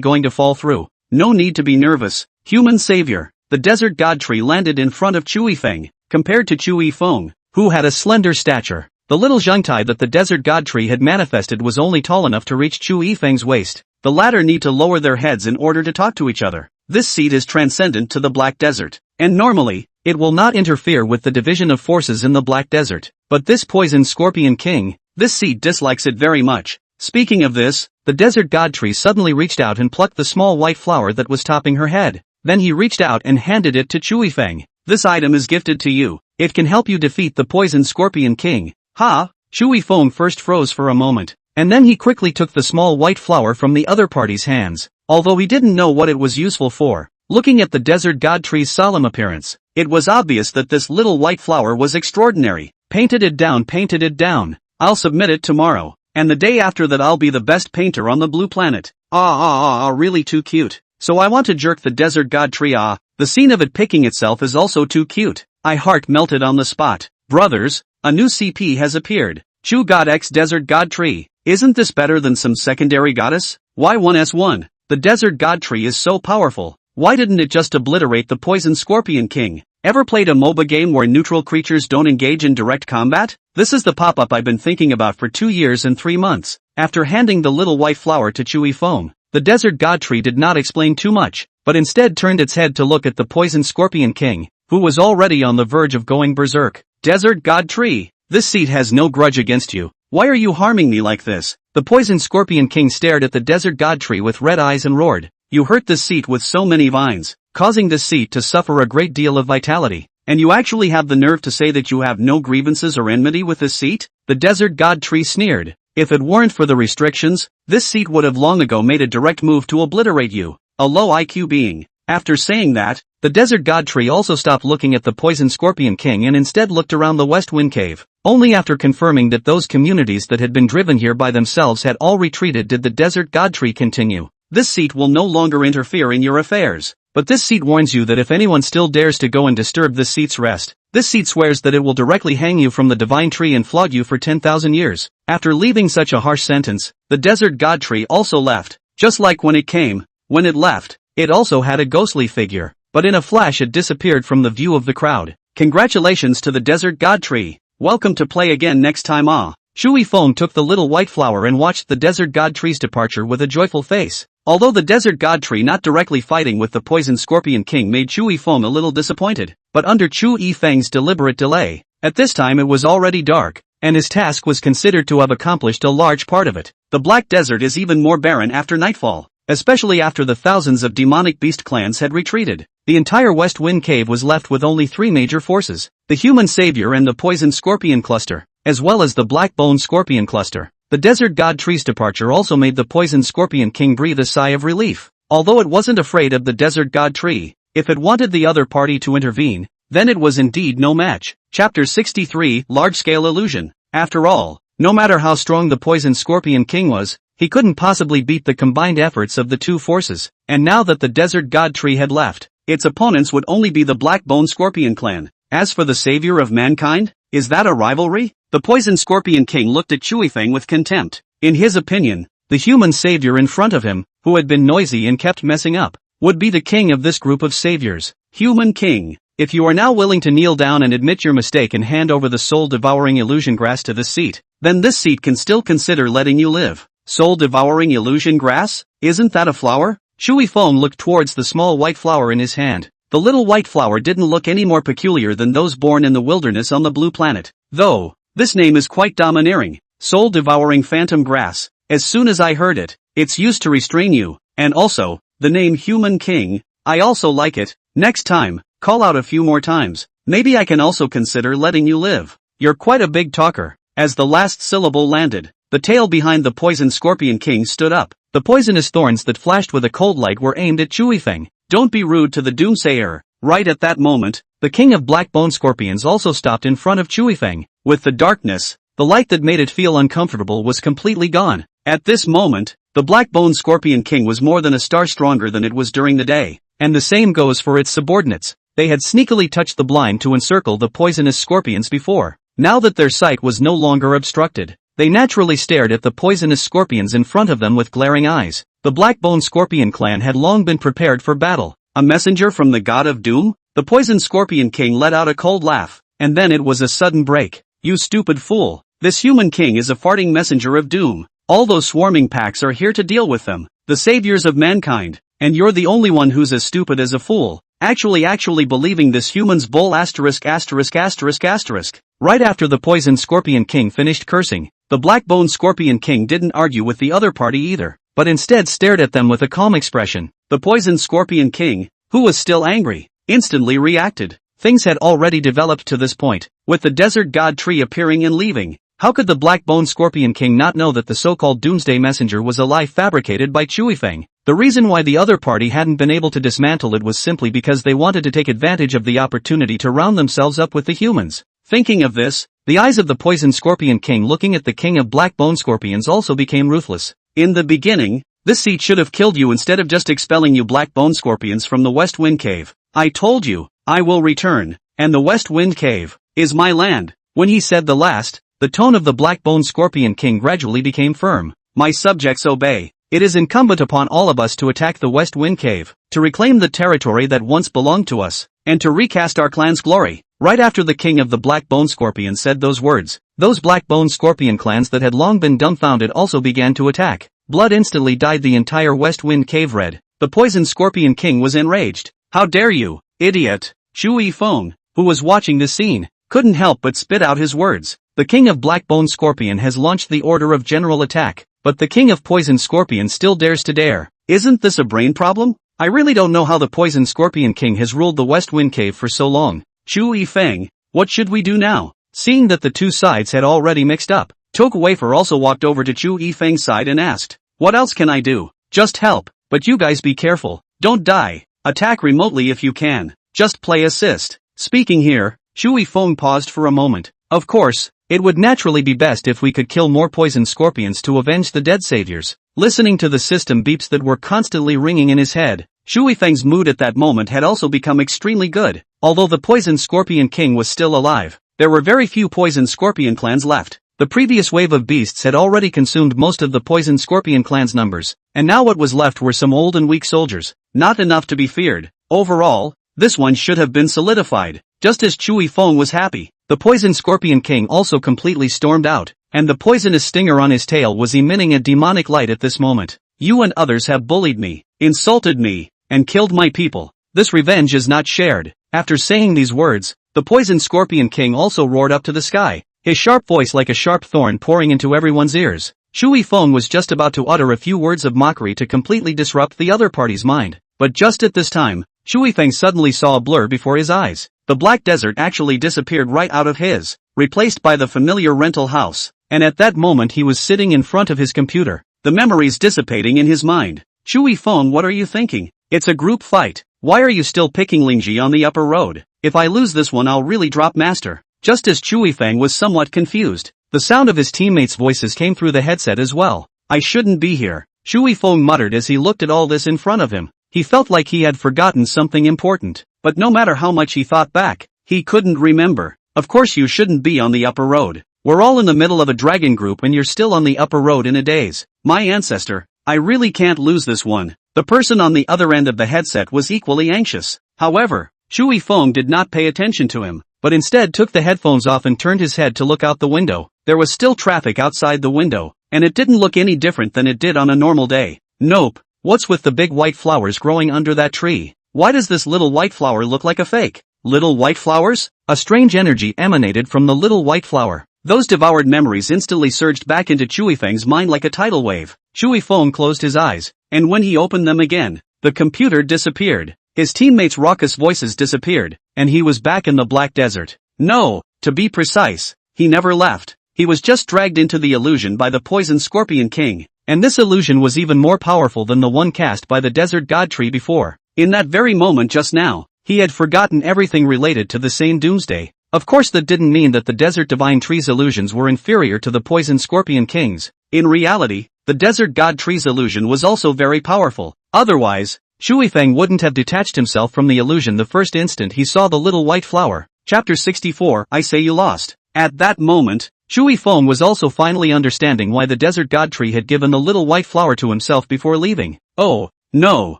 going to fall through. No need to be nervous, human savior. The desert god tree landed in front of Chui Feng. Compared to Chui Feng, who had a slender stature, the little zhengtai that the desert god tree had manifested was only tall enough to reach Chui Feng's waist. The latter need to lower their heads in order to talk to each other. This seed is transcendent to the Black Desert, and normally, it will not interfere with the division of forces in the Black Desert. But this poison scorpion king, this seed dislikes it very much. Speaking of this, the desert god tree suddenly reached out and plucked the small white flower that was topping her head. Then he reached out and handed it to Chui Feng. This item is gifted to you. It can help you defeat the poison scorpion king. Ha! Chui Feng first froze for a moment, and then he quickly took the small white flower from the other party's hands, although he didn't know what it was useful for. Looking at the desert god tree's solemn appearance, it was obvious that this little white flower was extraordinary. Painted it down. I'll submit it tomorrow. And the day after that I'll be the best painter on the blue planet. Really too cute. So I want to jerk the desert god tree. The scene of it picking itself is also too cute. My heart melted on the spot. Brothers, a new CP has appeared. Chu God X Desert God Tree. Isn't this better than some secondary goddess? Y1S1. The desert god tree is so powerful. Why didn't it just obliterate the poison scorpion king? Ever played a MOBA game where neutral creatures don't engage in direct combat? This is the pop-up I've been thinking about for 2 years and 3 months. After handing the little white flower to Chui Feng, the desert god tree did not explain too much, but instead turned its head to look at the poison scorpion king, who was already on the verge of going berserk. Desert god tree, this seat has no grudge against you. Why are you harming me like this? The poison scorpion king stared at the desert god tree with red eyes and roared. You hurt this seat with so many vines, causing this seat to suffer a great deal of vitality. And you actually have the nerve to say that you have no grievances or enmity with this seat? The desert god tree sneered. If it weren't for the restrictions, this seat would have long ago made a direct move to obliterate you, a low IQ being. After saying that, the desert god tree also stopped looking at the poison scorpion king and instead looked around the West Wind Cave. Only after confirming that those communities that had been driven here by themselves had all retreated did the desert god tree continue. This seat will no longer interfere in your affairs. But this seat warns you that if anyone still dares to go and disturb this seat's rest, this seat swears that it will directly hang you from the divine tree and flog you for 10,000 years. After leaving such a harsh sentence, the desert god tree also left. Just like when it came, when it left, it also had a ghostly figure, but in a flash it disappeared from the view of the crowd. Congratulations to the desert god tree. Welcome to play again next time. Shui Feng took the little white flower and watched the desert god tree's departure with a joyful face. Although the desert god tree not directly fighting with the poison scorpion king made Shui Feng a little disappointed, but under Chu Yifeng's deliberate delay, at this time it was already dark, and his task was considered to have accomplished a large part of it. The Black Desert is even more barren after nightfall, especially after the thousands of demonic beast clans had retreated. The entire West Wind Cave was left with only three major forces: the human savior and the poison scorpion cluster, as well as the black bone scorpion cluster. The desert god tree's departure also made the poison scorpion king breathe a sigh of relief. Although it wasn't afraid of the desert god tree, if it wanted the other party to intervene, then it was indeed no match. Chapter 63, Large-Scale Illusion. After all, no matter how strong the poison scorpion king was, he couldn't possibly beat the combined efforts of the two forces. And now that the desert god tree had left, its opponents would only be the black bone scorpion clan. As for the savior of mankind, is that a rivalry? The poison scorpion king looked at Shui Feng with contempt. In his opinion, the human savior in front of him, who had been noisy and kept messing up, would be the king of this group of saviors. Human king, if you are now willing to kneel down and admit your mistake and hand over the soul-devouring illusion grass to this seat, then this seat can still consider letting you live. Soul-devouring illusion grass? Isn't that a flower? Shui Feng looked towards the small white flower in his hand. The little white flower didn't look any more peculiar than those born in the wilderness on the blue planet. Though, this name is quite domineering. Soul-devouring phantom grass. As soon as I heard it, it's used to restrain you. And also, the name human king, I also like it. Next time, call out a few more times. Maybe I can also consider letting you live. You're quite a big talker. As the last syllable landed, the tail behind the poison scorpion king stood up. The poisonous thorns that flashed with a cold light were aimed at Shui Feng. Don't be rude to the doomsayer. Right at that moment, the king of black bone scorpions also stopped in front of Shui Feng. With the darkness, the light that made it feel uncomfortable was completely gone. At this moment, the black bone scorpion king was more than a star stronger than it was during the day. And the same goes for its subordinates. They had sneakily touched the blind to encircle the poisonous scorpions before. Now that their sight was no longer obstructed, they naturally stared at the poisonous scorpions in front of them with glaring eyes. The Black Bone Scorpion clan had long been prepared for battle. A messenger from the god of doom? The poison scorpion king let out a cold laugh, and then it was a sudden break. You stupid fool. This human king is a farting messenger of doom. All those swarming packs are here to deal with them. The saviors of mankind. And you're the only one who's as stupid as a fool. Actually believing this human's bull ********. Right after the poison scorpion king finished cursing, the black bone scorpion king didn't argue with the other party either, but instead stared at them with a calm expression. The poison scorpion king, who was still angry, instantly reacted. Things had already developed to this point, with the desert god tree appearing and leaving. How could the black bone scorpion king not know that the so-called doomsday messenger was a lie fabricated by Shui Feng? The reason why the other party hadn't been able to dismantle it was simply because they wanted to take advantage of the opportunity to round themselves up with the humans. Thinking of this, the eyes of the poison scorpion king looking at the king of black bone scorpions also became ruthless. In the beginning, this seat should have killed you instead of just expelling you black bone scorpions from the West Wind Cave. I told you, I will return, and the West Wind Cave is my land. When he said the last, the tone of the black bone scorpion king gradually became firm. My subjects obey. It is incumbent upon all of us to attack the West Wind Cave, to reclaim the territory that once belonged to us, and to recast our clan's glory. Right after the king of the Black Bone Scorpion said those words, those Black Bone Scorpion clans that had long been dumbfounded also began to attack. blood instantly dyed the entire West Wind Cave red. The Poison Scorpion King was enraged. "How dare you, idiot!" Chu Yifeng, who was watching this scene, couldn't help but spit out his words. "The King of Blackbone Scorpion has launched the order of general attack, but the King of Poison Scorpion still dares to dare. Isn't this a brain problem? I really don't know how the Poison Scorpion King has ruled the West Wind Cave for so long. Chu Yifeng, what should we do now?" Seeing that the two sides had already mixed up, Toku Wafer also walked over to Chu Yifeng's side and asked, "What else can I do? Just help, but you guys be careful, don't die. Attack remotely if you can. Just play assist." Speaking here, Chu Yifeng paused for a moment. "Of course, it would naturally be best if we could kill more poison scorpions to avenge the dead saviors." Listening to the system beeps that were constantly ringing in his head, Chu Yifeng's mood at that moment had also become extremely good. Although the Poison Scorpion King was still alive, there were very few Poison Scorpion clans left. The previous wave of beasts had already consumed most of the Poison Scorpion clan's numbers, and now what was left were some old and weak soldiers, not enough to be feared. Overall, this one should have been solidified. Just as Chu Yifeng was happy, the Poison Scorpion King also completely stormed out, and the poisonous stinger on his tail was emitting a demonic light at this moment. "You and others have bullied me, insulted me, and killed my people. This revenge is not shared." After saying these words, the Poison Scorpion King also roared up to the sky, his sharp voice like a sharp thorn pouring into everyone's ears. Chu Yifeng was just about to utter a few words of mockery to completely disrupt the other party's mind, but just at this time, Chu Yifeng suddenly saw a blur before his eyes. The Black Desert actually disappeared right out of his, replaced by the familiar rental house, and at that moment he was sitting in front of his computer, the memories dissipating in his mind. "Chu Yifeng, what are you thinking? It's a group fight. Why are you still picking Lingji on the upper road? If I lose this one I'll really drop master." Just as Chu Yifeng was somewhat confused, the sound of his teammates' voices came through the headset as well. "I shouldn't be here," Chu Yifeng muttered as he looked at all this in front of him. He felt like he had forgotten something important, but no matter how much he thought back, he couldn't remember. "Of course you shouldn't be on the upper road. We're all in the middle of a dragon group and you're still on the upper road in a daze. My ancestor, I really can't lose this one." The person on the other end of the headset was equally anxious. However, Chu Yifeng did not pay attention to him, but instead took the headphones off and turned his head to look out the window. There was still traffic outside the window, and it didn't look any different than it did on a normal day. "Nope, what's with the big white flowers growing under that tree? Why does this little white flower look like a fake?" "Little white flowers?" A strange energy emanated from the little white flower. Those devoured memories instantly surged back into Chu Yifeng's mind like a tidal wave. Chu Yifeng closed his eyes, and when he opened them again, the computer disappeared. His teammates' raucous voices disappeared, and he was back in the Black Desert. No, to be precise, he never left. He was just dragged into the illusion by the Poison Scorpion King, and this illusion was even more powerful than the one cast by the Desert God Tree before. In that very moment just now, he had forgotten everything related to the same Doomsday. Of course that didn't mean that the Desert Divine Tree's illusions were inferior to the Poison Scorpion King's. In reality, the Desert God Tree's illusion was also very powerful. Otherwise, Chu Yifeng wouldn't have detached himself from the illusion the first instant he saw the little white flower. Chapter 64, I Say You Lost. At that moment, Chu Yifeng was also finally understanding why the Desert God Tree had given the little white flower to himself before leaving. Oh, no.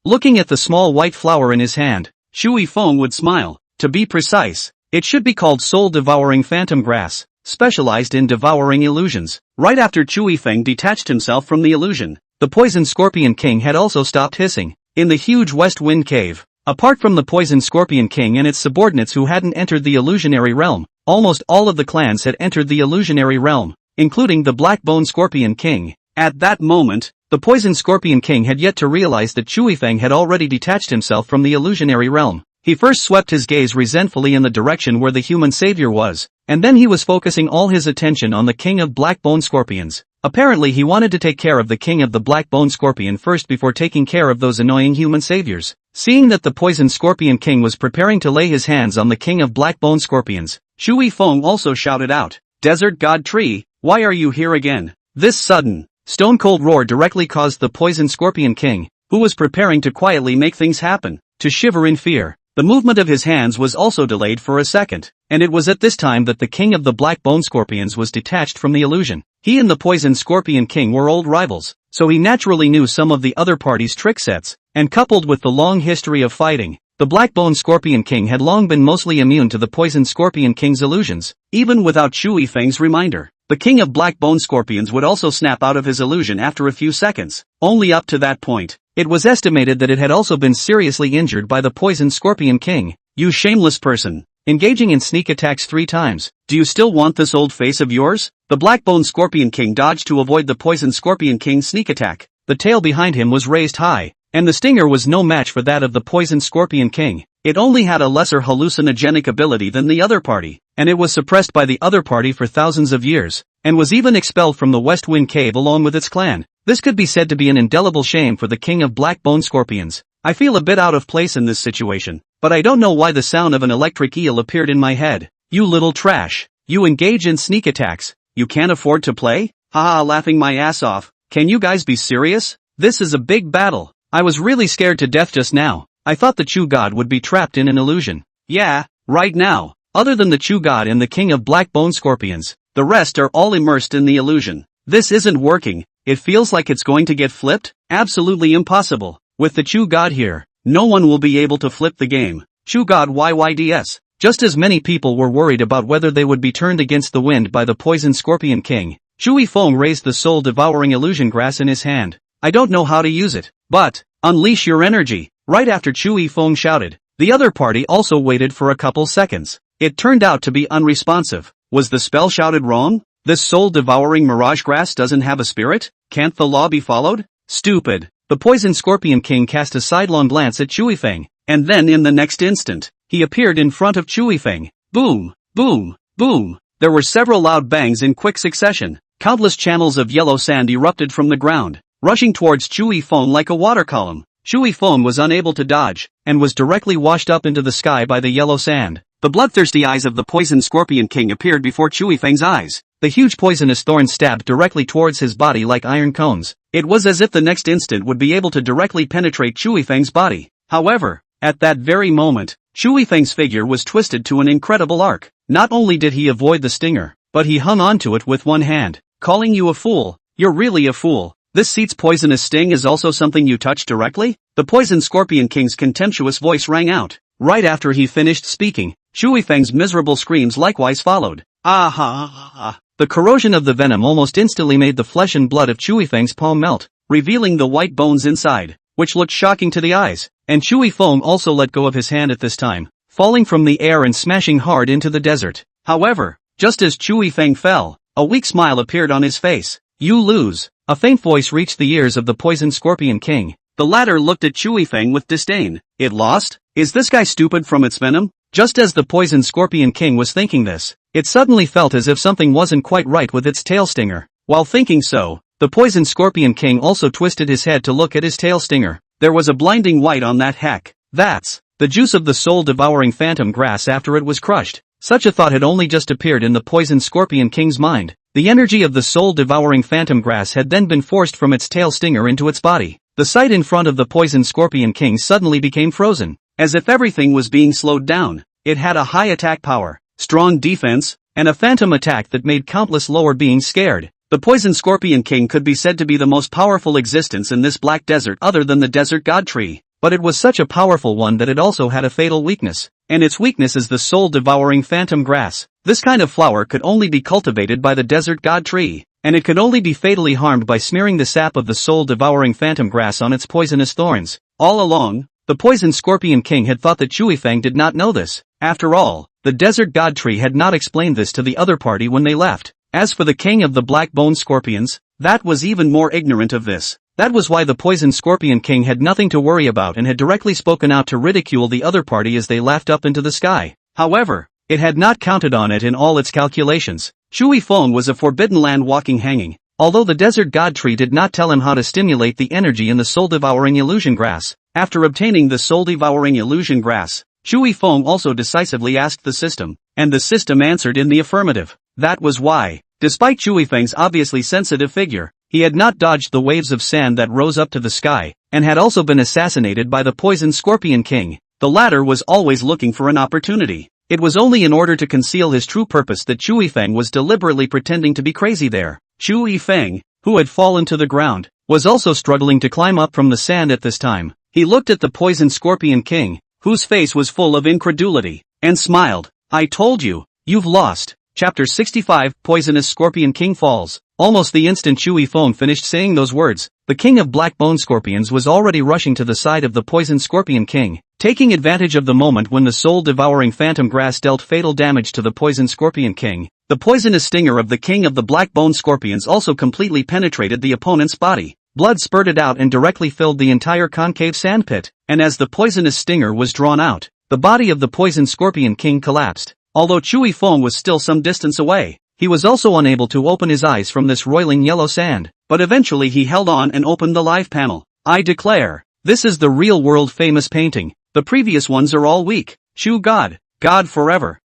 Looking at the small white flower in his hand, Chu Yifeng would smile. To be precise, it should be called soul-devouring phantom grass, specialized in devouring illusions. Right after Chu Yifeng detached himself from the illusion, the Poison Scorpion King had also stopped hissing. In the huge West Wind Cave, apart from the Poison Scorpion King and its subordinates who hadn't entered the illusionary realm, almost all of the clans had entered the illusionary realm, including the Black Bone Scorpion King. At that moment, the Poison Scorpion King had yet to realize that Chu Yifeng had already detached himself from the illusionary realm. He first swept his gaze resentfully in the direction where the human savior was, and then he was focusing all his attention on the King of Black Bone Scorpions. Apparently he wanted to take care of the King of the Black Bone Scorpion first before taking care of those annoying human saviors. Seeing that the Poison Scorpion King was preparing to lay his hands on the King of Black Bone Scorpions, Chu Yifeng also shouted out, "Desert God Tree, why are you here again?" This sudden, stone-cold roar directly caused the Poison Scorpion King, who was preparing to quietly make things happen, to shiver in fear. The movement of his hands was also delayed for a second, and it was at this time that the King of the Black Bone Scorpions was detached from the illusion. He and the Poison Scorpion King were old rivals, so he naturally knew some of the other party's trick sets, and coupled with the long history of fighting, the Black Bone Scorpion King had long been mostly immune to the Poison Scorpion King's illusions, even without Chu Yifeng's reminder. The king of black bone scorpions would also snap out of his illusion after a few seconds. Only up to that point. It was estimated that it had also been seriously injured by the poison scorpion king. You shameless person. Engaging in sneak attacks 3 times. Do you still want this old face of yours? The black bone scorpion king dodged to avoid the poison scorpion king's sneak attack. The tail behind him was raised high, and the stinger was no match for that of the poison scorpion king. It only had a lesser hallucinogenic ability than the other party, and it was suppressed by the other party for thousands of years, and was even expelled from the West Wind Cave along with its clan. This could be said to be an indelible shame for the king of black bone scorpions. I feel a bit out of place in this situation, but I don't know why the sound of an electric eel appeared in my head. You little trash. You engage in sneak attacks. You can't afford to play? Haha, laughing my ass off. Can you guys be serious? This is a big battle. I was really scared to death just now. I thought the Chu God would be trapped in an illusion. Yeah, right now. Other than the Chu God and the king of black bone scorpions, the rest are all immersed in the illusion. This isn't working. It feels like it's going to get flipped? Absolutely impossible. With the Chu God here, no one will be able to flip the game. Chu God YYDS. Just as many people were worried about whether they would be turned against the wind by the poison scorpion king, Chui Feng raised the soul-devouring illusion grass in his hand. I don't know how to use it, but unleash your energy. Right after Chui Feng shouted, the other party also waited for a couple seconds. It turned out to be unresponsive. Was the spell shouted wrong? This soul-devouring mirage grass doesn't have a spirit? Can't the law be followed? Stupid. The poison scorpion king cast a sidelong glance at Chui Feng, and then in the next instant, he appeared in front of Chui Feng. Boom, boom, boom. There were several loud bangs in quick succession. Countless channels of yellow sand erupted from the ground, rushing towards Chui Feng like a water column. Chui Feng was unable to dodge, and was directly washed up into the sky by the yellow sand. The bloodthirsty eyes of the poison scorpion king appeared before Chui Feng's eyes. The huge poisonous thorns stabbed directly towards his body like iron cones. It was as if the next instant would be able to directly penetrate Chui Feng's body. However, at that very moment, Chui Feng's figure was twisted to an incredible arc. Not only did he avoid the stinger, but he hung onto it with one hand. Calling you a fool? You're really a fool. This seat's poisonous sting is also something you touch directly? The poison scorpion king's contemptuous voice rang out. Right after he finished speaking, Chui Feng's miserable screams likewise followed. Ah ha ha ha. The corrosion of the venom almost instantly made the flesh and blood of Chui Feng's palm melt, revealing the white bones inside, which looked shocking to the eyes. And Chui Feng also let go of his hand at this time, falling from the air and smashing hard into the desert. However, just as Chui Feng fell, a weak smile appeared on his face. You lose. A faint voice reached the ears of the poison scorpion king. The latter looked at Chui Feng with disdain. It lost? Is this guy stupid from its venom? Just as the poison scorpion king was thinking this, it suddenly felt as if something wasn't quite right with its tail stinger. While thinking so, the poison scorpion king also twisted his head to look at his tail stinger. There was a blinding white on that heck. That's the juice of the soul-devouring phantom grass after it was crushed. Such a thought had only just appeared in the poison scorpion king's mind. The energy of the soul-devouring phantom grass had then been forced from its tail stinger into its body. The sight in front of the poison scorpion king suddenly became frozen, as if everything was being slowed down. It had a high attack power, strong defense, and a phantom attack that made countless lower beings scared. The poison scorpion king could be said to be the most powerful existence in this black desert other than the desert god tree. But it was such a powerful one that it also had a fatal weakness, and its weakness is the soul-devouring phantom grass. This kind of flower could only be cultivated by the desert god tree, and it could only be fatally harmed by smearing the sap of the soul-devouring phantom grass on its poisonous thorns. All along, the poison scorpion king had thought that Chui Feng did not know this. After all, the desert god tree had not explained this to the other party when they left. As for the king of the black bone scorpions, that was even more ignorant of this. That was why the poison scorpion king had nothing to worry about and had directly spoken out to ridicule the other party as they laughed up into the sky. However, it had not counted on it in all its calculations. Chui Feng was a forbidden land walking hanging, although the desert god tree did not tell him how to stimulate the energy in the soul-devouring illusion grass. After obtaining the soul-devouring illusion grass, Chui Feng also decisively asked the system, and the system answered in the affirmative. That was why, despite Chui Feng's obviously sensitive figure, he had not dodged the waves of sand that rose up to the sky, and had also been assassinated by the poison scorpion king. The latter was always looking for an opportunity. It was only in order to conceal his true purpose that Chui Feng was deliberately pretending to be crazy there. Chui Feng, who had fallen to the ground, was also struggling to climb up from the sand at this time. He looked at the poison scorpion king, whose face was full of incredulity, and smiled. I told you, you've lost. Chapter 65, Poisonous Scorpion King Falls. Almost the instant Chui Feng finished saying those words, the king of black bone scorpions was already rushing to the side of the poisoned scorpion king. Taking advantage of the moment when the soul-devouring phantom grass dealt fatal damage to the poisoned scorpion king, the poisonous stinger of the king of the black bone scorpions also completely penetrated the opponent's body. Blood spurted out and directly filled the entire concave sandpit, and as the poisonous stinger was drawn out, the body of the poisoned scorpion king collapsed. Although Chui Feng was still some distance away, he was also unable to open his eyes from this roiling yellow sand, but eventually he held on and opened the live panel. I declare, this is the real world famous painting. The previous ones are all weak. Chu God. God forever.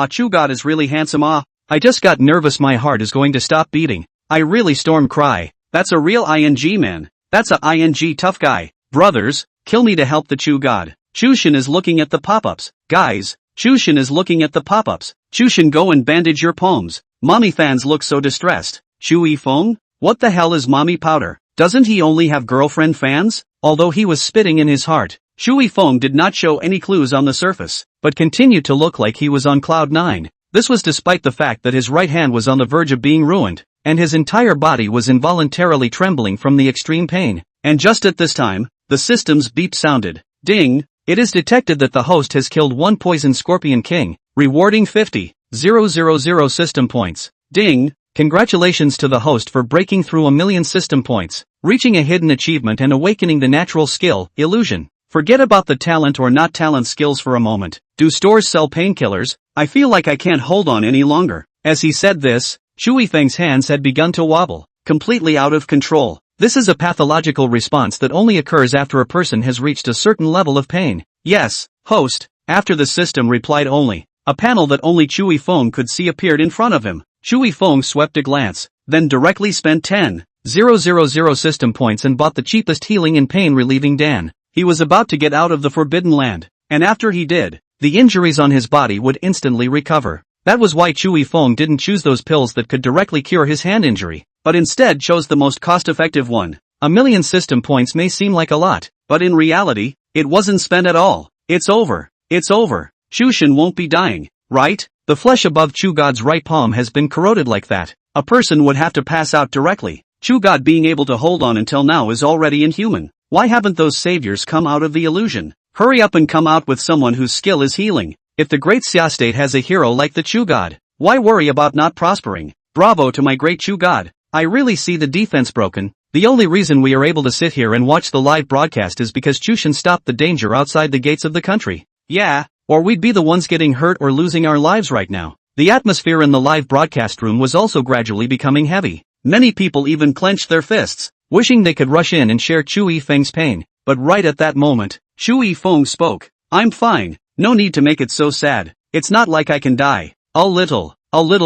Chu God is really handsome. I just got nervous, my heart is going to stop beating. I really storm cry. That's a real ING man. That's a ING tough guy. Brothers, kill me to help the Chu God. Chushin is looking at the pop-ups. Guys, Chushin is looking at the pop-ups. Chushin, go and bandage your palms. Mommy fans look so distressed. Chui Feng? What the hell is mommy powder? Doesn't he only have girlfriend fans? Although he was spitting in his heart, Chui Feng did not show any clues on the surface, but continued to look like he was on cloud 9. This was despite the fact that his right hand was on the verge of being ruined, and his entire body was involuntarily trembling from the extreme pain. And just at this time, the system's beep sounded. Ding! It is detected that the host has killed one poisoned scorpion king, rewarding 50,000 system points. Ding! Congratulations to the host for breaking through 1,000,000 system points, reaching a hidden achievement and awakening the natural skill, illusion. Forget about the talent or not talent skills for a moment. Do stores sell painkillers? I feel like I can't hold on any longer. As he said this, Chui Feng's hands had begun to wobble, completely out of control. This is a pathological response that only occurs after a person has reached a certain level of pain. Yes, host, after the system replied only. A panel that only Chui Feng could see appeared in front of him. Chui Feng swept a glance, then directly spent 10,000 system points and bought the cheapest healing and pain relieving Dan. He was about to get out of the Forbidden Land, and after he did, the injuries on his body would instantly recover. That was why Chui Feng didn't choose those pills that could directly cure his hand injury, but instead chose the most cost-effective one. 1,000,000 system points may seem like a lot, but in reality, it wasn't spent at all. It's over. It's over. Chushin won't be dying, right? The flesh above Chu God's right palm has been corroded like that. A person would have to pass out directly. Chu God being able to hold on until now is already inhuman. Why haven't those saviors come out of the illusion? Hurry up and come out with someone whose skill is healing. If the great Xia state has a hero like the Chu God, why worry about not prospering? Bravo to my great Chu God. I really see the defense broken. The only reason we are able to sit here and watch the live broadcast is because Chushin stopped the danger outside the gates of the country. Yeah, or we'd be the ones getting hurt or losing our lives right now. The atmosphere in the live broadcast room was also gradually becoming heavy. Many people even clenched their fists, wishing they could rush in and share Chui Feng's pain. But right at that moment, Chui Feng spoke. I'm fine. No need to make it so sad. It's not like I can die. A little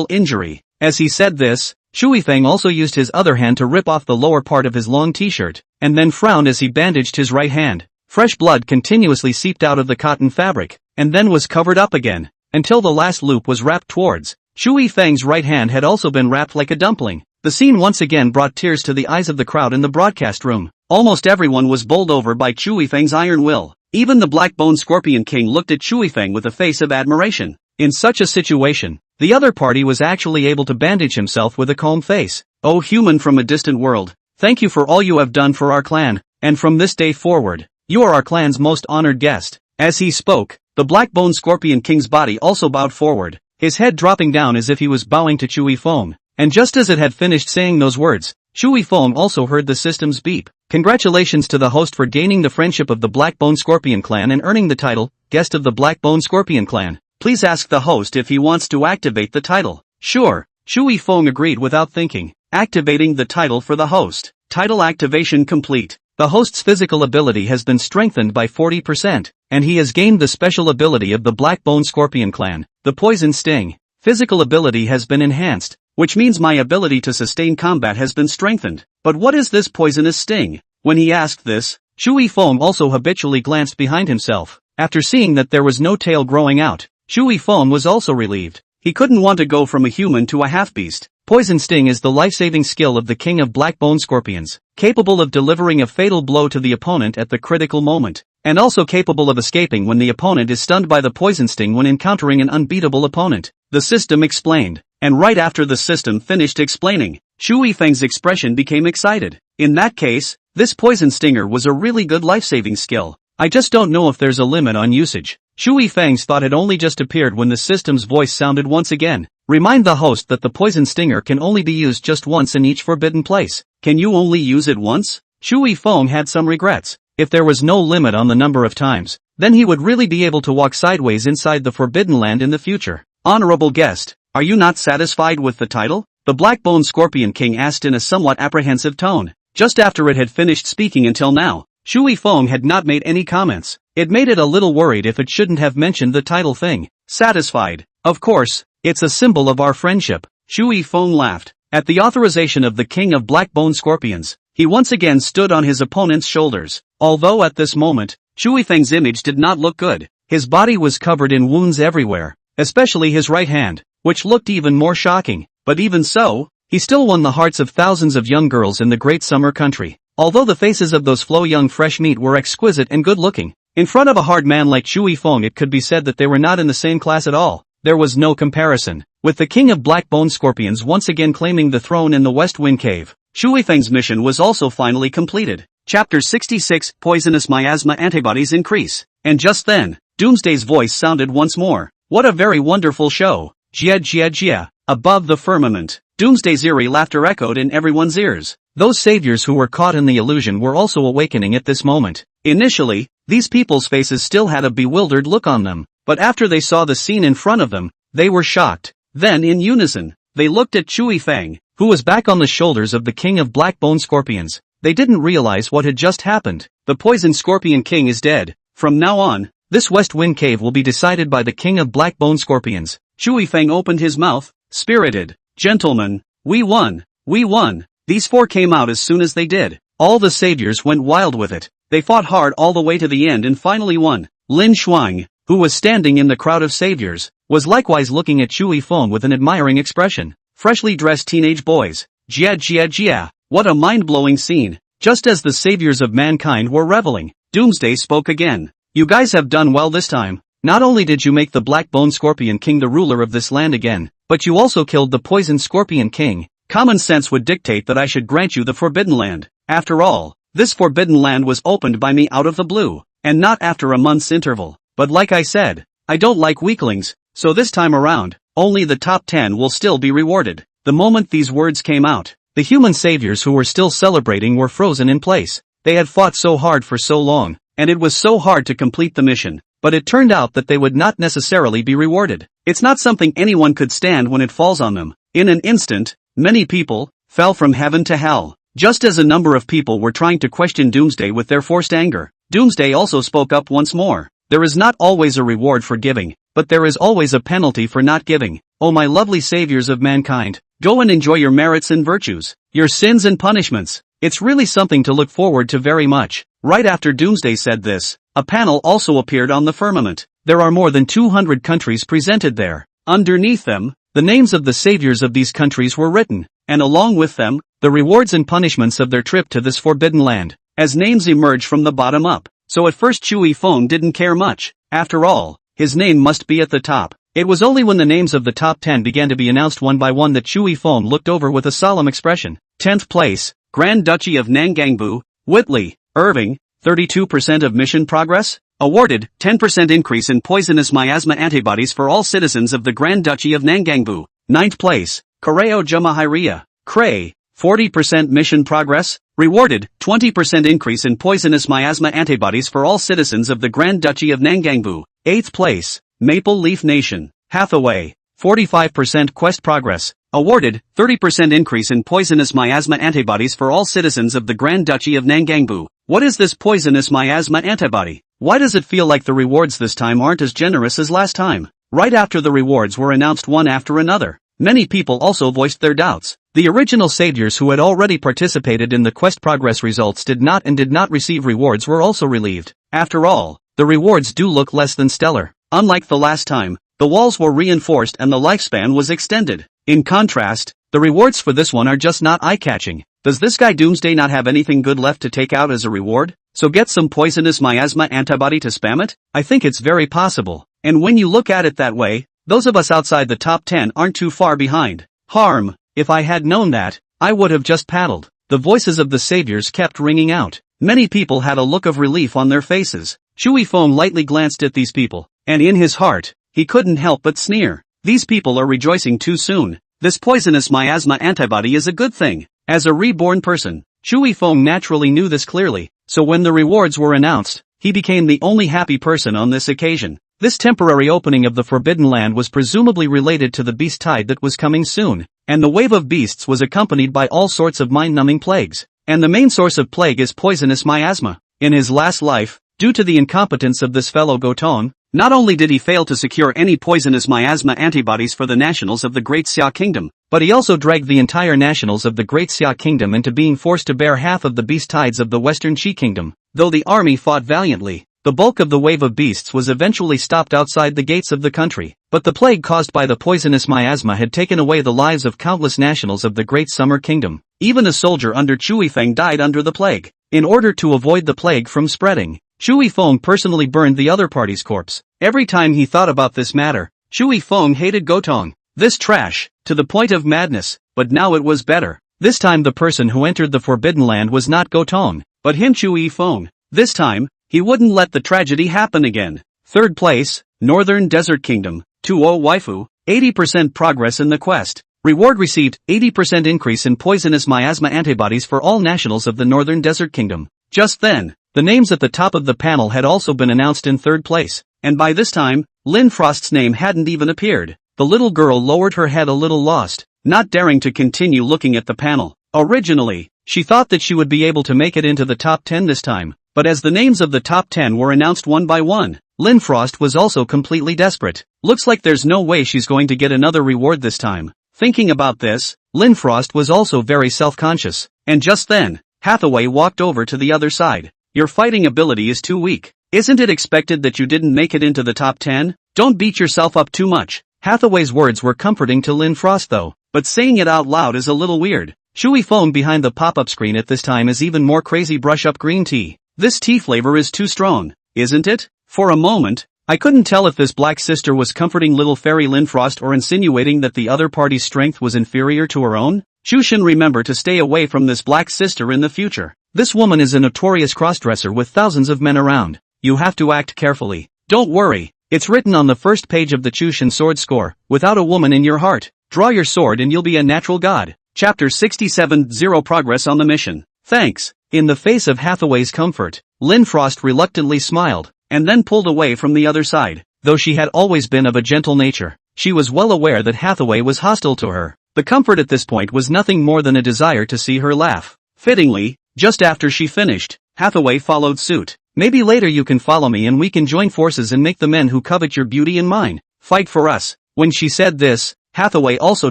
injury. As he said this, Chui Feng also used his other hand to rip off the lower part of his long t-shirt, and then frowned as he bandaged his right hand. Fresh blood continuously seeped out of the cotton fabric, and then was covered up again, until the last loop was wrapped towards. Chui Feng's right hand had also been wrapped like a dumpling. The scene once again brought tears to the eyes of the crowd in the broadcast room. Almost everyone was bowled over by Chui Feng's iron will. Even the Black Bone Scorpion King looked at Chui Feng with a face of admiration. In such a situation, the other party was actually able to bandage himself with a calm face. Oh human from a distant world, thank you for all you have done for our clan, and from this day forward, you are our clan's most honored guest. As he spoke, the Black Bone Scorpion King's body also bowed forward, his head dropping down as if he was bowing to Chui Feng. And just as it had finished saying those words, Chui Feng also heard the system's beep. Congratulations to the host for gaining the friendship of the Black Bone Scorpion Clan and earning the title, Guest of the Black Bone Scorpion Clan. Please ask the host if he wants to activate the title. Sure, Chui Feng agreed without thinking, activating the title for the host. Title activation complete. The host's physical ability has been strengthened by 40%, and he has gained the special ability of the Black Bone Scorpion Clan, the Poison Sting. Physical ability has been enhanced, which means my ability to sustain combat has been strengthened. But what is this poisonous sting? When he asked this, Chui Feng also habitually glanced behind himself. After seeing that there was no tail growing out, Chui Feng was also relieved. He couldn't want to go from a human to a half-beast. Poison Sting is the life-saving skill of the King of Black Bone Scorpions, capable of delivering a fatal blow to the opponent at the critical moment, and also capable of escaping when the opponent is stunned by the Poison Sting when encountering an unbeatable opponent. the system explained. And right after the system finished explaining, Shu Yifeng's expression became excited. In that case, this poison stinger was a really good life-saving skill. I just don't know if there's a limit on usage. Shu Yifeng's thought had only just appeared when the system's voice sounded once again. Remind the host that the poison stinger can only be used just once in each forbidden place. Can you only use it once? Shu Yifeng had some regrets. If there was no limit on the number of times, then he would really be able to walk sideways inside the Forbidden Land in the future. Honorable guest, are you not satisfied with the title? The Black-Bone Scorpion King asked in a somewhat apprehensive tone. Just after it had finished speaking until now, Shu Yifeng had not made any comments. It made it a little worried if it shouldn't have mentioned the title thing. Satisfied. Of course, it's a symbol of our friendship. Shu Yifeng laughed. At the authorization of the King of Black-Bone Scorpions, he once again stood on his opponent's shoulders. Although at this moment, Shu Yifeng's image did not look good. His body was covered in wounds everywhere, especially his right hand, which looked even more shocking. But even so, he still won the hearts of thousands of young girls in the great summer country. Although the faces of those young fresh meat were exquisite and good-looking, in front of a hard man like Shu Yifeng it could be said that they were not in the same class at all. There was no comparison. With the King of Black-Bone Scorpions once again claiming the throne in the West Wind Cave, Shu Yifeng's mission was also finally completed. Chapter 66, Poisonous Miasma Antibodies Increase. And just then, Doomsday's voice sounded once more. What a very wonderful show. Jia jia jia. Above the firmament, Doomsday's eerie laughter echoed in everyone's ears. Those saviors who were caught in the illusion were also awakening at this moment. Initially, these people's faces still had a bewildered look on them, but after they saw the scene in front of them, they were shocked. Then in unison, they looked at Shu Yifeng, who was back on the shoulders of the King of Black-Bone Scorpions. They didn't realize what had just happened. The Poison Scorpion King is dead. From now on, this West Wind Cave will be decided by the King of Black-Bone Scorpions. Shu Yifeng opened his mouth. Spirited. Gentlemen, we won. We won. These four came out as soon as they did. All the saviors went wild with it. They fought hard all the way to the end and finally won. Lin Shuang, who was standing in the crowd of saviors, was likewise looking at Shu Yifeng with an admiring expression. Freshly dressed teenage boys. Jia jia jia. What a mind-blowing scene. Just as the saviors of mankind were reveling, Doomsday spoke again. You guys have done well this time. Not only did you make the Black-Bone Scorpion King the ruler of this land again, but you also killed the Poison Scorpion King. Common sense would dictate that I should grant you the Forbidden Land. After all, this Forbidden Land was opened by me out of the blue, and not after a month's interval. But like I said, I don't like weaklings, so this time around, only the top 10 will still be rewarded. The moment these words came out, the human saviors who were still celebrating were frozen in place. They had fought so hard for so long, and it was so hard to complete the mission. But it turned out that they would not necessarily be rewarded. It's not something anyone could stand when it falls on them. In an instant, many people fell from heaven to hell. Just as a number of people were trying to question Doomsday with their forced anger, Doomsday also spoke up once more. There is not always a reward for giving, but there is always a penalty for not giving. Oh my lovely saviors of mankind, go and enjoy your merits and virtues, your sins and punishments. It's really something to look forward to very much. Right after Doomsday said this, a panel also appeared on the firmament. There are more than 200 countries presented there. Underneath them, the names of the saviors of these countries were written, and along with them, the rewards and punishments of their trip to this forbidden land, as names emerged from the bottom up. So at first Shu Yifeng didn't care much. After all, his name must be at the top. It was only when the names of the top 10 began to be announced one by one that Shu Yifeng looked over with a solemn expression. 10th place, Grand Duchy of Nangangbu, Whitley, Irving, 32% of mission progress, awarded, 10% increase in poisonous miasma antibodies for all citizens of the Grand Duchy of Nangangbu. 9th place, Koreo Jamahiria, Cray, 40% mission progress, rewarded, 20% increase in poisonous miasma antibodies for all citizens of the Grand Duchy of Nangangbu. 8th place, Maple Leaf Nation, Hathaway, 45% quest progress, awarded, 30% increase in poisonous miasma antibodies for all citizens of the Grand Duchy of Nangangbu. What is this poisonous miasma antibody? Why does it feel like the rewards this time aren't as generous as last time? Right after the rewards were announced one after another, many people also voiced their doubts. The original saviors who had already participated in the quest progress results did not receive rewards were also relieved. After all, the rewards do look less than stellar. Unlike the last time, the walls were reinforced and the lifespan was extended. In contrast, the rewards for this one are just not eye-catching. Does this guy Doomsday not have anything good left to take out as a reward? So get some poisonous miasma antibody to spam it? I think it's very possible. And when you look at it that way, Those of us outside the top 10 aren't too far behind. Harm, if I had known that, I would have just paddled. The voices of the saviors kept ringing out. Many people had a look of relief on their faces. Shui Feng lightly glanced at these people, and in his heart, he couldn't help but sneer. These people are rejoicing too soon. This poisonous miasma antibody is a good thing. As a reborn person, Shui Feng naturally knew this clearly, so when the rewards were announced, he became the only happy person on this occasion. This temporary opening of the Forbidden Land was presumably related to the beast tide that was coming soon, and the wave of beasts was accompanied by all sorts of mind-numbing plagues. And the main source of plague is poisonous miasma. In his last life, due to the incompetence of this fellow Goton, not only did he fail to secure any poisonous miasma antibodies for the nationals of the Great Xia Kingdom, but he also dragged the entire nationals of the Great Xia Kingdom into being forced to bear half of the beast tides of the Western Qi Kingdom. Though the army fought valiantly, the bulk of the wave of beasts was eventually stopped outside the gates of the country. But the plague caused by the poisonous miasma had taken away the lives of countless nationals of the Great Summer Kingdom. Even a soldier under Chui Feng died under the plague. In order to avoid the plague from spreading, Chui Feng personally burned the other party's corpse. Every time he thought about this matter, Chui Feng hated Gotong. This trash, to the point of madness, but now it was better. This time the person who entered the Forbidden Land was not Gotong, but him Chui Feng. This time, he wouldn't let the tragedy happen again. Third place, Northern Desert Kingdom, 2-0 waifu, 80% progress in the quest. Reward received, 80% increase in poisonous miasma antibodies for all nationals of the Northern Desert Kingdom. Just then, the names at the top of the panel had also been announced in third place, and by this time, Lin Frost's name hadn't even appeared. The little girl lowered her head a little lost, not daring to continue looking at the panel. Originally, she thought that she would be able to make it into the top 10 this time, but as the names of the top 10 were announced one by one, Lin Frost was also completely desperate. Looks like there's no way she's going to get another reward this time. Thinking about this, Lin Frost was also very self-conscious, and just then, Hathaway walked over to the other side. Your fighting ability is too weak. Isn't it expected that you didn't make it into the top 10? Don't beat yourself up too much. Hathaway's words were comforting to Lin Frost though, but saying it out loud is a little weird. Shui Feng behind the pop-up screen at this time is even more crazy. Brush up green tea. This tea flavor is too strong, isn't it? For a moment, I couldn't tell if this black sister was comforting little fairy Lin Frost or insinuating that the other party's strength was inferior to her own. Shushin, remember to stay away from this black sister in the future. This woman is a notorious crossdresser with thousands of men around. You have to act carefully. Don't worry, it's written on the first page of the Chushin sword score. Without a woman in your heart, draw your sword and you'll be a natural god. Chapter 67 0 Progress on the mission. Thanks. In the face of Hathaway's comfort, Lin Frost reluctantly smiled, and then pulled away from the other side. Though she had always been of a gentle nature, she was well aware that Hathaway was hostile to her. The comfort at this point was nothing more than a desire to see her laugh. Fittingly, just after she finished, Hathaway followed suit. Maybe later you can follow me and we can join forces and make the men who covet your beauty and mine fight for us. When she said this, Hathaway also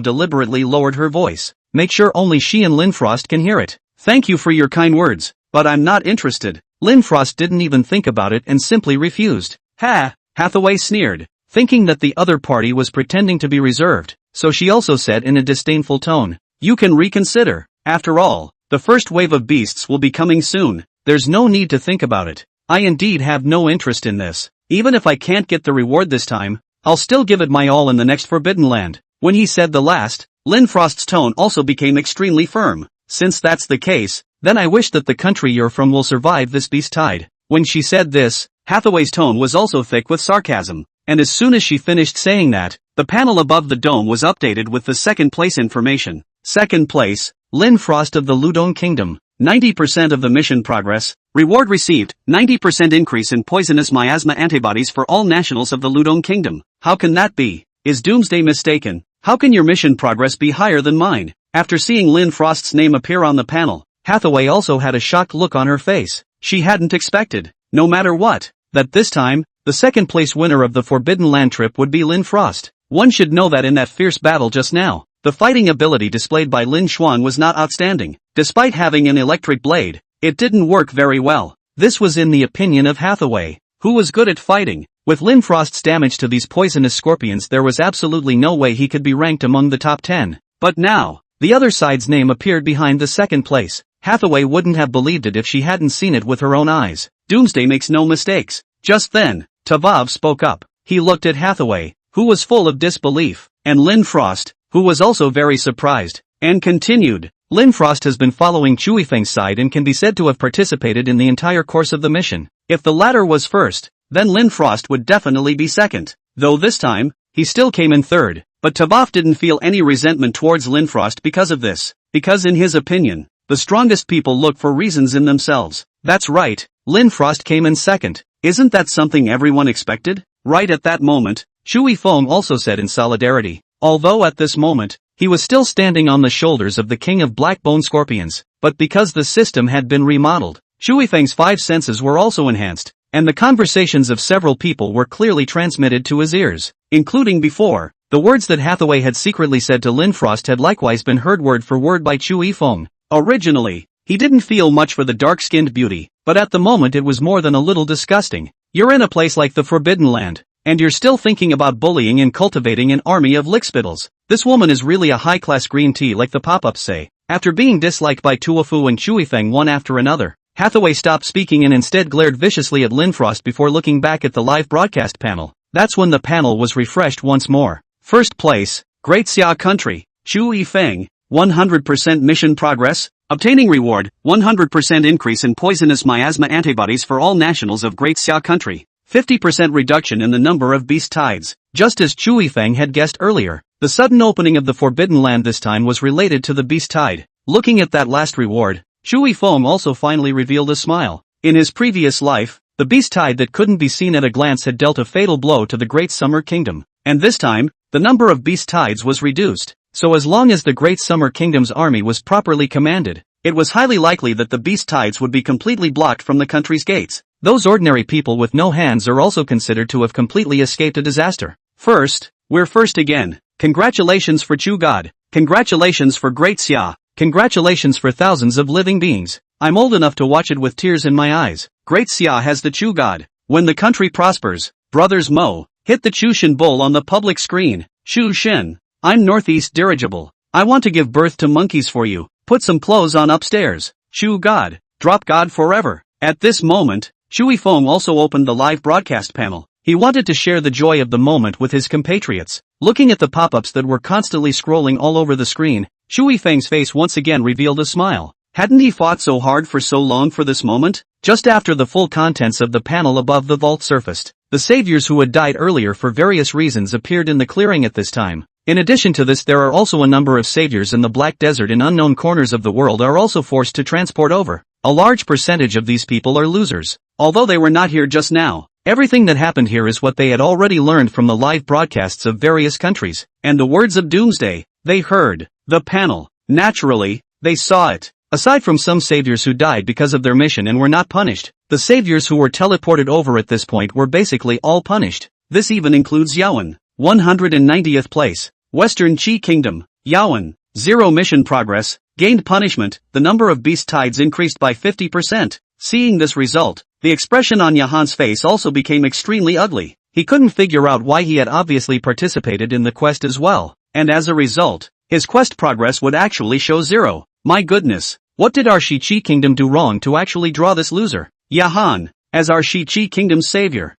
deliberately lowered her voice. Make sure only she and Lin Frost can hear it. Thank you for your kind words, but I'm not interested. Lin Frost didn't even think about it and simply refused. Ha! Hathaway sneered, thinking that the other party was pretending to be reserved, so she also said in a disdainful tone, you can reconsider. After all, the first wave of beasts will be coming soon. There's no need to think about it. I indeed have no interest in this. Even if I can't get the reward this time, I'll still give it my all in the next Forbidden Land. When he said the last, Lin Frost's tone also became extremely firm. Since that's the case, then I wish that the country you're from will survive this beast tide. When she said this, Hathaway's tone was also thick with sarcasm, and as soon as she finished saying that, the panel above the dome was updated with the second place information. Second place, Lin Frost of the Ludong Kingdom, 90% of the mission progress. Reward received, 90% increase in poisonous miasma antibodies for all nationals of the Ludong Kingdom. How can that be? Is Doomsday mistaken? How can your mission progress be higher than mine? After seeing Lin Frost's name appear on the panel, Hathaway also had a shocked look on her face. She hadn't expected, no matter what, that this time, the second place winner of the Forbidden Land trip would be Lin Frost. One should know that in that fierce battle just now, the fighting ability displayed by Lin Xuan was not outstanding. Despite having an electric blade, it didn't work very well. This was in the opinion of Hathaway, who was good at fighting. With Lin Frost's damage to these poisonous scorpions, there was absolutely no way he could be ranked among the top 10. But now, the other side's name appeared behind the second place. Hathaway wouldn't have believed it if she hadn't seen it with her own eyes. Doomsday makes no mistakes. Just then, Tavav spoke up. He looked at Hathaway, who was full of disbelief, and Lin Frost, who was also very surprised, and continued. Lin Frost has been following Chui Feng's side and can be said to have participated in the entire course of the mission. If the latter was first, then Lin Frost would definitely be second. Though this time, he still came in third, but Tavoff didn't feel any resentment towards Lin Frost because of this, because in his opinion, the strongest people look for reasons in themselves. That's right, Lin Frost came in second. Isn't that something everyone expected? Right at that moment, Chui Feng also said in solidarity. Although at this moment, he was still standing on the shoulders of the king of black bone scorpions, but because the system had been remodeled, Chui Feng's 5 senses were also enhanced, and the conversations of several people were clearly transmitted to his ears, including before. The words that Hathaway had secretly said to Lin Frost had likewise been heard word for word by Chui Feng. Originally, he didn't feel much for the dark-skinned beauty, but at the moment it was more than a little disgusting. You're in a place like the Forbidden Land, and you're still thinking about bullying and cultivating an army of lickspittles. This woman is really a high-class green tea like the pop-ups say. After being disliked by Tuofu and Chui Feng one after another, Hathaway stopped speaking and instead glared viciously at Lin Frost before looking back at the live broadcast panel. That's when the panel was refreshed once more. First place, Great Xia Country, Chui Feng, 100% mission progress, obtaining reward, 100% increase in poisonous miasma antibodies for all nationals of Great Xia Country, 50% reduction in the number of beast tides. Just as Chui Feng had guessed earlier, the sudden opening of the Forbidden Land this time was related to the beast tide. Looking at that last reward, Chui Feng also finally revealed a smile. In his previous life, the beast tide that couldn't be seen at a glance had dealt a fatal blow to the Great Summer Kingdom, and this time, the number of beast tides was reduced. So as long as the Great Summer Kingdom's army was properly commanded, it was highly likely that the beast tides would be completely blocked from the country's gates. Those ordinary people with no hands are also considered to have completely escaped a disaster. First, we're first again. Congratulations for Chu God. Congratulations for Great Xia. Congratulations for thousands of living beings. I'm old enough to watch it with tears in my eyes. Great Xia has the Chu God. When the country prospers, brothers Mo, hit the Chu Shin Bowl on the public screen. Chu Shin. I'm Northeast Dirigible. I want to give birth to monkeys for you. Put some clothes on upstairs. Chu God. Drop God forever. At this moment, Chui Feng also opened the live broadcast panel. He wanted to share the joy of the moment with his compatriots. Looking at the pop-ups that were constantly scrolling all over the screen, Chui Feng's face once again revealed a smile. Hadn't he fought so hard for so long for this moment? Just after the full contents of the panel above the vault surfaced, the saviors who had died earlier for various reasons appeared in the clearing at this time. In addition to this, there are also a number of saviors in the Black Desert in unknown corners of the world are also forced to transport over. A large percentage of these people are losers. Although they were not here just now, everything that happened here is what they had already learned from the live broadcasts of various countries, and the words of doomsday. They heard the panel. Naturally, they saw it. Aside from some saviors who died because of their mission and were not punished, the saviors who were teleported over at this point were basically all punished. This even includes Yaowen, 190th place, Western Qi Kingdom. Yaowen, 0 mission progress, gained punishment. The number of beast tides increased by 50%. Seeing this result, the expression on Yahan's face also became extremely ugly. He couldn't figure out why he had obviously participated in the quest as well, and as a result, his quest progress would actually show 0. My goodness, what did our Shi-Chi Kingdom do wrong to actually draw this loser? Yahan, as our Shi-Chi Kingdom's savior.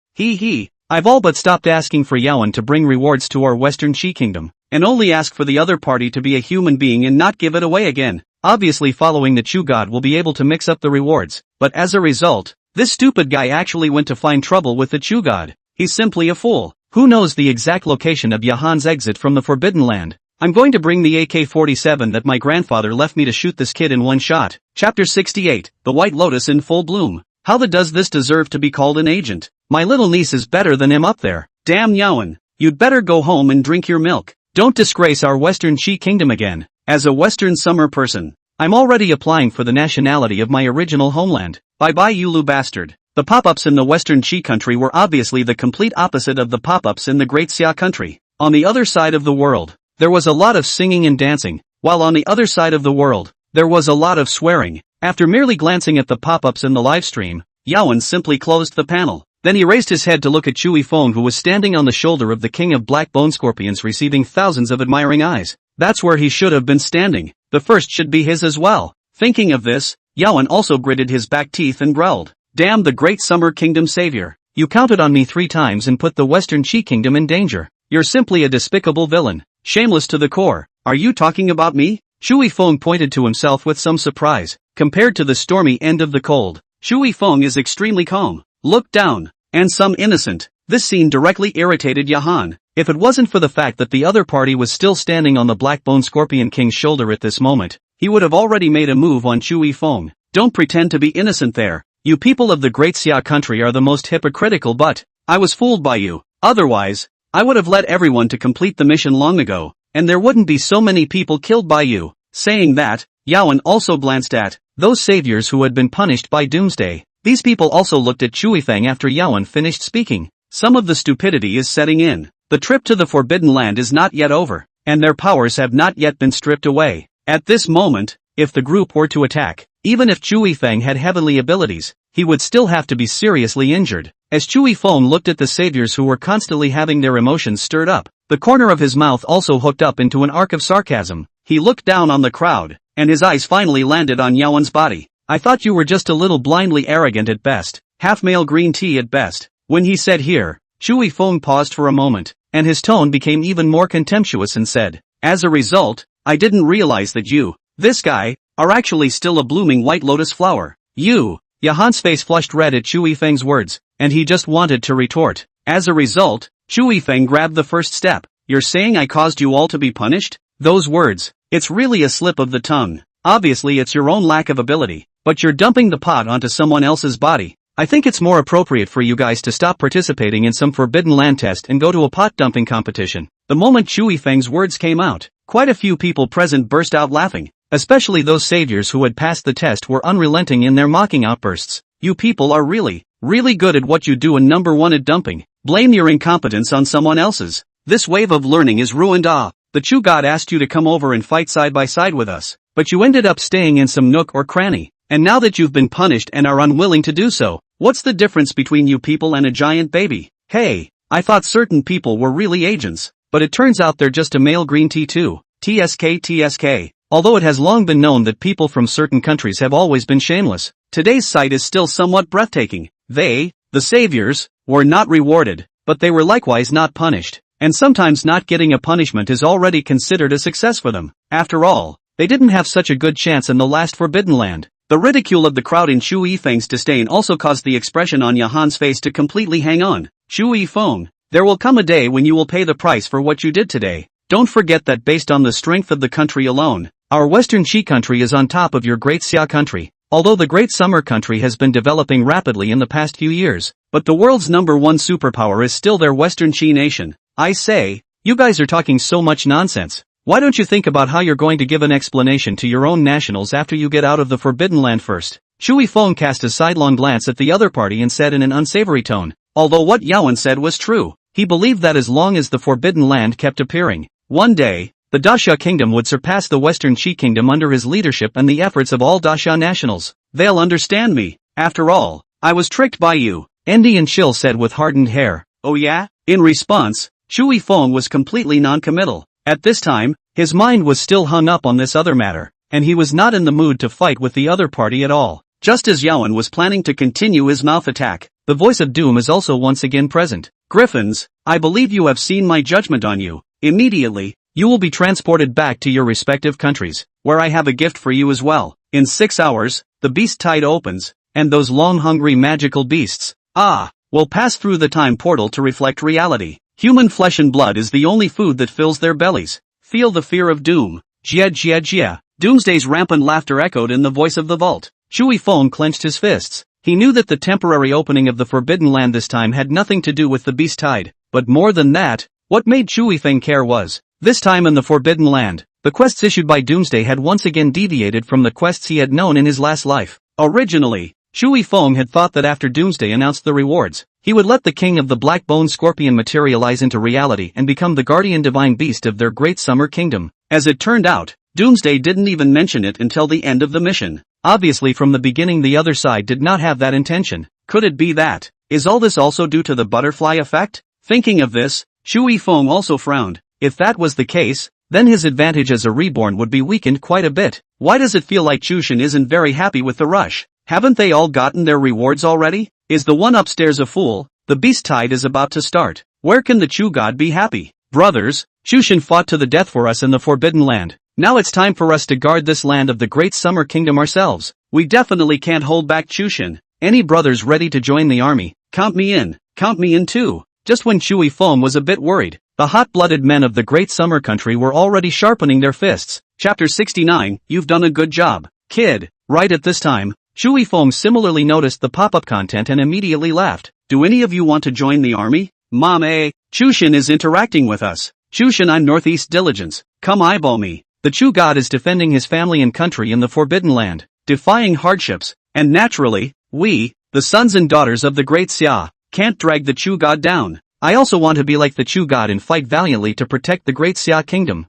I've all but stopped asking for Yaowen to bring rewards to our Western Qi Kingdom, and only ask for the other party to be a human being and not give it away again. Obviously following the Chu God will be able to mix up the rewards, but as a result, this stupid guy actually went to find trouble with the Chu God. He's simply a fool. Who knows the exact location of Yahan's exit from the Forbidden Land? I'm going to bring the AK-47 that my grandfather left me to shoot this kid in one shot. Chapter 68, The White Lotus in Full Bloom. How does this deserve to be called an agent? My little niece is better than him up there. Damn Yaowen, you'd better go home and drink your milk. Don't disgrace our Western Qi Kingdom again. As a Western Summer person, I'm already applying for the nationality of my original homeland. Bye-bye Yulu bastard. The pop-ups in the Western Qi country were obviously the complete opposite of the pop-ups in the Great Xia country. On the other side of the world, there was a lot of singing and dancing, while on the other side of the world, there was a lot of swearing. After merely glancing at the pop-ups in the live stream, Yaowen simply closed the panel. Then he raised his head to look at Chui Feng, who was standing on the shoulder of the king of black bone scorpions, receiving thousands of admiring eyes. That's where he should have been standing. The first should be his as well. Thinking of this, Yaowen also gritted his back teeth and growled. Damn the Great Summer Kingdom savior. You counted on me 3 times and put the Western Qi Kingdom in danger. You're simply a despicable villain. Shameless to the core. Are you talking about me? Shui Feng pointed to himself with some surprise. Compared to the stormy end of the cold, Shui Feng is extremely calm. Look down. And some innocent. This scene directly irritated Yahan. If it wasn't for the fact that the other party was still standing on the Black-Bone Scorpion King's shoulder at this moment, he would have already made a move on Shui Feng. Don't pretend to be innocent there. You people of the Great Xia country are the most hypocritical, but I was fooled by you. Otherwise, I would have let everyone to complete the mission long ago, and there wouldn't be so many people killed by you. Saying that, Yaowen also glanced at those saviors who had been punished by Doomsday. These people also looked at Shui Feng after Yaowen finished speaking. Some of the stupidity is setting in. The trip to the Forbidden Land is not yet over, and their powers have not yet been stripped away. At this moment, if the group were to attack, even if Shui Feng had heavenly abilities, he would still have to be seriously injured. As Shui Feng looked at the saviors who were constantly having their emotions stirred up, the corner of his mouth also hooked up into an arc of sarcasm. He looked down on the crowd, and his eyes finally landed on Yaowen's body. I thought you were just a little blindly arrogant at best, half-male green tea at best. When he said here, Shui Feng paused for a moment, and his tone became even more contemptuous and said, as a result, I didn't realize that you, this guy, are actually still a blooming white lotus flower. You, Yahan's face flushed red at Shui Feng's words, and he just wanted to retort. As a result, Shui Feng grabbed the first step. You're saying I caused you all to be punished? Those words, it's really a slip of the tongue. Obviously it's your own lack of ability, but you're dumping the pot onto someone else's body. I think it's more appropriate for you guys to stop participating in some Forbidden Land test and go to a pot dumping competition. The moment Shui Feng's words came out, quite a few people present burst out laughing. Especially those saviors who had passed the test were unrelenting in their mocking outbursts. You people are really good at what you do and number one at dumping. Blame your incompetence on someone else's. This wave of learning is ruined. The Chu God asked you to come over and fight side by side with us, but you ended up staying in some nook or cranny. And now that you've been punished and are unwilling to do so, what's the difference between you people and a giant baby? Hey, I thought certain people were really agents, but it turns out they're just a male green tea too. TSK. Although it has long been known that people from certain countries have always been shameless, today's sight is still somewhat breathtaking. They, the saviors, were not rewarded, but they were likewise not punished, and sometimes not getting a punishment is already considered a success for them. After all, they didn't have such a good chance in the last Forbidden Land. The ridicule of the crowd in Shui Feng's disdain also caused the expression on Yahan's face to completely hang on. Shui Feng, there will come a day when you will pay the price for what you did today. Don't forget that based on the strength of the country alone, our Western Qi country is on top of your Great Xia country. Although the Great Summer country has been developing rapidly in the past few years, but the world's number one superpower is still their Western Qi nation. I say, you guys are talking so much nonsense. Why don't you think about how you're going to give an explanation to your own nationals after you get out of the Forbidden Land first? Shui Feng cast a sidelong glance at the other party and said in an unsavory tone. Although what Yaowen said was true, he believed that as long as the Forbidden Land kept appearing, one day, the Daxia Kingdom would surpass the Western Qi Kingdom under his leadership and the efforts of all Daxia nationals. They'll understand me. After all, I was tricked by you, Endi and Chill said with hardened hair. Oh yeah? In response, Shui Feng was completely non-committal. At this time, his mind was still hung up on this other matter, and he was not in the mood to fight with the other party at all. Just as Yaowen was planning to continue his mouth attack, the voice of doom is also once again present. Griffins, I believe you have seen my judgment on you. Immediately, you will be transported back to your respective countries, where I have a gift for you as well. In 6 hours, the beast tide opens, and those long-hungry magical beasts, will pass through the time portal to reflect reality. Human flesh and blood is the only food that fills their bellies. Feel the fear of doom. Jia. Doomsday's rampant laughter echoed in the voice of the vault. Shui Feng clenched his fists. He knew that the temporary opening of the Forbidden Land this time had nothing to do with the beast tide, but more than that, what made Shui Feng care was, this time in the Forbidden Land, the quests issued by Doomsday had once again deviated from the quests he had known in his last life. Originally, Shui Feng had thought that after Doomsday announced the rewards, he would let the king of the Black-Bone Scorpion materialize into reality and become the guardian divine beast of their Great Summer Kingdom. As it turned out, Doomsday didn't even mention it until the end of the mission. Obviously from the beginning the other side did not have that intention. Could it be that? Is all this also due to the butterfly effect? Thinking of this, Shui Feng also frowned. If that was the case, then his advantage as a reborn would be weakened quite a bit. Why does it feel like Chushin isn't very happy with the rush? Haven't they all gotten their rewards already? Is the one upstairs a fool? The beast tide is about to start. Where can the Chu God be happy? Brothers, Shushan fought to the death for us in the Forbidden Land. Now it's time for us to guard this land of the Great Summer Kingdom ourselves. We definitely can't hold back Shushan. Any brothers ready to join the army? Count me in too. Just when Chui Feng was a bit worried, the hot-blooded men of the Great Summer Country were already sharpening their fists. Chapter 69, You've done a good job, kid. Right at this time, Chui Feng similarly noticed the pop-up content and immediately laughed. Do any of you want to join the army? Mom, Chushan is interacting with us. Chushan, I'm Northeast Diligence. Come eyeball me. The Chu God is defending his family and country in the Forbidden Land, defying hardships, and naturally, we, the sons and daughters of the Great Xia, can't drag the Chu God down. I also want to be like the Chu God and fight valiantly to protect the Great Xia Kingdom.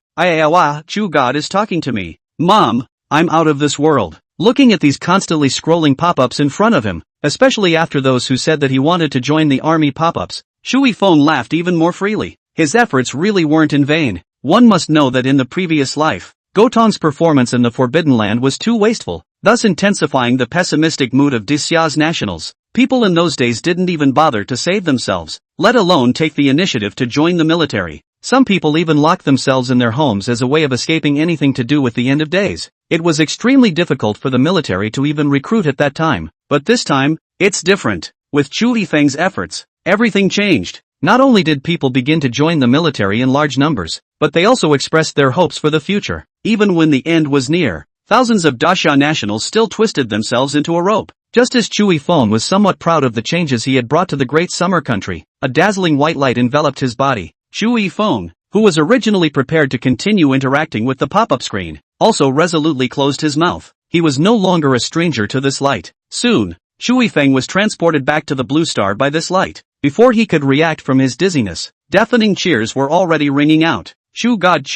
Chu God is talking to me. Mom, I'm out of this world. Looking at these constantly scrolling pop-ups in front of him, especially after those who said that he wanted to join the army pop-ups, Chui Feng laughed even more freely. His efforts really weren't in vain. One must know that in the previous life, Gotong's performance in the Forbidden Land was too wasteful, thus intensifying the pessimistic mood of Dixia's nationals. People in those days didn't even bother to save themselves, let alone take the initiative to join the military. Some people even locked themselves in their homes as a way of escaping anything to do with the end of days. It was extremely difficult for the military to even recruit at that time. But this time, it's different. With Chu Yifeng's efforts, everything changed. Not only did people begin to join the military in large numbers, but they also expressed their hopes for the future. Even when the end was near, thousands of Daxia nationals still twisted themselves into a rope. Just as Chui Feng was somewhat proud of the changes he had brought to the Great Summer Country, a dazzling white light enveloped his body. Chui Feng, who was originally prepared to continue interacting with the pop-up screen, also resolutely closed his mouth. He was no longer a stranger to this light. Soon, Chui Feng was transported back to the Blue Star by this light. Before he could react from his dizziness, deafening cheers were already ringing out. Chu God,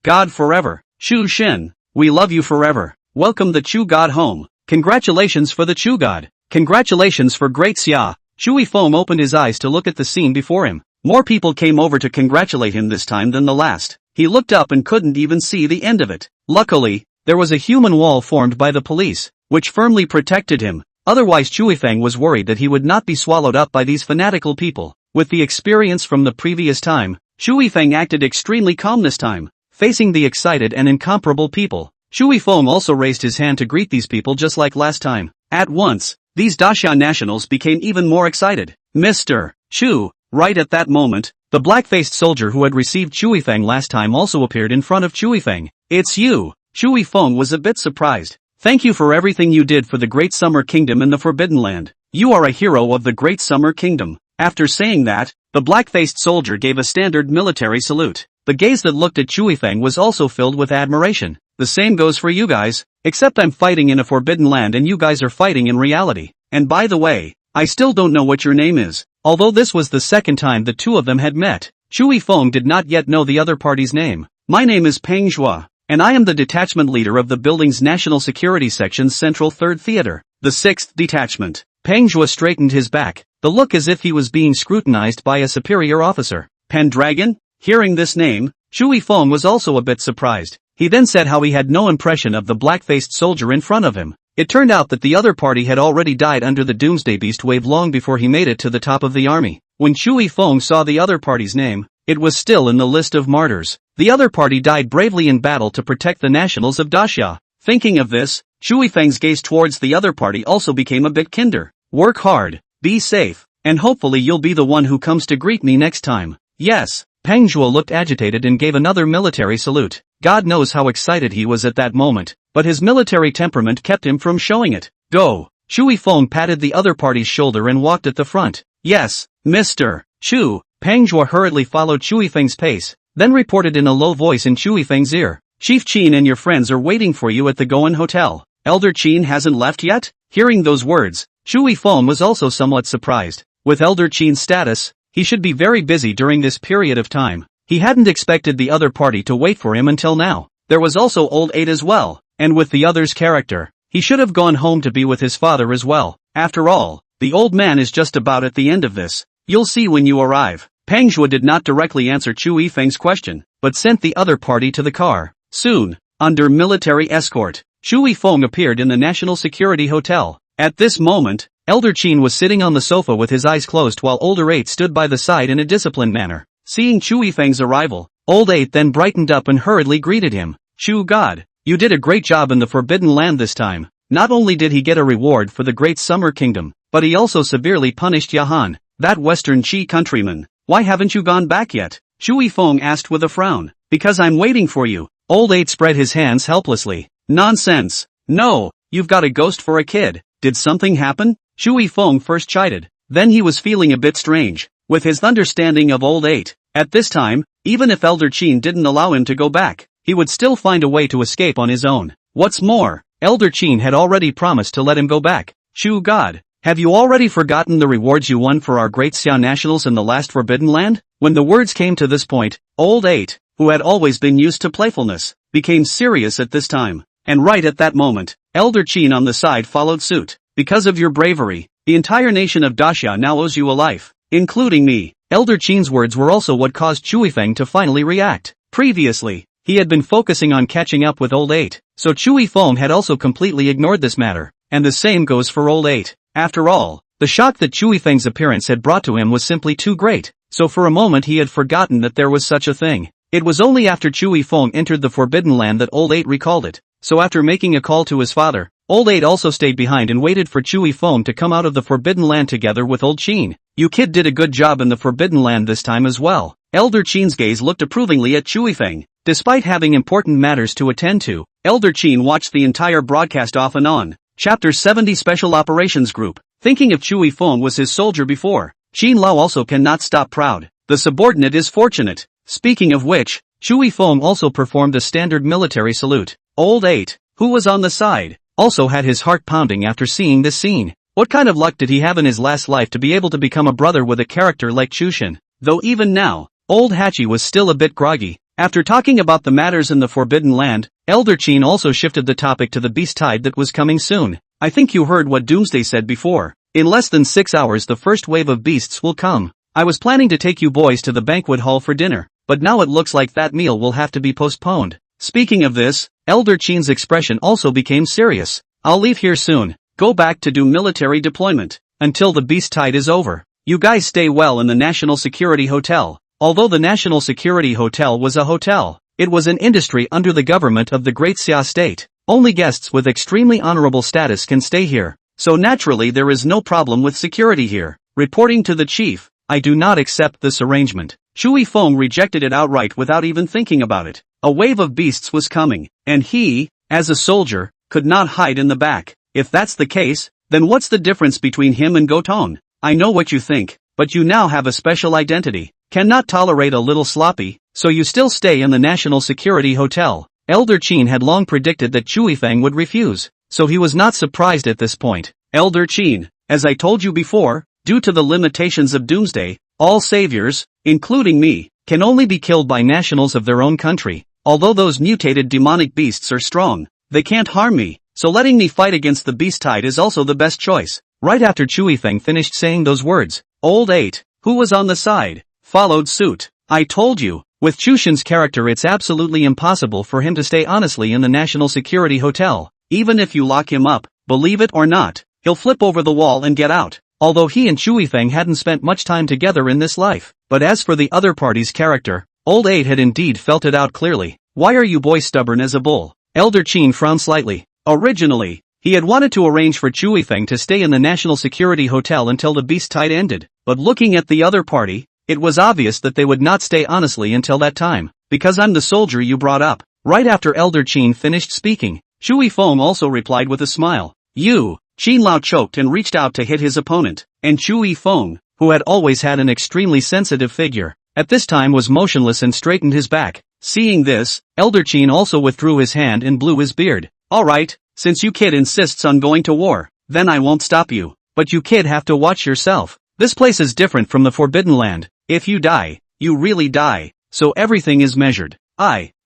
God forever. Chu Shen, we love you forever. Welcome the Chu God home. Congratulations for the Chu God. Congratulations for Great Xia. Chui Feng opened his eyes to look at the scene before him. More people came over to congratulate him this time than the last. He looked up and couldn't even see the end of it. Luckily, there was a human wall formed by the police, which firmly protected him. Otherwise Chui Feng was worried that he would not be swallowed up by these fanatical people. With the experience from the previous time, Chui Feng acted extremely calm this time, facing the excited and incomparable people. Chui Feng also raised his hand to greet these people just like last time. At once, these Daxia nationals became even more excited. Mr. Chu. Right at that moment, the black-faced soldier who had received Chui Feng last time also appeared in front of Chui Feng. It's you. Chui Feng was a bit surprised. Thank you for everything you did for the Great Summer Kingdom in the Forbidden Land. You are a hero of the Great Summer Kingdom. After saying that, the black-faced soldier gave a standard military salute. The gaze that looked at Chui Feng was also filled with admiration. The same goes for you guys, except I'm fighting in a Forbidden Land and you guys are fighting in reality. And by the way, I still don't know what your name is. Although this was the second time the two of them had met, Chui Feng did not yet know the other party's name. My name is Peng Zhua, and I am the detachment leader of the building's National Security Section's Central Third Theater, the 6th Detachment. Peng Zhua straightened his back, the look as if he was being scrutinized by a superior officer. Pendragon? Hearing this name, Chui Feng was also a bit surprised. He then said how he had no impression of the black-faced soldier in front of him. It turned out that the other party had already died under the Doomsday Beast wave long before he made it to the top of the army. When Chui Feng saw the other party's name, it was still in the list of martyrs. The other party died bravely in battle to protect the nationals of Daxia. Thinking of this, Chui Feng's gaze towards the other party also became a bit kinder. Work hard, be safe, and hopefully you'll be the one who comes to greet me next time. Yes. Peng Zhuo looked agitated and gave another military salute. God knows how excited he was at that moment, but his military temperament kept him from showing it. Go. Chui Feng patted the other party's shoulder and walked at the front. Yes, Mr. Chu. Peng Zhuo hurriedly followed Chui Feng's pace, then reported in a low voice in Chui Feng's ear. Chief Qin and your friends are waiting for you at the Goan Hotel. Elder Qin hasn't left yet? Hearing those words, Chui Feng was also somewhat surprised. With Elder Qin's status, he should be very busy during this period of time. He hadn't expected the other party to wait for him until now. There was also Old Eight as well, and with the other's character, he should have gone home to be with his father as well. After all, the old man is just about at the end of this. You'll see when you arrive. Peng Zhuo did not directly answer Chui Feng's question, but sent the other party to the car. Soon, under military escort, Chui Feng appeared in the National Security Hotel. At this moment, Elder Qin was sitting on the sofa with his eyes closed while Older Eight stood by the side in a disciplined manner. Seeing Chu Yifeng's arrival, Old 8 then brightened up and hurriedly greeted him. Chu God, you did a great job in the Forbidden Land this time. Not only did he get a reward for the Great Summer Kingdom, but he also severely punished Yahan, that Western Qi countryman. Why haven't you gone back yet? Chu Yifeng asked with a frown. Because I'm waiting for you. Old 8 spread his hands helplessly. Nonsense. No, you've got a ghost for a kid. Did something happen? Chu Yifeng first chided. Then he was feeling a bit strange, with his understanding of Old 8. At this time, even if Elder Qin didn't allow him to go back, he would still find a way to escape on his own. What's more, Elder Qin had already promised to let him go back. Chu God, have you already forgotten the rewards you won for our great Xia nationals in the last Forbidden Land? When the words came to this point, Old 8, who had always been used to playfulness, became serious at this time. And right at that moment, Elder Qin on the side followed suit. Because of your bravery, the entire nation of Daxia now owes you a life, including me. Elder Qin's words were also what caused Chu Yifeng to finally react. Previously, he had been focusing on catching up with Old 8, so Chu Yifeng had also completely ignored this matter. And the same goes for Old 8. After all, the shock that Chu Yifeng's appearance had brought to him was simply too great, so for a moment he had forgotten that there was such a thing. It was only after Chu Yifeng entered the Forbidden Land that Old 8 recalled it, so after making a call to his father, Old 8 also stayed behind and waited for Chu Yifeng to come out of the Forbidden Land together with Old Qin. You kid did a good job in the Forbidden Land this time as well. Elder Qin's gaze looked approvingly at Chu Yifeng. Despite having important matters to attend to, Elder Qin watched the entire broadcast off and on. Chapter 70 Special Operations Group. Thinking of Chu Yifeng was his soldier before, Qin Lao also cannot stop proud. The subordinate is fortunate. Speaking of which, Chu Yifeng also performed a standard military salute. Old 8, who was on the side, also had his heart pounding after seeing this scene. What kind of luck did he have in his last life to be able to become a brother with a character like Chushin? Though even now, Old Hachi was still a bit groggy. After talking about the matters in the Forbidden Land, Elder Qin also shifted the topic to the beast tide that was coming soon. I think you heard what Doomsday said before. In less than 6 hours the first wave of beasts will come. I was planning to take you boys to the banquet hall for dinner, but now it looks like that meal will have to be postponed. Speaking of this, Elder Qin's expression also became serious. I'll leave here soon, go back to do military deployment, until the beast tide is over. You guys stay well in the National Security Hotel. Although the National Security Hotel was a hotel, it was an industry under the government of the Great Xia state. Only guests with extremely honorable status can stay here, so naturally there is no problem with security here. Reporting to the chief, I do not accept this arrangement. Chu Yifeng rejected it outright without even thinking about it. A wave of beasts was coming, and he, as a soldier, could not hide in the back. If that's the case, then what's the difference between him and Goton? I know what you think, but you now have a special identity. Cannot tolerate a little sloppy, so you still stay in the National Security Hotel. Elder Qin had long predicted that Chu Yifeng would refuse, so he was not surprised at this point. Elder Qin, as I told you before, due to the limitations of Doomsday, all saviors, including me, can only be killed by nationals of their own country. Although those mutated demonic beasts are strong, they can't harm me, so letting me fight against the beast tide is also the best choice. Right after Chu Yifeng finished saying those words, Old 8, who was on the side, followed suit. I told you, with Chushin's character it's absolutely impossible for him to stay honestly in the National Security Hotel. Even if you lock him up, believe it or not, he'll flip over the wall and get out. Although he and Chu Yifeng hadn't spent much time together in this life. But as for the other party's character, Old 8 had indeed felt it out clearly. Why are you boys stubborn as a bull? Elder Qin frowned slightly. Originally, he had wanted to arrange for Chu Yifeng to stay in the National Security Hotel until the beast tide ended. But looking at the other party, it was obvious that they would not stay honestly until that time, because I'm the soldier you brought up. Right after Elder Qin finished speaking, Chu Yifeng also replied with a smile. You, Qin Lao choked and reached out to hit his opponent, and Chu Yifeng, who had always had an extremely sensitive figure, at this time was motionless and straightened his back. Seeing this, Elder Qin also withdrew his hand and blew his beard. Alright, since you kid insists on going to war, then I won't stop you, but you kid have to watch yourself. This place is different from the Forbidden Land. If you die, you really die, so everything is measured.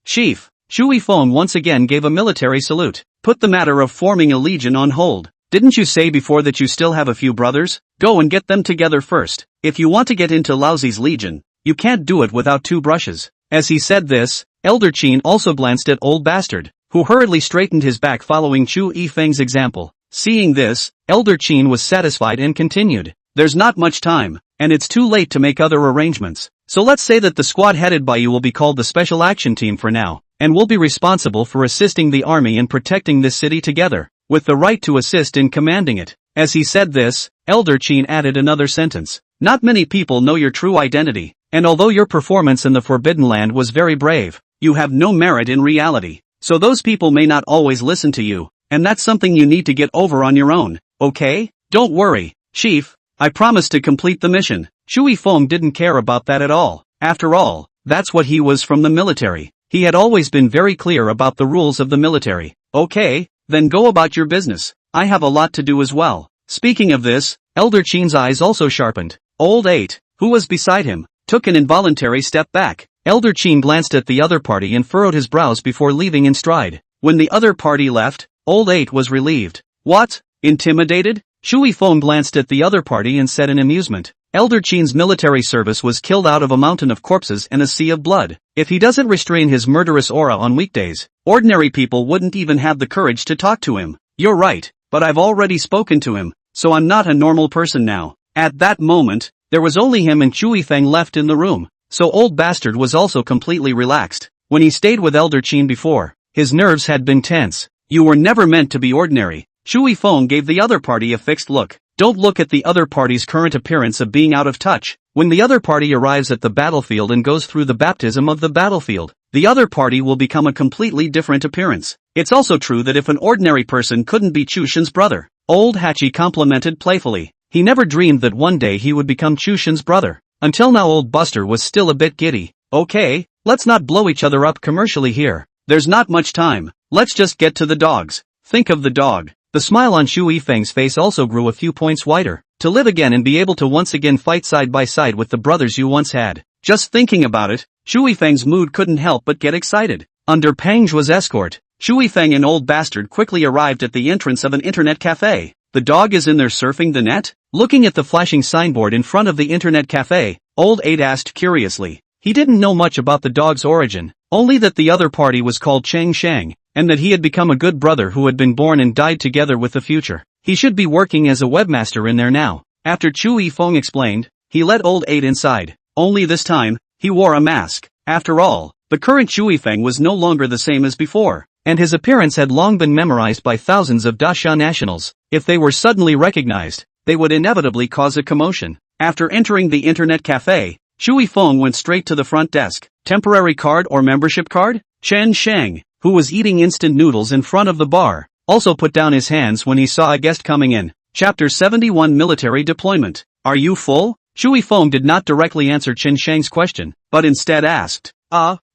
Chief. Chu Yifeng once again gave a military salute. Put the matter of forming a legion on hold. Didn't you say before that you still have a few brothers? Go and get them together first. If you want to get into Laozi's legion, you can't do it without 2 brushes. As he said this, Elder Qin also glanced at Old Bastard, who hurriedly straightened his back following Chu Yifeng's example. Seeing this, Elder Qin was satisfied and continued. There's not much time, and it's too late to make other arrangements, So let's say that the squad headed by you will be called the Special Action Team for now, and will be responsible for assisting the army in protecting this city together, with the right to assist in commanding it. As he said this, Elder Chin added another sentence. Not many people know your true identity, and although your performance in the Forbidden Land was very brave, you have no merit in reality. So those people may not always listen to you, and that's something you need to get over on your own, okay? Don't worry, Chief, I promise to complete the mission. Shui Feng didn't care about that at all. After all, that's what he was from the military. He had always been very clear about the rules of the military. Okay, then go about your business. I have a lot to do as well. Speaking of this, Elder Chin's eyes also sharpened. Old 8, who was beside him, took an involuntary step back. Elder Chin glanced at the other party and furrowed his brows before leaving in stride. When the other party left, Old 8 was relieved. What? Intimidated? Shui Feng glanced at the other party and said in amusement. Elder Chin's military service was killed out of a mountain of corpses and a sea of blood. If he doesn't restrain his murderous aura on weekdays, ordinary people wouldn't even have the courage to talk to him. You're right, but I've already spoken to him, so I'm not a normal person now. At that moment, there was only him and Chui Feng left in the room, so Old Bastard was also completely relaxed. When he stayed with Elder Chin before, his nerves had been tense. You were never meant to be ordinary. Shui Feng gave the other party a fixed look. Don't look at the other party's current appearance of being out of touch. When the other party arrives at the battlefield and goes through the baptism of the battlefield, the other party will become a completely different appearance. It's also true that if an ordinary person couldn't be Chushin's brother, Old Hachi complimented playfully. He never dreamed that one day he would become Chushin's brother. Until now Old Buster was still a bit giddy. Okay, let's not blow each other up commercially here. There's not much time. Let's just get to the dogs. Think of the dog. The smile on Shui Feng's face also grew a few points wider. To live again and be able to once again fight side by side with the brothers you once had. Just thinking about it, Shui Feng's mood couldn't help but get excited. Under Peng Zhuo's escort, Shui Feng and Old Bastard quickly arrived at the entrance of an internet cafe. The dog is in there surfing the net? Looking at the flashing signboard in front of the internet cafe, Old 8 asked curiously. He didn't know much about the dog's origin, only that the other party was called Cheng Sheng, and that he had become a good brother who had been born and died together with the future. He should be working as a webmaster in there now. After Chui Feng explained, he let Old 8 inside. Only this time, he wore a mask. After all, the current Chui Feng was no longer the same as before, and his appearance had long been memorized by thousands of Dasha nationals. If they were suddenly recognized, they would inevitably cause a commotion. After entering the internet cafe, Chui Feng went straight to the front desk. Temporary card or membership card? Chen Sheng, who was eating instant noodles in front of the bar, also put down his hands when he saw a guest coming in. Chapter 71 Military Deployment. Are you full? Chui Feng did not directly answer Chen Sheng's question, but instead asked.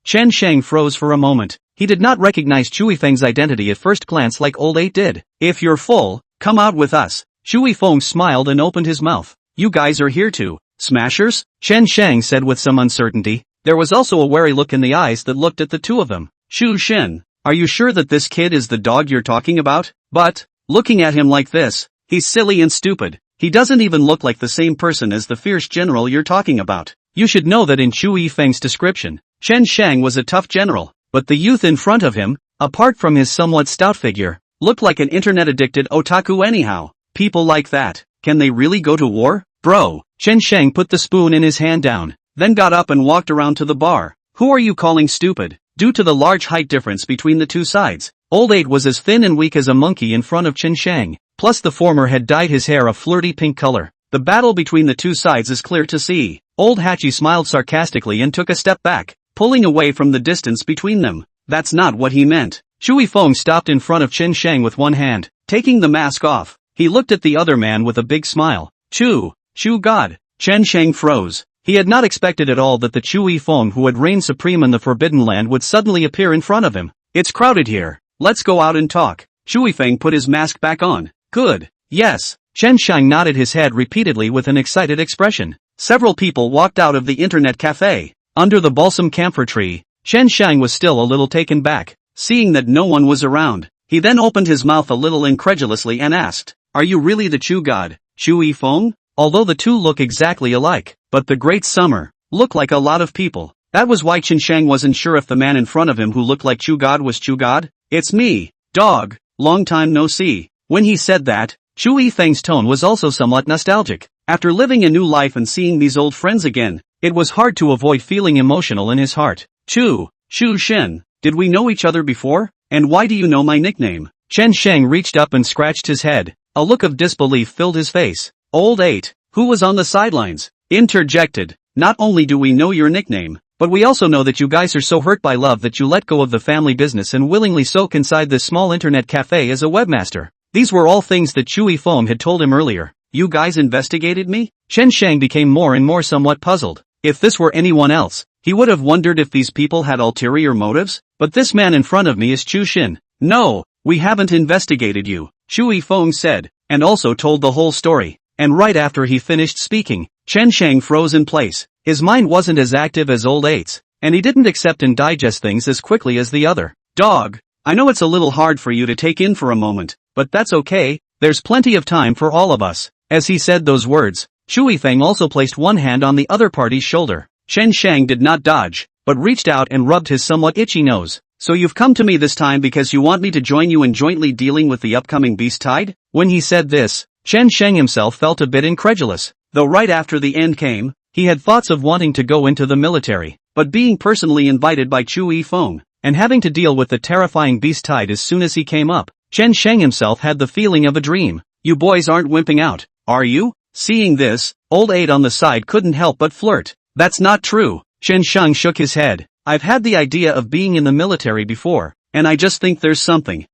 Chen Sheng froze for a moment. He did not recognize Chui Feng's identity at first glance like Old 8 did. If you're full, come out with us. Chui Feng smiled and opened his mouth. You guys are here too, smashers? Chen Sheng said with some uncertainty. There was also a wary look in the eyes that looked at the two of them. Shu Shen, are you sure that this kid is the dog you're talking about? But, looking at him like this, he's silly and stupid. He doesn't even look like the same person as the fierce general you're talking about. You should know that in Chui Feng's description, Chen Shang was a tough general, but the youth in front of him, apart from his somewhat stout figure, looked like an internet-addicted otaku anyhow. People like that, can they really go to war? Bro, Chen Shang put the spoon in his hand down, then got up and walked around to the bar. Who are you calling stupid? Due to the large height difference between the two sides, Old 8 was as thin and weak as a monkey in front of Chen Shang, plus the former had dyed his hair a flirty pink color. The battle between the two sides is clear to see. Old Hachi smiled sarcastically and took a step back, pulling away from the distance between them. That's not what he meant. Shui Feng stopped in front of Chen Shang with one hand, taking the mask off. He looked at the other man with a big smile. Shu God. Chen Shang froze. He had not expected at all that the Chui Feng who had reigned supreme in the Forbidden Land would suddenly appear in front of him. It's crowded here. Let's go out and talk. Chui Feng put his mask back on. Good. Yes. Chen Shang nodded his head repeatedly with an excited expression. Several people walked out of the internet cafe. Under the balsam camphor tree, Chen Shang was still a little taken back, seeing that no one was around. He then opened his mouth a little incredulously and asked, "Are you really the Chu God, Chui Feng?" Although the two look exactly alike, but the Great Summer looked like a lot of people. That was why Chen Shang wasn't sure if the man in front of him who looked like Chu God was Chu God. It's me, dog, long time no see. When he said that, Chui Feng's tone was also somewhat nostalgic. After living a new life and seeing these old friends again, It was hard to avoid feeling emotional in his heart. Shu Shen, did we know each other before? And why do you know my nickname? Chen Sheng reached up and scratched his head. A look of disbelief filled his face. Old 8, who was on the sidelines, interjected. Not only do we know your nickname, but we also know that you guys are so hurt by love that you let go of the family business and willingly soak inside this small internet cafe as a webmaster. These were all things that Chui Feng had told him earlier. You guys investigated me? Chen Sheng became more and more somewhat puzzled. If this were anyone else, he would have wondered if these people had ulterior motives, but this man in front of me is Chu Xin. No, we haven't investigated you, Chui Feng said, and also told the whole story. And right after he finished speaking, Chen Sheng froze in place. His mind wasn't as active as old 8's, and he didn't accept and digest things as quickly as the other. Dog, I know it's a little hard for you to take in for a moment, but that's okay, there's plenty of time for all of us. As he said those words, Chui Feng also placed one hand on the other party's shoulder. Chen Sheng did not dodge, but reached out and rubbed his somewhat itchy nose. So you've come to me this time because you want me to join you in jointly dealing with the upcoming beast tide? When he said this, Chen Sheng himself felt a bit incredulous, though right after the end came, he had thoughts of wanting to go into the military, but being personally invited by Chui Feng, and having to deal with the terrifying beast tide as soon as he came up, Chen Sheng himself had the feeling of a dream. You boys aren't wimping out, are you? Seeing this, old 8 on the side couldn't help but flirt. That's not true. Chen Sheng shook his head. I've had the idea of being in the military before, and I just think there's something.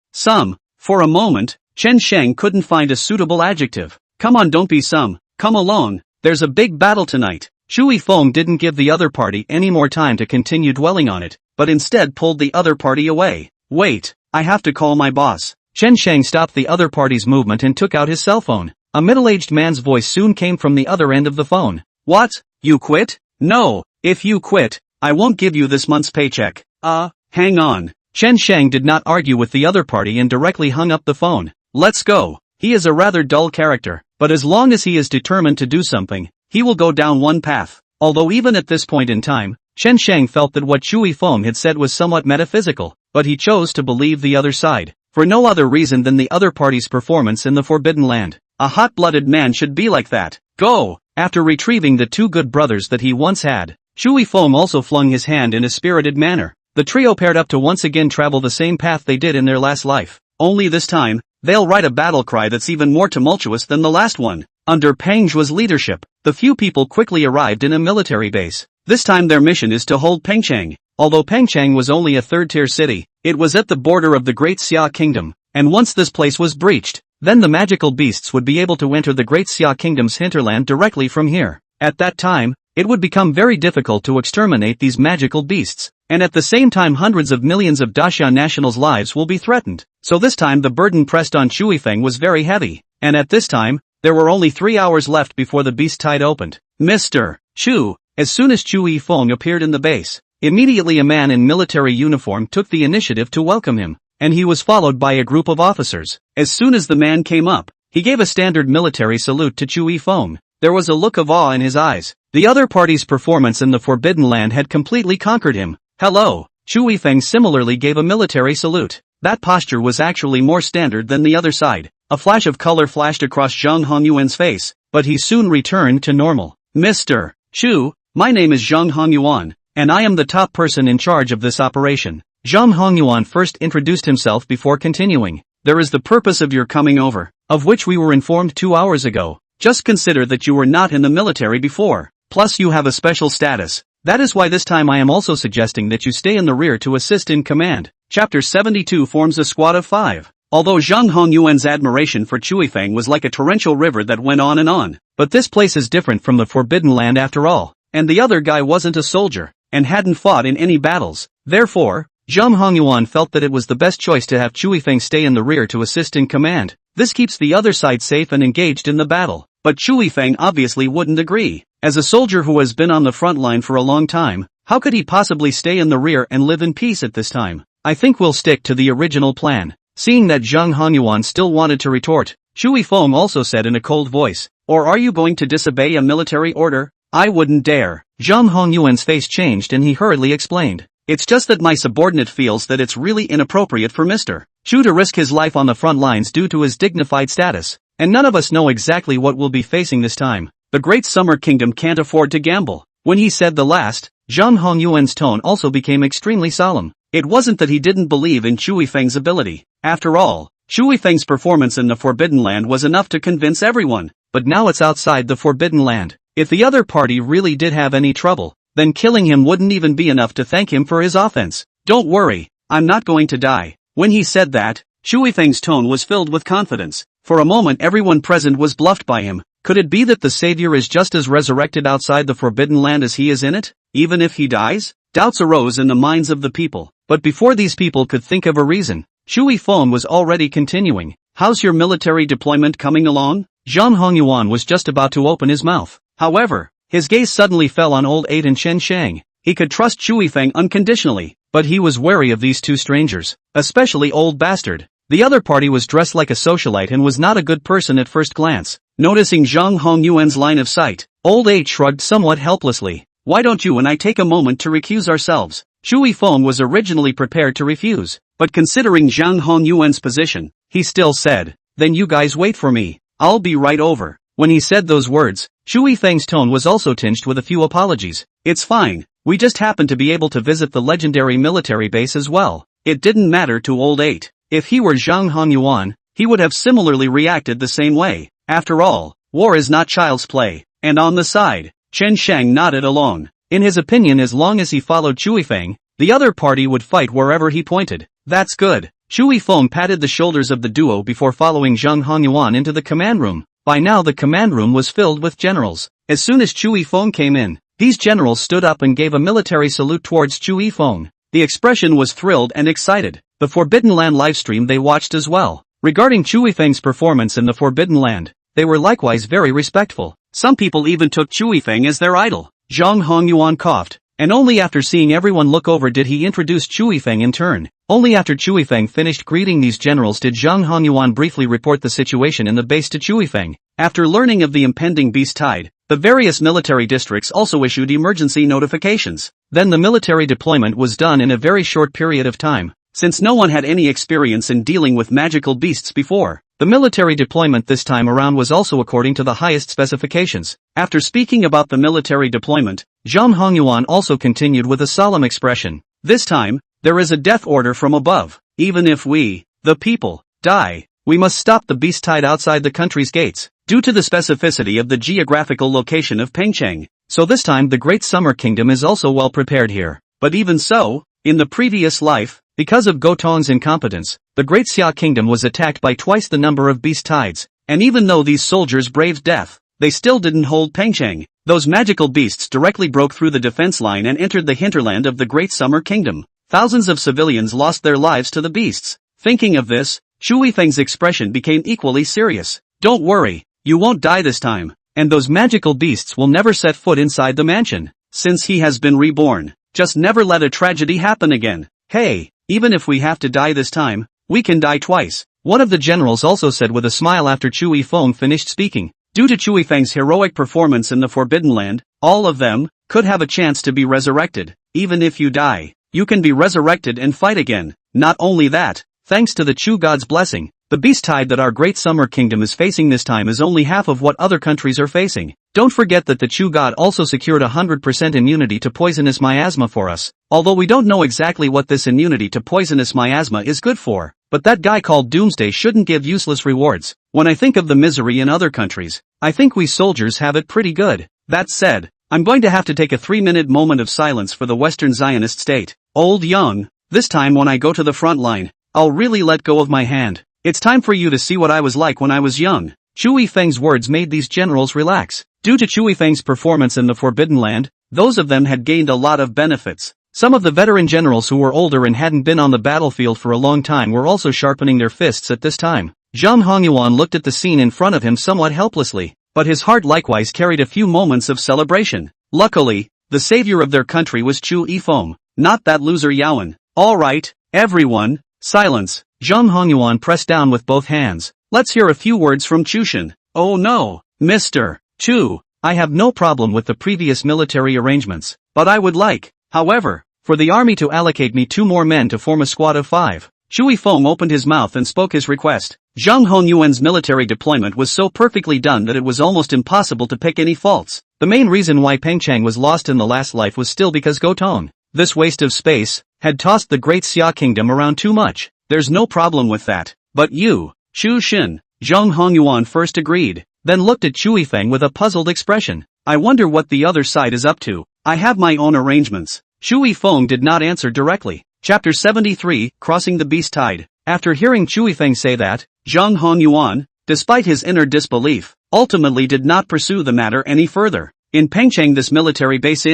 For a moment, Chen Sheng couldn't find a suitable adjective. Come on, don't be some. Come along, there's a big battle tonight. Chui Feng didn't give the other party any more time to continue dwelling on it, but instead pulled the other party away. Wait, I have to call my boss. Chen Sheng stopped the other party's movement and took out his cell phone. A middle-aged man's voice soon came from the other end of the phone. What? You quit? No, if you quit, I won't give you this month's paycheck. Hang on. Chen Sheng did not argue with the other party and directly hung up the phone. Let's go. He is a rather dull character, but as long as he is determined to do something, he will go down one path. Although even at this point in time, Chen Sheng felt that what Chui Feng had said was somewhat metaphysical, but he chose to believe the other side, for no other reason than the other party's performance in the Forbidden Land. A hot-blooded man should be like that. Go! After retrieving the two good brothers that he once had, Chui Feng also flung his hand in a spirited manner. The trio paired up to once again travel the same path they did in their last life. Only this time, they'll write a battle cry that's even more tumultuous than the last one. Under Peng Zhuo's leadership, the few people quickly arrived in a military base. This time their mission is to hold Pengcheng. Although Pengcheng was only a third-tier city, it was at the border of the Great Xia Kingdom, and once this place was breached, then the magical beasts would be able to enter the Great Xia Kingdom's hinterland directly from here. At that time, it would become very difficult to exterminate these magical beasts, and at the same time hundreds of millions of Daxia nationals' lives will be threatened. So this time the burden pressed on Chui Feng was very heavy, and at this time, there were only 3 hours left before the beast tide opened. Mr. Chu, as soon as Chui Feng appeared in the base, immediately a man in military uniform took the initiative to welcome him, and he was followed by a group of officers. As soon as the man came up, he gave a standard military salute to Chui Feng. There was a look of awe in his eyes. The other party's performance in the Forbidden Land had completely conquered him. Hello. Chui Feng similarly gave a military salute. That posture was actually more standard than the other side. A flash of color flashed across Zhang Hongyuan's face, but he soon returned to normal. Mr. Chu, my name is Zhang Hongyuan, and I am the top person in charge of this operation. Zhang Hongyuan first introduced himself before continuing. There is the purpose of your coming over, of which we were informed 2 hours ago. Just consider that you were not in the military before. Plus you have a special status. That is why this time I am also suggesting that you stay in the rear to assist in command. Chapter 72 forms a squad of 5. Although Zhang Hongyuan's admiration for Chui Feng was like a torrential river that went on, but this place is different from the Forbidden Land after all, and the other guy wasn't a soldier, and hadn't fought in any battles. Therefore, Zhang Hongyuan felt that it was the best choice to have Chui Feng stay in the rear to assist in command. This keeps the other side safe and engaged in the battle. But Chui Feng obviously wouldn't agree. As a soldier who has been on the front line for a long time, how could he possibly stay in the rear and live in peace at this time? I think we'll stick to the original plan. Seeing that Zhang Hongyuan still wanted to retort, Chui Feng also said in a cold voice, or are you going to disobey a military order? I wouldn't dare. Zhang Hongyuan's face changed and he hurriedly explained. It's just that my subordinate feels that it's really inappropriate for Mr. Chu to risk his life on the front lines due to his dignified status, and none of us know exactly what we'll be facing this time. The Great Summer Kingdom can't afford to gamble. When he said the last, Zhang Hongyuan's tone also became extremely solemn. It wasn't that he didn't believe in Chui Feng's ability. After all, Chui Feng's performance in the Forbidden Land was enough to convince everyone, but now it's outside the Forbidden Land. If the other party really did have any trouble, then killing him wouldn't even be enough to thank him for his offense. Don't worry, I'm not going to die. When he said that, Chui Feng's tone was filled with confidence. For a moment everyone present was bluffed by him. Could it be that the savior is just as resurrected outside the Forbidden Land as he is in it, even if he dies? Doubts arose in the minds of the people, but before these people could think of a reason, Chui Feng was already continuing. How's your military deployment coming along? Zhang Hongyuan was just about to open his mouth. However, his gaze suddenly fell on old 8 and Chen Shang. He could trust Chui Feng unconditionally, but he was wary of these two strangers, especially old bastard. The other party was dressed like a socialite and was not a good person at first glance. Noticing Zhang Hongyuan's line of sight, old 8 shrugged somewhat helplessly. Why don't you and I take a moment to recuse ourselves? Chui Feng was originally prepared to refuse, but considering Zhang Hongyuan's position, he still said, then you guys wait for me, I'll be right over. When he said those words, Chui Feng's tone was also tinged with a few apologies. It's fine, we just happened to be able to visit the legendary military base as well. It didn't matter to old 8. If he were Zhang Hongyuan, he would have similarly reacted the same way. After all, war is not child's play. And on the side, Chen Shang nodded along. In his opinion, as long as he followed Chui Feng, the other party would fight wherever he pointed. That's good. Chui Feng patted the shoulders of the duo before following Zhang Hongyuan into the command room. By now the command room was filled with generals. As soon as Chui Feng came in, these generals stood up and gave a military salute towards Chui Feng. The expression was thrilled and excited. The Forbidden Land livestream they watched as well. Regarding Chui Feng's performance in the Forbidden Land, they were likewise very respectful. Some people even took Chui Feng as their idol. Zhang Hongyuan coughed, and only after seeing everyone look over did he introduce Chui Feng in turn. Only after Chui Feng finished greeting these generals did Zhang Hongyuan briefly report the situation in the base to Chui Feng. After learning of the impending beast tide, the various military districts also issued emergency notifications. Then the military deployment was done in a very short period of time. Since no one had any experience in dealing with magical beasts before, the military deployment this time around was also according to the highest specifications. After speaking about the military deployment, Zhang Hongyuan also continued with a solemn expression. This time, there is a death order from above. Even if we, the people, die, we must stop the beast tide outside the country's gates, due to the specificity of the geographical location of Pengcheng. So this time the Great Summer Kingdom is also well prepared here. But even so, in the previous life, because of Gotong's incompetence, the Great Xia Kingdom was attacked by twice the number of beast tides, and even though these soldiers braved death, they still didn't hold Pengcheng. Those magical beasts directly broke through the defense line and entered the hinterland of the Great Summer Kingdom. Thousands of civilians lost their lives to the beasts. Thinking of this, Chui Feng's expression became equally serious. Don't worry, you won't die this time, and those magical beasts will never set foot inside the mansion. Since he has been reborn, just never let a tragedy happen again. Hey, even if we have to die this time, we can die twice. One of the generals also said with a smile after Chui Feng finished speaking. Due to Chui Feng's heroic performance in the Forbidden Land, all of them could have a chance to be resurrected. Even if you die, you can be resurrected and fight again. Not only that, thanks to the Chu God's blessing, the beast tide that our Great Summer Kingdom is facing this time is only half of what other countries are facing. Don't forget that the Chu God also secured 100% immunity to poisonous miasma for us, although we don't know exactly what this immunity to poisonous miasma is good for, but that guy called Doomsday shouldn't give useless rewards. When I think of the misery in other countries, I think we soldiers have it pretty good. That said, I'm going to have to take a 3-minute moment of silence for the Western Zionist state. Old young, this time when I go to the front line, I'll really let go of my hand. It's time for you to see what I was like when I was young. Chui Feng's words made these generals relax. Due to Chui Feng's performance in the Forbidden Land, those of them had gained a lot of benefits. Some of the veteran generals who were older and hadn't been on the battlefield for a long time were also sharpening their fists at this time. Zhang Hongyuan looked at the scene in front of him somewhat helplessly, but his heart likewise carried a few moments of celebration. Luckily, the savior of their country was Chui Feng, not that loser Yaowen. Alright, everyone, silence. Zhang Hongyuan pressed down with both hands. Let's hear a few words from Chushin. Oh no, Mr. Chu, I have no problem with the previous military arrangements, but I would like, however, for the army to allocate me 2 more men to form a squad of 5. Chui Feng opened his mouth and spoke his request. Zhang Hongyuan's military deployment was so perfectly done that it was almost impossible to pick any faults. The main reason why Peng Chang was lost in the last life was still because Go Tong, this waste of space, had tossed the great Xia kingdom around too much. There's no problem with that. But you, Chu Xin, Zhang Hongyuan first agreed, then looked at Chu Yifeng with a puzzled expression. I wonder what the other side is up to. I have my own arrangements. Chu Yifeng did not answer directly. Chapter 73, Crossing the Beast Tide. After hearing Chu Yifeng say that, Zhang Hongyuan, despite his inner disbelief, ultimately did not pursue the matter any further. In Pengcheng, this military base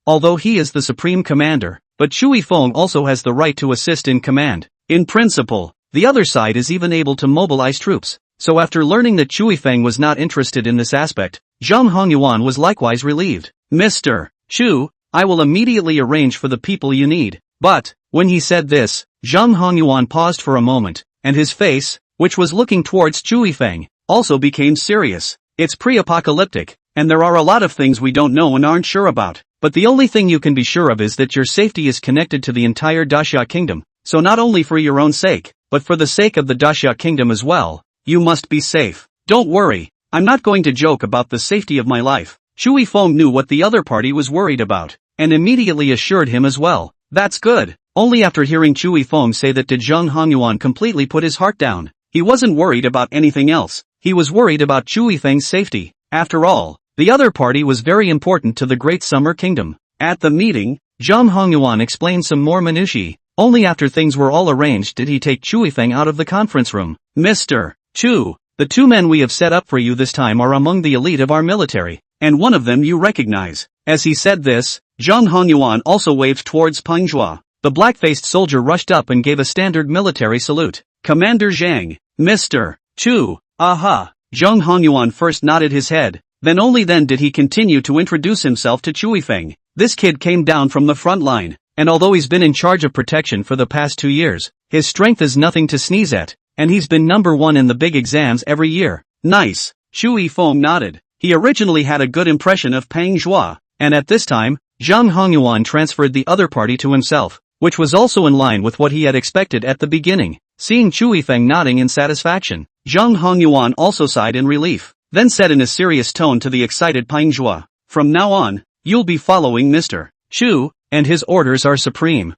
although he is the supreme commander, but Chu Yifeng also has the right to assist in command. In principle, the other side is even able to mobilize troops. So after learning that Chu Yifeng was not interested in this aspect, Zhang Hongyuan was likewise relieved. Mr. Chu, I will immediately arrange for the people you need. But, when he said this, Zhang Hongyuan paused for a moment, and his face, which was looking towards Chu Yifeng, also became serious. It's pre-apocalyptic, and there are a lot of things we don't know and aren't sure about. But the only thing you can be sure of is that your safety is connected to the entire Daxia kingdom. So not only for your own sake, but for the sake of the Daxia kingdom as well, you must be safe. Don't worry, I'm not going to joke about the safety of my life. Chu Yifeng knew what the other party was worried about, and immediately assured him as well. That's good. Only after hearing Chu Yifeng say that did Zhang Hongyuan completely put his heart down. He wasn't worried about anything else. He was worried about Chu Yifeng's safety. After all, the other party was very important to the Great Summer Kingdom. At the meeting, Zhang Hongyuan explained some more minutiae. Only after things were all arranged did he take Chu Yifeng out of the conference room. Mr. Chu, the two men we have set up for you this time are among the elite of our military, and one of them you recognize. As he said this, Zhang Hongyuan also waved towards Peng Zhua. The black-faced soldier rushed up and gave a standard military salute. Commander Zhang, Mr. Chu, aha. Zhang Hongyuan first nodded his head, then only then did he continue to introduce himself to Chu Yifeng. This kid came down from the front line, and although he's been in charge of protection for the past 2 years, his strength is nothing to sneeze at, and he's been number 1 in the big exams every year. Nice. Chu Yifeng nodded. He originally had a good impression of Peng Zhua, and at this time, Zhang Hongyuan transferred the other party to himself, which was also in line with what he had expected at the beginning. Seeing Chu Yifeng nodding in satisfaction, Zhang Hongyuan also sighed in relief, then said in a serious tone to the excited Peng Zhua, from now on, you'll be following Mr. Chu, and his orders are supreme.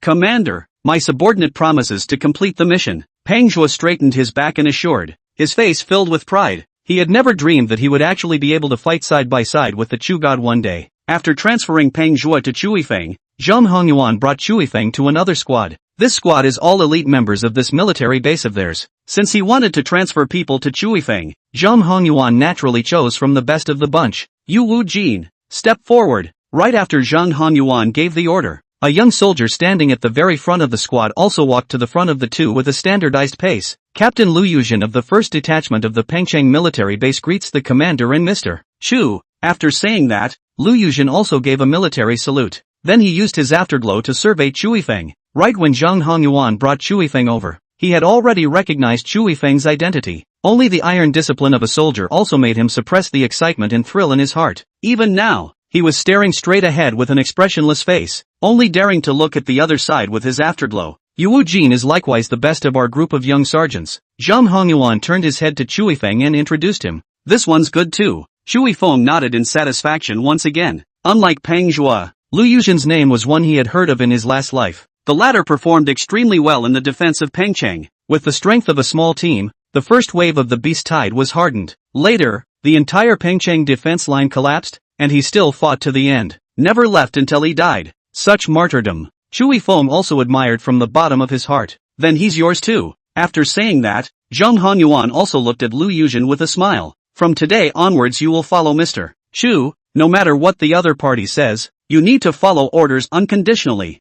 Commander, my subordinate promises to complete the mission. Peng Zhua straightened his back and assured, his face filled with pride. He had never dreamed that he would actually be able to fight side by side with the Chu God one day. After transferring Peng Zhua to Chu Yifeng, Zhang Hongyuan brought Chu Yifeng to another squad. This squad is all elite members of this military base of theirs. Since he wanted to transfer people to Chu Yifeng, Zhang Hongyuan naturally chose from the best of the bunch. Yu Wu Jin, step forward. Right after Zhang Hongyuan gave the order, a young soldier standing at the very front of the squad also walked to the front of the two with a standardized pace. Captain Lu Yuzhen of the 1st Detachment of the Pengcheng military base greets the commander and Mr. Chu. After saying that, Lu Yuzhen also gave a military salute. Then he used his afterglow to survey Chu Yifeng. Right when Zhang Hongyuan brought Chu Yifeng over, he had already recognized Chu Yifeng's identity. Only the iron discipline of a soldier also made him suppress the excitement and thrill in his heart. Even now, he was staring straight ahead with an expressionless face, only daring to look at the other side with his afterglow. Yu Wu Jin is likewise the best of our group of young sergeants. Zhang Hongyuan turned his head to Chu Yifeng and introduced him. This one's good too. Chu Yifeng nodded in satisfaction once again. Unlike Peng Zhua, Lu Yuzhen's name was one he had heard of in his last life. The latter performed extremely well in the defense of Pengcheng. With the strength of a small team, the first wave of the beast tide was hardened. Later, the entire Pengcheng defense line collapsed, and he still fought to the end. Never left until he died. Such martyrdom. Chu Yifeng also admired from the bottom of his heart. Then he's yours too. After saying that, Zhang Hongyuan also looked at Lu Yuzhen with a smile. From today onwards you will follow Mr. Chu, no matter what the other party says, you need to follow orders unconditionally.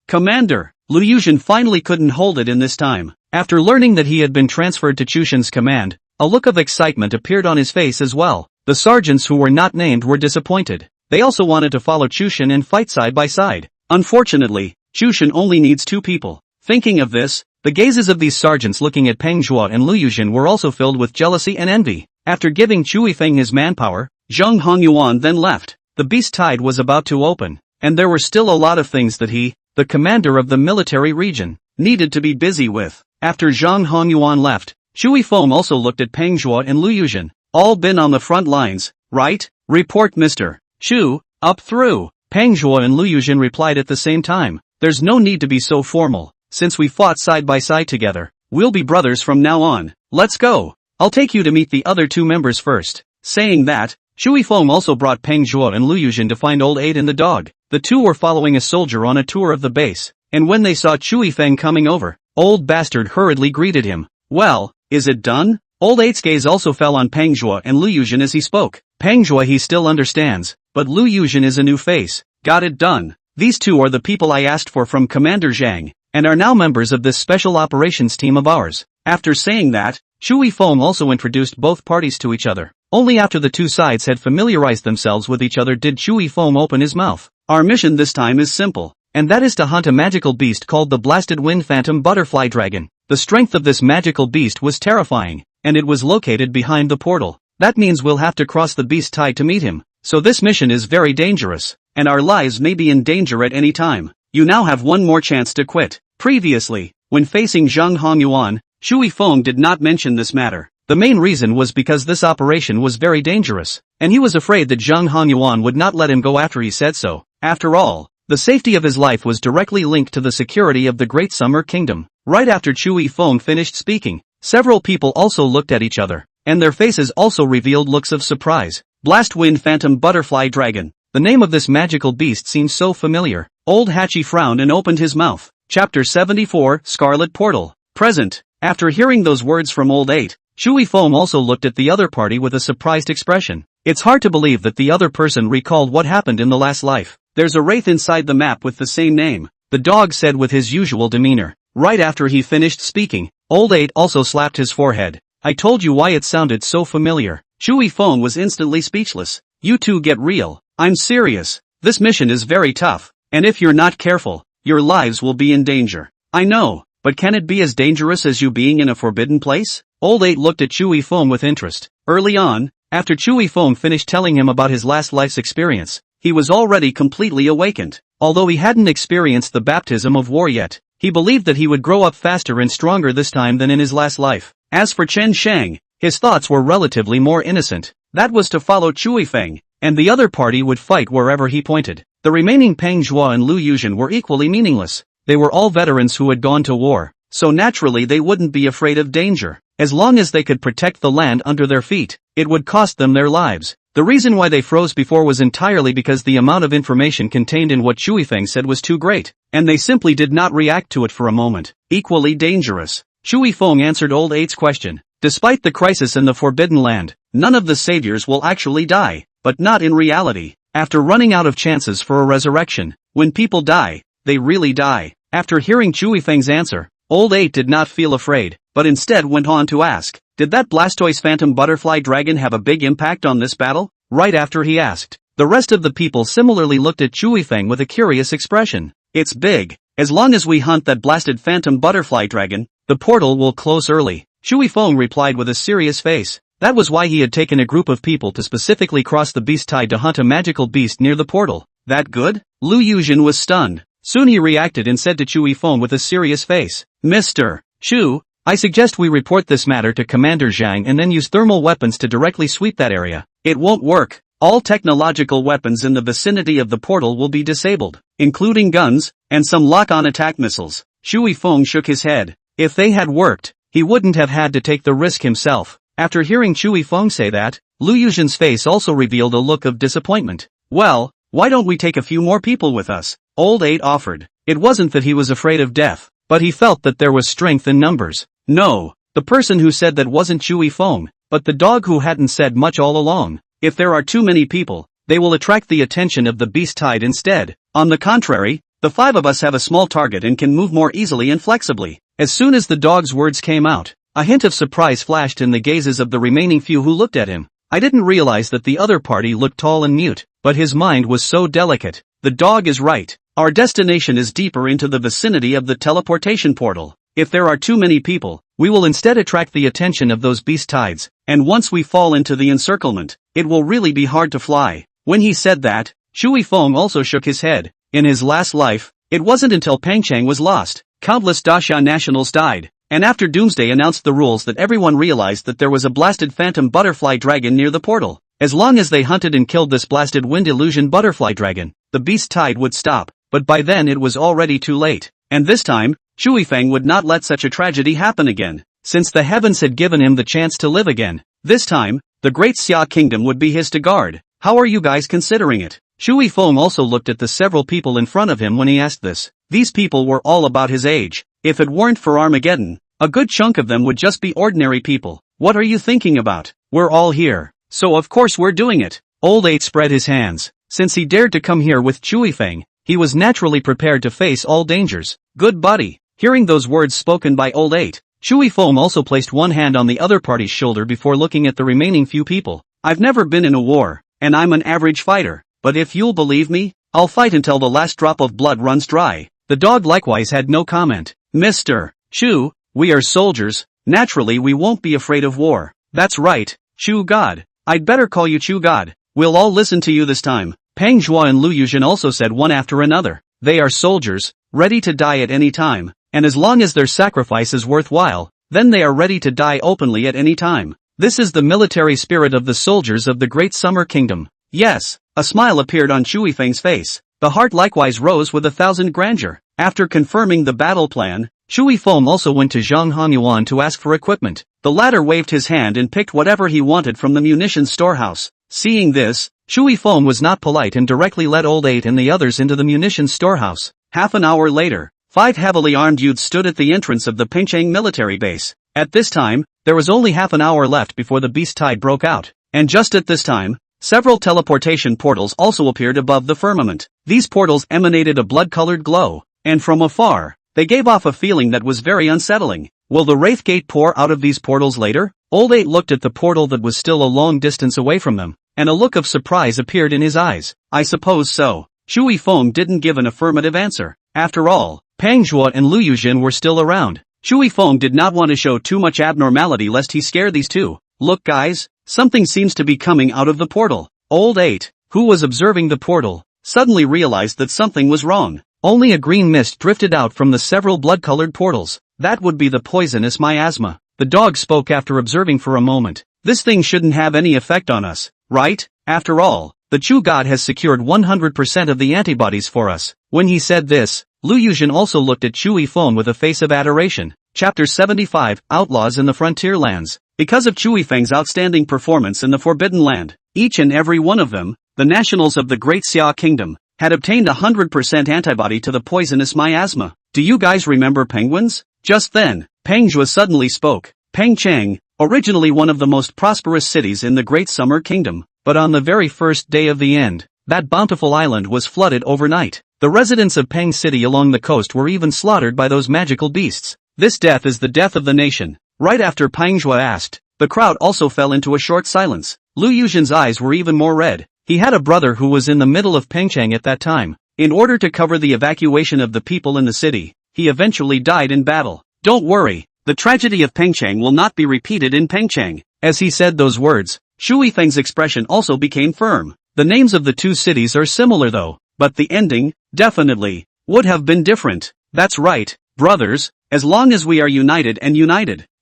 Commander. Lu Yuzhen finally couldn't hold it in this time. After learning that he had been transferred to Chushin's command, a look of excitement appeared on his face as well. The sergeants who were not named were disappointed. They also wanted to follow Chushin and fight side by side. Unfortunately, Chushin only needs 2 people. Thinking of this, the gazes of these sergeants looking at Peng Zhua and Lu Yuzhen were also filled with jealousy and envy. After giving Chu Yifeng his manpower, Zhang Hongyuan then left. The beast tide was about to open, and there were still a lot of things that he, the commander of the military region, needed to be busy with. After Zhang Hongyuan left, Chu Yifeng also looked at Peng Zhua and Lu Yuzhen. All been on the front lines, right? Report Mr. Shu, up through. Pang Zhuo and Lu Yuzhen replied at the same time. There's no need to be so formal. Since we fought side by side together, we'll be brothers from now on. Let's go. I'll take you to meet the other two members first. Saying that, Shui Feng also brought Peng Zhuo and Lu Yuzhen to find Old 8 and the dog. The two were following a soldier on a tour of the base, and when they saw Chui Feng coming over, Old Bastard hurriedly greeted him. Well, is it done? Old 8's gaze also fell on Peng Zhuo and Lu Yuzhen as he spoke. Peng Zhuo he still understands, but Lu Yuzhen is a new face. Got it done. These two are the people I asked for from Commander Zhang, and are now members of this special operations team of ours. After saying that, Shui Feng also introduced both parties to each other. Only after the two sides had familiarized themselves with each other did Shui Feng open his mouth. Our mission this time is simple, and that is to hunt a magical beast called the Blasted Wind Phantom Butterfly Dragon. The strength of this magical beast was terrifying, and it was located behind the portal. That means we'll have to cross the beast tide to meet him, so this mission is very dangerous, and our lives may be in danger at any time. You now have one more chance to quit. Previously, when facing Zhang Hongyuan, Shui Feng did not mention this matter. The main reason was because this operation was very dangerous, and he was afraid that Zhang Hongyuan would not let him go after he said so. After all, the safety of his life was directly linked to the security of the Great Summer Kingdom. Right after Shui Feng finished speaking, several people also looked at each other, and their faces also revealed looks of surprise. Blast Wind Phantom Butterfly Dragon. The name of this magical beast seems so familiar. Old Hachi frowned and opened his mouth. Chapter 74, Scarlet Portal. Present. After hearing those words from Old 8, Shui Feng also looked at the other party with a surprised expression. It's hard to believe that the other person recalled what happened in the last life. There's a wraith inside the map with the same name, the dog said with his usual demeanor. Right after he finished speaking, Old 8 also slapped his forehead. I told you why it sounded so familiar. Shui Feng was instantly speechless. You two get real. I'm serious. This mission is very tough, and if you're not careful, your lives will be in danger. I know, but can it be as dangerous as you being in a forbidden place? Old 8 looked at Shui Feng with interest. Early on, after Shui Feng finished telling him about his last life's experience, he was already completely awakened. Although he hadn't experienced the baptism of war yet, he believed that he would grow up faster and stronger this time than in his last life. As for Chen Shang, his thoughts were relatively more innocent. That was to follow Chui Feng, and the other party would fight wherever he pointed. The remaining Peng Zhuo and Lu Yuzhen were equally meaningless. They were all veterans who had gone to war, so naturally they wouldn't be afraid of danger. As long as they could protect the land under their feet, it would cost them their lives. The reason why they froze before was entirely because the amount of information contained in what Shui Feng said was too great, and they simply did not react to it for a moment. Equally dangerous. Shui Feng answered Old 8's question. Despite the crisis in the Forbidden Land, none of the saviors will actually die, but not in reality. After running out of chances for a resurrection, when people die, they really die. After hearing Shui Feng's answer, Old 8 did not feel afraid, but instead went on to ask, did that Blastoise Phantom Butterfly Dragon have a big impact on this battle? Right after he asked, the rest of the people similarly looked at Shui Feng with a curious expression. It's big. As long as we hunt that blasted Phantom Butterfly Dragon, the portal will close early. Shui Feng replied with a serious face. That was why he had taken a group of people to specifically cross the beast tide to hunt a magical beast near the portal. That good? Lu Yuzhen was stunned. Soon he reacted and said to Shui Feng with a serious face, Mr. Shu, I suggest we report this matter to Commander Zhang and then use thermal weapons to directly sweep that area. It won't work. All technological weapons in the vicinity of the portal will be disabled, including guns, and some lock-on attack missiles. Shui Feng shook his head. If they had worked, he wouldn't have had to take the risk himself. After hearing Shui Feng say that, Lu Yuzhen's face also revealed a look of disappointment. Well, why don't we take a few more people with us? Old 8 offered. It wasn't that he was afraid of death, but he felt that there was strength in numbers. No, the person who said that wasn't Shui Feng, but the dog who hadn't said much all along. If there are too many people, they will attract the attention of the beast tide instead. On the contrary, the 5 of us have a small target and can move more easily and flexibly. As soon as the dog's words came out, a hint of surprise flashed in the gazes of the remaining few who looked at him. I didn't realize that the other party looked tall and mute, but his mind was so delicate. The dog is right. Our destination is deeper into the vicinity of the teleportation portal. If there are too many people, we will instead attract the attention of those beast tides, and once we fall into the encirclement, it will really be hard to fly. When he said that, Shui Feng also shook his head. In his last life, it wasn't until Pangchang was lost, countless Dasha nationals died, and after Doomsday announced the rules that everyone realized that there was a blasted phantom butterfly dragon near the portal. As long as they hunted and killed this blasted wind illusion butterfly dragon, the beast tide would stop, but by then it was already too late. And this time, Shui Feng would not let such a tragedy happen again, since the heavens had given him the chance to live again. This time, the great Xia kingdom would be his to guard. How are you guys considering it? Shui Feng also looked at the several people in front of him when he asked this. These people were all about his age. If it weren't for Armageddon, a good chunk of them would just be ordinary people. What are you thinking about? We're all here. So of course we're doing it. Old 8 spread his hands. Since he dared to come here with Shui Feng, he was naturally prepared to face all dangers. Good buddy. Hearing those words spoken by Old 8, Shui Feng also placed one hand on the other party's shoulder before looking at the remaining few people. I've never been in a war, and I'm an average fighter, but if you'll believe me, I'll fight until the last drop of blood runs dry. The dog likewise had no comment. Mr. Shu, we are soldiers, naturally we won't be afraid of war. That's right, Shu God. I'd better call you Shu God. We'll all listen to you this time. Peng Zhuo and Lu Yuzhen also said one after another. They are soldiers, ready to die at any time, and as long as their sacrifice is worthwhile, then they are ready to die openly at any time. This is the military spirit of the soldiers of the Great Summer Kingdom. Yes, a smile appeared on Shui Feng's face. The heart likewise rose with 1,000 grandeur. After confirming the battle plan, Shui Feng also went to Zhang Hanyuan to ask for equipment. The latter waved his hand and picked whatever he wanted from the munitions storehouse. Seeing this, Shui Feng was not polite and directly led Old 8 and the others into the munitions storehouse. Half an hour later, 5 heavily armed youths stood at the entrance of the Pingcheng military base. At this time, there was only half an hour left before the beast tide broke out. And just at this time, several teleportation portals also appeared above the firmament. These portals emanated a blood-colored glow, and from afar, they gave off a feeling that was very unsettling. Will the Wraith Gate pour out of these portals later? Old 8 looked at the portal that was still a long distance away from them, and a look of surprise appeared in his eyes. I suppose so. Shui Feng didn't give an affirmative answer. After all, Peng Zhuo and Lu Yuzhen were still around. Shui Feng did not want to show too much abnormality lest he scare these two. Look guys, something seems to be coming out of the portal. Old 8, who was observing the portal, suddenly realized that something was wrong. Only a green mist drifted out from the several blood-colored portals. That would be the poisonous miasma. The dog spoke after observing for a moment. This thing shouldn't have any effect on us, right? After all, the Chu God has secured 100% of the antibodies for us. When he said this, Lu Yuzhen also looked at Shui Feng with a face of adoration. Chapter 75, Outlaws in the Frontier Lands. Because of Shui Feng's outstanding performance in the Forbidden Land, each and every one of them, the nationals of the Great Xia Kingdom, had obtained 100% antibody to the poisonous miasma. Do you guys remember penguins? Just then, Peng Zhuo suddenly spoke. Pengcheng, originally one of the most prosperous cities in the Great Summer Kingdom, but on the very first day of the end, that bountiful island was flooded overnight. The residents of Peng City along the coast were even slaughtered by those magical beasts. This death is the death of the nation. Right after Peng Zhuo asked, the crowd also fell into a short silence. Lu Yuzhen's eyes were even more red. He had a brother who was in the middle of Pengcheng at that time. In order to cover the evacuation of the people in the city, he eventually died in battle. Don't worry, the tragedy of Pengcheng will not be repeated in Pengcheng. As he said those words, Shui Feng's expression also became firm. The names of the two cities are similar though, but the ending, definitely, would have been different. That's right, brothers, as long as we are united,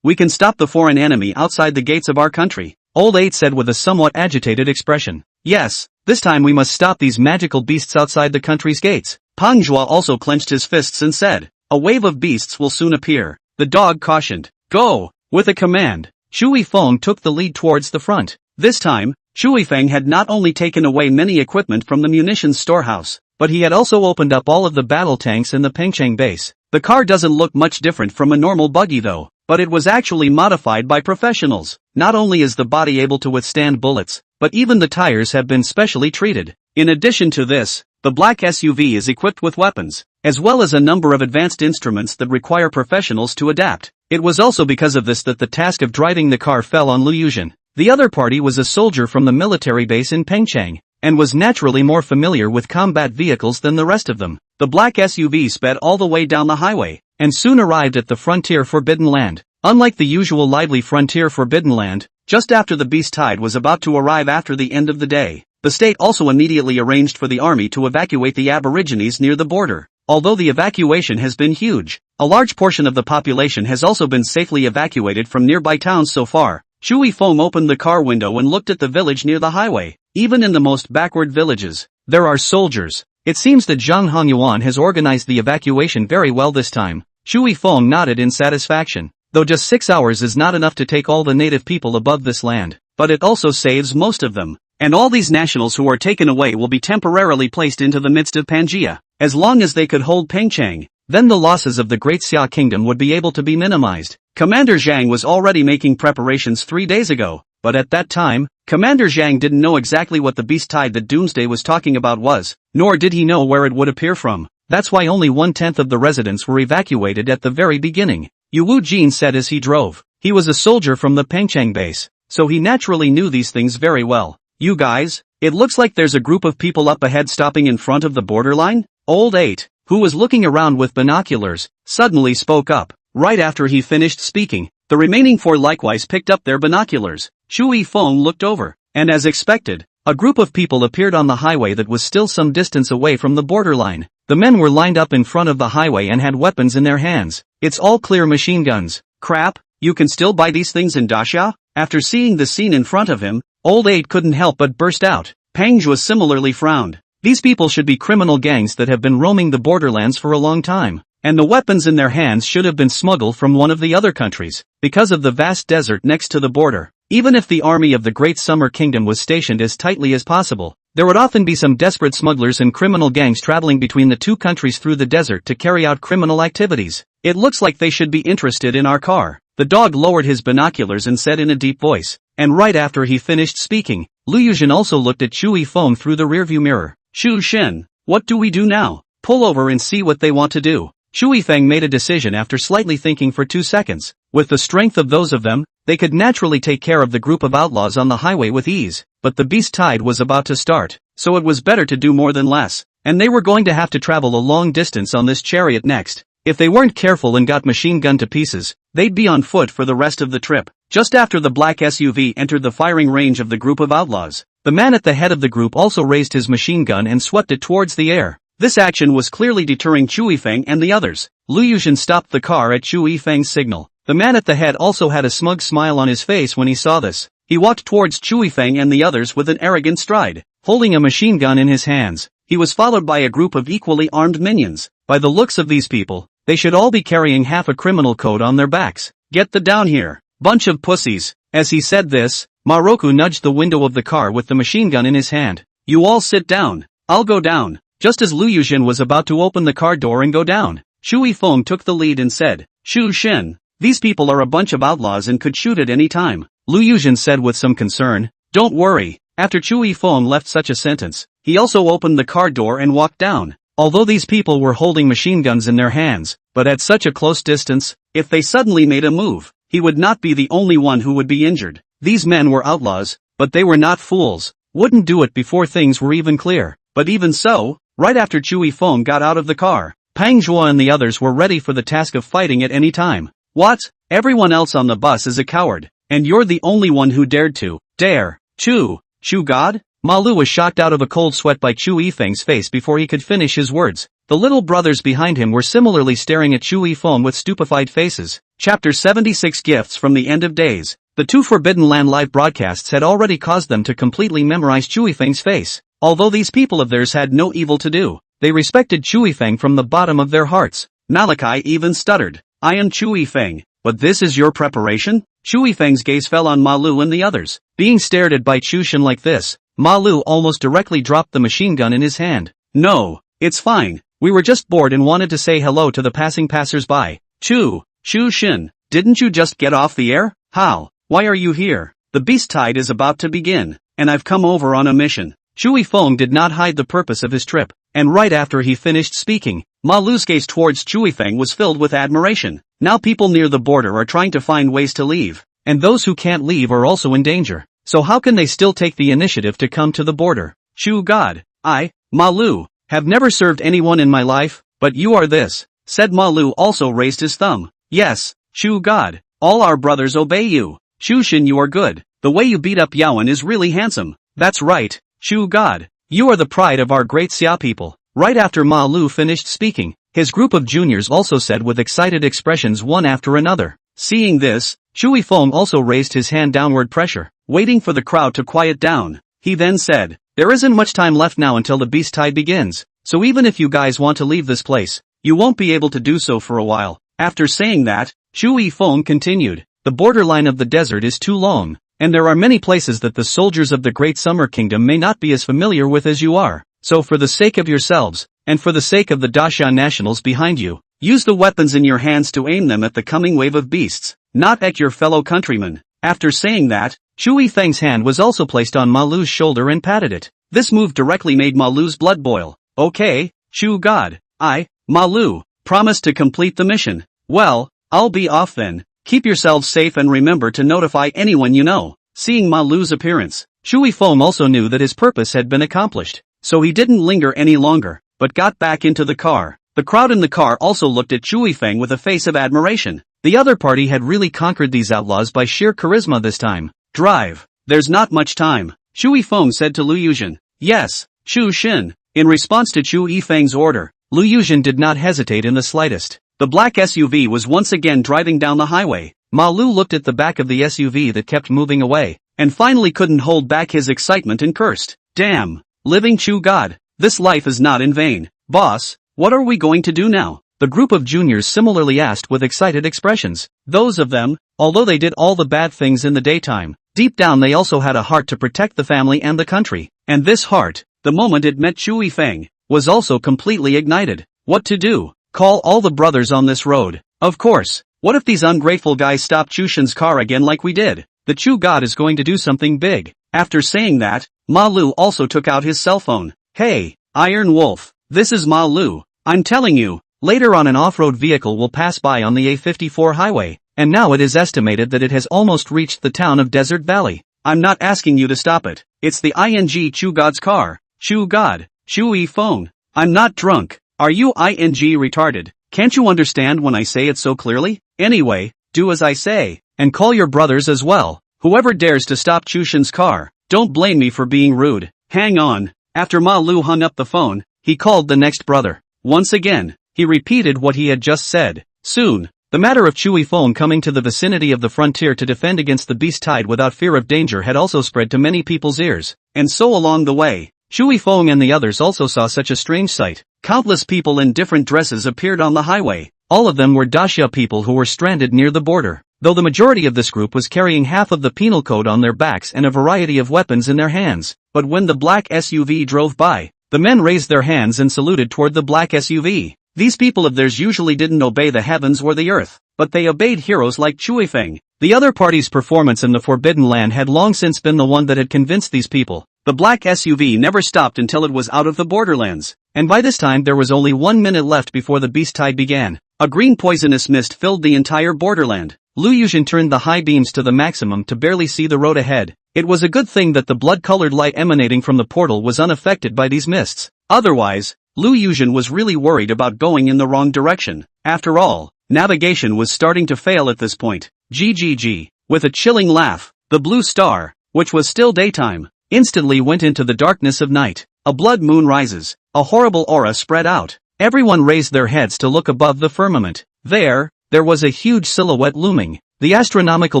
we can stop the foreign enemy outside the gates of our country. Old 8 said with a somewhat agitated expression. Yes, this time we must stop these magical beasts outside the country's gates. Peng Zhuo also clenched his fists and said, a wave of beasts will soon appear. The dog cautioned. Go! With a command, Shui Feng took the lead towards the front. This time, Shui Feng had not only taken away many equipment from the munitions storehouse, but he had also opened up all of the battle tanks in the Pengcheng base. The car doesn't look much different from a normal buggy though, but it was actually modified by professionals. Not only is the body able to withstand bullets, but even the tires have been specially treated. In addition to this, the black SUV is equipped with weapons, as well as a number of advanced instruments that require professionals to adapt. It was also because of this that the task of driving the car fell on Lu Yuzhen. The other party was a soldier from the military base in Pengcheng, and was naturally more familiar with combat vehicles than the rest of them. The black SUV sped all the way down the highway, and soon arrived at the Frontier Forbidden Land. Unlike the usual lively Frontier Forbidden Land, just after the beast tide was about to arrive after the end of the day, the state also immediately arranged for the army to evacuate the aborigines near the border. Although the evacuation has been huge, a large portion of the population has also been safely evacuated from nearby towns so far. Shui Feng opened the car window and looked at the village near the highway. Even in the most backward villages, there are soldiers. It seems that Zhang Hongyuan has organized the evacuation very well this time. Shui Feng nodded in satisfaction. Though just 6 hours is not enough to take all the native people above this land, but it also saves most of them. And all these nationals who are taken away will be temporarily placed into the midst of Pangaea. As long as they could hold Pengchang, then the losses of the Great Xia Kingdom would be able to be minimized. Commander Zhang was already making preparations 3 days ago, but at that time, Commander Zhang didn't know exactly what the beast tide that Doomsday was talking about was, nor did he know where it would appear from. That's why only 1/10 of the residents were evacuated at the very beginning. Yu Wu Jin said as he drove. He was a soldier from the Pengchang base, so he naturally knew these things very well. You guys, it looks like there's a group of people up ahead stopping in front of the borderline? Old 8, who was looking around with binoculars, suddenly spoke up. Right after he finished speaking, the remaining 4 likewise picked up their binoculars. Shui Feng looked over, and as expected, a group of people appeared on the highway that was still some distance away from the borderline. The men were lined up in front of the highway and had weapons in their hands. It's all clear machine guns. Crap, you can still buy these things in Daxia? After seeing the scene in front of him, Old 8 couldn't help but burst out. Panghua similarly frowned. These people should be criminal gangs that have been roaming the borderlands for a long time, and the weapons in their hands should have been smuggled from one of the other countries, because of the vast desert next to the border. Even if the army of the Great Summer Kingdom was stationed as tightly as possible, there would often be some desperate smugglers and criminal gangs traveling between the two countries through the desert to carry out criminal activities. It looks like they should be interested in our car. The dog lowered his binoculars and said in a deep voice, and right after he finished speaking, Lu Yuzhen also looked at Shui Feng through the rearview mirror. Shu Shen, what do we do now? Pull over and see what they want to do. Shui Feng made a decision after slightly thinking for 2 seconds. With the strength of those of them, they could naturally take care of the group of outlaws on the highway with ease, but the beast tide was about to start, so it was better to do more than less, and they were going to have to travel a long distance on this chariot next. If they weren't careful and got machine gunned to pieces, they'd be on foot for the rest of the trip. Just after the black SUV entered the firing range of the group of outlaws, the man at the head of the group also raised his machine gun and swept it towards the air. This action was clearly deterring Shui Feng and the others. Lu Yuzhen stopped the car at Shui Feng's signal. The man at the head also had a smug smile on his face when he saw this. He walked towards Shui Feng and the others with an arrogant stride, holding a machine gun in his hands. He was followed by a group of equally armed minions. By the looks of these people, they should all be carrying half a criminal code on their backs. Get the down here, bunch of pussies. As he said this, Maroku nudged the window of the car with the machine gun in his hand. You all sit down. I'll go down. Just as Lu Yuzhen was about to open the car door and go down, Shui Feng took the lead and said, Shu Shen, these people are a bunch of outlaws and could shoot at any time. Lu Yuzhen said with some concern, don't worry. After Shui Feng left such a sentence, he also opened the car door and walked down. Although these people were holding machine guns in their hands, but at such a close distance, if they suddenly made a move, he would not be the only one who would be injured. These men were outlaws, but they were not fools. Wouldn't do it before things were even clear. But even so, right after Shui Feng got out of the car, Pang Zhuo and the others were ready for the task of fighting at any time. What? Everyone else on the bus is a coward, and you're the only one who dared to. Dare. Chu God? Ma Lu was shocked out of a cold sweat by Chu Yifeng's face before he could finish his words. The little brothers behind him were similarly staring at Chu Yifeng with stupefied faces. Chapter 76 Gifts from the End of Days. The 2 Forbidden Land live broadcasts had already caused them to completely memorize Chu Yifeng's face. Although these people of theirs had no evil to do, they respected Chu Yifeng from the bottom of their hearts. Malachi even stuttered. I am Chu Yifeng, but this is your preparation? Chu Yifeng's gaze fell on Ma Lu and the others. Being stared at by Chu Shen like this, Ma Lu almost directly dropped the machine gun in his hand. No, it's fine. We were just bored and wanted to say hello to the passing passers-by. Chu Shen, didn't you just get off the air? How? Why are you here? The beast tide is about to begin, and I've come over on a mission. Shui Feng did not hide the purpose of his trip, and right after he finished speaking, Ma Lu's gaze towards Shui Feng was filled with admiration. Now people near the border are trying to find ways to leave, and those who can't leave are also in danger. So how can they still take the initiative to come to the border? Shu God, Ma Lu, have never served anyone in my life, but you are this, said Ma Lu also raised his thumb. Yes, Shu God, all our brothers obey you. Shu Shen, you are good. The way you beat up Yaowen is really handsome. That's right, Shu God, you are the pride of our great Xia people. Right after Ma Lu finished speaking, his group of juniors also said with excited expressions one after another. Seeing this, Shui Feng also raised his hand downward pressure, waiting for the crowd to quiet down. He then said, "There isn't much time left now until the beast tide begins, so even if you guys want to leave this place, you won't be able to do so for a while." After saying that, Shui Feng continued, "The borderline of the desert is too long, and there are many places that the soldiers of the Great Summer Kingdom may not be as familiar with as you are. So for the sake of yourselves, and for the sake of the Daxia nationals behind you, use the weapons in your hands to aim them at the coming wave of beasts, not at your fellow countrymen." After saying that, Shui Feng's hand was also placed on Ma Lu's shoulder and patted it. This move directly made Ma Lu's blood boil. "Okay, Shu God, Ma Lu, promise to complete the mission. Well, I'll be off then. Keep yourselves safe and remember to notify anyone you know." Seeing Ma Lu's appearance, Shui Feng also knew that his purpose had been accomplished, so he didn't linger any longer, but got back into the car. The crowd in the car also looked at Shui Feng with a face of admiration. The other party had really conquered these outlaws by sheer charisma this time. "Drive. There's not much time," Shui Feng said to Lu Yuzhen. "Yes, Shu Xin." In response to Shui Feng's order, Lu Yuzhen did not hesitate in the slightest. The black SUV was once again driving down the highway. Ma Lu looked at the back of the SUV that kept moving away, and finally couldn't hold back his excitement and cursed. "Damn, living Chu God, this life is not in vain. Boss, what are we going to do now?" The group of juniors similarly asked with excited expressions. Those of them, although they did all the bad things in the daytime, deep down they also had a heart to protect the family and the country. And this heart, the moment it met Shui Feng, was also completely ignited. What to do? Call all the brothers on this road. Of course, what if these ungrateful guys stop Chushin's car again like we did? The Chu God is going to do something big. After saying that, Ma Lu also took out his cell phone. "Hey, Iron Wolf, this is Ma Lu. I'm telling you, later on an off-road vehicle will pass by on the A54 highway, and now it is estimated that it has almost reached the town of Desert Valley. I'm not asking you to stop it. It's the ING Chu God's car. Chu God, Shui Feng. I'm not drunk. Are you ING retarded? Can't you understand when I say it so clearly? Anyway, do as I say, and call your brothers as well. Whoever dares to stop Chushin's car, don't blame me for being rude. Hang on." After Ma Lu hung up the phone, he called the next brother. Once again, he repeated what he had just said. Soon, the matter of Shui Feng coming to the vicinity of the frontier to defend against the beast tide without fear of danger had also spread to many people's ears. And so along the way, Shui Feng and the others also saw such a strange sight. Countless people in different dresses appeared on the highway. All of them were Daxia people who were stranded near the border, though the majority of this group was carrying half of the penal code on their backs and a variety of weapons in their hands. But when the black SUV drove by, the men raised their hands and saluted toward the black SUV. These people of theirs usually didn't obey the heavens or the earth, but they obeyed heroes like Shui Feng. The other party's performance in the Forbidden Land had long since been the one that had convinced these people. The black SUV never stopped until it was out of the borderlands, and by this time there was only 1 minute left before the beast tide began. A green poisonous mist filled the entire borderland. Lu Yuzhen turned the high beams to the maximum to barely see the road ahead. It was a good thing that the blood-colored light emanating from the portal was unaffected by these mists. Otherwise, Lu Yuzhen was really worried about going in the wrong direction. After all, navigation was starting to fail at this point. GGG. With a chilling laugh, the blue star, which was still daytime, instantly went into the darkness of night. A blood moon rises. A horrible aura spread out. Everyone raised their heads to look above the firmament. There was a huge silhouette looming. The astronomical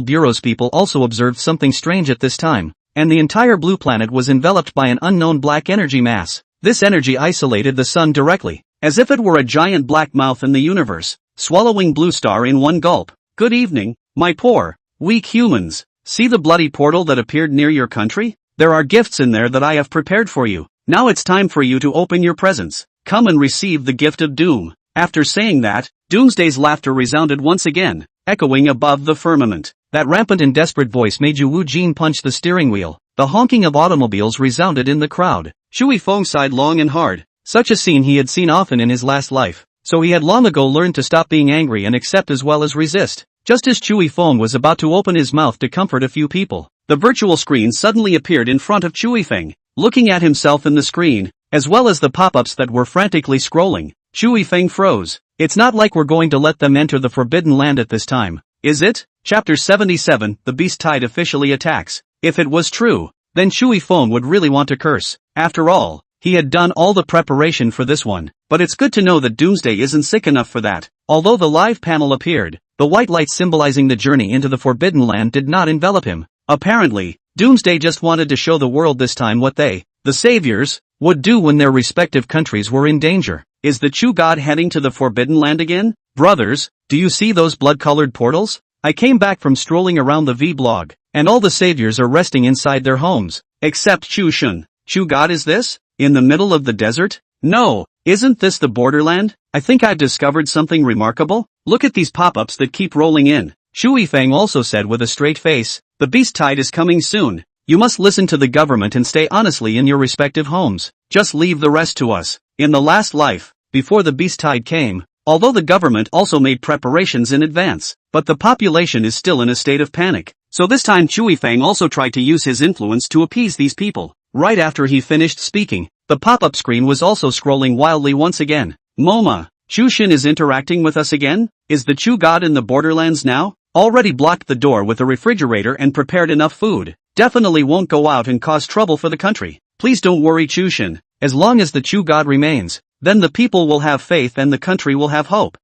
bureau's people also observed something strange at this time, and the entire blue planet was enveloped by an unknown black energy mass. This energy isolated the sun directly, as if it were a giant black mouth in the universe, swallowing Blue Star in one gulp. "Good evening, my poor, weak humans. See the bloody portal that appeared near your country? There are gifts in there that I have prepared for you. Now it's time for you to open your presents. Come and receive the gift of doom." After saying that, Doomsday's laughter resounded once again, echoing above the firmament. That rampant and desperate voice made Wu Jin punch the steering wheel. The honking of automobiles resounded in the crowd. Shui Feng sighed long and hard. Such a scene he had seen often in his last life, so he had long ago learned to stop being angry and accept as well as resist. Just as Shui Feng was about to open his mouth to comfort a few people, the virtual screen suddenly appeared in front of Shui Feng. Looking at himself in the screen, as well as the pop-ups that were frantically scrolling, Shui Feng froze. It's not like we're going to let them enter the Forbidden Land at this time, is it? Chapter 77, The Beast Tide Officially Attacks. If it was true, then Shui Feng would really want to curse. After all, he had done all the preparation for this one, but it's good to know that Doomsday isn't sick enough for that. Although the live panel appeared, the the white light symbolizing the journey into the Forbidden Land did not envelop him. Apparently, Doomsday just wanted to show the world this time what they, the saviors, would do when their respective countries were in danger. Is the Chu God heading to the Forbidden Land again? Brothers, do you see those blood-colored portals? I came back from strolling around the V-blog, and all the saviors are resting inside their homes, except Chu Shun. Chu God is this? In the middle of the desert? No, isn't this the borderland? I think I've discovered something remarkable. Look at these pop-ups that keep rolling in. Shui Fang also said with a straight face, the beast tide is coming soon. You must listen to the government and stay honestly in your respective homes. Just leave the rest to us. In the last life, before the beast tide came, although the government also made preparations in advance, but the population is still in a state of panic. So this time Chui Fang also tried to use his influence to appease these people. Right after he finished speaking, the pop-up screen was also scrolling wildly once again. Moma, Chu Xin is interacting with us again? Is the Chu God in the borderlands now? Already blocked the door with a refrigerator and prepared enough food. Definitely won't go out and cause trouble for the country. Please don't worry Chu Xin. As long as the Chu God remains, then the people will have faith and the country will have hope.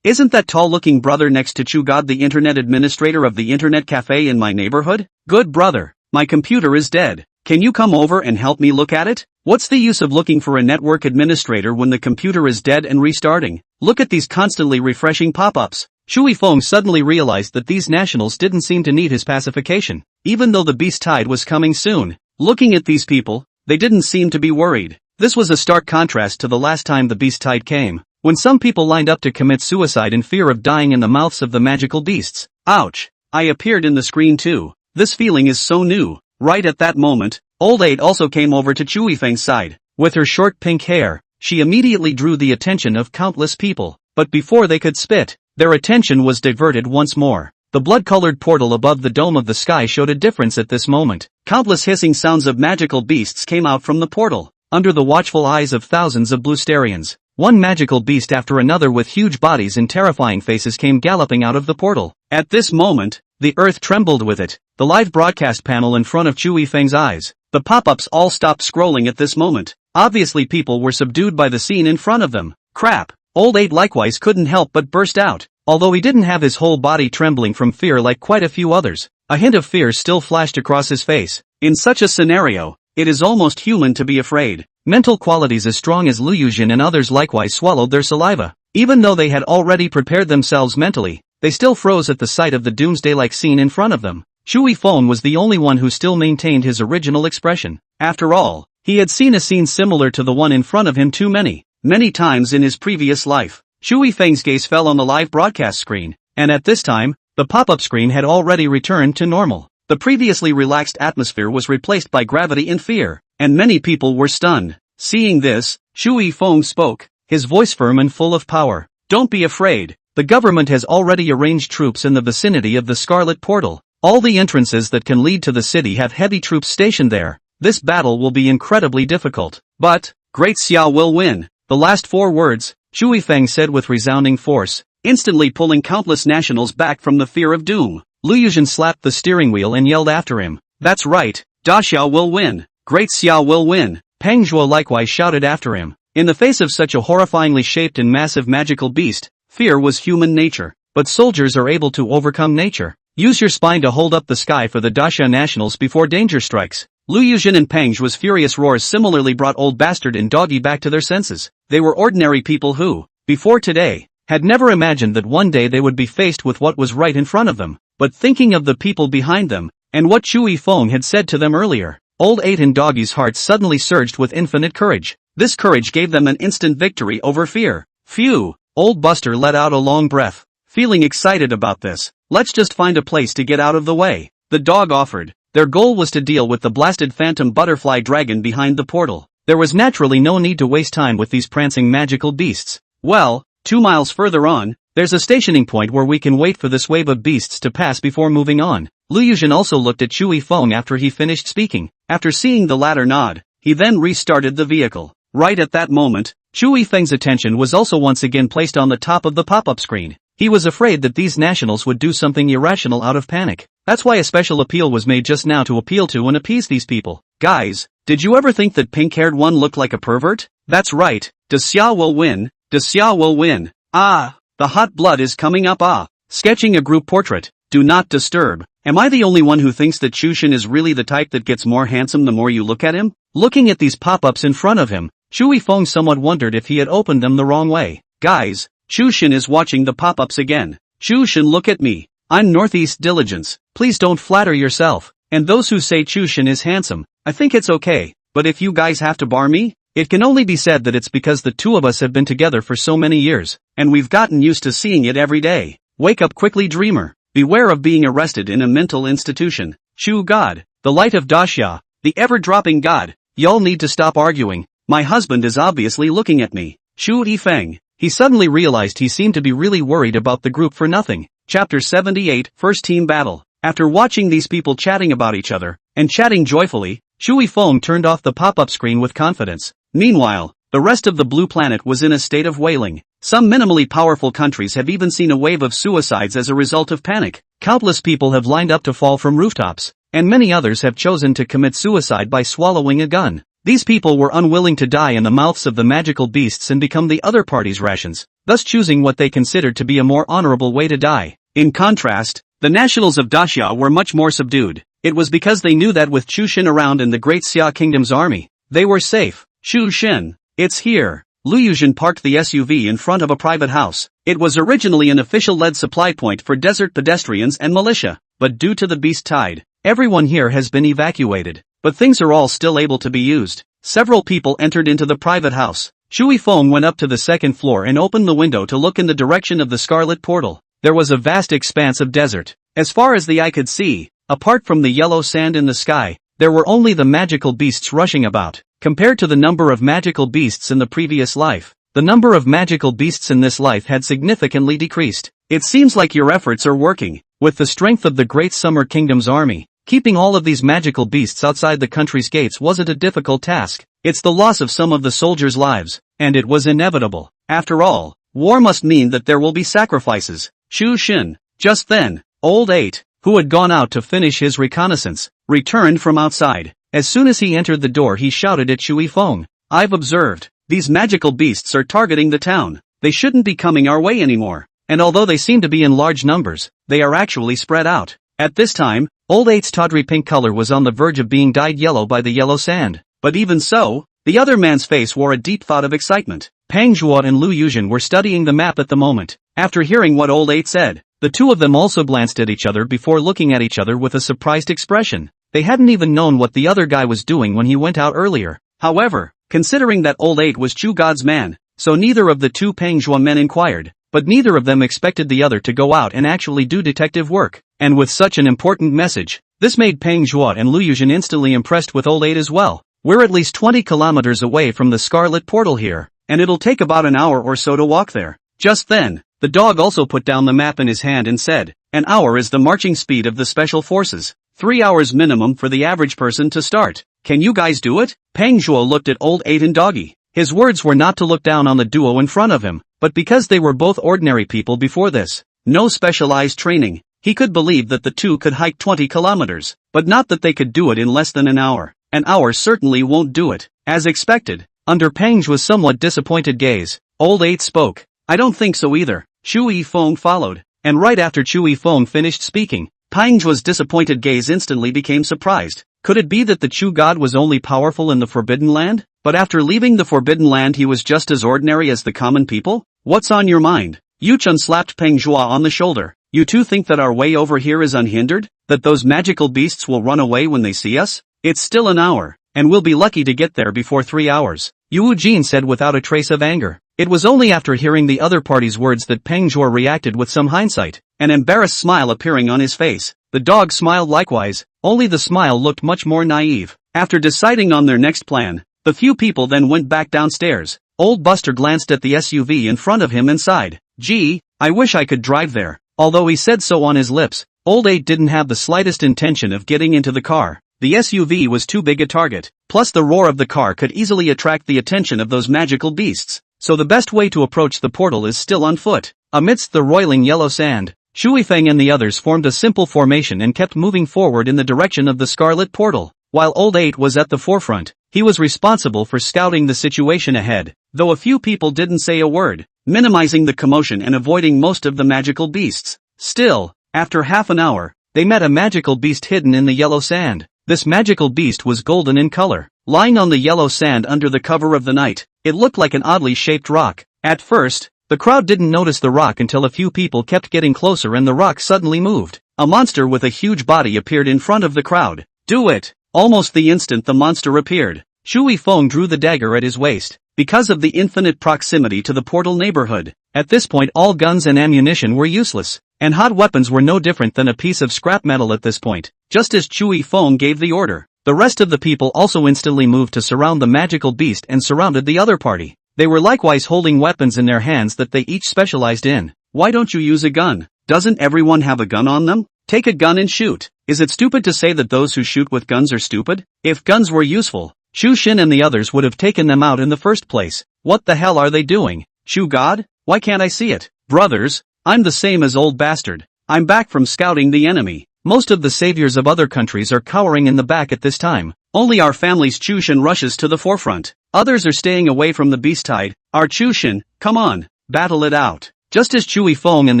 Isn't that tall-looking brother next to Chu God the internet administrator of the internet cafe in my neighborhood? Good brother, my computer is dead. Can you come over and help me look at it? What's the use of looking for a network administrator when the computer is dead and restarting? Look at these constantly refreshing pop-ups. Shui Feng suddenly realized that these nationals didn't seem to need his pacification, even though the beast tide was coming soon. Looking at these people, they didn't seem to be worried. This was a stark contrast to the last time the beast tide came, when some people lined up to commit suicide in fear of dying in the mouths of the magical beasts. Ouch! I appeared in the screen too. This feeling is so new. Right at that moment, Old Eight also came over to Chui Feng's side. With her short pink hair, she immediately drew the attention of countless people. But before they could spit, their attention was diverted once more. The blood-colored portal above the dome of the sky showed a difference at this moment. Countless hissing sounds of magical beasts came out from the portal, under the watchful eyes of thousands of blue Starians. One magical beast after another with huge bodies and terrifying faces came galloping out of the portal. At this moment, the earth trembled with it. The live broadcast panel in front of Chui Feng's eyes. The pop-ups all stopped scrolling at this moment. Obviously people were subdued by the scene in front of them. Crap! Old Eight likewise couldn't help but burst out. Although he didn't have his whole body trembling from fear like quite a few others, a hint of fear still flashed across his face. In such a scenario, it is almost human to be afraid. Mental qualities as strong as Liu Yuzhen and others likewise swallowed their saliva. Even though they had already prepared themselves mentally, they still froze at the sight of the doomsday-like scene in front of them. Shui Feng was the only one who still maintained his original expression. After all, he had seen a scene similar to the one in front of him too many times in his previous life. Shui Feng's gaze fell on the live broadcast screen, and at this time, the pop-up screen had already returned to normal. The previously relaxed atmosphere was replaced by gravity and fear, and many people were stunned. Seeing this, Shui Feng spoke, his voice firm and full of power. Don't be afraid. The government has already arranged troops in the vicinity of the Scarlet Portal. All the entrances that can lead to the city have heavy troops stationed there. This battle will be incredibly difficult. But, Great Xiao will win. The last 4 words, Shui Feng said with resounding force, instantly pulling countless nationals back from the fear of doom. Liu Yuzhen slapped the steering wheel and yelled after him. That's right, Da Xiao will win. Great Xiao will win. Peng Zhuo likewise shouted after him. In the face of such a horrifyingly shaped and massive magical beast, fear was human nature. But soldiers are able to overcome nature. Use your spine to hold up the sky for the Daxia nationals before danger strikes. Liu Yuzhen and Peng Zhuo's furious roars similarly brought Old Bastard and Doggy back to their senses. They were ordinary people who, before today, had never imagined that one day they would be faced with what was right in front of them. But thinking of the people behind them, and what Chui Feng had said to them earlier, Old Eight and Doggy's hearts suddenly surged with infinite courage. This courage gave them an instant victory over fear. Phew! Old Buster let out a long breath, feeling excited about this. Let's just find a place to get out of the way. The dog offered. Their goal was to deal with the blasted phantom butterfly dragon behind the portal. There was naturally no need to waste time with these prancing magical beasts. Well, 2 miles further on, there's a stationing point where we can wait for this wave of beasts to pass before moving on. Liu Yuzhen also looked at Chui Feng after he finished speaking. After seeing the latter nod, he then restarted the vehicle. Right at that moment, Chui Feng's attention was also once again placed on the top of the pop-up screen. He was afraid that these nationals would do something irrational out of panic. That's why a special appeal was made just now to appeal to and appease these people. Guys, did you ever think that pink-haired one looked like a pervert? That's right, Da Xiao will win, Da Xiao will win. Ah, the hot blood is coming up. Sketching a group portrait. Do not disturb. Am I the only one who thinks that Chushin is really the type that gets more handsome the more you look at him? Looking at these pop-ups in front of him, Shui Feng somewhat wondered if he had opened them the wrong way. Guys, Chushin is watching the pop-ups again. Chushin, look at me. I'm Northeast Diligence. Please don't flatter yourself. And those who say Chushin is handsome, I think it's okay. But if you guys have to bar me, it can only be said that it's because the two of us have been together for so many years, and we've gotten used to seeing it every day. Wake up quickly, dreamer. Beware of being arrested in a mental institution. Shu God, the light of Daxia, the ever-dropping God. Y'all need to stop arguing. My husband is obviously looking at me. Shu Yifeng. He suddenly realized he seemed to be really worried about the group for nothing. Chapter 78, First Team Battle. After watching these people chatting about each other, and chatting joyfully, Shui Feng turned off the pop-up screen with confidence. Meanwhile, the rest of the blue planet was in a state of wailing. Some minimally powerful countries have even seen a wave of suicides as a result of panic. Countless people have lined up to fall from rooftops, and many others have chosen to commit suicide by swallowing a gun. These people were unwilling to die in the mouths of the magical beasts and become the other party's rations, thus choosing what they considered to be a more honorable way to die. In contrast, the nationals of Daxia were much more subdued. It was because they knew that with Chushin around and the Great Xia Kingdom's army, they were safe. Chushin, it's here. Lu Yuzhen parked the SUV in front of a private house. It was originally an official-led supply point for desert pedestrians and militia, but due to the beast tide, everyone here has been evacuated. But things are all still able to be used. Several people entered into the private house. Shui Feng went up to the second floor and opened the window to look in the direction of the Scarlet Portal. There was a vast expanse of desert. As far as the eye could see, apart from the yellow sand in the sky, there were only the magical beasts rushing about. Compared to the number of magical beasts in the previous life, the number of magical beasts in this life had significantly decreased. It seems like your efforts are working. With the strength of the Great Summer Kingdom's army, keeping all of these magical beasts outside the country's gates wasn't a difficult task. It's the loss of some of the soldiers' lives, and it was inevitable. After all, war must mean that there will be sacrifices. Shu Xin. Just then, Old 8, who had gone out to finish his reconnaissance, returned from outside. As soon as he entered the door, he shouted at Shui Feng. I've observed. These magical beasts are targeting the town. They shouldn't be coming our way anymore. And although they seem to be in large numbers, they are actually spread out. At this time, Old 8's tawdry pink color was on the verge of being dyed yellow by the yellow sand. But even so, the other man's face wore a deep thought of excitement. Pang Zhuo and Lu Yuzhen were studying the map at the moment. After hearing what Old 8 said, the two of them also glanced at each other before looking at each other with a surprised expression. They hadn't even known what the other guy was doing when he went out earlier. However, considering that Old 8 was Chu God's man, so neither of the two Pang Zhuo men inquired, but neither of them expected the other to go out and actually do detective work. And with such an important message, this made Pang Zhuo and Lu Yuzhen instantly impressed with Old 8 as well. We're at least 20 kilometers away from the Scarlet Portal here, and it'll take about an hour or so to walk there. Just then, the dog also put down the map in his hand and said, an hour is the marching speed of the special forces. 3 hours minimum for the average person to start. Can you guys do it? Pang Zhuo looked at Old 8 and Doggy. His words were not to look down on the duo in front of him, but because they were both ordinary people before this, no specialized training, he could believe that the two could hike 20 kilometers, but not that they could do it in less than an hour. An hour certainly won't do it. As expected, under Pang Zhuo's somewhat disappointed gaze, Old 8 spoke. I don't think so either. Shui Feng followed, and right after Shui Feng finished speaking, Pang Zhuo's disappointed gaze instantly became surprised. Could it be that the Chu God was only powerful in the Forbidden Land? But after leaving the Forbidden Land he was just as ordinary as the common people? What's on your mind? Yuchun slapped Pang Zhuo on the shoulder. You two think that our way over here is unhindered? That those magical beasts will run away when they see us? It's still an hour, and we'll be lucky to get there before 3 hours. Yu Jin said without a trace of anger. It was only after hearing the other party's words that Pang Zhuo reacted with some hindsight, an embarrassed smile appearing on his face. The dog smiled likewise, only the smile looked much more naive. After deciding on their next plan, the few people then went back downstairs. Old Buster glanced at the SUV in front of him and sighed. Gee, I wish I could drive there. Although he said so on his lips, Old 8 didn't have the slightest intention of getting into the car. The SUV was too big a target, plus the roar of the car could easily attract the attention of those magical beasts. So the best way to approach the portal is still on foot. Amidst the roiling yellow sand, Shui Feng and the others formed a simple formation and kept moving forward in the direction of the Scarlet Portal. While Old 8 was at the forefront, he was responsible for scouting the situation ahead, though a few people didn't say a word, minimizing the commotion and avoiding most of the magical beasts. Still, after half an hour, they met a magical beast hidden in the yellow sand. This magical beast was golden in color. Lying on the yellow sand under the cover of the night, it looked like an oddly shaped rock. At first, the crowd didn't notice the rock until a few people kept getting closer and the rock suddenly moved. A monster with a huge body appeared in front of the crowd. Do it! Almost the instant the monster appeared, Shui Feng drew the dagger at his waist. Because of the infinite proximity to the portal neighborhood, at this point all guns and ammunition were useless, and hot weapons were no different than a piece of scrap metal at this point. Just as Shui Feng gave the order, the rest of the people also instantly moved to surround the magical beast and surrounded the other party. They were likewise holding weapons in their hands that they each specialized in. Why don't you use a gun? Doesn't everyone have a gun on them? Take a gun and shoot. Is it stupid to say that those who shoot with guns are stupid? If guns were useful, Shu Xin and the others would have taken them out in the first place. What the hell are they doing? Shu God? Why can't I see it? Brothers, I'm the same as old bastard. I'm back from scouting the enemy. Most of the saviors of other countries are cowering in the back at this time. Only our family's Chushin rushes to the forefront. Others are staying away from the beast tide. Our Chushin, come on, battle it out. Just as Chui Feng and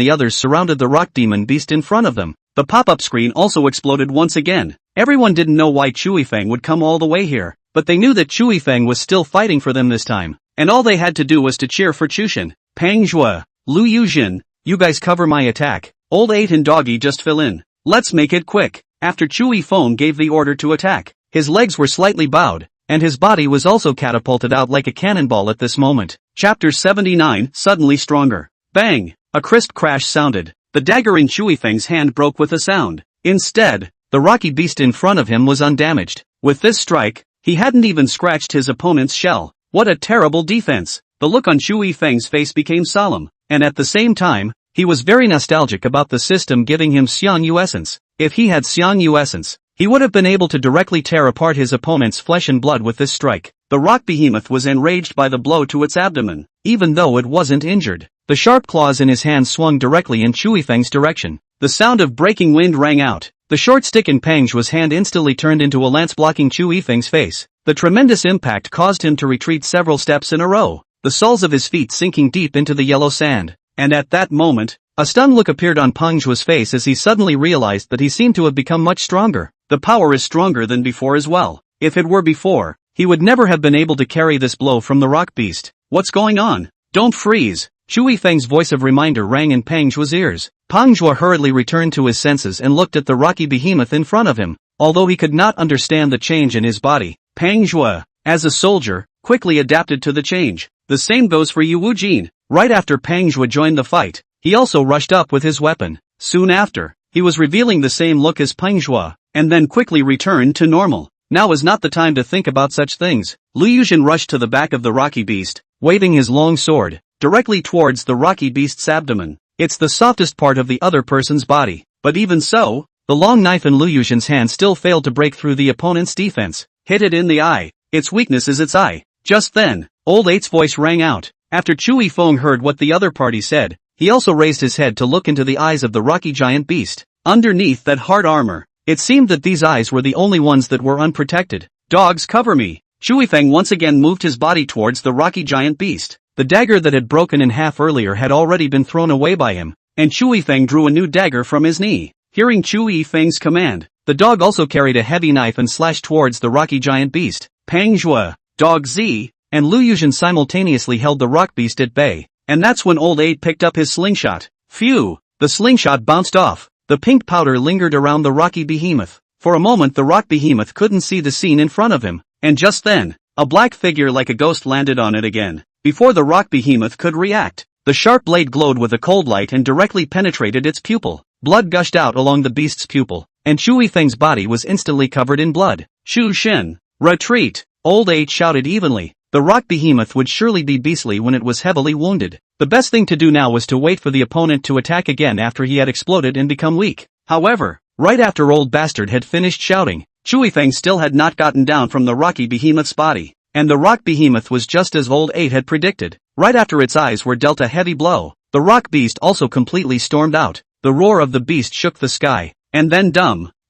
the others surrounded the rock demon beast in front of them, the pop-up screen also exploded once again. Everyone didn't know why Chui Feng would come all the way here, but they knew that Chui Feng was still fighting for them this time, and all they had to do was to cheer for Chushin. Pang Zhua, Lu Yuzhin, you guys cover my attack. Old 8 and Doggy just fill in. Let's make it quick. After Chui Feng gave the order to attack, his legs were slightly bowed, and his body was also catapulted out like a cannonball at this moment. Chapter 79, Suddenly Stronger. Bang! A crisp crash sounded. The dagger in Chui Feng's hand broke with a sound. Instead, the rocky beast in front of him was undamaged. With this strike, he hadn't even scratched his opponent's shell. What a terrible defense! The look on Chui Feng's face became solemn, and at the same time, he was very nostalgic about the system giving him Xiangyu essence. If he had Xiangyu essence, he would have been able to directly tear apart his opponent's flesh and blood with this strike. The rock behemoth was enraged by the blow to its abdomen, even though it wasn't injured. The sharp claws in his hand swung directly in Chui Feng's direction. The sound of breaking wind rang out. The short stick in Pang Zhua's hand instantly turned into a lance blocking Chui Feng's face. The tremendous impact caused him to retreat several steps in a row, the soles of his feet sinking deep into the yellow sand. And at that moment, a stunned look appeared on Pang Zhua's face as he suddenly realized that he seemed to have become much stronger. The power is stronger than before as well. If it were before, he would never have been able to carry this blow from the rock beast. What's going on? Don't freeze! Chui Feng's voice of reminder rang in Pang Zhua's ears. Pang Zhua hurriedly returned to his senses and looked at the rocky behemoth in front of him. Although he could not understand the change in his body, Pang Zhua, as a soldier, quickly adapted to the change. The same goes for Yu Wujin. Right after Pang Zhua joined the fight, he also rushed up with his weapon. Soon after, he was revealing the same look as Pang Zhua, and then quickly returned to normal. Now is not the time to think about such things. Lu Yuzhin rushed to the back of the rocky beast, waving his long sword, directly towards the rocky beast's abdomen. It's the softest part of the other person's body, but even so, the long knife in Lu Yuzhin's hand still failed to break through the opponent's defense. Hit it in the eye. Its weakness is its eye. Just then, Old Eight's voice rang out. After Chui Feng heard what the other party said, he also raised his head to look into the eyes of the rocky giant beast. Underneath that hard armor, it seemed that these eyes were the only ones that were unprotected. Dogs cover me! Chui Feng once again moved his body towards the rocky giant beast. The dagger that had broken in half earlier had already been thrown away by him, and Chui Feng drew a new dagger from his knee. Hearing Chui Feng's command, the dog also carried a heavy knife and slashed towards the rocky giant beast. Pang Zhua, Dog Z, and Lu Yuzhin simultaneously held the rock beast at bay, and that's when Old Eight picked up his slingshot. Phew! The slingshot bounced off. The pink powder lingered around the rocky behemoth. For a moment the rock behemoth couldn't see the scene in front of him, and just then, a black figure like a ghost landed on it again. Before the rock behemoth could react, the sharp blade glowed with a cold light and directly penetrated its pupil. Blood gushed out along the beast's pupil, and Chui Feng's body was instantly covered in blood. Shu Shin, retreat! Old Eight shouted evenly. The rock behemoth would surely be beastly when it was heavily wounded. The best thing to do now was to wait for the opponent to attack again after he had exploded and become weak. However, right after Old Bastard had finished shouting, Chui Feng still had not gotten down from the rocky behemoth's body, and the rock behemoth was just as Old Eight had predicted. Right after its eyes were dealt a heavy blow, the rock beast also completely stormed out. The roar of the beast shook the sky, and then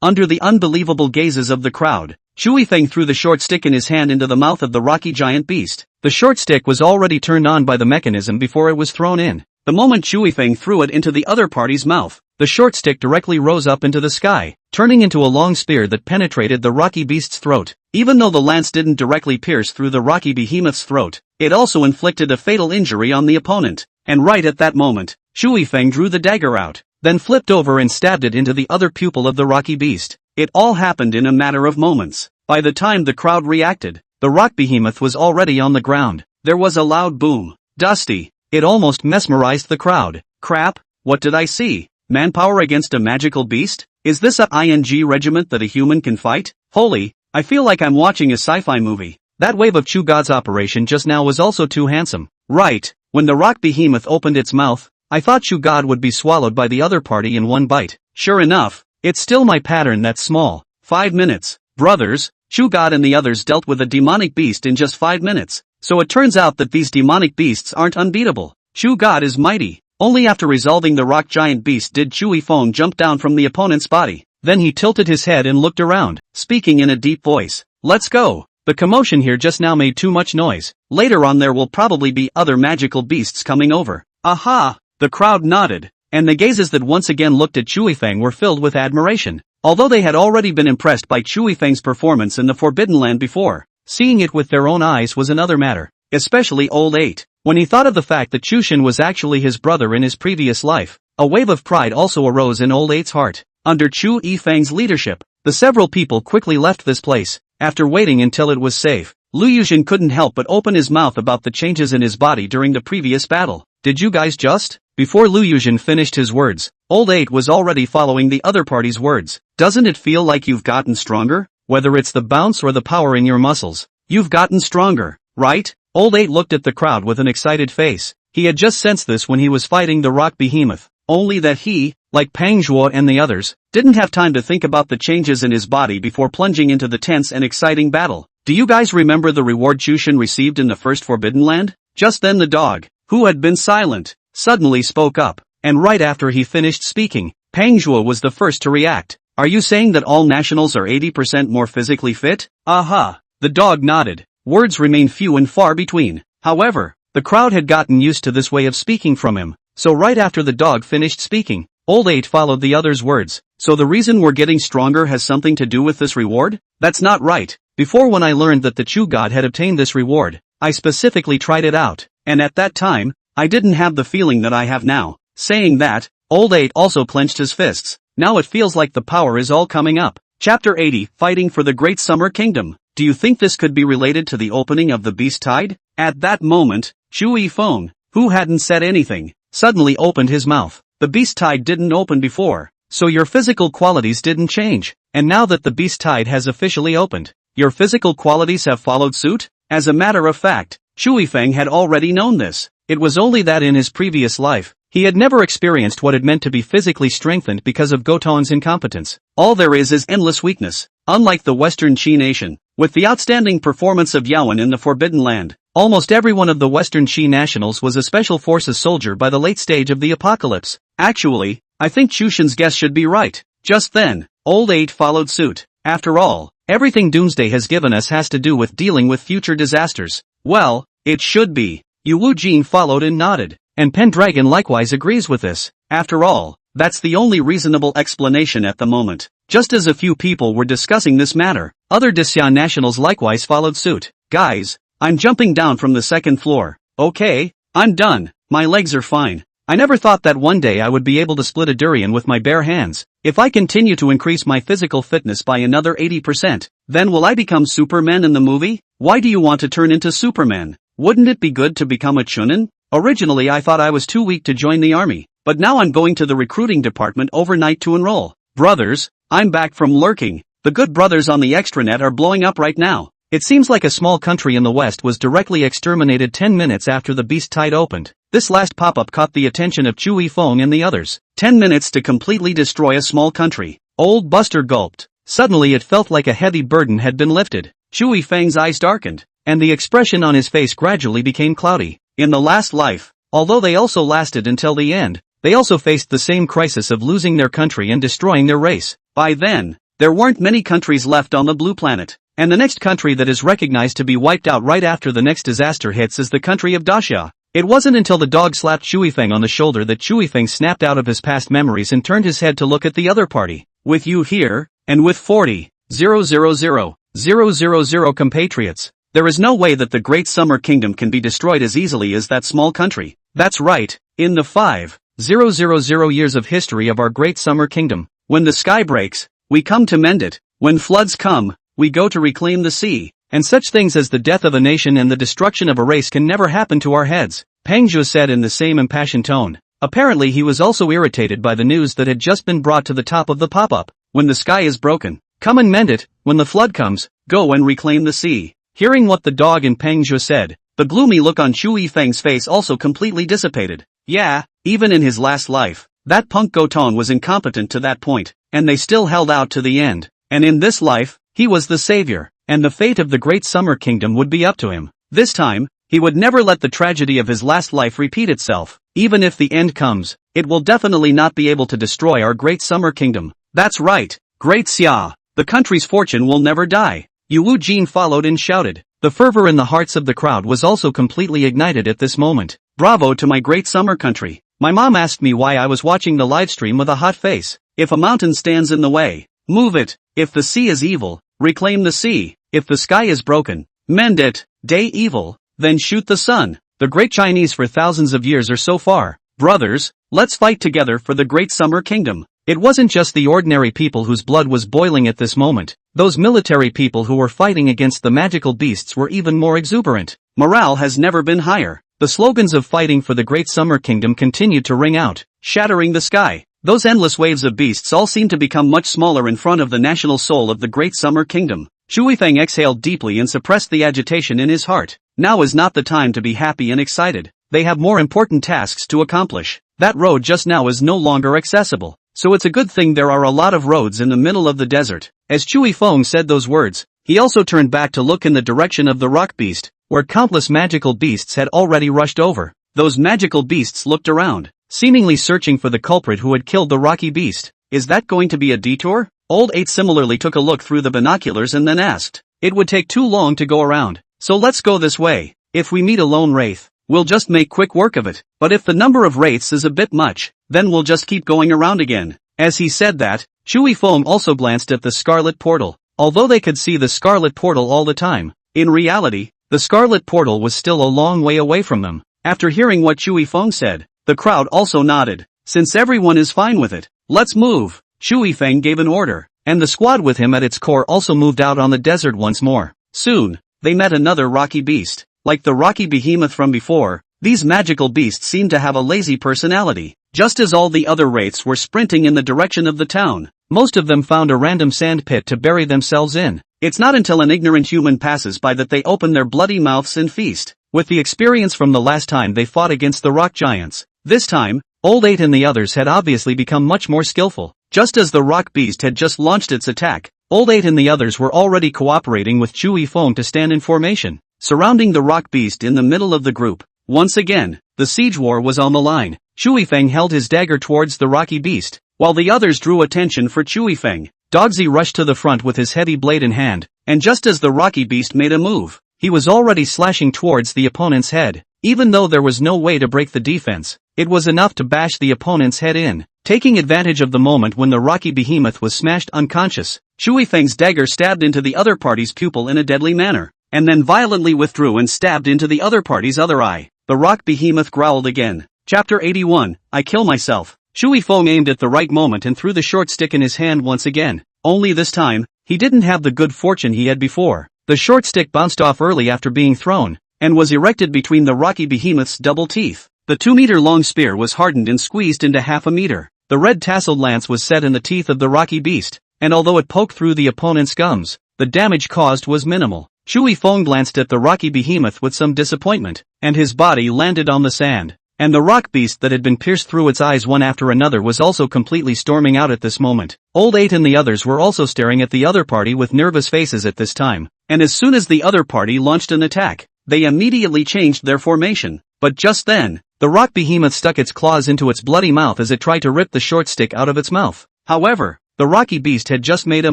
under the unbelievable gazes of the crowd, Chui Feng threw the short stick in his hand into the mouth of the rocky giant beast. The short stick was already turned on by the mechanism before it was thrown in. The moment Chui Feng threw it into the other party's mouth, the the short stick directly rose up into the sky, turning into a long spear that penetrated the rocky beast's throat. Even though the lance didn't directly pierce through the rocky behemoth's throat, it also inflicted a fatal injury on the opponent. And right at that moment, Shui Feng drew the dagger out, then flipped over and stabbed it into the other pupil of the rocky beast. It all happened in a matter of moments. By the time the crowd reacted, the rock behemoth was already on the ground. There was a loud boom. Dusty. It almost mesmerized the crowd. Crap, what did I see? Manpower against a magical beast? Is this a ING regiment that a human can fight? Holy, I feel like I'm watching a sci-fi movie. That wave of Chu God's operation just now was also too handsome. Right, when the rock behemoth opened its mouth, I thought Chu God would be swallowed by the other party in one bite. Sure enough, it's still my pattern that's small. 5 minutes. Brothers, Chu God and the others dealt with a demonic beast in just 5 minutes. So it turns out that these demonic beasts aren't unbeatable. Chu God is mighty. Only after resolving the rock giant beast did Shui Feng jump down from the opponent's body. Then he tilted his head and looked around, speaking in a deep voice. Let's go. The commotion here just now made too much noise. Later on there will probably be other magical beasts coming over. Aha! The crowd nodded, and the gazes that once again looked at Shui Feng were filled with admiration. Although they had already been impressed by Shui Feng's performance in the Forbidden Land before, seeing it with their own eyes was another matter. Especially Old 8. When he thought of the fact that Chushin was actually his brother in his previous life, a wave of pride also arose in Old 8's heart. Under Chu Yifeng's leadership, the several people quickly left this place. After waiting until it was safe, Lu Yuzhen couldn't help but open his mouth about the changes in his body during the previous battle. Did you guys just? Before Lu Yuzhen finished his words, Old 8 was already following the other party's words. Doesn't it feel like you've gotten stronger? Whether it's the bounce or the power in your muscles, you've gotten stronger, right? Old 8 looked at the crowd with an excited face. He had just sensed this when he was fighting the rock behemoth. Only that he, like Pang Zhuo and the others, didn't have time to think about the changes in his body before plunging into the tense and exciting battle. Do you guys remember the reward Chushin received in the first Forbidden Land? Just then the dog, who had been silent, suddenly spoke up, and right after he finished speaking, Pang Zhuo was the first to react. Are you saying that all nationals are 80% more physically fit? Aha! The dog nodded. Words remained few and far between. However, the crowd had gotten used to this way of speaking from him, so right after the dog finished speaking, Old 8 followed the other's words. So the reason we're getting stronger has something to do with this reward? That's not right. Before, when I learned that the Chu God had obtained this reward, I specifically tried it out, and at that time, I didn't have the feeling that I have now. Saying that, Old 8 also clenched his fists. Now it feels like the power is all coming up. Chapter 80, Fighting for the Great Summer Kingdom. Do you think this could be related to the opening of the Beast Tide? At that moment, Shui Feng, who hadn't said anything, suddenly opened his mouth. The Beast Tide didn't open before, so your physical qualities didn't change. And now that the Beast Tide has officially opened, your physical qualities have followed suit? As a matter of fact, Shui Feng had already known this. It was only that in his previous life, he had never experienced what it meant to be physically strengthened because of Goton's incompetence. All there is endless weakness. Unlike the Western Qi nation, with the outstanding performance of Yawen in the Forbidden Land, almost every one of the Western Qi nationals was a special forces soldier by the late stage of the apocalypse. Actually, I think Chushin's guess should be right. Just then, Old 8 followed suit. After all, everything Doomsday has given us has to do with dealing with future disasters. Well, it should be. Yu Wu Jin followed and nodded. And Pendragon likewise agrees with this. After all, that's the only reasonable explanation at the moment. Just as a few people were discussing this matter, other Disyan nationals likewise followed suit. Guys, I'm jumping down from the second floor. Okay, I'm done. My legs are fine. I never thought that one day I would be able to split a durian with my bare hands. If I continue to increase my physical fitness by another 80%, then will I become Superman in the movie? Why do you want to turn into Superman? Wouldn't it be good to become a chunin? Originally I thought I was too weak to join the army, but now I'm going to the recruiting department overnight to enroll. Brothers, I'm back from lurking. The good brothers on the extranet are blowing up right now. It seems like a small country in the West was directly exterminated 10 minutes after the Beast Tide opened. This last pop-up caught the attention of Chu Yifeng and the others. 10 minutes to completely destroy a small country. Old Buster gulped. Suddenly it felt like a heavy burden had been lifted. Chu Yifeng's eyes darkened, and the expression on his face gradually became cloudy. In the last life, although they also lasted until the end, they also faced the same crisis of losing their country and destroying their race. By then, there weren't many countries left on the blue planet, and the next country that is recognized to be wiped out right after the next disaster hits is the country of Daxia. It wasn't until the dog slapped Shui Feng on the shoulder that Shui Feng snapped out of his past memories and turned his head to look at the other party. With you here, and with 40,000,000 compatriots, there is no way that the Great Summer Kingdom can be destroyed as easily as that small country. That's right, in the 5,000 years of history of our Great Summer Kingdom, when the sky breaks, we come to mend it. When floods come, we go to reclaim the sea. And such things as the death of a nation and the destruction of a race can never happen to our heads, Peng Zhu said in the same impassioned tone. Apparently he was also irritated by the news that had just been brought to the top of the pop-up. When the sky is broken, come and mend it. When the flood comes, go and reclaim the sea. Hearing what the dog and Peng Zhu said, the gloomy look on Shui Feng's face also completely dissipated. Yeah, even in his last life, that punk Goton was incompetent to that point, and they still held out to the end. And in this life, he was the savior. And the fate of the Great Summer Kingdom would be up to him. This time, he would never let the tragedy of his last life repeat itself. Even if the end comes, it will definitely not be able to destroy our Great Summer Kingdom. That's right, Great Xia. The country's fortune will never die. Yu Wu Jin followed and shouted. The fervor in the hearts of the crowd was also completely ignited at this moment. Bravo to my Great Summer Country. My mom asked me why I was watching the livestream with a hot face. If a mountain stands in the way, move it. If the sea is evil, reclaim the sea. If the sky is broken, mend it. Day evil, then shoot the sun. The great Chinese for thousands of years or so far. Brothers, let's fight together for the Great Summer Kingdom. It wasn't just the ordinary people whose blood was boiling at this moment. Those military people who were fighting against the magical beasts were even more exuberant. Morale has never been higher. The slogans of fighting for the Great Summer Kingdom continued to ring out, shattering the sky. Those endless waves of beasts all seemed to become much smaller in front of the national soul of the Great Summer Kingdom. Shui Feng exhaled deeply and suppressed the agitation in his heart. Now is not the time to be happy and excited. They have more important tasks to accomplish. That road just now is no longer accessible. So it's a good thing there are a lot of roads in the middle of the desert. As Shui Feng said those words, he also turned back to look in the direction of the rock beast, where countless magical beasts had already rushed over. Those magical beasts looked around, seemingly searching for the culprit who had killed the rocky beast. Is that going to be a detour? Old 8 similarly took a look through the binoculars and then asked. It would take too long to go around, so let's go this way. If we meet a lone wraith, we'll just make quick work of it. But if the number of wraiths is a bit much, then we'll just keep going around again. As he said that, Shui Feng also glanced at the Scarlet Portal. Although they could see the Scarlet Portal all the time, in reality, the Scarlet Portal was still a long way away from them. After hearing what Shui Feng said, the crowd also nodded. Since everyone is fine with it, let's move. Shui Feng gave an order, and the squad with him at its core also moved out on the desert once more. Soon, they met another rocky beast. Like the rocky behemoth from before, these magical beasts seemed to have a lazy personality. Just as all the other wraiths were sprinting in the direction of the town, most of them found a random sand pit to bury themselves in. It's not until an ignorant human passes by that they open their bloody mouths and feast. With the experience from the last time they fought against the rock giants, this time, Old 8 and the others had obviously become much more skillful. Just as the rock beast had just launched its attack, Old 8 and the others were already cooperating with Shui Feng to stand in formation, surrounding the rock beast in the middle of the group. Once again, the siege war was on the line. Shui Feng held his dagger towards the rocky beast, while the others drew attention for Shui Feng. Dogsy rushed to the front with his heavy blade in hand, and just as the rocky beast made a move, he was already slashing towards the opponent's head. Even though there was no way to break the defense, it was enough to bash the opponent's head in. Taking advantage of the moment when the rocky behemoth was smashed unconscious, Shui Feng's dagger stabbed into the other party's pupil in a deadly manner, and then violently withdrew and stabbed into the other party's other eye. The rock behemoth growled again. Chapter 81, I Kill Myself. Shui Feng aimed at the right moment and threw the short stick in his hand once again. Only this time, he didn't have the good fortune he had before. The short stick bounced off early after being thrown, and was erected between the rocky behemoth's double teeth. The 2-meter-long spear was hardened and squeezed into half a meter. The red tasseled lance was set in the teeth of the rocky beast, and although it poked through the opponent's gums, the damage caused was minimal. Shui Feng glanced at the rocky behemoth with some disappointment, and his body landed on the sand. And the rock beast that had been pierced through its eyes one after another was also completely storming out at this moment. Old 8 and the others were also staring at the other party with nervous faces at this time, and as soon as the other party launched an attack, they immediately changed their formation. But just then, the rock behemoth stuck its claws into its bloody mouth as it tried to rip the short stick out of its mouth. However, the rocky beast had just made a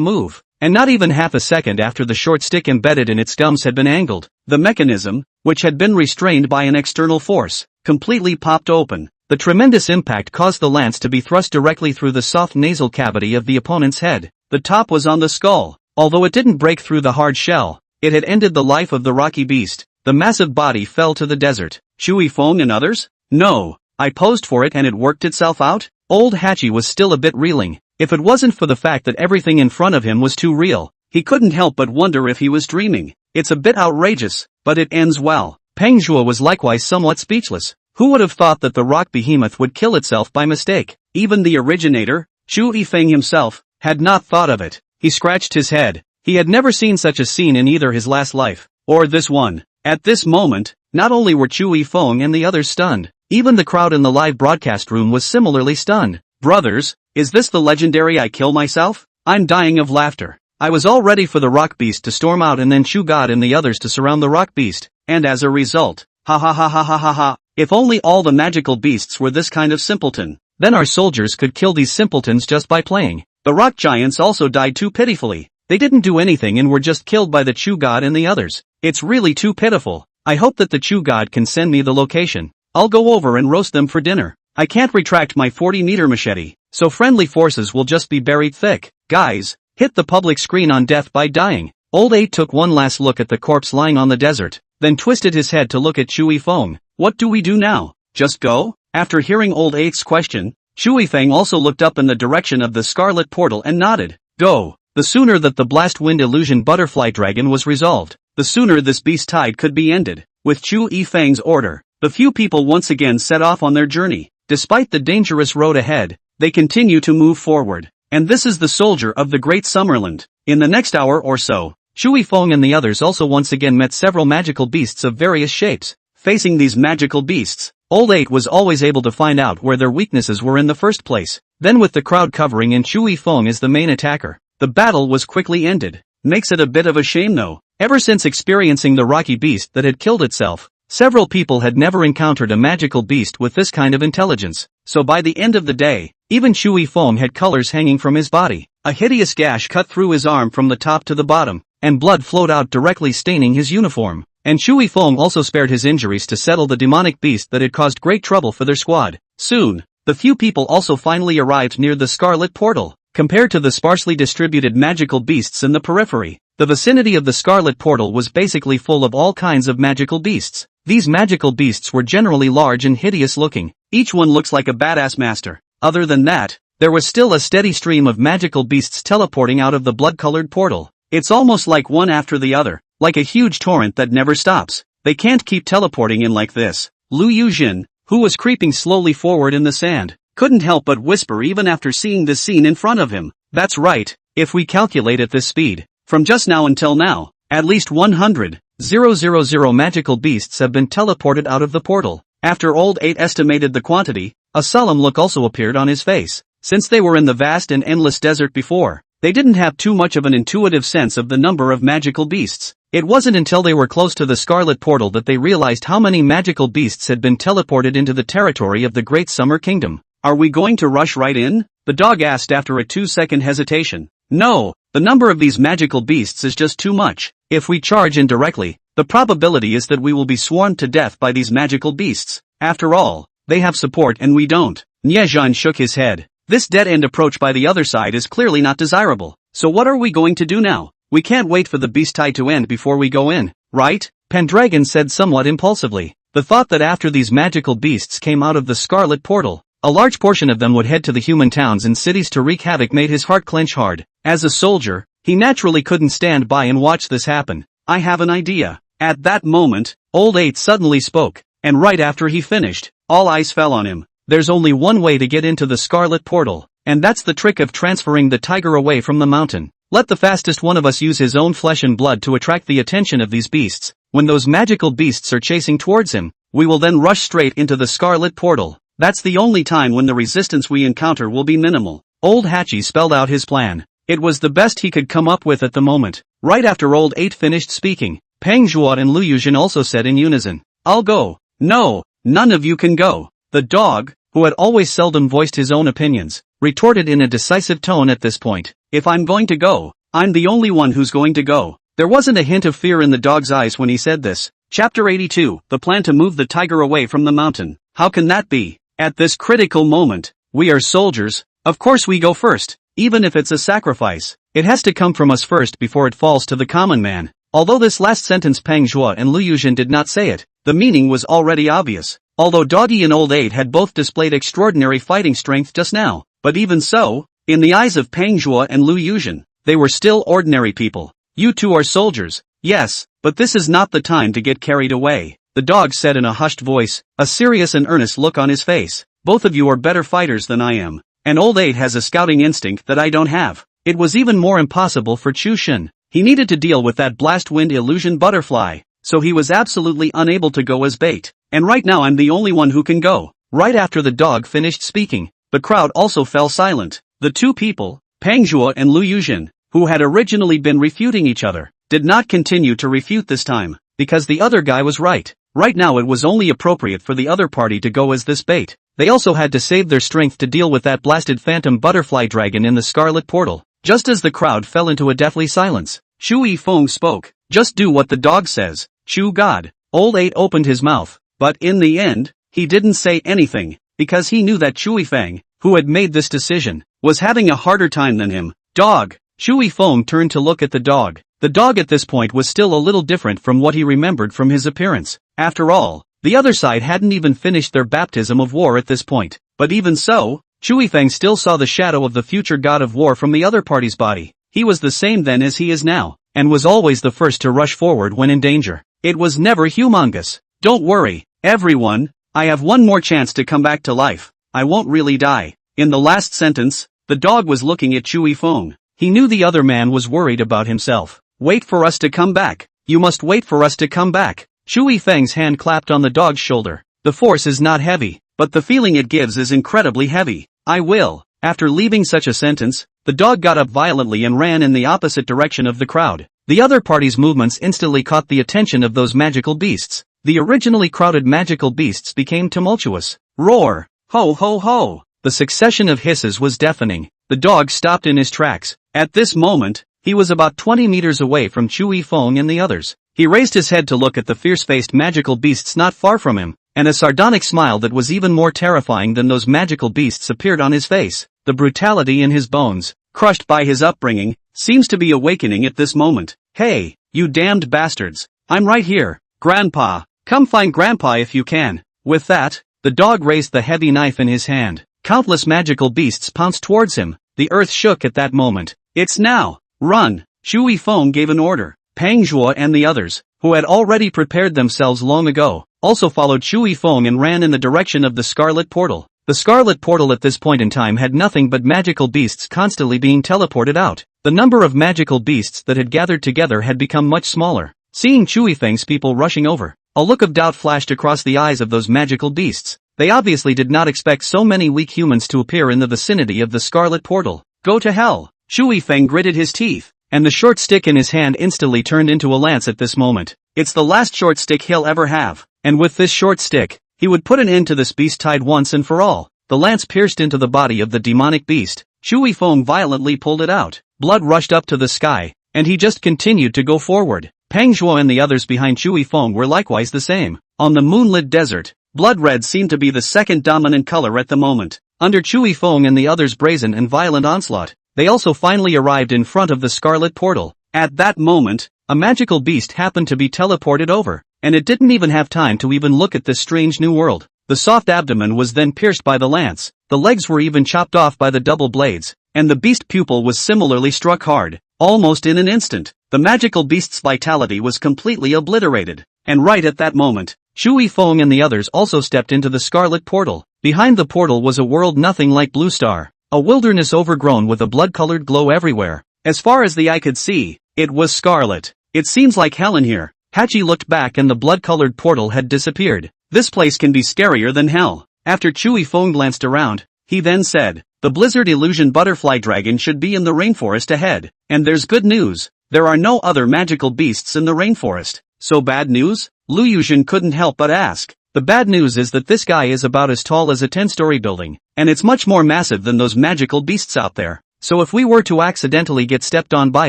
move, and not even half a second after the short stick embedded in its gums had been angled, the mechanism, which had been restrained by an external force, completely popped open. The tremendous impact caused the lance to be thrust directly through the soft nasal cavity of the opponent's head. The top was on the skull. Although it didn't break through the hard shell, it had ended the life of the rocky beast. The massive body fell to the desert. Shui Feng and others? No. I posed for it and it worked itself out? Old Hachi was still a bit reeling. If it wasn't for the fact that everything in front of him was too real, he couldn't help but wonder if he was dreaming. It's a bit outrageous, but it ends well. Peng Zhuo was likewise somewhat speechless. Who would have thought that the rock behemoth would kill itself by mistake? Even the originator, Shu Yifeng himself, had not thought of it. He scratched his head. He had never seen such a scene in either his last life, or this one. At this moment, not only were Chu Yifeng and the others stunned, even the crowd in the live broadcast room was similarly stunned. Brothers, is this the legendary I kill myself? I'm dying of laughter. I was all ready for the rock beast to storm out and then Chu God and the others to surround the rock beast, and as a result, ha ha ha ha ha ha ha, if only all the magical beasts were this kind of simpleton, then our soldiers could kill these simpletons just by playing. The rock giants also died too pitifully. They didn't do anything and were just killed by the Chu God and the others. It's really too pitiful. I hope that the Chu God can send me the location. I'll go over and roast them for dinner. I can't retract my 40-meter machete, so friendly forces will just be buried thick. Guys, hit the public screen on death by dying. Old 8 took one last look at the corpse lying on the desert, then twisted his head to look at Chu Yifeng. What do we do now? Just go? After hearing Old 8's question, Shu Yifeng also looked up in the direction of the scarlet portal and nodded. Go. The sooner that the blast wind illusion butterfly dragon was resolved, the sooner this beast tide could be ended. With Chu Yifeng's order, the few people once again set off on their journey. Despite the dangerous road ahead, they continue to move forward. And this is the soldier of the Great Summerland. In the next hour or so, Shu Yifeng and the others also once again met several magical beasts of various shapes. Facing these magical beasts, Old 8 was always able to find out where their weaknesses were in the first place. Then with the crowd covering and Chu Yifeng as the main attacker, the battle was quickly ended. Makes it a bit of a shame though. Ever since experiencing the rocky beast that had killed itself, several people had never encountered a magical beast with this kind of intelligence. So by the end of the day, even Chu Yifeng had colors hanging from his body. A hideous gash cut through his arm from the top to the bottom, and blood flowed out directly staining his uniform. And Chu Yifeng also spared his injuries to settle the demonic beast that had caused great trouble for their squad. Soon, the few people also finally arrived near the Scarlet Portal. Compared to the sparsely distributed magical beasts in the periphery, the vicinity of the Scarlet Portal was basically full of all kinds of magical beasts. These magical beasts were generally large and hideous looking. Each one looks like a badass master. Other than that, there was still a steady stream of magical beasts teleporting out of the blood-colored portal. It's almost like one after the other, like a huge torrent that never stops. They can't keep teleporting in like this. Lu Yujin, who was creeping slowly forward in the sand, couldn't help but whisper even after seeing this scene in front of him. That's right, if we calculate at this speed, from just now until now, at least 100,000 magical beasts have been teleported out of the portal. After Old 8 estimated the quantity, a solemn look also appeared on his face. Since they were in the vast and endless desert before, they didn't have too much of an intuitive sense of the number of magical beasts. It wasn't until they were close to the Scarlet Portal that they realized how many magical beasts had been teleported into the territory of the Great Summer Kingdom. Are we going to rush right in? The dog asked after a 2-second hesitation. No, the number of these magical beasts is just too much. If we charge in directly, the probability is that we will be swarmed to death by these magical beasts. After all, they have support and we don't. Niezhan shook his head. This dead-end approach by the other side is clearly not desirable. So what are we going to do now? We can't wait for the beast tide to end before we go in, right? Pendragon said somewhat impulsively. The thought that after these magical beasts came out of the Scarlet Portal, a large portion of them would head to the human towns and cities to wreak havoc made his heart clench hard. As a soldier, he naturally couldn't stand by and watch this happen. I have an idea. At that moment, Old 8 suddenly spoke, and right after he finished, all eyes fell on him. There's only one way to get into the Scarlet Portal, and that's the trick of transferring the tiger away from the mountain. Let the fastest one of us use his own flesh and blood to attract the attention of these beasts. When those magical beasts are chasing towards him, we will then rush straight into the Scarlet Portal. That's the only time when the resistance we encounter will be minimal. Old Hachi spelled out his plan. It was the best he could come up with at the moment. Right after Old 8 finished speaking, Peng Zhuo and Lu Yujin also said in unison, I'll go. No, none of you can go. The dog, who had always seldom voiced his own opinions, retorted in a decisive tone at this point. If I'm going to go, I'm the only one who's going to go. There wasn't a hint of fear in the dog's eyes when he said this. Chapter 82, the plan to move the tiger away from the mountain. How can that be? At this critical moment, we are soldiers, of course we go first, even if it's a sacrifice. It has to come from us first before it falls to the common man. Although this last sentence Pang Zhuo and Lu Yuzhen did not say it, the meaning was already obvious. Although Doggy and Old 8 had both displayed extraordinary fighting strength just now, but even so, in the eyes of Pang Zhuo and Lu Yuzhen, they were still ordinary people. You two are soldiers, yes, but this is not the time to get carried away, the dog said in a hushed voice, a serious and earnest look on his face. Both of you are better fighters than I am, and Old 8 has a scouting instinct that I don't have. It was even more impossible for Chu Shen. He needed to deal with that blast wind illusion butterfly, so he was absolutely unable to go as bait. And right now I'm the only one who can go. Right after the dog finished speaking, the crowd also fell silent. The two people, Pang Zhuo and Lu Yuzhen, who had originally been refuting each other, did not continue to refute this time, because the other guy was right. Right now it was only appropriate for the other party to go as this bait. They also had to save their strength to deal with that blasted phantom butterfly dragon in the scarlet portal. Just as the crowd fell into a deathly silence, Shu Yifeng spoke. Just do what the dog says, Chu God. Old 8 opened his mouth, but in the end, he didn't say anything, because he knew that Shu Yifeng, who had made this decision, was having a harder time than him. Dog. Shu Yifeng turned to look at the dog. The dog at this point was still a little different from what he remembered from his appearance. After all, the other side hadn't even finished their baptism of war at this point. But even so, Shu Yifeng still saw the shadow of the future god of war from the other party's body. He was the same then as he is now, and was always the first to rush forward when in danger. It was never humongous. Don't worry, everyone, I have one more chance to come back to life. I won't really die. In the last sentence, the dog was looking at Chu Yifeng. He knew the other man was worried about himself. Wait for us to come back. You must wait for us to come back. Shu Yifeng's hand clapped on the dog's shoulder. The force is not heavy, but the feeling it gives is incredibly heavy. I will. After leaving such a sentence, the dog got up violently and ran in the opposite direction of the crowd. The other party's movements instantly caught the attention of those magical beasts. The originally crowded magical beasts became tumultuous. Roar! Ho ho ho! The succession of hisses was deafening. The dog stopped in his tracks. At this moment, he was about 20 meters away from Chu Yifeng and the others. He raised his head to look at the fierce-faced magical beasts not far from him, and a sardonic smile that was even more terrifying than those magical beasts appeared on his face. The brutality in his bones, crushed by his upbringing, seems to be awakening at this moment. Hey, you damned bastards! I'm right here, Grandpa! Come find Grandpa if you can. With that, the dog raised the heavy knife in his hand. Countless magical beasts pounced towards him. The earth shook at that moment. It's now! Run! Shu Yifeng gave an order. Pang Zhuo and the others, who had already prepared themselves long ago, also followed Shu Yifeng and ran in the direction of the scarlet portal. The scarlet portal at this point in time had nothing but magical beasts constantly being teleported out. The number of magical beasts that had gathered together had become much smaller. Seeing Chu Yifeng's people rushing over, a look of doubt flashed across the eyes of those magical beasts. They obviously did not expect so many weak humans to appear in the vicinity of the scarlet portal. Go to hell! Shu Yifeng gritted his teeth, and the short stick in his hand instantly turned into a lance at this moment. It's the last short stick he'll ever have, and with this short stick, he would put an end to this beast tide once and for all. The lance pierced into the body of the demonic beast. Shu Yifeng violently pulled it out. Blood rushed up to the sky, and he just continued to go forward. Pang Zhuo and the others behind Shu Yifeng were likewise the same. On the moonlit desert, blood red seemed to be the second dominant color at the moment. Under Chu Yifeng and the others' brazen and violent onslaught, they also finally arrived in front of the scarlet portal. At that moment, a magical beast happened to be teleported over, and it didn't even have time to even look at this strange new world. The soft abdomen was then pierced by the lance, the legs were even chopped off by the double blades, and the beast pupil was similarly struck hard. Almost in an instant, the magical beast's vitality was completely obliterated. And right at that moment, Shu Yifeng and the others also stepped into the scarlet portal. Behind the portal was a world nothing like Blue Star, a wilderness overgrown with a blood-colored glow everywhere. As far as the eye could see, it was scarlet. It seems like hell in here. Hachi looked back and the blood-colored portal had disappeared. This place can be scarier than hell. After Chu Yifeng glanced around, he then said, the blizzard illusion butterfly dragon should be in the rainforest ahead. And there's good news. There are no other magical beasts in the rainforest. So bad news? Lu Yuzhen couldn't help but ask. The bad news is that this guy is about as tall as a 10-story building, and it's much more massive than those magical beasts out there. So if we were to accidentally get stepped on by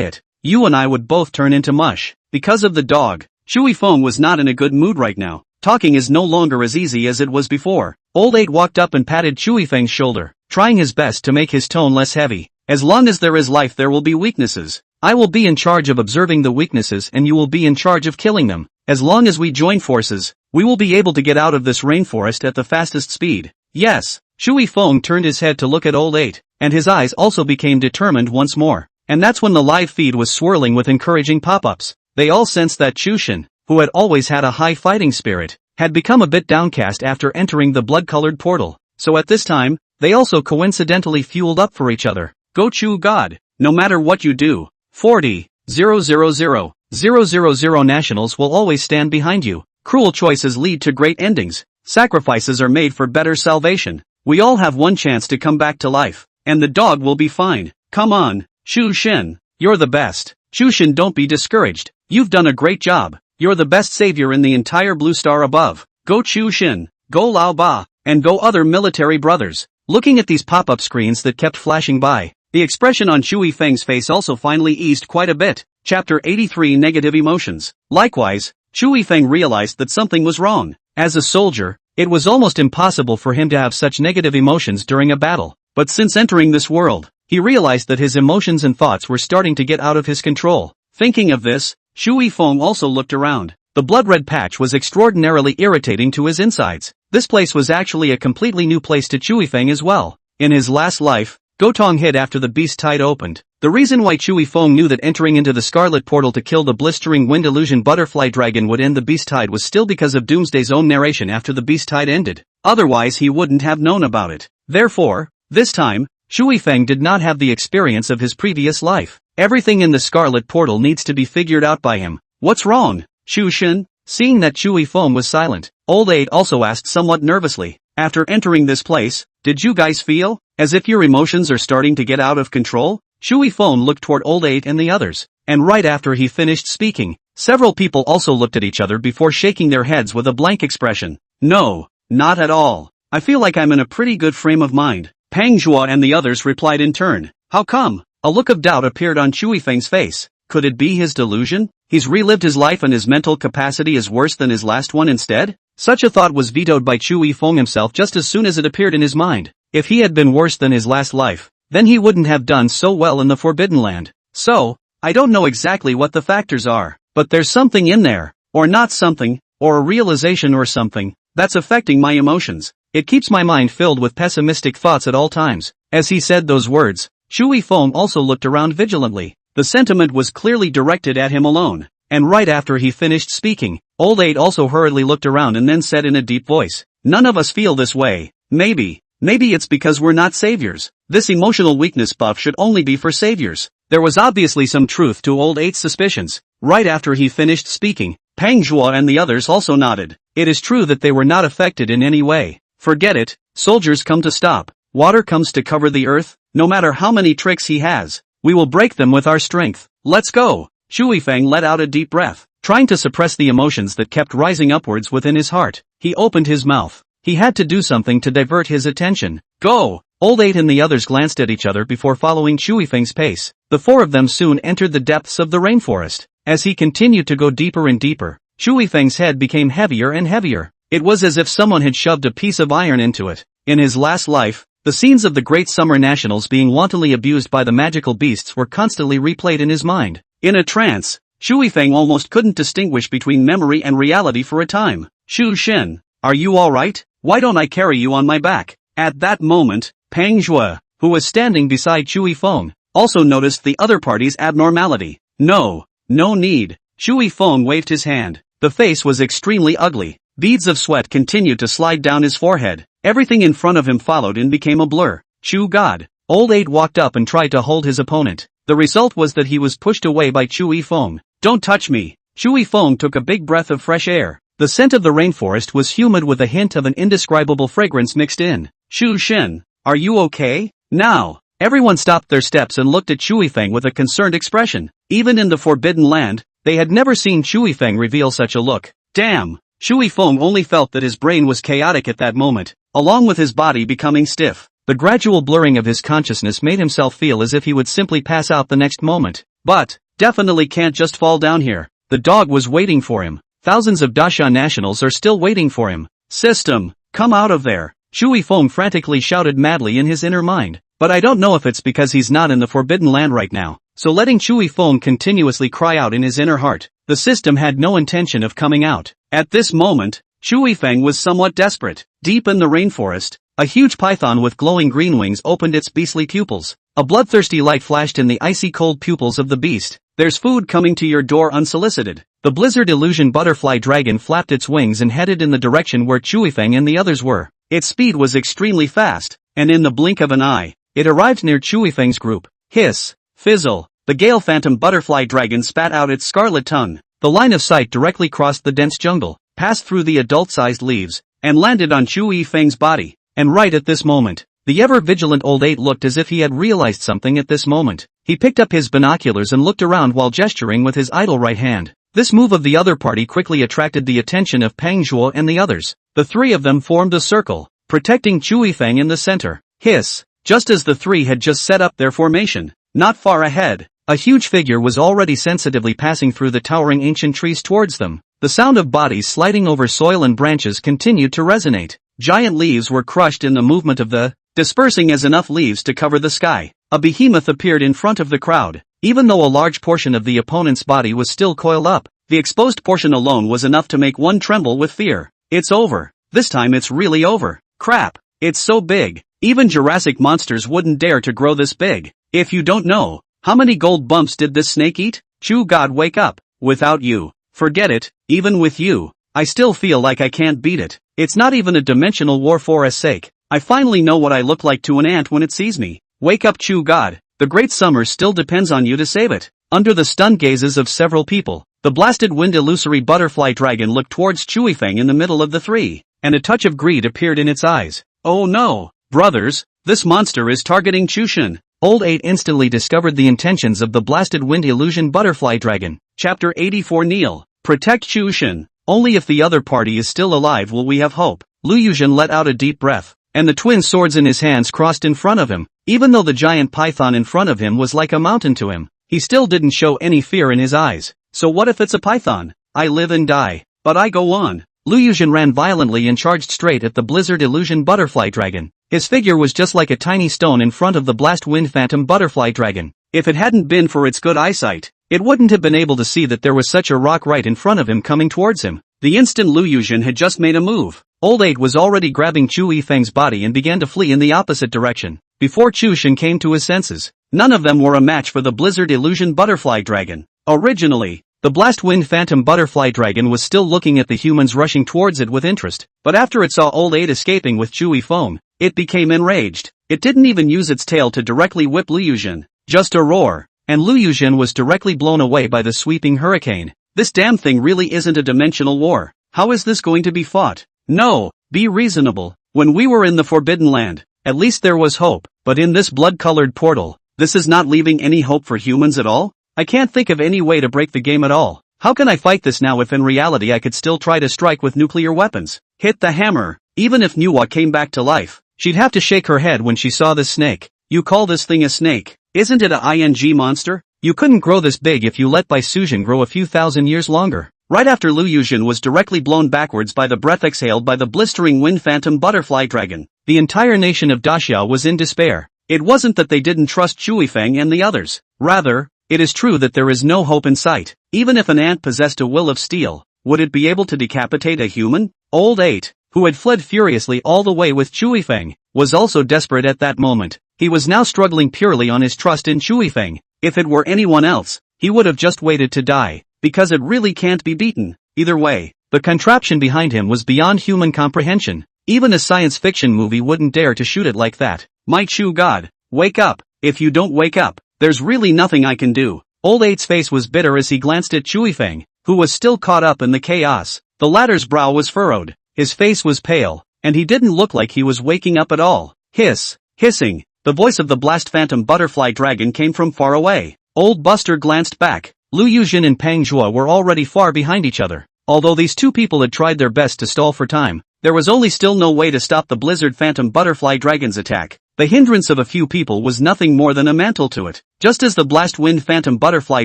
it, you and I would both turn into mush. Because of the dog, Shui Feng was not in a good mood right now. Talking is no longer as easy as it was before. Old 8 walked up and patted Shui Feng's shoulder, trying his best to make his tone less heavy. As long as there is life there will be weaknesses. I will be in charge of observing the weaknesses and you will be in charge of killing them. As long as we join forces, we will be able to get out of this rainforest at the fastest speed. Yes. Shui Feng turned his head to look at Old 8, and his eyes also became determined once more. And that's when the live feed was swirling with encouraging pop-ups. They all sensed that Chu Shin, who had always had a high fighting spirit, had become a bit downcast after entering the blood-colored portal. So at this time, they also coincidentally fueled up for each other. Go Chu God, no matter what you do, 40,000,000 nationals will always stand behind you. Cruel choices lead to great endings. Sacrifices are made for better salvation. We all have one chance to come back to life, and the dog will be fine. Come on, Chu Shin, you're the best. Chu Shin, don't be discouraged. You've done a great job. You're the best savior in the entire blue star above. Go Chu Shin, go Lao Ba, and go other military brothers. Looking at these pop-up screens that kept flashing by, the expression on Shui Feng's face also finally eased quite a bit. Chapter 83 Negative Emotions. Likewise, Shui Feng realized that something was wrong. As a soldier, it was almost impossible for him to have such negative emotions during a battle. But since entering this world, he realized that his emotions and thoughts were starting to get out of his control. Thinking of this, Shui Feng also looked around. The blood-red patch was extraordinarily irritating to his insides. This place was actually a completely new place to Shui Feng as well. In his last life, Gotong hid after the beast tide opened. The reason why Shui Feng knew that entering into the Scarlet Portal to kill the blistering wind illusion butterfly dragon would end the beast tide was still because of Doomsday's own narration after the beast tide ended. Otherwise he wouldn't have known about it. Therefore, this time, Shui Feng did not have the experience of his previous life. Everything in the Scarlet Portal needs to be figured out by him. What's wrong, Chu Shin? Seeing that Shui Feng was silent, Old 8 also asked somewhat nervously. After entering this place, did you guys feel as if your emotions are starting to get out of control? Shui Feng looked toward Old 8 and the others, and right after he finished speaking, several people also looked at each other before shaking their heads with a blank expression. No, not at all. I feel like I'm in a pretty good frame of mind. Pang Zhuo and the others replied in turn. How come? A look of doubt appeared on Shui Feng's face. Could it be his delusion? He's relived his life and his mental capacity is worse than his last one instead? Such a thought was vetoed by Shui Feng himself just as soon as it appeared in his mind. If he had been worse than his last life, then he wouldn't have done so well in the Forbidden Land. So, I don't know exactly what the factors are, but there's something in there, or not something, or a realization or something, that's affecting my emotions. It keeps my mind filled with pessimistic thoughts at all times. As he said those words, Shui Feng also looked around vigilantly. The sentiment was clearly directed at him alone. And right after he finished speaking, Old 8 also hurriedly looked around and then said in a deep voice, none of us feel this way. Maybe it's because we're not saviors. This emotional weakness buff should only be for saviors. There was obviously some truth to Old 8's suspicions. Right after he finished speaking, Pang Zhuo and the others also nodded. It is true that they were not affected in any way. Forget it, soldiers come to stop. Water comes to cover the earth. No matter how many tricks he has, we will break them with our strength. Let's go. Shui Feng let out a deep breath, trying to suppress the emotions that kept rising upwards within his heart. He opened his mouth. He had to do something to divert his attention. Go! Old 8 and the others glanced at each other before following Shui Feng's pace. The four of them soon entered the depths of the rainforest. As he continued to go deeper and deeper, Shui Feng's head became heavier and heavier. It was as if someone had shoved a piece of iron into it. In his last life, the scenes of the Great Summer Nationals being wantonly abused by the magical beasts were constantly replayed in his mind. In a trance, Shui Feng almost couldn't distinguish between memory and reality for a time. Chu Shin, are you alright? Why don't I carry you on my back? At that moment, Pang Zhuo, who was standing beside Shui Feng, also noticed the other party's abnormality. No need. Shui Feng waved his hand. The face was extremely ugly. Beads of sweat continued to slide down his forehead. Everything in front of him followed and became a blur. Chu God. Old 8 walked up and tried to hold his opponent. The result was that he was pushed away by Shui Feng. Don't touch me. Shui Feng took a big breath of fresh air. The scent of the rainforest was humid with a hint of an indescribable fragrance mixed in. Chu Shin, are you okay? Now, everyone stopped their steps and looked at Shui Feng with a concerned expression. Even in the Forbidden Land, they had never seen Shui Feng reveal such a look. Damn! Shui Feng only felt that his brain was chaotic at that moment, along with his body becoming stiff. The gradual blurring of his consciousness made himself feel as if he would simply pass out the next moment. But, definitely can't just fall down here. The dog was waiting for him. Thousands of Daxia nationals are still waiting for him. System, come out of there. Chui Feng frantically shouted madly in his inner mind. But I don't know if it's because he's not in the Forbidden Land right now. So letting Chui Feng continuously cry out in his inner heart. The system had no intention of coming out. At this moment, Chui Feng was somewhat desperate. Deep in the rainforest, a huge python with glowing green wings opened its beastly pupils. A bloodthirsty light flashed in the icy cold pupils of the beast. There's food coming to your door unsolicited. The blizzard illusion butterfly dragon flapped its wings and headed in the direction where Chui Feng and the others were. Its speed was extremely fast, and in the blink of an eye, it arrived near Chui Feng's group. Hiss, fizzle, the gale phantom butterfly dragon spat out its scarlet tongue. The line of sight directly crossed the dense jungle, passed through the adult-sized leaves, and landed on Chui Feng's body. And right at this moment, the ever-vigilant old ape looked as if he had realized something at this moment. He picked up his binoculars and looked around while gesturing with his idle right hand. This move of the other party quickly attracted the attention of Pang Zhuo and the others. The three of them formed a circle, protecting Chui Feng in the center. Hiss! Just as the three had just set up their formation, not far ahead, a huge figure was already sensitively passing through the towering ancient trees towards them. The sound of bodies sliding over soil and branches continued to resonate. Giant leaves were crushed in the movement of the, dispersing as enough leaves to cover the sky. A behemoth appeared in front of the crowd. Even though a large portion of the opponent's body was still coiled up, the exposed portion alone was enough to make one tremble with fear. It's over. This time it's really over. Crap. It's so big. Even Jurassic monsters wouldn't dare to grow this big. If you don't know, how many gold bumps did this snake eat? Chew God, wake up. Without you. Forget it. Even with you, I still feel like I can't beat it. It's not even a dimensional war for its sake. I finally know what I look like to an ant when it sees me. Wake up, Chew God. The great summer still depends on you to save it. Under the stunned gazes of several people, the blasted wind illusory butterfly dragon looked towards Chui Feng in the middle of the three, and a touch of greed appeared in its eyes. Oh no, brothers, this monster is targeting Chushin. Old 8 instantly discovered the intentions of the blasted wind illusion butterfly dragon. Chapter 84 Kneel. Protect Chushin. Only if the other party is still alive will we have hope. Lu Yuzhen let out a deep breath, and the twin swords in his hands crossed in front of him. Even though the giant python in front of him was like a mountain to him, he still didn't show any fear in his eyes. So what if it's a python? I live and die, but I go on. Lu Yuzhen ran violently and charged straight at the blizzard illusion butterfly dragon. His figure was just like a tiny stone in front of the blast wind phantom butterfly dragon. If it hadn't been for its good eyesight, it wouldn't have been able to see that there was such a rock right in front of him coming towards him. The instant Lu Yuzhen had just made a move, Old 8 was already grabbing Chu Yifeng's body and began to flee in the opposite direction. Before Chushin came to his senses, none of them were a match for the blizzard illusion butterfly dragon. Originally, the blast wind phantom butterfly dragon was still looking at the humans rushing towards it with interest, but after it saw Old 8 escaping with Chu Yifeng, it became enraged. It didn't even use its tail to directly whip Lu Yuzhen, just a roar, and Lu Yuzhen was directly blown away by the sweeping hurricane. This damn thing really isn't a dimensional war. How is this going to be fought? No, be reasonable. When we were in the Forbidden Land, at least there was hope, but in this blood-colored portal, this is not leaving any hope for humans at all? I can't think of any way to break the game at all. How can I fight this now if in reality I could still try to strike with nuclear weapons? Hit the hammer. Even if Nuwa came back to life, she'd have to shake her head when she saw this snake. You call this thing a snake? Isn't it a ING monster? You couldn't grow this big if you let Bai Sujin grow a few thousand years longer. Right after Lu Yuzhen was directly blown backwards by the breath exhaled by the blistering wind phantom butterfly dragon, the entire nation of Daxia was in despair. It wasn't that they didn't trust Chu Yifeng and the others. Rather, it is true that there is no hope in sight. Even if an ant possessed a will of steel, would it be able to decapitate a human? Old 8, who had fled furiously all the way with Chu Yifeng, was also desperate at that moment. He was now struggling purely on his trust in Chu Yifeng. If it were anyone else, he would have just waited to die, because it really can't be beaten. Either way, the contraption behind him was beyond human comprehension. Even a science fiction movie wouldn't dare to shoot it like that. My Chu God, wake up. If you don't wake up, there's really nothing I can do. Old 8's face was bitter as he glanced at Chu Yifeng, who was still caught up in the chaos. The latter's brow was furrowed, his face was pale, and he didn't look like he was waking up at all. Hiss, hissing. The voice of the blast phantom butterfly dragon came from far away. Old Buster glanced back. Lu Yuzhen and Pang Zhuo were already far behind each other. Although these two people had tried their best to stall for time, There was only still no way to stop the blizzard phantom butterfly dragon's attack. The hindrance of a few people was nothing more than a mantle to it. Just as the blast wind phantom butterfly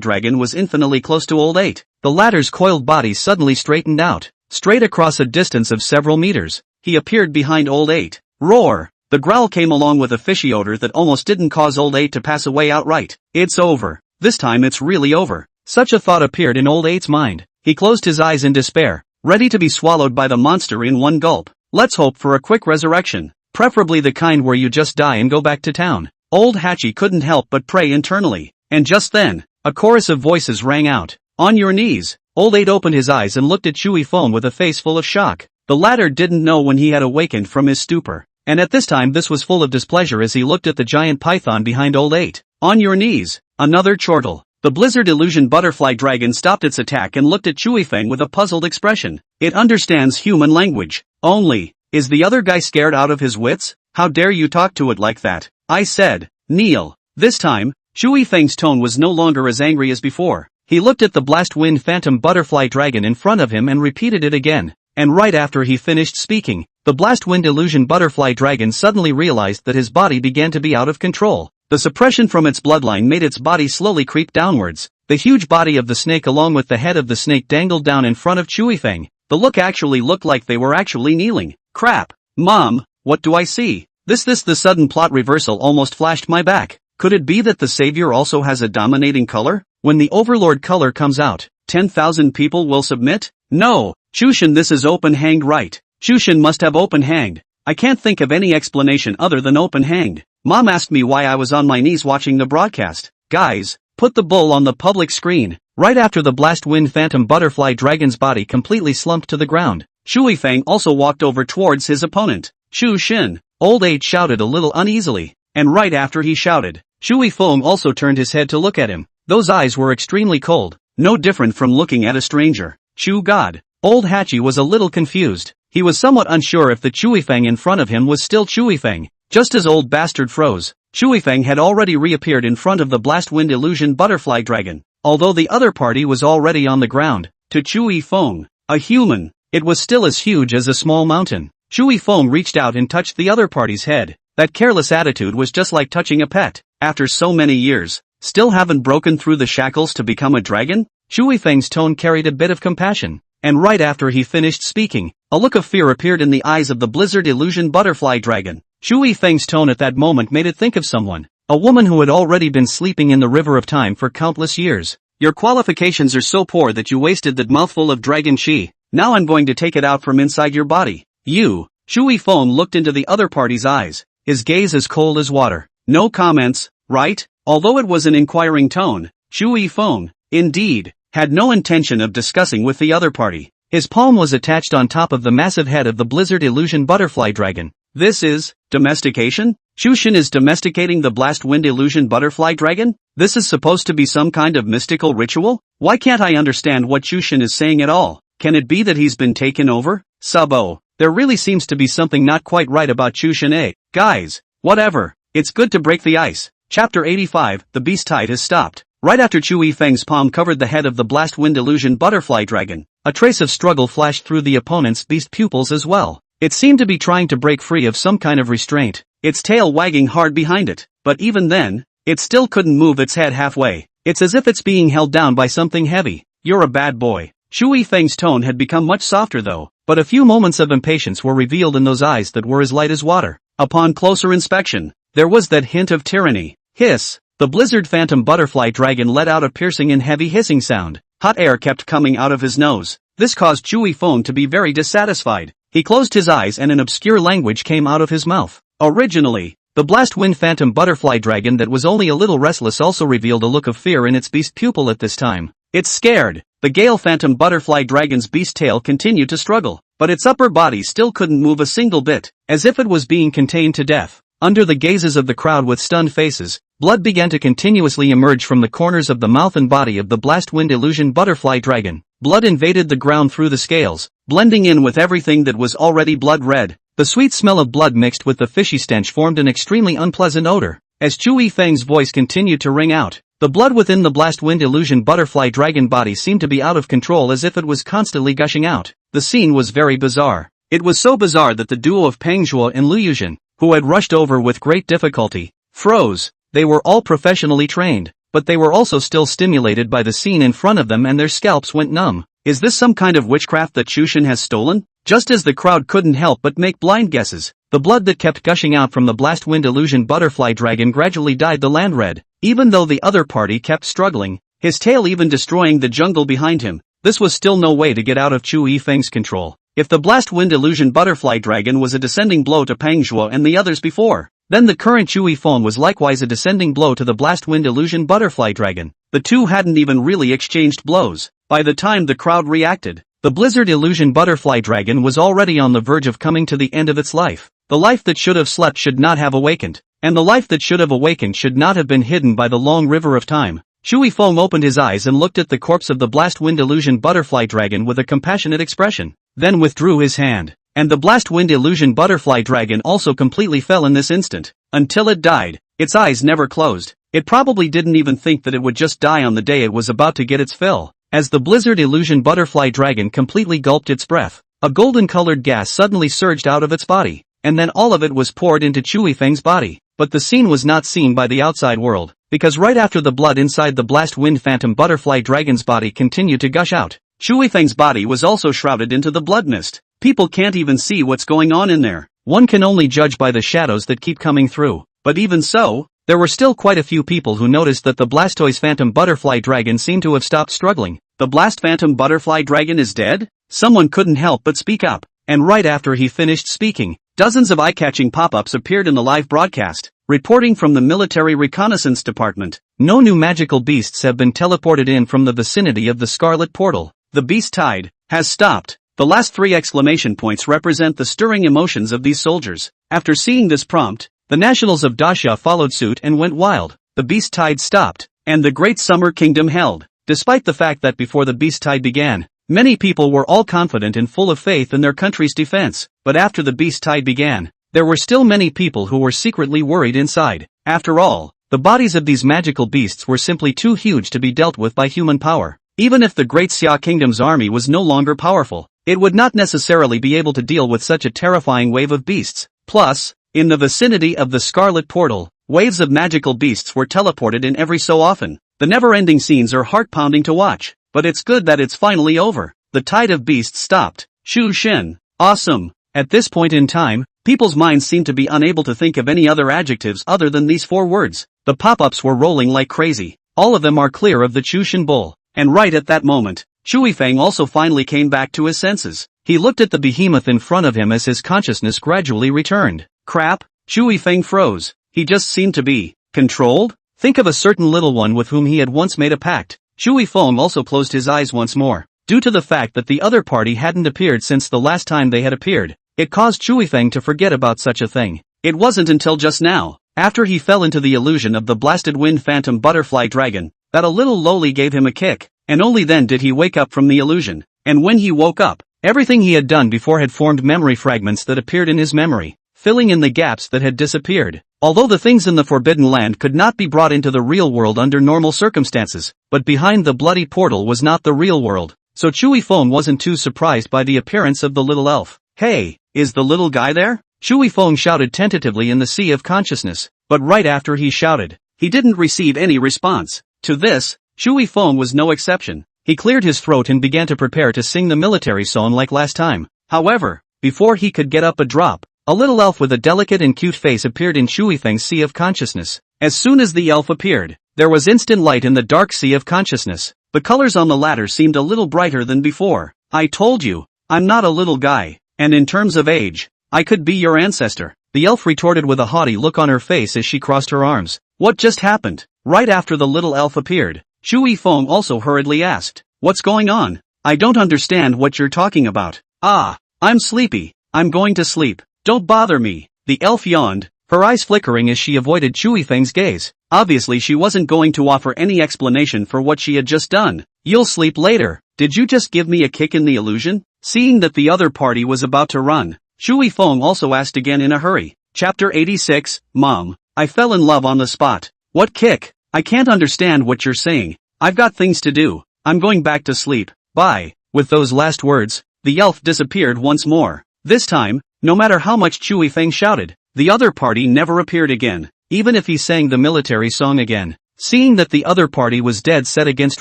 dragon was infinitely close to Old 8, the latter's coiled body suddenly straightened out. Straight across a distance of several meters, he appeared behind Old 8. Roar! The growl came along with a fishy odor that almost didn't cause Old 8 to pass away outright. It's over. This time it's really over. Such a thought appeared in Old 8's mind. He closed his eyes in despair, ready to be swallowed by the monster in one gulp. Let's hope for a quick resurrection. Preferably the kind where you just die and go back to town. Old Hachi couldn't help but pray internally. And just then, a chorus of voices rang out. On your knees. Old 8 opened his eyes and looked at Chui Feng with a face full of shock. The latter didn't know when he had awakened from his stupor. And at this time this was full of displeasure as he looked at the giant python behind Old 8. On your knees. Another chortle. The blizzard illusion butterfly dragon stopped its attack and looked at Chui Feng with a puzzled expression. It understands human language. Only. Is the other guy scared out of his wits? How dare you talk to it like that? I said. Kneel. This time, Chui Feng's tone was no longer as angry as before. He looked at the blast wind phantom butterfly dragon in front of him and repeated it again. And right after he finished speaking, the blast wind illusion butterfly dragon suddenly realized that his body began to be out of control. The suppression from its bloodline made its body slowly creep downwards. The huge body of the snake along with the head of the snake dangled down in front of Chui Feng. The look actually looked like they were actually kneeling. Crap. Mom, what do I see? The sudden plot reversal almost flashed my back. Could it be that the savior also has a dominating color? When the overlord color comes out, 10,000 people will submit? No. Chushin, this is open-hanged, right? Chushin must have open-hanged. I can't think of any explanation other than open-hanged. Mom asked me why I was on my knees watching the broadcast. Guys, put the bull on the public screen. Right after the blast wind phantom butterfly dragon's body completely slumped to the ground, Chui Feng also walked over towards his opponent. Chu Xin. Old 8 shouted a little uneasily. And right after he shouted, Chui Feng also turned his head to look at him. Those eyes were extremely cold, no different from looking at a stranger. Chu God. Old Hachi was a little confused. He was somewhat unsure if the Chui Feng in front of him was still Chui Feng. Just as old bastard froze, Chui Feng had already reappeared in front of the blast wind illusion butterfly dragon, although the other party was already on the ground. To Chui Feng, a human, it was still as huge as a small mountain. Chui Feng reached out and touched the other party's head. That careless attitude was just like touching a pet. After so many years, still haven't broken through the shackles to become a dragon? Chui Feng's tone carried a bit of compassion. And right after he finished speaking, a look of fear appeared in the eyes of the blizzard illusion butterfly dragon. Chui Feng's tone at that moment made it think of someone. A woman who had already been sleeping in the river of time for countless years. Your qualifications are so poor that you wasted that mouthful of dragon chi. Now I'm going to take it out from inside your body. You. Chui Feng looked into the other party's eyes. His gaze as cold as water. No comments, right? Although it was an inquiring tone, Chui Feng, indeed, had no intention of discussing with the other party. His palm was attached on top of the massive head of the blizzard illusion butterfly dragon. This is domestication? Chushin is domesticating the blast wind illusion butterfly dragon? This is supposed to be some kind of mystical ritual? Why can't I understand what Chushin is saying at all? Can it be that he's been taken over? Sub-o. There really seems to be something not quite right about Chushin, eh? Guys, whatever. It's good to break the ice. Chapter 85, the beast tide has stopped. Right after Chui Feng's palm covered the head of the blast wind illusion butterfly dragon, a trace of struggle flashed through the opponent's beast pupils as well. It seemed to be trying to break free of some kind of restraint, its tail wagging hard behind it. But even then, it still couldn't move its head halfway. It's as if it's being held down by something heavy. You're a bad boy. Chui Feng's tone had become much softer though, but a few moments of impatience were revealed in those eyes that were as light as water. Upon closer inspection, there was that hint of tyranny. Hiss. The blizzard phantom butterfly dragon let out a piercing and heavy hissing sound. Hot air kept coming out of his nose. This caused Chui Feng to be very dissatisfied. He closed his eyes and an obscure language came out of his mouth. Originally, the blast wind phantom butterfly dragon that was only a little restless also revealed a look of fear in its beast pupil at this time. It's scared. The gale phantom butterfly dragon's beast tail continued to struggle, but its upper body still couldn't move a single bit, as if it was being contained to death. Under the gazes of the crowd with stunned faces, blood began to continuously emerge from the corners of the mouth and body of the blast wind illusion butterfly dragon. Blood invaded the ground through the scales, blending in with everything that was already blood red. The sweet smell of blood mixed with the fishy stench formed an extremely unpleasant odor. As Chui Feng's voice continued to ring out, the blood within the blast wind illusion butterfly dragon body seemed to be out of control as if it was constantly gushing out. The scene was very bizarre. It was so bizarre that the duo of Peng Zhuo and Liu Yuzhen, who had rushed over with great difficulty, froze. They were all professionally trained, but they were also still stimulated by the scene in front of them and their scalps went numb. Is this some kind of witchcraft that Chushin has stolen? Just as the crowd couldn't help but make blind guesses, the blood that kept gushing out from the blast wind illusion butterfly dragon gradually dyed the land red, even though the other party kept struggling, his tail even destroying the jungle behind him. This was still no way to get out of Chu Yifeng's control. If the blast wind illusion butterfly dragon was a descending blow to Peng Zhuo and the others before, then the current Chu Yifeng was likewise a descending blow to the blast wind illusion butterfly dragon. The two hadn't even really exchanged blows. By the time the crowd reacted, the blizzard illusion butterfly dragon was already on the verge of coming to the end of its life. The life that should have slept should not have awakened, and the life that should have awakened should not have been hidden by the long river of time. Chu Yifeng opened his eyes and looked at the corpse of the blast wind illusion butterfly dragon with a compassionate expression, then withdrew his hand, and the blast wind illusion butterfly dragon also completely fell in this instant, until it died. Its eyes never closed. It probably didn't even think that it would just die on the day it was about to get its fill. As the blizzard illusion butterfly dragon completely gulped its breath, a golden-colored gas suddenly surged out of its body, and then all of it was poured into Chu Yifeng's body. But the scene was not seen by the outside world, because right after the blood inside the blast wind phantom butterfly dragon's body continued to gush out, Chu Yifeng's body was also shrouded into the blood mist. People can't even see what's going on in there. One can only judge by the shadows that keep coming through. But even so, there were still quite a few people who noticed that the Blastoise phantom butterfly dragon seemed to have stopped struggling. The blast phantom butterfly dragon is dead? Someone couldn't help but speak up, and right after he finished speaking, dozens of eye-catching pop-ups appeared in the live broadcast, reporting from the military reconnaissance department. No new magical beasts have been teleported in from the vicinity of the Scarlet Portal. The beast tide has stopped. The last 3 exclamation points represent the stirring emotions of these soldiers. After seeing this prompt, the nationals of Daxia followed suit and went wild. The beast tide stopped, and the Great Summer Kingdom held. Despite the fact that before the beast tide began, many people were all confident and full of faith in their country's defense, but after the beast tide began, there were still many people who were secretly worried inside. After all, the bodies of these magical beasts were simply too huge to be dealt with by human power. Even if the Great Xia Kingdom's army was no longer powerful, it would not necessarily be able to deal with such a terrifying wave of beasts. Plus, in the vicinity of the Scarlet Portal, waves of magical beasts were teleported in every so often. The never-ending scenes are heart-pounding to watch, but it's good that it's finally over. The tide of beasts stopped. Shu Shen. Awesome. At this point in time, people's minds seemed to be unable to think of any other adjectives other than these 4 words. The pop-ups were rolling like crazy. All of them are clear of the Chushin Bull. And right at that moment, Chu Yifeng also finally came back to his senses. He looked at the behemoth in front of him as his consciousness gradually returned. Crap, Chu Yifeng froze. He just seemed to be controlled? Think of a certain little one with whom he had once made a pact. Chu Yifeng also closed his eyes once more. Due to the fact that the other party hadn't appeared since the last time they had appeared, it caused Chu Yifeng to forget about such a thing. It wasn't until just now, after he fell into the illusion of the blasted wind phantom butterfly dragon, that a little loli gave him a kick, and only then did he wake up from the illusion. And when he woke up, everything he had done before had formed memory fragments that appeared in his memory, filling in the gaps that had disappeared. Although the things in the Forbidden Land could not be brought into the real world under normal circumstances, but behind the bloody portal was not the real world, so Chu Yifeng wasn't too surprised by the appearance of the little elf. Hey, is the little guy there? Chu Yifeng shouted tentatively in the sea of consciousness, but right after he shouted, he didn't receive any response. To this, Chu Yifeng was no exception. He cleared his throat and began to prepare to sing the military song like last time. However, before he could get up a drop, a little elf with a delicate and cute face appeared in Chu Yifeng's sea of consciousness. As soon as the elf appeared, there was instant light in the dark sea of consciousness. The colors on the latter seemed a little brighter than before. I told you, I'm not a little guy, and in terms of age, I could be your ancestor. The elf retorted with a haughty look on her face as she crossed her arms. What just happened? Right after the little elf appeared, Chu Yifeng also hurriedly asked, what's going on? I don't understand what you're talking about. Ah, I'm sleepy. I'm going to sleep. Don't bother me. The elf yawned, her eyes flickering as she avoided Chu Yifeng's gaze. Obviously she wasn't going to offer any explanation for what she had just done. You'll sleep later. Did you just give me a kick in the illusion? Seeing that the other party was about to run, Chu Yifeng also asked again in a hurry. Chapter 86, Mom, I fell in love on the spot. What kick? I can't understand what you're saying. I've got things to do. I'm going back to sleep. Bye. With those last words, the elf disappeared once more. This time, no matter how much Chu Yifeng shouted, the other party never appeared again, even if he sang the military song again. Seeing that the other party was dead set against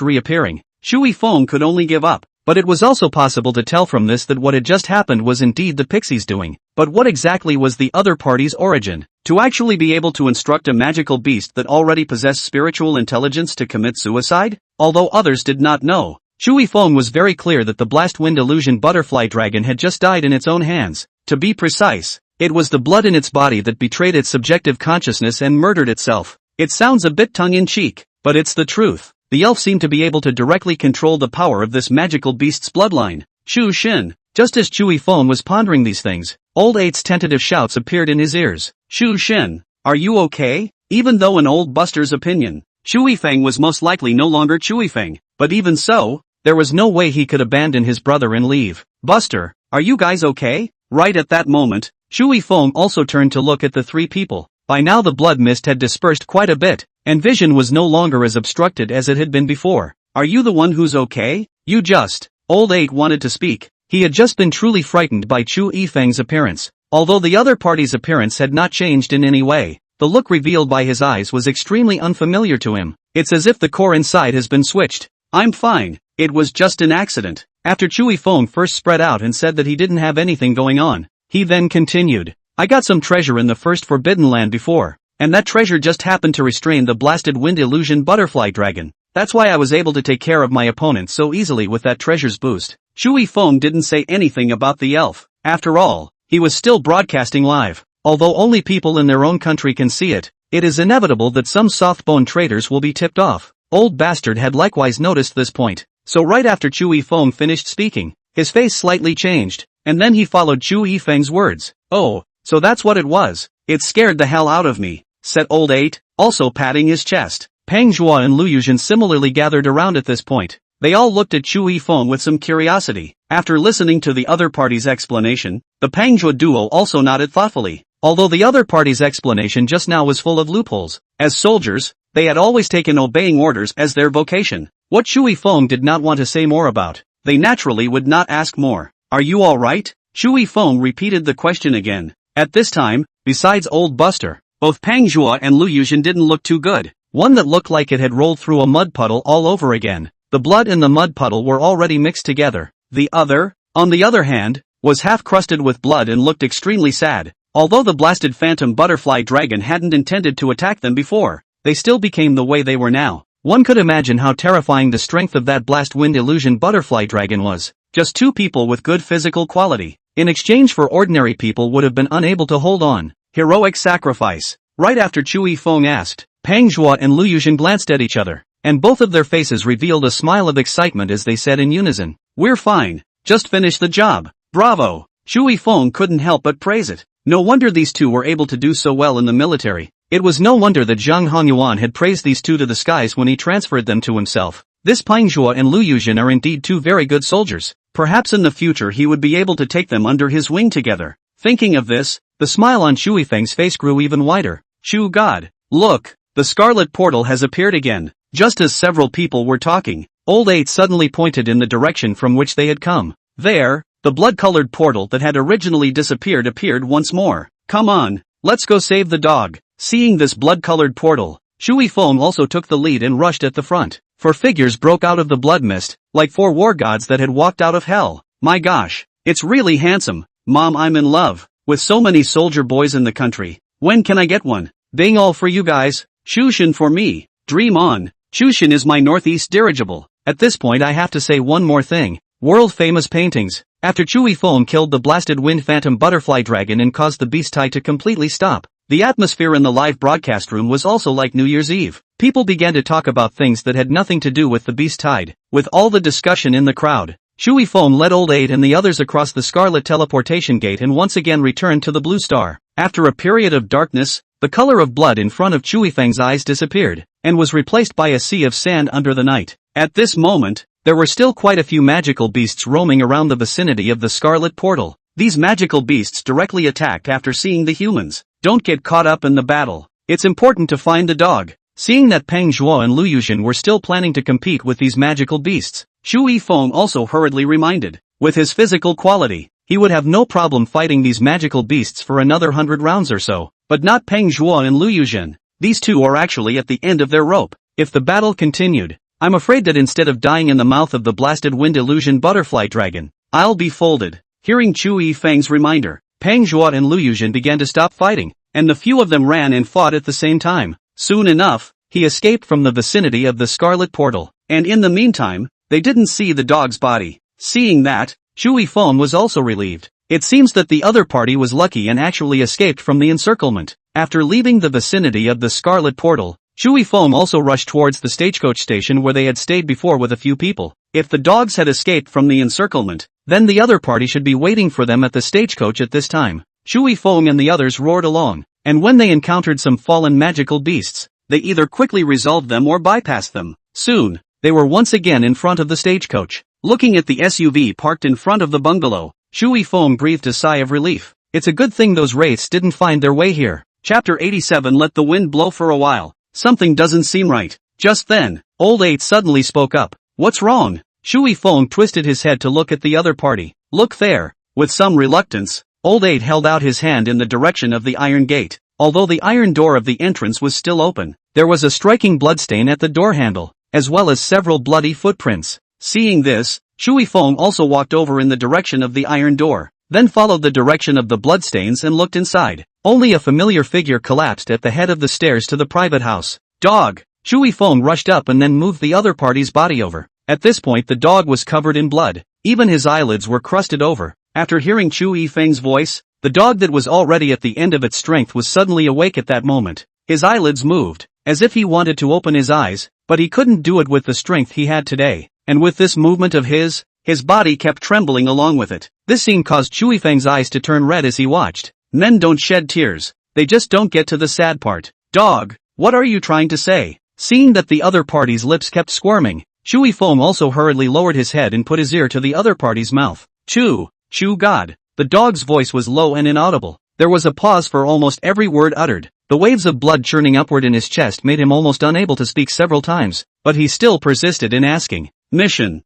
reappearing, Chu Yifeng could only give up. But it was also possible to tell from this that what had just happened was indeed the pixies' doing. But what exactly was the other party's origin? To actually be able to instruct a magical beast that already possessed spiritual intelligence to commit suicide? Although others did not know, Chu Yifeng was very clear that the blast wind illusion butterfly dragon had just died in its own hands. To be precise, it was the blood in its body that betrayed its subjective consciousness and murdered itself. It sounds a bit tongue-in-cheek, but it's the truth. The elf seemed to be able to directly control the power of this magical beast's bloodline. Chu Xin. Just as Chu Yifeng was pondering these things, Old Eight's tentative shouts appeared in his ears. Chu Xin, are you okay? Even though in Old Buster's opinion, Chu Yifeng was most likely no longer Chu Yifeng, but even so, there was no way he could abandon his brother and leave. Buster, are you guys okay? Right at that moment, Chu Yifeng also turned to look at the three people. By now the blood mist had dispersed quite a bit, and vision was no longer as obstructed as it had been before. Are you the one who's okay? You just. Old Eight wanted to speak. He had just been truly frightened by Chu Yifeng's appearance. Although the other party's appearance had not changed in any way, the look revealed by his eyes was extremely unfamiliar to him. It's as if the core inside has been switched. I'm fine. It was just an accident. After Chu Yifeng first spread out and said that he didn't have anything going on, he then continued. I got some treasure in the first Forbidden Land before, and that treasure just happened to restrain the blasted wind illusion butterfly dragon. That's why I was able to take care of my opponent so easily with that treasure's boost. Chu Yifeng didn't say anything about the elf. After all, he was still broadcasting live. Although only people in their own country can see it, it is inevitable that some soft-bone traitors will be tipped off. Old Bastard had likewise noticed this point. So right after Chu Yifeng finished speaking, his face slightly changed, and then he followed Chu Yifeng's words. Oh. So that's what it was. It scared the hell out of me, said Old Eight, also patting his chest. Peng Zhuo and Lu Yuzhen similarly gathered around at this point. They all looked at Chu Yifeng with some curiosity. After listening to the other party's explanation, the Peng Zhuo duo also nodded thoughtfully. Although the other party's explanation just now was full of loopholes, as soldiers, they had always taken obeying orders as their vocation. What Chu Yifeng did not want to say more about, they naturally would not ask more. Are you alright? Chu Yifeng repeated the question again. At this time, besides Old Buster, both Peng Zhuo and Lu Yuzhen didn't look too good. One that looked like it had rolled through a mud puddle all over again. The blood and the mud puddle were already mixed together. The other, on the other hand, was half crusted with blood and looked extremely sad. Although the blasted phantom butterfly dragon hadn't intended to attack them before, they still became the way they were now. One could imagine how terrifying the strength of that blast wind illusion butterfly dragon was. Just two people with good physical quality, in exchange for ordinary people would have been unable to hold on. Heroic sacrifice. Right after Chu Yifeng asked, Peng Zhuo and Lu Yuzhen glanced at each other, and both of their faces revealed a smile of excitement as they said in unison, we're fine. Just finished the job. Bravo. Chu Yifeng couldn't help but praise it. No wonder these two were able to do so well in the military. It was no wonder that Zhang Honyuan had praised these two to the skies when he transferred them to himself. This Peng Zhuo and Lu Yuzhen are indeed two very good soldiers. Perhaps in the future he would be able to take them under his wing together. Thinking of this, the smile on Chu Yifeng's face grew even wider. Chu God, look, the scarlet portal has appeared again. Just as several people were talking, Old Eight suddenly pointed in the direction from which they had come. There, the blood-colored portal that had originally disappeared appeared once more. Come on, let's go save the dog. Seeing this blood-colored portal, Chu Yifeng also took the lead and rushed at the front. Four figures broke out of the blood mist, like four war gods that had walked out of hell. My gosh, it's really handsome. Mom, I'm in love with so many soldier boys in the country. When can I get one? Bing all for you guys. Shushin for me. Dream on. Shushin is my northeast dirigible. At this point I have to say one more thing. World famous paintings. After Chu Yifeng killed the blasted wind phantom butterfly dragon and caused the beast tide to completely stop, the atmosphere in the live broadcast room was also like New Year's Eve. People began to talk about things that had nothing to do with the beast tide. With all the discussion in the crowd, Chu Yifeng led Old Eight and the others across the scarlet teleportation gate and once again returned to the blue star. After a period of darkness, the color of blood in front of Chu Yifeng's eyes disappeared, and was replaced by a sea of sand under the night. At this moment, there were still quite a few magical beasts roaming around the vicinity of the scarlet portal. These magical beasts directly attacked after seeing the humans. Don't get caught up in the battle. It's important to find the dog. Seeing that Peng Zhuo and Lu Yuzhen were still planning to compete with these magical beasts, Chu Yifeng also hurriedly reminded. With his physical quality, he would have no problem fighting these magical beasts for another 100 rounds or so. But not Peng Zhuo and Liu Yuzhen. These two are actually at the end of their rope. If the battle continued, I'm afraid that instead of dying in the mouth of the blasted wind illusion butterfly dragon, I'll be folded. Hearing Chu Yifeng's reminder, Peng Zhuo and Liu Yuzhen began to stop fighting, and the few of them ran and fought at the same time. Soon enough, he escaped from the vicinity of the Scarlet Portal, and in the meantime, they didn't see the dog's body. Seeing that, Chu Yifeng was also relieved. It seems that the other party was lucky and actually escaped from the encirclement. After leaving the vicinity of the Scarlet Portal, Chu Yifeng also rushed towards the stagecoach station where they had stayed before with a few people. If the dogs had escaped from the encirclement, then the other party should be waiting for them at the stagecoach at this time. Chu Yifeng and the others roared along, and when they encountered some fallen magical beasts, they either quickly resolved them or bypassed them. Soon, they were once again in front of the stagecoach. Looking at the SUV parked in front of the bungalow, Chu Yifeng breathed a sigh of relief. It's a good thing those wraiths didn't find their way here. Chapter 87. Let the wind blow for a while. Something doesn't seem right. Just then, Old 8 suddenly spoke up. What's wrong? Chu Yifeng twisted his head to look at the other party. Look there. With some reluctance, Old 8 held out his hand in the direction of the iron gate. Although the iron door of the entrance was still open, there was a striking bloodstain at the door handle, as well as several bloody footprints. Seeing this, Chu Yifeng also walked over in the direction of the iron door, then followed the direction of the bloodstains and looked inside. Only a familiar figure collapsed at the head of the stairs to the private house. Dog! Chu Yifeng rushed up and then moved the other party's body over. At this point the dog was covered in blood. Even his eyelids were crusted over. After hearing Chu Yifeng's voice, the dog that was already at the end of its strength was suddenly awake at that moment. His eyelids moved, as if he wanted to open his eyes, but he couldn't do it with the strength he had today. And with this movement of his body kept trembling along with it. This scene caused Chu Yifeng's eyes to turn red as he watched. Men don't shed tears. They just don't get to the sad part. Dog, what are you trying to say? Seeing that the other party's lips kept squirming, Chu Yifeng also hurriedly lowered his head and put his ear to the other party's mouth. Chu God. The dog's voice was low and inaudible. There was a pause for almost every word uttered. The waves of blood churning upward in his chest made him almost unable to speak several times, but he still persisted in asking. Mission.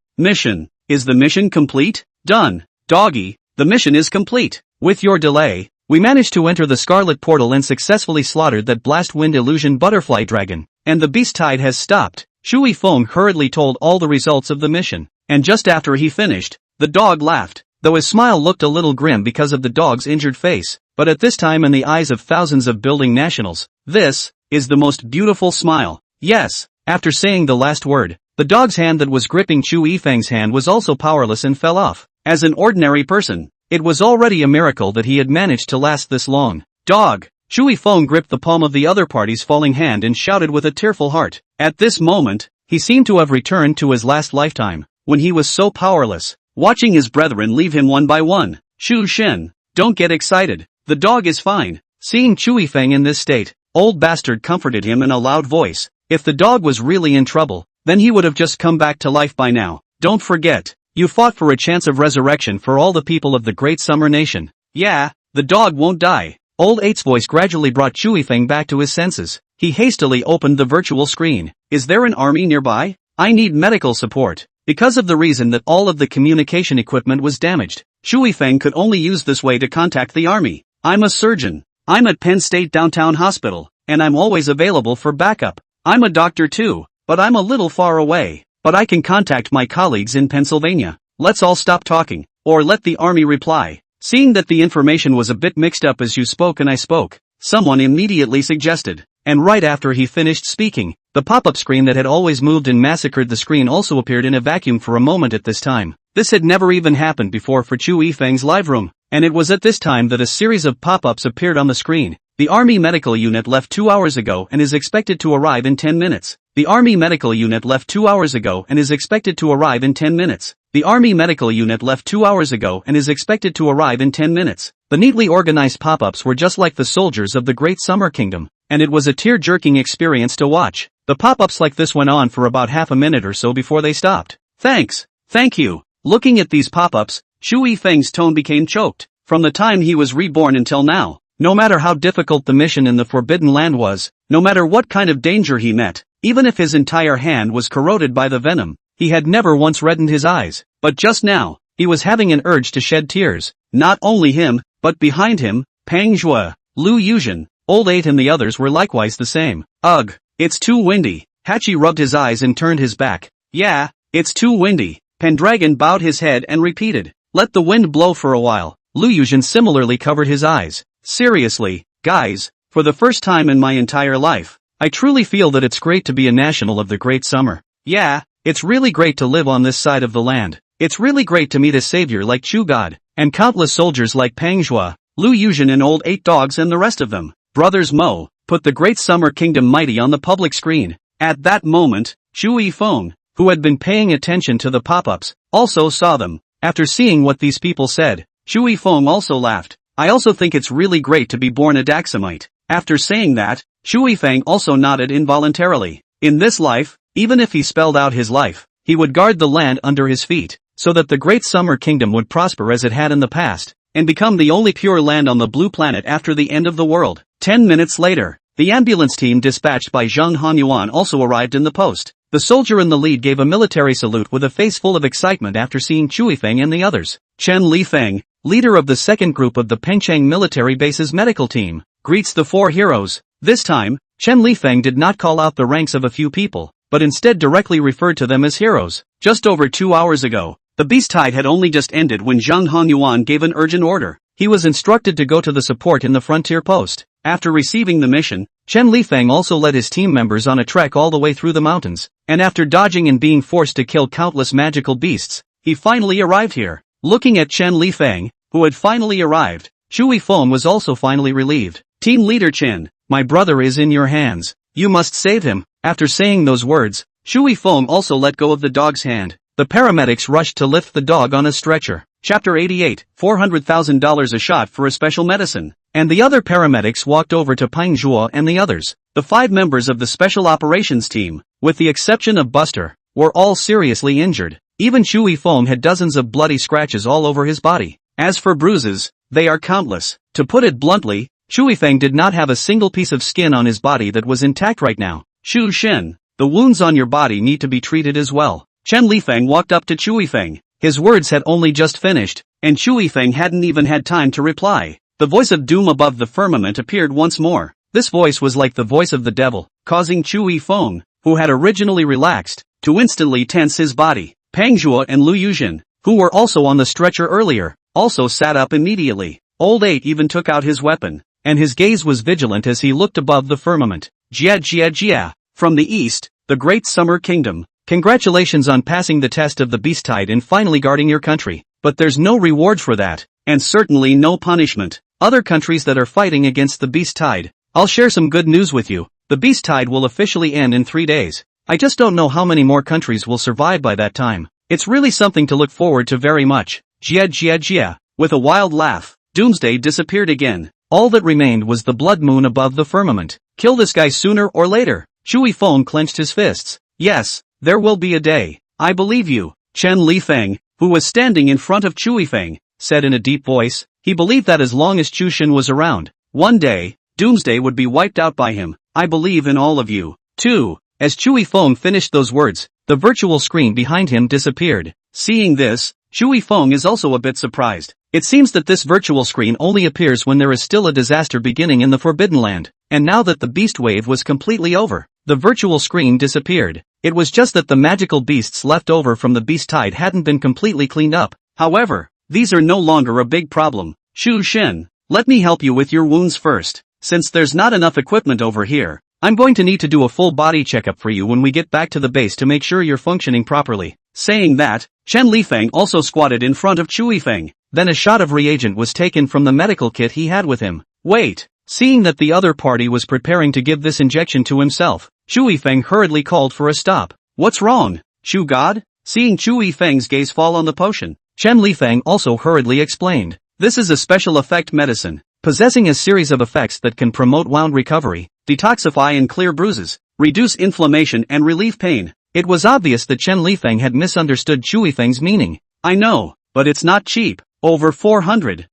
Is the mission complete? Done. Doggy, the mission is complete. With your delay, we managed to enter the Scarlet Portal and successfully slaughtered that blast wind illusion butterfly dragon, and the beast tide has stopped. Chu Yifeng hurriedly told all the results of the mission, and just after he finished, the dog laughed, though his smile looked a little grim because of the dog's injured face, but at this time in the eyes of thousands of building nationals, this is the most beautiful smile. Yes. After saying the last word, the dog's hand that was gripping Chu Yifeng's hand was also powerless and fell off. As an ordinary person, it was already a miracle that he had managed to last this long. Dog! Chu Yifeng gripped the palm of the other party's falling hand and shouted with a tearful heart. At this moment, he seemed to have returned to his last lifetime, when he was so powerless, watching his brethren leave him one by one. Shu Shen, don't get excited. The dog is fine. Seeing Chu Yifeng in this state, Old Bastard comforted him in a loud voice. If the dog was really in trouble, then he would have just come back to life by now. Don't forget, you fought for a chance of resurrection for all the people of the Great Summer Nation. Yeah, the dog won't die. Old 8's voice gradually brought Chu Yifeng back to his senses. He hastily opened the virtual screen. Is there an army nearby? I need medical support. Because of the reason that all of the communication equipment was damaged, Chu Yifeng could only use this way to contact the army. I'm a surgeon. I'm at Penn State Downtown Hospital, and I'm always available for backup. I'm a doctor too, but I'm a little far away. But I can contact my colleagues in Pennsylvania. Let's all stop talking, or let the army reply. Seeing that the information was a bit mixed up as you spoke and I spoke, someone immediately suggested. And right after he finished speaking, the pop-up screen that had always moved and massacred the screen also appeared in a vacuum for a moment at this time. This had never even happened before for Chu Yifeng's live room, and it was at this time that a series of pop-ups appeared on the screen. The Army Medical Unit left 2 hours ago and is expected to arrive in 10 minutes. The Army Medical Unit left 2 hours ago and is expected to arrive in 10 minutes. The Army Medical Unit left 2 hours ago and is expected to arrive in 10 minutes. The neatly organized pop-ups were just like the soldiers of the Great Summer Kingdom, and it was a tear-jerking experience to watch. The pop-ups like this went on for about half a minute or so before they stopped. Thanks. Thank you. Looking at these pop-ups, Chu Yifeng's tone became choked. From the time he was reborn until now, no matter how difficult the mission in the Forbidden Land was, no matter what kind of danger he met, even if his entire hand was corroded by the venom, he had never once reddened his eyes. But just now, he was having an urge to shed tears. Not only him, but behind him, Pang Zhua, Lu Yuzhen, Old 8 and the others were likewise the same. Ugh, it's too windy. Hachi rubbed his eyes and turned his back. Yeah, it's too windy. Pendragon bowed his head and repeated, let the wind blow for a while. Lu Yuzhen similarly covered his eyes. Seriously, guys, for the first time in my entire life, I truly feel that it's great to be a national of the great summer. Yeah, it's really great to live on this side of the land. It's really great to meet a savior like Chu God, and countless soldiers like Pang Zhua, Lu Yuzhen and Old 8 dogs and the rest of them. Brothers Mo, put the great summer kingdom mighty on the public screen. At that moment, Chu Yifeng, who had been paying attention to the pop-ups, also saw them. After seeing what these people said, Chu Yifeng also laughed. I also think it's really great to be born a Daxamite. After saying that, Chu Yifeng also nodded involuntarily. In this life, even if he spelled out his life, he would guard the land under his feet, so that the great summer kingdom would prosper as it had in the past, and become the only pure land on the blue planet after the end of the world. 10 minutes later, the ambulance team dispatched by Zhang Hanyuan also arrived in the post. The soldier in the lead gave a military salute with a face full of excitement after seeing Chu Yifeng and the others. Chen Lifeng, leader of the second group of the Pengcheng military base's medical team, greets the 4 heroes. This time, Chen Lifeng did not call out the ranks of a few people, but instead directly referred to them as heroes. Just over 2 hours ago, the beast tide had only just ended when Zhang Hanyuan gave an urgent order. He was instructed to go to the support in the frontier post. After receiving the mission, Chen Lifeng also led his team members on a trek all the way through the mountains, and after dodging and being forced to kill countless magical beasts, he finally arrived here. Looking at Chen Lifeng, who had finally arrived, Chu Yifeng was also finally relieved. Team leader Chen, my brother is in your hands. You must save him. After saying those words, Chu Yifeng also let go of the dog's hand. The paramedics rushed to lift the dog on a stretcher. Chapter 88, $400,000 a shot for a special medicine. And the other paramedics walked over to Pang Zhuo and the others. The 5 members of the special operations team, with the exception of Buster, were all seriously injured. Even Chu Yifeng had dozens of bloody scratches all over his body. As for bruises, they are countless. To put it bluntly, Chu Yifeng did not have a single piece of skin on his body that was intact right now. Xu Shen, the wounds on your body need to be treated as well. Chen Lifeng walked up to Chu Yifeng. His words had only just finished, and Chu Yifeng hadn't even had time to reply. The voice of doom above the firmament appeared once more. This voice was like the voice of the devil, causing Chu Yifeng, who had originally relaxed, to instantly tense his body. Pang Zhuo and Lu Yuzhen, who were also on the stretcher earlier, also sat up immediately. Old 8 even took out his weapon, and his gaze was vigilant as he looked above the firmament. Jia Jia Jia. From the east, the great summer kingdom. Congratulations on passing the test of the beast tide and finally guarding your country. But there's no reward for that, and certainly no punishment. Other countries that are fighting against the beast tide, I'll share some good news with you. The beast tide will officially end in 3 days. I just don't know how many more countries will survive by that time. It's really something to look forward to very much. Jia Jia Jia. With a wild laugh, Doomsday disappeared again. All that remained was the blood moon above the firmament. Kill this guy sooner or later. Chu Yifeng clenched his fists. Yes, there will be a day. I believe you. Chen Lifeng, who was standing in front of Chu Yifeng, said in a deep voice. He believed that as long as Chu Shen was around, one day, Doomsday would be wiped out by him. I believe in all of you, too. As Chu Yifeng finished those words, the virtual screen behind him disappeared. Seeing this, Chu Yifeng is also a bit surprised. It seems that this virtual screen only appears when there is still a disaster beginning in the Forbidden Land, and now that the beast wave was completely over, the virtual screen disappeared. It was just that the magical beasts left over from the beast tide hadn't been completely cleaned up. However, these are no longer a big problem. Xu Shen, let me help you with your wounds first. Since there's not enough equipment over here, I'm going to need to do a full body checkup for you when we get back to the base to make sure you're functioning properly. Saying that, Chen Lifeng also squatted in front of Chu Yifeng. Then a shot of reagent was taken from the medical kit he had with him. Wait! Seeing that the other party was preparing to give this injection to himself, Chu Yifeng hurriedly called for a stop. What's wrong, Chu God? Seeing Chu Yifeng's gaze fall on the potion, Chen Lifeng also hurriedly explained. This is a special effect medicine, possessing a series of effects that can promote wound recovery, detoxify and clear bruises, reduce inflammation and relieve pain. It was obvious that Chen Lifeng had misunderstood Chu Yifeng's meaning. I know, but it's not cheap. Over 400,000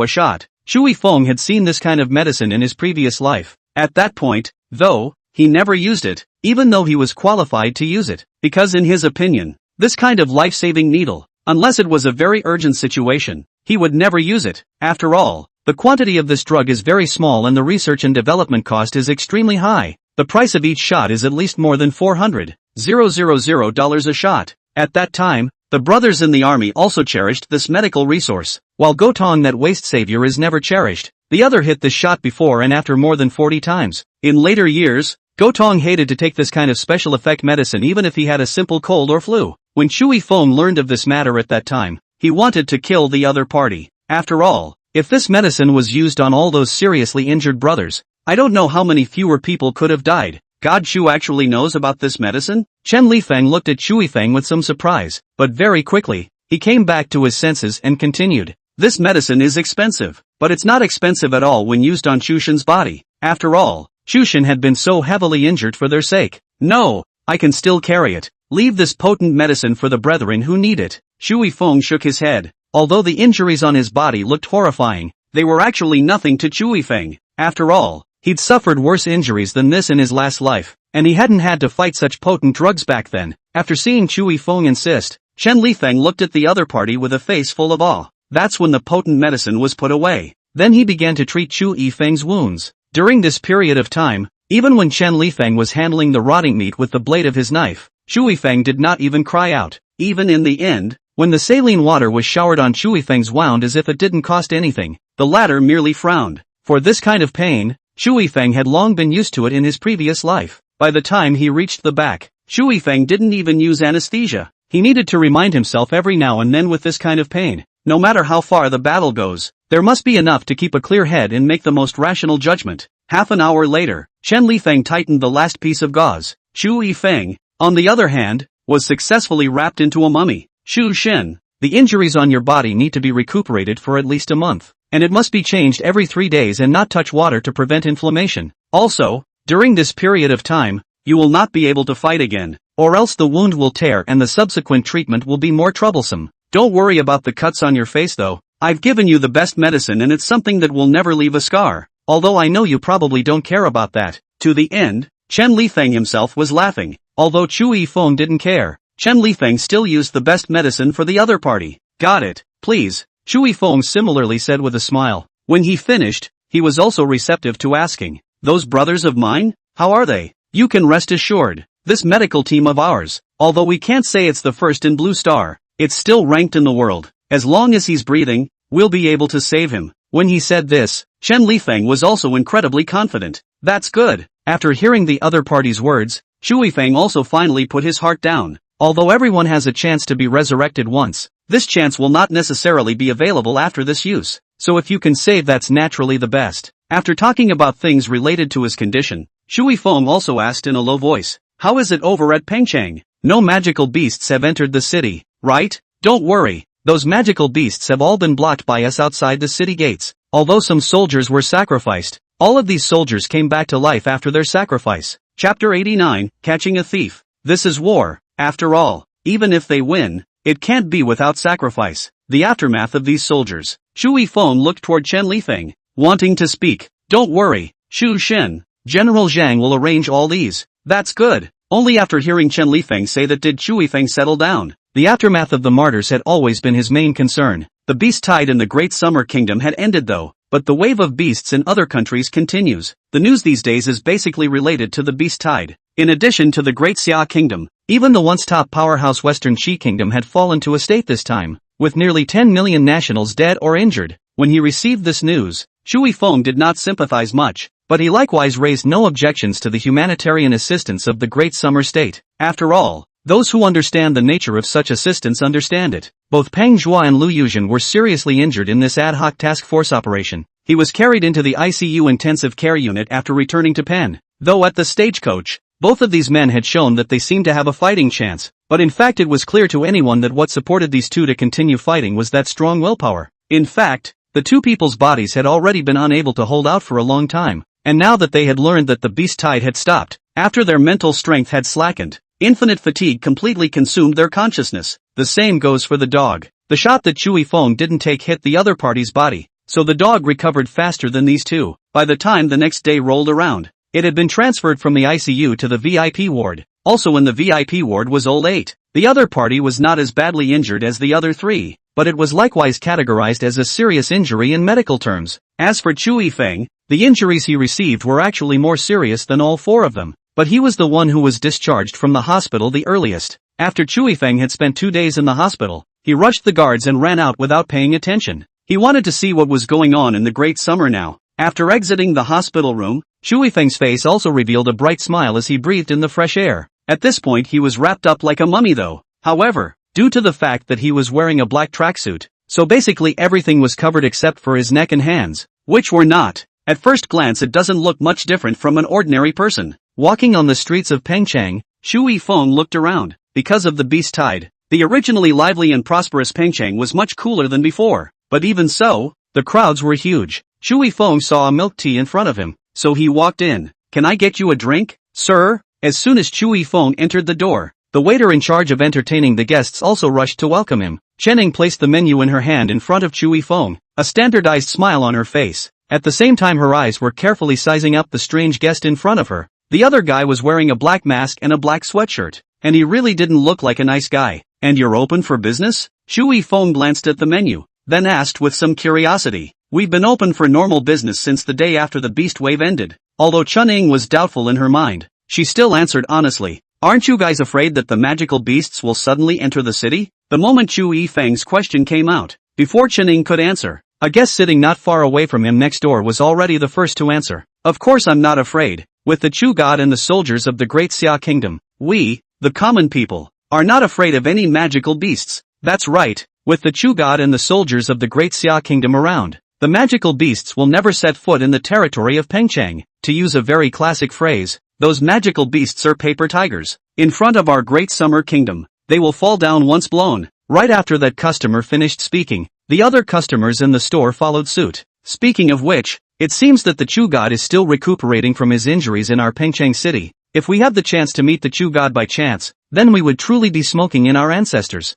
a shot. Chu Yifeng had seen this kind of medicine in his previous life. At that point, though, he never used it, even though he was qualified to use it, because in his opinion, this kind of life-saving needle, unless it was a very urgent situation, he would never use it. After all, the quantity of this drug is very small and the research and development cost is extremely high. The price of each shot is at least more than $400,000 a shot. At that time, the brothers in the army also cherished this medical resource, while Gotong, that waste savior, is never cherished. The other hit this shot before and after more than 40 times. In later years, Gotong hated to take this kind of special effect medicine even if he had a simple cold or flu. When Chui Feng learned of this matter at that time, he wanted to kill the other party. After all, if this medicine was used on all those seriously injured brothers, I don't know how many fewer people could have died. God Shu actually knows about this medicine? Chen Lifeng looked at Chui Feng with some surprise, but very quickly, he came back to his senses and continued. This medicine is expensive, but it's not expensive at all when used on Shushin's body. After all, Shushin had been so heavily injured for their sake. No, I can still carry it. Leave this potent medicine for the brethren who need it. Chui Feng shook his head. Although the injuries on his body looked horrifying, they were actually nothing to Chui Feng. After all, he'd suffered worse injuries than this in his last life, and he hadn't had to fight such potent drugs back then. After seeing Chui Feng insist, Chen Lifeng looked at the other party with a face full of awe. That's when the potent medicine was put away. Then he began to treat Chui Feng's wounds. During this period of time, even when Chen Lifeng was handling the rotting meat with the blade of his knife, Chui Feng did not even cry out. Even in the end, when the saline water was showered on Chui Feng's wound as if it didn't cost anything, the latter merely frowned. For this kind of pain, Chui Feng had long been used to it in his previous life. By the time he reached the back, Chui Feng didn't even use anesthesia. He needed to remind himself every now and then with this kind of pain. No matter how far the battle goes, there must be enough to keep a clear head and make the most rational judgment. Half an hour later, Chen Lifeng tightened the last piece of gauze. Chui Feng, on the other hand, was successfully wrapped into a mummy. Shu Shin, the injuries on your body need to be recuperated for at least a month, and it must be changed every 3 days and not touch water to prevent inflammation. Also, during this period of time, you will not be able to fight again, or else the wound will tear and the subsequent treatment will be more troublesome. Don't worry about the cuts on your face though. I've given you the best medicine and it's something that will never leave a scar, although I know you probably don't care about that. To the end, Chen Lifeng himself was laughing. Although Chui Feng didn't care, Chen Lifeng still used the best medicine for the other party. Got it, please, Chui Feng similarly said with a smile. When he finished, he was also receptive to asking, those brothers of mine, how are they? You can rest assured, this medical team of ours, although we can't say it's the first in Blue Star, it's still ranked in the world. As long as he's breathing, we'll be able to save him. When he said this, Chen Lifeng was also incredibly confident. That's good. After hearing the other party's words, Chui Feng also finally put his heart down. Although everyone has a chance to be resurrected once, this chance will not necessarily be available after this use. So if you can save, that's naturally the best. After talking about things related to his condition, Chui Feng also asked in a low voice, how is it over at Pengcheng? No magical beasts have entered the city, right? Don't worry, those magical beasts have all been blocked by us outside the city gates. Although some soldiers were sacrificed, all of these soldiers came back to life after their sacrifice. Chapter 89, Catching a Thief. This is war. After all, even if they win, it can't be without sacrifice. The aftermath of these soldiers. Chui Feng looked toward Chen Lifeng, wanting to speak. Don't worry, Shu Shin. General Zhang will arrange all these. That's good. Only after hearing Chen Lifeng say that did Chui Feng settle down. The aftermath of the martyrs had always been his main concern. The beast tide in the Great Summer Kingdom had ended though, but the wave of beasts in other countries continues. The news these days is basically related to the beast tide. In addition to the Great Xia Kingdom, even the once top powerhouse Western Qi Kingdom had fallen to a state this time, with nearly 10 million nationals dead or injured. When he received this news, Chui Feng did not sympathize much, but he likewise raised no objections to the humanitarian assistance of the Great Summer State. After all, those who understand the nature of such assistance understand it. Both Peng Zhua and Lu Yuzhen were seriously injured in this ad hoc task force operation. He was carried into the ICU intensive care unit after returning to Penn. Though at the stagecoach, both of these men had shown that they seemed to have a fighting chance, but in fact it was clear to anyone that what supported these two to continue fighting was that strong willpower. In fact, the two people's bodies had already been unable to hold out for a long time, and now that they had learned that the beast tide had stopped, after their mental strength had slackened, infinite fatigue completely consumed their consciousness. The same goes for the dog. The shot that Chui Feng didn't take hit the other party's body, so the dog recovered faster than these two. By the time the next day rolled around, it had been transferred from the ICU to the VIP ward. Also in the VIP ward was Old 8. The other party was not as badly injured as the other three, but it was likewise categorized as a serious injury in medical terms. As for Chu Yifeng, the injuries he received were actually more serious than all four of them, but he was the one who was discharged from the hospital the earliest. After Chu Yifeng had spent 2 days in the hospital, he rushed the guards and ran out without paying attention. He wanted to see what was going on in the great summer now. After exiting the hospital room, Chu Yifeng's face also revealed a bright smile as he breathed in the fresh air. At this point he was wrapped up like a mummy though. However, due to the fact that he was wearing a black tracksuit, so basically everything was covered except for his neck and hands, which were not. At first glance it doesn't look much different from an ordinary person. Walking on the streets of Pengcheng, Chu Yifeng looked around. Because of the beast tide, the originally lively and prosperous Pengcheng was much cooler than before, but even so, the crowds were huge. Chu Yifeng saw a milk tea in front of him, so he walked in. "Can I get you a drink, sir?" As soon as Chu Yifeng entered the door, the waiter in charge of entertaining the guests also rushed to welcome him. Chenning placed the menu in her hand in front of Chu Yifeng, a standardized smile on her face. At the same time her eyes were carefully sizing up the strange guest in front of her. The other guy was wearing a black mask and a black sweatshirt, and he really didn't look like a nice guy. "And you're open for business?" Chu Yifeng glanced at the menu, then asked with some curiosity. "We've been open for normal business since the day after the beast wave ended." Although Chun-Ing was doubtful in her mind, she still answered honestly. "Aren't you guys afraid that the magical beasts will suddenly enter the city?" The moment Chu Yifeng's question came out, before Chun-Ing could answer, a guest sitting not far away from him next door was already the first to answer. "Of course I'm not afraid. With the Chu God and the soldiers of the Great Xia Kingdom, we, the common people, are not afraid of any magical beasts." That's right, with the Chu God and the soldiers of the Great Xia Kingdom around, the magical beasts will never set foot in the territory of Pengcheng. To use a very classic phrase, those magical beasts are paper tigers. In front of our great summer kingdom, they will fall down once blown. Right after that customer finished speaking, the other customers in the store followed suit. Speaking of which, it seems that the Chu God is still recuperating from his injuries in our Pengcheng city. If we have the chance to meet the Chu God by chance, then we would truly be smoking in our ancestors.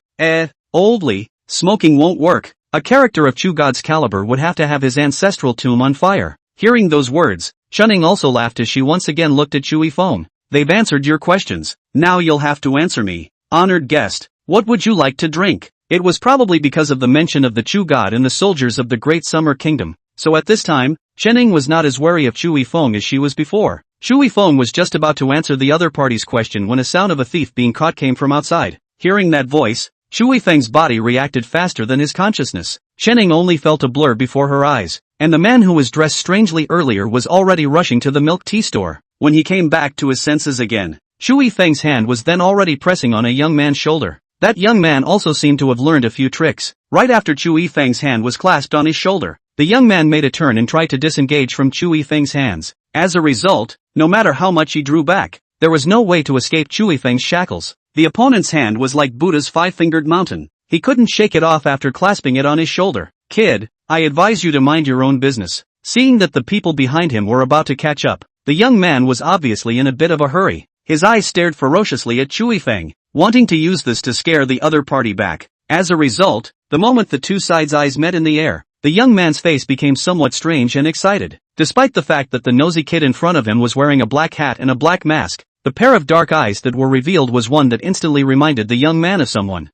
Oldly, smoking won't work. A character of Chu God's caliber would have to have his ancestral tomb on fire. Hearing those words, Chun-Ing also laughed as she once again looked at Chu Yifeng. "They've answered your questions. Now you'll have to answer me. Honored guest, what would you like to drink?" It was probably because of the mention of the Chu God and the soldiers of the Great Summer Kingdom, so at this time, Chun-Ing was not as wary of Chu Yifeng as she was before. Chu Yifeng was just about to answer the other party's question when a sound of a thief being caught came from outside. Hearing that voice, Chu Yifeng's body reacted faster than his consciousness. Chun-Ing only felt a blur before her eyes, and the man who was dressed strangely earlier was already rushing to the milk tea store. When he came back to his senses again, Chu Yifeng's hand was then already pressing on a young man's shoulder. That young man also seemed to have learned a few tricks. Right after Chu Yifeng's hand was clasped on his shoulder, the young man made a turn and tried to disengage from Chu Yifeng's hands. As a result, no matter how much he drew back, there was no way to escape Chu Yifeng's shackles. The opponent's hand was like Buddha's five-fingered mountain. He couldn't shake it off after clasping it on his shoulder. "Kid, I advise you to mind your own business." Seeing that the people behind him were about to catch up, the young man was obviously in a bit of a hurry. His eyes stared ferociously at Chu Yifeng, wanting to use this to scare the other party back. As a result, the moment the two sides' eyes met in the air, the young man's face became somewhat strange and excited. Despite the fact that the nosy kid in front of him was wearing a black hat and a black mask, the pair of dark eyes that were revealed was one that instantly reminded the young man of someone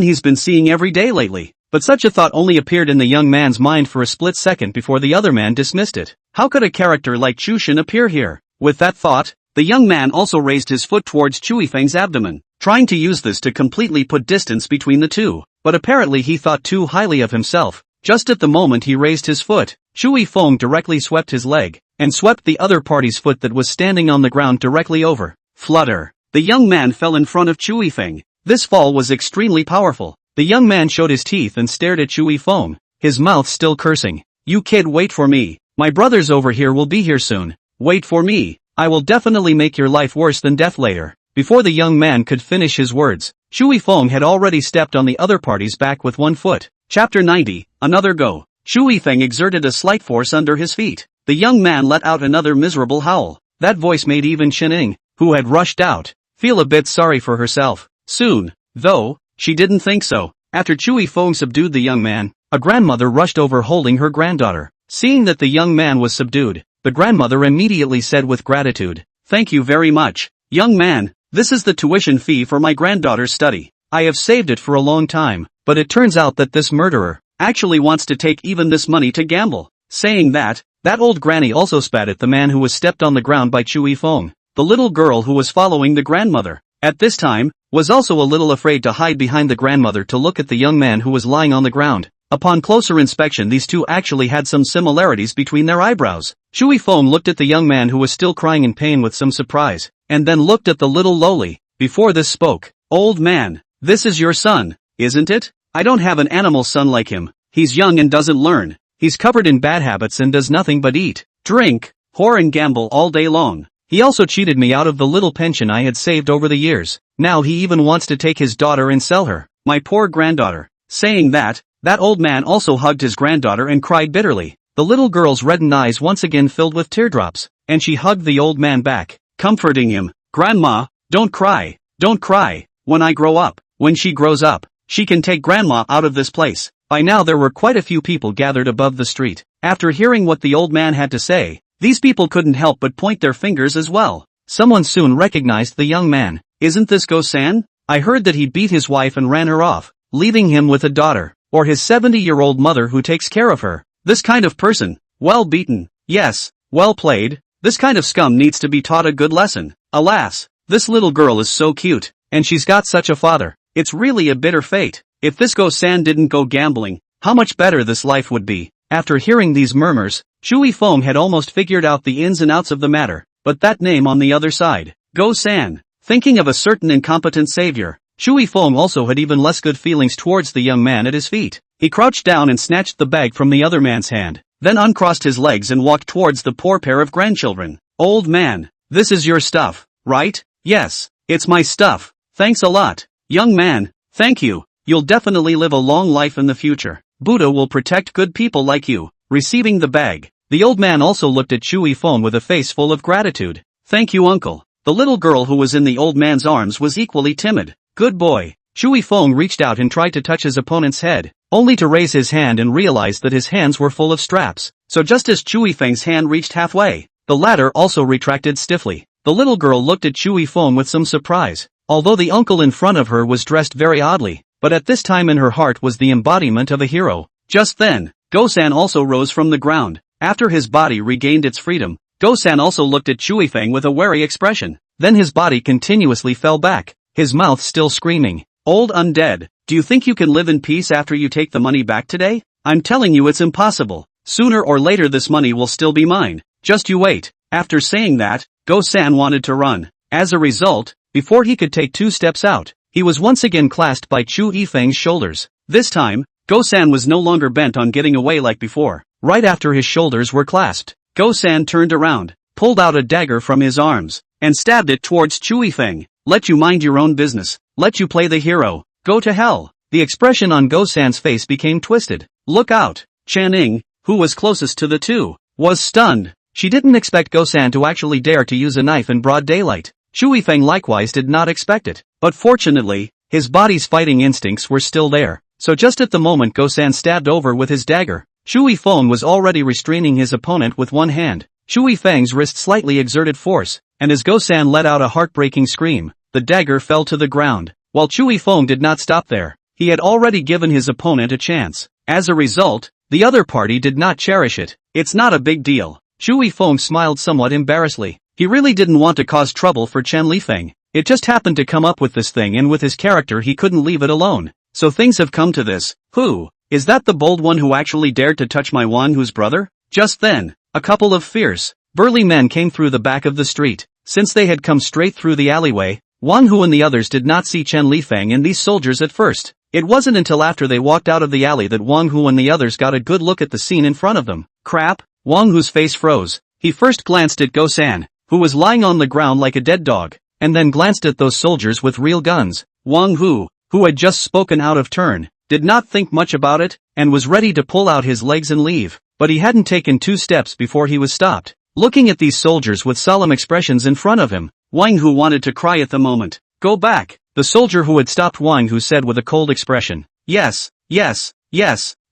he's been seeing every day lately. But such a thought only appeared in the young man's mind for a split second before the other man dismissed it. How could a character like Chu Shin appear here? With that thought, the young man also raised his foot towards Chu Yifeng's abdomen, trying to use this to completely put distance between the two. But apparently he thought too highly of himself. Just at the moment he raised his foot, Chu Yifeng directly swept his leg, and swept the other party's foot that was standing on the ground directly over. Flutter. The young man fell in front of Chu Yifeng. This fall was extremely powerful. The young man showed his teeth and stared at Chu Yifeng, his mouth still cursing. "You kid, wait for me. My brothers over here will be here soon. Wait for me. I will definitely make your life worse than death later." Before the young man could finish his words, Chu Yifeng had already stepped on the other party's back with one foot. Chapter 90, Another Go. Chu Yifeng exerted a slight force under his feet. The young man let out another miserable howl. That voice made even Chun-Ing, who had rushed out, feel a bit sorry for herself. Soon, though, she didn't think so. After Chu Yifeng subdued the young man, a grandmother rushed over holding her granddaughter. Seeing that the young man was subdued, the grandmother immediately said with gratitude, "Thank you very much, young man. This is the tuition fee for my granddaughter's study. I have saved it for a long time, but it turns out that this murderer actually wants to take even this money to gamble. Saying that old granny also spat at the man who was stepped on the ground by Chui Feng. The little girl who was following the grandmother, at this time, was also a little afraid to hide behind the grandmother to look at the young man who was lying on the ground. Upon closer inspection, these two actually had some similarities between their eyebrows. Chui Feng looked at the young man who was still crying in pain with some surprise, and then looked at the little lowly. Before this spoke, "Old man, this is your son, isn't it? I don't have an animal son like him. He's young and doesn't learn. He's covered in bad habits and does nothing but eat, drink, whore and gamble all day long. He also cheated me out of the little pension I had saved over the years. Now he even wants to take his daughter and sell her. My poor granddaughter." Saying that old man also hugged his granddaughter and cried bitterly. The little girl's reddened eyes once again filled with teardrops, and she hugged the old man back, comforting him. "Grandma, don't cry, don't cry. When I grow up, when she grows up, she can take grandma out of this place." By now there were quite a few people gathered above the street. After hearing what the old man had to say, these people couldn't help but point their fingers as well. Someone soon recognized the young man. "Isn't this Go-san? I heard that he beat his wife and ran her off, leaving him with a daughter, or his 70-year-old mother who takes care of her. This kind of person, well beaten, yes, well played. This kind of scum needs to be taught a good lesson. Alas, this little girl is so cute, and she's got such a father. It's really a bitter fate. If this Go-san didn't go gambling, how much better this life would be." After hearing these murmurs, Chui Feng had almost figured out the ins and outs of the matter, but that name on the other side, Go-san, thinking of a certain incompetent savior, Chui Feng also had even less good feelings towards the young man at his feet. He crouched down and snatched the bag from the other man's hand, then uncrossed his legs and walked towards the poor pair of grandchildren. "Old man, this is your stuff, right?" "Yes, it's my stuff. Thanks a lot. Young man, thank you. You'll definitely live a long life in the future. Buddha will protect good people like you." Receiving the bag, the old man also looked at Chui Feng with a face full of gratitude. "Thank you, uncle." The little girl who was in the old man's arms was equally timid. "Good boy." Chui Feng reached out and tried to touch his opponent's head, only to raise his hand and realize that his hands were full of straps. So just as Chui Feng's hand reached halfway, the latter also retracted stiffly. The little girl looked at Chui Feng with some surprise, although the uncle in front of her was dressed very oddly, but at this time in her heart was the embodiment of a hero. Just then, Go-san also rose from the ground. After his body regained its freedom, Go-san also looked at Chui Feng with a wary expression. Then his body continuously fell back, his mouth still screaming, "Old undead, do you think you can live in peace after you take the money back today? I'm telling you it's impossible. Sooner or later this money will still be mine. Just you wait." After saying that, Go-san wanted to run. As a result, before he could take 2 steps out, he was once again clasped by Chui Feng's shoulders. This time, Go-san was no longer bent on getting away like before. Right after his shoulders were clasped, Go-san turned around, pulled out a dagger from his arms, and stabbed it towards Chui Feng. "Let you mind your own business. Let you play the hero. Go to hell." The expression on Go-san's face became twisted. "Look out." Channing, who was closest to the two, was stunned. She didn't expect Go-san to actually dare to use a knife in broad daylight. Chui Feng likewise did not expect it. But fortunately, his body's fighting instincts were still there. So just at the moment Go-san stabbed over with his dagger, Chui Feng was already restraining his opponent with one hand. Chui Feng's wrist slightly exerted force, and as Go-san let out a heartbreaking scream, the dagger fell to the ground. While Chui Feng did not stop there, he had already given his opponent a chance. As a result, the other party did not cherish it. "It's not a big deal." Chui Feng smiled somewhat embarrassedly. He really didn't want to cause trouble for Chen Lifeng. It just happened to come up with this thing, and with his character he couldn't leave it alone. So things have come to this. "Who? Is that the bold one who actually dared to touch my Wan Hu's brother?" Just then, a couple of fierce, burly men came through the back of the street. Since they had come straight through the alleyway, Wang Hu and the others did not see Chen Lifeng and these soldiers at first. It wasn't until after they walked out of the alley that Wang Hu and the others got a good look at the scene in front of them. Crap! Wang Hu's face froze. He first glanced at Go-san, who was lying on the ground like a dead dog, and then glanced at those soldiers with real guns. Wang Hu, who had just spoken out of turn, did not think much about it, and was ready to pull out his legs and leave, but he hadn't taken 2 steps before he was stopped. Looking at these soldiers with solemn expressions in front of him, Wang Hu wanted to cry at the moment. "Go back," the soldier who had stopped Wang Hu said with a cold expression. Yes,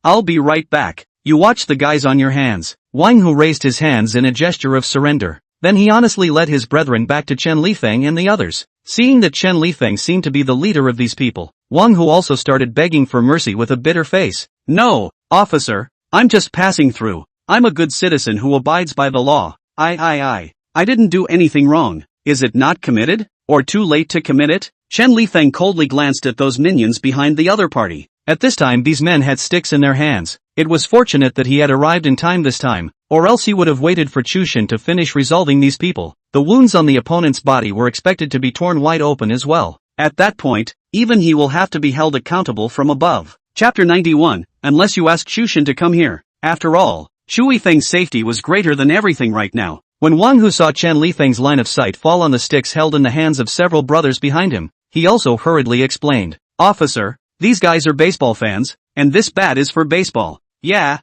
I'll be right back. You watch the guys on your hands." Wang Hu raised his hands in a gesture of surrender. Then he honestly led his brethren back to Chen Lifeng and the others. Seeing that Chen Lifeng seemed to be the leader of these people, Wang Hu also started begging for mercy with a bitter face. "No, officer, I'm just passing through. I'm a good citizen who abides by the law. I didn't do anything wrong. Is it not committed? Or too late to commit it?" Chen Lifeng coldly glanced at those minions behind the other party. At this time these men had sticks in their hands. It was fortunate that he had arrived in time this time, or else he would have waited for Chu Shin to finish resolving these people. The wounds on the opponent's body were expected to be torn wide open as well. At that point, even he will have to be held accountable from above. Chapter 91, Unless you ask Chu Shin to come here. After all, Chu Yifeng's safety was greater than everything right now. When Wang Hu saw Chen Lifeng's line of sight fall on the sticks held in the hands of several brothers behind him, he also hurriedly explained, "Officer, these guys are baseball fans, and this bat is for baseball." Yeah,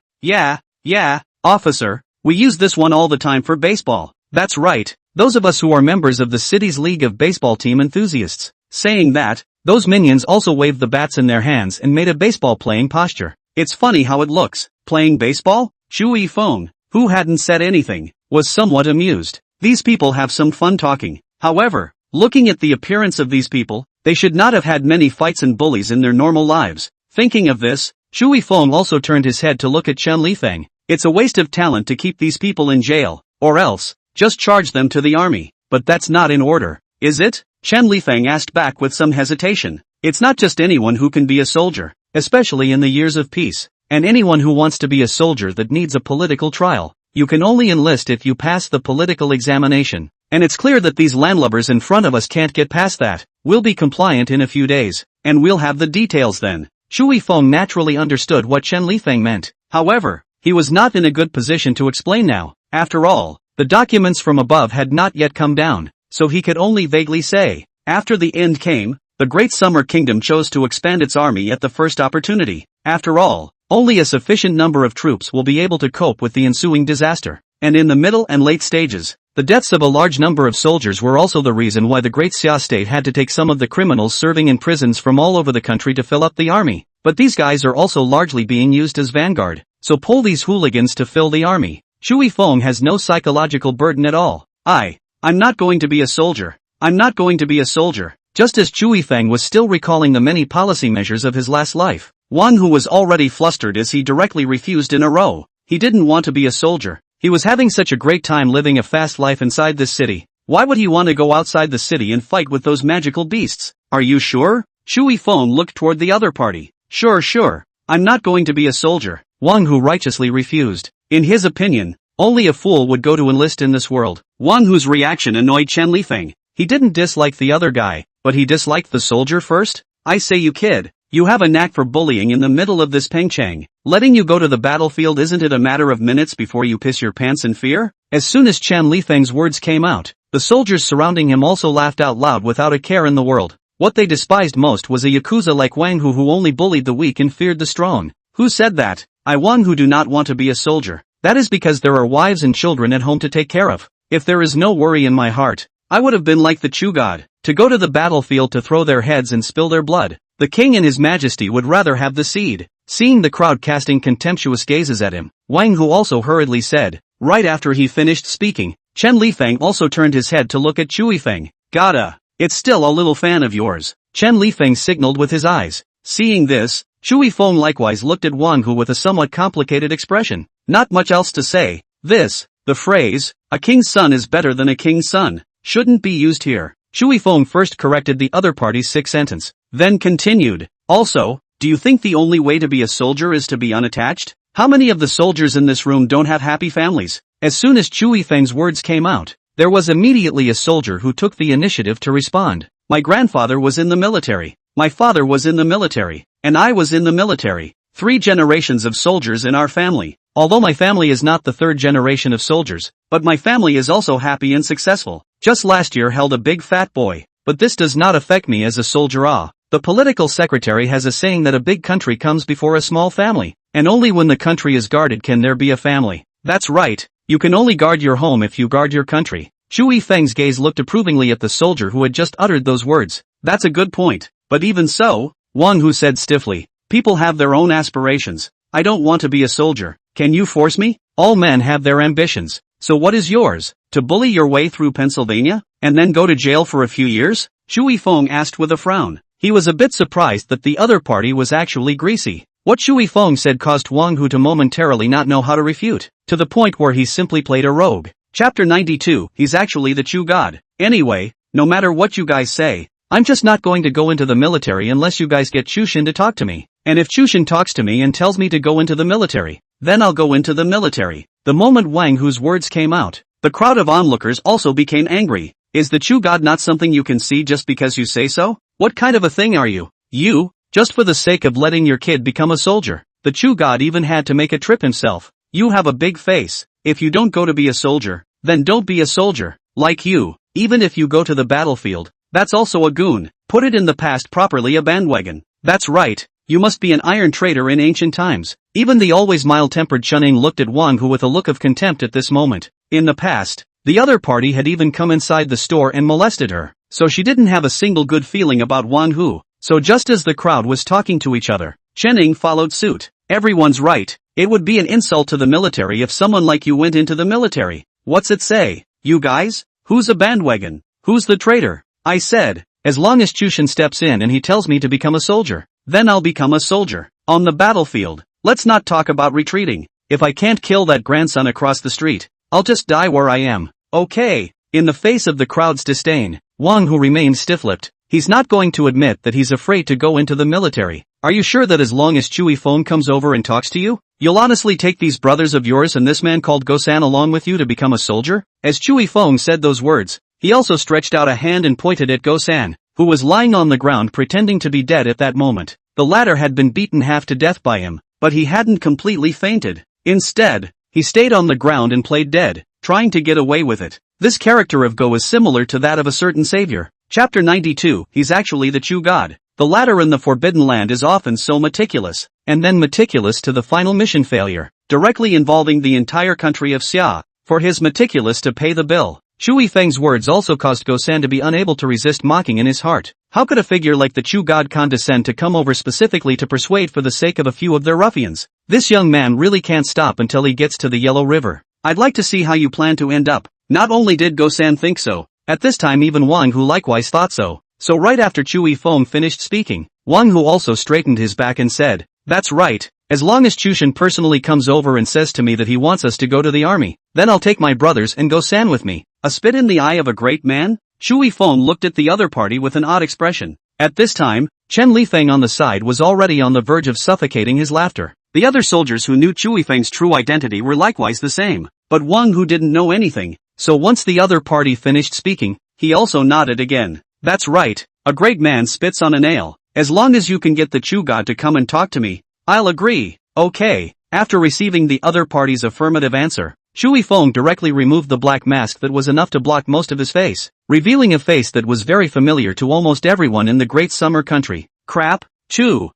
officer, we use this one all the time for baseball. That's right, those of us who are members of the city's League of Baseball Team Enthusiasts." Saying that, those minions also waved the bats in their hands and made a baseball playing posture. It's funny how it looks, playing baseball? Chu Yifeng, who hadn't said anything, was somewhat amused. These people have some fun talking. However, looking at the appearance of these people, they should not have had many fights and bullies in their normal lives. Thinking of this, Chu Yifeng also turned his head to look at Chen Lifeng. It's a waste of talent to keep these people in jail, or else, just charge them to the army. But that's not in order, is it? Chen Lifeng asked back with some hesitation. It's not just anyone who can be a soldier, especially in the years of peace, and anyone who wants to be a soldier that needs a political trial. You can only enlist if you pass the political examination. And it's clear that these landlubbers in front of us can't get past that. We'll be compliant in a few days, and we'll have the details then. Chu Yifeng naturally understood what Chen Lifeng meant. However, he was not in a good position to explain now. After all, the documents from above had not yet come down, so he could only vaguely say. After the end came, the Great Summer Kingdom chose to expand its army at the first opportunity. After all, only a sufficient number of troops will be able to cope with the ensuing disaster. And in the middle and late stages, the deaths of a large number of soldiers were also the reason why the Great Xia state had to take some of the criminals serving in prisons from all over the country to fill up the army. But these guys are also largely being used as vanguard, so pull these hooligans to fill the army. Chu Yifeng has no psychological burden at all. I'm not going to be a soldier. I'm not going to be a soldier. Just as Chu Yifeng was still recalling the many policy measures of his last life, Wang Hu was already flustered as he directly refused in a row. He didn't want to be a soldier. He was having such a great time living a fast life inside this city. Why would he want to go outside the city and fight with those magical beasts? Are you sure? Chu Yifeng looked toward the other party. Sure. I'm not going to be a soldier. Wang Hu righteously refused. In his opinion, only a fool would go to enlist in this world. Wang Hu's reaction annoyed Chen Lifeng. He didn't dislike the other guy, but he disliked the soldier first? I say, you kid, you have a knack for bullying in the middle of this pengchang. Letting you go to the battlefield, isn't it a matter of minutes before you piss your pants in fear? As soon as Chen Lifeng's words came out, the soldiers surrounding him also laughed out loud without a care in the world. What they despised most was a yakuza like Wang Hu who only bullied the weak and feared the strong. Who said that? I, Wang Hu, do not want to be a soldier. That is because there are wives and children at home to take care of. If there is no worry in my heart, I would have been like the Chu god, to go to the battlefield to throw their heads and spill their blood. The king and his majesty would rather have the seed. Seeing the crowd casting contemptuous gazes at him, Wang Hu also hurriedly said. Right after he finished speaking, Chen Lifeng also turned his head to look at Chu Yifeng. Gotta, it's still a little fan of yours. Chen Lifeng signaled with his eyes. Seeing this, Chu Yifeng likewise looked at Wang Hu with a somewhat complicated expression. Not much else to say. The phrase, a king's son is better than a king's son, shouldn't be used here. Chu Yifeng first corrected the other party's sick sentence, then continued. Also, do you think the only way to be a soldier is to be unattached? How many of the soldiers in this room don't have happy families? As soon as Chu Yifeng's words came out, there was immediately a soldier who took the initiative to respond. My grandfather was in the military. My father was in the military. And I was in the military. 3 generations of soldiers in our family. Although my family is not the 3rd generation of soldiers, but my family is also happy and successful. Just last year held a big fat boy. But this does not affect me as a soldier. The political secretary has a saying that a big country comes before a small family, and only when the country is guarded can there be a family. That's right, you can only guard your home if you guard your country. Chu Yifeng's gaze looked approvingly at the soldier who had just uttered those words. That's a good point, but even so, Wang Hu said stiffly, people have their own aspirations. I don't want to be a soldier. Can you force me? All men have their ambitions. So what is yours? To bully your way through Pennsylvania? And then go to jail for a few years? Shui Feng asked with a frown. He was a bit surprised that the other party was actually greasy. What Shui Feng said caused Wang Hu to momentarily not know how to refute, to the point where he simply played a rogue. Chapter 92, he's actually the Chu God. Anyway, no matter what you guys say, I'm just not going to go into the military unless you guys get Chushin to talk to me. And if Chushin talks to me and tells me to go into the military, then I'll go into the military. The moment Wang Hu's words came out, the crowd of onlookers also became angry. Is the Chu God not something you can see just because you say so? What kind of a thing are you? You, just for the sake of letting your kid become a soldier. The Chu God even had to make a trip himself. You have a big face. If you don't go to be a soldier, then don't be a soldier. Like you, even if you go to the battlefield, that's also a goon. Put it in the past properly, a bandwagon. That's right, you must be an iron traitor in ancient times. Even the always mild-tempered Chunning looked at Wang Hu with a look of contempt at this moment. In the past, the other party had even come inside the store and molested her, so she didn't have a single good feeling about Wang Hu. So just as the crowd was talking to each other, Chunning followed suit. Everyone's right, it would be an insult to the military if someone like you went into the military. What's it say? You guys? Who's a bandwagon? Who's the traitor? I said, as long as Chushin steps in and he tells me to become a soldier, then I'll become a soldier. On the battlefield, let's not talk about retreating. If I can't kill that grandson across the street, I'll just die where I am. Okay. In the face of the crowd's disdain, Wang Hu remained stiff-lipped. He's not going to admit that he's afraid to go into the military. Are you sure that as long as Chui Feng comes over and talks to you, you'll honestly take these brothers of yours and this man called Gosan along with you to become a soldier? As Chui Feng said those words, he also stretched out a hand and pointed at Gosan, who was lying on the ground pretending to be dead at that moment. The latter had been beaten half to death by him, but he hadn't completely fainted. Instead, he stayed on the ground and played dead, trying to get away with it. This character of Go is similar to that of a certain savior. Chapter 92, he's actually the Chu God. The latter in the Forbidden Land is often so meticulous, and then meticulous to the final mission failure, directly involving the entire country of Xia, for his meticulous to pay the bill. Shui Feng's words also caused Gosan to be unable to resist mocking in his heart. How could a figure like the Chu God condescend to come over specifically to persuade for the sake of a few of their ruffians? This young man really can't stop until he gets to the Yellow River. I'd like to see how you plan to end up. Not only did Gosan think so, at this time even Wang Hu likewise thought so. So right after Chui Feng finished speaking, Wang Hu also straightened his back and said, "That's right, as long as Chushin personally comes over and says to me that he wants us to go to the army, then I'll take my brothers and Gosan with me." A spit in the eye of a great man? Chui Feng looked at the other party with an odd expression. At this time, Chen Lifeng on the side was already on the verge of suffocating his laughter. The other soldiers who knew Chui Feng's true identity were likewise the same, but Wang Hu didn't know anything, so once the other party finished speaking, he also nodded again. "That's right, a great man spits on a nail. As long as you can get the Chu God to come and talk to me, I'll agree." Okay. After receiving the other party's affirmative answer, Chui Feng directly removed the black mask that was enough to block most of his face, revealing a face that was very familiar to almost everyone in the Great Summer Country. Crap. Chu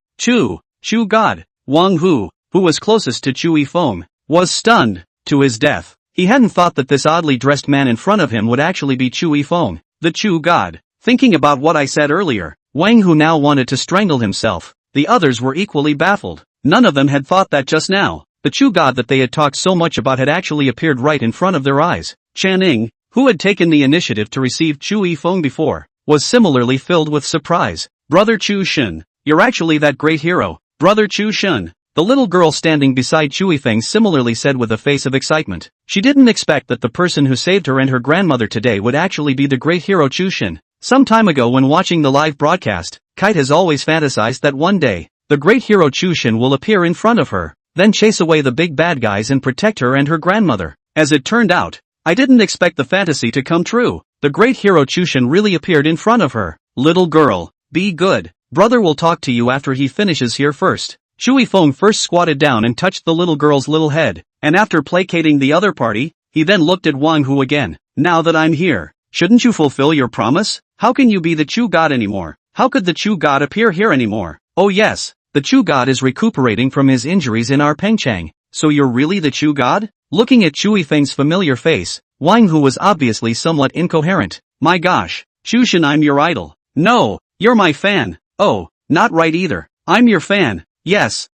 God. Wang Hu, who was closest to Chui Feng, was stunned to his death. He hadn't thought that this oddly dressed man in front of him would actually be Chui Feng, the Chu God. Thinking about what I said earlier, Wang Hu now wanted to strangle himself. The others were equally baffled. None of them had thought that just now. The Chu God that they had talked so much about had actually appeared right in front of their eyes. Channing, who had taken the initiative to receive Chui Feng before, was similarly filled with surprise. "Brother Chu Shun, you're actually that great hero. Brother Chu Shun." The little girl standing beside Chui Feng similarly said with a face of excitement. She didn't expect that the person who saved her and her grandmother today would actually be the great hero Chu Shun. Some time ago when watching the live broadcast, Kite has always fantasized that one day, the great hero Chu Shun will appear in front of her, then chase away the big bad guys and protect her and her grandmother. As it turned out, I didn't expect the fantasy to come true. The great hero Chu Shun really appeared in front of her. "Little girl, be good. Brother will talk to you after he finishes here first." Chui Feng first squatted down and touched the little girl's little head, and after placating the other party, he then looked at Wang Hu again. "Now that I'm here, shouldn't you fulfill your promise? How can you be the Chu God anymore? How could the Chu God appear here anymore?" "Oh yes, the Chu God is recuperating from his injuries in our Pengchang. So you're really the Chu God?" Looking at Chui Feng's familiar face, Wang Hu was obviously somewhat incoherent. "My gosh, Chu Shen, I'm your idol." "No, you're my fan." "Oh, not right either. I'm your fan." Yes,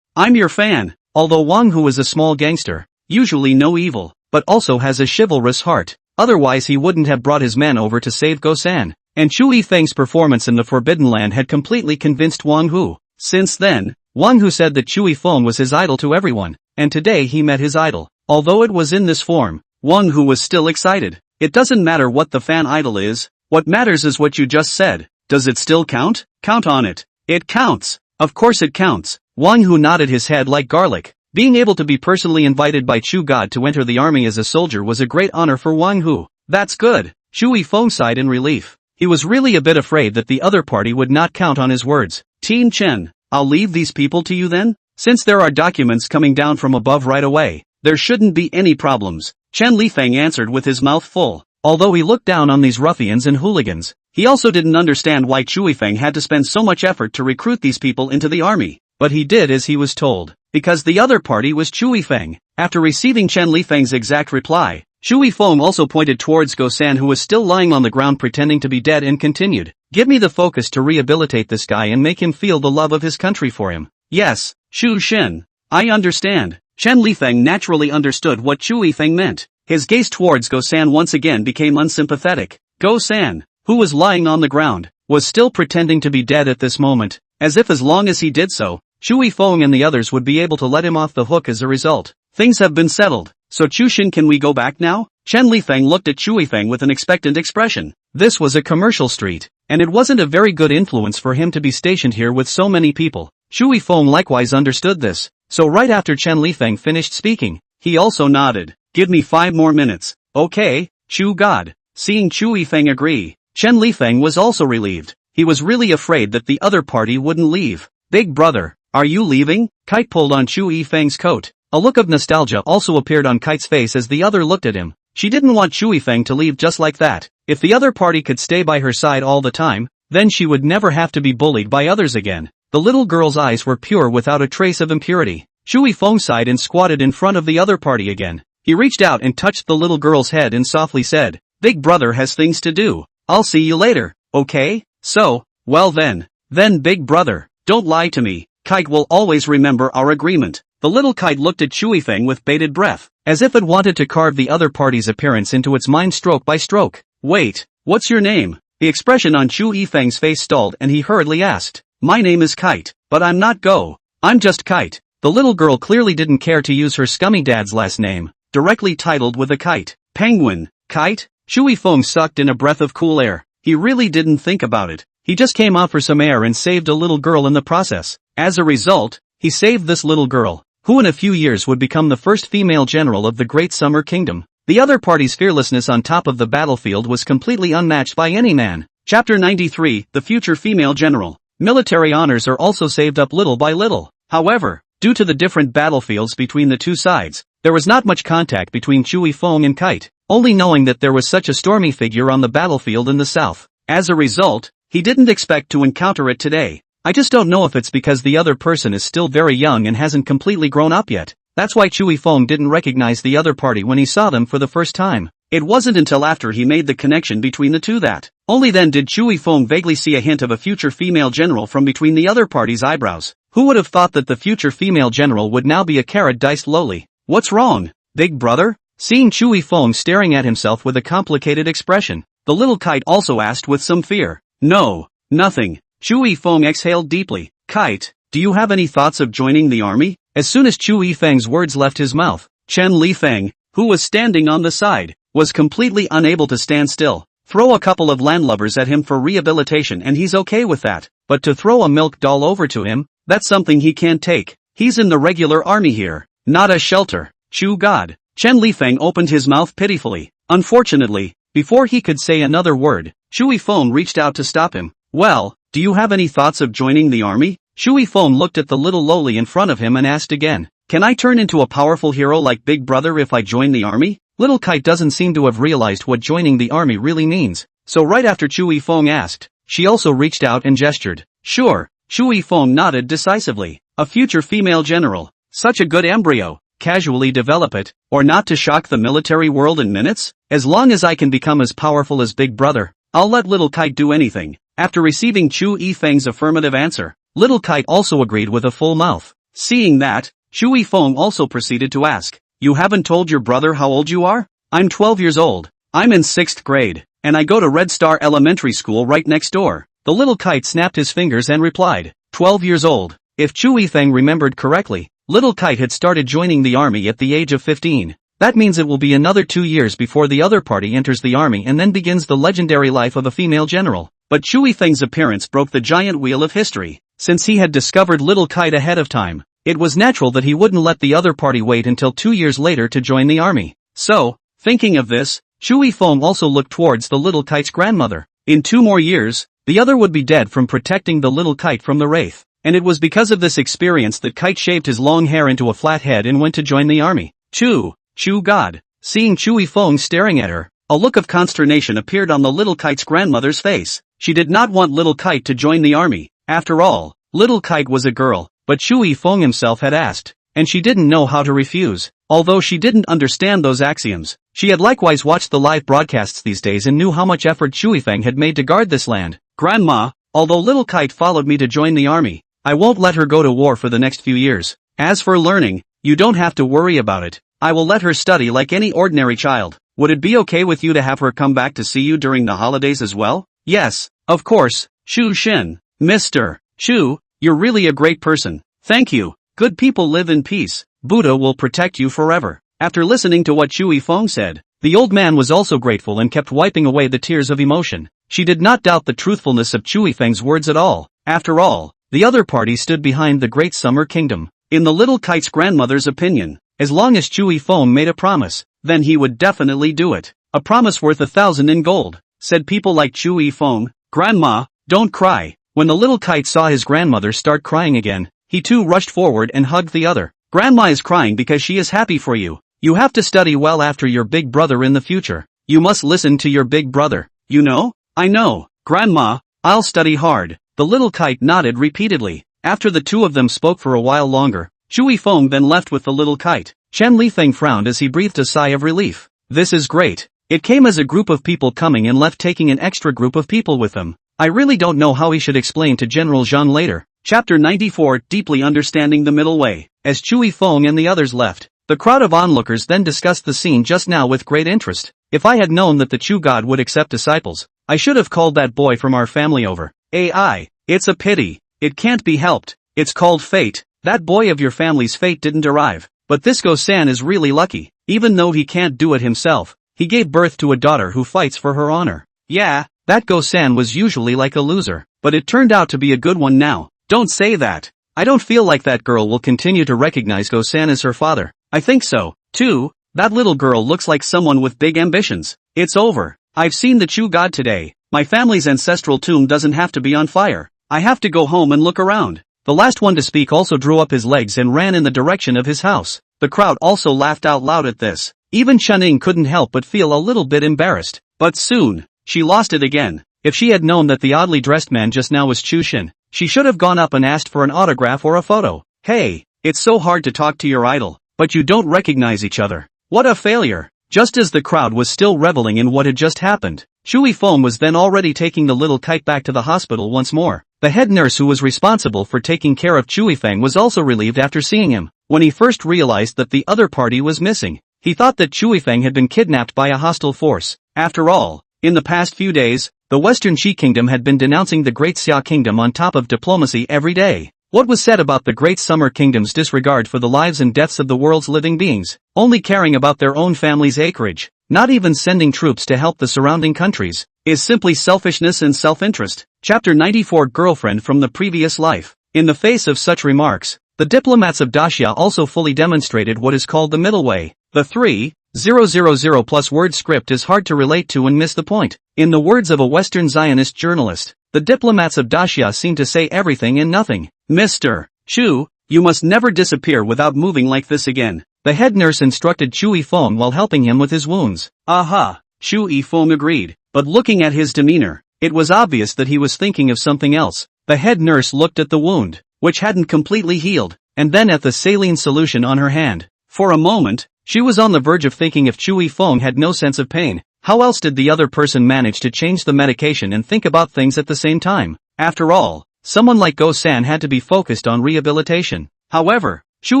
I'm your fan." Although Wang Hu is a small gangster, usually no evil, but also has a chivalrous heart, otherwise he wouldn't have brought his men over to save Gosan. And Chu Yifeng's performance in the Forbidden Land had completely convinced Wang Hu. Since then, Wang Hu said that Chu Yifeng was his idol to everyone, and today he met his idol. Although it was in this form, Wang Hu was still excited. It doesn't matter what the fan idol is, what matters is what you just said. Does it still count? Count on it. It counts. Of course it counts. Wang Hu nodded his head like garlic. Being able to be personally invited by Chu God to enter the army as a soldier was a great honor for Wang Hu. That's good. Chu Yifeng sighed in relief. He was really a bit afraid that the other party would not count on his words. Team Chen, I'll leave these people to you then? Since there are documents coming down from above right away, there shouldn't be any problems. Chen Lifeng answered with his mouth full. Although he looked down on these ruffians and hooligans, he also didn't understand why Chu Yifeng had to spend so much effort to recruit these people into the army. But he did as he was told, because the other party was Chu Yifeng. After receiving Chen Lifeng's exact reply, Chu Yifeng also pointed towards Go-san, who was still lying on the ground pretending to be dead, and continued, "Give me the focus to rehabilitate this guy and make him feel the love of his country for him." Yes, Shu Shin. I understand. Chen Lifeng naturally understood what Chu Yifeng meant. His gaze towards Go-san once again became unsympathetic. Go-san, who was lying on the ground, was still pretending to be dead at this moment, as if as long as he did so, Chu Yifeng and the others would be able to let him off the hook as a result. Things have been settled, so Chu Shin, can we go back now? Chen Lifeng looked at Chu Yifeng with an expectant expression. This was a commercial street, and it wasn't a very good influence for him to be stationed here with so many people. Chu Yifeng likewise understood this, so right after Chen Lifeng finished speaking, he also nodded. Give me 5 more minutes. Okay, Chu God. Seeing Chu Yifeng agree, Chen Lifeng was also relieved. He was really afraid that the other party wouldn't leave. Big brother, are you leaving? Kite pulled on Chu Yifeng's coat. A look of nostalgia also appeared on Kite's face as the other looked at him. She didn't want Chu Yifeng to leave just like that. If the other party could stay by her side all the time, then she would never have to be bullied by others again. The little girl's eyes were pure without a trace of impurity. Chu Yifeng sighed and squatted in front of the other party again. He reached out and touched the little girl's head and softly said, "Big brother has things to do. I'll see you later, okay? So, well then big brother, don't lie to me. Kite will always remember our agreement." The little kite looked at Chu Yifeng with bated breath, as if it wanted to carve the other party's appearance into its mind stroke by stroke. Wait, what's your name? The expression on Chu Yifeng's face stalled and he hurriedly asked, "My name is Kite, but I'm not Go. I'm just Kite." The little girl clearly didn't care to use her scummy dad's last name, directly titled with a kite. Penguin, Kite? Chu Yifeng sucked in a breath of cool air. He really didn't think about it. He just came out for some air and saved a little girl in the process. As a result, he saved this little girl, who in a few years would become the first female general of the Great Summer Kingdom. The other party's fearlessness on top of the battlefield was completely unmatched by any man. Chapter 93, The Future Female General. Military honors are also saved up little by little. However, due to the different battlefields between the two sides, there was not much contact between Chu Yifeng and Kite, only knowing that there was such a stormy figure on the battlefield in the south. As a result, he didn't expect to encounter it today. I just don't know if it's because the other person is still very young and hasn't completely grown up yet. That's why Chu Yifeng didn't recognize the other party when he saw them for the first time. It wasn't until after he made the connection between the two that, only then did Chu Yifeng vaguely see a hint of a future female general from between the other party's eyebrows. Who would have thought that the future female general would now be a carrot diced lowly? What's wrong, big brother? Seeing Chu Yifeng staring at himself with a complicated expression, the little kite also asked with some fear. No, nothing. Chu Yifeng exhaled deeply. Kite, do you have any thoughts of joining the army? As soon as Chu Yifeng's words left his mouth, Chen Lifeng, who was standing on the side, was completely unable to stand still. Throw a couple of landlubbers at him for rehabilitation and he's okay with that, but to throw a milk doll over to him, that's something he can't take. He's in the regular army here, not a shelter. Chu God. Chen Lifeng opened his mouth pitifully. Unfortunately, before he could say another word, Chu Yifeng reached out to stop him. Well, do you have any thoughts of joining the army? Chu Yifeng looked at the little lowly in front of him and asked again. Can I turn into a powerful hero like Big Brother if I join the army? Little Kite doesn't seem to have realized what joining the army really means, so right after Chu Yifeng asked, she also reached out and gestured. Sure. Chu Yifeng nodded decisively. A future female general. Such a good embryo. Casually develop it, or not to shock the military world in minutes? As long as I can become as powerful as Big Brother, I'll let Little Kite do anything. After receiving Chu Yifeng's affirmative answer, Little Kite also agreed with a full mouth. Seeing that, Chu Yifeng also proceeded to ask, you haven't told your brother how old you are? I'm 12 years old. I'm in 6th grade. and I go to Red Star Elementary School right next door. The little kite snapped his fingers and replied, 12 years old. If Chu Yifeng remembered correctly, little kite had started joining the army at the age of 15. That means it will be another 2 years before the other party enters the army and then begins the legendary life of a female general. But Chu Yifeng's appearance broke the giant wheel of history. Since he had discovered little kite ahead of time, it was natural that he wouldn't let the other party wait until 2 years later to join the army. So, thinking of this, Chu Yifeng also looked towards the little kite's grandmother. In 2 more years, the other would be dead from protecting the little kite from the wraith. And it was because of this experience that Kite shaved his long hair into a flat head and went to join the army. Chu God. Seeing Chu Yifeng staring at her, a look of consternation appeared on the little kite's grandmother's face. She did not want little kite to join the army. After all, little kite was a girl, but Chu Yifeng himself had asked, and she didn't know how to refuse. Although she didn't understand those axioms, she had likewise watched the live broadcasts these days and knew how much effort Chu Yifeng had made to guard this land. Grandma, although little kite followed me to join the army, I won't let her go to war for the next few years. As for learning, you don't have to worry about it. I will let her study like any ordinary child. Would it be okay with you to have her come back to see you during the holidays as well? Yes, of course, Chu Xin. Mr. Chu, you're really a great person. Thank you. Good people live in peace. Buddha will protect you forever. After listening to what Chu Yifeng said, the old man was also grateful and kept wiping away the tears of emotion. She did not doubt the truthfulness of Chu Yifeng's words at all. After all, the other party stood behind the great summer kingdom. In the little kite's grandmother's opinion, as long as Chu Yifeng made a promise, then he would definitely do it. A promise worth 1,000 in gold, said people like Chu Yifeng. Grandma, don't cry. When the little kite saw his grandmother start crying again, he too rushed forward and hugged the other. Grandma is crying because she is happy for you. You have to study well after your big brother in the future. You must listen to your big brother. You know? I know. Grandma, I'll study hard. The little kite nodded repeatedly. After the two of them spoke for a while longer, Chu Yifeng then left with the little kite. Chen Lifeng frowned as he breathed a sigh of relief. This is great. It came as a group of people coming and left taking an extra group of people with them. I really don't know how he should explain to General Zhang later. Chapter 94 Deeply Understanding the Middle Way. As Chu Yifeng and the others left, the crowd of onlookers then discussed the scene just now with great interest. If I had known that the Chu God would accept disciples, I should have called that boy from our family over. It's a pity. It can't be helped. It's called fate. That boy of your family's fate didn't arrive. But this Go-san is really lucky. Even though he can't do it himself, he gave birth to a daughter who fights for her honor. Yeah, that Go-san was usually like a loser, but it turned out to be a good one now. Don't say that. I don't feel like that girl will continue to recognize Go-san as her father. I think so, too. That little girl looks like someone with big ambitions. It's over. I've seen the Chu God today. My family's ancestral tomb doesn't have to be on fire. I have to go home and look around. The last one to speak also drew up his legs and ran in the direction of his house. The crowd also laughed out loud at this. Even Chuning couldn't help but feel a little bit embarrassed. But soon, she lost it again. If she had known that the oddly dressed man just now was Chu Xin, she should have gone up and asked for an autograph or a photo. Hey, it's so hard to talk to your idol, but you don't recognize each other. What a failure. Just as the crowd was still reveling in what had just happened, Chu Yifeng was then already taking the little kite back to the hospital once more. The head nurse who was responsible for taking care of Chu Yifeng was also relieved after seeing him. When he first realized that the other party was missing, he thought that Chu Yifeng had been kidnapped by a hostile force. After all, in the past few days, the Western Qi Kingdom had been denouncing the Great Xia Kingdom on top of diplomacy every day. What was said about the Great Summer Kingdom's disregard for the lives and deaths of the world's living beings, only caring about their own family's acreage, not even sending troops to help the surrounding countries, is simply selfishness and self-interest. Chapter 94 Girlfriend from the Previous Life. In the face of such remarks, the diplomats of Daxia also fully demonstrated what is called the middle way. The 3,000 plus word script is hard to relate to and miss the point. In the words of a Western Zionist journalist, the diplomats of Daxia seem to say everything and nothing. Mr. Chu, you must never disappear without moving like this again. The head nurse instructed Chu Yifeng while helping him with his wounds. Aha, Chu Yifeng agreed, but looking at his demeanor, it was obvious that he was thinking of something else. The head nurse looked at the wound, which hadn't completely healed, and then at the saline solution on her hand. For a moment, she was on the verge of thinking if Chu Yifeng had no sense of pain, how else did the other person manage to change the medication and think about things at the same time? After all, someone like Go-san had to be focused on rehabilitation. However, Chu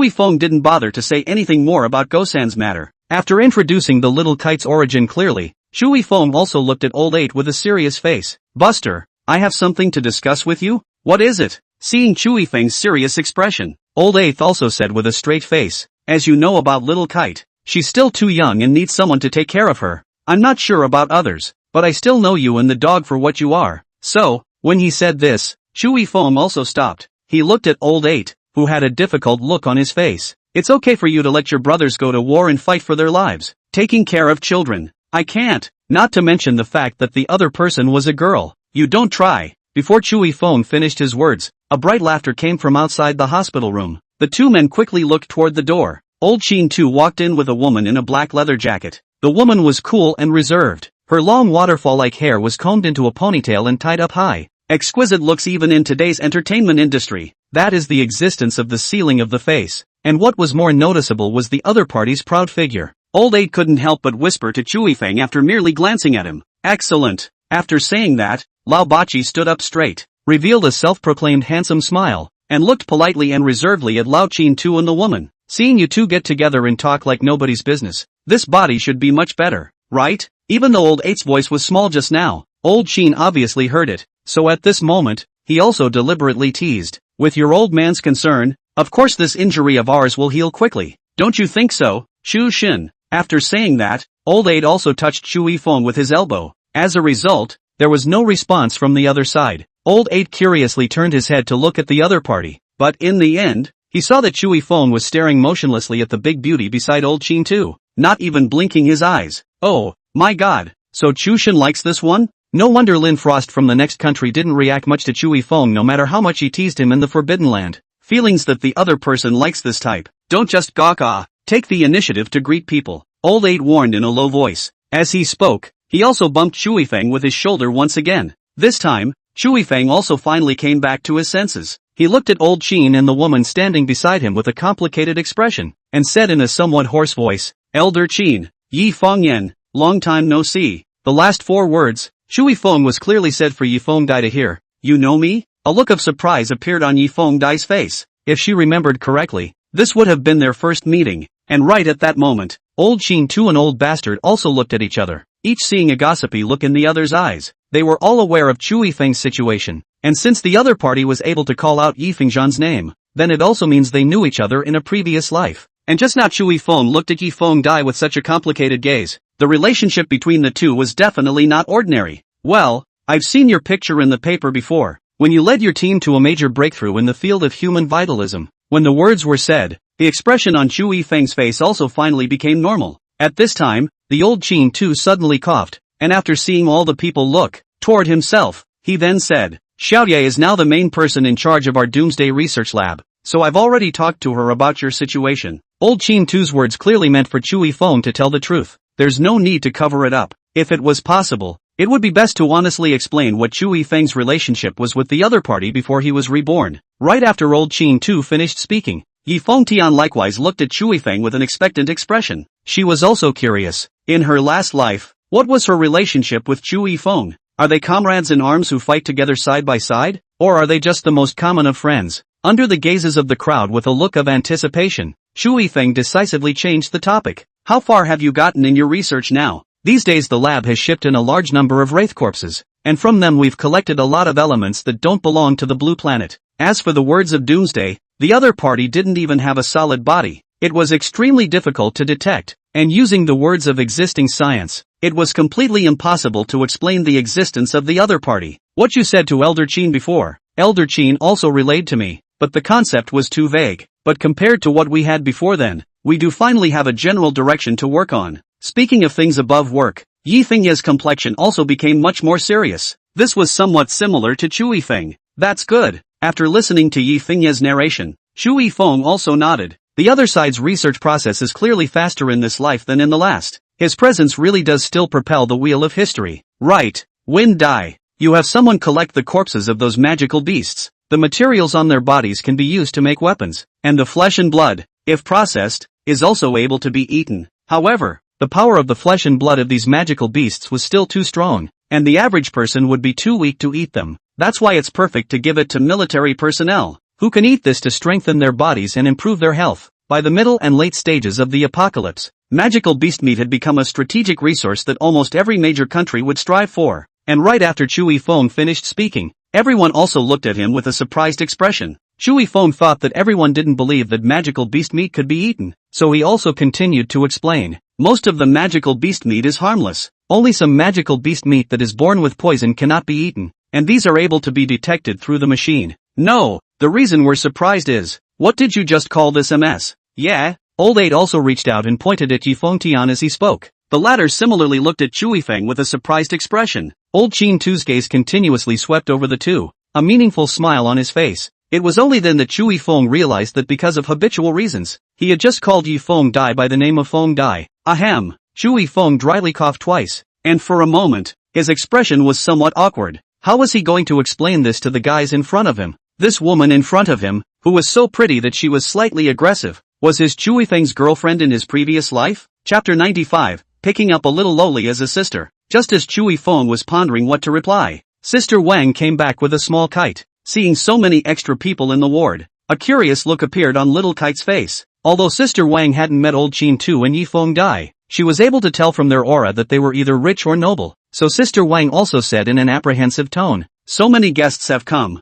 Yifeng didn't bother to say anything more about Go-san's matter. After introducing the little kite's origin clearly, Shui Feng also looked at Old 8 with a serious face. Buster, I have something to discuss with you? What is it? Seeing Shui Feng's serious expression, Old 8 also said with a straight face, as you know about little Kite, she's still too young and needs someone to take care of her. I'm not sure about others, but I still know you and the dog for what you are. So, when he said this, Shui Feng also stopped. He looked at Old 8, who had a difficult look on his face. It's okay for you to let your brothers go to war and fight for their lives. Taking care of children. I can't, not to mention the fact that the other person was a girl. You don't try. Before Shui Feng finished his words, a bright laughter came from outside the hospital room. The two men quickly looked toward the door. Old Chin too walked in with a woman in a black leather jacket. The woman was cool and reserved. Her long waterfall-like hair was combed into a ponytail and tied up high. Exquisite looks even in today's entertainment industry. That is the existence of the ceiling of the face. And what was more noticeable was the other party's proud figure. Old 8 couldn't help but whisper to Shui Feng after merely glancing at him. Excellent. After saying that, Lao Bachi stood up straight, revealed a self-proclaimed handsome smile, and looked politely and reservedly at Lao Chin Tu and the woman. Seeing you two get together and talk like nobody's business, this body should be much better, right? Even though Old 8's voice was small just now, Old Chin obviously heard it, so at this moment, he also deliberately teased. With your old man's concern, of course this injury of ours will heal quickly. Don't you think so, Shu Shin? After saying that, Old 8 also touched Shui Feng with his elbow. As a result, there was no response from the other side. Old 8 curiously turned his head to look at the other party, but in the end, he saw that Shui Feng was staring motionlessly at the big beauty beside Old Chin too, not even blinking his eyes. Oh, my god, so Chu Shin likes this one? No wonder Lin Frost from the next country didn't react much to Shui Feng no matter how much he teased him in the Forbidden Land. Feelings that the other person likes this type. Don't just gawk. Take the initiative to greet people, Old 8 warned in a low voice. As he spoke, he also bumped Shui Feng with his shoulder once again. This time, Shui Feng also finally came back to his senses. He looked at Old Chin and the woman standing beside him with a complicated expression, and said in a somewhat hoarse voice, Elder Chin, Yi Feng Yen, long time no see. The last 4 words, Shui Feng was clearly said for Yi Feng Dai to hear. You know me? A look of surprise appeared on Yi Feng Dai's face. If she remembered correctly, this would have been their first meeting, and right at that moment, Old Chin Tu and Old Bastard also looked at each other, each seeing a gossipy look in the other's eyes. They were all aware of Shui Feng's situation, and since the other party was able to call out Yi Fengzhan's name, then it also means they knew each other in a previous life. And just now Shui Feng looked at Yi Feng Dai with such a complicated gaze. The relationship between the two was definitely not ordinary. Well, I've seen your picture in the paper before, when you led your team to a major breakthrough in the field of human vitalism. When the words were said, the expression on Shui Feng's face also finally became normal. At this time, the old Chin too suddenly coughed, and after seeing all the people look toward himself, he then said, Xiaoye is now the main person in charge of our Doomsday Research Lab, so I've already talked to her about your situation. Old Chin Tu's words clearly meant for Shui Feng to tell the truth. There's no need to cover it up. If it was possible, it would be best to honestly explain what Shui Feng's relationship was with the other party before he was reborn. Right after Old Chin Tu finished speaking, Yi Feng Tian likewise looked at Shui Feng with an expectant expression. She was also curious. In her last life, what was her relationship with Shui Feng? Are they comrades in arms who fight together side by side? Or are they just the most common of friends? Under the gazes of the crowd with a look of anticipation, Shui Feng decisively changed the topic. How far have you gotten in your research now? These days the lab has shipped in a large number of wraith corpses, and from them we've collected a lot of elements that don't belong to the blue planet. As for the words of Doomsday, the other party didn't even have a solid body. It was extremely difficult to detect, and using the words of existing science, it was completely impossible to explain the existence of the other party. What you said to Elder Chin before, Elder Chin also relayed to me, but the concept was too vague. But compared to what we had before then, we do finally have a general direction to work on. Speaking of things above work, Yi Fengye's complexion also became much more serious. This was somewhat similar to Shui Feng. That's good. After listening to Yi Fengye's narration, Shui Feng also nodded. The other side's research process is clearly faster in this life than in the last. His presence really does still propel the wheel of history. Right. Wind Dai. You have someone collect the corpses of those magical beasts. The materials on their bodies can be used to make weapons, and the flesh and blood, if processed, is also able to be eaten. However, the power of the flesh and blood of these magical beasts was still too strong, and the average person would be too weak to eat them. That's why it's perfect to give it to military personnel, who can eat this to strengthen their bodies and improve their health. By the middle and late stages of the apocalypse, magical beast meat had become a strategic resource that almost every major country would strive for. And right after Chui Feng finished speaking, everyone also looked at him with a surprised expression. Chui Feng thought that everyone didn't believe that magical beast meat could be eaten, so he also continued to explain. Most of the magical beast meat is harmless. Only some magical beast meat that is born with poison cannot be eaten, and these are able to be detected through the machine. No, the reason we're surprised is, what did you just call this MS? Yeah, Old 8 also reached out and pointed at Yi Fengtian as he spoke. The latter similarly looked at Chui Feng with a surprised expression. Old Qin Tu's gaze continuously swept over the two, a meaningful smile on his face. It was only then that Chui Feng realized that because of habitual reasons, he had just called Yi Feng Dai by the name of Feng Dai. Ahem. Chui Feng dryly coughed twice, and for a moment, his expression was somewhat awkward. How was he going to explain this to the guys in front of him? This woman in front of him, who was so pretty that she was slightly aggressive, was his Chui Feng's girlfriend in his previous life? Chapter 95, Picking up a little lowly as a sister. Just as Chui Feng was pondering what to reply, Sister Wang came back with a small kite. Seeing so many extra people in the ward, a curious look appeared on Little Kite's face. Although Sister Wang hadn't met Old Qin Tu and Yi Feng Dai, she was able to tell from their aura that they were either rich or noble. So Sister Wang also said in an apprehensive tone, "So many guests have come.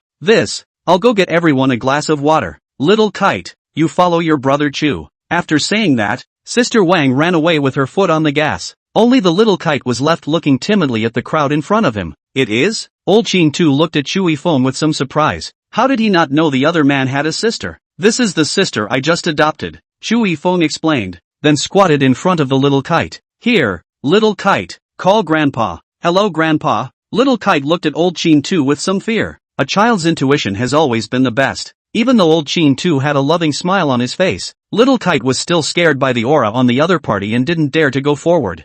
I'll go get everyone a glass of water. Little Kite, you follow your brother Chu." After saying that, Sister Wang ran away with her foot on the gas. Only the Little Kite was left looking timidly at the crowd in front of him. It is? Old Qin Tu looked at Chui Feng with some surprise. How did he not know the other man had a sister? "This is the sister I just adopted," Chui Feng explained, then squatted in front of the Little Kite. "Here, Little Kite, call Grandpa." "Hello Grandpa." Little Kite looked at Old Qin Tu with some fear. A child's intuition has always been the best. Even though Old Qin Tu had a loving smile on his face, Little Kite was still scared by the aura on the other party and didn't dare to go forward.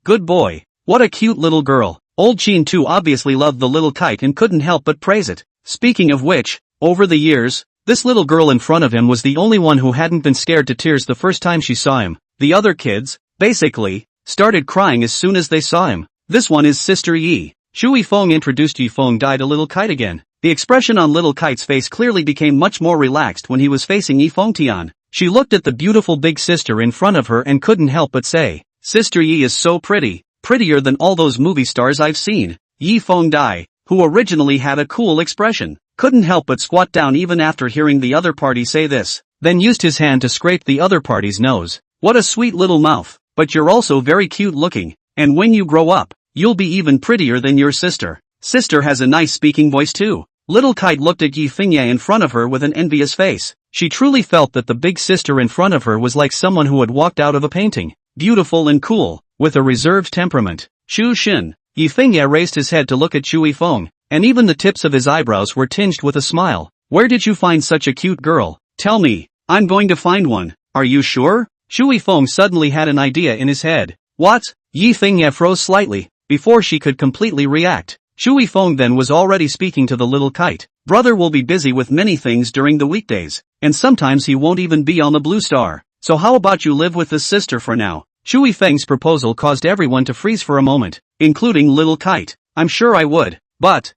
Good boy. What a cute little girl." Old Qin Tu obviously loved the Little Kite and couldn't help but praise it. Speaking of which, over the years, this little girl in front of him was the only one who hadn't been scared to tears the first time she saw him. The other kids, basically, started crying as soon as they saw him. "This one is Sister Yi." Chui Feng introduced Yi Feng Dai to Little Kite again. The expression on Little Kite's face clearly became much more relaxed when he was facing Yi Fengtian. She looked at the beautiful big sister in front of her and couldn't help but say, "Sister Yi is so pretty, prettier than all those movie stars I've seen." Yi Feng Dai, who originally had a cool expression, couldn't help but squat down even after hearing the other party say this, then used his hand to scrape the other party's nose. "What a sweet little mouth, but you're also very cute looking, and when you grow up, you'll be even prettier than your sister. Sister has a nice speaking voice too." Little Kite looked at Yi Fengye in front of her with an envious face. She truly felt that the big sister in front of her was like someone who had walked out of a painting. Beautiful and cool, with a reserved temperament. "Chu Xin." Yi Fengye raised his head to look at Chui Feng, and even the tips of his eyebrows were tinged with a smile. "Where did you find such a cute girl? Tell me, I'm going to find one." "Are you sure?" Chui Feng suddenly had an idea in his head. "What?" Yi Fengye froze slightly, before she could completely react. Chui Feng then was already speaking to the Little Kite. "Brother will be busy with many things during the weekdays, and sometimes he won't even be on the Blue Star. So how about you live with this sister for now?" Chui Feng's proposal caused everyone to freeze for a moment, including Little Kite. "I'm sure I would, but,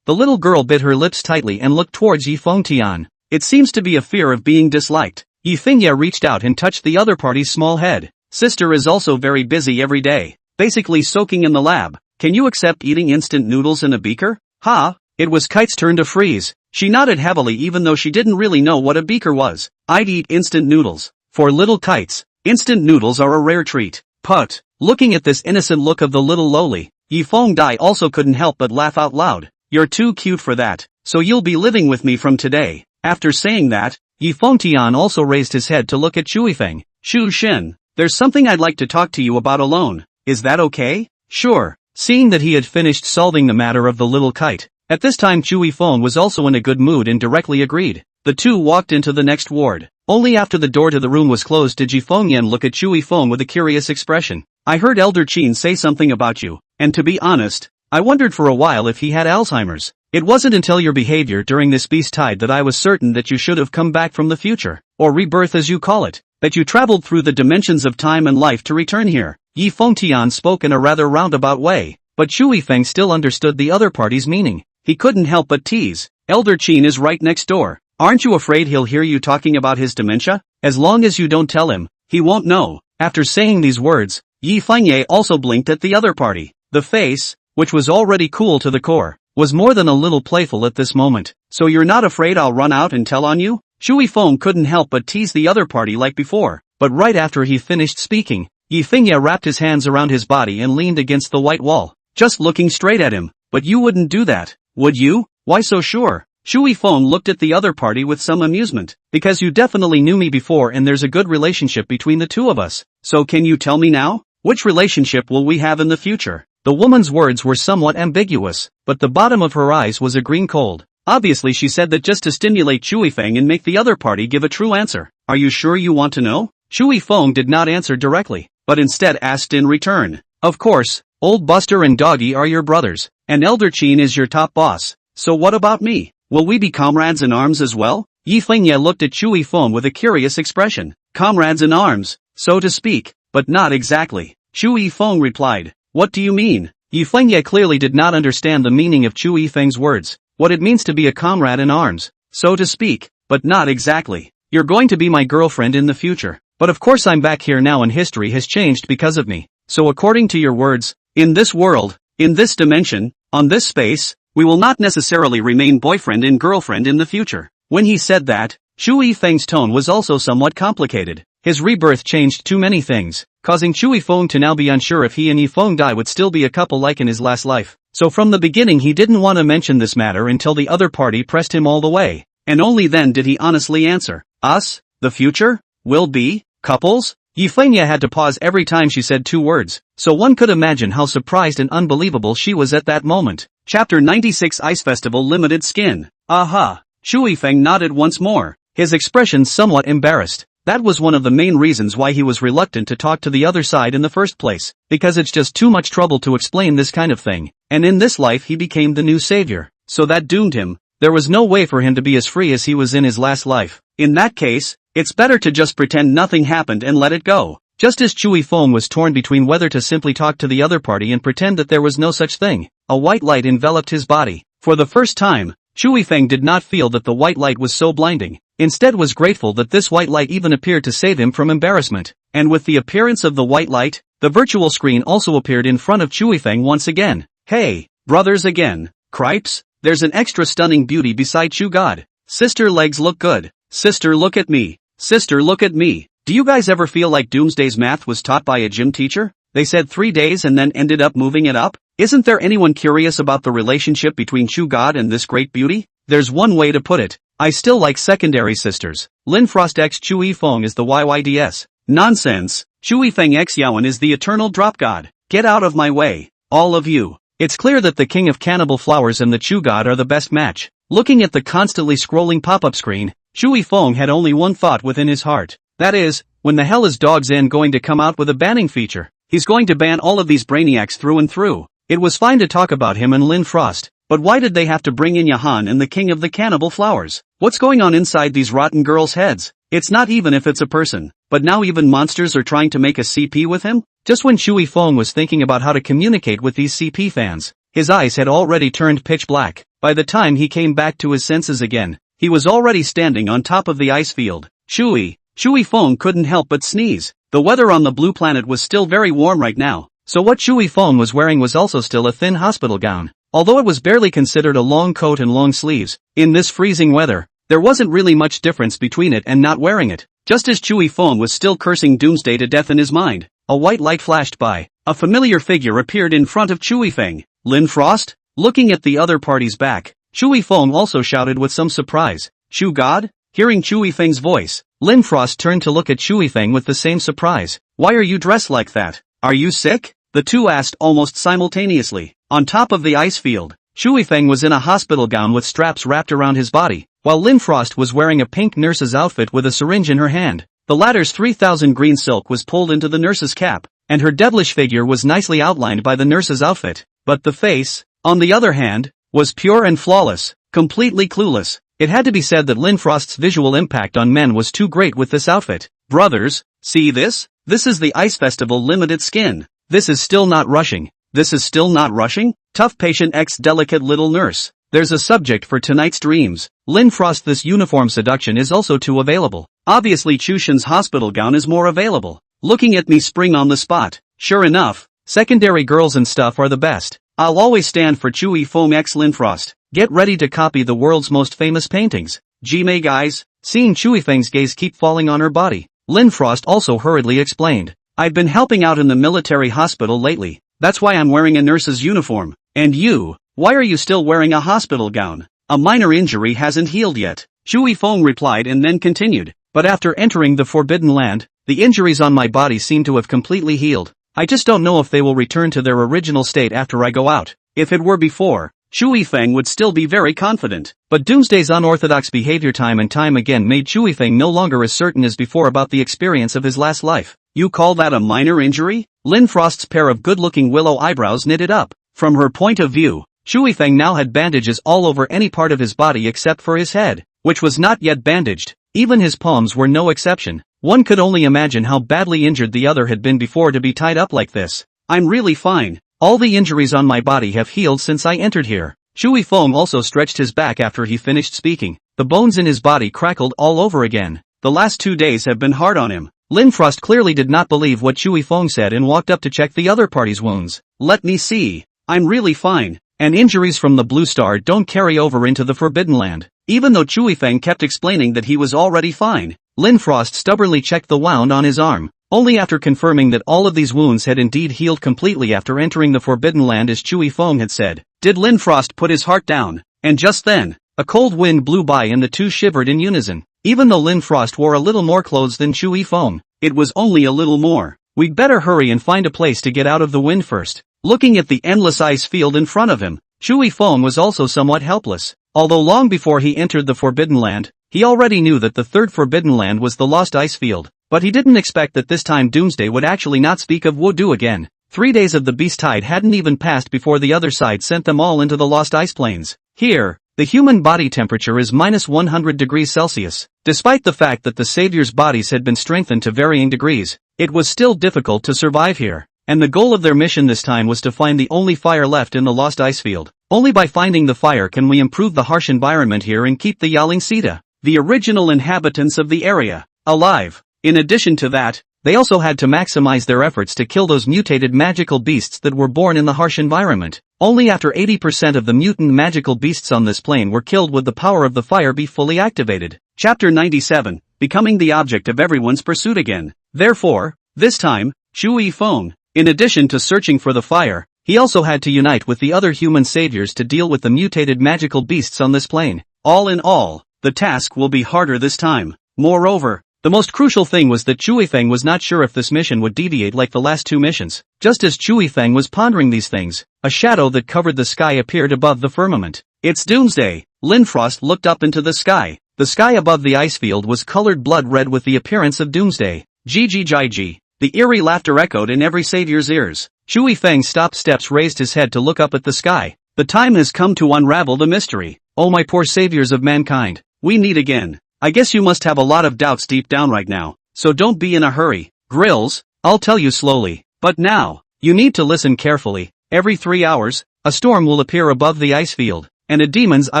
the little girl bit her lips tightly and looked towards Yi Fengtian. It seems to be a fear of being disliked. Yi Fengye reached out and touched the other party's small head. "Sister is also very busy every day, basically soaking in the lab. Can you accept eating instant noodles in a beaker?" "Ha?" It was Kite's turn to freeze. She nodded heavily even though she didn't really know what a beaker was. "I'd eat instant noodles." For Little Kites, instant noodles are a rare treat. But, looking at this innocent look of the little lowly, Yi Feng Dai also couldn't help but laugh out loud. "You're too cute for that, so you'll be living with me from today." After saying that, Yi Fengtian also raised his head to look at Chui Feng. "Chu Xin, there's something I'd like to talk to you about alone. Is that okay?" "Sure." Seeing that he had finished solving the matter of the Little Kite, at this time Chui Feng was also in a good mood and directly agreed. The two walked into the next ward. Only after the door to the room was closed did Ji Fengyan look at Chui Feng with a curious expression. "I heard Elder Qin say something about you, and to be honest, I wondered for a while if he had Alzheimer's. It wasn't until your behavior during this beast tide that I was certain that you should have come back from the future, or rebirth as you call it, that you traveled through the dimensions of time and life to return here." Yi Fengtian spoke in a rather roundabout way, but Chui Feng still understood the other party's meaning. He couldn't help but tease. "Elder Qin is right next door. Aren't you afraid he'll hear you talking about his dementia? As long as you don't tell him, he won't know. After saying these words, Yi Fengye also blinked at the other party. The face, which was already cool to the core, was more than a little playful at this moment. So you're not afraid I'll run out and tell on you? Shui Feng couldn't help but tease the other party like before, but right after he finished speaking, Yi Fengye wrapped his hands around his body and leaned against the white wall, just looking straight at him. But you wouldn't do that, would you? Why so sure? Shui Feng looked at the other party with some amusement. Because you definitely knew me before and there's a good relationship between the two of us. So can you tell me now? Which relationship will we have in the future? The woman's words were somewhat ambiguous, but the bottom of her eyes was a green cold. Obviously she said that just to stimulate Shui Feng and make the other party give a true answer. Are you sure you want to know? Shui Feng did not answer directly, but instead asked in return. Of course, Old Buster and Doggy are your brothers, and Elder Chin is your top boss. So what about me? Will we be comrades in arms as well? Yi Fengye looked at Shui Feng with a curious expression. Comrades in arms, so to speak, but not exactly. Shui Feng replied. What do you mean? Yi Fengye clearly did not understand the meaning of Shui Feng's words. What it means to be a comrade in arms, so to speak, but not exactly. You're going to be my girlfriend in the future. But of course I'm back here now and history has changed because of me. So according to your words, in this world, in this dimension, on this space, we will not necessarily remain boyfriend and girlfriend in the future. When he said that, Shui Feng's tone was also somewhat complicated. His rebirth changed too many things, causing Shui Feng to now be unsure if he and Yi Feng Dai would still be a couple like in his last life. So from the beginning he didn't want to mention this matter until the other party pressed him all the way. And only then did he honestly answer. Us? The future? Will be? Couples? Yi Fengye had to pause every time she said two words, so one could imagine how surprised and unbelievable she was at that moment. Chapter 96 Ice Festival Limited Skin. Aha! Shui Feng nodded once more, his expression somewhat embarrassed. That was one of the main reasons why he was reluctant to talk to the other side in the first place, because it's just too much trouble to explain this kind of thing, and in this life he became the new savior, so that doomed him. There was no way for him to be as free as he was in his last life. In that case, it's better to just pretend nothing happened and let it go. Just as Shui Feng was torn between whether to simply talk to the other party and pretend that there was no such thing, a white light enveloped his body. For the first time, Shui Feng did not feel that the white light was so blinding, instead was grateful that this white light even appeared to save him from embarrassment. And with the appearance of the white light, the virtual screen also appeared in front of Shui Feng once again. Hey, brothers again. Cripes? There's an extra stunning beauty beside Chu God. Sister legs look good. Sister look at me. Sister look at me. Do you guys ever feel like Doomsday's math was taught by a gym teacher? They said 3 days and then ended up moving it up? Isn't there anyone curious about the relationship between Chu God and this great beauty? There's one way to put it. I still like secondary sisters. Lin Frost x Chui Feng is the YYDS. Nonsense. Shui Feng x Yaoan is the eternal drop god. Get out of my way. All of you. It's clear that the King of Cannibal Flowers and the Chu God are the best match. Looking at the constantly scrolling pop-up screen, Shui Feng had only one thought within his heart. That is, when the hell is Dog's End going to come out with a banning feature? He's going to ban all of these brainiacs through and through. It was fine to talk about him and Lin Frost, but why did they have to bring in Yahan and the King of the Cannibal Flowers? What's going on inside these rotten girls' heads? It's not even if it's a person, but now even monsters are trying to make a CP with him? Just when Shui Feng was thinking about how to communicate with these CP fans, his eyes had already turned pitch black. By the time he came back to his senses again, he was already standing on top of the ice field. Shui Feng couldn't help but sneeze. The weather on the blue planet was still very warm right now, so what Shui Feng was wearing was also still a thin hospital gown. Although it was barely considered a long coat and long sleeves, in this freezing weather, there wasn't really much difference between it and not wearing it. Just as Shui Feng was still cursing Doomsday to death in his mind, a white light flashed by. A familiar figure appeared in front of Shui Feng. Lin Frost? Looking at the other party's back, Shui Feng also shouted with some surprise. Chu God? Hearing Shui Feng's voice, Lin Frost turned to look at Shui Feng with the same surprise. Why are you dressed like that? Are you sick? The two asked almost simultaneously. On top of the ice field, Shui Feng was in a hospital gown with straps wrapped around his body, while Lin Frost was wearing a pink nurse's outfit with a syringe in her hand. The latter's 3000 green silk was pulled into the nurse's cap, and her devilish figure was nicely outlined by the nurse's outfit. But the face, on the other hand, was pure and flawless, completely clueless. It had to be said that Lin Frost's visual impact on men was too great with this outfit. Brothers, see this? This is the Ice Festival limited skin. This is still not rushing. This is still not rushing? Tough patient X delicate little nurse. there's a subject for tonight's dreams. Lin Frost, this uniform seduction is also too available. Obviously Chushin's hospital gown is more available. Looking at me spring on the spot. Sure enough, secondary girls and stuff are the best. I'll always stand for Chewy Foam x Lin Frost. Get ready to copy the world's most famous paintings. Gmay guys. Seeing Chewy Feng's gaze keep falling on her body, Lin Frost also hurriedly explained. I've been helping out in the military hospital lately. That's why I'm wearing a nurse's uniform. And you, why are you still wearing a hospital gown? A minor injury hasn't healed yet. Chewy Feng replied and then continued. But after entering the Forbidden Land, the injuries on my body seem to have completely healed. I just don't know if they will return to their original state after I go out. If it were before, Chewy Feng would still be very confident. But Doomsday's unorthodox behavior time and time again made Chewy Feng no longer as certain as before about the experience of his last life. You call that a minor injury? Lin Frost's pair of good-looking willow eyebrows knitted up. From her point of view, Chewy Feng now had bandages all over any part of his body except for his head, which was not yet bandaged. Even his palms were no exception. One could only imagine how badly injured the other had been before to be tied up like this. I'm really fine. All the injuries on my body have healed since I entered here. Chewy Feng also stretched his back after he finished speaking. The bones in his body crackled all over again. The last 2 days have been hard on him. Lin Frost clearly did not believe what Chewy Feng said and walked up to check the other party's wounds. Let me see. I'm really fine. And injuries from the Blue Star don't carry over into the Forbidden Land. Even though Chewy Feng kept explaining that he was already fine, Lin Frost stubbornly checked the wound on his arm. Only after confirming that all of these wounds had indeed healed completely after entering the Forbidden Land as Chewy Feng had said, did Lin Frost put his heart down. And just then, a cold wind blew by and the two shivered in unison. Even though Lin Frost wore a little more clothes than Chewy Feng, it was only a little more. We'd better hurry and find a place to get out of the wind first. Looking at the endless ice field in front of him, Chewy Feng was also somewhat helpless. Although long before he entered the Forbidden Land, he already knew that the third Forbidden Land was the Lost Ice Field. But he didn't expect that this time Doomsday would actually not speak of Wudu again. 3 days of the Beast Tide hadn't even passed before the other side sent them all into the Lost Ice Plains. Here, the human body temperature is minus 100 degrees Celsius. Despite the fact that the saviors' bodies had been strengthened to varying degrees, it was still difficult to survive here. And the goal of their mission this time was to find the only fire left in the Lost Ice Field. Only by finding the fire can we improve the harsh environment here and keep the Yaling Sita, the original inhabitants of the area, alive. In addition to that, they also had to maximize their efforts to kill those mutated magical beasts that were born in the harsh environment. Only after 80% of the mutant magical beasts on this plane were killed would the power of the fire be fully activated. Chapter 97, becoming the object of everyone's pursuit again. Therefore, this time, Chewy Feng, in addition to searching for the fire, he also had to unite with the other human saviors to deal with the mutated magical beasts on this plane. All in all, the task will be harder this time. Moreover, the most crucial thing was that Chewy Feng was not sure if this mission would deviate like the last 2 missions. Just as Chewy Feng was pondering these things, a shadow that covered the sky appeared above the firmament. It's Doomsday. Lin Frost looked up into the sky. The sky above the ice field was colored blood red with the appearance of Doomsday. Gigi. The eerie laughter echoed in every savior's ears. Chewy Feng stopped steps, raised his head to look up at the sky. The time has come to unravel the mystery. Oh my poor saviors of mankind. We meet again. I guess you must have a lot of doubts deep down right now, so don't be in a hurry. Grills, I'll tell you slowly. But now, you need to listen carefully. Every 3 hours, a storm will appear above the ice field, and a demon's eye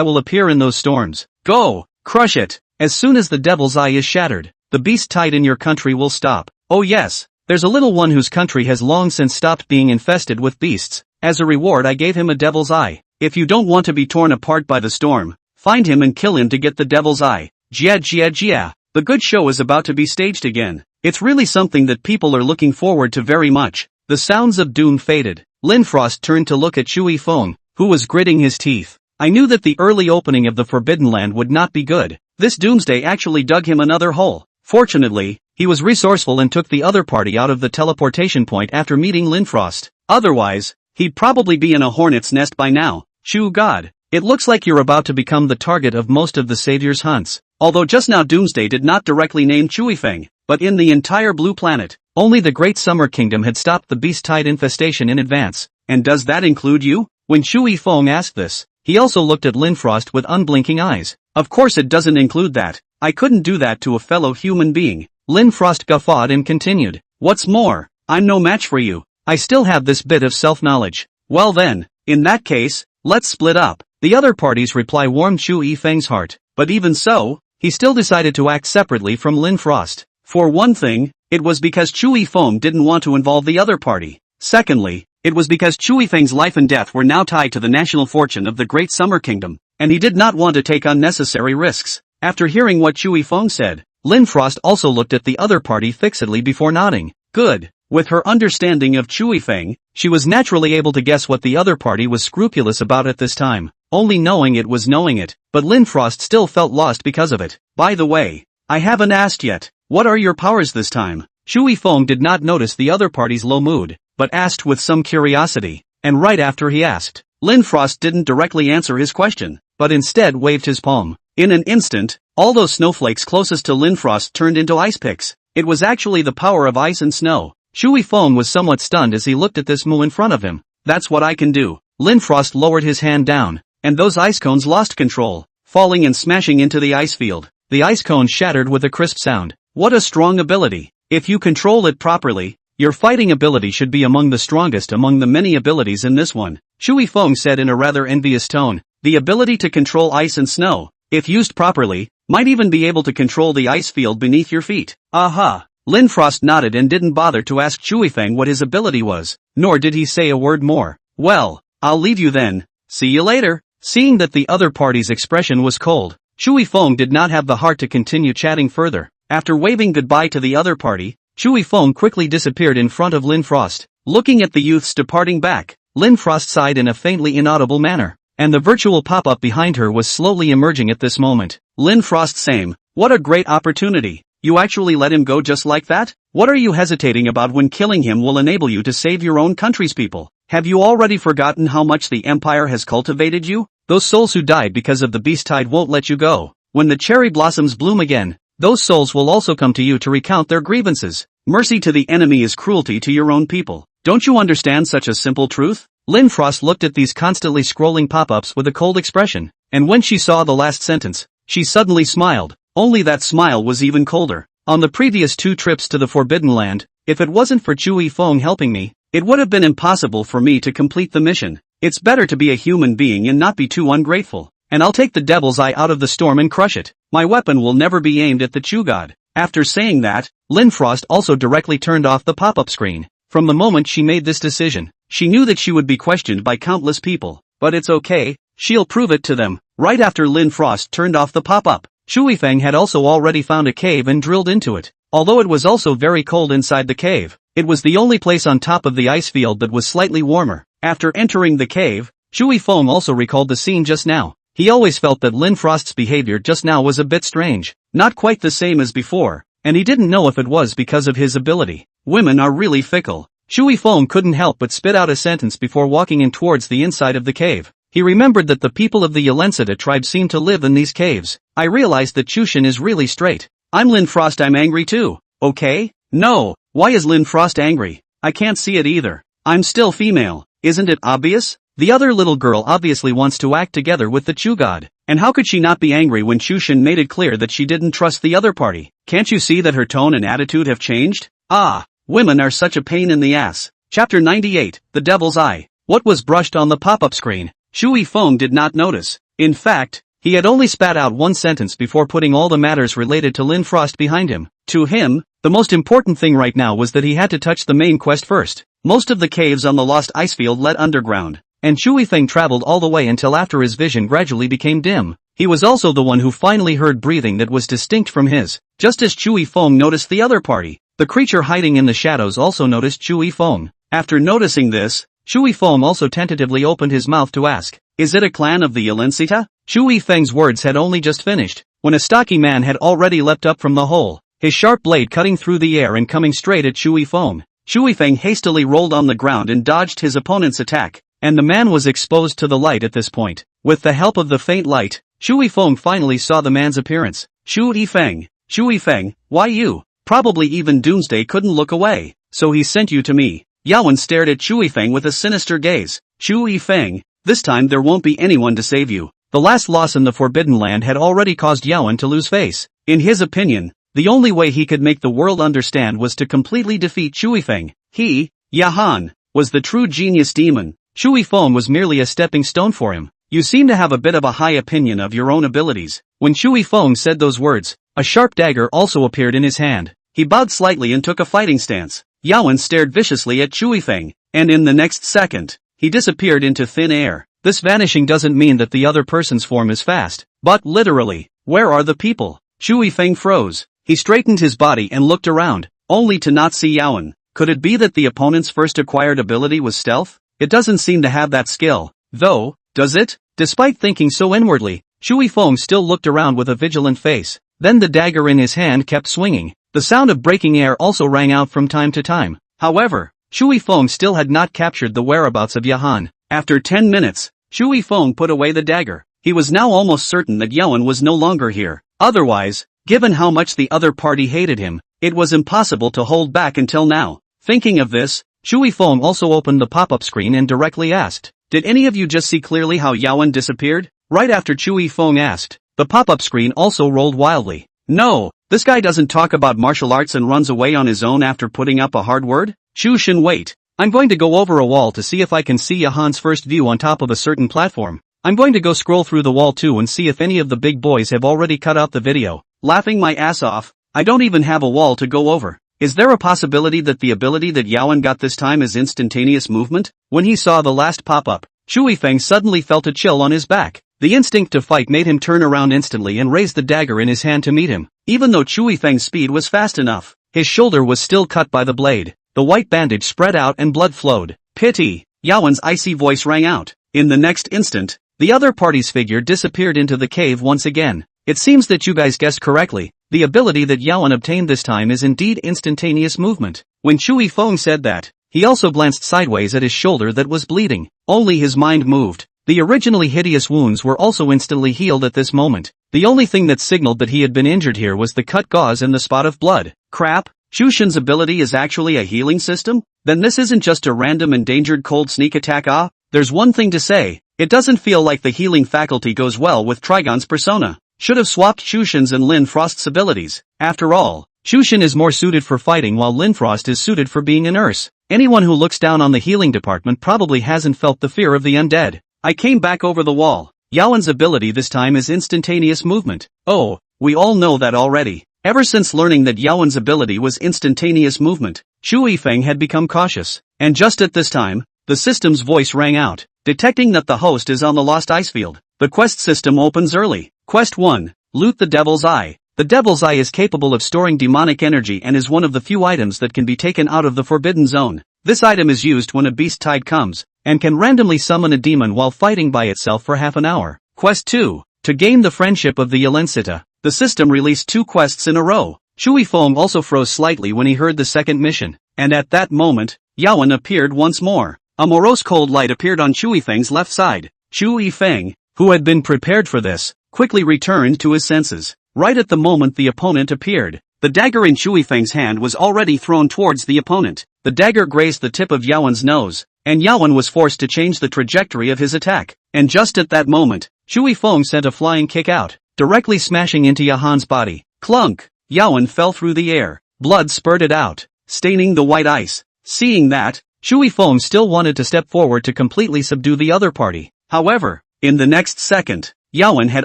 will appear in those storms. Go, crush it. As soon as the devil's eye is shattered, the beast tide in your country will stop. Oh yes, there's a little one whose country has long since stopped being infested with beasts. As a reward I gave him a devil's eye. If you don't want to be torn apart by the storm, find him and kill him to get the devil's eye. Jia. The good show is about to be staged again. It's really something that people are looking forward to very much. The sounds of doom faded. Lin Frost turned to look at Chewy Feng, who was gritting his teeth. I knew that the early opening of the Forbidden Land would not be good. This Doomsday actually dug him another hole. Fortunately, he was resourceful and took the other party out of the teleportation point after meeting Lin Frost. Otherwise, he'd probably be in a hornet's nest by now. Shoo God. It looks like you're about to become the target of most of the savior's hunts. Although just now Doomsday did not directly name Chewy Feng, but in the entire blue planet, only the Great Summer Kingdom had stopped the beast tide infestation in advance. And does that include you? When Chewy Feng asked this, he also looked at Lin Frost with unblinking eyes. Of course it doesn't include that. I couldn't do that to a fellow human being. Lin Frost guffawed and continued. What's more, I'm no match for you. I still have this bit of self-knowledge. Well then, in that case, let's split up. The other party's reply warmed Chu Yifeng's heart, but even so, he still decided to act separately from Lin Frost. For one thing, it was because Chu Yifeng didn't want to involve the other party. Secondly, it was because Chu Yifeng's life and death were now tied to the national fortune of the Great Summer Kingdom, and he did not want to take unnecessary risks. After hearing what Chu Yifeng said, Lin Frost also looked at the other party fixedly before nodding. Good. With her understanding of Chu Yifeng, she was naturally able to guess what the other party was scrupulous about at this time. Only knowing it was knowing it, but Lin Frost still felt lost because of it. By the way, I haven't asked yet, what are your powers this time? Chu Yifeng did not notice the other party's low mood, but asked with some curiosity. And right after he asked, Lin Frost didn't directly answer his question, but instead waved his palm. In an instant, all those snowflakes closest to Lin Frost turned into ice picks. It was actually the power of ice and snow. Chu Yifeng was somewhat stunned as he looked at this move in front of him. That's what I can do. Lin Frost lowered his hand down, and those ice cones lost control, falling and smashing into the ice field. The ice cone shattered with a crisp sound. What a strong ability. If you control it properly, your fighting ability should be among the strongest among the many abilities in this one. Chu Yifeng said in a rather envious tone. The ability to control ice and snow, if used properly, might even be able to control the ice field beneath your feet. Aha! Lin Frost nodded and didn't bother to ask Chu Yifeng what his ability was, nor did he say a word more. Well, I'll leave you then. See you later. Seeing that the other party's expression was cold, Chu Yifeng did not have the heart to continue chatting further. After waving goodbye to the other party, Chu Yifeng quickly disappeared in front of Lin Frost. Looking at the youths departing back, Lin Frost sighed in a faintly inaudible manner, and the virtual pop-up behind her was slowly emerging at this moment. Lin Frost same. What a great opportunity. You actually let him go just like that? What are you hesitating about when killing him will enable you to save your own country's people? Have you already forgotten how much the Empire has cultivated you? Those souls who died because of the beast tide won't let you go. When the cherry blossoms bloom again, those souls will also come to you to recount their grievances. Mercy to the enemy is cruelty to your own people. Don't you understand such a simple truth? Lin Frost looked at these constantly scrolling pop-ups with a cold expression, and when she saw the last sentence, she suddenly smiled. Only that smile was even colder. On the previous 2 trips to the Forbidden Land, if it wasn't for Chu Yifeng helping me, it would have been impossible for me to complete the mission. It's better to be a human being and not be too ungrateful. And I'll take the devil's eye out of the storm and crush it. My weapon will never be aimed at the Chu God. After saying that, Lin Frost also directly turned off the pop-up screen. From the moment she made this decision, she knew that she would be questioned by countless people. But it's okay, she'll prove it to them. Right after Lin Frost turned off the pop-up, Chu Yifeng had also already found a cave and drilled into it. Although it was also very cold inside the cave, it was the only place on top of the ice field that was slightly warmer. After entering the cave, Chu Yifeng also recalled the scene just now. He always felt that Lin Frost's behavior just now was a bit strange, not quite the same as before, and he didn't know if it was because of his ability. Women are really fickle. Chu Yifeng couldn't help but spit out a sentence before walking in towards the inside of the cave. He remembered that the people of the Yelensida tribe seemed to live in these caves. I realized that Chushin is really straight. I'm Lin Frost, I'm angry too. Okay? No. Why is Lin Frost angry? I can't see it either. I'm still female. Isn't it obvious? The other little girl obviously wants to act together with the Chu God. And how could she not be angry when Chushin made it clear that she didn't trust the other party? Can't you see that her tone and attitude have changed? Ah, women are such a pain in the ass. Chapter 98, The Devil's Eye. What was brushed on the pop-up screen? Chu Yifeng did not notice. In fact, he had only spat out one sentence before putting all the matters related to Lin Frost behind him. To him, the most important thing right now was that he had to touch the main quest first. Most of the caves on the Lost Icefield led underground, and Chu Yifeng traveled all the way until after his vision gradually became dim. He was also the one who finally heard breathing that was distinct from his. Just as Chu Yifeng noticed the other party, the creature hiding in the shadows also noticed Chu Yifeng. After noticing this, Chu Yifeng also tentatively opened his mouth to ask, "Is it a clan of the Yelensita?" Chu Yifeng's words had only just finished, when a stocky man had already leapt up from the hole, his sharp blade cutting through the air and coming straight at Chu Yifeng. Chu Yifeng hastily rolled on the ground and dodged his opponent's attack, and the man was exposed to the light at this point. With the help of the faint light, Chu Yifeng finally saw the man's appearance. Chu Yifeng, why you? Probably even Doomsday couldn't look away, so he sent you to me. Yawen stared at Chu Yifeng with a sinister gaze. Chu Yifeng, this time there won't be anyone to save you. The last loss in the Forbidden Land had already caused Yawen to lose face. In his opinion, the only way he could make the world understand was to completely defeat Chu Yifeng. He, Yahan, was the true genius demon. Chu Yifeng was merely a stepping stone for him. You seem to have a bit of a high opinion of your own abilities. When Shui Feng said those words, a sharp dagger also appeared in his hand. He bowed slightly and took a fighting stance. Yawen stared viciously at Shui Feng, and in the next second, he disappeared into thin air. This vanishing doesn't mean that the other person's form is fast, but literally, where are the people? Shui Feng froze. He straightened his body and looked around, only to not see Yawen. Could it be that the opponent's first acquired ability was stealth? It doesn't seem to have that skill, though, does it? Despite thinking so inwardly, Shui Feng still looked around with a vigilant face. Then the dagger in his hand kept swinging. The sound of breaking air also rang out from time to time. However, Shui Feng still had not captured the whereabouts of Yahan. After 10 minutes, Shui Feng put away the dagger. He was now almost certain that Yawen was no longer here. Otherwise, given how much the other party hated him, it was impossible to hold back until now. Thinking of this, Shui Feng also opened the pop-up screen and directly asked, "Did any of you just see clearly how Yawen disappeared?" Right after Shui Feng asked, the pop-up screen also rolled wildly. "No, this guy doesn't talk about martial arts and runs away on his own after putting up a hard word? Shushin, wait. I'm going to go over a wall to see if I can see Yahan's first view on top of a certain platform. I'm going to go scroll through the wall too and see if any of the big boys have already cut out the video." Laughing my ass off, I don't even have a wall to go over. Is there a possibility that the ability that Yawen got this time is instantaneous movement? When he saw the last pop-up, Shui Feng suddenly felt a chill on his back. The instinct to fight made him turn around instantly and raise the dagger in his hand to meet him. Even though Shui Feng's speed was fast enough, his shoulder was still cut by the blade. The white bandage spread out and blood flowed. "Pity!" Yawen's icy voice rang out. In the next instant, the other party's figure disappeared into the cave once again. It seems that you guys guessed correctly. The ability that Yawen obtained this time is indeed instantaneous movement. When Shui Feng said that, he also glanced sideways at his shoulder that was bleeding. Only his mind moved. The originally hideous wounds were also instantly healed at this moment. The only thing that signaled that he had been injured here was the cut gauze and the spot of blood. Crap! Shushin's ability is actually a healing system? Then this isn't just a random endangered cold sneak attack. There's one thing to say. It doesn't feel like the healing faculty goes well with Trigon's persona. Should have swapped Shushin's and Lin Frost's abilities. After all, Shushin is more suited for fighting while Lin Frost is suited for being a nurse. Anyone who looks down on the healing department probably hasn't felt the fear of the undead. I came back over the wall. Yawen's ability this time is instantaneous movement. Oh, we all know that already. Ever since learning that Yawen's ability was instantaneous movement, Shui Feng had become cautious. And just at this time, the system's voice rang out, detecting that the host is on the Lost Ice Field. The quest system opens early. Quest 1. Loot the Devil's Eye. The Devil's Eye is capable of storing demonic energy and is one of the few items that can be taken out of the Forbidden Zone. This item is used when a beast tide comes, and can randomly summon a demon while fighting by itself for half an hour. Quest 2. To gain the friendship of the Yelencita. The system released 2 quests in a row. Shui Feng also froze slightly when he heard the second mission, and at that moment, Yawen appeared once more. A morose cold light appeared on Shui Feng's left side. Shui Feng, who had been prepared for this, quickly returned to his senses. Right at the moment the opponent appeared, the dagger in Shui Feng's hand was already thrown towards the opponent. The dagger grazed the tip of Yawen's nose, and Yawen was forced to change the trajectory of his attack. And just at that moment, Shui Feng sent a flying kick out, directly smashing into Yahan's body. Clunk! Yawen fell through the air. Blood spurted out, staining the white ice. Seeing that, Shui Feng still wanted to step forward to completely subdue the other party. However, in the next second, Yawen had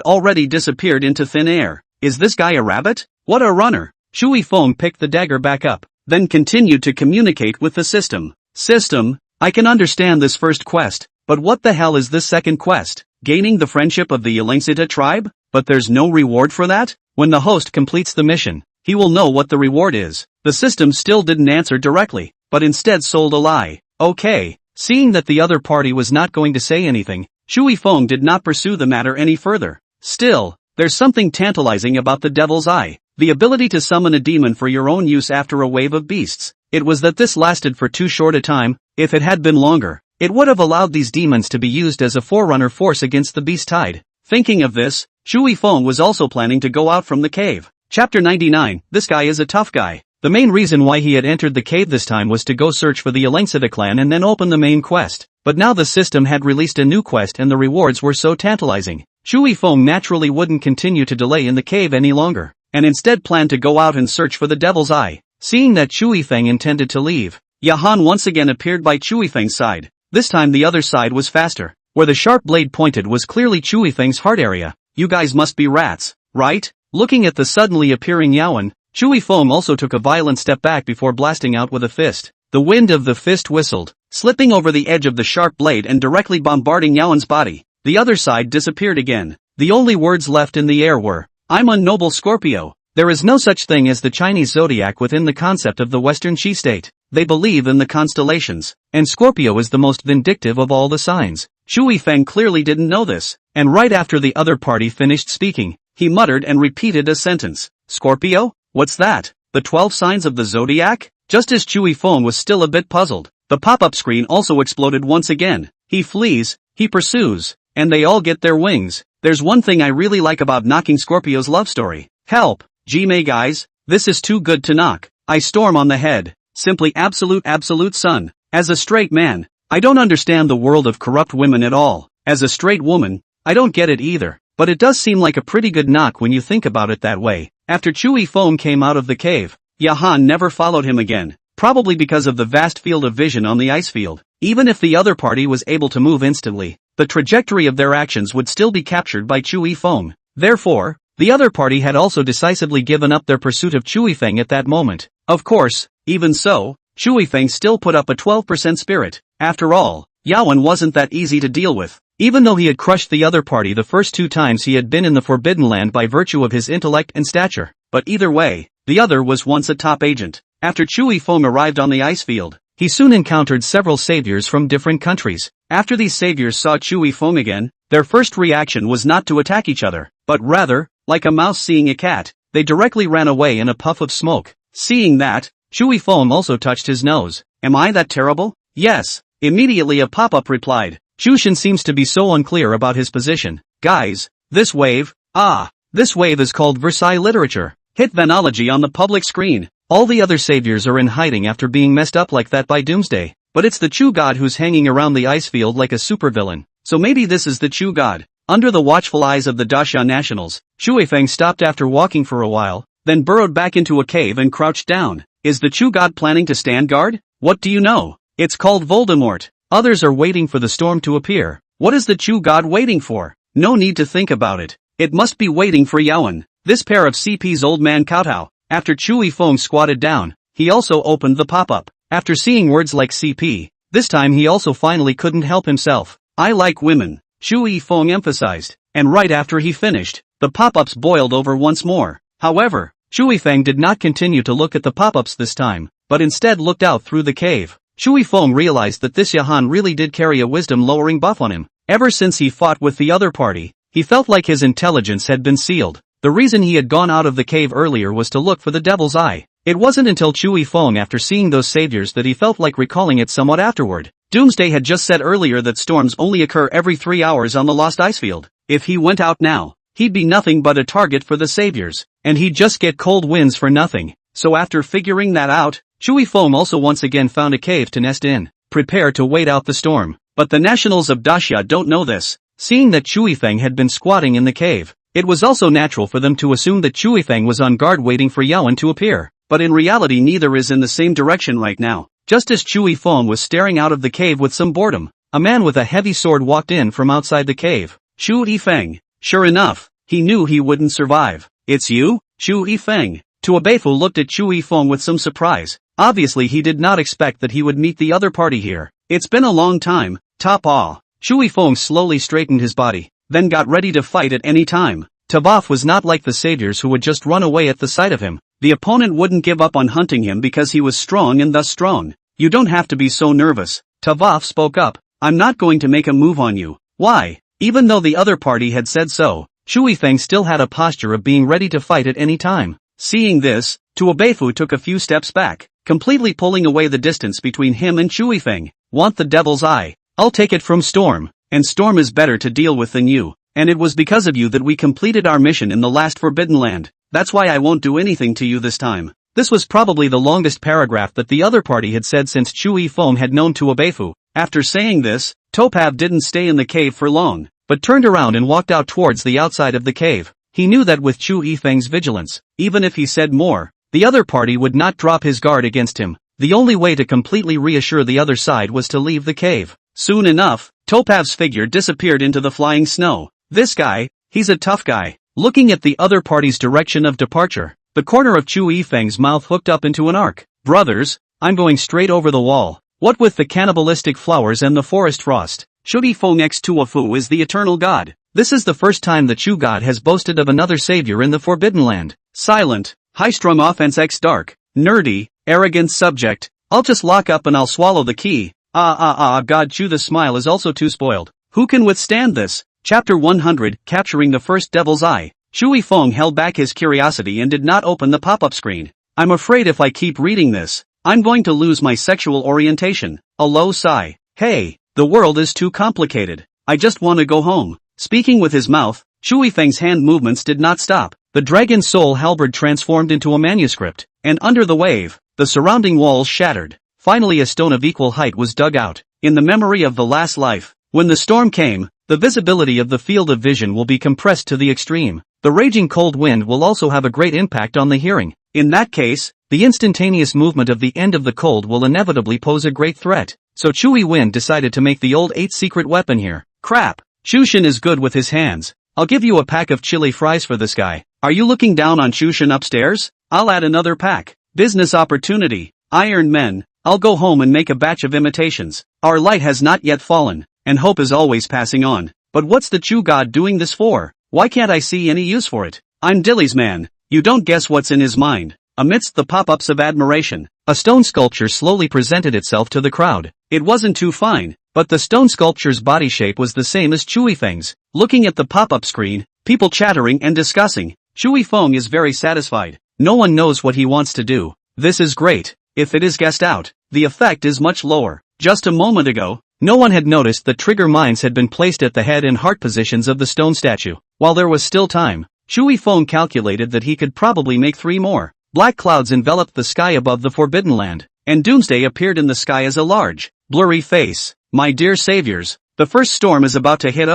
already disappeared into thin air. Is this guy a rabbit? What a runner! Shui Feng picked the dagger back up, then continued to communicate with the system. System, I can understand this first quest, but what the hell is this second quest? Gaining the friendship of the Yelencita tribe? But there's no reward for that? When the host completes the mission, he will know what the reward is. The system still didn't answer directly, but instead sold a lie. Okay. Seeing that the other party was not going to say anything, Shui Feng did not pursue the matter any further. Still, there's something tantalizing about the Devil's Eye. The ability to summon a demon for your own use after a wave of beasts. It was that this lasted for too short a time. If it had been longer, it would have allowed these demons to be used as a forerunner force against the beast tide. Thinking of this, Shui Feng was also planning to go out from the cave. Chapter 99, this guy is a tough guy. The main reason why he had entered the cave this time was to go search for the Yelencita clan and then open the main quest. But now the system had released a new quest and the rewards were so tantalizing. Shui Feng naturally wouldn't continue to delay in the cave any longer, and instead planned to go out and search for the Devil's Eye. Seeing that Shui Feng intended to leave, Yahan once again appeared by Shui Feng's side. This time the other side was faster. Where the sharp blade pointed was clearly Chui Feng's heart area. You guys must be rats, right? Looking at the suddenly appearing Yawen, Chui Feng also took a violent step back before blasting out with a fist. The wind of the fist whistled, slipping over the edge of the sharp blade and directly bombarding Yawen's body. The other side disappeared again. The only words left in the air were, "I'm a noble Scorpio." There is no such thing as the Chinese zodiac within the concept of the Western Qi state. They believe in the constellations, and Scorpio is the most vindictive of all the signs. Chui Feng clearly didn't know this, and right after the other party finished speaking, he muttered and repeated a sentence. Scorpio? What's that? The 12 signs of the zodiac? Just as Chui Feng was still a bit puzzled, the pop-up screen also exploded once again. He flees, he pursues, and they all get their wings. There's one thing I really like about knocking Scorpio's love story. Help! Gee guys, this is too good to knock. I storm on the head. Simply absolute son. As a straight man, I don't understand the world of corrupt women at all. As a straight woman, I don't get it either. But it does seem like a pretty good knock when you think about it that way. After Chui Feng came out of the cave, Yahan never followed him again, probably because of the vast field of vision on the ice field. Even if the other party was able to move instantly, the trajectory of their actions would still be captured by Chui Feng. Therefore, the other party had also decisively given up their pursuit of Chui Feng at that moment. Of course, even so, Chui Feng still put up a 12% spirit. After all, Yawen wasn't that easy to deal with. Even though he had crushed the other party the first 2 times he had been in the Forbidden Land by virtue of his intellect and stature. But either way, the other was once a top agent. After Chui Feng arrived on the ice field, he soon encountered several saviors from different countries. After these saviors saw Chui Feng again, their first reaction was not to attack each other, but rather, like a mouse seeing a cat, they directly ran away in a puff of smoke. Seeing that, Chui Feng also touched his nose. Am I that terrible? Yes. Immediately a pop-up replied. Chushin seems to be so unclear about his position. Guys, this wave is called Versailles literature. Hit Vanology on the public screen. All the other saviors are in hiding after being messed up like that by Doomsday. But it's the Chu God who's hanging around the ice field like a supervillain. So maybe this is the Chu God. Under the watchful eyes of the Daxia nationals, Chui Feng stopped after walking for a while, then burrowed back into a cave and crouched down. Is the Chu God planning to stand guard? What do you know? It's called Voldemort. Others are waiting for the storm to appear. What is the Chu God waiting for? No need to think about it. It must be waiting for Yawen. This pair of CP's old man kowtow. After Chui Feng squatted down, he also opened the pop-up. After seeing words like CP, this time he also finally couldn't help himself. I like women, Chui Feng emphasized, and right after he finished, the pop-ups boiled over once more. However, Chui Feng did not continue to look at the pop-ups this time, but instead looked out through the cave. Chui Feng realized that this Yahan really did carry a wisdom-lowering buff on him. Ever since he fought with the other party, he felt like his intelligence had been sealed. The reason he had gone out of the cave earlier was to look for the Devil's Eye. It wasn't until Chui Feng after seeing those saviors that he felt like recalling it somewhat afterward. Doomsday had just said earlier that storms only occur every 3 hours on the Lost Icefield. If he went out now, he'd be nothing but a target for the saviors, and he'd just get cold winds for nothing. So after figuring that out, Chui Feng also once again found a cave to nest in, prepare to wait out the storm. But the nationals of Daxia don't know this. Seeing that Chui Feng had been squatting in the cave, it was also natural for them to assume that Chui Feng was on guard waiting for Yawen to appear. But in reality neither is in the same direction right now. Just as Chui Feng was staring out of the cave with some boredom, a man with a heavy sword walked in from outside the cave. Chui Feng. Sure enough, he knew he wouldn't survive. It's you, Chui Feng. Tuobefu looked at Chui Feng with some surprise. Obviously he did not expect that he would meet the other party here. It's been a long time, top aw. Chui Feng slowly straightened his body, then got ready to fight at any time. Tavoff was not like the saviors who would just run away at the sight of him. The opponent wouldn't give up on hunting him because he was strong and thus strong. You don't have to be so nervous. Tavoff spoke up. I'm not going to make a move on you. Why? Even though the other party had said so, Chui Feng still had a posture of being ready to fight at any time. Seeing this, Tuobefu took a few steps back, completely pulling away the distance between him and Chui Feng. Want the Devil's Eye? I'll take it from Storm, and Storm is better to deal with than you, and it was because of you that we completed our mission in the last Forbidden Land. That's why I won't do anything to you this time. This was probably the longest paragraph that the other party had said since Chui Feng had known Tuobefu. After saying this, Topav didn't stay in the cave for long, but turned around and walked out towards the outside of the cave. He knew that with Chui Feng's vigilance, even if he said more, the other party would not drop his guard against him. The only way to completely reassure the other side was to leave the cave. Soon enough, Topav's figure disappeared into the flying snow. This guy, he's a tough guy. Looking at the other party's direction of departure, the corner of Chu Yifeng's mouth hooked up into an arc. Brothers, I'm going straight over the wall. What with the cannibalistic flowers and the forest frost? Chu Yifeng x Tuafu is the eternal god. This is the first time the Chu god has boasted of another savior in the Forbidden Land. Silent, high-strung offense x dark, nerdy, arrogant subject. I'll just lock up and I'll swallow the key. God Chu, the smile is also too spoiled. Who can withstand this? Chapter 100, Capturing the First Devil's Eye. Chu Yifeng held back his curiosity and did not open the pop-up screen. I'm afraid if I keep reading this, I'm going to lose my sexual orientation. A low sigh. Hey, the world is too complicated. I just want to go home. Speaking with his mouth, Chu Yifeng's hand movements did not stop. The dragon soul halberd transformed into a manuscript, and under the wave, the surrounding walls shattered. Finally a stone of equal height was dug out. In the memory of the last life, when the storm came, the visibility of the field of vision will be compressed to the extreme. The raging cold wind will also have a great impact on the hearing. In that case, the instantaneous movement of the end of the cold will inevitably pose a great threat. So Chu Yiwen decided to make the old 8 secret weapon here. Crap. Chushin is good with his hands. I'll give you a pack of chili fries for this guy. Are you looking down on Chushin upstairs? I'll add another pack. Business opportunity. Iron Men. I'll go home and make a batch of imitations. Our light has not yet fallen, and hope is always passing on. But what's the Chu god doing this for? Why can't I see any use for it? I'm Dilly's man. You don't guess what's in his mind. Amidst the pop-ups of admiration, a stone sculpture slowly presented itself to the crowd. It wasn't too fine, but the stone sculpture's body shape was the same as Chu Yifeng's. Looking at the pop-up screen, people chattering and discussing. Chu Yifeng is very satisfied. No one knows what he wants to do. This is great. If it is guessed out, the effect is much lower. Just a moment ago, no one had noticed that trigger mines had been placed at the head and heart positions of the stone statue. While there was still time, Chu Yifeng calculated that he could probably make 3 more. Black clouds enveloped the sky above the Forbidden Land, and doomsday appeared in the sky as a large, blurry face. My dear saviors, the first storm is about to hit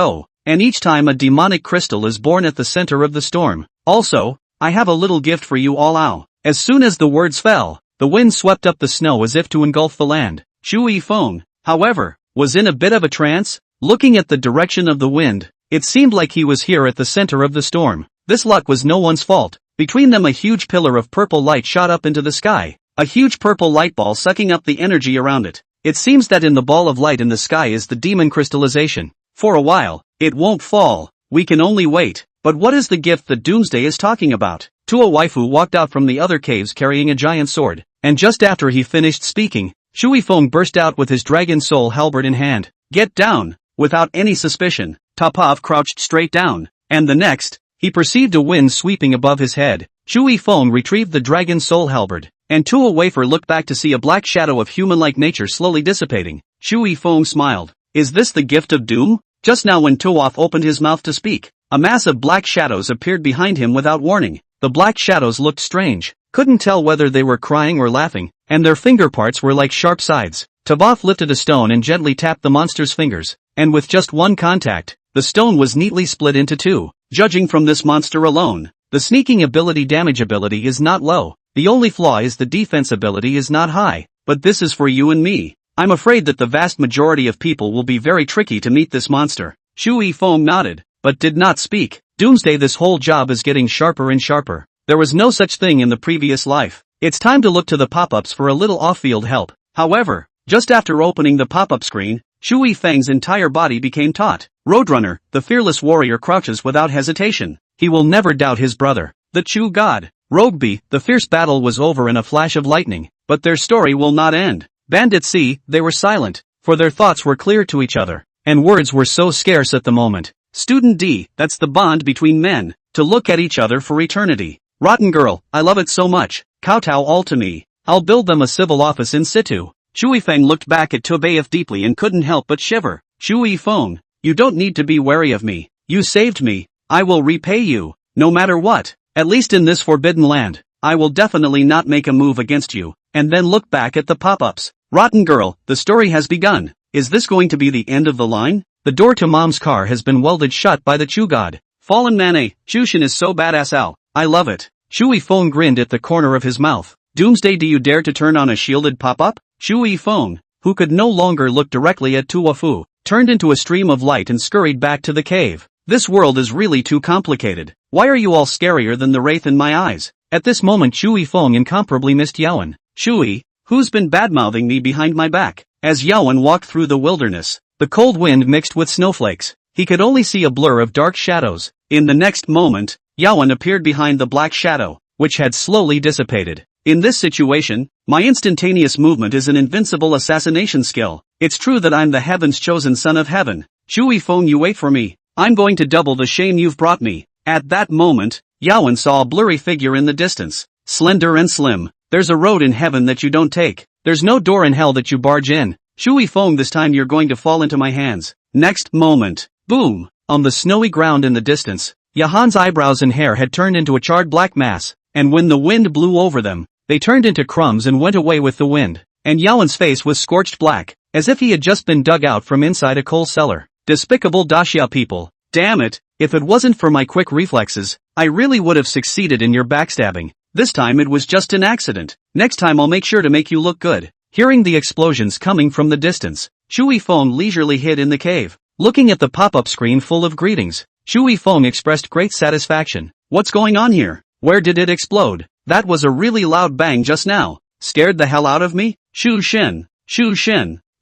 and each time a demonic crystal is born at the center of the storm. Also, I have a little gift for you all. As soon as the words fell, the wind swept up the snow as if to engulf the land. Chu Yifeng, however, was in a bit of a trance. Looking at the direction of the wind, it seemed like he was here at the center of the storm. This luck was no one's fault. Between them a huge pillar of purple light shot up into the sky, a huge purple light ball sucking up the energy around it. It seems that in the ball of light in the sky is the demon crystallization. For a while, it won't fall. We can only wait. But what is the gift that Doomsday is talking about? Tua Waifu walked out from the other caves carrying a giant sword, and just after he finished speaking, Chu Yifeng burst out with his dragon soul halberd in hand. Get down! Without any suspicion, Topov crouched straight down, and the next, he perceived a wind sweeping above his head. Chu Yifeng retrieved the dragon soul halberd, and Tua Wafer looked back to see a black shadow of human-like nature slowly dissipating. Chu Yifeng smiled. Is this the gift of doom? Just now when Tuoth opened his mouth to speak, a mass of black shadows appeared behind him without warning. The black shadows looked strange, couldn't tell whether they were crying or laughing, and their finger parts were like sharp sides. Tavoth lifted a stone and gently tapped the monster's fingers, and with just one contact, the stone was neatly split into 2. Judging from this monster alone, the sneaking ability damage ability is not low. The only flaw is the defense ability is not high. But this is for you and me. I'm afraid that the vast majority of people will be very tricky to meet this monster. Chu Yifeng nodded, but did not speak. Doomsday, this whole job is getting sharper and sharper. There was no such thing in the previous life. It's time to look to the pop-ups for a little off-field help. However, just after opening the pop-up screen, Chu Yifeng's entire body became taut. Roadrunner, the fearless warrior, crouches without hesitation. He will never doubt his brother, the Chu god. Rogueby, the fierce battle was over in a flash of lightning, but their story will not end. Bandit C, they were silent, for their thoughts were clear to each other, and words were so scarce at the moment. Student D, that's the bond between men, to look at each other for eternity. Rotten girl, I love it so much. Kowtow all to me. I'll build them a civil office in situ. Chu Yifeng looked back at Tobaev deeply and couldn't help but shiver. Chu Yifeng, you don't need to be wary of me. You saved me. I will repay you, no matter what. At least in this forbidden land, I will definitely not make a move against you. And then look back at the pop-ups. Rotten girl, the story has begun. Is this going to be the end of the line? The door to mom's car has been welded shut by the Chu god. Fallen Mane, Chushin is so badass Al. I love it. Chu Yifeng grinned at the corner of his mouth. Doomsday, do you dare to turn on a shielded pop-up? Chu Yifeng, who could no longer look directly at Tuafu, turned into a stream of light and scurried back to the cave. This world is really too complicated. Why are you all scarier than the wraith in my eyes? At this moment Shui Feng incomparably missed Yawen. Shui, who's been badmouthing me behind my back? As Yawen walked through the wilderness, the cold wind mixed with snowflakes. He could only see a blur of dark shadows. In the next moment, Yawen appeared behind the black shadow, which had slowly dissipated. In this situation, my instantaneous movement is an invincible assassination skill. It's true that I'm the heaven's chosen son of heaven. Shui Feng, you wait for me. I'm going to double the shame you've brought me. At that moment, Yawen saw a blurry figure in the distance. Slender and slim. There's a road in heaven that you don't take. There's no door in hell that you barge in. Shui Feng, this time you're going to fall into my hands. Next moment. Boom! On the snowy ground in the distance, Yahan's eyebrows and hair had turned into a charred black mass, and when the wind blew over them, they turned into crumbs and went away with the wind. And Yawen's face was scorched black, as if he had just been dug out from inside a coal cellar. Despicable Daxia people. Damn it, if it wasn't for my quick reflexes, I really would have succeeded in your backstabbing. This time it was just an accident. Next time I'll make sure to make you look good. Hearing the explosions coming from the distance, Shui Feng leisurely hid in the cave. Looking at the pop-up screen full of greetings, Shui Feng expressed great satisfaction. What's going on here? Where did it explode? That was a really loud bang just now. Scared the hell out of me? Shu Shin.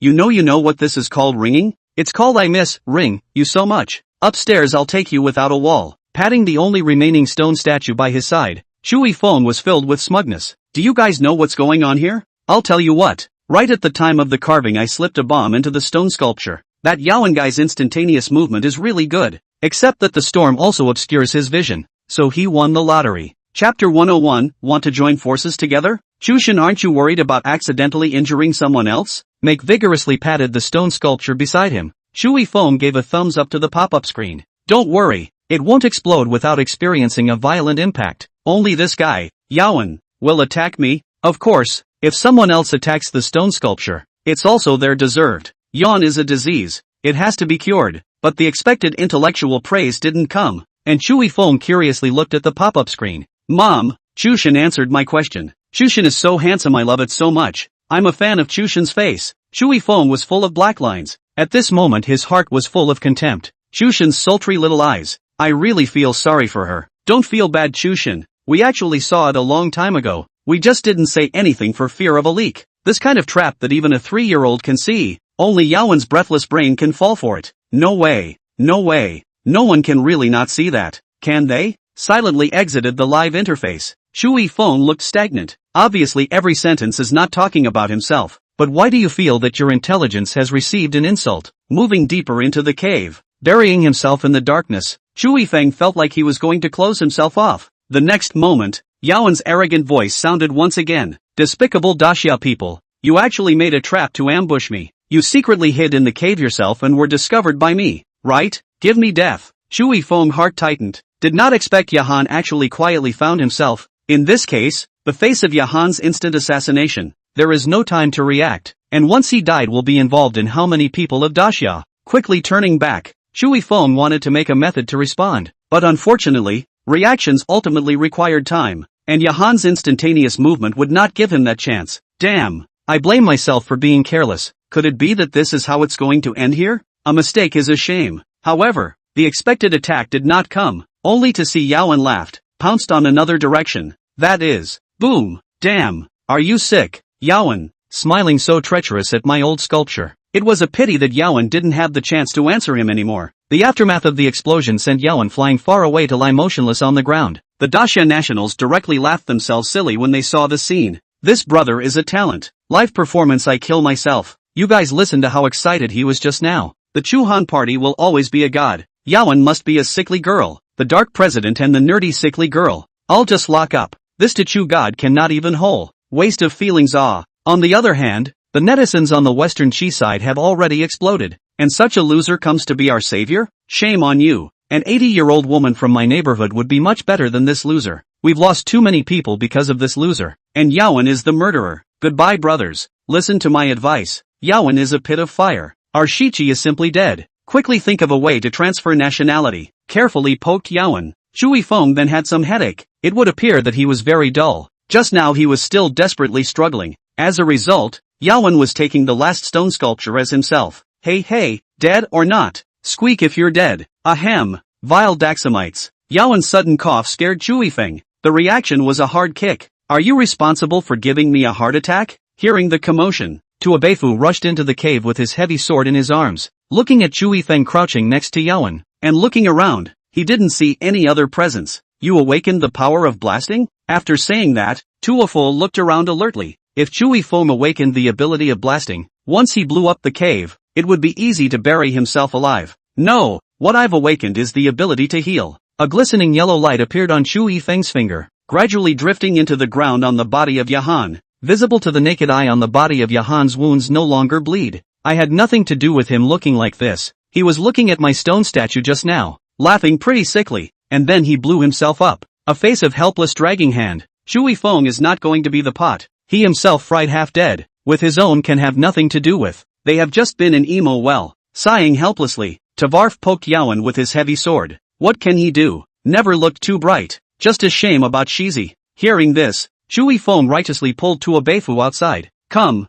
You know what this is called, ringing? It's called I miss, ring, you so much. Upstairs I'll take you without a wall. Patting the only remaining stone statue by his side, Shui Feng was filled with smugness. Do you guys know what's going on here? I'll tell you what. Right at the time of the carving I slipped a bomb into the stone sculpture. That Yawen guy's instantaneous movement is really good. Except that the storm also obscures his vision. So he won the lottery. Chapter 101, want to join forces together? Chushin, aren't you worried about accidentally injuring someone else? Make vigorously patted the stone sculpture beside him. Shui Feng gave a thumbs up to the pop-up screen. Don't worry, it won't explode without experiencing a violent impact. Only this guy, Yawen, will attack me. Of course, if someone else attacks the stone sculpture, it's also their deserved. Yawn is a disease. It has to be cured. But the expected intellectual praise didn't come, and Shui Feng curiously looked at the pop-up screen. Mom, Chushin answered my question. Chushin is so handsome, I love it so much. I'm a fan of Chushin's face. Shui Feng was full of black lines. At this moment his heart was full of contempt. Chushin's sultry little eyes. I really feel sorry for her. Don't feel bad, Chushin. We actually saw it a long time ago. We just didn't say anything for fear of a leak. This kind of trap that even a 3-year-old can see. Only Yawen's breathless brain can fall for it. No way. No way. No one can really not see that. Can they? Silently exited the live interface. Shui Feng looked stagnant. Obviously every sentence is not talking about himself. But why do you feel that your intelligence has received an insult? Moving deeper into the cave, burying himself in the darkness, Shui Feng felt like he was going to close himself off. The next moment, Yawen's arrogant voice sounded once again. Despicable Daxia people. You actually made a trap to ambush me. You secretly hid in the cave yourself and were discovered by me, right? Give me death. Shui Feng's heart tightened. Did not expect Yahan actually quietly found himself. In this case, the face of Yahan's instant assassination. There is no time to react, and once he died will be involved in how many people of Daxia. Quickly turning back, Shui Feng wanted to make a method to respond, but unfortunately, reactions ultimately required time, and Yahan's instantaneous movement would not give him that chance. Damn, I blame myself for being careless. Could it be that this is how it's going to end here? A mistake is a shame. However, the expected attack did not come, only to see Yawen laughed, pounced on another direction. That is, boom, damn, are you sick? Yawen, smiling so treacherous at my old sculpture. It was a pity that Yawen didn't have the chance to answer him anymore. The aftermath of the explosion sent Yawen flying far away to lie motionless on the ground. The Daxia nationals directly laughed themselves silly when they saw the scene. This brother is a talent. Live performance, I kill myself. You guys listen to how excited he was just now. The Chuhan party will always be a god. Yawen must be a sickly girl. The dark president and the nerdy sickly girl. I'll just lock up. This Tachu god cannot even whole. Waste of feelings. On the other hand, the netizens on the western Chi side have already exploded. And such a loser comes to be our savior? Shame on you. An 80-year-old woman from my neighborhood would be much better than this loser. We've lost too many people because of this loser. And Yawen is the murderer. Goodbye, brothers. Listen to my advice. Yawen is a pit of fire. Our Shichi is simply dead. Quickly think of a way to transfer nationality. Carefully poked Yawen. Shui Feng then had some headache. It would appear that he was very dull. Just now he was still desperately struggling. As a result, Yawen was taking the last stone sculpture as himself. Hey, Dead or not? Squeak if you're dead. Ahem. Vile Daxamites. Yaowen's sudden cough scared Chui Feng. The reaction was a hard kick. Are you responsible for giving me a heart attack? Hearing the commotion, Tuobefu rushed into the cave with his heavy sword in his arms, looking at Chui Feng crouching next to Yaowen, and looking around. He didn't see any other presence. You awakened the power of blasting? After saying that, Tuofu looked around alertly. If Chui Feng awakened the ability of blasting, once he blew up the cave, it would be easy to bury himself alive. No, what I've awakened is the ability to heal. A glistening yellow light appeared on Chui Feng's finger, gradually drifting into the ground on the body of Yahan. Visible to the naked eye on the body of Yahan's wounds no longer bleed. I had nothing to do with him looking like this. He was looking at my stone statue just now, laughing pretty sickly, and then he blew himself up. A face of helpless dragging hand. Chui Feng is not going to be the pot. He himself fried half dead, with his own can have nothing to do with. They have just been in emo well. Sighing helplessly, Tavarf poked Yaowen with his heavy sword. What can he do? Never looked too bright. Just a shame about Shizi. Hearing this, Chui Feng righteously pulled Tuobefu outside. Come,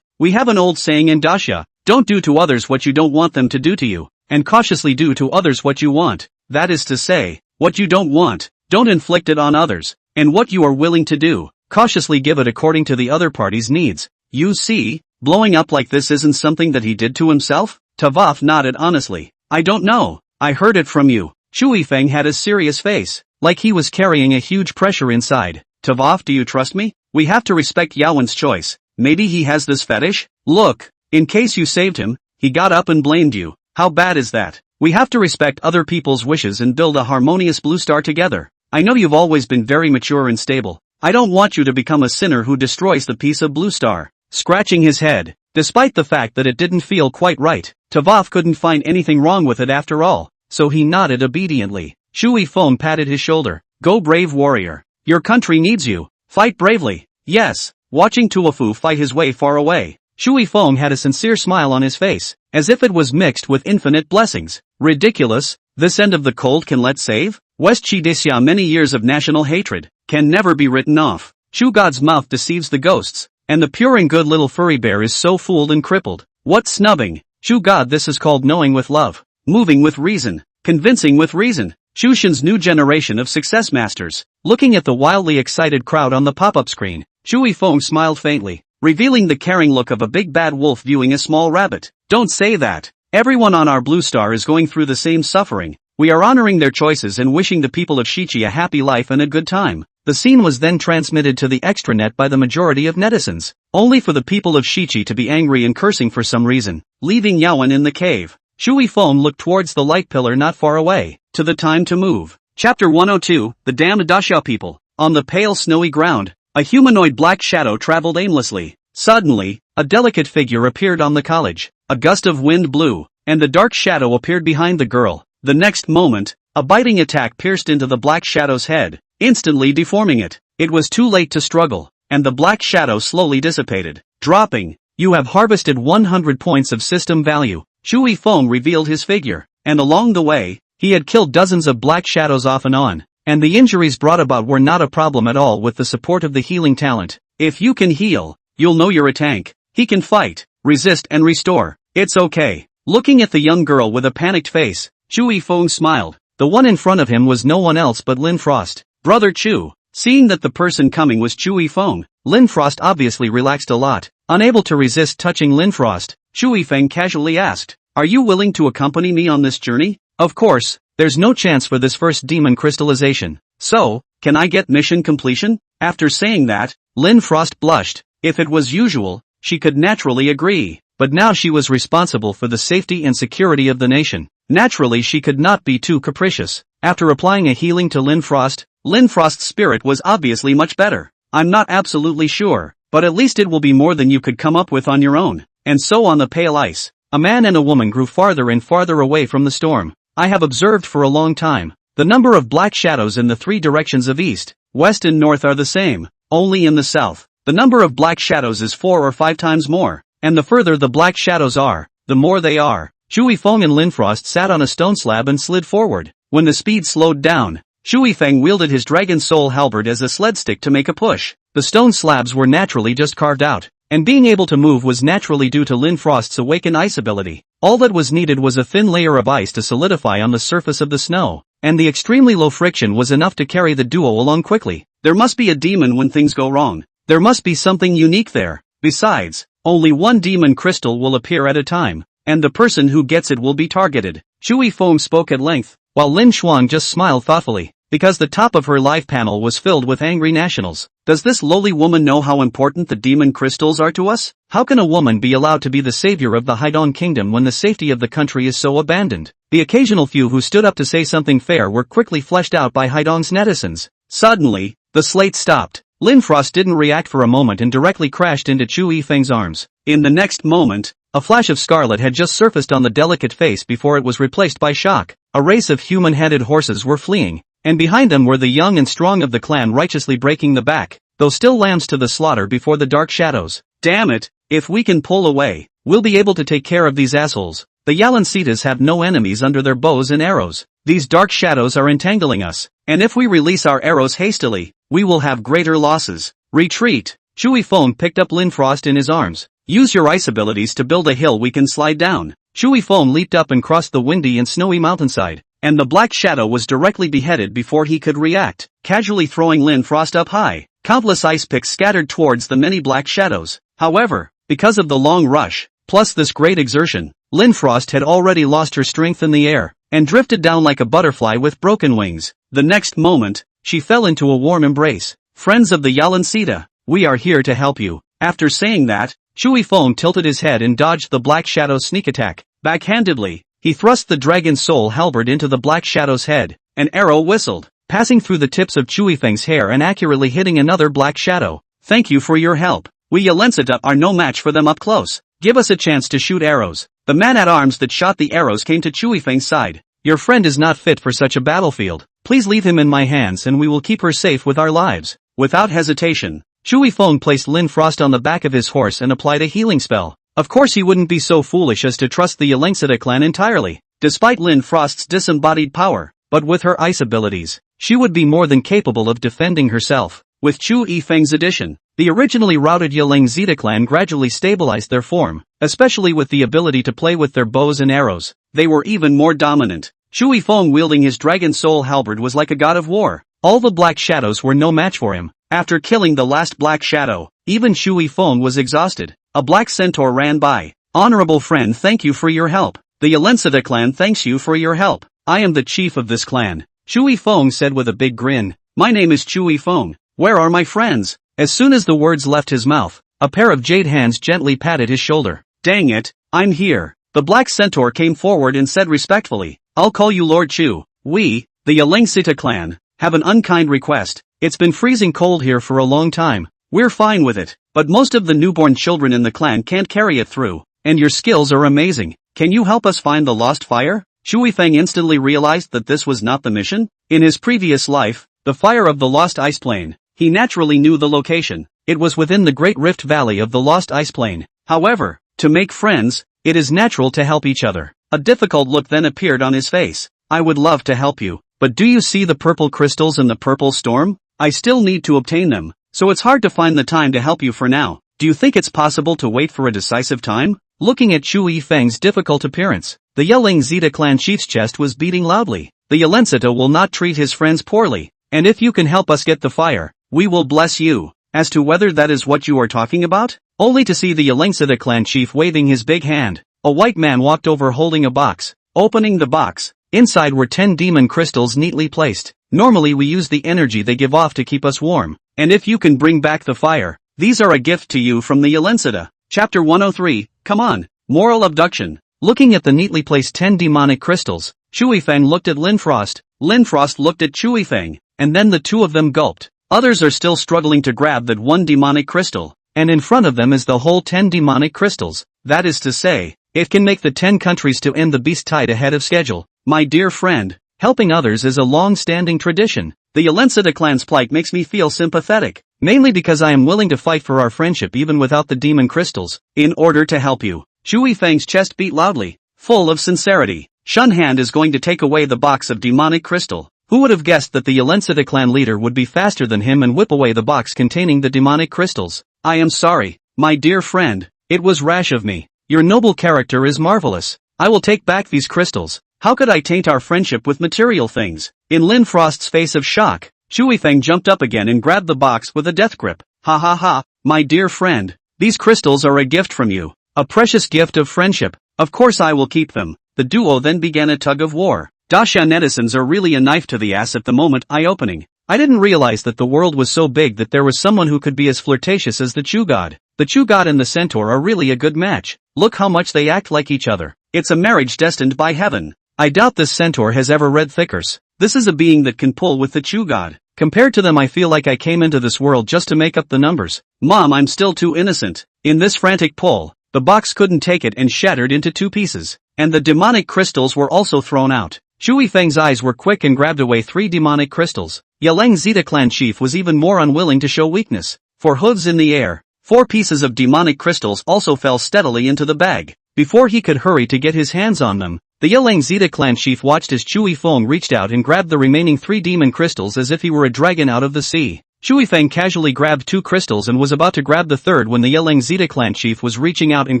we have an old saying in Daxia, don't do to others what you don't want them to do to you, and cautiously do to others what you want. That is to say, what you don't want, don't inflict it on others, and what you are willing to do, cautiously give it according to the other party's needs. You see, blowing up like this isn't something that he did to himself? Tavaf nodded honestly. I don't know, I heard it from you. Chui Feng had a serious face, like he was carrying a huge pressure inside. Tavaf, do you trust me? We have to respect Yaowen's choice. Maybe he has this fetish? Look, in case you saved him, he got up and blamed you. How bad is that? We have to respect other people's wishes and build a harmonious blue star together. I know you've always been very mature and stable. I don't want you to become a sinner who destroys the piece of blue star. Scratching his head, despite the fact that it didn't feel quite right, Tavaf couldn't find anything wrong with it after all, so he nodded obediently. Chui Feng patted his shoulder. Go brave warrior. Your country needs you. Fight bravely. Yes. Watching Tuofu fight his way far away, Chui Feng had a sincere smile on his face, as if it was mixed with infinite blessings. Ridiculous. This end of the cold can let save? West Chidesya many years of national hatred, can never be written off. Chu God's mouth deceives the ghosts, and the pure and good little furry bear is so fooled and crippled. What snubbing? Chu God, this is called knowing with love, moving with reason, convincing with reason. Chushin's new generation of success masters. Looking at the wildly excited crowd on the pop-up screen, Chui Feng smiled faintly, revealing the caring look of a big bad wolf viewing a small rabbit. Don't say that. Everyone on our blue star is going through the same suffering. We are honoring their choices and wishing the people of Shichi a happy life and a good time. The scene was then transmitted to the extranet by the majority of netizens, only for the people of Shichi to be angry and cursing for some reason, leaving Yaowen in the cave. Chui Feng looked towards the light pillar not far away. To the time to move. Chapter 102, The Damned Daxia People. On the pale snowy ground, a humanoid black shadow traveled aimlessly. Suddenly, a delicate figure appeared on the college. A gust of wind blew, and the dark shadow appeared behind the girl. The next moment, a biting attack pierced into the black shadow's head, instantly deforming it. It was too late to struggle, and the black shadow slowly dissipated, dropping. You have harvested 100 points of system value. Chui Feng revealed his figure, and along the way, he had killed dozens of black shadows off and on, and the injuries brought about were not a problem at all with the support of the healing talent. If you can heal, you'll know you're a tank. He can fight, resist and restore. It's okay. Looking at the young girl with a panicked face, Chui Feng smiled. The one in front of him was no one else but Lin Frost. Brother Chu. Seeing that the person coming was Chui Feng, Lin Frost obviously relaxed a lot. Unable to resist touching Lin Frost, Chui Feng casually asked, "Are you willing to accompany me on this journey?" Of course, there's no chance for this first demon crystallization. So, can I get mission completion? After saying that, Lin Frost blushed. If it was usual, she could naturally agree. But now she was responsible for the safety and security of the nation. Naturally she could not be too capricious. After applying a healing to Lin Frost's spirit was obviously much better. I'm not absolutely sure, but at least it will be more than you could come up with on your own. And so on the pale ice, a man and a woman grew farther and farther away from the storm. I have observed for a long time, the number of black shadows in the three directions of east, west and north are the same, only in the south, the number of black shadows is 4 or 5 times more, and the further the black shadows are, the more they are. Chui Feng and Lin Frost sat on a stone slab and slid forward. When the speed slowed down, Chui Feng wielded his dragon soul halberd as a sled stick to make a push. The stone slabs were naturally just carved out, and being able to move was naturally due to Lin Frost's awakened ice ability. All that was needed was a thin layer of ice to solidify on the surface of the snow, and the extremely low friction was enough to carry the duo along quickly. There must be a demon when things go wrong. There must be something unique there. Besides, only one demon crystal will appear at a time, and the person who gets it will be targeted. Chui Feng spoke at length, while Lin Xuan just smiled thoughtfully, because the top of her live panel was filled with angry nationals. Does this lowly woman know how important the demon crystals are to us? How can a woman be allowed to be the savior of the Haidong kingdom when the safety of the country is so abandoned? The occasional few who stood up to say something fair were quickly fleshed out by Haidong's netizens. Suddenly, the slate stopped. Lin Frost didn't react for a moment and directly crashed into Chu Yifeng's arms. In the next moment, a flash of scarlet had just surfaced on the delicate face before it was replaced by shock. A race of human-headed horses were fleeing, and behind them were the young and strong of the clan righteously breaking the back, though still lambs to the slaughter before the dark shadows. Damn it, if we can pull away, we'll be able to take care of these assholes. The Yalancitas have no enemies under their bows and arrows. These dark shadows are entangling us, and if we release our arrows hastily, we will have greater losses. Retreat. Chui Feng picked up Lin Frost in his arms. Use your ice abilities to build a hill we can slide down. Chui Feng leaped up and crossed the windy and snowy mountainside, and the black shadow was directly beheaded before he could react, casually throwing Lin Frost up high. Countless ice picks scattered towards the many black shadows. However, because of the long rush, plus this great exertion, Lin Frost had already lost her strength in the air, and drifted down like a butterfly with broken wings. The next moment, she fell into a warm embrace. Friends of the Yalancita, we are here to help you. After saying that, Chui Feng tilted his head and dodged the Black Shadow's sneak attack. Backhandedly, he thrust the Dragon Soul halberd into the Black Shadow's head. An arrow whistled, passing through the tips of Chui Feng's hair and accurately hitting another Black Shadow. Thank you for your help. We Yalancita are no match for them up close. Give us a chance to shoot arrows. The man-at-arms that shot the arrows came to Chui Feng's side. Your friend is not fit for such a battlefield. Please leave him in my hands and we will keep her safe with our lives. Without hesitation, Chui Feng placed Lin Frost on the back of his horse and applied a healing spell. Of course he wouldn't be so foolish as to trust the Yalancita clan entirely, despite Lin Frost's disembodied power, but with her ice abilities, she would be more than capable of defending herself. With Chu Yifeng's addition, the originally routed Yalancita clan gradually stabilized their form, especially with the ability to play with their bows and arrows. They were even more dominant. Chui Feng wielding his Dragon Soul halberd was like a god of war. All the Black Shadows were no match for him. After killing the last Black Shadow, even Chui Feng was exhausted. A black centaur ran by. Honorable friend, thank you for your help. The Yalancita clan thanks you for your help. I am the chief of this clan. Chui Feng said with a big grin. My name is Chui Feng. Where are my friends? As soon as the words left his mouth, a pair of jade hands gently patted his shoulder. Dang it, I'm here. The black centaur came forward and said respectfully, I'll call you Lord Chu. We, the Yalancita clan, have an unkind request. It's been freezing cold here for a long time. We're fine with it, but most of the newborn children in the clan can't carry it through, and your skills are amazing. Can you help us find the lost fire? Chui Feng instantly realized that this was not the mission. In his previous life, the fire of the lost ice plain, he naturally knew the location. It was within the Great Rift Valley of the lost ice plain. However, to make friends, it is natural to help each other. A difficult look then appeared on his face. I would love to help you, but do you see the purple crystals in the purple storm? I still need to obtain them, so it's hard to find the time to help you for now. Do you think it's possible to wait for a decisive time? Looking at Chui Feng's difficult appearance, the Yalancita clan chief's chest was beating loudly. The Yalancita will not treat his friends poorly, and if you can help us get the fire, we will bless you. As to whether that is what you are talking about? Only to see the Yalancita clan chief waving his big hand, a white man walked over holding a box. Opening the box, inside were 10 demon crystals neatly placed. Normally we use the energy they give off to keep us warm, and if you can bring back the fire, these are a gift to you from the Yalancita. Chapter 103, come on, moral abduction. Looking at the neatly placed 10 demonic crystals, Chui Feng looked at Lin Frost. Lin Frost looked at Chui Feng, and then the two of them gulped. Others are still struggling to grab that one demonic crystal, and in front of them is the whole 10 demonic crystals. That is to say, it can make the 10 countries to end the beast tide ahead of schedule. My dear friend, helping others is a long-standing tradition. The Yalancita clan's plight makes me feel sympathetic, mainly because I am willing to fight for our friendship even without the demon crystals, in order to help you. Chui Feng's chest beat loudly, full of sincerity. Shun Hand is going to take away the box of demonic crystal. Who would have guessed that the Yalancita clan leader would be faster than him and whip away the box containing the demonic crystals? I am sorry, my dear friend. It was rash of me. Your noble character is marvelous. I will take back these crystals. How could I taint our friendship with material things? In Lin Frost's face of shock, Shu Yifeng jumped up again and grabbed the box with a death grip. Ha ha ha, my dear friend. These crystals are a gift from you. A precious gift of friendship. Of course I will keep them. The duo then began a tug of war. Dasha netizens are really a knife to the ass at the moment, eye-opening. I didn't realize that the world was so big that there was someone who could be as flirtatious as the Chu God. The Chu God and the Centaur are really a good match. Look how much they act like each other. It's a marriage destined by heaven. I doubt this Centaur has ever read Thickers. This is a being that can pull with the Chu God. Compared to them, I feel like I came into this world just to make up the numbers. Mom, I'm still too innocent. In this frantic pull, the box couldn't take it and shattered into 2 pieces. And the demonic crystals were also thrown out. Shu Yifeng's eyes were quick and grabbed away 3 demonic crystals. Yeleng Zeta clan chief was even more unwilling to show weakness. For hooves in the air, 4 pieces of demonic crystals also fell steadily into the bag. Before he could hurry to get his hands on them, the Yeleng Zeta clan chief watched as Chu Yifeng reached out and grabbed the remaining 3 demon crystals as if he were a dragon out of the sea. Shu Yifeng casually grabbed 2 crystals and was about to grab the third when the Yeleng Zeta clan chief was reaching out and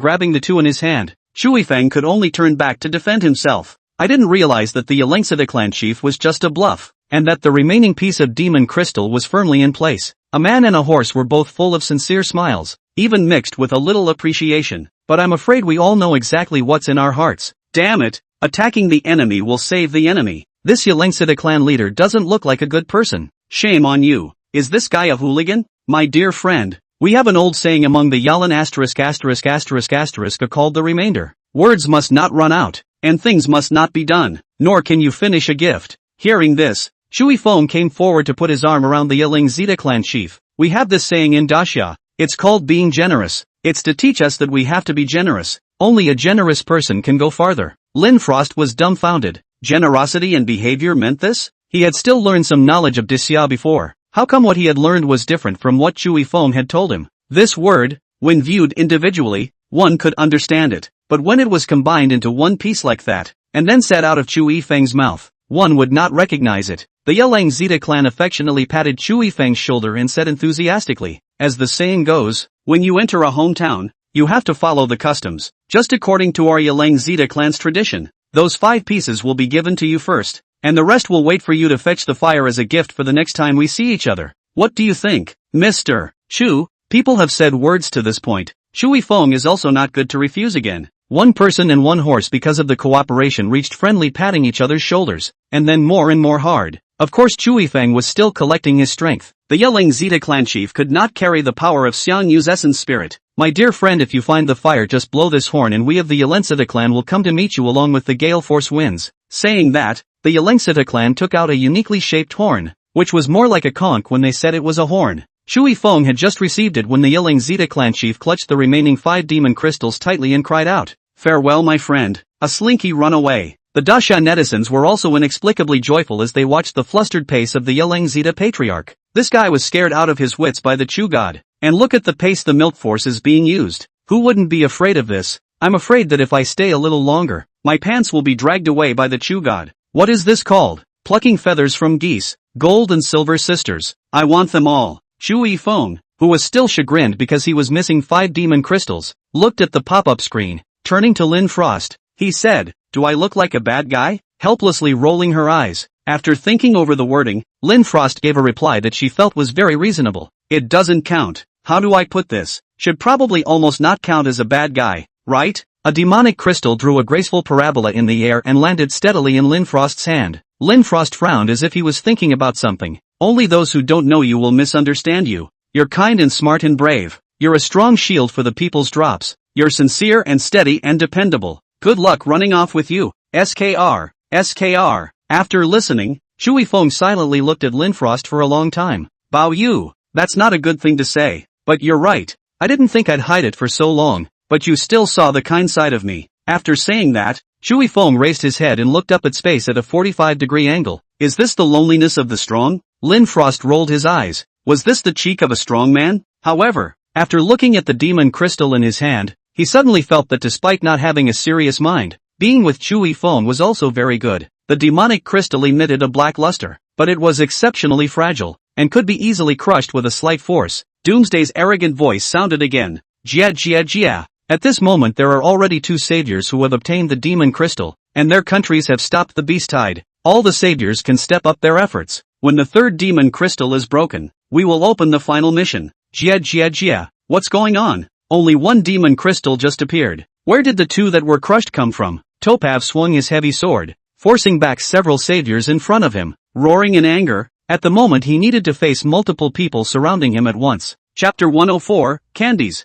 grabbing the 2 in his hand. Shu Yifeng could only turn back to defend himself. I didn't realize that the Yeleng Zeta clan chief was just a bluff, and that the remaining piece of demon crystal was firmly in place. A man and a horse were both full of sincere smiles, even mixed with a little appreciation. But I'm afraid we all know exactly what's in our hearts. Damn it, attacking the enemy will save the enemy. This Yeleng Zeta clan leader doesn't look like a good person. Shame on you. Is this guy a hooligan? My dear friend, we have an old saying among the Yalan ***** called the remainder. Words must not run out, and things must not be done, nor can you finish a gift. Hearing this, Shu Yifeng came forward to put his arm around the Yeleng Zeta clan chief. We have this saying in Daxia. It's called being generous. It's to teach us that we have to be generous. Only a generous person can go farther. Lin Frost was dumbfounded. Generosity and behavior meant this? He had still learned some knowledge of Daxia before. How come what he had learned was different from what Chu Yifeng had told him? This word, when viewed individually, one could understand it. But when it was combined into one piece like that, and then said out of Chu Yifeng's mouth, one would not recognize it. The Yeleng Zeta clan affectionately patted Chu Yifeng's shoulder and said enthusiastically, as the saying goes, when you enter a hometown, you have to follow the customs. Just according to our Yeleng Zeta clan's tradition, those 5 pieces will be given to you first, and the rest will wait for you to fetch the fire as a gift for the next time we see each other. What do you think, Mr. Chu? People have said words to this point. Chu Yifeng is also not good to refuse again. 1 person and 1 horse because of the cooperation reached friendly patting each other's shoulders, and then more and more hard. Of course Chu Yifeng was still collecting his strength. The Yeleng Zeta clan chief could not carry the power of Xiang Yu's essence spirit. My dear friend, if you find the fire, just blow this horn and we of the Yeleng Zeta clan will come to meet you along with the gale force winds. Saying that, the Yeleng Zeta clan took out a uniquely shaped horn, which was more like a conch when they said it was a horn. Shu Yifeng had just received it when the Yeleng Zeta clan chief clutched the remaining 5 demon crystals tightly and cried out, "Farewell my friend, a slinky run away." The Daxia netizens were also inexplicably joyful as they watched the flustered pace of the Yeleng Zeta patriarch. This guy was scared out of his wits by the Chu God, and look at the pace the milk force is being used. Who wouldn't be afraid of this? I'm afraid that if I stay a little longer, my pants will be dragged away by the Chu God. What is this called? Plucking feathers from geese, gold and silver sisters. I want them all. Shu Yifeng, who was still chagrined because he was missing 5 demon crystals, looked at the pop-up screen. Turning to Lin Frost, he said, "Do I look like a bad guy?" Helplessly rolling her eyes. After thinking over the wording, Lin Frost gave a reply that she felt was very reasonable. It doesn't count. How do I put this? Should probably almost not count as a bad guy, right? A demonic crystal drew a graceful parabola in the air and landed steadily in Lin Frost's hand. Lin Frost frowned as if he was thinking about something. Only those who don't know you will misunderstand you. You're kind and smart and brave. You're a strong shield for the people's drops. You're sincere and steady and dependable. Good luck running off with you. SKR. SKR. After listening, Shu Yifeng silently looked at Lin Frost for a long time. Bao Yu. That's not a good thing to say. But you're right. I didn't think I'd hide it for so long. But you still saw the kind side of me. After saying that, Shu Yifeng raised his head and looked up at space at a 45-degree angle. Is this the loneliness of the strong? Lin Frost rolled his eyes. Was this the cheek of a strong man? However, after looking at the demon crystal in his hand, he suddenly felt that despite not having a serious mind, being with Chu Yifeng was also very good. The demonic crystal emitted a black luster, but it was exceptionally fragile, and could be easily crushed with a slight force. Doomsday's arrogant voice sounded again. Jia. At this moment there are already 2 saviors who have obtained the demon crystal, and their countries have stopped the beast tide. All the saviors can step up their efforts. When the 3rd demon crystal is broken, we will open the final mission. Jia. What's going on? Only 1 demon crystal just appeared. Where did the 2 that were crushed come from? Topav swung his heavy sword, forcing back several saviors in front of him, roaring in anger. At the moment he needed to face multiple people surrounding him at once. Chapter 104, Candies.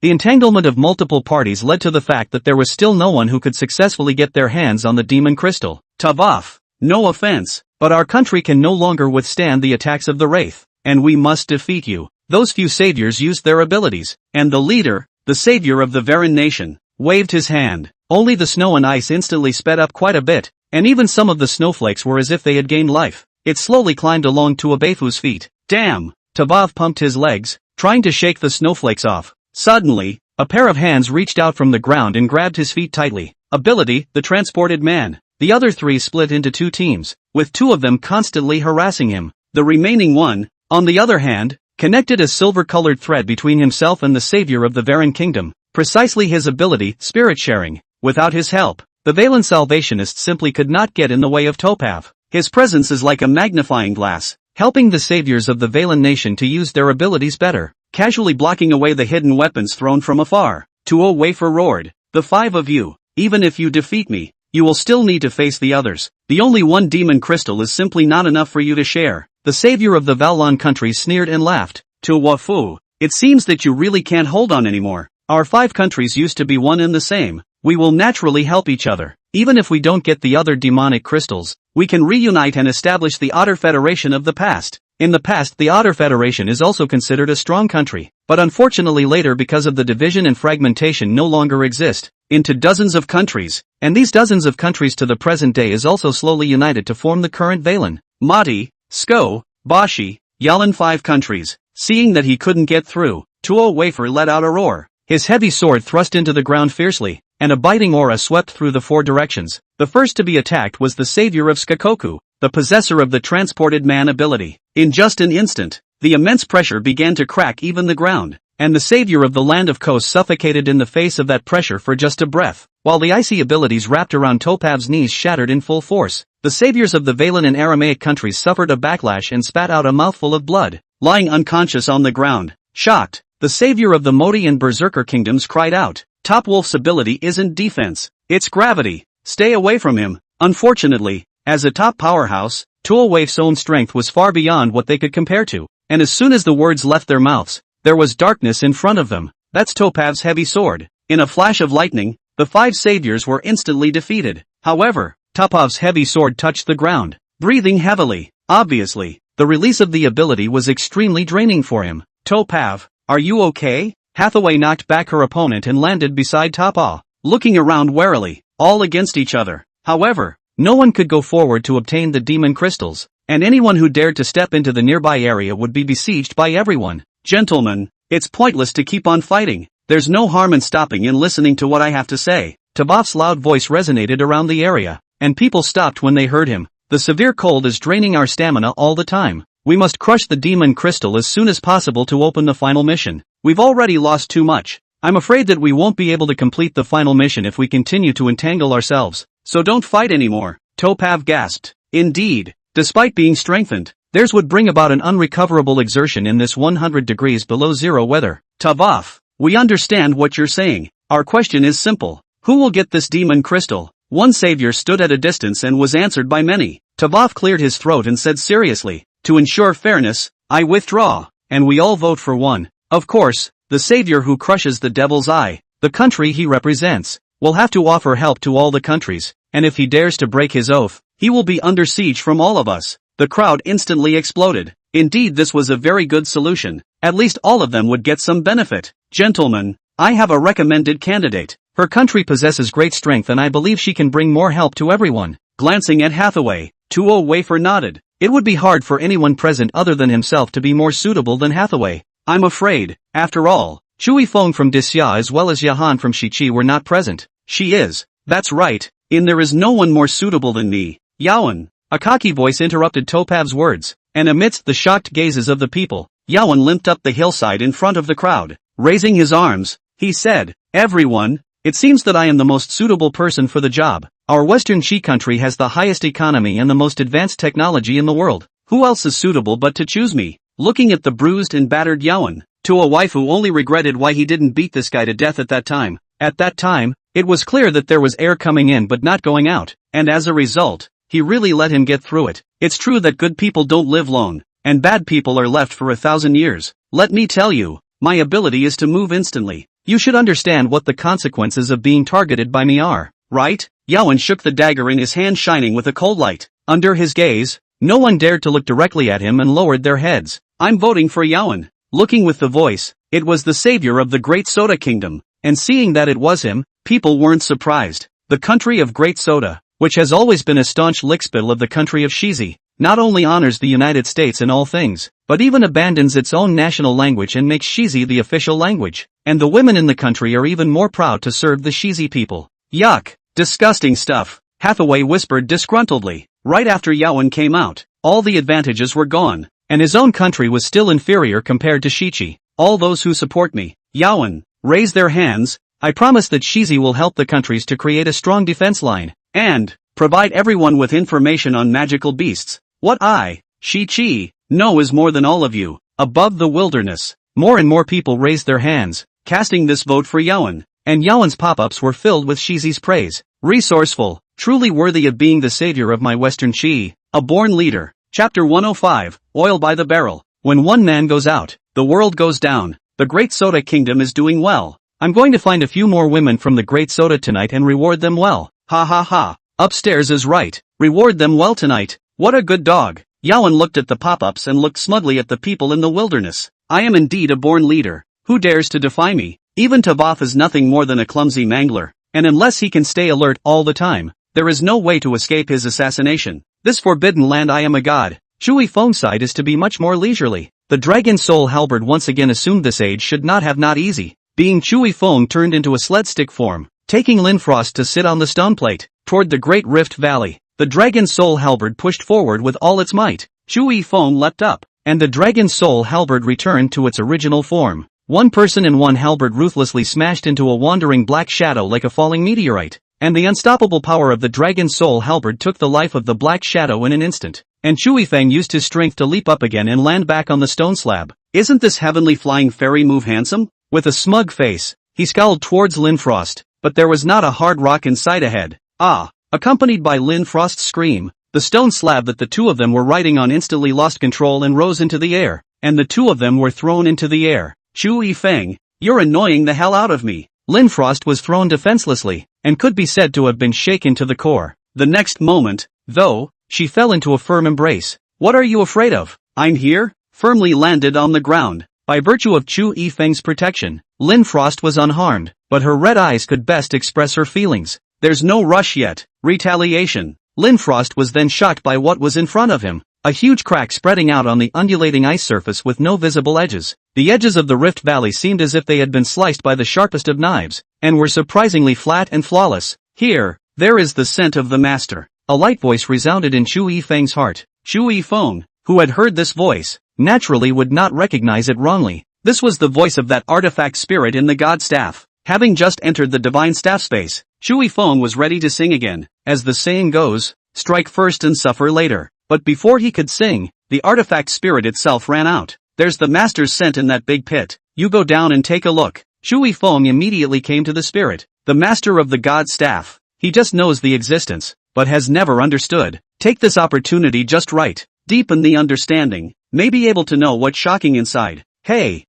The entanglement of multiple parties led to the fact that there was still no one who could successfully get their hands on the demon crystal. Tavav, no offense, but our country can no longer withstand the attacks of the Wraith, and we must defeat you. Those few saviors used their abilities, and the leader, the savior of the Varan nation, waved his hand. Only the snow and ice instantly sped up quite a bit, and even some of the snowflakes were as if they had gained life. It slowly climbed along to Abefu's feet. Damn! Tavav pumped his legs, trying to shake the snowflakes off. Suddenly, a pair of hands reached out from the ground and grabbed his feet tightly. Ability, the transported man. The other 3 split into 2 teams, with 2 of them constantly harassing him. The remaining one, on the other hand, connected a silver-colored thread between himself and the savior of the Varan kingdom. Precisely his ability, spirit sharing. Without his help, the Valan Salvationists simply could not get in the way of Topav. His presence is like a magnifying glass, helping the saviors of the Valan nation to use their abilities better, casually blocking away the hidden weapons thrown from afar. Tuo Wafer roared, the 5 of you, even if you defeat me, you will still need to face the others. The only 1 demon crystal is simply not enough for you to share. The savior of the Valon country sneered and laughed. Tuo Wafu, it seems that you really can't hold on anymore. Our 5 countries used to be one and the same. We will naturally help each other. Even if we don't get the other demonic crystals, we can reunite and establish the Otter Federation of the past. In the past the Otter Federation is also considered a strong country, but unfortunately later because of the division and fragmentation no longer exist, into dozens of countries, and these dozens of countries to the present day is also slowly united to form the current Valan, Mati, Sko, Bashi, Yalan 5 countries. Seeing that he couldn't get through, Tuo Wafer let out a roar. His heavy sword thrust into the ground fiercely, and a biting aura swept through the 4 directions. The first to be attacked was the savior of Skakoku, the possessor of the transported man ability. In just an instant, the immense pressure began to crack even the ground, and the savior of the land of Kos suffocated in the face of that pressure for just a breath, while the icy abilities wrapped around Topav's knees shattered in full force. The saviors of the Valan and Aramaic countries suffered a backlash and spat out a mouthful of blood, lying unconscious on the ground. Shocked, the savior of the Modi and Berserker kingdoms cried out, Top Wolf's ability isn't defense, it's gravity. Stay away from him. Unfortunately, as a top powerhouse, Tuo Waif's own strength was far beyond what they could compare to, and as soon as the words left their mouths, there was darkness in front of them. That's Topav's heavy sword. In a flash of lightning, the 5 saviors were instantly defeated. However, Topav's heavy sword touched the ground, breathing heavily. Obviously, the release of the ability was extremely draining for him. Topav, are you okay? Hathaway knocked back her opponent and landed beside Topav, looking around warily, all against each other. However, no one could go forward to obtain the demon crystals, and anyone who dared to step into the nearby area would be besieged by everyone. Gentlemen, it's pointless to keep on fighting. There's no harm in stopping and listening to what I have to say. Tavaf's loud voice resonated around the area, and people stopped when they heard him. The severe cold is draining our stamina all the time. We must crush the demon crystal as soon as possible to open the final mission. We've already lost too much. I'm afraid that we won't be able to complete the final mission if we continue to entangle ourselves. So don't fight anymore. Topav gasped. Indeed, despite being strengthened, theirs would bring about an unrecoverable exertion in this 100 degrees below zero weather. Tavaf, we understand what you're saying. Our question is simple. Who will get this demon crystal? One savior stood at a distance and was answered by many. Tavaf cleared his throat and said seriously, to ensure fairness, I withdraw, and we all vote for one. Of course, the savior who crushes the devil's eye, the country he represents, will have to offer help to all the countries, and if he dares to break his oath, he will be under siege from all of us. The crowd instantly exploded. Indeed, this was a very good solution. At least all of them would get some benefit. Gentlemen, I have a recommended candidate. Her country possesses great strength and I believe she can bring more help to everyone. Glancing at Hathaway, Tuo Wafer nodded. It would be hard for anyone present other than himself to be more suitable than Hathaway. I'm afraid, after all, Chui Feng from Disya as well as Yahan from Shichi were not present. She is. That's right. There is no one more suitable than me. Yawan. A cocky voice interrupted Topav's words, and amidst the shocked gazes of the people, Yawan limped up the hillside in front of the crowd. Raising his arms, he said, "Everyone, it seems that I am the most suitable person for the job. Our Western Chi country has the highest economy and the most advanced technology in the world. Who else is suitable but to choose me?" Looking at the bruised and battered Yawen, to a wife who only regretted why he didn't beat this guy to death at that time. At that time, it was clear that there was air coming in but not going out, and as a result, he really let him get through it. It's true that good people don't live long, and bad people are left for 1,000 years. Let me tell you, my ability is to move instantly. You should understand what the consequences of being targeted by me are, right? Yawen shook the dagger in his hand, shining with a cold light. Under his gaze, no one dared to look directly at him and lowered their heads. "I'm voting for Yawen." Looking with the voice, it was the savior of the Great Soda Kingdom, and seeing that it was him, people weren't surprised. The country of Great Soda, which has always been a staunch lickspittle of the country of Shizi, not only honors the United States in all things, but even abandons its own national language and makes Shizi the official language. And the women in the country are even more proud to serve the Shizi people. Yuck! Disgusting stuff, Hathaway whispered disgruntledly. Right after Yawen came out, all the advantages were gone, and his own country was still inferior compared to Shichi. "All those who support me, Yawen, raise their hands. I promise that Shizi will help the countries to create a strong defense line, and provide everyone with information on magical beasts. What I, Shichi, know is more than all of you." Above the wilderness, more and more people raised their hands, casting this vote for Yawen, and Yawen's pop-ups were filled with Shizi's praise. "Resourceful, truly worthy of being the savior of my Western Chi, a born leader." Chapter 105, Oil by the Barrel. When one man goes out, the world goes down. The Great Soda Kingdom is doing well. I'm going to find a few more women from the Great Soda tonight and reward them well. Ha ha ha. Upstairs is right. Reward them well tonight. What a good dog. Yawen looked at the pop-ups and looked smugly at the people in the wilderness. "I am indeed a born leader. Who dares to defy me? Even Tavoth is nothing more than a clumsy mangler, and unless he can stay alert all the time, there is no way to escape his assassination. This forbidden land I am a god." Chui Feng's side is to be much more leisurely. The Dragon Soul Halberd once again assumed this age should not have not easy. Being Chui Feng turned into a sled stick form, taking Lin Frost to sit on the stone plate. Toward the Great Rift Valley, the Dragon Soul Halberd pushed forward with all its might. Chui Feng leapt up, and the Dragon Soul Halberd returned to its original form. One person and one halberd ruthlessly smashed into a wandering black shadow like a falling meteorite, and the unstoppable power of the Dragon Soul Halberd took the life of the black shadow in an instant. And Chui Feng used his strength to leap up again and land back on the stone slab. "Isn't this heavenly flying fairy move handsome?" With a smug face, he scowled towards Lin Frost, but there was not a hard rock in sight ahead. "Ah!" Accompanied by Lin Frost's scream, the stone slab that the two of them were riding on instantly lost control and rose into the air, and the two of them were thrown into the air. "Chui Feng, you're annoying the hell out of me." Lin Frost was thrown defenselessly, and could be said to have been shaken to the core. The next moment, though, she fell into a firm embrace. "What are you afraid of? I'm here," firmly landed on the ground. By virtue of Chui Feng's protection, Lin Frost was unharmed, but her red eyes could best express her feelings. "There's no rush yet." Retaliation. Lin Frost was then shocked by what was in front of him. A huge crack spreading out on the undulating ice surface with no visible edges. The edges of the Rift Valley seemed as if they had been sliced by the sharpest of knives, and were surprisingly flat and flawless. There is the scent of the master." A light voice resounded in Chui Feng's heart. Chui Feng, who had heard this voice, naturally would not recognize it wrongly. This was the voice of that artifact spirit in the god staff. Having just entered the divine staff space, Chui Feng was ready to sing again. As the saying goes, strike first and suffer later. But before he could sing, the artifact spirit itself ran out. "There's the master's scent in that big pit. You go down and take a look." Chui Feng immediately came to the spirit. The master of the god staff. He just knows the existence, but has never understood. Take this opportunity just right. Deepen the understanding. May be able to know what's shocking inside. Hey,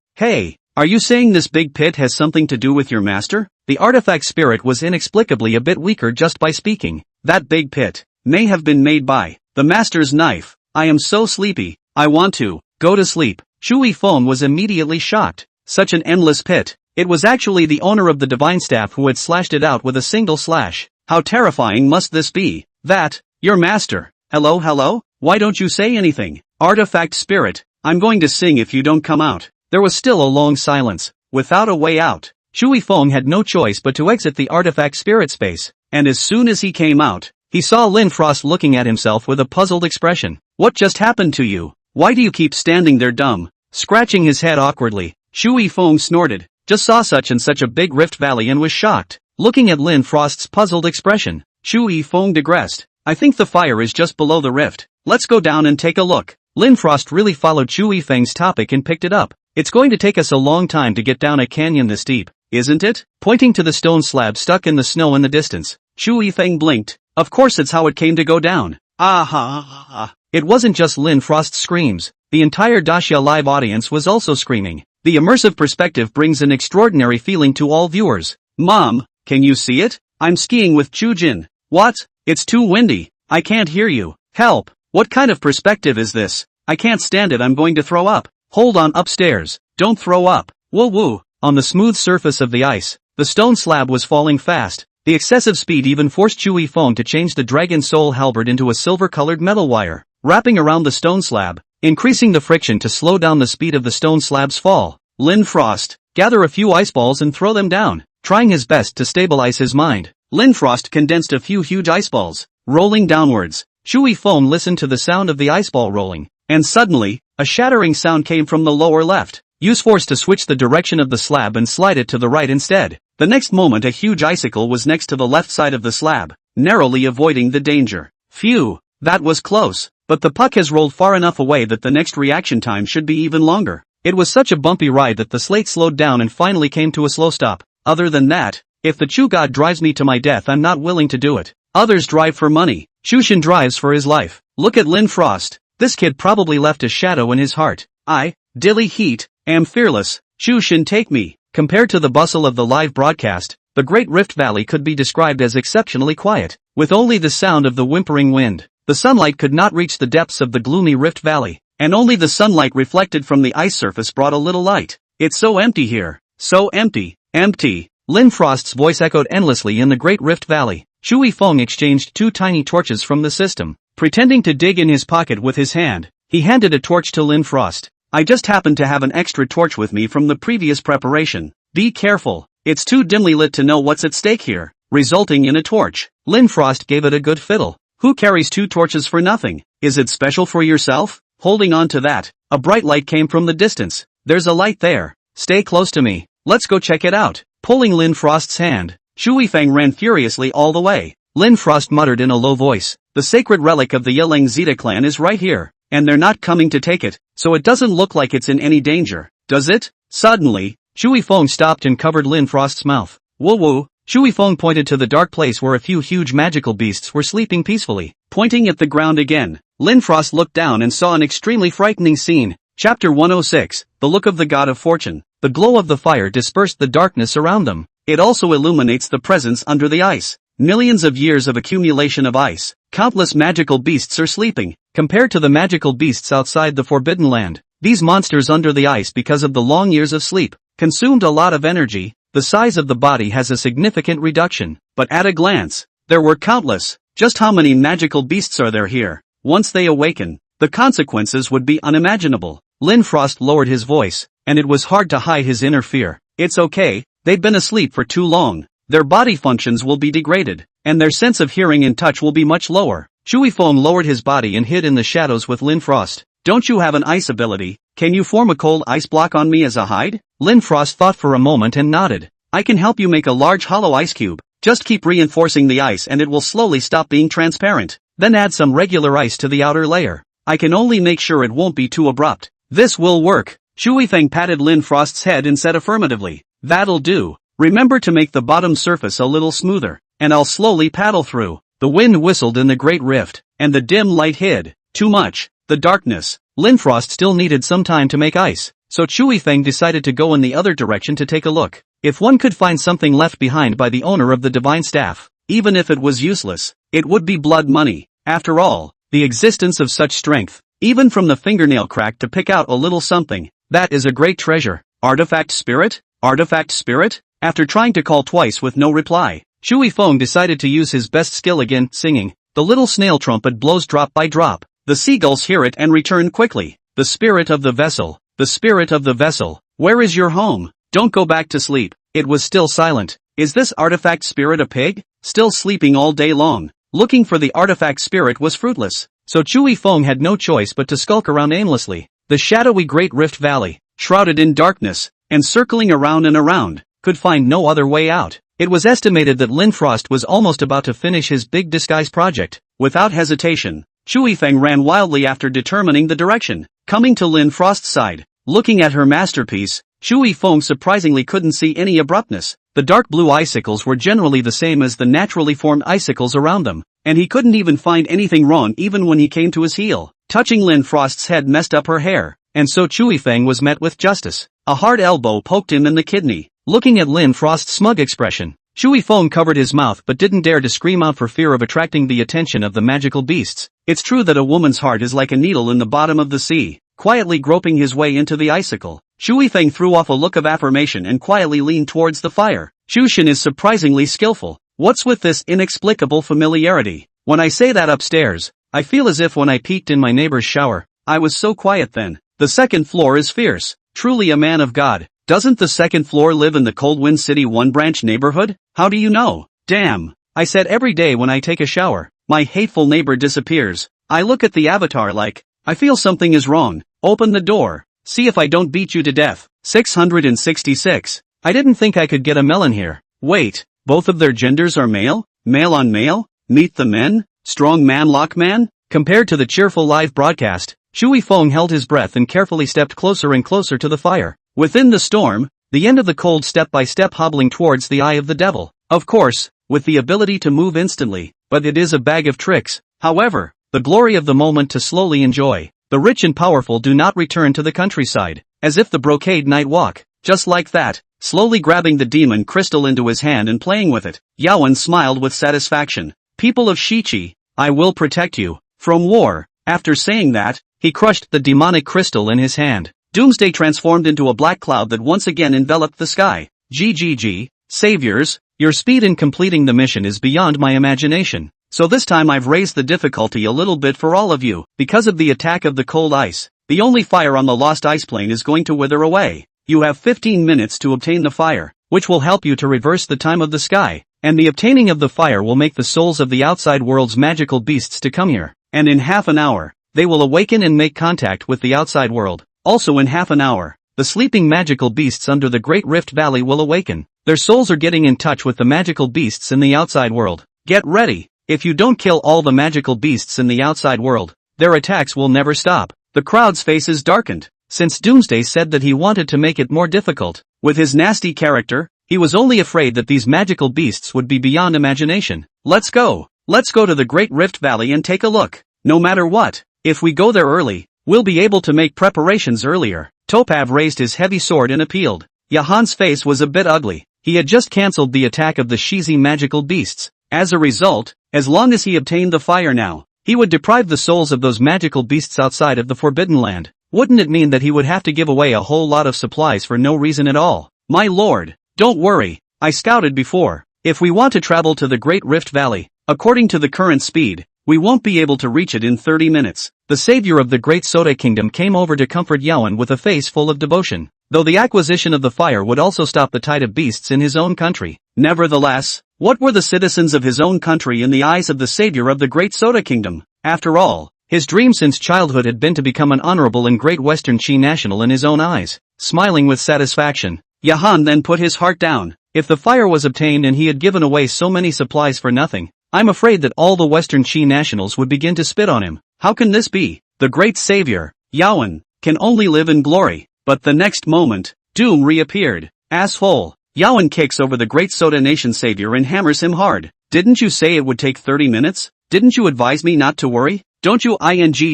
are you saying this big pit has something to do with your master? The artifact spirit was inexplicably a bit weaker just by speaking. "That big pit may have been made by the master's knife. I am so sleepy. I want to go to sleep." Chui Feng was immediately shocked. Such an endless pit. It was actually the owner of the divine staff who had slashed it out with a single slash. How terrifying must this be? "That, your master. Hello? Why don't you say anything? Artifact spirit, I'm going to sing if you don't come out." There was still a long silence. Without a way out, Chui Feng had no choice but to exit the artifact spirit space, and as soon as he came out, he saw Lin Frost looking at himself with a puzzled expression. "What just happened to you? Why do you keep standing there dumb?" Scratching his head awkwardly, Chui Feng snorted. Just saw such and such a big rift valley and was shocked. Looking at Lin Frost's puzzled expression, Chu Yifeng digressed. I think the fire is just below the rift. Let's go down and take a look. Lin Frost really followed Chu Yifeng's topic and picked it up. It's going to take us a long time to get down a canyon this deep, isn't it? Pointing to the stone slab stuck in the snow in the distance, Chu Yifeng blinked. Of course it's how it came to go down. Ah. It wasn't just Lin Frost's screams. The entire Daxia Live audience was also screaming. The immersive perspective brings an extraordinary feeling to all viewers. Mom, can you see it? I'm skiing with Chu Jin. What? It's too windy. I can't hear you. Help. What kind of perspective is this? I can't stand it, I'm going to throw up. Hold on upstairs. Don't throw up. Woo woo. On the smooth surface of the ice, the stone slab was falling fast. The excessive speed even forced Chu Yifeng to change the Dragon Soul halberd into a silver-colored metal wire, wrapping around the stone slab, increasing the friction to slow down the speed of the stone slab's fall. Lin Frost, gather a few ice balls and throw them down, trying his best to stabilize his mind. Lin Frost condensed a few huge ice balls, rolling downwards. Chu Yifeng listened to the sound of the ice ball rolling, and suddenly, a shattering sound came from the lower left. Use force to switch the direction of the slab and slide it to the right instead. The next moment a huge icicle was next to the left side of the slab, narrowly avoiding the danger. Phew, that was close, but the puck has rolled far enough away that the next reaction time should be even longer. It was such a bumpy ride that the slate slowed down and finally came to a slow stop. Other than that, if the Chu God drives me to my death, I'm not willing to do it. Others drive for money. Chushin drives for his life. Look at Lin Frost. This kid probably left a shadow in his heart. I, Dilly Heat, am fearless. Chushin, take me. Compared to the bustle of the live broadcast, the Great Rift Valley could be described as exceptionally quiet, with only the sound of the whimpering wind. The sunlight could not reach the depths of the gloomy Rift Valley, and only the sunlight reflected from the ice surface brought a little light. It's so empty here. So empty. Empty. Lin Frost's voice echoed endlessly in the Great Rift Valley. Chu Yifeng exchanged 2 tiny torches from the system. Pretending to dig in his pocket with his hand, he handed a torch to Lin Frost. I just happened to have an extra torch with me from the previous preparation. Be careful. It's too dimly lit to know what's at stake here, resulting in a torch. Lin Frost gave it a good fiddle. Who carries 2 torches for nothing? Is it special for yourself? Holding on to that, a bright light came from the distance. There's a light there. Stay close to me. Let's go check it out. Pulling Lin Frost's hand, Chu Yifeng ran furiously all the way. Lin Frost muttered in a low voice, the sacred relic of the Yeleng Zeta clan is right here, and they're not coming to take it, so it doesn't look like it's in any danger, does it? Suddenly, Chu Yifeng stopped and covered Lin Frost's mouth. Woo woo. Chu Yifeng pointed to the dark place where a few huge magical beasts were sleeping peacefully. Pointing at the ground again, Lin Frost looked down and saw an extremely frightening scene. Chapter 106, The Look of the God of Fortune. The glow of the fire dispersed the darkness around them. It also illuminates the presence under the ice. Millions of years of accumulation of ice. Countless magical beasts are sleeping. Compared to the magical beasts outside the Forbidden Land, these monsters under the ice, because of the long years of sleep, consumed a lot of energy. The size of the body has a significant reduction, but at a glance, there were countless. Just how many magical beasts are there here? Once they awaken, the consequences would be unimaginable. Lin Frost lowered his voice, and it was hard to hide his inner fear. It's okay, they've been asleep for too long. Their body functions will be degraded, and their sense of hearing and touch will be much lower. Chu Yifeng lowered his body and hid in the shadows with Lin Frost. Don't you have an ice ability? Can you form a cold ice block on me as a hide? Lin Frost thought for a moment and nodded. I can help you make a large hollow ice cube. Just keep reinforcing the ice and it will slowly stop being transparent. Then add some regular ice to the outer layer. I can only make sure it won't be too abrupt. This will work. Chu Yifeng patted Lin Frost's head and said affirmatively. That'll do. Remember to make the bottom surface a little smoother, and I'll slowly paddle through. The wind whistled in the great rift, and the dim light hid. Too much. The darkness. Lin Frost still needed some time to make ice, so Chu Yifeng decided to go in the other direction to take a look. If one could find something left behind by the owner of the divine staff, even if it was useless, it would be blood money. After all, the existence of such strength, even from the fingernail crack to pick out a little something, that is a great treasure. Artifact spirit? Artifact spirit? After trying to call twice with no reply, Chu Yifeng decided to use his best skill again, singing. The little snail trumpet blows drop by drop. The seagulls hear it and return quickly. The spirit of the vessel. The spirit of the vessel. Where is your home? Don't go back to sleep. It was still silent. Is this artifact spirit a pig? Still sleeping all day long. Looking for the artifact spirit was fruitless, so Chu Yifeng had no choice but to skulk around aimlessly. The shadowy Great Rift Valley, shrouded in darkness, and circling around and around, could find no other way out. It was estimated that Lin Frost was almost about to finish his big disguise project. Without hesitation, Shui Feng ran wildly after determining the direction. Coming to Lin Frost's side, looking at her masterpiece, Shui Feng surprisingly couldn't see any abruptness. The dark blue icicles were generally the same as the naturally formed icicles around them, and he couldn't even find anything wrong even when he came to his heel. Touching Lin Frost's head messed up her hair, and so Shui Feng was met with justice. A hard elbow poked him in the kidney. Looking at Lin Frost's smug expression, Shui Feng covered his mouth but didn't dare to scream out for fear of attracting the attention of the magical beasts. It's true that a woman's heart is like a needle in the bottom of the sea. Quietly groping his way into the icicle, Shui Feng threw off a look of affirmation and quietly leaned towards the fire. Shu Shin is surprisingly skillful. What's with this inexplicable familiarity? When I say that upstairs, I feel as if when I peeked in my neighbor's shower, I was so quiet then. The second floor is fierce. Truly a man of God. Doesn't the second floor live in the Coldwind City 1 branch neighborhood? How do you know? Damn. I said every day when I take a shower, my hateful neighbor disappears. I look at the avatar like, I feel something is wrong. Open the door. See if I don't beat you to death. 666. I didn't think I could get a melon here. Wait, both of their genders are male? Male on male? Meet the men? Strong man lock man? Compared to the cheerful live broadcast, Shui Feng held his breath and carefully stepped closer and closer to the fire. Within the storm, the end of the cold step by step hobbling towards the eye of the devil. Of course, with the ability to move instantly, but it is a bag of tricks. However, the glory of the moment to slowly enjoy. The rich and powerful do not return to the countryside, as if the brocade night walk. Just like that, slowly grabbing the demon crystal into his hand and playing with it, Yaowen smiled with satisfaction. People of Shichi, I will protect you from war. After saying that, he crushed the demonic crystal in his hand. Doomsday transformed into a black cloud that once again enveloped the sky. GGG, saviors, your speed in completing the mission is beyond my imagination. So this time I've raised the difficulty a little bit for all of you. Because of the attack of the cold ice, the only fire on the lost ice plane is going to wither away. You have 15 minutes to obtain the fire, which will help you to reverse the time of the sky, and the obtaining of the fire will make the souls of the outside world's magical beasts to come here, and in half an hour, they will awaken and make contact with the outside world. Also in half an hour, the sleeping magical beasts under the Great Rift Valley will awaken. Their souls are getting in touch with the magical beasts in the outside world. Get ready. If you don't kill all the magical beasts in the outside world, their attacks will never stop. The crowd's faces darkened, since Doomsday said that he wanted to make it more difficult. With his nasty character, he was only afraid that these magical beasts would be beyond imagination. Let's go. Let's go to the Great Rift Valley and take a look. No matter what, if we go there early, we'll be able to make preparations earlier. Topav raised his heavy sword and appealed. Yahan's face was a bit ugly. He had just cancelled the attack of the Shizi magical beasts. As a result, as long as he obtained the fire now, he would deprive the souls of those magical beasts outside of the Forbidden Land. Wouldn't it mean that he would have to give away a whole lot of supplies for no reason at all? My lord, don't worry, I scouted before. If we want to travel to the Great Rift Valley, according to the current speed, we won't be able to reach it in 30 minutes. The savior of the Great Soda Kingdom came over to comfort Yaowen with a face full of devotion, though the acquisition of the fire would also stop the tide of beasts in his own country. Nevertheless, what were the citizens of his own country in the eyes of the savior of the Great Soda Kingdom? After all, his dream since childhood had been to become an honorable and great Western Qi national in his own eyes. Smiling with satisfaction, Yahan then put his heart down. If the fire was obtained and he had given away so many supplies for nothing, I'm afraid that all the Western Qi nationals would begin to spit on him. How can this be? The great savior, Yaowen, can only live in glory. But the next moment, Doom reappeared. Asshole. Yaowen kicks over the great Soda Nation savior and hammers him hard. Didn't you say it would take 30 minutes? Didn't you advise me not to worry? Don't you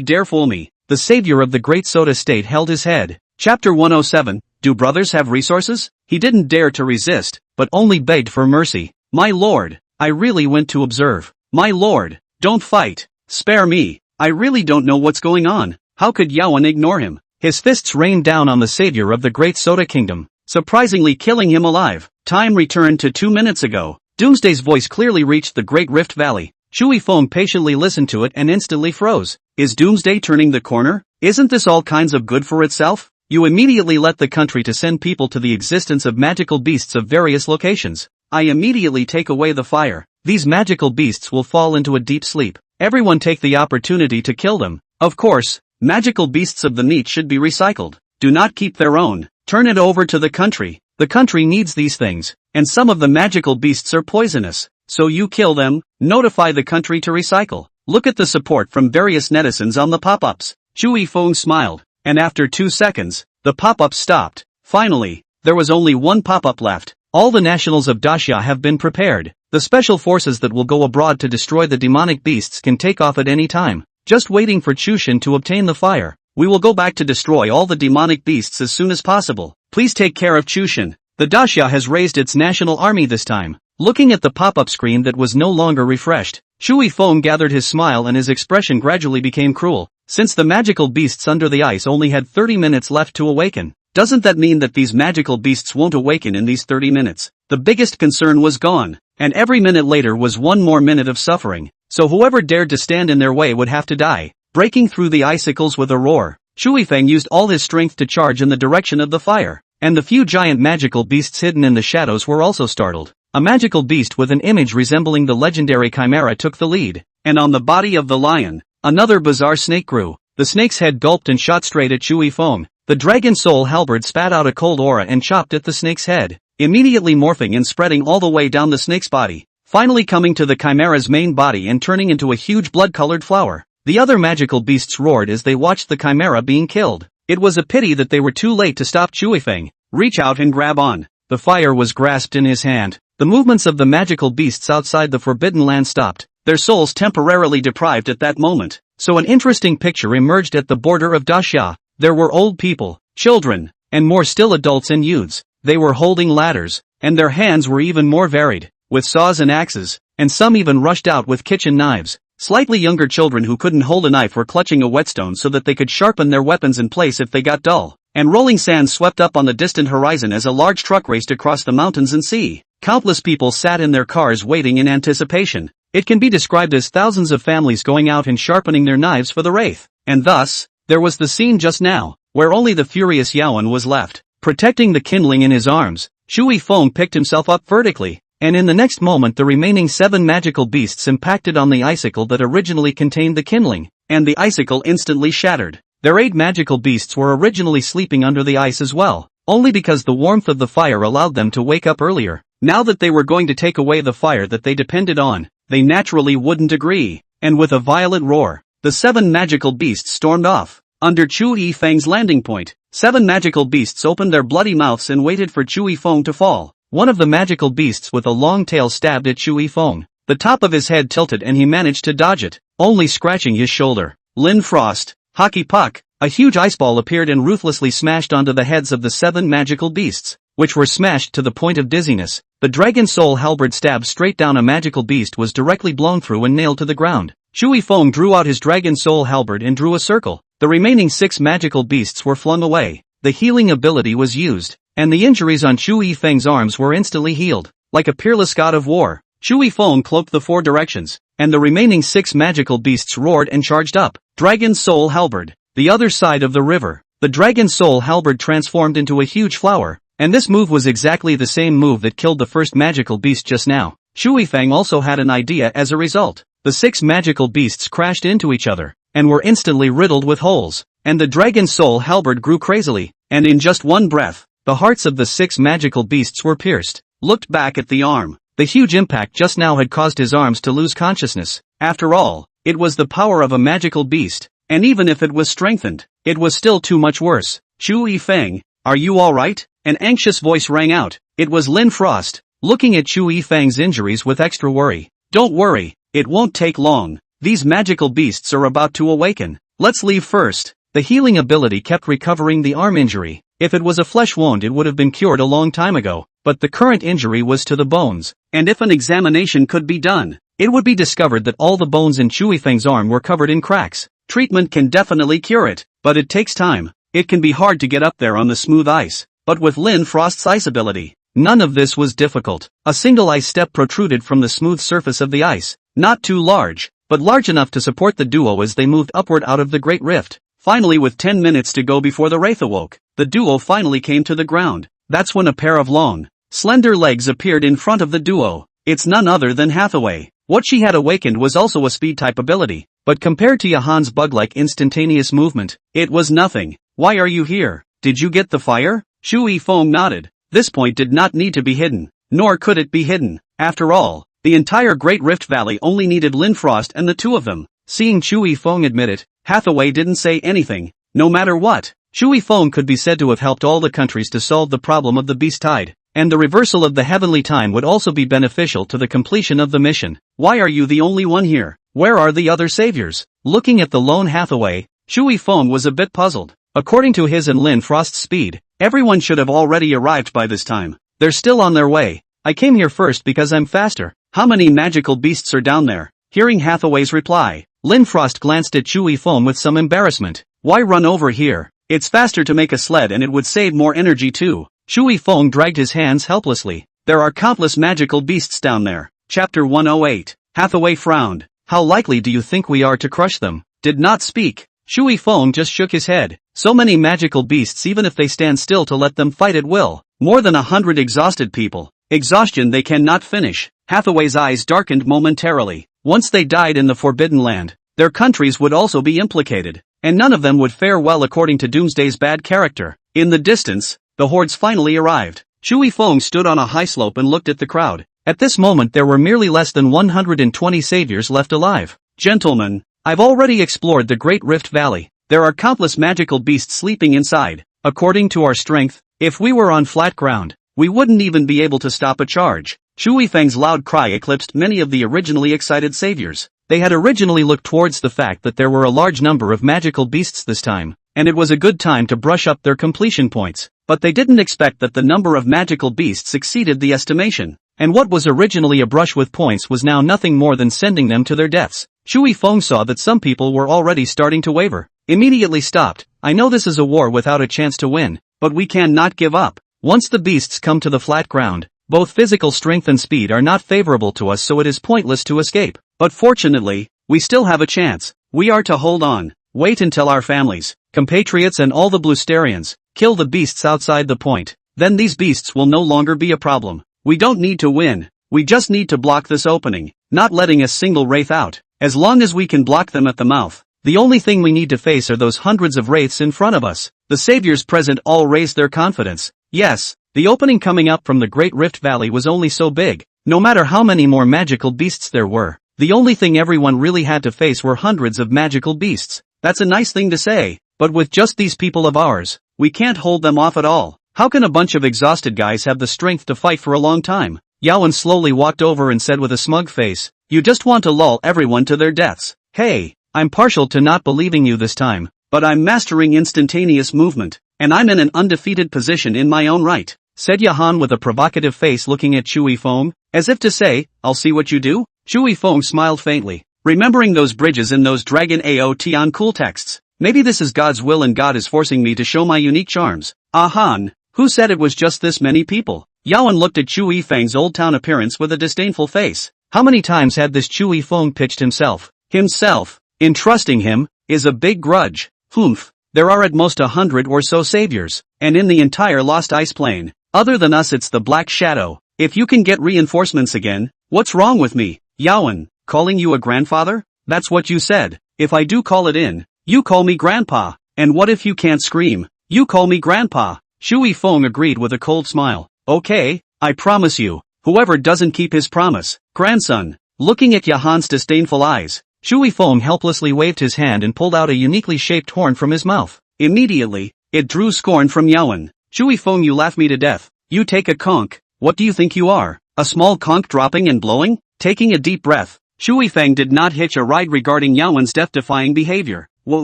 dare fool me. The savior of the great Soda state held his head. Chapter 107, Do Brothers Have Resources? He didn't dare to resist, but only begged for mercy. My lord, I really went to observe. My lord, don't fight. Spare me. I really don't know what's going on. How could Yaowen ignore him? His fists rained down on the savior of the Great Soda Kingdom, surprisingly killing him alive. Time returned to 2 minutes ago. Doomsday's voice clearly reached the Great Rift Valley. Shui Feng patiently listened to it and instantly froze. Is Doomsday turning the corner? Isn't this all kinds of good for itself? You immediately let the country to send people to the existence of magical beasts of various locations. I immediately take away the fire. These magical beasts will fall into a deep sleep. Everyone take the opportunity to kill them. Of course, magical beasts of the niche should be recycled. Do not keep their own. Turn it over to the country. The country needs these things, and some of the magical beasts are poisonous, so you kill them, notify the country to recycle. Look at the support from various netizens on the pop-ups. Chui Feng smiled, and after 2 seconds, the pop-up stopped. Finally, there was only one pop-up left. All the nationals of Daxia have been prepared. The special forces that will go abroad to destroy the demonic beasts can take off at any time. Just waiting for Chushin to obtain the fire. We will go back to destroy all the demonic beasts as soon as possible. Please take care of Chushin. The Daxia has raised its national army this time. Looking at the pop-up screen that was no longer refreshed, Chui Feng gathered his smile and his expression gradually became cruel. Since the magical beasts under the ice only had 30 minutes left to awaken, doesn't that mean that these magical beasts won't awaken in these 30 minutes? The biggest concern was gone, and every minute later was one more minute of suffering, so whoever dared to stand in their way would have to die. Breaking through the icicles with a roar, Chui Feng used all his strength to charge in the direction of the fire, and the few giant magical beasts hidden in the shadows were also startled. A magical beast with an image resembling the legendary chimera took the lead, and on the body of the lion, another bizarre snake grew. The snake's head gulped and shot straight at Chui Feng. The dragon soul halberd spat out a cold aura and chopped at the snake's head, immediately morphing and spreading all the way down the snake's body, finally coming to the chimera's main body and turning into a huge blood-colored flower. The other magical beasts roared as they watched the chimera being killed. It was a pity that they were too late to stop Chui Feng. Reach out and grab on. The fire was grasped in his hand. The movements of the magical beasts outside the Forbidden Land stopped, their souls temporarily deprived at that moment. So an interesting picture emerged at the border of Daxia. There were old people, children, and more still adults and youths. They were holding ladders, and their hands were even more varied, with saws and axes, and some even rushed out with kitchen knives. Slightly younger children who couldn't hold a knife were clutching a whetstone so that they could sharpen their weapons in place if they got dull. And rolling sand swept up on the distant horizon as a large truck raced across the mountains and sea. Countless people sat in their cars waiting in anticipation. It can be described as thousands of families going out and sharpening their knives for the wraith. And thus, there was the scene just now, where only the furious Yaoan was left. Protecting the kindling in his arms, Chui Feng picked himself up vertically, and in the next moment the remaining 7 magical beasts impacted on the icicle that originally contained the kindling, and the icicle instantly shattered. Their 8 magical beasts were originally sleeping under the ice as well, only because the warmth of the fire allowed them to wake up earlier. Now that they were going to take away the fire that they depended on, they naturally wouldn't agree, and with a violent roar, the 7 magical beasts stormed off. Under Chui Feng's landing point, 7 magical beasts opened their bloody mouths and waited for Chui Feng to fall. One of the magical beasts with a long tail stabbed at Chui Feng. The top of his head tilted and he managed to dodge it, only scratching his shoulder. Lin Frost, Hockey Puck, a huge ice ball appeared and ruthlessly smashed onto the heads of the 7 magical beasts, which were smashed to the point of dizziness. The dragon soul halberd stabbed straight down a magical beast was directly blown through and nailed to the ground. Chui Feng drew out his dragon soul halberd and drew a circle. The remaining 6 magical beasts were flung away. The healing ability was used, and the injuries on Chui Feng's arms were instantly healed. Like a peerless god of war, Chui Feng cloaked the 4 directions, and the remaining 6 magical beasts roared and charged up. Dragon soul halberd. The other side of the river. The dragon soul halberd transformed into a huge flower, and this move was exactly the same move that killed the first magical beast just now. Chui Feng also had an idea as a result. The 6 magical beasts crashed into each other, and were instantly riddled with holes, and the dragon soul halberd grew crazily, and in just one breath, the hearts of the 6 magical beasts were pierced. Looked back at the arm. The huge impact just now had caused his arms to lose consciousness. After all, it was the power of a magical beast, and even if it was strengthened, it was still too much worse. Chui Feng, are you alright? An anxious voice rang out. It was Lin Frost, looking at Chui Feng's injuries with extra worry. Don't worry, it won't take long. These magical beasts are about to awaken. Let's leave first. The healing ability kept recovering the arm injury. If it was a flesh wound it would have been cured a long time ago, but the current injury was to the bones, and if an examination could be done, it would be discovered that all the bones in Chui Feng's arm were covered in cracks. Treatment can definitely cure it, but it takes time. It can be hard to get up there on the smooth ice, but with Lin Frost's ice ability, none of this was difficult. A single ice step protruded from the smooth surface of the ice, not too large, but large enough to support the duo as they moved upward out of the Great Rift. Finally, with 10 minutes to go before the Wraith awoke, the duo finally came to the ground. That's when a pair of long, slender legs appeared in front of the duo. It's none other than Hathaway. What she had awakened was also a speed-type ability, but compared to Jahan's bug-like instantaneous movement, it was nothing. Why are you here? Did you get the fire? Shu Yifeng nodded. This point did not need to be hidden, nor could it be hidden. After all, the entire Great Rift Valley only needed Linfrost and the two of them. Seeing Shu Yifeng admit it, Hathaway didn't say anything. No matter what, Shu Yifeng could be said to have helped all the countries to solve the problem of the beast tide, and the reversal of the heavenly time would also be beneficial to the completion of the mission. Why are you the only one here? Where are the other saviors? Looking at the lone Hathaway, Shu Yifeng was a bit puzzled. According to his and Lin Frost's speed, everyone should have already arrived by this time. They're still on their way. I came here first because I'm faster. How many magical beasts are down there? Hearing Hathaway's reply, Lin Frost glanced at Shu Yifeng with some embarrassment. Why run over here? It's faster to make a sled and it would save more energy too. Shu Yifeng dragged his hands helplessly. There are countless magical beasts down there. Chapter 108. Hathaway frowned. How likely do you think we are to crush them? Did not speak. Shu Yifeng just shook his head. So many magical beasts, even if they stand still to let them fight at will. More than 100 exhausted people. Exhaustion they cannot finish. Hathaway's eyes darkened momentarily. Once they died in the Forbidden Land, their countries would also be implicated, and none of them would fare well according to Doomsday's bad character. In the distance, the hordes finally arrived. Shu Yifeng stood on a high slope and looked at the crowd. At this moment there were merely less than 120 saviors left alive. Gentlemen, I've already explored the Great Rift Valley. There are countless magical beasts sleeping inside. According to our strength, if we were on flat ground, we wouldn't even be able to stop a charge. Shu Yifeng's loud cry eclipsed many of the originally excited saviors. They had originally looked towards the fact that there were a large number of magical beasts this time, and it was a good time to brush up their completion points. But they didn't expect that the number of magical beasts exceeded the estimation, and what was originally a brush with points was now nothing more than sending them to their deaths. Shu Yifeng saw that some people were already starting to waver. Immediately stopped. I know this is a war without a chance to win, but we cannot give up. Once the beasts come to the flat ground, both physical strength and speed are not favorable to us, so it is pointless to escape. But fortunately, we still have a chance. We are to hold on, wait until our families, compatriots and all the Blusterians, kill the beasts outside the point. Then these beasts will no longer be a problem. We don't need to win, we just need to block this opening, not letting a single wraith out. As long as we can block them at the mouth, the only thing we need to face are those hundreds of wraiths in front of us. The saviors present all raised their confidence. Yes, the opening coming up from the Great Rift Valley was only so big. No matter how many more magical beasts there were, the only thing everyone really had to face were hundreds of magical beasts. That's a nice thing to say, but with just these people of ours, we can't hold them off at all. How can a bunch of exhausted guys have the strength to fight for a long time? Yaowen slowly walked over and said with a smug face, you just want to lull everyone to their deaths. Hey, I'm partial to not believing you this time, but I'm mastering instantaneous movement, and I'm in an undefeated position in my own right, said Yahan with a provocative face looking at Shu Yifeng, as if to say, I'll see what you do? Shu Yifeng smiled faintly, remembering those bridges in those Dragon Aotian cool texts. Maybe this is God's will and God is forcing me to show my unique charms. Ahan, who said it was just this many people? Yaowen looked at Shu Yifeng's old town appearance with a disdainful face. How many times had this Shu Yifeng pitched himself? In trusting him, is a big grudge. Humph, there are at most 100 or so saviors, and in the entire Lost Ice Plain, other than us it's the Black Shadow. If you can get reinforcements again, what's wrong with me? Yaowen, calling you a grandfather? That's what you said. If I do call it in, you call me grandpa. And what if you can't scream? You call me grandpa. Shu Yifeng agreed with a cold smile. Okay, I promise you, whoever doesn't keep his promise, grandson. Looking at Yahan's disdainful eyes, Shu Yifeng helplessly waved his hand and pulled out a uniquely shaped horn from his mouth. Immediately, it drew scorn from Yaowen. Shu Yifeng, you laugh me to death. You take a conch. What do you think you are? A small conch dropping and blowing? Taking a deep breath, Shu Yifeng did not hitch a ride regarding Yaowen's death-defying behavior. The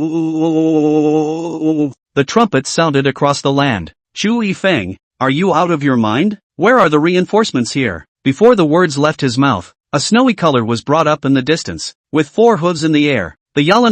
trumpet sounded across the land. Shu Yifeng, are you out of your mind? Where are the reinforcements here? Before the words left his mouth, a snowy color was brought up in the distance. With 4 hooves in the air, the Yalan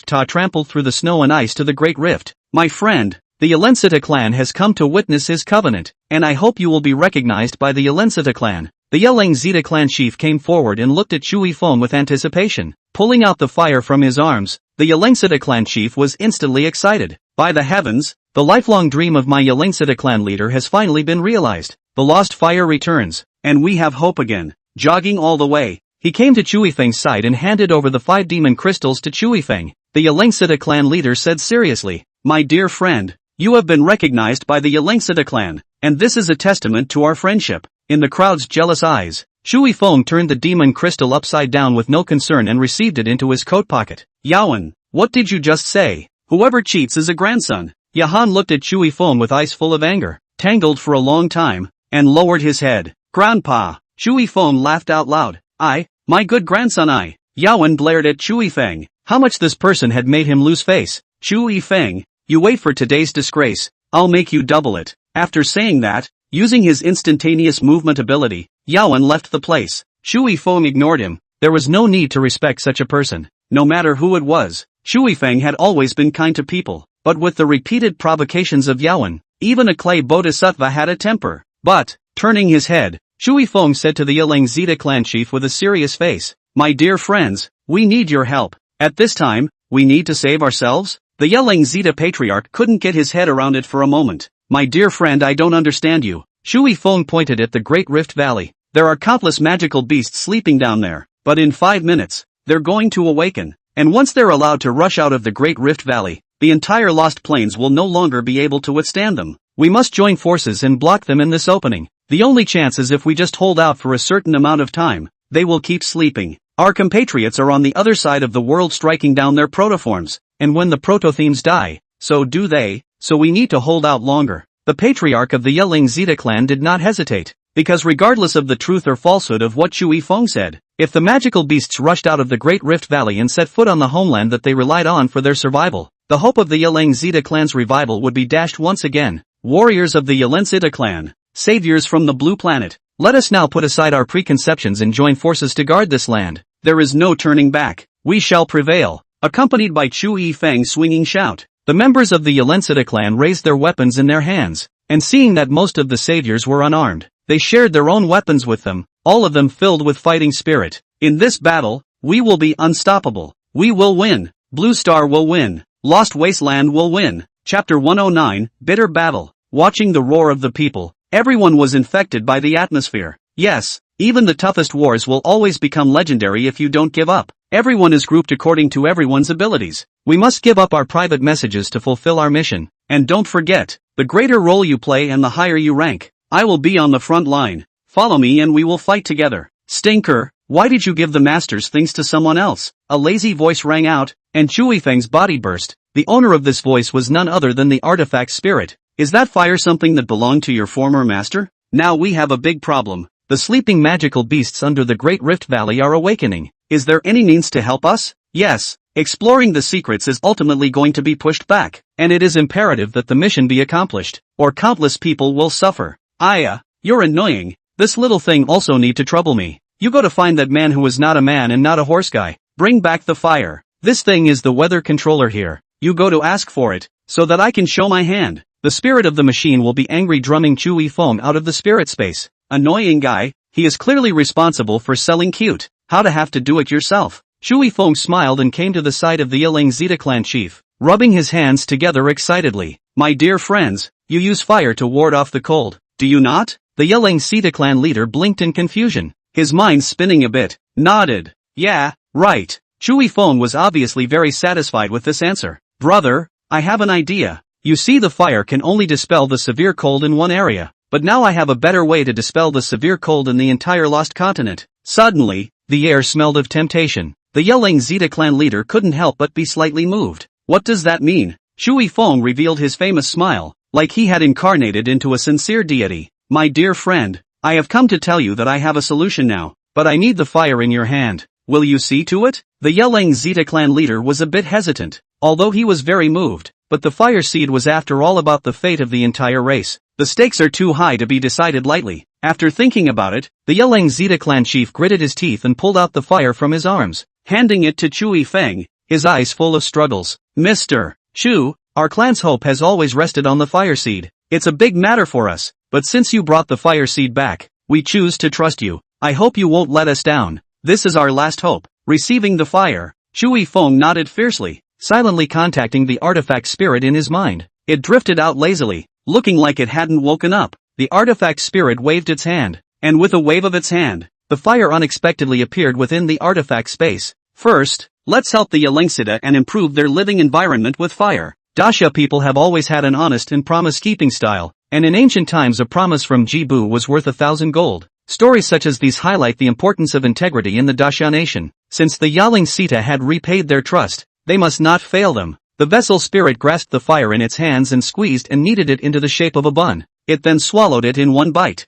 Ta trampled through the snow and ice to the Great Rift. My friend, the Yelensita clan has come to witness his covenant, and I hope you will be recognized by the Yelensita clan. The Yeleng Zeta clan chief came forward and looked at Shu Yifeng with anticipation. Pulling out the fire from his arms, the Yelensita clan chief was instantly excited. By the heavens, the lifelong dream of my Yelensita clan leader has finally been realized. The lost fire returns, and we have hope again. Jogging all the way, he came to Shu Yifeng's side and handed over the 5 demon crystals to Shu Yifeng. The Yelensita clan leader said seriously, my dear friend, You have been recognized by the Yelengsita clan, and this is a testament to our friendship. In the crowd's jealous eyes, Shui Feng turned the demon crystal upside down with no concern and received it into his coat pocket. Yawen, what did you just say? Whoever cheats is a grandson. Yahan looked at Shui Feng with eyes full of anger, tangled for a long time, and lowered his head. Grandpa! Shui Feng laughed out loud. My good grandson Yawen blared at Shui Feng. How much this person had made him lose face. Shui Feng, you wait for today's disgrace, I'll make you double it. After saying that, using his instantaneous movement ability, Yawen left the place. Shui Feng ignored him. There was no need to respect such a person. No matter who it was, Shui Feng had always been kind to people, but with the repeated provocations of Yawen, even a clay bodhisattva had a temper. But, turning his head, Shui Feng said to the Yelengsita clan chief with a serious face, my dear friends, we need your help. At this time, we need to save ourselves? The Yelengsita patriarch couldn't get his head around it for a moment. My dear friend, I don't understand you. Shui Feng pointed at the Great Rift Valley. There are countless magical beasts sleeping down there, but in 5 minutes, they're going to awaken, and once they're allowed to rush out of the Great Rift Valley, the entire Lost Plains will no longer be able to withstand them. We must join forces and block them in this opening. The only chance is if we just hold out for a certain amount of time. They will keep sleeping. Our compatriots are on the other side of the world striking down their protoforms, and when the protothemes die, so do they, so we need to hold out longer. The patriarch of the Yelengsita clan did not hesitate, because regardless of the truth or falsehood of what Shui Feng said, if the magical beasts rushed out of the Great Rift Valley and set foot on the homeland that they relied on for their survival, the hope of the Yelengsita clan's revival would be dashed once again. Warriors of the Yelengsita clan, saviors from the Blue Planet, let us now put aside our preconceptions and join forces to guard this land. There is no turning back. We shall prevail. Accompanied by Shui Feng's swinging shout, the members of the Yelengsita clan raised their weapons in their hands, and seeing that most of the saviors were unarmed, they shared their own weapons with them, all of them filled with fighting spirit. In this battle, we will be unstoppable. We will win. Blue Star will win. Lost Wasteland will win. Chapter 109, Bitter Battle. Watching the roar of the people, everyone was infected by the atmosphere. Yes, even the toughest wars will always become legendary if you don't give up. Everyone is grouped according to everyone's abilities. We must give up our private messages to fulfill our mission. And don't forget, the greater role you play and the higher you rank, I will be on the front line. Follow me and we will fight together. Stinker, why did you give the master's things to someone else? A lazy voice rang out, and Shui Feng's body burst. The owner of this voice was none other than the artifact spirit. Is that fire something that belonged to your former master? Now we have a big problem. The sleeping magical beasts under the Great Rift Valley are awakening. Is there any means to help us? Yes. Exploring the secrets is ultimately going to be pushed back, and it is imperative that the mission be accomplished, or countless people will suffer. Aya, you're annoying. This little thing also need to trouble me. You go to find that man who is not a man and not a horse guy. Bring back the fire. This thing is the weather controller here. You go to ask for it, so that I can show my hand. The spirit of the machine will be angry, drumming Shui Feng out of the spirit space. Annoying guy, he is clearly responsible for selling cute. How to have to do it yourself. Shui Feng smiled and came to the side of the Yelengsita clan chief, rubbing his hands together excitedly. My dear friends, you use fire to ward off the cold, do you not? The Yelengsita clan leader blinked in confusion, his mind spinning a bit, nodded. Yeah, right. Shui Feng was obviously very satisfied with this answer. Brother, I have an idea. You see, the fire can only dispel the severe cold in one area, but now I have a better way to dispel the severe cold in the entire lost continent. Suddenly, the air smelled of temptation. The Yelengsita clan leader couldn't help but be slightly moved. What does that mean? Shui Feng revealed his famous smile, like he had incarnated into a sincere deity. My dear friend, I have come to tell you that I have a solution now, but I need the fire in your hand. Will you see to it? The Yelengsita clan leader was a bit hesitant, although he was very moved, but the fire seed was after all about the fate of the entire race. The stakes are too high to be decided lightly. After thinking about it, the Yelengsita clan chief gritted his teeth and pulled out the fire from his arms, handing it to Shui Feng, his eyes full of struggles. Mr. Shu, our clan's hope has always rested on the fire seed. It's a big matter for us, but since you brought the fire seed back, we choose to trust you. I hope you won't let us down. This is our last hope. Receiving the fire, Shui Feng nodded fiercely, silently contacting the artifact spirit in his mind. It drifted out lazily, looking like it hadn't woken up. The artifact spirit waved its hand, and with a wave of its hand, the fire unexpectedly appeared within the artifact space. First, let's help the Yelengsita and improve their living environment with fire. Dacia people have always had an honest and promise-keeping style, and in ancient times a promise from Jibu was worth 1,000 gold. Stories such as these highlight the importance of integrity in the Dacia nation. Since the Yaling Sita had repaid their trust, they must not fail them. The vessel spirit grasped the fire in its hands and squeezed and kneaded it into the shape of a bun. It then swallowed it in one bite.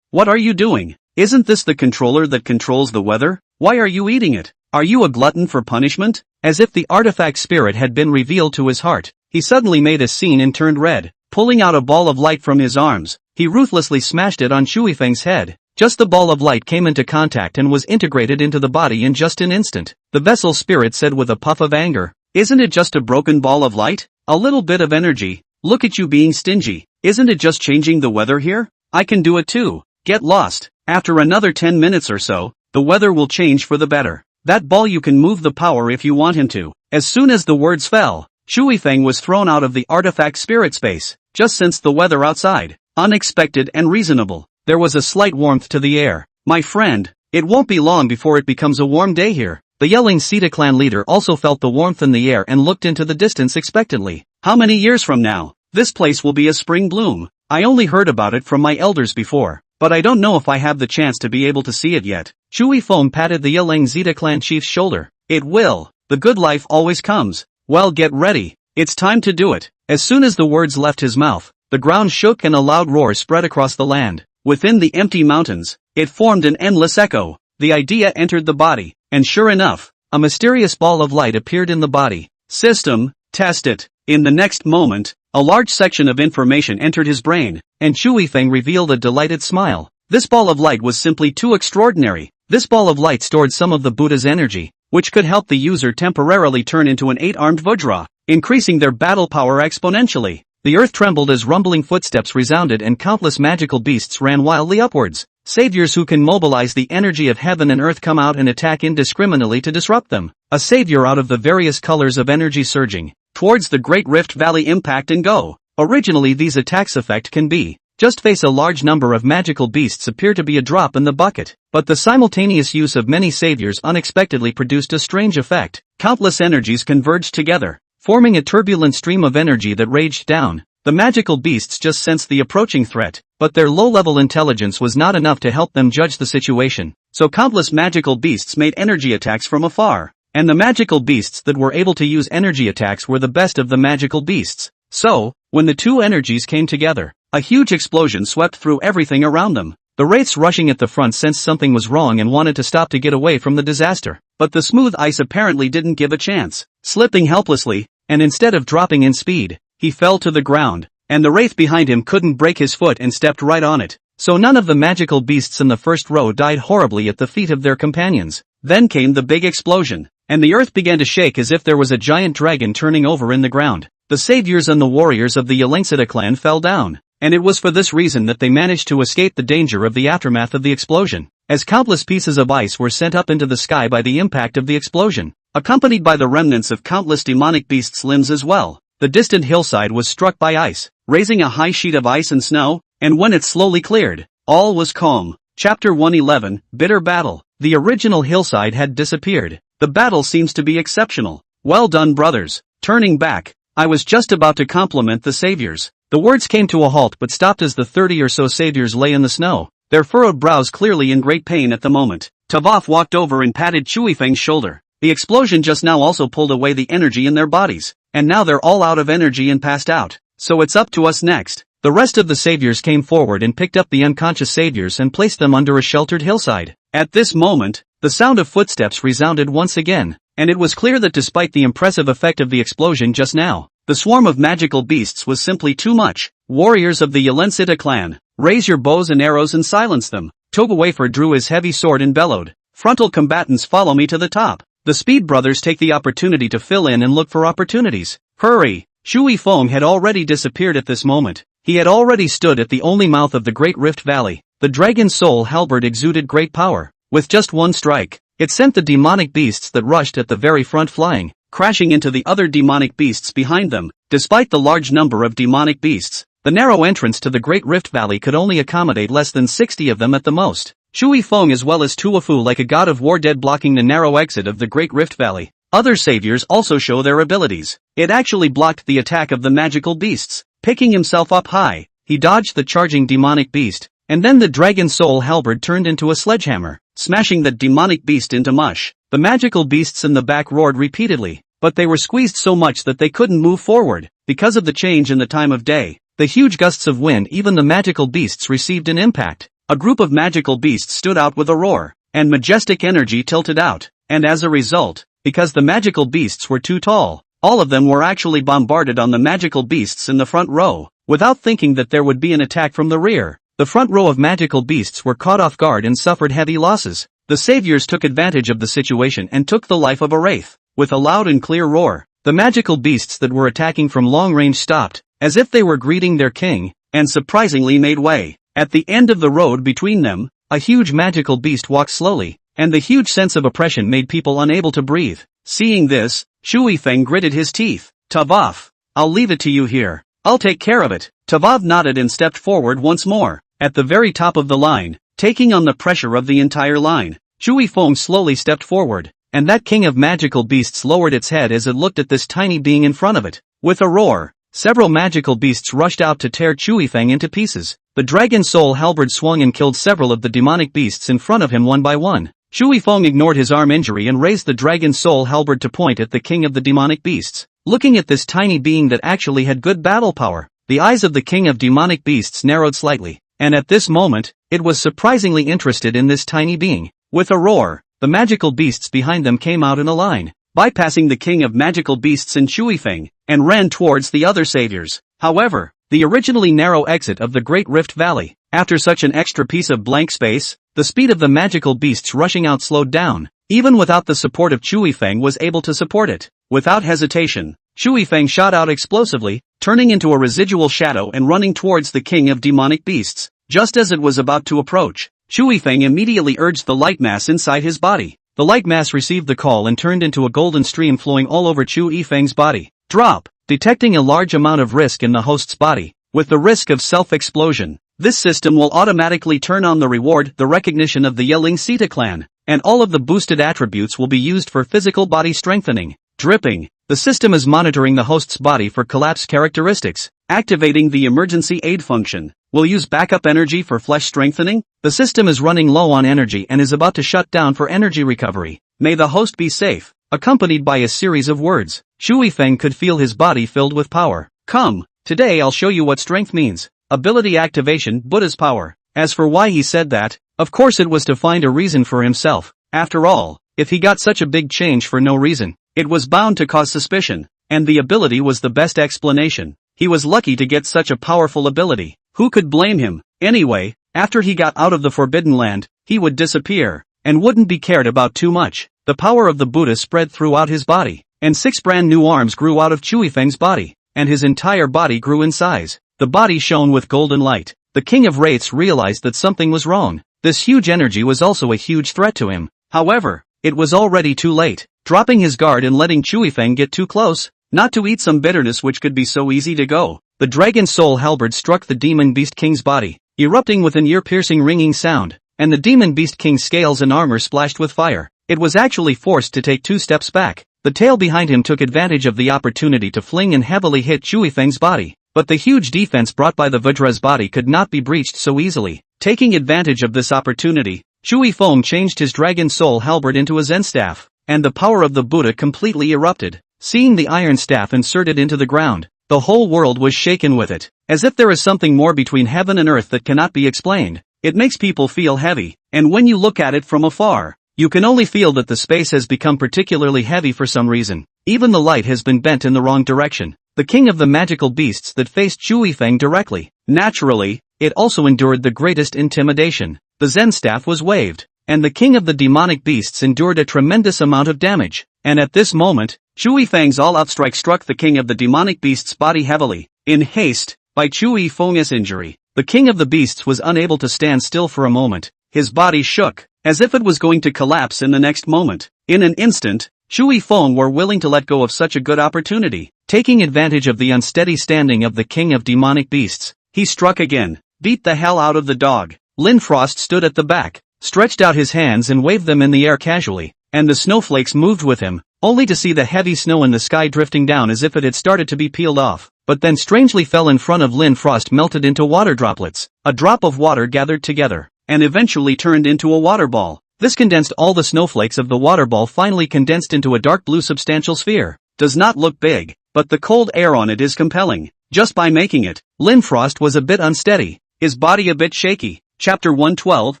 What are you doing? Isn't this the controller that controls the weather? Why are you eating it? Are you a glutton for punishment? As if the artifact spirit had been revealed to his heart, he suddenly made a scene and turned red. Pulling out a ball of light from his arms, he ruthlessly smashed it on Shuifeng's head. Just the ball of light came into contact and was integrated into the body in just an instant. The vessel spirit said with a puff of anger, "Isn't it just a broken ball of light? A little bit of energy. Look at you being stingy. Isn't it just changing the weather here? I can do it too. Get lost. After another 10 minutes or so, the weather will change for the better. That ball you can move the power if you want him to." As soon as the words fell, Shuifeng was thrown out of the artifact spirit space. Just sense the weather outside. Unexpected and reasonable. There was a slight warmth to the air. "My friend, it won't be long before it becomes a warm day here." The yelling Sita clan leader also felt the warmth in the air and looked into the distance expectantly. "How many years from now, this place will be a spring bloom? I only heard about it from my elders before, but I don't know if I have the chance to be able to see it yet." Chui Feng patted the Yeleng Zeta clan chief's shoulder. "It will. The good life always comes. Well, get ready. It's time to do it." As soon as the words left his mouth, the ground shook and a loud roar spread across the land. Within the empty mountains, it formed an endless echo. The idea entered the body, and sure enough, a mysterious ball of light appeared in the body. System, test it. In the next moment, a large section of information entered his brain, and Chui Feng revealed a delighted smile. This ball of light was simply too extraordinary. This ball of light stored some of the Buddha's energy, which could help the user temporarily turn into an 8-armed Vajra, increasing their battle power exponentially. The earth trembled as rumbling footsteps resounded and countless magical beasts ran wildly upwards. Saviors who can mobilize the energy of heaven and earth come out and attack indiscriminately to disrupt them. A savior out of the various colors of energy surging towards the Great Rift Valley impact and go. Originally these attacks effect can be just face a large number of magical beasts appear to be a drop in the bucket, but the simultaneous use of many saviors unexpectedly produced a strange effect. Countless energies converged together, forming a turbulent stream of energy that raged down. The magical beasts just sensed the approaching threat, but their low-level intelligence was not enough to help them judge the situation, so countless magical beasts made energy attacks from afar. And the magical beasts that were able to use energy attacks were the best of the magical beasts. So, when the two energies came together, a huge explosion swept through everything around them. The wraiths rushing at the front sensed something was wrong and wanted to stop to get away from the disaster, but the smooth ice apparently didn't give a chance. Slipping helplessly, and instead of dropping in speed, he fell to the ground, and the wraith behind him couldn't break his foot and stepped right on it. So none of the magical beasts in the first row died horribly at the feet of their companions. Then came the big explosion, and the earth began to shake as if there was a giant dragon turning over in the ground. The saviors and the warriors of the Yelengsita clan fell down, and it was for this reason that they managed to escape the danger of the aftermath of the explosion, as countless pieces of ice were sent up into the sky by the impact of the explosion, accompanied by the remnants of countless demonic beasts' limbs as well. The distant hillside was struck by ice, raising a high sheet of ice and snow, and when it slowly cleared, all was calm. Chapter 111, Bitter Battle. The original hillside had disappeared. The battle seems to be exceptional. Well done, brothers. Turning back, I was just about to compliment the saviors. The words came to a halt but stopped as the 30 or so saviors lay in the snow, their furrowed brows clearly in great pain at the moment. Tavoff walked over and patted Chui Feng's shoulder. The explosion just now also pulled away the energy in their bodies, and now they're all out of energy and passed out. So it's up to us next. The rest of the saviors came forward and picked up the unconscious saviors and placed them under a sheltered hillside. At this moment, the sound of footsteps resounded once again, and it was clear that despite the impressive effect of the explosion just now, the swarm of magical beasts was simply too much. Warriors of the Yelengsita clan, raise your bows and arrows and silence them. Toga Wafer drew his heavy sword and bellowed, "Frontal combatants, follow me to the top." The Speed brothers take the opportunity to fill in and look for opportunities. Hurry! Shui Feng had already disappeared at this moment. He had already stood at the only mouth of the Great Rift Valley. The Dragon Soul halberd exuded great power. With just one strike, it sent the demonic beasts that rushed at the very front flying, crashing into the other demonic beasts behind them. Despite the large number of demonic beasts, the narrow entrance to the Great Rift Valley could only accommodate less than 60 of them at the most. Shui Feng as well as Tuafu like a god of war dead blocking the narrow exit of the Great Rift Valley. Other saviors also show their abilities. It actually blocked the attack of the magical beasts. Picking himself up high, he dodged the charging demonic beast, and then the dragon soul halberd turned into a sledgehammer, smashing the demonic beast into mush. The magical beasts in the back roared repeatedly, but they were squeezed so much that they couldn't move forward. Because of the change in the time of day, the huge gusts of wind, even the magical beasts received an impact. A group of magical beasts stood out with a roar, and majestic energy tilted out, and as a result, because the magical beasts were too tall, all of them were actually bombarded on the magical beasts in the front row, without thinking that there would be an attack from the rear. The front row of magical beasts were caught off guard and suffered heavy losses. The saviors took advantage of the situation and took the life of a wraith. With a loud and clear roar, the magical beasts that were attacking from long range stopped, as if they were greeting their king, and surprisingly made way. At the end of the road between them, a huge magical beast walked slowly, and the huge sense of oppression made people unable to breathe. Seeing this, Shui Feng gritted his teeth. Tavav, I'll leave it to you here. I'll take care of it. Tavav nodded and stepped forward once more. At the very top of the line, taking on the pressure of the entire line, Shui Feng slowly stepped forward, and that king of magical beasts lowered its head as it looked at this tiny being in front of it. With a roar, several magical beasts rushed out to tear Shui Feng into pieces. The dragon soul halberd swung and killed several of the demonic beasts in front of him one by one. Shui Feng ignored his arm injury and raised the dragon soul halberd to point at the king of the demonic beasts. Looking at this tiny being that actually had good battle power, the eyes of the king of demonic beasts narrowed slightly, and at this moment, it was surprisingly interested in this tiny being. With a roar, the magical beasts behind them came out in a line, bypassing the king of magical beasts and Shui Feng, and ran towards the other saviors. However, the originally narrow exit of the Great Rift Valley, after such an extra piece of blank space, the speed of the magical beasts rushing out slowed down. Even without the support of Shui Feng was able to support it. Without hesitation, Shui Feng shot out explosively, turning into a residual shadow and running towards the king of demonic beasts. Just as it was about to approach, Shui Feng immediately urged the light mass inside his body. The light mass received the call and turned into a golden stream flowing all over Shui Feng's body. Drop! Detecting a large amount of risk in the host's body, with the risk of self-explosion, this system will automatically turn on the reward, the recognition of the Yeling Sita clan, and all of the boosted attributes will be used for physical body strengthening. Dripping. The system is monitoring the host's body for collapse characteristics, activating the emergency aid function. Will use backup energy for flesh strengthening. The system is running low on energy and is about to shut down for energy recovery. May the host be safe, accompanied by a series of words. Shui Feng could feel his body filled with power. Come, today I'll show you what strength means. Ability activation, Buddha's power. As for why he said that, of course it was to find a reason for himself. After all, if he got such a big change for no reason, it was bound to cause suspicion, and the ability was the best explanation. He was lucky to get such a powerful ability. Who could blame him? Anyway, after he got out of the Forbidden Land, he would disappear, and wouldn't be cared about too much. The power of the Buddha spread throughout his body, and 6 brand new arms grew out of Shui Feng's body, and his entire body grew in size. The body shone with golden light. The king of wraiths realized that something was wrong. This huge energy was also a huge threat to him. However, it was already too late. Dropping his guard and letting Shui Feng get too close, not to eat some bitterness which could be so easy to go, the dragon soul halberd struck the demon beast king's body, erupting with an ear-piercing ringing sound, and the demon beast king's scales and armor splashed with fire. It was actually forced to take 2 steps back. The tail behind him took advantage of the opportunity to fling and heavily hit Shui Feng's body, but the huge defense brought by the Vajra's body could not be breached so easily. Taking advantage of this opportunity, Shui Feng changed his dragon soul halberd into a Zen staff, and the power of the Buddha completely erupted. Seeing the iron staff inserted into the ground, the whole world was shaken with it, as if there is something more between heaven and earth that cannot be explained. It makes people feel heavy, and when you look at it from afar, you can only feel that the space has become particularly heavy for some reason. Even the light has been bent in the wrong direction. The king of the magical beasts that faced Shui Feng directly. Naturally, it also endured the greatest intimidation. The Zen staff was waved, and the king of the demonic beasts endured a tremendous amount of damage. And at this moment, Shui Feng's all-out strike struck the king of the demonic beasts' body heavily. In haste, by Shui Feng's injury, the king of the beasts was unable to stand still for a moment. His body shook, as if it was going to collapse in the next moment. In an instant, Shui Feng were willing to let go of such a good opportunity. Taking advantage of the unsteady standing of the king of demonic beasts, he struck again. Beat the hell out of the dog. Lin Frost stood at the back, stretched out his hands and waved them in the air casually, and the snowflakes moved with him. only to see the heavy snow in the sky drifting down as if it had started to be peeled off, but then strangely fell in front of Lin Frost, melted into water droplets. A drop of water gathered together, and eventually turned into a water ball. This condensed all the snowflakes of the water ball, finally condensed into a dark blue substantial sphere. Does not look big, but the cold air on it is compelling. Just by making it, Lin Frost was a bit unsteady, his body a bit shaky. Chapter 112,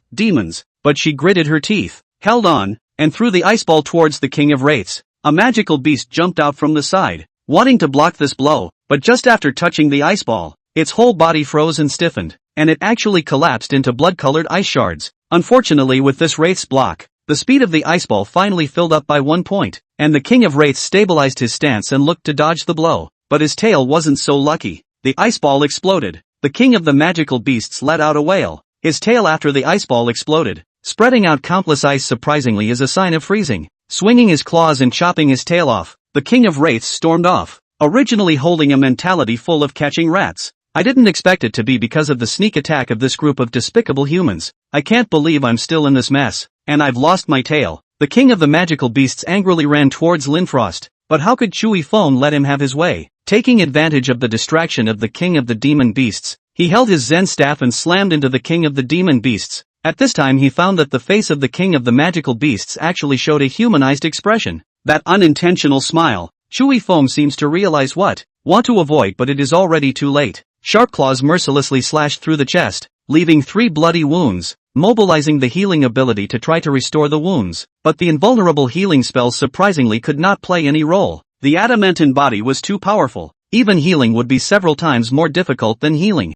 Demons. But she gritted her teeth, held on, and threw the ice ball towards the King of Wraiths. A magical beast jumped out from the side, wanting to block this blow, but just after touching the ice ball, its whole body froze and stiffened, and it actually collapsed into blood-colored ice shards. Unfortunately, with this Wraith's block, the speed of the ice ball finally filled up by 1 point, and the King of Wraiths stabilized his stance and looked to dodge the blow, but his tail wasn't so lucky. The ice ball exploded. The king of the magical beasts let out a wail. His tail after the ice ball exploded, spreading out countless ice surprisingly as a sign of freezing. Swinging his claws and chopping his tail off, the King of Wraiths stormed off, originally holding a mentality full of catching rats. I didn't expect it to be because of the sneak attack of this group of despicable humans. I can't believe I'm still in this mess, and I've lost my tail. The king of the magical beasts angrily ran towards Lin Frost, but how could Chewy Foam let him have his way? Taking advantage of the distraction of the king of the demon beasts, he held his Zen staff and slammed into the king of the demon beasts. At this time he found that the face of the king of the magical beasts actually showed a humanized expression. That unintentional smile. Chewy Foam seems to realize what want to avoid, but it is already too late. Sharp claws mercilessly slashed through the chest, leaving 3 bloody wounds, mobilizing the healing ability to try to restore the wounds. But the invulnerable healing spell surprisingly could not play any role. The adamantine body was too powerful. Even healing would be several times more difficult than healing.